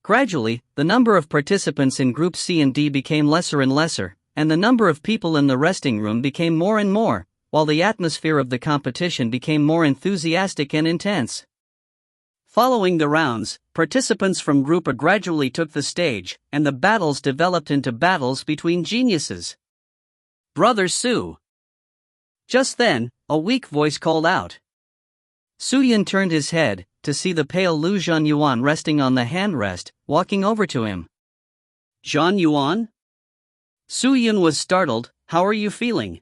Gradually, the number of participants in Group C and D became lesser and lesser, and the number of people in the resting room became more and more, while the atmosphere of the competition became more enthusiastic and intense. Following the rounds, participants from Group A gradually took the stage, and the battles developed into battles between geniuses. Brother Su. Just then, a weak voice called out. Su Yun turned his head, to see the pale Lu Zhanyuan resting on the handrest, walking over to him. Zhanyuan? Su Yun was startled. How are you feeling?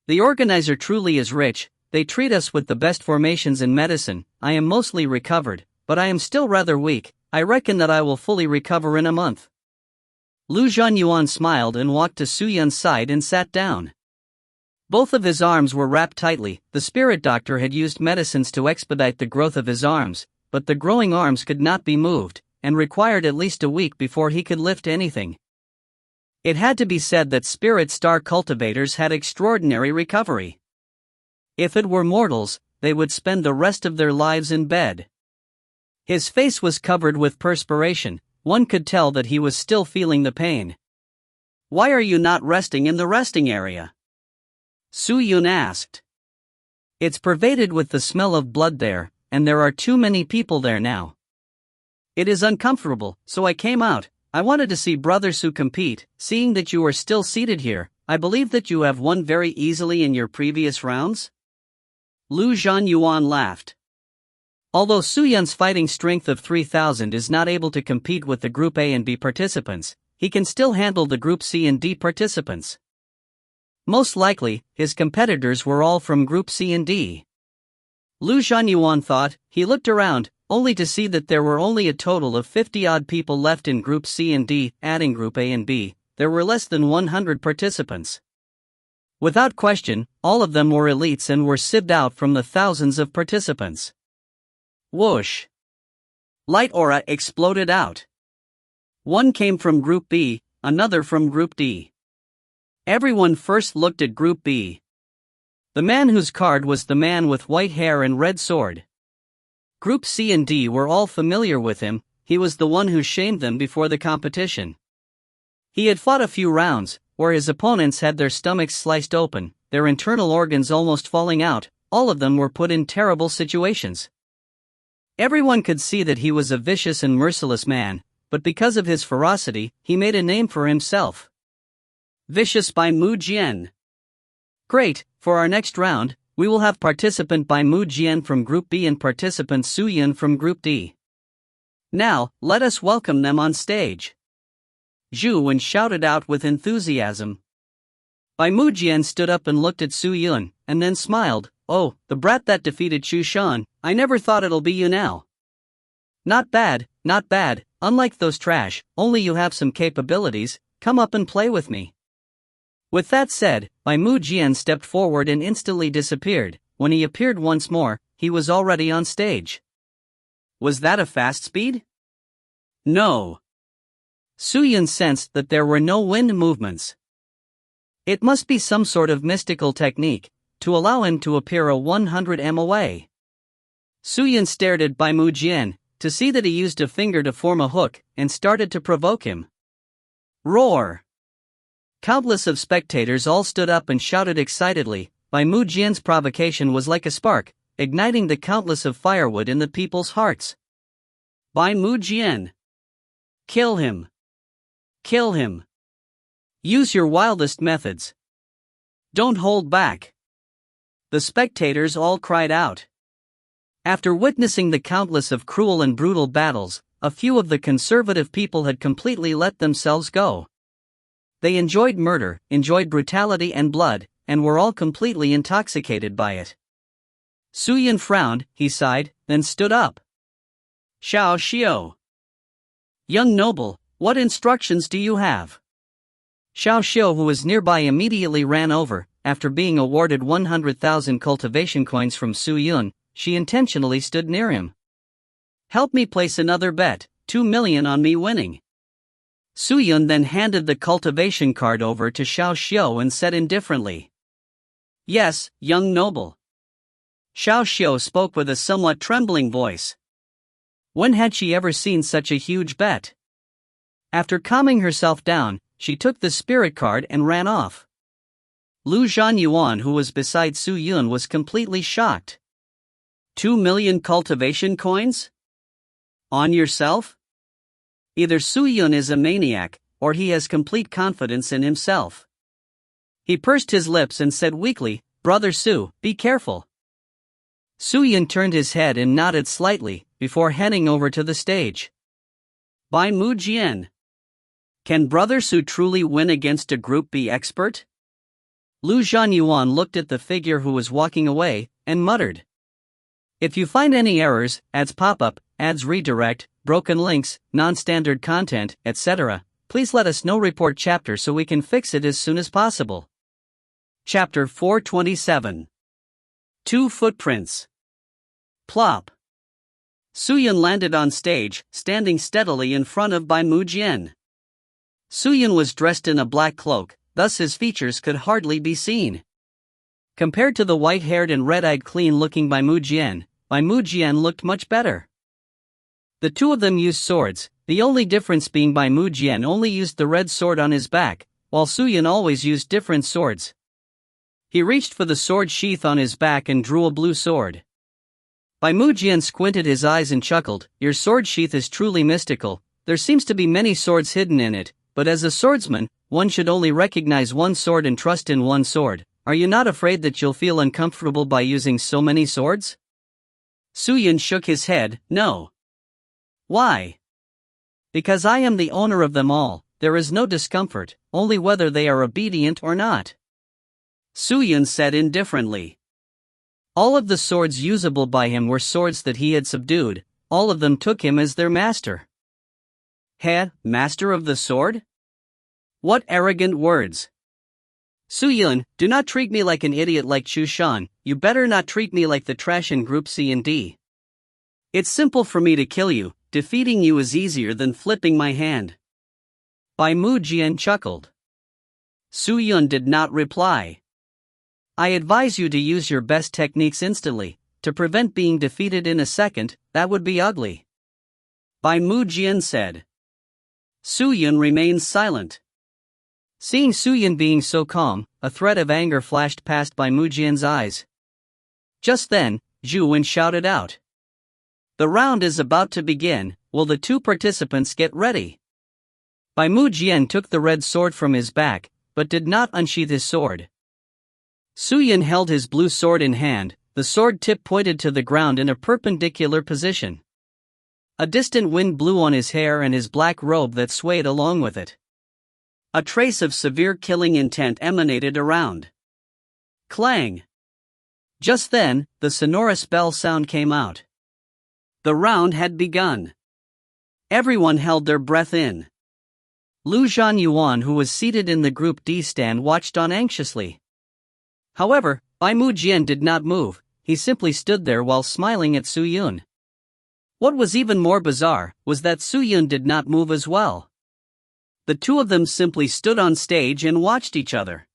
The organizer truly is rich. They treat us with the best formations in medicine. I am mostly recovered, but I am still rather weak. I reckon that I will fully recover in a month. Lu Zhanyuan smiled and walked to Su Yun's side and sat down. Both of his arms were wrapped tightly. The spirit doctor had used medicines to expedite the growth of his arms, but the growing arms could not be moved, and required at least a week before he could lift anything. It had to be said that spirit star cultivators had extraordinary recovery. If it were mortals, they would spend the rest of their lives in bed. His face was covered with perspiration. One could tell that he was still feeling the pain. Why are you not resting in the resting area? Su Yun asked. It's pervaded with the smell of blood there, and there are too many people there now. It is uncomfortable, so I came out. I wanted to see Brother Su compete. Seeing that you are still seated here, I believe that you have won very easily in your previous rounds? Lu Zhanyuan laughed. Although Su Yun's fighting strength of 3,000 is not able to compete with the Group A and B participants, he can still handle the Group C and D participants. Most likely, his competitors were all from Group C and D. Lu Zhanyuan thought. He looked around, only to see that there were only a total of 50-odd people left in Group C and D. Adding Group A and B, there were less than 100 participants. Without question, all of them were elites and were sieved out from the thousands of participants. Whoosh! Light aura exploded out. One came from Group B, another from Group D. Everyone first looked at Group B. The man whose card was the man with white hair and red sword. Group C and D were all familiar with him. He was the one who shamed them before the competition. He had fought a few rounds, where his opponents had their stomachs sliced open, their internal organs almost falling out. All of them were put in terrible situations. Everyone could see that he was a vicious and merciless man, but because of his ferocity, he made a name for himself. Vicious by Mu Jian. Great, for our next round, we will have participant by Mu Jian from Group B and participant Su Yun from Group D. Now, let us welcome them on stage. Zhu Wen shouted out with enthusiasm. Bai Mu Jian stood up and looked at Su Yun, and then smiled. Oh, the brat that defeated Chu Shan, I never thought it'll be you now. Not bad, not bad, unlike those trash, only you have some capabilities, come up and play with me. With that said, Bai Mu Jian stepped forward and instantly disappeared. When he appeared once more, he was already on stage. Was that a fast speed? No. Su Yun sensed that there were no wind movements. It must be some sort of mystical technique to allow him to appear a 100 m away. Su Yun stared at Bai Mu Jian to see that he used a finger to form a hook and started to provoke him. Roar! Countless of spectators all stood up and shouted excitedly. Bai Mu Jian's provocation was like a spark, igniting the countless of firewood in the people's hearts. Bai Mu Jian! Kill him! Kill him! Use your wildest methods! Don't hold back! The spectators all cried out. After witnessing the countless of cruel and brutal battles, a few of the conservative people had completely let themselves go. They enjoyed murder, enjoyed brutality and blood, and were all completely intoxicated by it. Su Yun frowned, he sighed, then stood up. Xiao Xiao. Young noble, what instructions do you have? Xiao Xiao, who was nearby, immediately ran over. After being awarded 100,000 cultivation coins from Su Yun, she intentionally stood near him. Help me place another bet, 2 million on me winning. Su Yun then handed the cultivation card over to Xiao Xiao and said indifferently. Yes, young noble. Xiao Xiao spoke with a somewhat trembling voice. When had she ever seen such a huge bet? After calming herself down, she took the spirit card and ran off. Lu Zhanyuan, who was beside Su Yun, was completely shocked. 2 million cultivation coins? On yourself? Either Su Yun is a maniac, or he has complete confidence in himself. He pursed his lips and said weakly, Brother Su, be careful. Su Yun turned his head and nodded slightly, before heading over to the stage. Bai Mu Jian. Can Brother Su truly win against a Group B expert? Lu Zhanyuan looked at the figure who was walking away, and muttered. If you find any errors, ads pop up, ads redirect, broken links, non-standard content, etc., please let us know. Report chapter so we can fix it as soon as possible. Chapter 427. 2 Footprints. Plop. Su Yun landed on stage, standing steadily in front of Bai Mu Jian. Su Yun was dressed in a black cloak, thus his features could hardly be seen. Compared to the white-haired and red-eyed clean-looking Bai Mu Jian looked much better. The two of them used swords, the only difference being Bai Mu Jian only used the red sword on his back, while Su Yun always used different swords. He reached for the sword sheath on his back and drew a blue sword. Bai Mu Jian squinted his eyes and chuckled, Your sword sheath is truly mystical, There seems to be many swords hidden in it, but as a swordsman, one should only recognize one sword and trust in one sword. Are you not afraid that you'll feel uncomfortable by using so many swords? Suyun shook his head, no. Why? Because I am the owner of them all, there is no discomfort, only whether they are obedient or not. Suyun said indifferently. All of the swords usable by him were swords that he had subdued, all of them took him as their master. Master of the sword? What arrogant words. Suyun, do not treat me like an idiot like Chu Shan, you better not treat me like the trash in Group C and D. It's simple for me to kill you, defeating you is easier than flipping my hand. Bai Mu Jian chuckled. Suyun did not reply. I advise you to use your best techniques instantly, to prevent being defeated in a second, that would be ugly. Bai Mu Jian said. Suyun remained silent. Seeing Suyun being so calm, a threat of anger flashed past Bai Mu Jian's eyes. Just then, Zhu Wen shouted out. The round is about to begin, will the two participants get ready? Bai Mu Jian took the red sword from his back, but did not unsheath his sword. Suyun held his blue sword in hand, the sword tip pointed to the ground in a perpendicular position. A distant wind blew on his hair and his black robe that swayed along with it. A trace of severe killing intent emanated around. Clang! Just then, the sonorous bell sound came out. The round had begun. Everyone held their breath in. Lu Zhanyuan, who was seated in the Group D stand, watched on anxiously. However, Bai Mu Jian did not move, he simply stood there while smiling at Suyun. What was even more bizarre was that Suyun did not move as well. The two of them simply stood on stage and watched each other.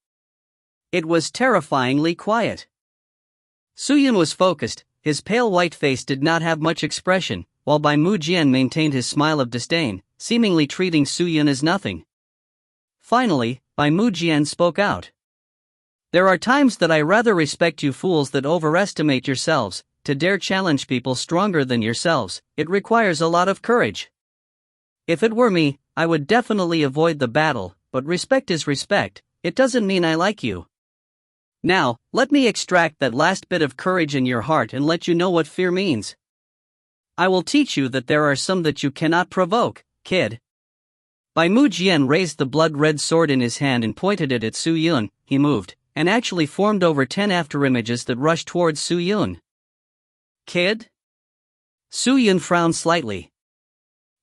It was terrifyingly quiet. Suyun was focused, his pale white face did not have much expression, while Bai Mu Jian maintained his smile of disdain, seemingly treating Suyun as nothing. Finally, Bai Mu Jian spoke out. There are times that I rather respect you fools that overestimate yourselves. To dare challenge people stronger than yourselves, it requires a lot of courage. If it were me, I would definitely avoid the battle, but respect is respect, it doesn't mean I like you. Now, let me extract that last bit of courage in your heart and let you know what fear means. I will teach you that there are some that you cannot provoke, kid. Bai Mu Jian raised the blood-red sword in his hand and pointed it at Suyun. He moved, and actually formed over 10 afterimages that rushed towards Suyun. Kid? Suyun frowned slightly.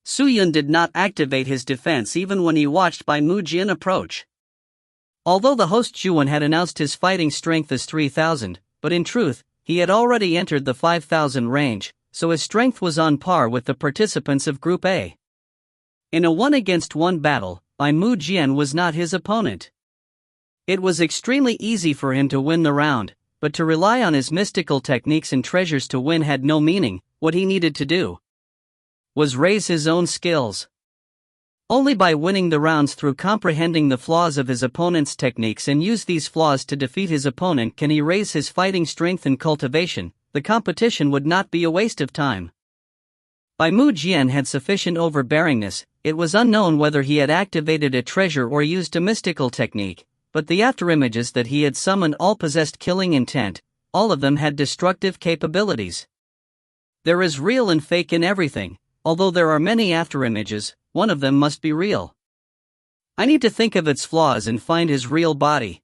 Suyun did not activate his defense even when he watched Bai Mu Jian approach. Although the host Zhuwen had announced his fighting strength as 3,000, but in truth, he had already entered the 5,000 range, so his strength was on par with the participants of Group A. In a 1-against-1 battle, Bai Mu Jian was not his opponent. It was extremely easy for him to win the round, but to rely on his mystical techniques and treasures to win had no meaning. What he needed to do was raise his own skills. Only by winning the rounds through comprehending the flaws of his opponent's techniques and use these flaws to defeat his opponent can he raise his fighting strength and cultivation. The competition would not be a waste of time. Bai Mu Jian had sufficient overbearingness, it was unknown whether he had activated a treasure or used a mystical technique, but the afterimages that he had summoned all possessed killing intent, all of them had destructive capabilities. There is real and fake in everything, although there are many afterimages, one of them must be real. I need to think of its flaws and find his real body.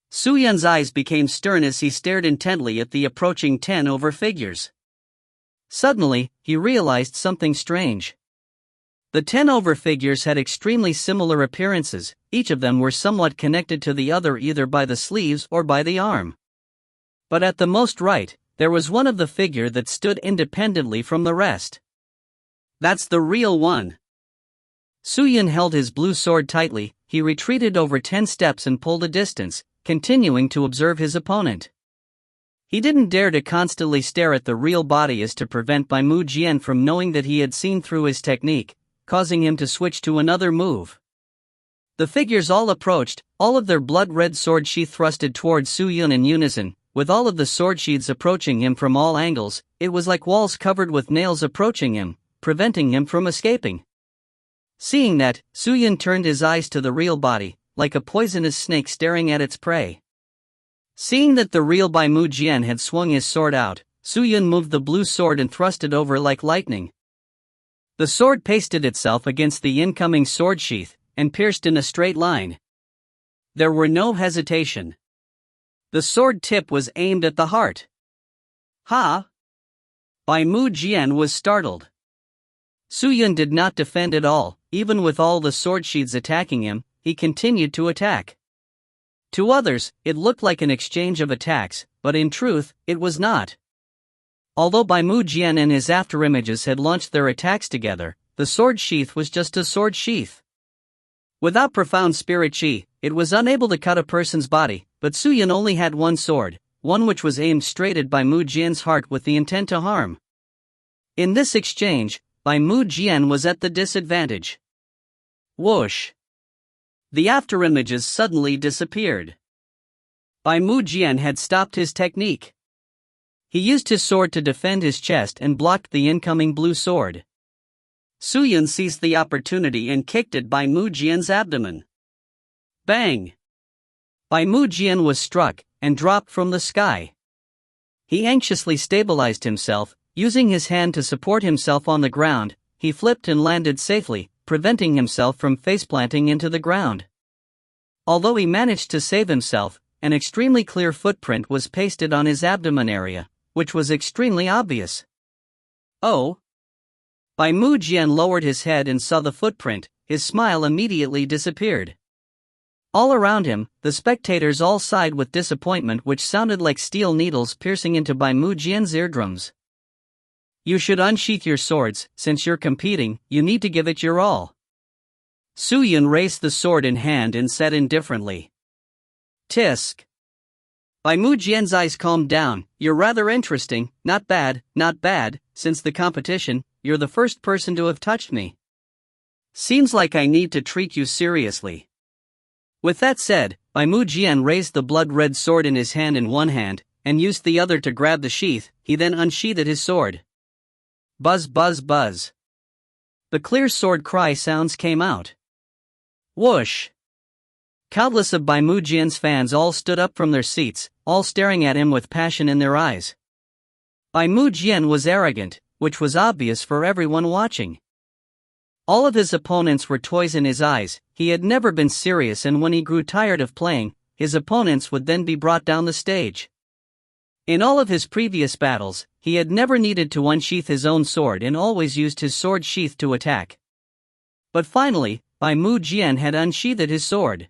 Suyun's eyes became stern as he stared intently at the approaching 10-over figures. Suddenly, he realized something strange. The 10-over figures had extremely similar appearances, each of them were somewhat connected to the other either by the sleeves or by the arm. But at the most right, there was one of the figure that stood independently from the rest. That's the real one. Suyun held his blue sword tightly, he retreated over 10 steps and pulled a distance, continuing to observe his opponent. He didn't dare to constantly stare at the real body as to prevent Bai Mu Jian from knowing that he had seen through his technique, causing him to switch to another move. The figures all approached, all of their blood-red sword sheath thrusted towards Suyun in unison, with all of the sword sheaths approaching him from all angles. It was like walls covered with nails approaching him, preventing him from escaping. Seeing that, Su-yun turned his eyes to the real body, like a poisonous snake staring at its prey. Seeing that the real Bai Mu Jian had swung his sword out, Su-yun moved the blue sword and thrust it over like lightning. The sword pasted itself against the incoming sword sheath, and pierced in a straight line. There were no hesitation. The sword tip was aimed at the heart. Ha! Bai Mu Jian was startled. Su-yun did not defend at all, even with all the sword sheaths attacking him, he continued to attack. To others, it looked like an exchange of attacks, but in truth, it was not. Although Bai Mu Jian and his afterimages had launched their attacks together, the sword sheath was just a sword sheath. Without profound spirit chi, it was unable to cut a person's body, but Su-yun only had one sword, one which was aimed straight at Bai Mu Jian's heart with the intent to harm. In this exchange, Bai Mu Jian was at the disadvantage. Whoosh! The afterimages suddenly disappeared. Bai Mu Jian had stopped his technique. He used his sword to defend his chest and blocked the incoming blue sword. Su-yun seized the opportunity and kicked at Bai Mu Jian's abdomen. Bang! Bai Mu Jian was struck, and dropped from the sky. He anxiously stabilized himself, using his hand to support himself on the ground. He flipped and landed safely, preventing himself from faceplanting into the ground. Although he managed to save himself, an extremely clear footprint was pasted on his abdomen area, which was extremely obvious. Oh! Bai Mu Jian lowered his head and saw the footprint, his smile immediately disappeared. All around him, the spectators all sighed with disappointment, which sounded like steel needles piercing into Bai Mu Jian's eardrums. You should unsheath your swords, since you're competing, you need to give it your all. Su-yun raised the sword in hand and said indifferently. Tisk. Bai Mu Jian's eyes calmed down. You're rather interesting, not bad, since the competition, you're the first person to have touched me. Seems like I need to treat you seriously. With that said, Bai Mu Jian raised the blood-red sword in his hand in one hand, and used the other to grab the sheath. He then unsheathed his sword. Buzz buzz buzz. The clear sword cry sounds came out. Whoosh! Countless of Bai Mu Jian's fans all stood up from their seats, all staring at him with passion in their eyes. Bai Mu Jian was arrogant, which was obvious for everyone watching. All of his opponents were toys in his eyes. He had never been serious, and when he grew tired of playing, his opponents would then be brought down the stage. In all of his previous battles, he had never needed to unsheath his own sword and always used his sword sheath to attack. But finally, Bai Mu Jian had unsheathed his sword.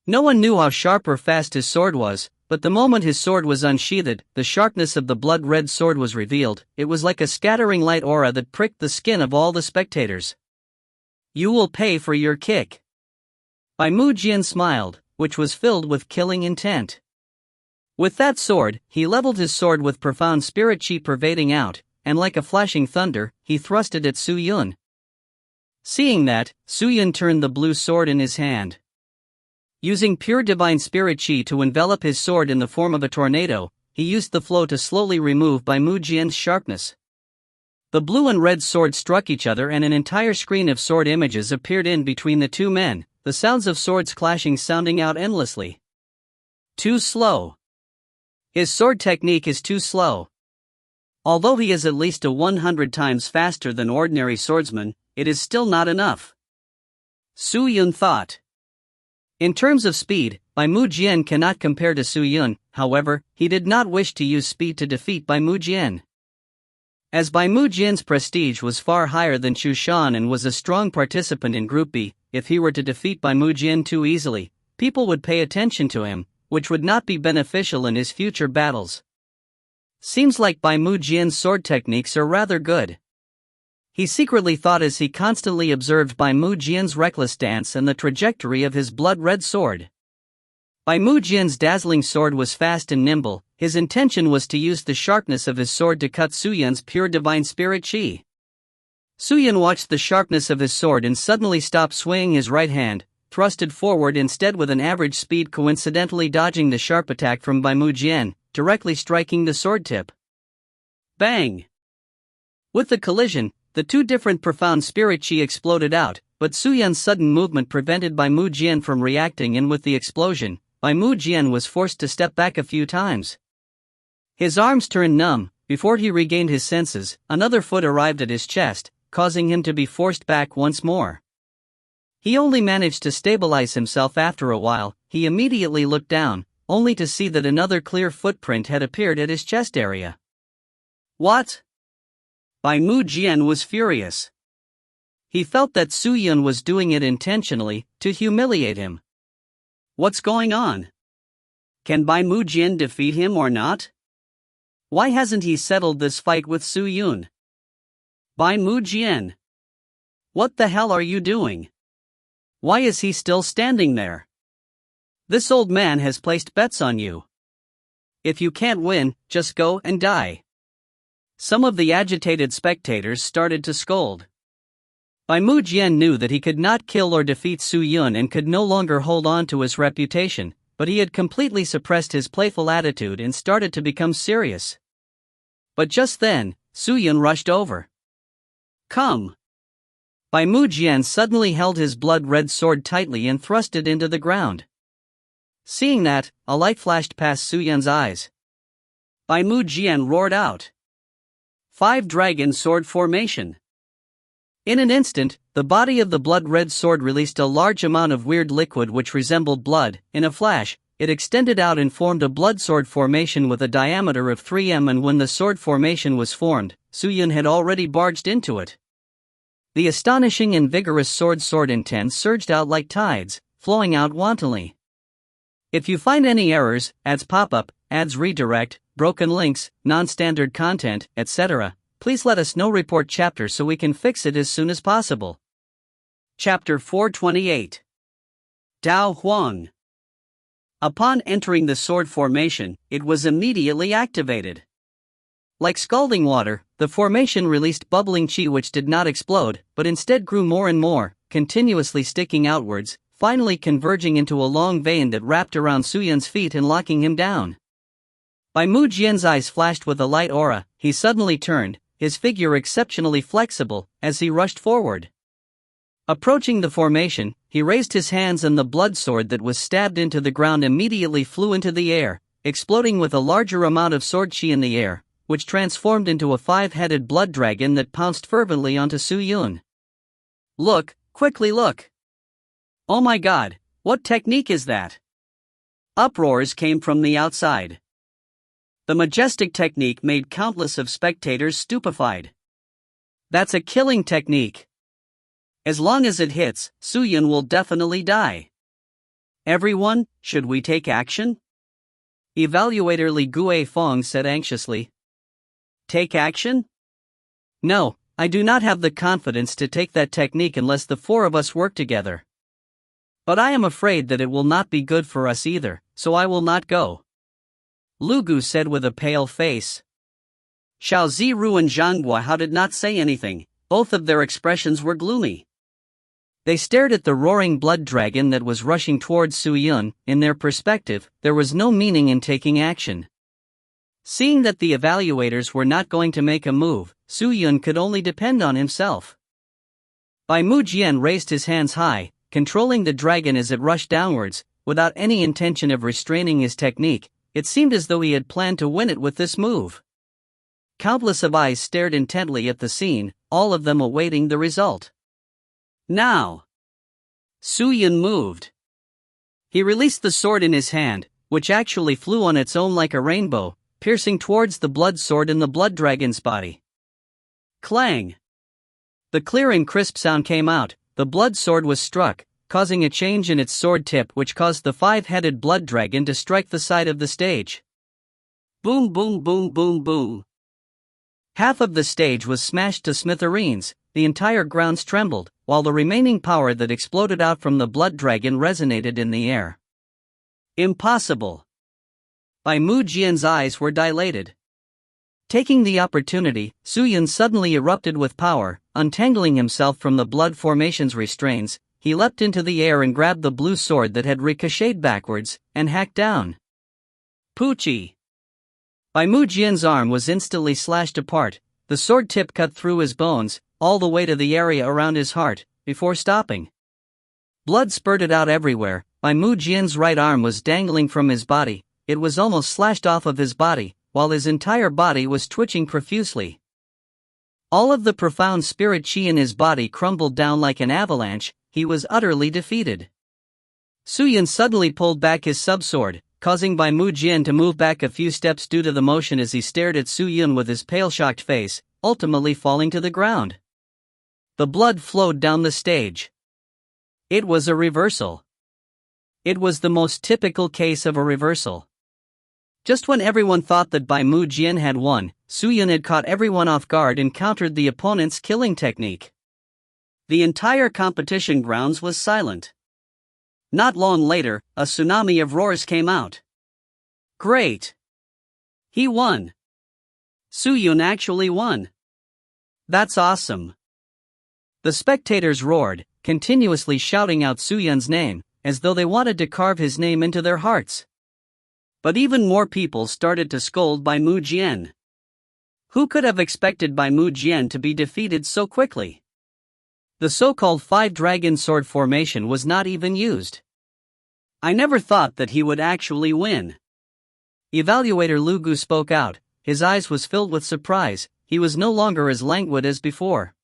No one knew how sharp or fast his sword was, but the moment his sword was unsheathed, the sharpness of the blood-red sword was revealed. It was like a scattering light aura that pricked the skin of all the spectators. You will pay for your kick. Bai Mu Jian smiled, which was filled with killing intent. With that sword, he leveled his sword with profound spirit chi pervading out, and like a flashing thunder, he thrust it at Su-yun. Seeing that, Su-yun turned the blue sword in his hand. Using pure divine spirit chi to envelop his sword in the form of a tornado, he used the flow to slowly remove Bai Mu Jian's sharpness. The blue and red swords struck each other and an entire screen of sword images appeared in between the two men, the sounds of swords clashing sounding out endlessly. Too slow. His sword technique is too slow. Although he is at least 100 times faster than ordinary swordsmen, it is still not enough. Su-yun thought. In terms of speed, Bai Mu Jian cannot compare to Su-yun. However, he did not wish to use speed to defeat Bai Mu Jian. As Bai Mu Jian's prestige was far higher than Chu Shan and was a strong participant in Group B, if he were to defeat Bai Mu Jian too easily, people would pay attention to him, which would not be beneficial in his future battles. Seems like Bai Mu Jian's sword techniques are rather good. He secretly thought as he constantly observed Bai Mu Jian's reckless dance and the trajectory of his blood-red sword. Bai Mu Jian's dazzling sword was fast and nimble. His intention was to use the sharpness of his sword to cut Su-yun's pure divine spirit chi. Su-yun watched the sharpness of his sword and suddenly stopped swaying his right hand, thrusted forward instead with an average speed, coincidentally dodging the sharp attack from Bai Mu Jian, directly striking the sword tip. Bang! With the collision, The two different profound spirit chi exploded out, but Su Yun's sudden movement prevented Bai Mu Jian from reacting, and with the explosion, Bai Mu Jian was forced to step back a few times. His arms turned numb. Before he regained his senses, another foot arrived at his chest, causing him to be forced back once more. He only managed to stabilize himself after a while. He immediately looked down, only to see that another clear footprint had appeared at his chest area. What? Bai Mu Jian was furious. He felt that Su Yun was doing it intentionally, to humiliate him. What's going on? Can Bai Mu Jian defeat him or not? Why hasn't he settled this fight with Su Yun? Bai Mu Jian. What the hell are you doing? Why is he still standing there? This old man has placed bets on you. If you can't win, just go and die. Some of the agitated spectators started to scold. Bai Mu Jian knew that he could not kill or defeat Su Yun and could no longer hold on to his reputation, but he had completely suppressed his playful attitude and started to become serious. But just then, Su Yun rushed over. Come! Bai Mu Jian suddenly held his blood-red sword tightly and thrust it into the ground. Seeing that, a light flashed past Su Yun's eyes. Bai Mu Jian roared out. 5 Dragon Sword Formation. In an instant, the body of the blood-red sword released a large amount of weird liquid which resembled blood. In a flash, it extended out and formed a blood sword formation with a diameter of 3 m, and when the sword formation was formed, Su Yun had already barged into it. The astonishing and vigorous sword intent surged out like tides, flowing out wantonly. If you find any errors, ads pop up, ads redirect, broken links, non-standard content, etc., please let us know. Report chapter so we can fix it as soon as possible. Chapter 428. Dao Huang. Upon entering the sword formation, it was immediately activated. Like scalding water, the formation released bubbling chi which did not explode, but instead grew more and more, continuously sticking outwards, finally converging into a long vein that wrapped around Su Yun's feet and locking him down. Bai Mu Jian's eyes flashed with a light aura. He suddenly turned, his figure exceptionally flexible, as he rushed forward. Approaching the formation, he raised his hands, and the blood sword that was stabbed into the ground immediately flew into the air, exploding with a larger amount of sword chi in the air, which transformed into a 5-headed blood dragon that pounced fervently onto Su Yun. Look, quickly look! Oh my god, what technique is that? Uproars came from the outside. The majestic technique made countless of spectators stupefied. That's a killing technique. As long as it hits, Su Yun will definitely die. Everyone, should we take action? Evaluator Li Guifeng said anxiously. Take action? No, I do not have the confidence to take that technique unless the 4 of us work together. But I am afraid that it will not be good for us either, so I will not go. Lu Gu said with a pale face. Xiao Ziru and Zhang Guahao did not say anything. Both of their expressions were gloomy. They stared at the roaring blood dragon that was rushing towards Su Yun. In their perspective, there was no meaning in taking action. Seeing that the evaluators were not going to make a move, Su Yun could only depend on himself. Bai Mu Jian raised his hands high, controlling the dragon as it rushed downwards, without any intention of restraining his technique. It seemed as though he had planned to win it with this move. Countless of eyes stared intently at the scene, all of them awaiting the result. Now! Su Yun moved. He released the sword in his hand, which actually flew on its own like a rainbow, piercing towards the blood sword in the blood dragon's body. Clang! The clear and crisp sound came out. The blood sword was struck, causing a change in its sword tip which caused the 5-headed blood dragon to strike the side of the stage. Boom boom boom boom boom. Half of the stage was smashed to smithereens, the entire grounds trembled, while the remaining power that exploded out from the blood dragon resonated in the air. Impossible! Bai Mu Jian's eyes were dilated. Taking the opportunity, Su Yun suddenly erupted with power. Untangling himself from the blood formation's restraints, he leapt into the air and grabbed the blue sword that had ricocheted backwards, and hacked down. Poochie! Bai Mu Jian's arm was instantly slashed apart. The sword tip cut through his bones, all the way to the area around his heart, before stopping. Blood spurted out everywhere. Bai Mu Jian's right arm was dangling from his body. It was almost slashed off of his body, while his entire body was twitching profusely. All of the profound spirit chi in his body crumbled down like an avalanche. He was utterly defeated. Su Yun suddenly pulled back his subsword, causing Bai Mu Jian to move back a few steps due to the motion as he stared at Su Yun with his pale shocked face, ultimately falling to the ground. The blood flowed down the stage. It was a reversal. It was the most typical case of a reversal. Just when everyone thought that Bai Mu Jian had won, Su Yun had caught everyone off guard and countered the opponent's killing technique. The entire competition grounds was silent. Not long later, a tsunami of roars came out. Great! He won! Su Yun actually won! That's awesome! The spectators roared, continuously shouting out Su Yun's name, as though they wanted to carve his name into their hearts. But even more people started to scold Bai Mu Jian. Who could have expected Bai Mu Jian to be defeated so quickly? The so-called five-dragon sword formation was not even used. I never thought that he would actually win. Evaluator Lu Gu spoke out. His eyes was filled with surprise. He was no longer as languid as before.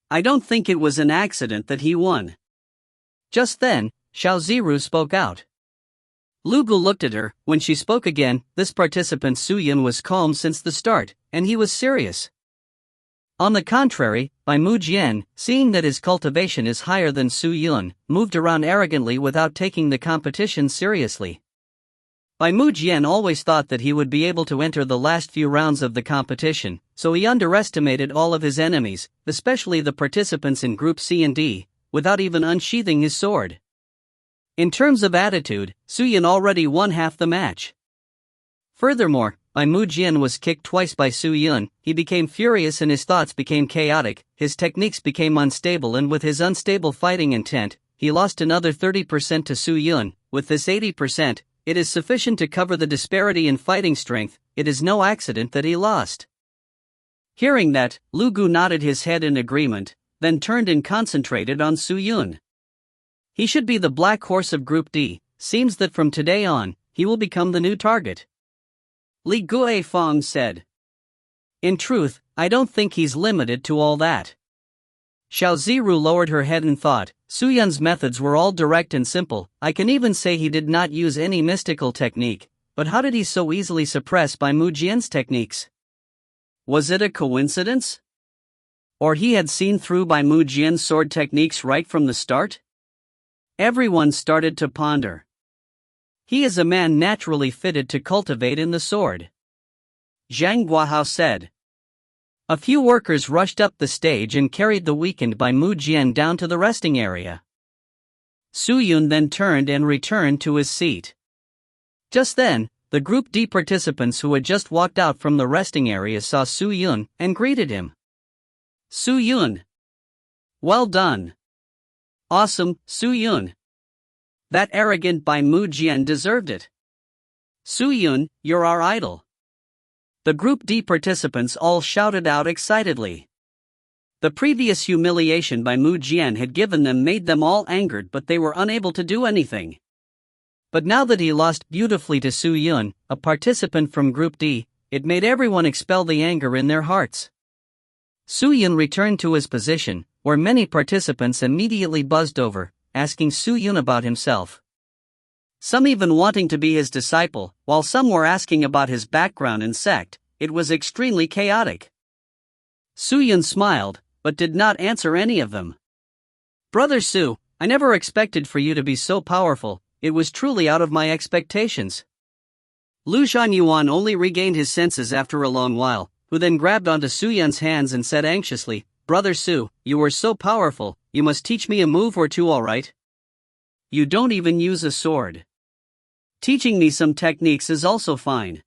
I don't think it was an accident that he won. Just then, Xiao Ziru spoke out. Lu Gu looked at her. When she spoke again, this participant Su Yun was calm since the start, and he was serious. On the contrary, Bai Mu Jian, seeing that his cultivation is higher than Su Yun, moved around arrogantly without taking the competition seriously. Bai Mu Jian always thought that he would be able to enter the last few rounds of the competition, so he underestimated all of his enemies, especially the participants in Group C and D, without even unsheathing his sword. In terms of attitude, Su Yun already won half the match. Furthermore, Bai Mu Jian was kicked twice by Su Yun. He became furious and his thoughts became chaotic, his techniques became unstable, and with his unstable fighting intent, he lost another 30% to Su Yun. With this 80%, it is sufficient to cover the disparity in fighting strength. It is no accident that he lost. Hearing that, Lu Gu nodded his head in agreement, then turned and concentrated on Su Yun. He should be the black horse of Group D. Seems that from today on, he will become the new target. Li Guifeng said. In truth, I don't think he's limited to all that. Xiao Ziru lowered her head and thought. Su Yun's methods were all direct and simple. I can even say he did not use any mystical technique, but how did he so easily suppress Bai Mu Jian's techniques? Was it a coincidence? Or he had seen through Bai Mu Jian's sword techniques right from the start? Everyone started to ponder. He is a man naturally fitted to cultivate in the sword. Zhang Guahao said. A few workers rushed up the stage and carried the weakened Bai Mu Jian down to the resting area. Su Yun then turned and returned to his seat. Just then, the Group D participants who had just walked out from the resting area saw Su Yun and greeted him. Su Yun! Well done! Awesome, Su Yun! That arrogant Bai Mu Jian deserved it. Su Yun, you're our idol. The Group D participants all shouted out excitedly. The previous humiliation Bai Mu Jian had given them made them all angered, but they were unable to do anything. But now that he lost beautifully to Su Yun, a participant from Group D, it made everyone expel the anger in their hearts. Su Yun returned to his position, where many participants immediately buzzed over, asking Su Yun about himself. Some even wanting to be his disciple, while some were asking about his background and sect. It was extremely chaotic. Su Yun smiled, but did not answer any of them. Brother Su, I never expected for you to be so powerful. It was truly out of my expectations. Lu Zhanyuan only regained his senses after a long while, who then grabbed onto Su Yun's hands and said anxiously, Brother Su, you are so powerful, you must teach me a move or two, alright? You don't even use a sword. Teaching me some techniques is also fine.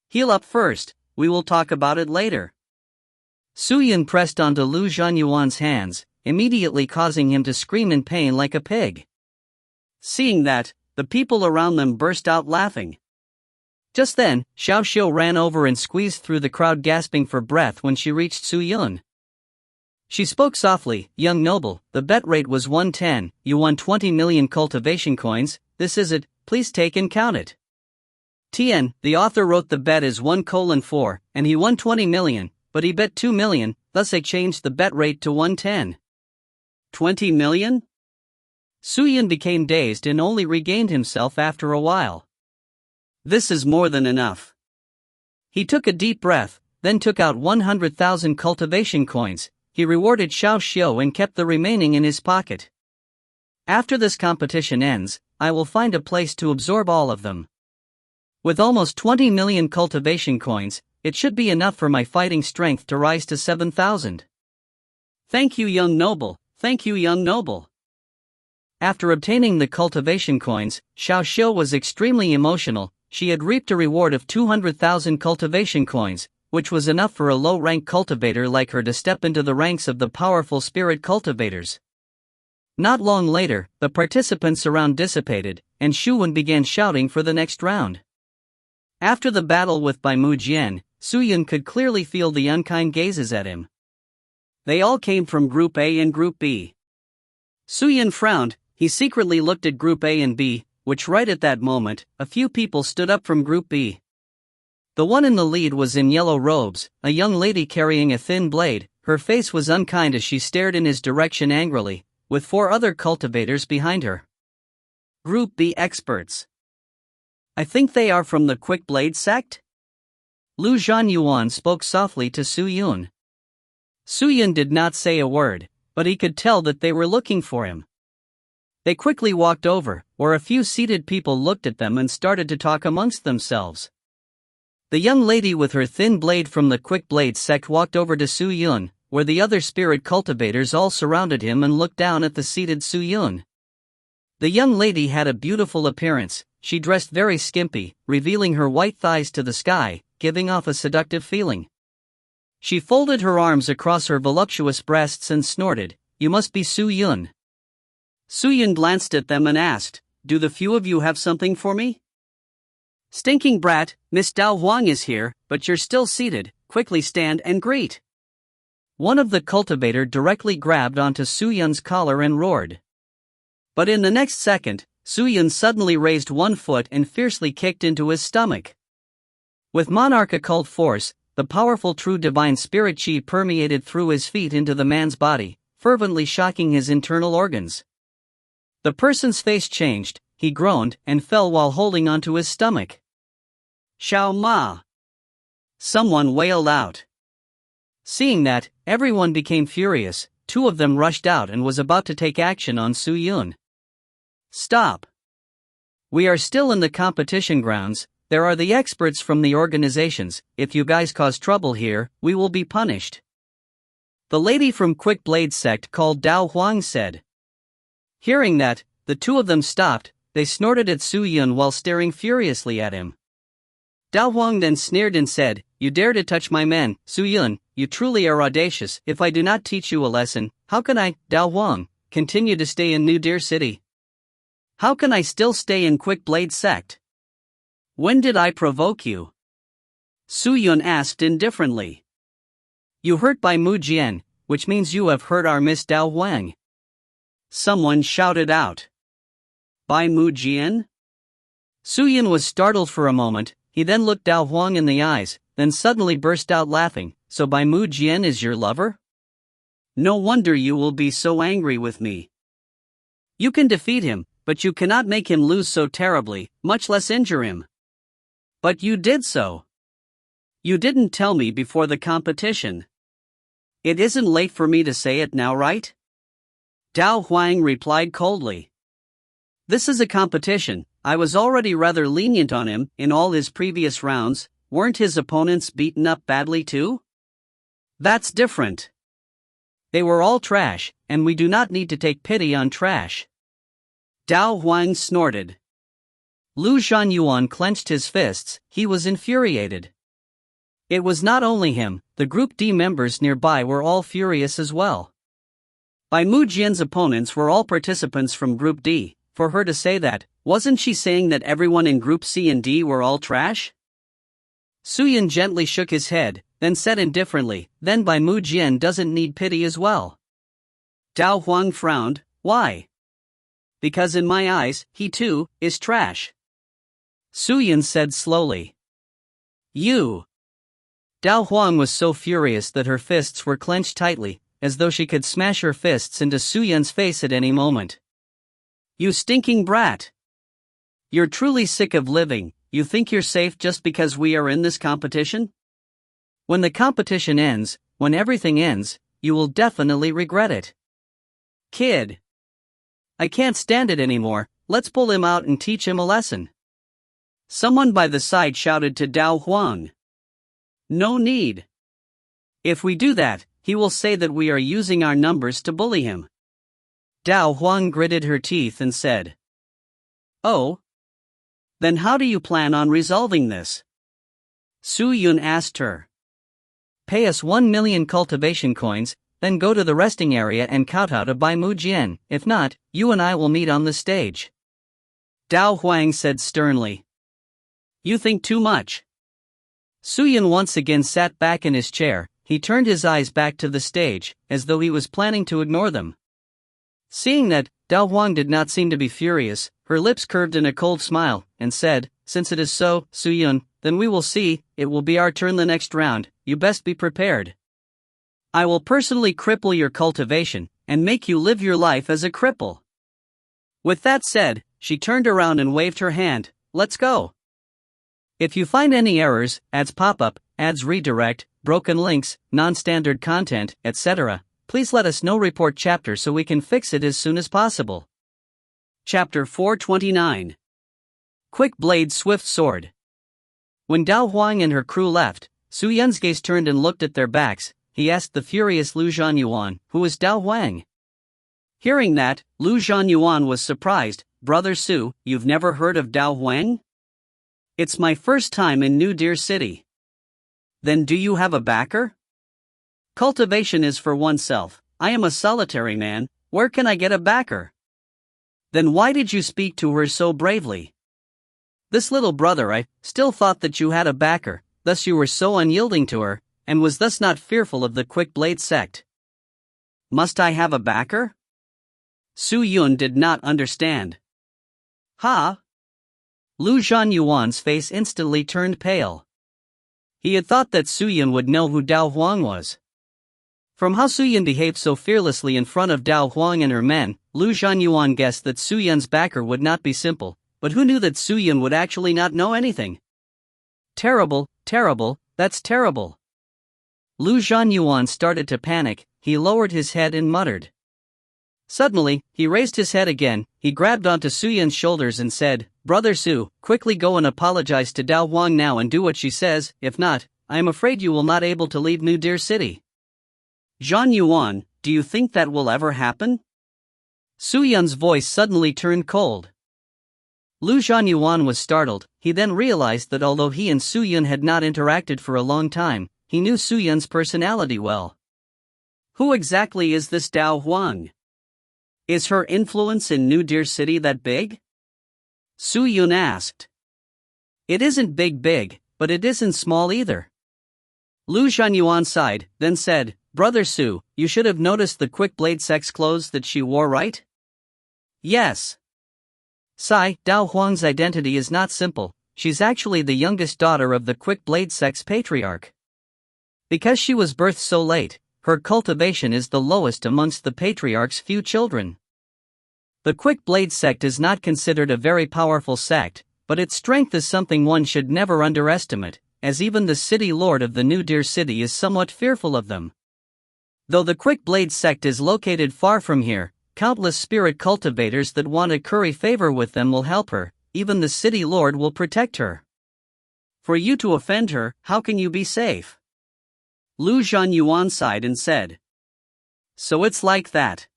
Heal up first, we will talk about it later. Su Yun pressed onto Lu Zhanyuan's hands, immediately causing him to scream in pain like a pig. Seeing that, the people around them burst out laughing. Just then, Xiao Xiu ran over and squeezed through the crowd gasping for breath when she reached Su Yun. She spoke softly, "Young noble, the bet rate was 110, you won 20 million cultivation coins, this is it, please take and count it." Tien, the author, wrote the bet is 1:4, and he won 20 million, but he bet 2 million, thus I changed the bet rate to 110. 20 million? Suyun became dazed and only regained himself after a while. This is more than enough. He took a deep breath, then took out 100,000 cultivation coins. He rewarded Xiao Xiu and kept the remaining in his pocket. "After this competition ends, I will find a place to absorb all of them. With almost 20 million cultivation coins, it should be enough for my fighting strength to rise to 7,000. Thank you, young noble, thank you, young noble." After obtaining the cultivation coins, Xiao Xiu was extremely emotional. She had reaped a reward of 200,000 cultivation coins, which was enough for a low-rank cultivator like her to step into the ranks of the powerful spirit cultivators. Not long later, the participants around dissipated, and Shu Wen began shouting for the next round. After the battle with Bai Mu Jian, Suyun could clearly feel the unkind gazes at him. They all came from Group A and Group B. Suyun frowned. He secretly looked at Group A and B, which right at that moment, a few people stood up from Group B. The one in the lead was in yellow robes, a young lady carrying a thin blade. Her face was unkind as she stared in his direction angrily, with 4 other cultivators behind her. Group B experts. I think they are from the Quick Blade sect? Lu Zhanyuan spoke softly to Suyun. Suyun did not say a word, but he could tell that they were looking for him. They quickly walked over, where a few seated people looked at them and started to talk amongst themselves. The young lady with her thin blade from the Quick Blade sect walked over to Suyun, where the other spirit cultivators all surrounded him and looked down at the seated Suyun. The young lady had a beautiful appearance. She dressed very skimpy, revealing her white thighs to the sky, giving off a seductive feeling. She folded her arms across her voluptuous breasts and snorted, "You must be Suyun." Suyun glanced at them and asked, "Do the few of you have something for me?" "Stinking brat, Miss Dao Huang is here, but you're still seated, quickly stand and greet." One of the cultivator directly grabbed onto Suyun's collar and roared. But in the next second, Suyun suddenly raised one foot and fiercely kicked into his stomach. With monarch occult force, the powerful true divine spirit chi permeated through his feet into the man's body, fervently shocking his internal organs. The person's face changed, he groaned and fell while holding onto his stomach. "Xiao Ma!" Someone wailed out. Seeing that, everyone became furious. 2 of them rushed out and was about to take action on Suyun. "Stop! We are still in the competition grounds. There are the experts from the organizations. If you guys cause trouble here, we will be punished." The lady from Quick Blade sect called Dao Huang said. Hearing that, the 2 of them stopped. They snorted at Suyun while staring furiously at him. Dao Huang then sneered and said, "You dare to touch my men, Suyun, you truly are audacious. If I do not teach you a lesson, how can I, Dao Huang, continue to stay in New Deer City? How can I still stay in Quick Blade sect? When did I provoke you?" Suyun asked indifferently. "You hurt Bai Mu Jian, which means you have hurt our Miss Dao Huang." Someone shouted out. "Bai Mu Jian?" Suyun was startled for a moment. He then looked Dao Huang in the eyes, then suddenly burst out laughing. "So Bai Mu Jian is your lover? No wonder you will be so angry with me. You can defeat him, but you cannot make him lose so terribly, much less injure him." "But you did so. You didn't tell me before the competition. It isn't late for me to say it now, right?" Dao Huang replied coldly. "This is a competition. I was already rather lenient on him in all his previous rounds. Weren't his opponents beaten up badly too? That's different. They were all trash, and we do not need to take pity on trash." Dao Huang snorted. Lu Zhanyuan clenched his fists. He was infuriated. It was not only him, the Group D members nearby were all furious as well. Bai Mu Jian's opponents were all participants from Group D. For her to say that, wasn't she saying that everyone in Group C and D were all trash? Suyun gently shook his head, then said indifferently, then Bai Mu Jian doesn't need pity as well. Dao Huang frowned. Why? Because in my eyes, he too, is trash. Su Yun said slowly. You. Dao Huang was so furious that her fists were clenched tightly, as though she could smash her fists into Su Yun's face at any moment. You stinking brat! You're truly sick of living. You think you're safe just because we are in this competition? When the competition ends, when everything ends, you will definitely regret it. Kid. I can't stand it anymore, let's pull him out and teach him a lesson. Someone by the side shouted to Dao Huang. No need. If we do that, he will say that we are using our numbers to bully him. Dao Huang gritted her teeth and said. Oh? Then how do you plan on resolving this? Su Yun asked her. Pay us 1 million cultivation coins, then go to the resting area and kowtow to Bai Mu Jian. If not, you and I will meet on the stage. Dao Huang said sternly. You think too much. Su Yun once again sat back in his chair. He turned his eyes back to the stage, as though he was planning to ignore them. Seeing that, Dao Huang did not seem to be furious, her lips curved in a cold smile, and said, Since it is so, Su Yun, then we will see, it will be our turn the next round, you best be prepared. I will personally cripple your cultivation, and make you live your life as a cripple. With that said, she turned around and waved her hand, let's go. If you find any errors, ads pop up, ads redirect, broken links, non-standard content, etc., please let us know. Report chapter so we can fix it as soon as possible. Chapter 429. Quick Blade Swift Sword. When Dao Huang and her crew left, Su Yun's gaze turned and looked at their backs. He asked the furious Lu Zhanyuan, who is Dao Huang? Hearing that, Lu Zhanyuan was surprised. Brother Su, you've never heard of Dao Huang? It's my first time in New Deer City. Then do you have a backer? Cultivation is for oneself. I am a solitary man. Where can I get a backer? Then why did you speak to her so bravely? This little brother, I still thought that you had a backer, thus you were so unyielding to her, and was thus not fearful of the Quick Blade sect. Must I have a backer? Su Yun did not understand. Ha! Lu Zhanyuan's face instantly turned pale. He had thought that Su Yun would know who Dao Huang was. From how Su Yun behaved so fearlessly in front of Dao Huang and her men, Lu Zhanyuan guessed that Su Yun's backer would not be simple, but who knew that Su Yun would actually not know anything? Terrible, terrible, that's terrible. Lu Zhanyuan started to panic. He lowered his head and muttered. Suddenly, he raised his head again. He grabbed onto Su Yun's shoulders and said, Brother Su, quickly go and apologize to Dao Huang now and do what she says. If not, I am afraid you will not able to leave New Deer City. Zhanyuan, do you think that will ever happen? Su Yun's voice suddenly turned cold. Lu Zhanyuan was startled. He then realized that although he and Su Yun had not interacted for a long time, he knew Su Yun's personality well. Who exactly is this Dao Huang? Is her influence in New Deer City that big? Su Yun asked. It isn't big, but it isn't small either. Lu Zhanyuan sighed, then said, Brother Su, you should have noticed the Quick Blade sect's clothes that she wore, right? Yes. Sai, Dao Huang's identity is not simple. She's actually the youngest daughter of the Quick Blade sect's patriarch. Because she was birthed so late, her cultivation is the lowest amongst the patriarch's few children. The Quick Blade sect is not considered a very powerful sect, but its strength is something one should never underestimate, as even the city lord of the New Deer City is somewhat fearful of them. Though the Quick Blade sect is located far from here, countless spirit cultivators that want to curry favor with them will help her. Even the city lord will protect her. For you to offend her, how can you be safe? Lu Zhanyuan sighed and said. So it's like that.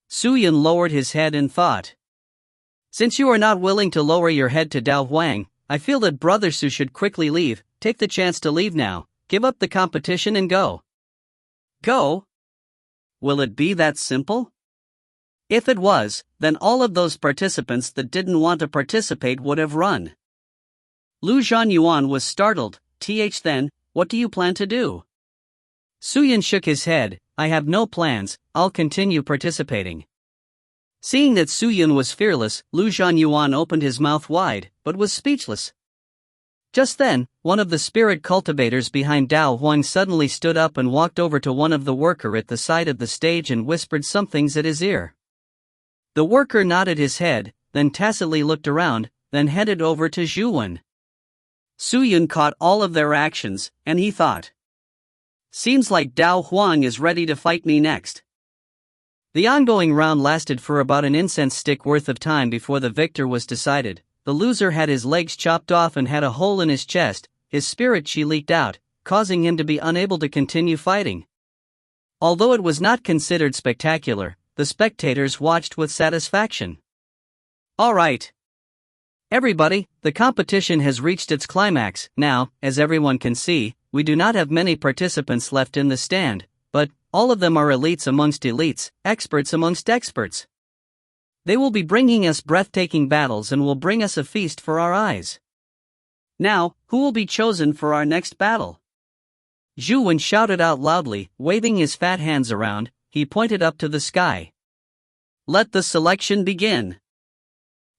Su Yun lowered his head and thought. Since you are not willing to lower your head to Dao Huang, I feel that Brother Su should quickly leave. Take the chance to leave now, give up the competition and go. Go? Will it be that simple? If it was, then all of those participants that didn't want to participate would have run. Lu Zhanyuan was startled. Then, what do you plan to do? Suyun shook his head. I have no plans, I'll continue participating. Seeing that Suyun was fearless, Lu Zhanyuan opened his mouth wide, but was speechless. Just then, one of the spirit cultivators behind Dao Huang suddenly stood up and walked over to one of the worker at the side of the stage and whispered some things at his ear. The worker nodded his head, then tacitly looked around, then headed over to Zhuwen. Suyun caught all of their actions, and he thought, seems like Dao Huang is ready to fight me next. The ongoing round lasted for about an incense stick worth of time before the victor was decided. The loser had his legs chopped off and had a hole in his chest, his spirit chi leaked out, causing him to be unable to continue fighting. Although it was not considered spectacular, the spectators watched with satisfaction. All right. Everybody, the competition has reached its climax. Now, as everyone can see, we do not have many participants left in the stand, but all of them are elites amongst elites, experts amongst experts. They will be bringing us breathtaking battles and will bring us a feast for our eyes. Now, who will be chosen for our next battle? Zhu Wen shouted out loudly, waving his fat hands around. He pointed up to the sky. Let the selection begin.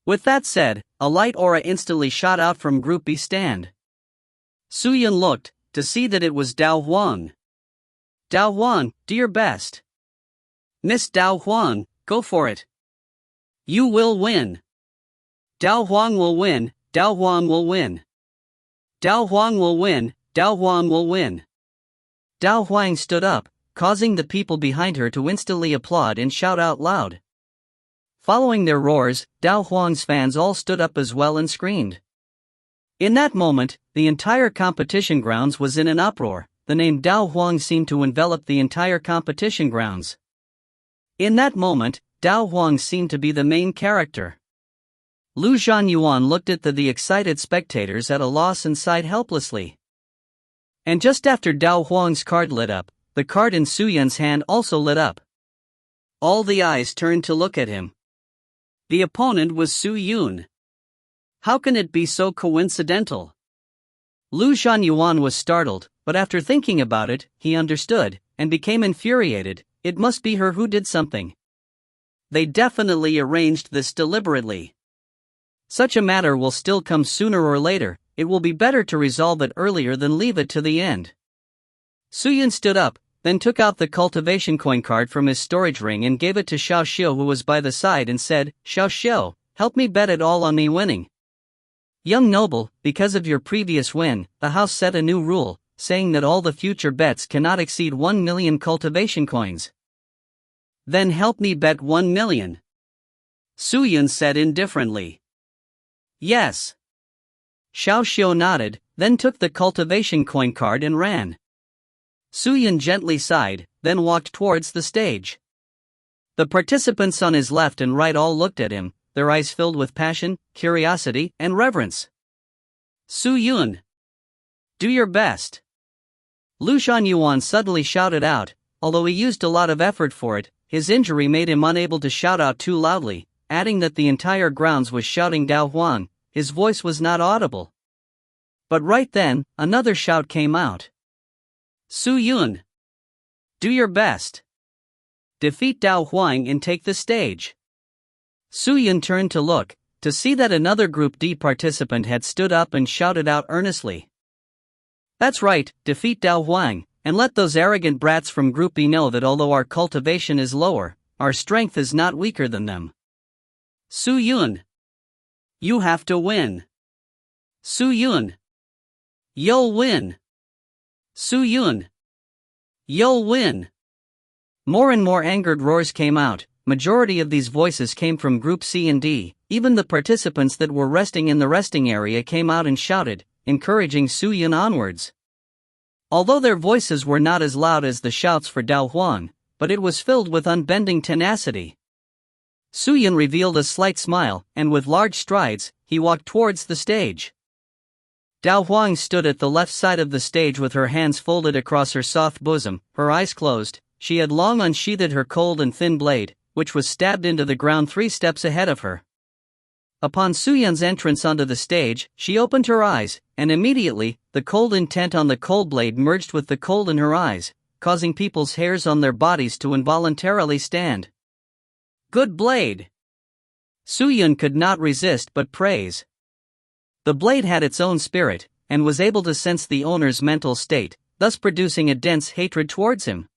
With that said, a light aura instantly shot out from Group B stand. Suyun looked, to see that it was Dao Huang. Dao Huang, do your best. Miss Dao Huang, go for it. You will win. Dao Huang will win, Dao Huang will win. Dao Huang will win, Dao Huang will win. Dao Huang stood up, causing the people behind her to instantly applaud and shout out loud. Following their roars, Dao Huang's fans all stood up as well and screamed. In that moment, the entire competition grounds was in an uproar. The name Dao Huang seemed to envelop the entire competition grounds. In that moment, Dao Huang seemed to be the main character. Lu Zhanyuan looked at the excited spectators at a loss and sighed helplessly. And just after Dao Huang's card lit up, the card in Suyun's hand also lit up. All the eyes turned to look at him. The opponent was Suyun. How can it be so coincidental? Lu Zhanyuan was startled, but after thinking about it, he understood, and became infuriated. It must be her who did something. They definitely arranged this deliberately. Such a matter will still come sooner or later. It will be better to resolve it earlier than leave it to the end. Suyun stood up, then took out the cultivation coin card from his storage ring and gave it to Xiao Xiu, who was by the side, and said, Xiao Xiu, help me bet it all on me winning. Young noble, because of your previous win, the house set a new rule, saying that all the future bets cannot exceed 1 million cultivation coins. Then help me bet 1 million. Suyun said indifferently. Yes. Xiao Xiu nodded, then took the cultivation coin card and ran. Suyun gently sighed, then walked towards the stage. The participants on his left and right all looked at him, their eyes filled with passion, curiosity, and reverence. Suyun, do your best. Lu Zhanyuan suddenly shouted out. Although he used a lot of effort for it, his injury made him unable to shout out too loudly, adding that the entire grounds was shouting Dao Huang. His voice was not audible. But right then, another shout came out. Suyun, do your best. Defeat Dao Huang and take the stage. Suyun turned to look, to see that another Group D participant had stood up and shouted out earnestly. That's right, defeat Dao Huang, and let those arrogant brats from Group B know that although our cultivation is lower, our strength is not weaker than them. Suyun, you have to win. Suyun, you'll win. Suyun, you'll win. More and more angered roars came out. Majority of these voices came from Group C and D. Even the participants that were resting in the resting area came out and shouted, encouraging Suyun onwards. Although their voices were not as loud as the shouts for Dao Huang, but it was filled with unbending tenacity. Suyun revealed a slight smile, and with large strides, he walked towards the stage. Dao Huang stood at the left side of the stage with her hands folded across her soft bosom, her eyes closed. She had long unsheathed her cold and thin blade, which was stabbed into the ground 3 steps ahead of her. Upon Su Yun's entrance onto the stage, she opened her eyes, and immediately, the cold intent on the cold blade merged with the cold in her eyes, causing people's hairs on their bodies to involuntarily stand. Good blade! Su Yun could not resist but praise. The blade had its own spirit, and was able to sense the owner's mental state, thus producing a dense hatred towards him.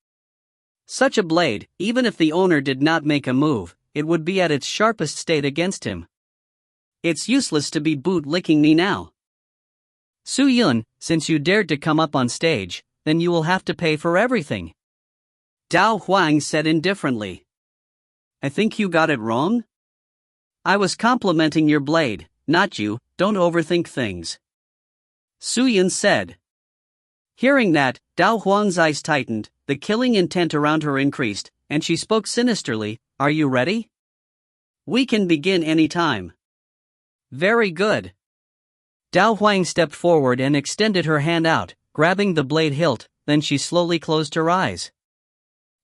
Such a blade, even if the owner did not make a move, it would be at its sharpest state against him. It's useless to be boot-licking me now. Su Yun, since you dared to come up on stage, then you will have to pay for everything. Dao Huang said indifferently. I think you got it wrong? I was complimenting your blade, not you, don't overthink things. Su Yun said. Hearing that, Dao Huang's eyes tightened, the killing intent around her increased, and she spoke sinisterly, Are you ready? We can begin any time. Very good. Dao Huang stepped forward and extended her hand out, grabbing the blade hilt, then she slowly closed her eyes.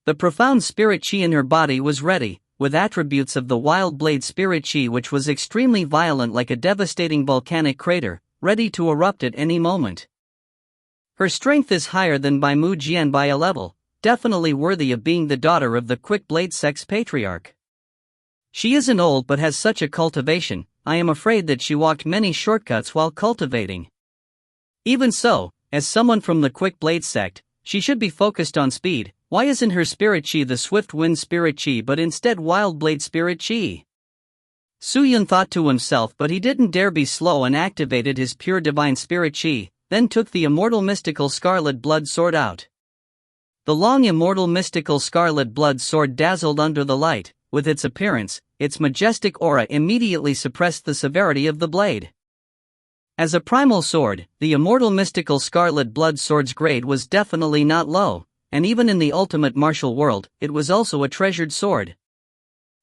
The profound spirit chi in her body was ready, with attributes of the wild blade spirit chi, which was extremely violent like a devastating volcanic crater, ready to erupt at any moment. Her strength is higher than Bai Mu Jian by a level, definitely worthy of being the daughter of the quick blade sex patriarch. She isn't old but has such a cultivation, I am afraid that she walked many shortcuts while cultivating. Even so, as someone from the quick blade sect, she should be focused on speed. Why isn't her spirit chi the swift wind spirit chi but instead wild blade spirit chi? Su Yun thought to himself, but he didn't dare be slow and activated his pure divine spirit chi, then took the immortal mystical scarlet blood sword out. The long immortal mystical scarlet blood sword dazzled under the light. With its appearance, its majestic aura immediately suppressed the severity of the blade. As a primal sword, the immortal mystical scarlet blood sword's grade was definitely not low, and even in the ultimate martial world, it was also a treasured sword.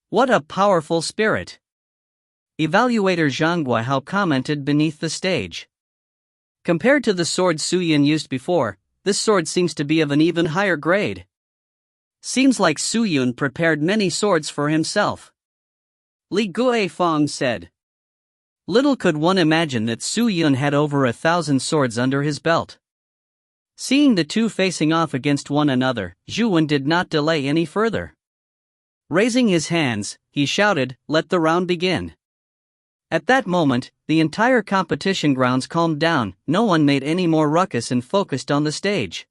What a powerful spirit! Evaluator Zhang Guihao commented beneath the stage. Compared to the sword Su Yun used before, this sword seems to be of an even higher grade. Seems like Su Yun prepared many swords for himself. Li Guifeng said. Little could one imagine that Su Yun had over 1,000 swords under his belt. Seeing the two facing off against one another, Zhu Wen did not delay any further. Raising his hands, he shouted, Let the round begin. At that moment, the entire competition grounds calmed down, no one made any more ruckus and focused on the stage.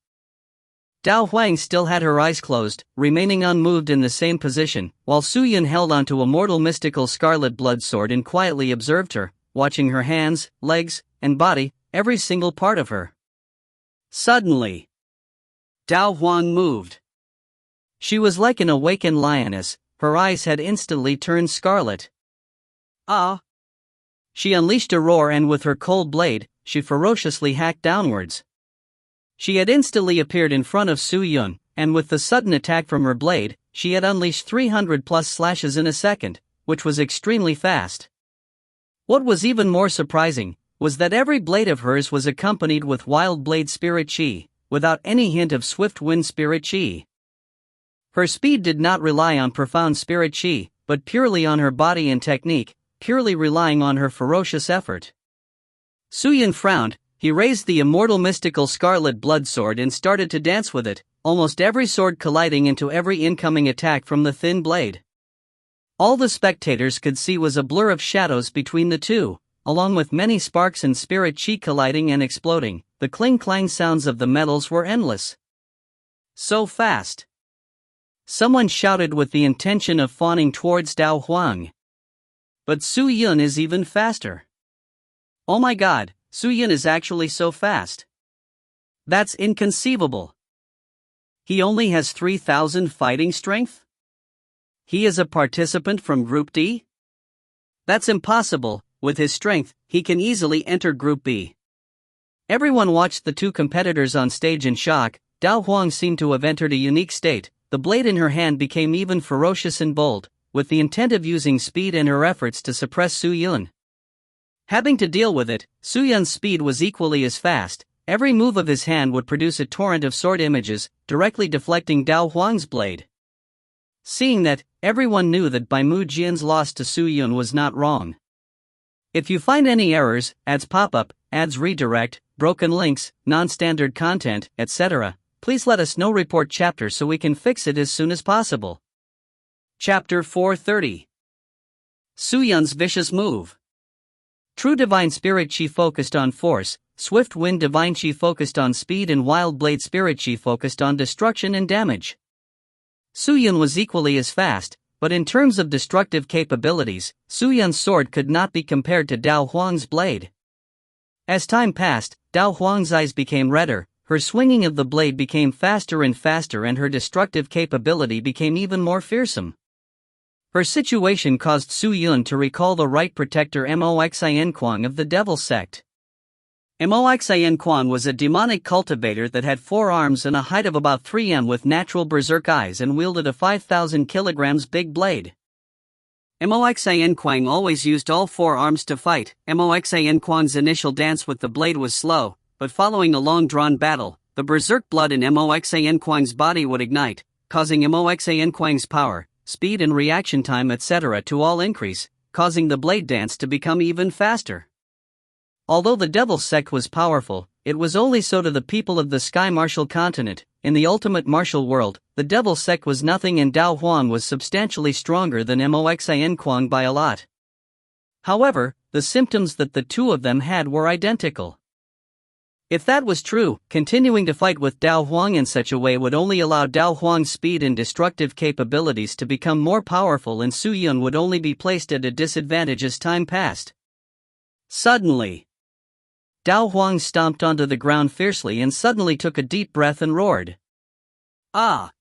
Dao Huang still had her eyes closed, remaining unmoved in the same position, while Su Yun held onto a mortal mystical scarlet blood sword and quietly observed her, watching her hands, legs, and body, every single part of her. Suddenly, Dao Huang moved. She was like an awakened lioness, her eyes had instantly turned scarlet. Ah! She unleashed a roar and with her cold blade, she ferociously hacked downwards. She had instantly appeared in front of Su Yun, and with the sudden attack from her blade, she had unleashed 300 plus slashes in a second, which was extremely fast. What was even more surprising was that every blade of hers was accompanied with wild blade spirit chi, without any hint of swift wind spirit chi. Her speed did not rely on profound spirit chi, but purely on her body and technique, purely relying on her ferocious effort. Su Yun frowned. He raised the immortal mystical scarlet blood sword and started to dance with it, almost every sword colliding into every incoming attack from the thin blade. All the spectators could see was a blur of shadows between the two, along with many sparks and spirit chi colliding and exploding. The cling-clang sounds of the metals were endless. So fast! Someone shouted with the intention of fawning towards Dao Huang. But Su Yun is even faster. Oh my god! Su Yun is actually so fast. That's inconceivable. He only has 3,000 fighting strength? He is a participant from Group D? That's impossible. With his strength, he can easily enter Group B. Everyone watched the two competitors on stage in shock. Dao Huang seemed to have entered a unique state. The blade in her hand became even ferocious and bold, with the intent of using speed in her efforts to suppress Su Yun. Having to deal with it, Su Yun's speed was equally as fast. Every move of his hand would produce a torrent of sword images, directly deflecting Dao Huang's blade. Seeing that, everyone knew that Bai Mu Jian's loss to Su Yun was not wrong. If you find any errors, ads pop up, ads redirect, broken links, non-standard content, etc., please let us know. Report chapter so we can fix it as soon as possible. Chapter 430. Suyun's Vicious Move. True Divine Spirit Chi focused on force, Swift Wind Divine Chi focused on speed, and Wild Blade Spirit Chi focused on destruction and damage. Suyun was equally as fast, but in terms of destructive capabilities, Suyun's sword could not be compared to Dao Huang's blade. As time passed, Dao Huang's eyes became redder, her swinging of the blade became faster and faster, and her destructive capability became even more fearsome. Her situation caused Suyun to recall the right protector Moxin Kuang of the Devil Sect. Moxin Kuang was a demonic cultivator that had 4 arms and a height of about 3 m with natural berserk eyes and wielded a 5,000 kilograms big blade. Moxin Kuang always used all 4 arms to fight. Moxin Kuang's initial dance with the blade was slow, but following a long-drawn battle, the berserk blood in Moxin Kuang's body would ignite, causing Moxin Kuang's power, speed and reaction time etc. to all increase, causing the blade dance to become even faster. Although the Devil Sect was powerful, it was only so to the people of the Sky Martial Continent. In the ultimate martial world, the Devil Sect was nothing, and Dao Huang was substantially stronger than Moxin Kuang by a lot. However, the symptoms that the two of them had were identical. If that was true, continuing to fight with Dao Huang in such a way would only allow Dao Huang's speed and destructive capabilities to become more powerful, and Suyun would only be placed at a disadvantage as time passed. Suddenly, Dao Huang stomped onto the ground fiercely and suddenly took a deep breath and roared. Ah!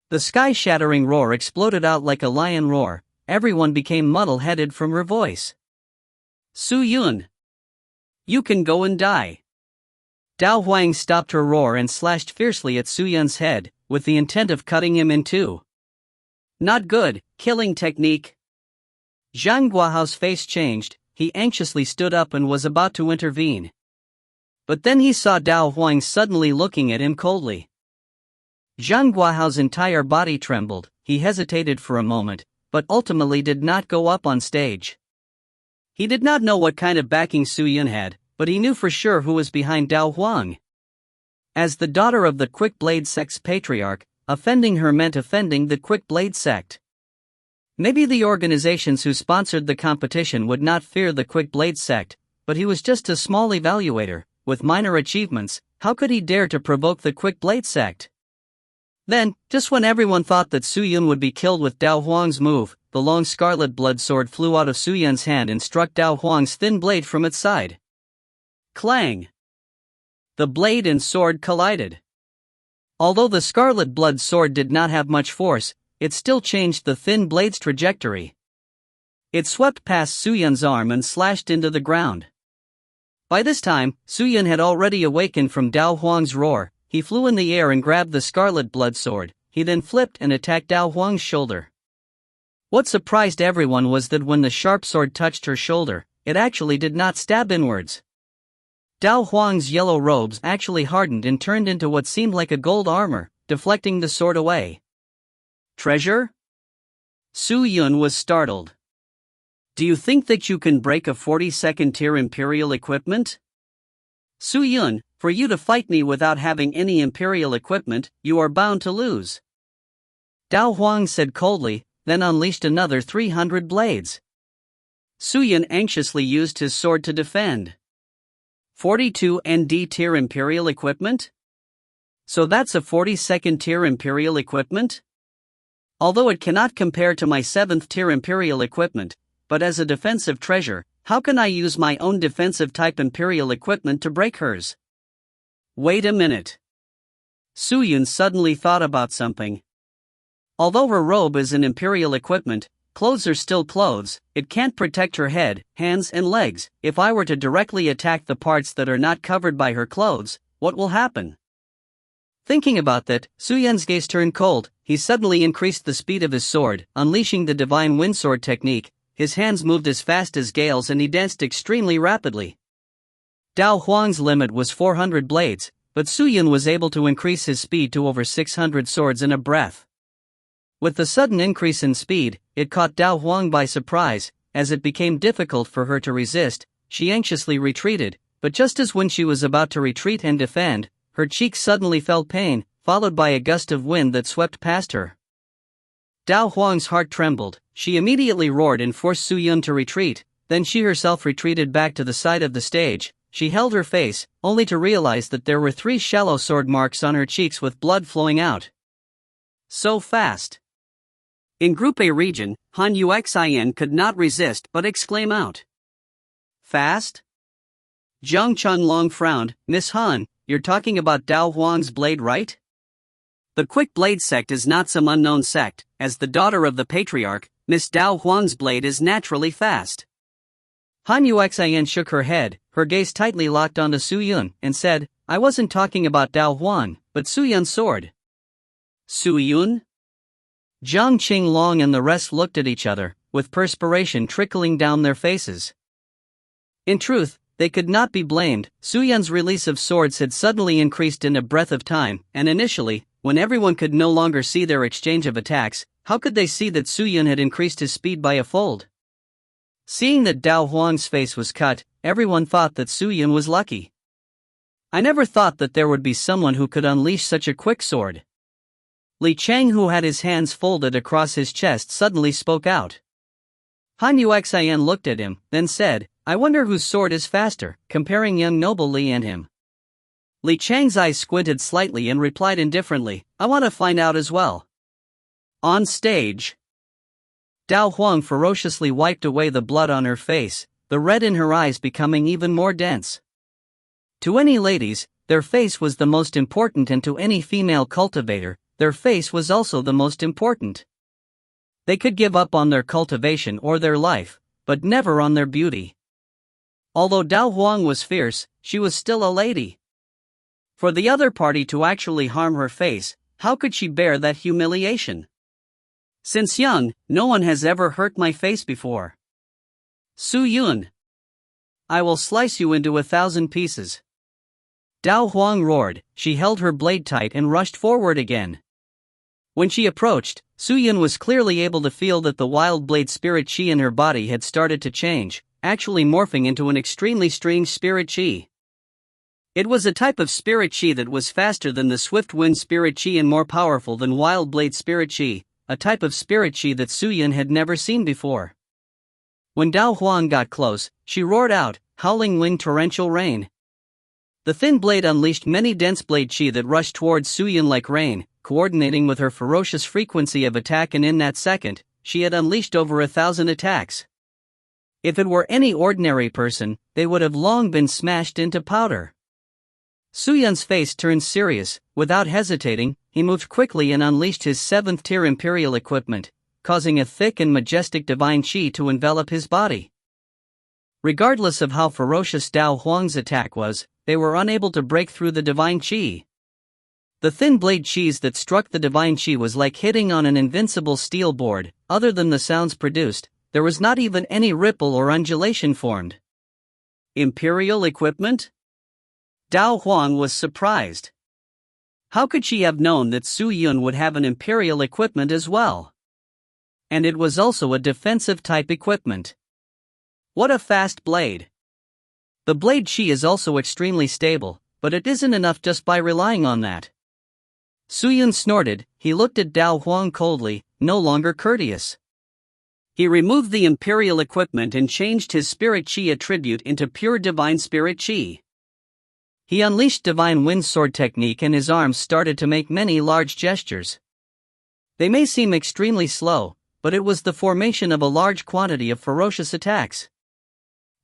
The sky-shattering roar exploded out like a lion roar. Everyone became muddle-headed from her voice. Suyun! You can go and die. Dao Huang stopped her roar and slashed fiercely at Suyun's head, with the intent of cutting him in two. Not good, killing technique. Zhang Guahao's face changed. He anxiously stood up and was about to intervene. But then he saw Dao Huang suddenly looking at him coldly. Zhang Guahao's entire body trembled. He hesitated for a moment, but ultimately did not go up on stage. He did not know what kind of backing Suyun had, but he knew for sure who was behind Dao Huang. As the daughter of the Quick Blade Sect's patriarch, offending her meant offending the Quick Blade Sect. Maybe the organizations who sponsored the competition would not fear the Quick Blade Sect, but he was just a small evaluator, with minor achievements. How could he dare to provoke the Quick Blade Sect? Then, just when everyone thought that Suyun would be killed with Dao Huang's move, the long scarlet blood sword flew out of Suyun's hand and struck Dao Huang's thin blade from its side. Clang! The blade and sword collided. Although the scarlet blood sword did not have much force, it still changed the thin blade's trajectory. It swept past Suyun's arm and slashed into the ground. By this time, Suyun had already awakened from Dao Huang's roar. He flew in the air and grabbed the scarlet blood sword. He then flipped and attacked Dao Huang's shoulder. What surprised everyone was that when the sharp sword touched her shoulder, it actually did not stab inwards. Dao Huang's yellow robes actually hardened and turned into what seemed like a gold armor, deflecting the sword away. Treasure? Suyun was startled. Do you think that you can break a 42nd tier Imperial equipment? Suyun, for you to fight me without having any Imperial equipment, you are bound to lose. Dao Huang said coldly, then unleashed another 300 blades. Suyun anxiously used his sword to defend. 42 ND tier Imperial equipment? So that's a 42nd tier Imperial equipment? Although it cannot compare to my 7th tier Imperial equipment, but as a defensive treasure, how can I use my own defensive type Imperial equipment to break hers? Wait a minute. Suyun suddenly thought about something. Although her robe is an Imperial equipment, clothes are still clothes. It can't protect her head, hands and legs. If I were to directly attack the parts that are not covered by her clothes, what will happen? Thinking about that, Suyun's gaze turned cold. He suddenly increased the speed of his sword, unleashing the divine wind sword technique. His hands moved as fast as gales and he danced extremely rapidly. Dao Huang's limit was 400 blades, but Suyun was able to increase his speed to over 600 swords in a breath. With the sudden increase in speed, it caught Dao Huang by surprise. as it became difficult for her to resist, she anxiously retreated, but just as when she was about to retreat and defend, her cheeks suddenly felt pain, followed by a gust of wind that swept past her. Dao Huang's heart trembled. She immediately roared and forced Su Yun to retreat, then she herself retreated back to the side of the stage. She held her face, only to realize that there were 3 shallow sword marks on her cheeks with blood flowing out. So fast. In Group A region, Han Yuxin could not resist but exclaim out. Fast? Zhang Chunlong frowned. Miss Han, you're talking about Dao Huang's blade, right? The Quick Blade sect is not some unknown sect. As the daughter of the patriarch, Miss Dao Huang's blade is naturally fast. Han Yuxin shook her head, her gaze tightly locked onto Su Yun, and said, I wasn't talking about Dao Huang, but Su Yun's sword. Su Yun? Zhang Qinglong and the rest looked at each other, with perspiration trickling down their faces. In truth, they could not be blamed. Su Yun's release of swords had suddenly increased in a breath of time, and initially, when everyone could no longer see their exchange of attacks, how could they see that Su Yun had increased his speed by a fold? Seeing that Dao Huang's face was cut, everyone thought that Su Yun was lucky. I never thought that there would be someone who could unleash such a quick sword. Li Chang, who had his hands folded across his chest, suddenly spoke out. Han Yuxin looked at him, then said, I wonder whose sword is faster, comparing young noble Li and him. Li Chang's eyes squinted slightly and replied indifferently, I want to find out as well. On stage, Dao Huang ferociously wiped away the blood on her face, the red in her eyes becoming even more dense. To any ladies, their face was the most important, and to any female cultivator, their face was also the most important. They could give up on their cultivation or their life, but never on their beauty. Although Dao Huang was fierce, she was still a lady. For the other party to actually harm her face, how could she bear that humiliation? Since young, no one has ever hurt my face before. Su Yun, I will slice you into 1,000 pieces. Dao Huang roared. She held her blade tight and rushed forward again. When she approached, Su Yun was clearly able to feel that the wild blade spirit chi in her body had started to change, actually morphing into an extremely strange spirit chi. It was a type of spirit chi that was faster than the swift wind spirit chi and more powerful than wild blade spirit chi, a type of spirit chi that Su Yun had never seen before. When Dao Huang got close, she roared out, howling wind torrential rain. The thin blade unleashed many dense blade chi that rushed towards Su Yun like rain, coordinating with her ferocious frequency of attack, and in that second, she had unleashed over 1,000 attacks. If it were any ordinary person, they would have long been smashed into powder. Su Yun's face turned serious. Without hesitating, he moved quickly and unleashed his 7th-tier imperial equipment, causing a thick and majestic divine chi to envelop his body. Regardless of how ferocious Dao Huang's attack was, they were unable to break through the divine chi. The thin blade chis that struck the divine chi was like hitting on an invincible steel board. Other than the sounds produced, there was not even any ripple or undulation formed. Imperial equipment? Dao Huang was surprised. How could she have known that Su Yun would have an imperial equipment as well? And it was also a defensive type equipment. What a fast blade! The blade chi is also extremely stable, but it isn't enough just by relying on that. Su Yun snorted. He looked at Dao Huang coldly, no longer courteous. He removed the imperial equipment and changed his spirit chi attribute into pure divine spirit chi. He unleashed divine wind sword technique, and his arms started to make many large gestures. They may seem extremely slow, but it was the formation of a large quantity of ferocious attacks.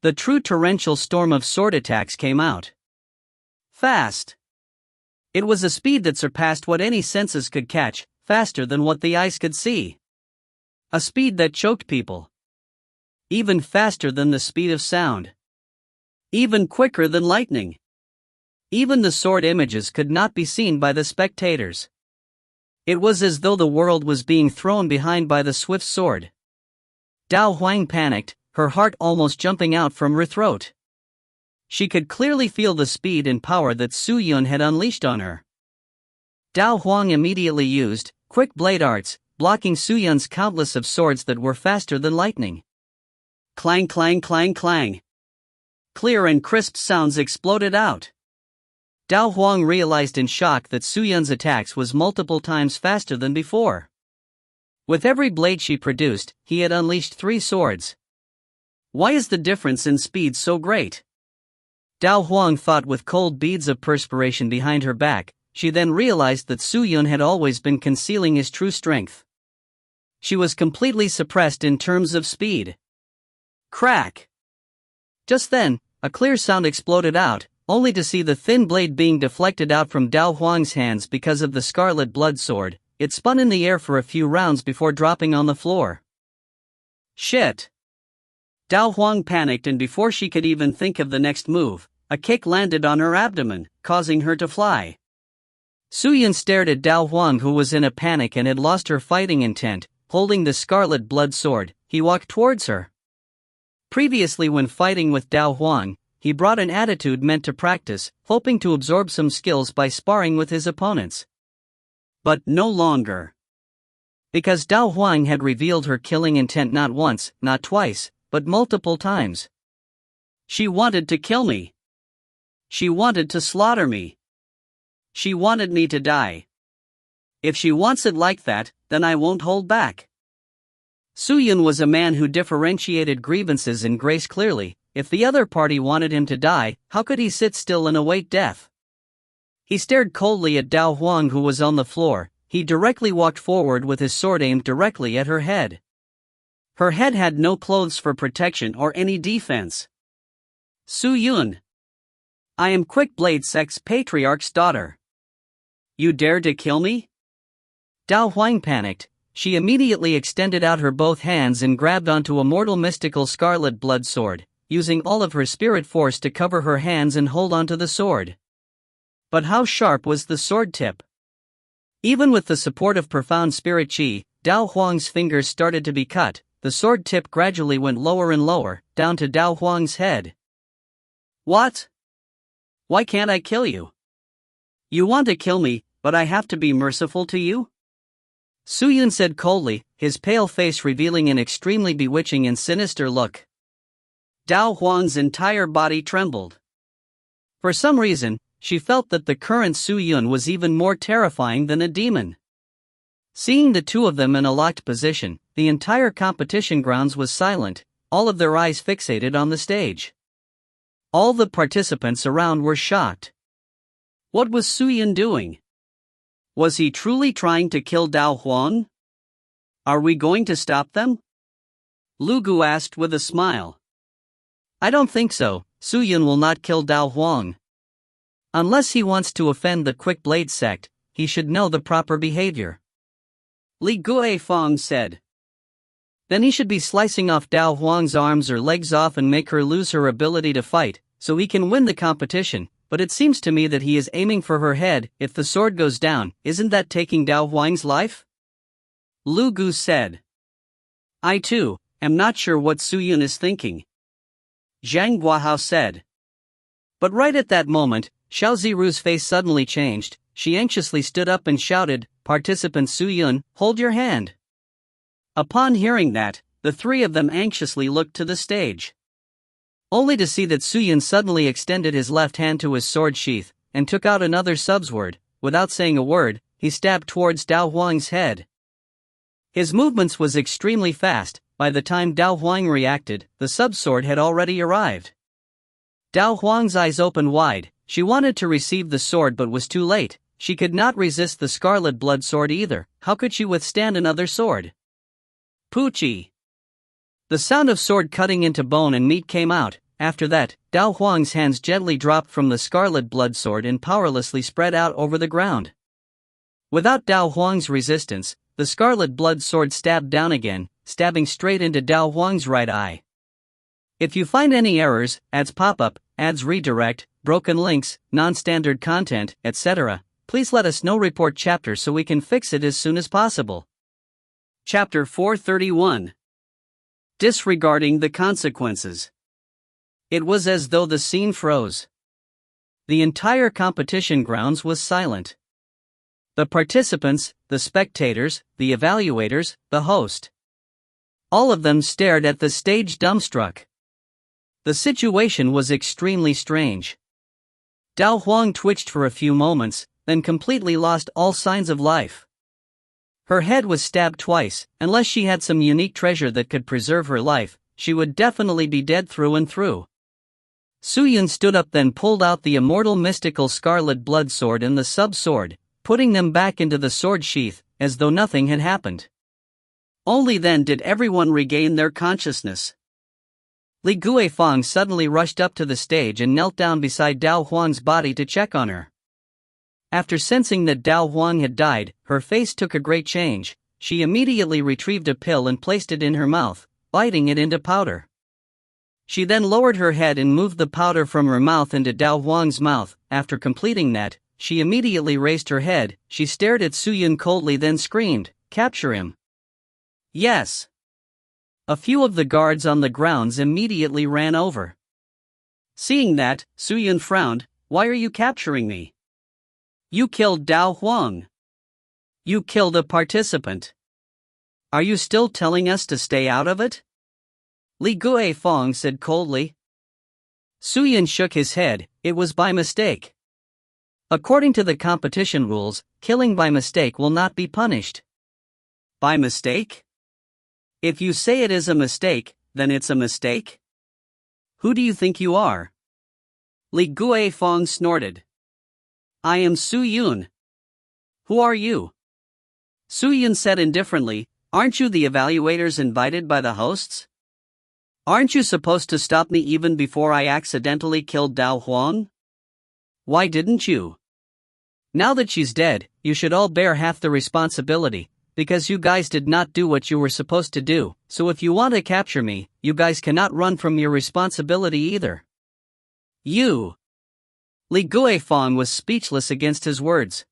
The true torrential storm of sword attacks came out. Fast. It was a speed that surpassed what any senses could catch, faster than what the eyes could see. A speed that choked people. Even faster than the speed of sound. Even quicker than lightning. Even the sword images could not be seen by the spectators. It was as though the world was being thrown behind by the swift sword. Dao Huang panicked, her heart almost jumping out from her throat. She could clearly feel the speed and power that Su Yun had unleashed on her. Dao Huang immediately used quick blade arts, blocking Su Yun's countless of swords that were faster than lightning. Clang, clang, clang, clang. Clear and crisp sounds exploded out. Dao Huang realized in shock that Su Yun's attacks was multiple times faster than before. With every blade she produced, he had unleashed 3 swords. Why is the difference in speed so great? Dao Huang thought with cold beads of perspiration behind her back. She then realized that Su Yun had always been concealing his true strength. She was completely suppressed in terms of speed. Crack! Just then, a clear sound exploded out, only to see the thin blade being deflected out from Dao Huang's hands because of the scarlet blood sword. It spun in the air for a few rounds before dropping on the floor. Shit! Dao Huang panicked, and before she could even think of the next move, a kick landed on her abdomen, causing her to fly. Su Yun stared at Dao Huang, who was in a panic and had lost her fighting intent. Holding the scarlet blood sword, he walked towards her. Previously, when fighting with Dao Huang, he brought an attitude meant to practice, hoping to absorb some skills by sparring with his opponents. But no longer. Because Dao Huang had revealed her killing intent not once, not twice, but multiple times. She wanted to kill me. She wanted to slaughter me. She wanted me to die. If she wants it like that, then I won't hold back. Su Yun was a man who differentiated grievances and grace clearly. If the other party wanted him to die, how could he sit still and await death? He stared coldly at Dao Huang, who was on the floor. He directly walked forward with his sword aimed directly at her head. Her head had no clothes for protection or any defense. Su Yun. I am Quick Blade Sect's Patriarch's daughter. You dare to kill me? Dao Huang panicked. She immediately extended out her both hands and grabbed onto a mortal mystical scarlet blood sword, using all of her spirit force to cover her hands and hold onto the sword. But how sharp was the sword tip? Even with the support of profound spirit chi, Dao Huang's fingers started to be cut. The sword tip gradually went lower and lower, down to Dao Huang's head. What? Why can't I kill you? You want to kill me, but I have to be merciful to you? Su Yun said coldly, his pale face revealing an extremely bewitching and sinister look. Dao Huang's entire body trembled. For some reason, she felt that the current Su Yun was even more terrifying than a demon. Seeing the two of them in a locked position, the entire competition grounds was silent, all of their eyes fixated on the stage. All the participants around were shocked. What was Su Yun doing? Was he truly trying to kill Dao Huang? Are we going to stop them? Lu Gu asked with a smile. I don't think so. Su Yun will not kill Dao Huang. Unless he wants to offend the Quick Blade sect, he should know the proper behavior. Li Guifeng said. Then he should be slicing off Dao Huang's arms or legs off and make her lose her ability to fight, so he can win the competition. But it seems to me that he is aiming for her head. If the sword goes down, isn't that taking Dao Huang's life? Lu Gu said. I too am not sure what Su Yun is thinking. Zhang Guahao said. But right at that moment, Xiao Ziru's face suddenly changed. She anxiously stood up and shouted, Participant Su Yun, hold your hand. Upon hearing that, the three of them anxiously looked to the stage. Only to see that Su Yun suddenly extended his left hand to his sword sheath, and took out another subsword. Without saying a word, he stabbed towards Dao Huang's head. His movements was extremely fast. By the time Dao Huang reacted, the subsword had already arrived. Dao Huang's eyes opened wide. She wanted to receive the sword but was too late. She could not resist the scarlet blood sword either. How could she withstand another sword? Poochie! The sound of sword cutting into bone and meat came out. After that, Dao Huang's hands gently dropped from the scarlet blood sword and powerlessly spread out over the ground. Without Dao Huang's resistance, the scarlet blood sword stabbed down again, stabbing straight into Dao Huang's right eye. If you find any errors, ads pop up, ads redirect, broken links, non-standard content, etc., please let us know. Report chapter so we can fix it as soon as possible. Chapter 431. Disregarding the consequences. It was as though the scene froze. The entire competition grounds was silent. The participants, the spectators, the evaluators, the host. All of them stared at the stage dumbstruck. The situation was extremely strange. Dao Huang twitched for a few moments, then completely lost all signs of life. Her head was stabbed twice. Unless she had some unique treasure that could preserve her life, she would definitely be dead through and through. Su Yun stood up, then pulled out the immortal mystical scarlet blood sword and the sub-sword, putting them back into the sword sheath, as though nothing had happened. Only then did everyone regain their consciousness. Li Guifeng suddenly rushed up to the stage and knelt down beside Dao Huang's body to check on her. After sensing that Dao Huang had died, her face took a great change. She immediately retrieved a pill and placed it in her mouth, biting it into powder. She then lowered her head and moved the powder from her mouth into Dao Huang's mouth. After completing that, she immediately raised her head. She stared at Su Yun coldly, then screamed, "Capture him!" Yes. A few of the guards on the grounds immediately ran over. Seeing that, Su Yun frowned. "Why are you capturing me? You killed Dao Huang. You killed a participant. Are you still telling us to stay out of it?" Li Guifeng said coldly. Su Yun shook his head. "It was by mistake. According to the competition rules, killing by mistake will not be punished." By mistake? If you say it is a mistake, then it's a mistake? Who do you think you are? Li Guifeng snorted. "I am Su Yun." "Who are you?" Su Yun said indifferently. "Aren't you the evaluators invited by the hosts? Aren't you supposed to stop me even before I accidentally killed Dao Huang? Why didn't you? Now that she's dead, you should all bear half the responsibility, because you guys did not do what you were supposed to do, so if you want to capture me, you guys cannot run from your responsibility either." You! Li Guifeng was speechless against his words.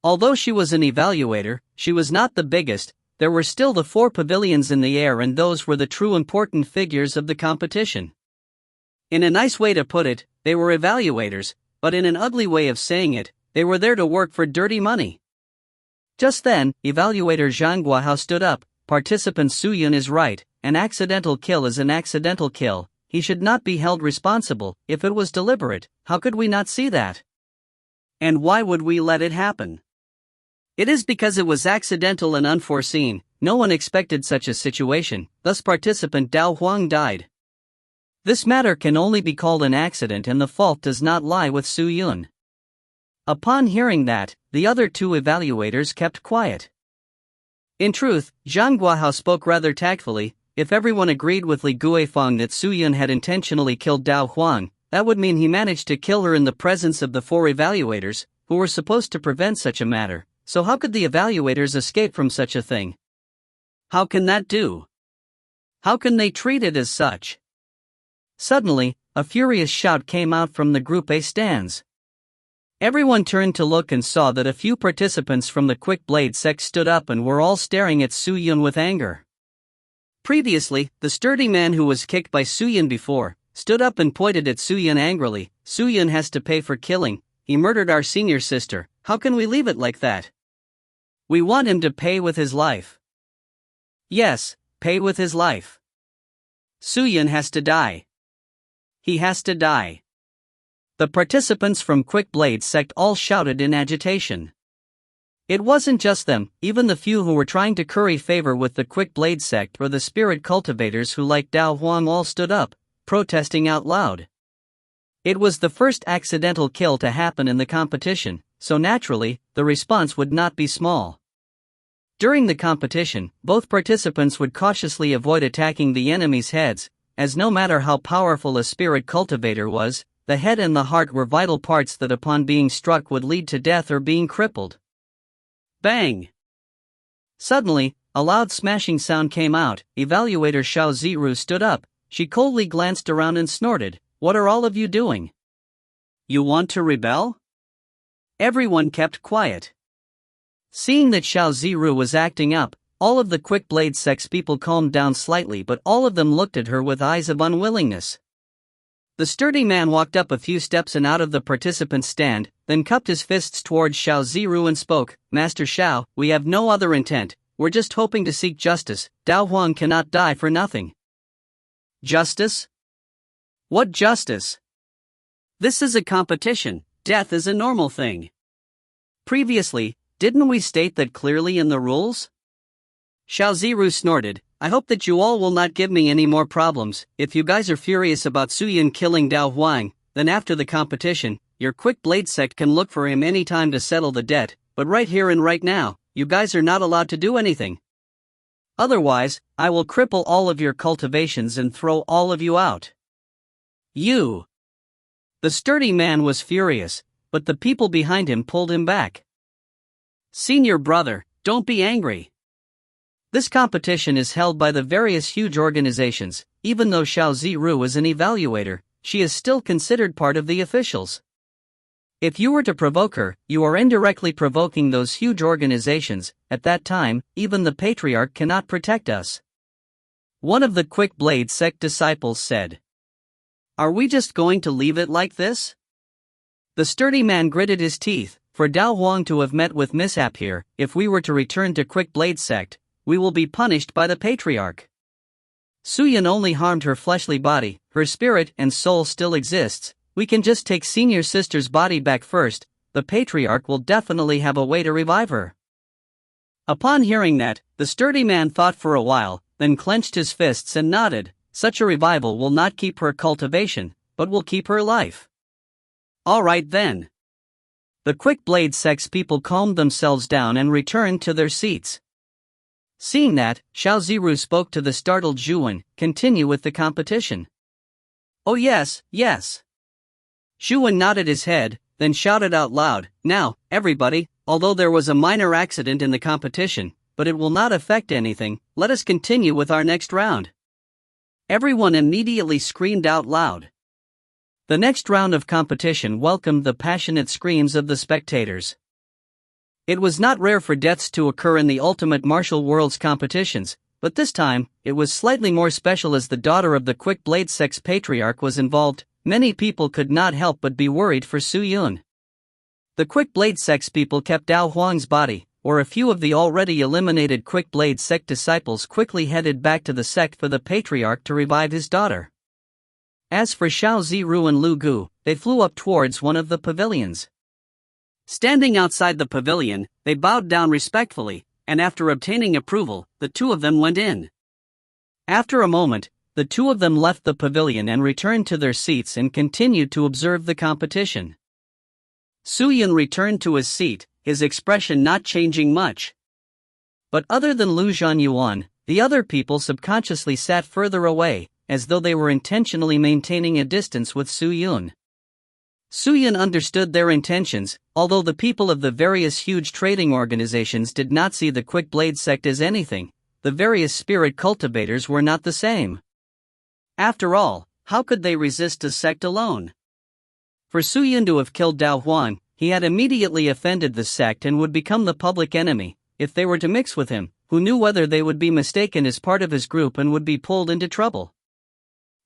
Although she was an evaluator, she was not the biggest. There were still the 4 pavilions in the air, and those were the true important figures of the competition. In a nice way to put it, they were evaluators, but in an ugly way of saying it, they were there to work for dirty money. Just then, evaluator Zhang Guahao stood up. "Participant Su Yun is right. An accidental kill is an accidental kill. He should not be held responsible. If it was deliberate, how could we not see that? And why would we let it happen? It is because it was accidental and unforeseen. No one expected such a situation, thus participant Dao Huang died. This matter can only be called an accident, and the fault does not lie with Su Yun." Upon hearing that, the other 2 evaluators kept quiet. In truth, Zhang Guahao spoke rather tactfully. If everyone agreed with Li Guifeng that Su Yun had intentionally killed Dao Huang, that would mean he managed to kill her in the presence of the 4 evaluators, who were supposed to prevent such a matter. So how could the evaluators escape from such a thing? How can that do? How can they treat it as such? Suddenly, a furious shout came out from the Group A stands. Everyone turned to look and saw that a few participants from the Quick Blade sect stood up and were all staring at Su Yun with anger. Previously, the sturdy man who was kicked by Su Yun before, stood up and pointed at Su Yun angrily. "Su Yun has to pay for killing. He murdered our senior sister. How can we leave it like that? We want him to pay with his life. Yes, pay with his life. Su Yun has to die. He has to die." The participants from Quick Blade sect all shouted in agitation. It wasn't just them. Even the few who were trying to curry favor with the Quick Blade sect or the spirit cultivators who liked Dao Huang all stood up, protesting out loud. It was the first accidental kill to happen in the competition, so naturally, the response would not be small. During the competition, both participants would cautiously avoid attacking the enemy's heads, as no matter how powerful a spirit cultivator was, the head and the heart were vital parts that upon being struck would lead to death or being crippled. Bang! Suddenly, a loud smashing sound came out. Evaluator Xiao Ziru stood up. She coldly glanced around and snorted, "What are all of you doing? You want to rebel?" Everyone kept quiet. Seeing that Xiao Ziru was acting up, all of the Quick Blade sect's people calmed down slightly, but all of them looked at her with eyes of unwillingness. The sturdy man walked up a few steps and out of the participants' stand, then cupped his fists towards Xiao Ziru and spoke, "Master Xiao, we have no other intent. we're just hoping to seek justice. Dao Huang cannot die for nothing. Justice? What justice? This is a competition. Death is a normal thing. Previously, didn't we state that clearly in the rules? Xiao Ziru snorted. I hope that you all will not give me any more problems. If you guys are furious about Su Yun killing Dao Huang, then after the competition, your Quick Blade sect can look for him any time to settle the debt, but right here and right now, you guys are not allowed to do anything. Otherwise, I will cripple all of your cultivations and throw all of you out. You! The sturdy man was furious, but the people behind him pulled him back. Senior brother, don't be angry. This competition is held by the various huge organizations. Even though Xiao Ziru is an evaluator, she is still considered part of the officials. If you were to provoke her, you are indirectly provoking those huge organizations. At that time, even the Patriarch cannot protect us. One of the Quick Blade sect disciples said. Are we just going to leave it like this? The sturdy man gritted his teeth. For Dao Huang to have met with mishap here, if we were to return to Quick Blade sect, we will be punished by the Patriarch. Su Yun only harmed her fleshly body, her spirit and soul still exists. We can just take senior sister's body back first. The Patriarch will definitely have a way to revive her. Upon hearing that, the sturdy man thought for a while, then clenched his fists and nodded. Such a revival will not keep her cultivation, but will keep her life. All right then. The Quick Blade sect's people calmed themselves down and returned to their seats. Seeing that, Xiao Ziru spoke to the startled Zhuan. Continue with the competition. Oh yes, yes. Zhuan nodded his head, then shouted out loud, now, everybody, although there was a minor accident in the competition, but it will not affect anything, let us continue with our next round. Everyone immediately screamed out loud. The next round of competition welcomed the passionate screams of the spectators. It was not rare for deaths to occur in the Ultimate Martial Worlds competitions, but this time, it was slightly more special as the daughter of the Quick Blade sect's Patriarch was involved. Many people could not help but be worried for Su Yun. The Quick Blade sect's people kept Dao Huang's body, or a few of the already eliminated Quick Blade sect disciples quickly headed back to the sect for the Patriarch to revive his daughter. As for Xiao Ziru and Lu Gu, they flew up towards one of the pavilions. Standing outside the pavilion, they bowed down respectfully, and after obtaining approval, the two of them went in. After a moment, the two of them left the pavilion and returned to their seats and continued to observe the competition. Su Yun returned to his seat, his expression not changing much. But other than Lu Zhanyuan, the other people subconsciously sat further away, as though they were intentionally maintaining a distance with Su Yun. Su Yun understood their intentions, although the people of the various huge trading organizations did not see the Quick Blade sect as anything. The various spirit cultivators were not the same. After all, how could they resist a sect alone? For Su Yun to have killed Dao Huang, he had immediately offended the sect and would become the public enemy. If they were to mix with him, who knew whether they would be mistaken as part of his group and would be pulled into trouble?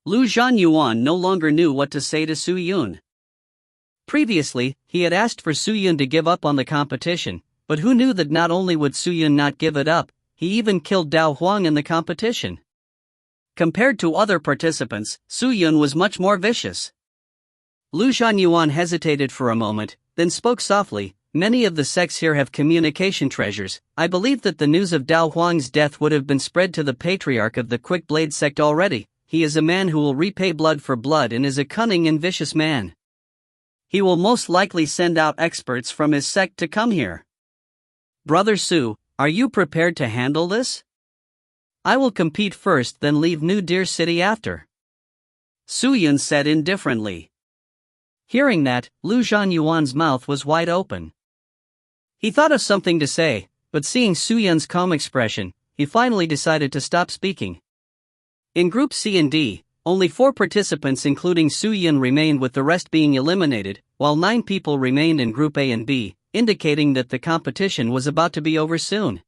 Lu Zhanyuan no longer knew what to say to Su Yun. Previously, he had asked for Su Yun to give up on the competition, but who knew that not only would Su Yun not give it up, he even killed Dao Huang in the competition. Compared to other participants, Su Yun was much more vicious. Lu Zhanyuan hesitated for a moment, then spoke softly, many of the sects here have communication treasures. I believe that the news of Dao Huang's death would have been spread to the Patriarch of the Quick Blade sect already. He is a man who will repay blood for blood and is a cunning and vicious man. He will most likely send out experts from his sect to come here. Brother Su, are you prepared to handle this? I will compete first, then leave New Deer City after. Su Yun said indifferently. Hearing that, Lu Zhanyuan's mouth was wide open. He thought of something to say, but seeing Su Yun's calm expression, he finally decided to stop speaking. In Group C and D, only 4 participants including Su Yun remained, with the rest being eliminated, while 9 people remained in Group A and B, indicating that the competition was about to be over soon.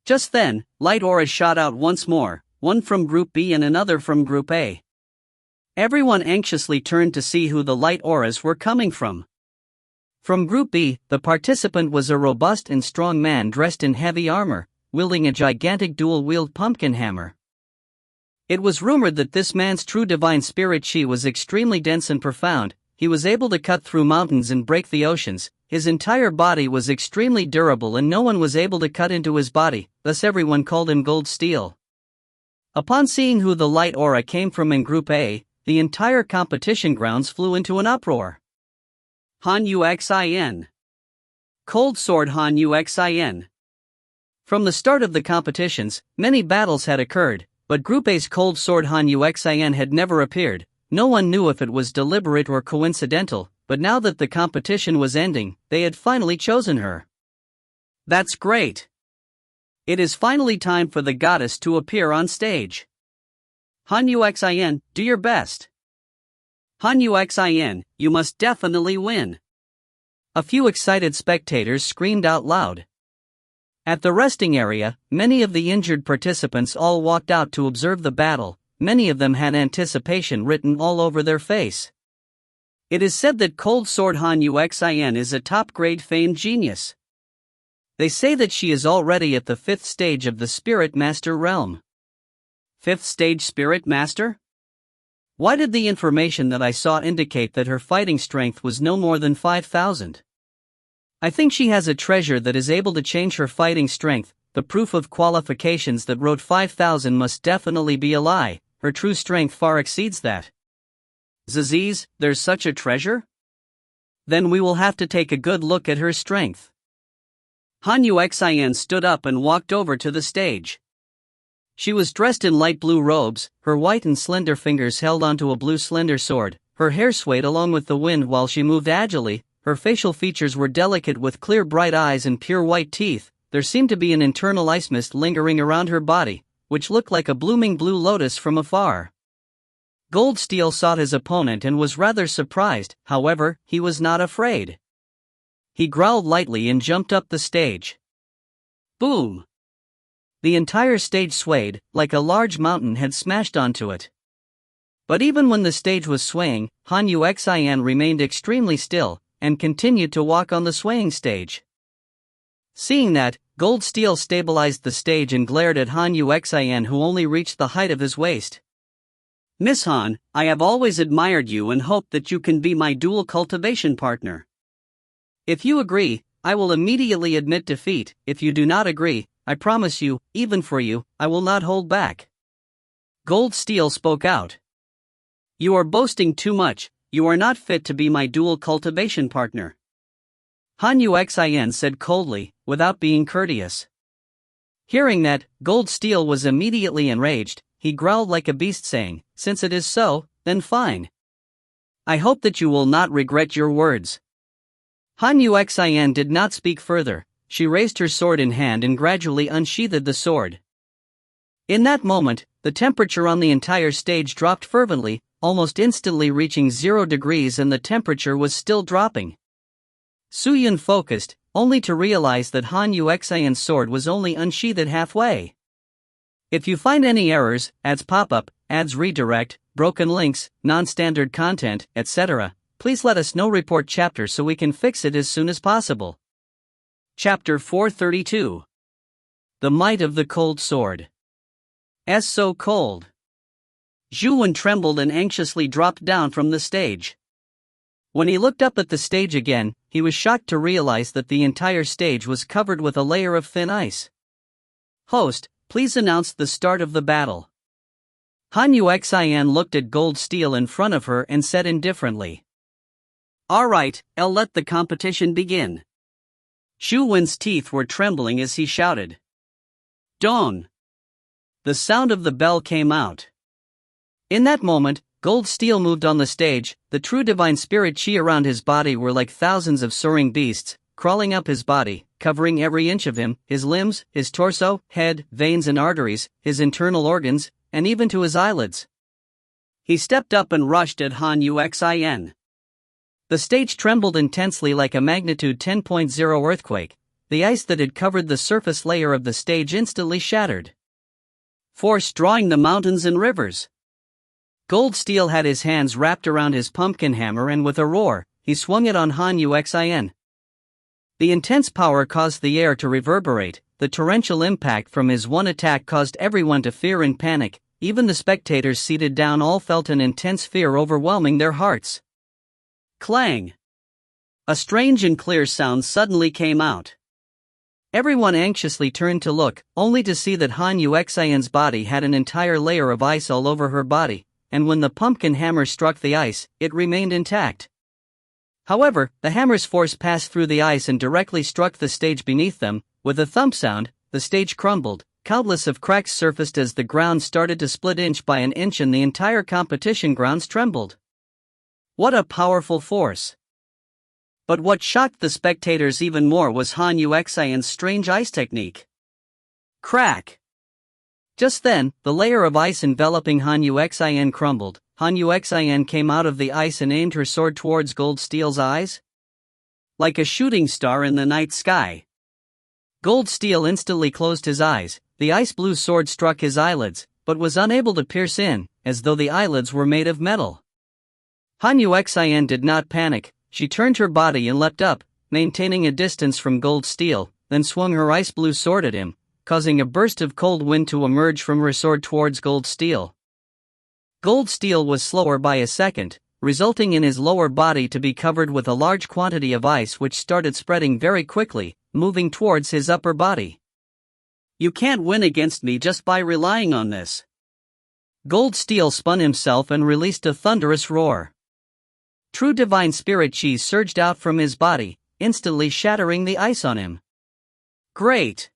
Just then, light auras shot out once more, one from Group B and another from Group A. Everyone anxiously turned to see who the light auras were coming from. From Group B, the participant was a robust and strong man dressed in heavy armor. wielding a gigantic dual-wield pumpkin hammer. It was rumored that this man's true divine spirit chi was extremely dense and profound. He was able to cut through mountains and break the oceans. His entire body was extremely durable and no one was able to cut into his body, thus everyone called him Gold Steel. Upon seeing who the light aura came from in Group A, the entire competition grounds flew into an uproar. Han Uxin. Cold Sword Han Uxin. From the start of the competitions, many battles had occurred, but Group A's Cold Sword Han Uxin had never appeared. No one knew if it was deliberate or coincidental, but now that the competition was ending, they had finally chosen her. That's great. It is finally time for the goddess to appear on stage. Han Uxin, do your best. Han Uxin, you must definitely win. A few excited spectators screamed out loud. At the resting area, many of the injured participants all walked out to observe the battle. Many of them had anticipation written all over their face. It is said that Cold Sword Han Uxin is a top-grade famed genius. They say that she is already at the 5th stage of the Spirit Master realm. 5th stage Spirit Master? Why did the information that I saw indicate that her fighting strength was no more than 5,000? I think she has a treasure that is able to change her fighting strength. The proof of qualifications that wrote 5,000 must definitely be a lie. Her true strength far exceeds that. Zaziz, there's such a treasure? Then we will have to take a good look at her strength. Han Uxin stood up and walked over to the stage. She was dressed in light blue robes, her white and slender fingers held onto a blue slender sword, her hair swayed along with the wind while she moved agilely, her facial features were delicate with clear bright eyes and pure white teeth. There seemed to be an internal ice mist lingering around her body, which looked like a blooming blue lotus from afar. Gold Steel sought his opponent and was rather surprised, however, he was not afraid. He growled lightly and jumped up the stage. Boom! The entire stage swayed, like a large mountain had smashed onto it. But even when the stage was swaying, Han Uxin remained extremely still, and continued to walk on the swaying stage. Seeing that, Gold Steel stabilized the stage and glared at Han Uxin, who only reached the height of his waist. Miss Han, I have always admired you and hoped that you can be my dual cultivation partner. If you agree, I will immediately admit defeat. If you do not agree, I promise you, even for you, I will not hold back. Gold Steel spoke out. You are boasting too much. You are not fit to be my dual cultivation partner. Han Uxin said coldly, without being courteous. Hearing that, Gold Steel was immediately enraged. He growled like a beast, saying, "Since it is so, then fine. I hope that you will not regret your words." Han Uxin did not speak further. She raised her sword in hand and gradually unsheathed the sword. In that moment, the temperature on the entire stage dropped fervently, almost instantly reaching 0 degrees, and the temperature was still dropping. Suyun focused, only to realize that Han Uxin's sword was only unsheathed halfway. If you find any errors, ads pop up, ads redirect, broken links, non-standard content, etc., please let us know. Report chapter so we can fix it as soon as possible. Chapter 432. The Might of the Cold Sword. S so cold. Zhu Wen trembled and anxiously dropped down from the stage. When he looked up at the stage again, he was shocked to realize that the entire stage was covered with a layer of thin ice. Host, please announce the start of the battle. Han Uxin looked at Gold Steel in front of her and said indifferently. Alright, I'll let the competition begin. Zhu Wen's teeth were trembling as he shouted. Dawn! The sound of the bell came out. In that moment, Gold Steel moved on the stage. The true divine spirit chi around his body were like thousands of soaring beasts, crawling up his body, covering every inch of him, his limbs, his torso, head, veins and arteries, his internal organs, and even to his eyelids. He stepped up and rushed at Han Uxin. The stage trembled intensely like a magnitude 10.0 earthquake. The ice that had covered the surface layer of the stage instantly shattered, force drawing the mountains and rivers. Gold Steel had his hands wrapped around his pumpkin hammer and with a roar, he swung it on Han Uxin. The intense power caused the air to reverberate, the torrential impact from his one attack caused everyone to fear and panic. Even the spectators seated down all felt an intense fear overwhelming their hearts. Clang! A strange and clear sound suddenly came out. Everyone anxiously turned to look, only to see that Han Yuxian's body had an entire layer of ice all over her body, and when the pumpkin hammer struck the ice, it remained intact. However, the hammer's force passed through the ice and directly struck the stage beneath them. With a thump sound, the stage crumbled, countless of cracks surfaced as the ground started to split inch by an inch and the entire competition grounds trembled. What a powerful force! But what shocked the spectators even more was Han Yuxian's strange ice technique. Crack! Just then, the layer of ice enveloping Han Yuxian crumbled. Han Yuxian came out of the ice and aimed her sword towards Gold Steel's eyes. Like a shooting star in the night sky. Gold Steel instantly closed his eyes. The ice blue sword struck his eyelids, but was unable to pierce in, as though the eyelids were made of metal. Han Yuxian did not panic. She turned her body and leapt up, maintaining a distance from Gold Steel, then swung her ice blue sword at him, causing a burst of cold wind to emerge from her sword towards Gold Steel. Gold Steel was slower by a second, resulting in his lower body to be covered with a large quantity of ice which started spreading very quickly, moving towards his upper body. You can't win against me just by relying on this. Gold Steel spun himself and released a thunderous roar. True divine spirit chi surged out from his body, instantly shattering the ice on him. Great!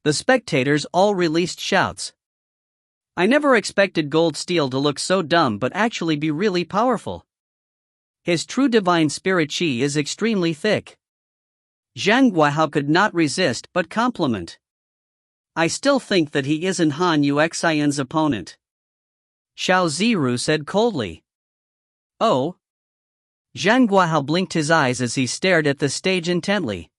The spectators all released shouts. I never expected Gold Steel to look so dumb but actually be really powerful. His true divine spirit chi is extremely thick. Zhang Guihao could not resist but compliment. I still think that he isn't Han Yuxian's opponent. Xiao Ziru said coldly. Oh? Zhang Guihao blinked his eyes as he stared at the stage intently.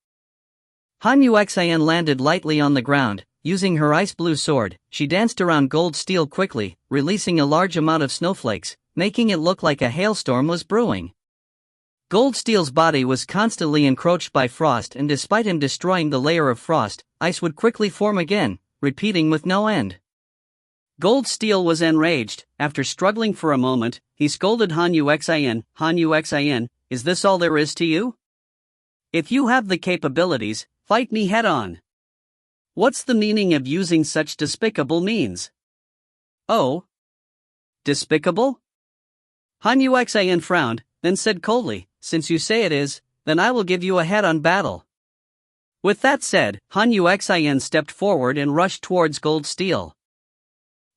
Han Yuxian landed lightly on the ground. Using her ice blue sword, she danced around Gold Steel quickly, releasing a large amount of snowflakes, making it look like a hailstorm was brewing. Gold Steel's body was constantly encroached by frost, and despite him destroying the layer of frost, ice would quickly form again, repeating with no end. Gold Steel was enraged. After struggling for a moment, he scolded Han Yuxian. Han Yuxian, is this all there is to you? If you have the capabilities, fight me head-on. What's the meaning of using such despicable means? Oh? Despicable? Han Yuxian frowned, then said coldly, since you say it is, then I will give you a head-on battle. With that said, Han Yuxian stepped forward and rushed towards Gold Steel.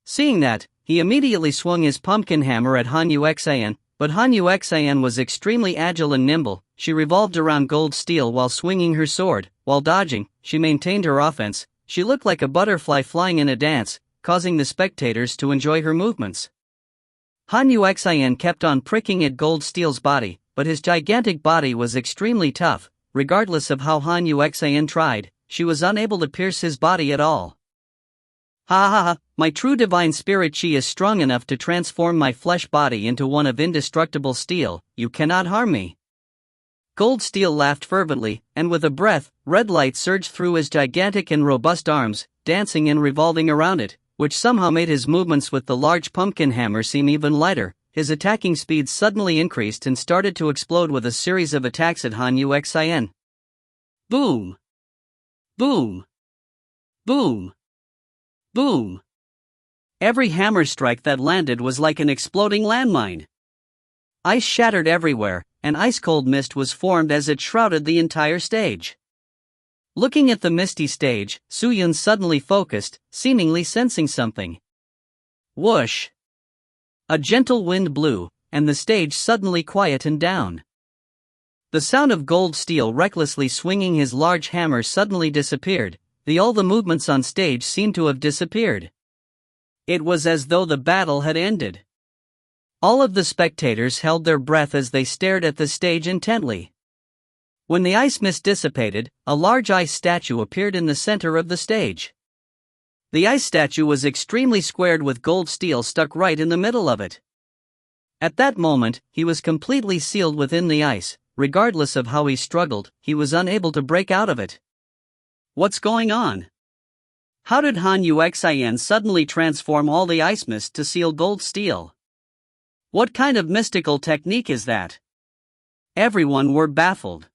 Seeing that, he immediately swung his pumpkin hammer at Han Yuxian, but Han Yuxian was extremely agile and nimble. She revolved around Gold Steel while swinging her sword. While dodging, she maintained her offense. She looked like a butterfly flying in a dance, causing the spectators to enjoy her movements. Han Yuxian kept on pricking at Gold Steel's body, but his gigantic body was extremely tough. Regardless of how Han Yuxian tried, she was unable to pierce his body at all. Ha ha ha, my true divine spirit chi is strong enough to transform my flesh body into one of indestructible steel. You cannot harm me. Gold Steel laughed fervently, and with a breath, red light surged through his gigantic and robust arms, dancing and revolving around it, which somehow made his movements with the large pumpkin hammer seem even lighter. His attacking speed suddenly increased and started to explode with a series of attacks at Han Yuxian. Boom! Boom! Boom! Boom! Every hammer strike that landed was like an exploding landmine. Ice shattered everywhere, and ice-cold mist was formed as it shrouded the entire stage. Looking at the misty stage, Suyun suddenly focused, seemingly sensing something. Whoosh! A gentle wind blew, and the stage suddenly quietened down. The sound of Gold Steel recklessly swinging his large hammer suddenly disappeared. All the movements on stage seemed to have disappeared. It was as though the battle had ended. All of the spectators held their breath as they stared at the stage intently. When the ice mist dissipated, a large ice statue appeared in the center of the stage. The ice statue was extremely squared with Gold Steel stuck right in the middle of it. At that moment, he was completely sealed within the ice. Regardless of how he struggled, he was unable to break out of it. What's going on? How did Han Yuxin suddenly transform all the ice mist to seal gold steel? What kind of mystical technique is that? Everyone were baffled.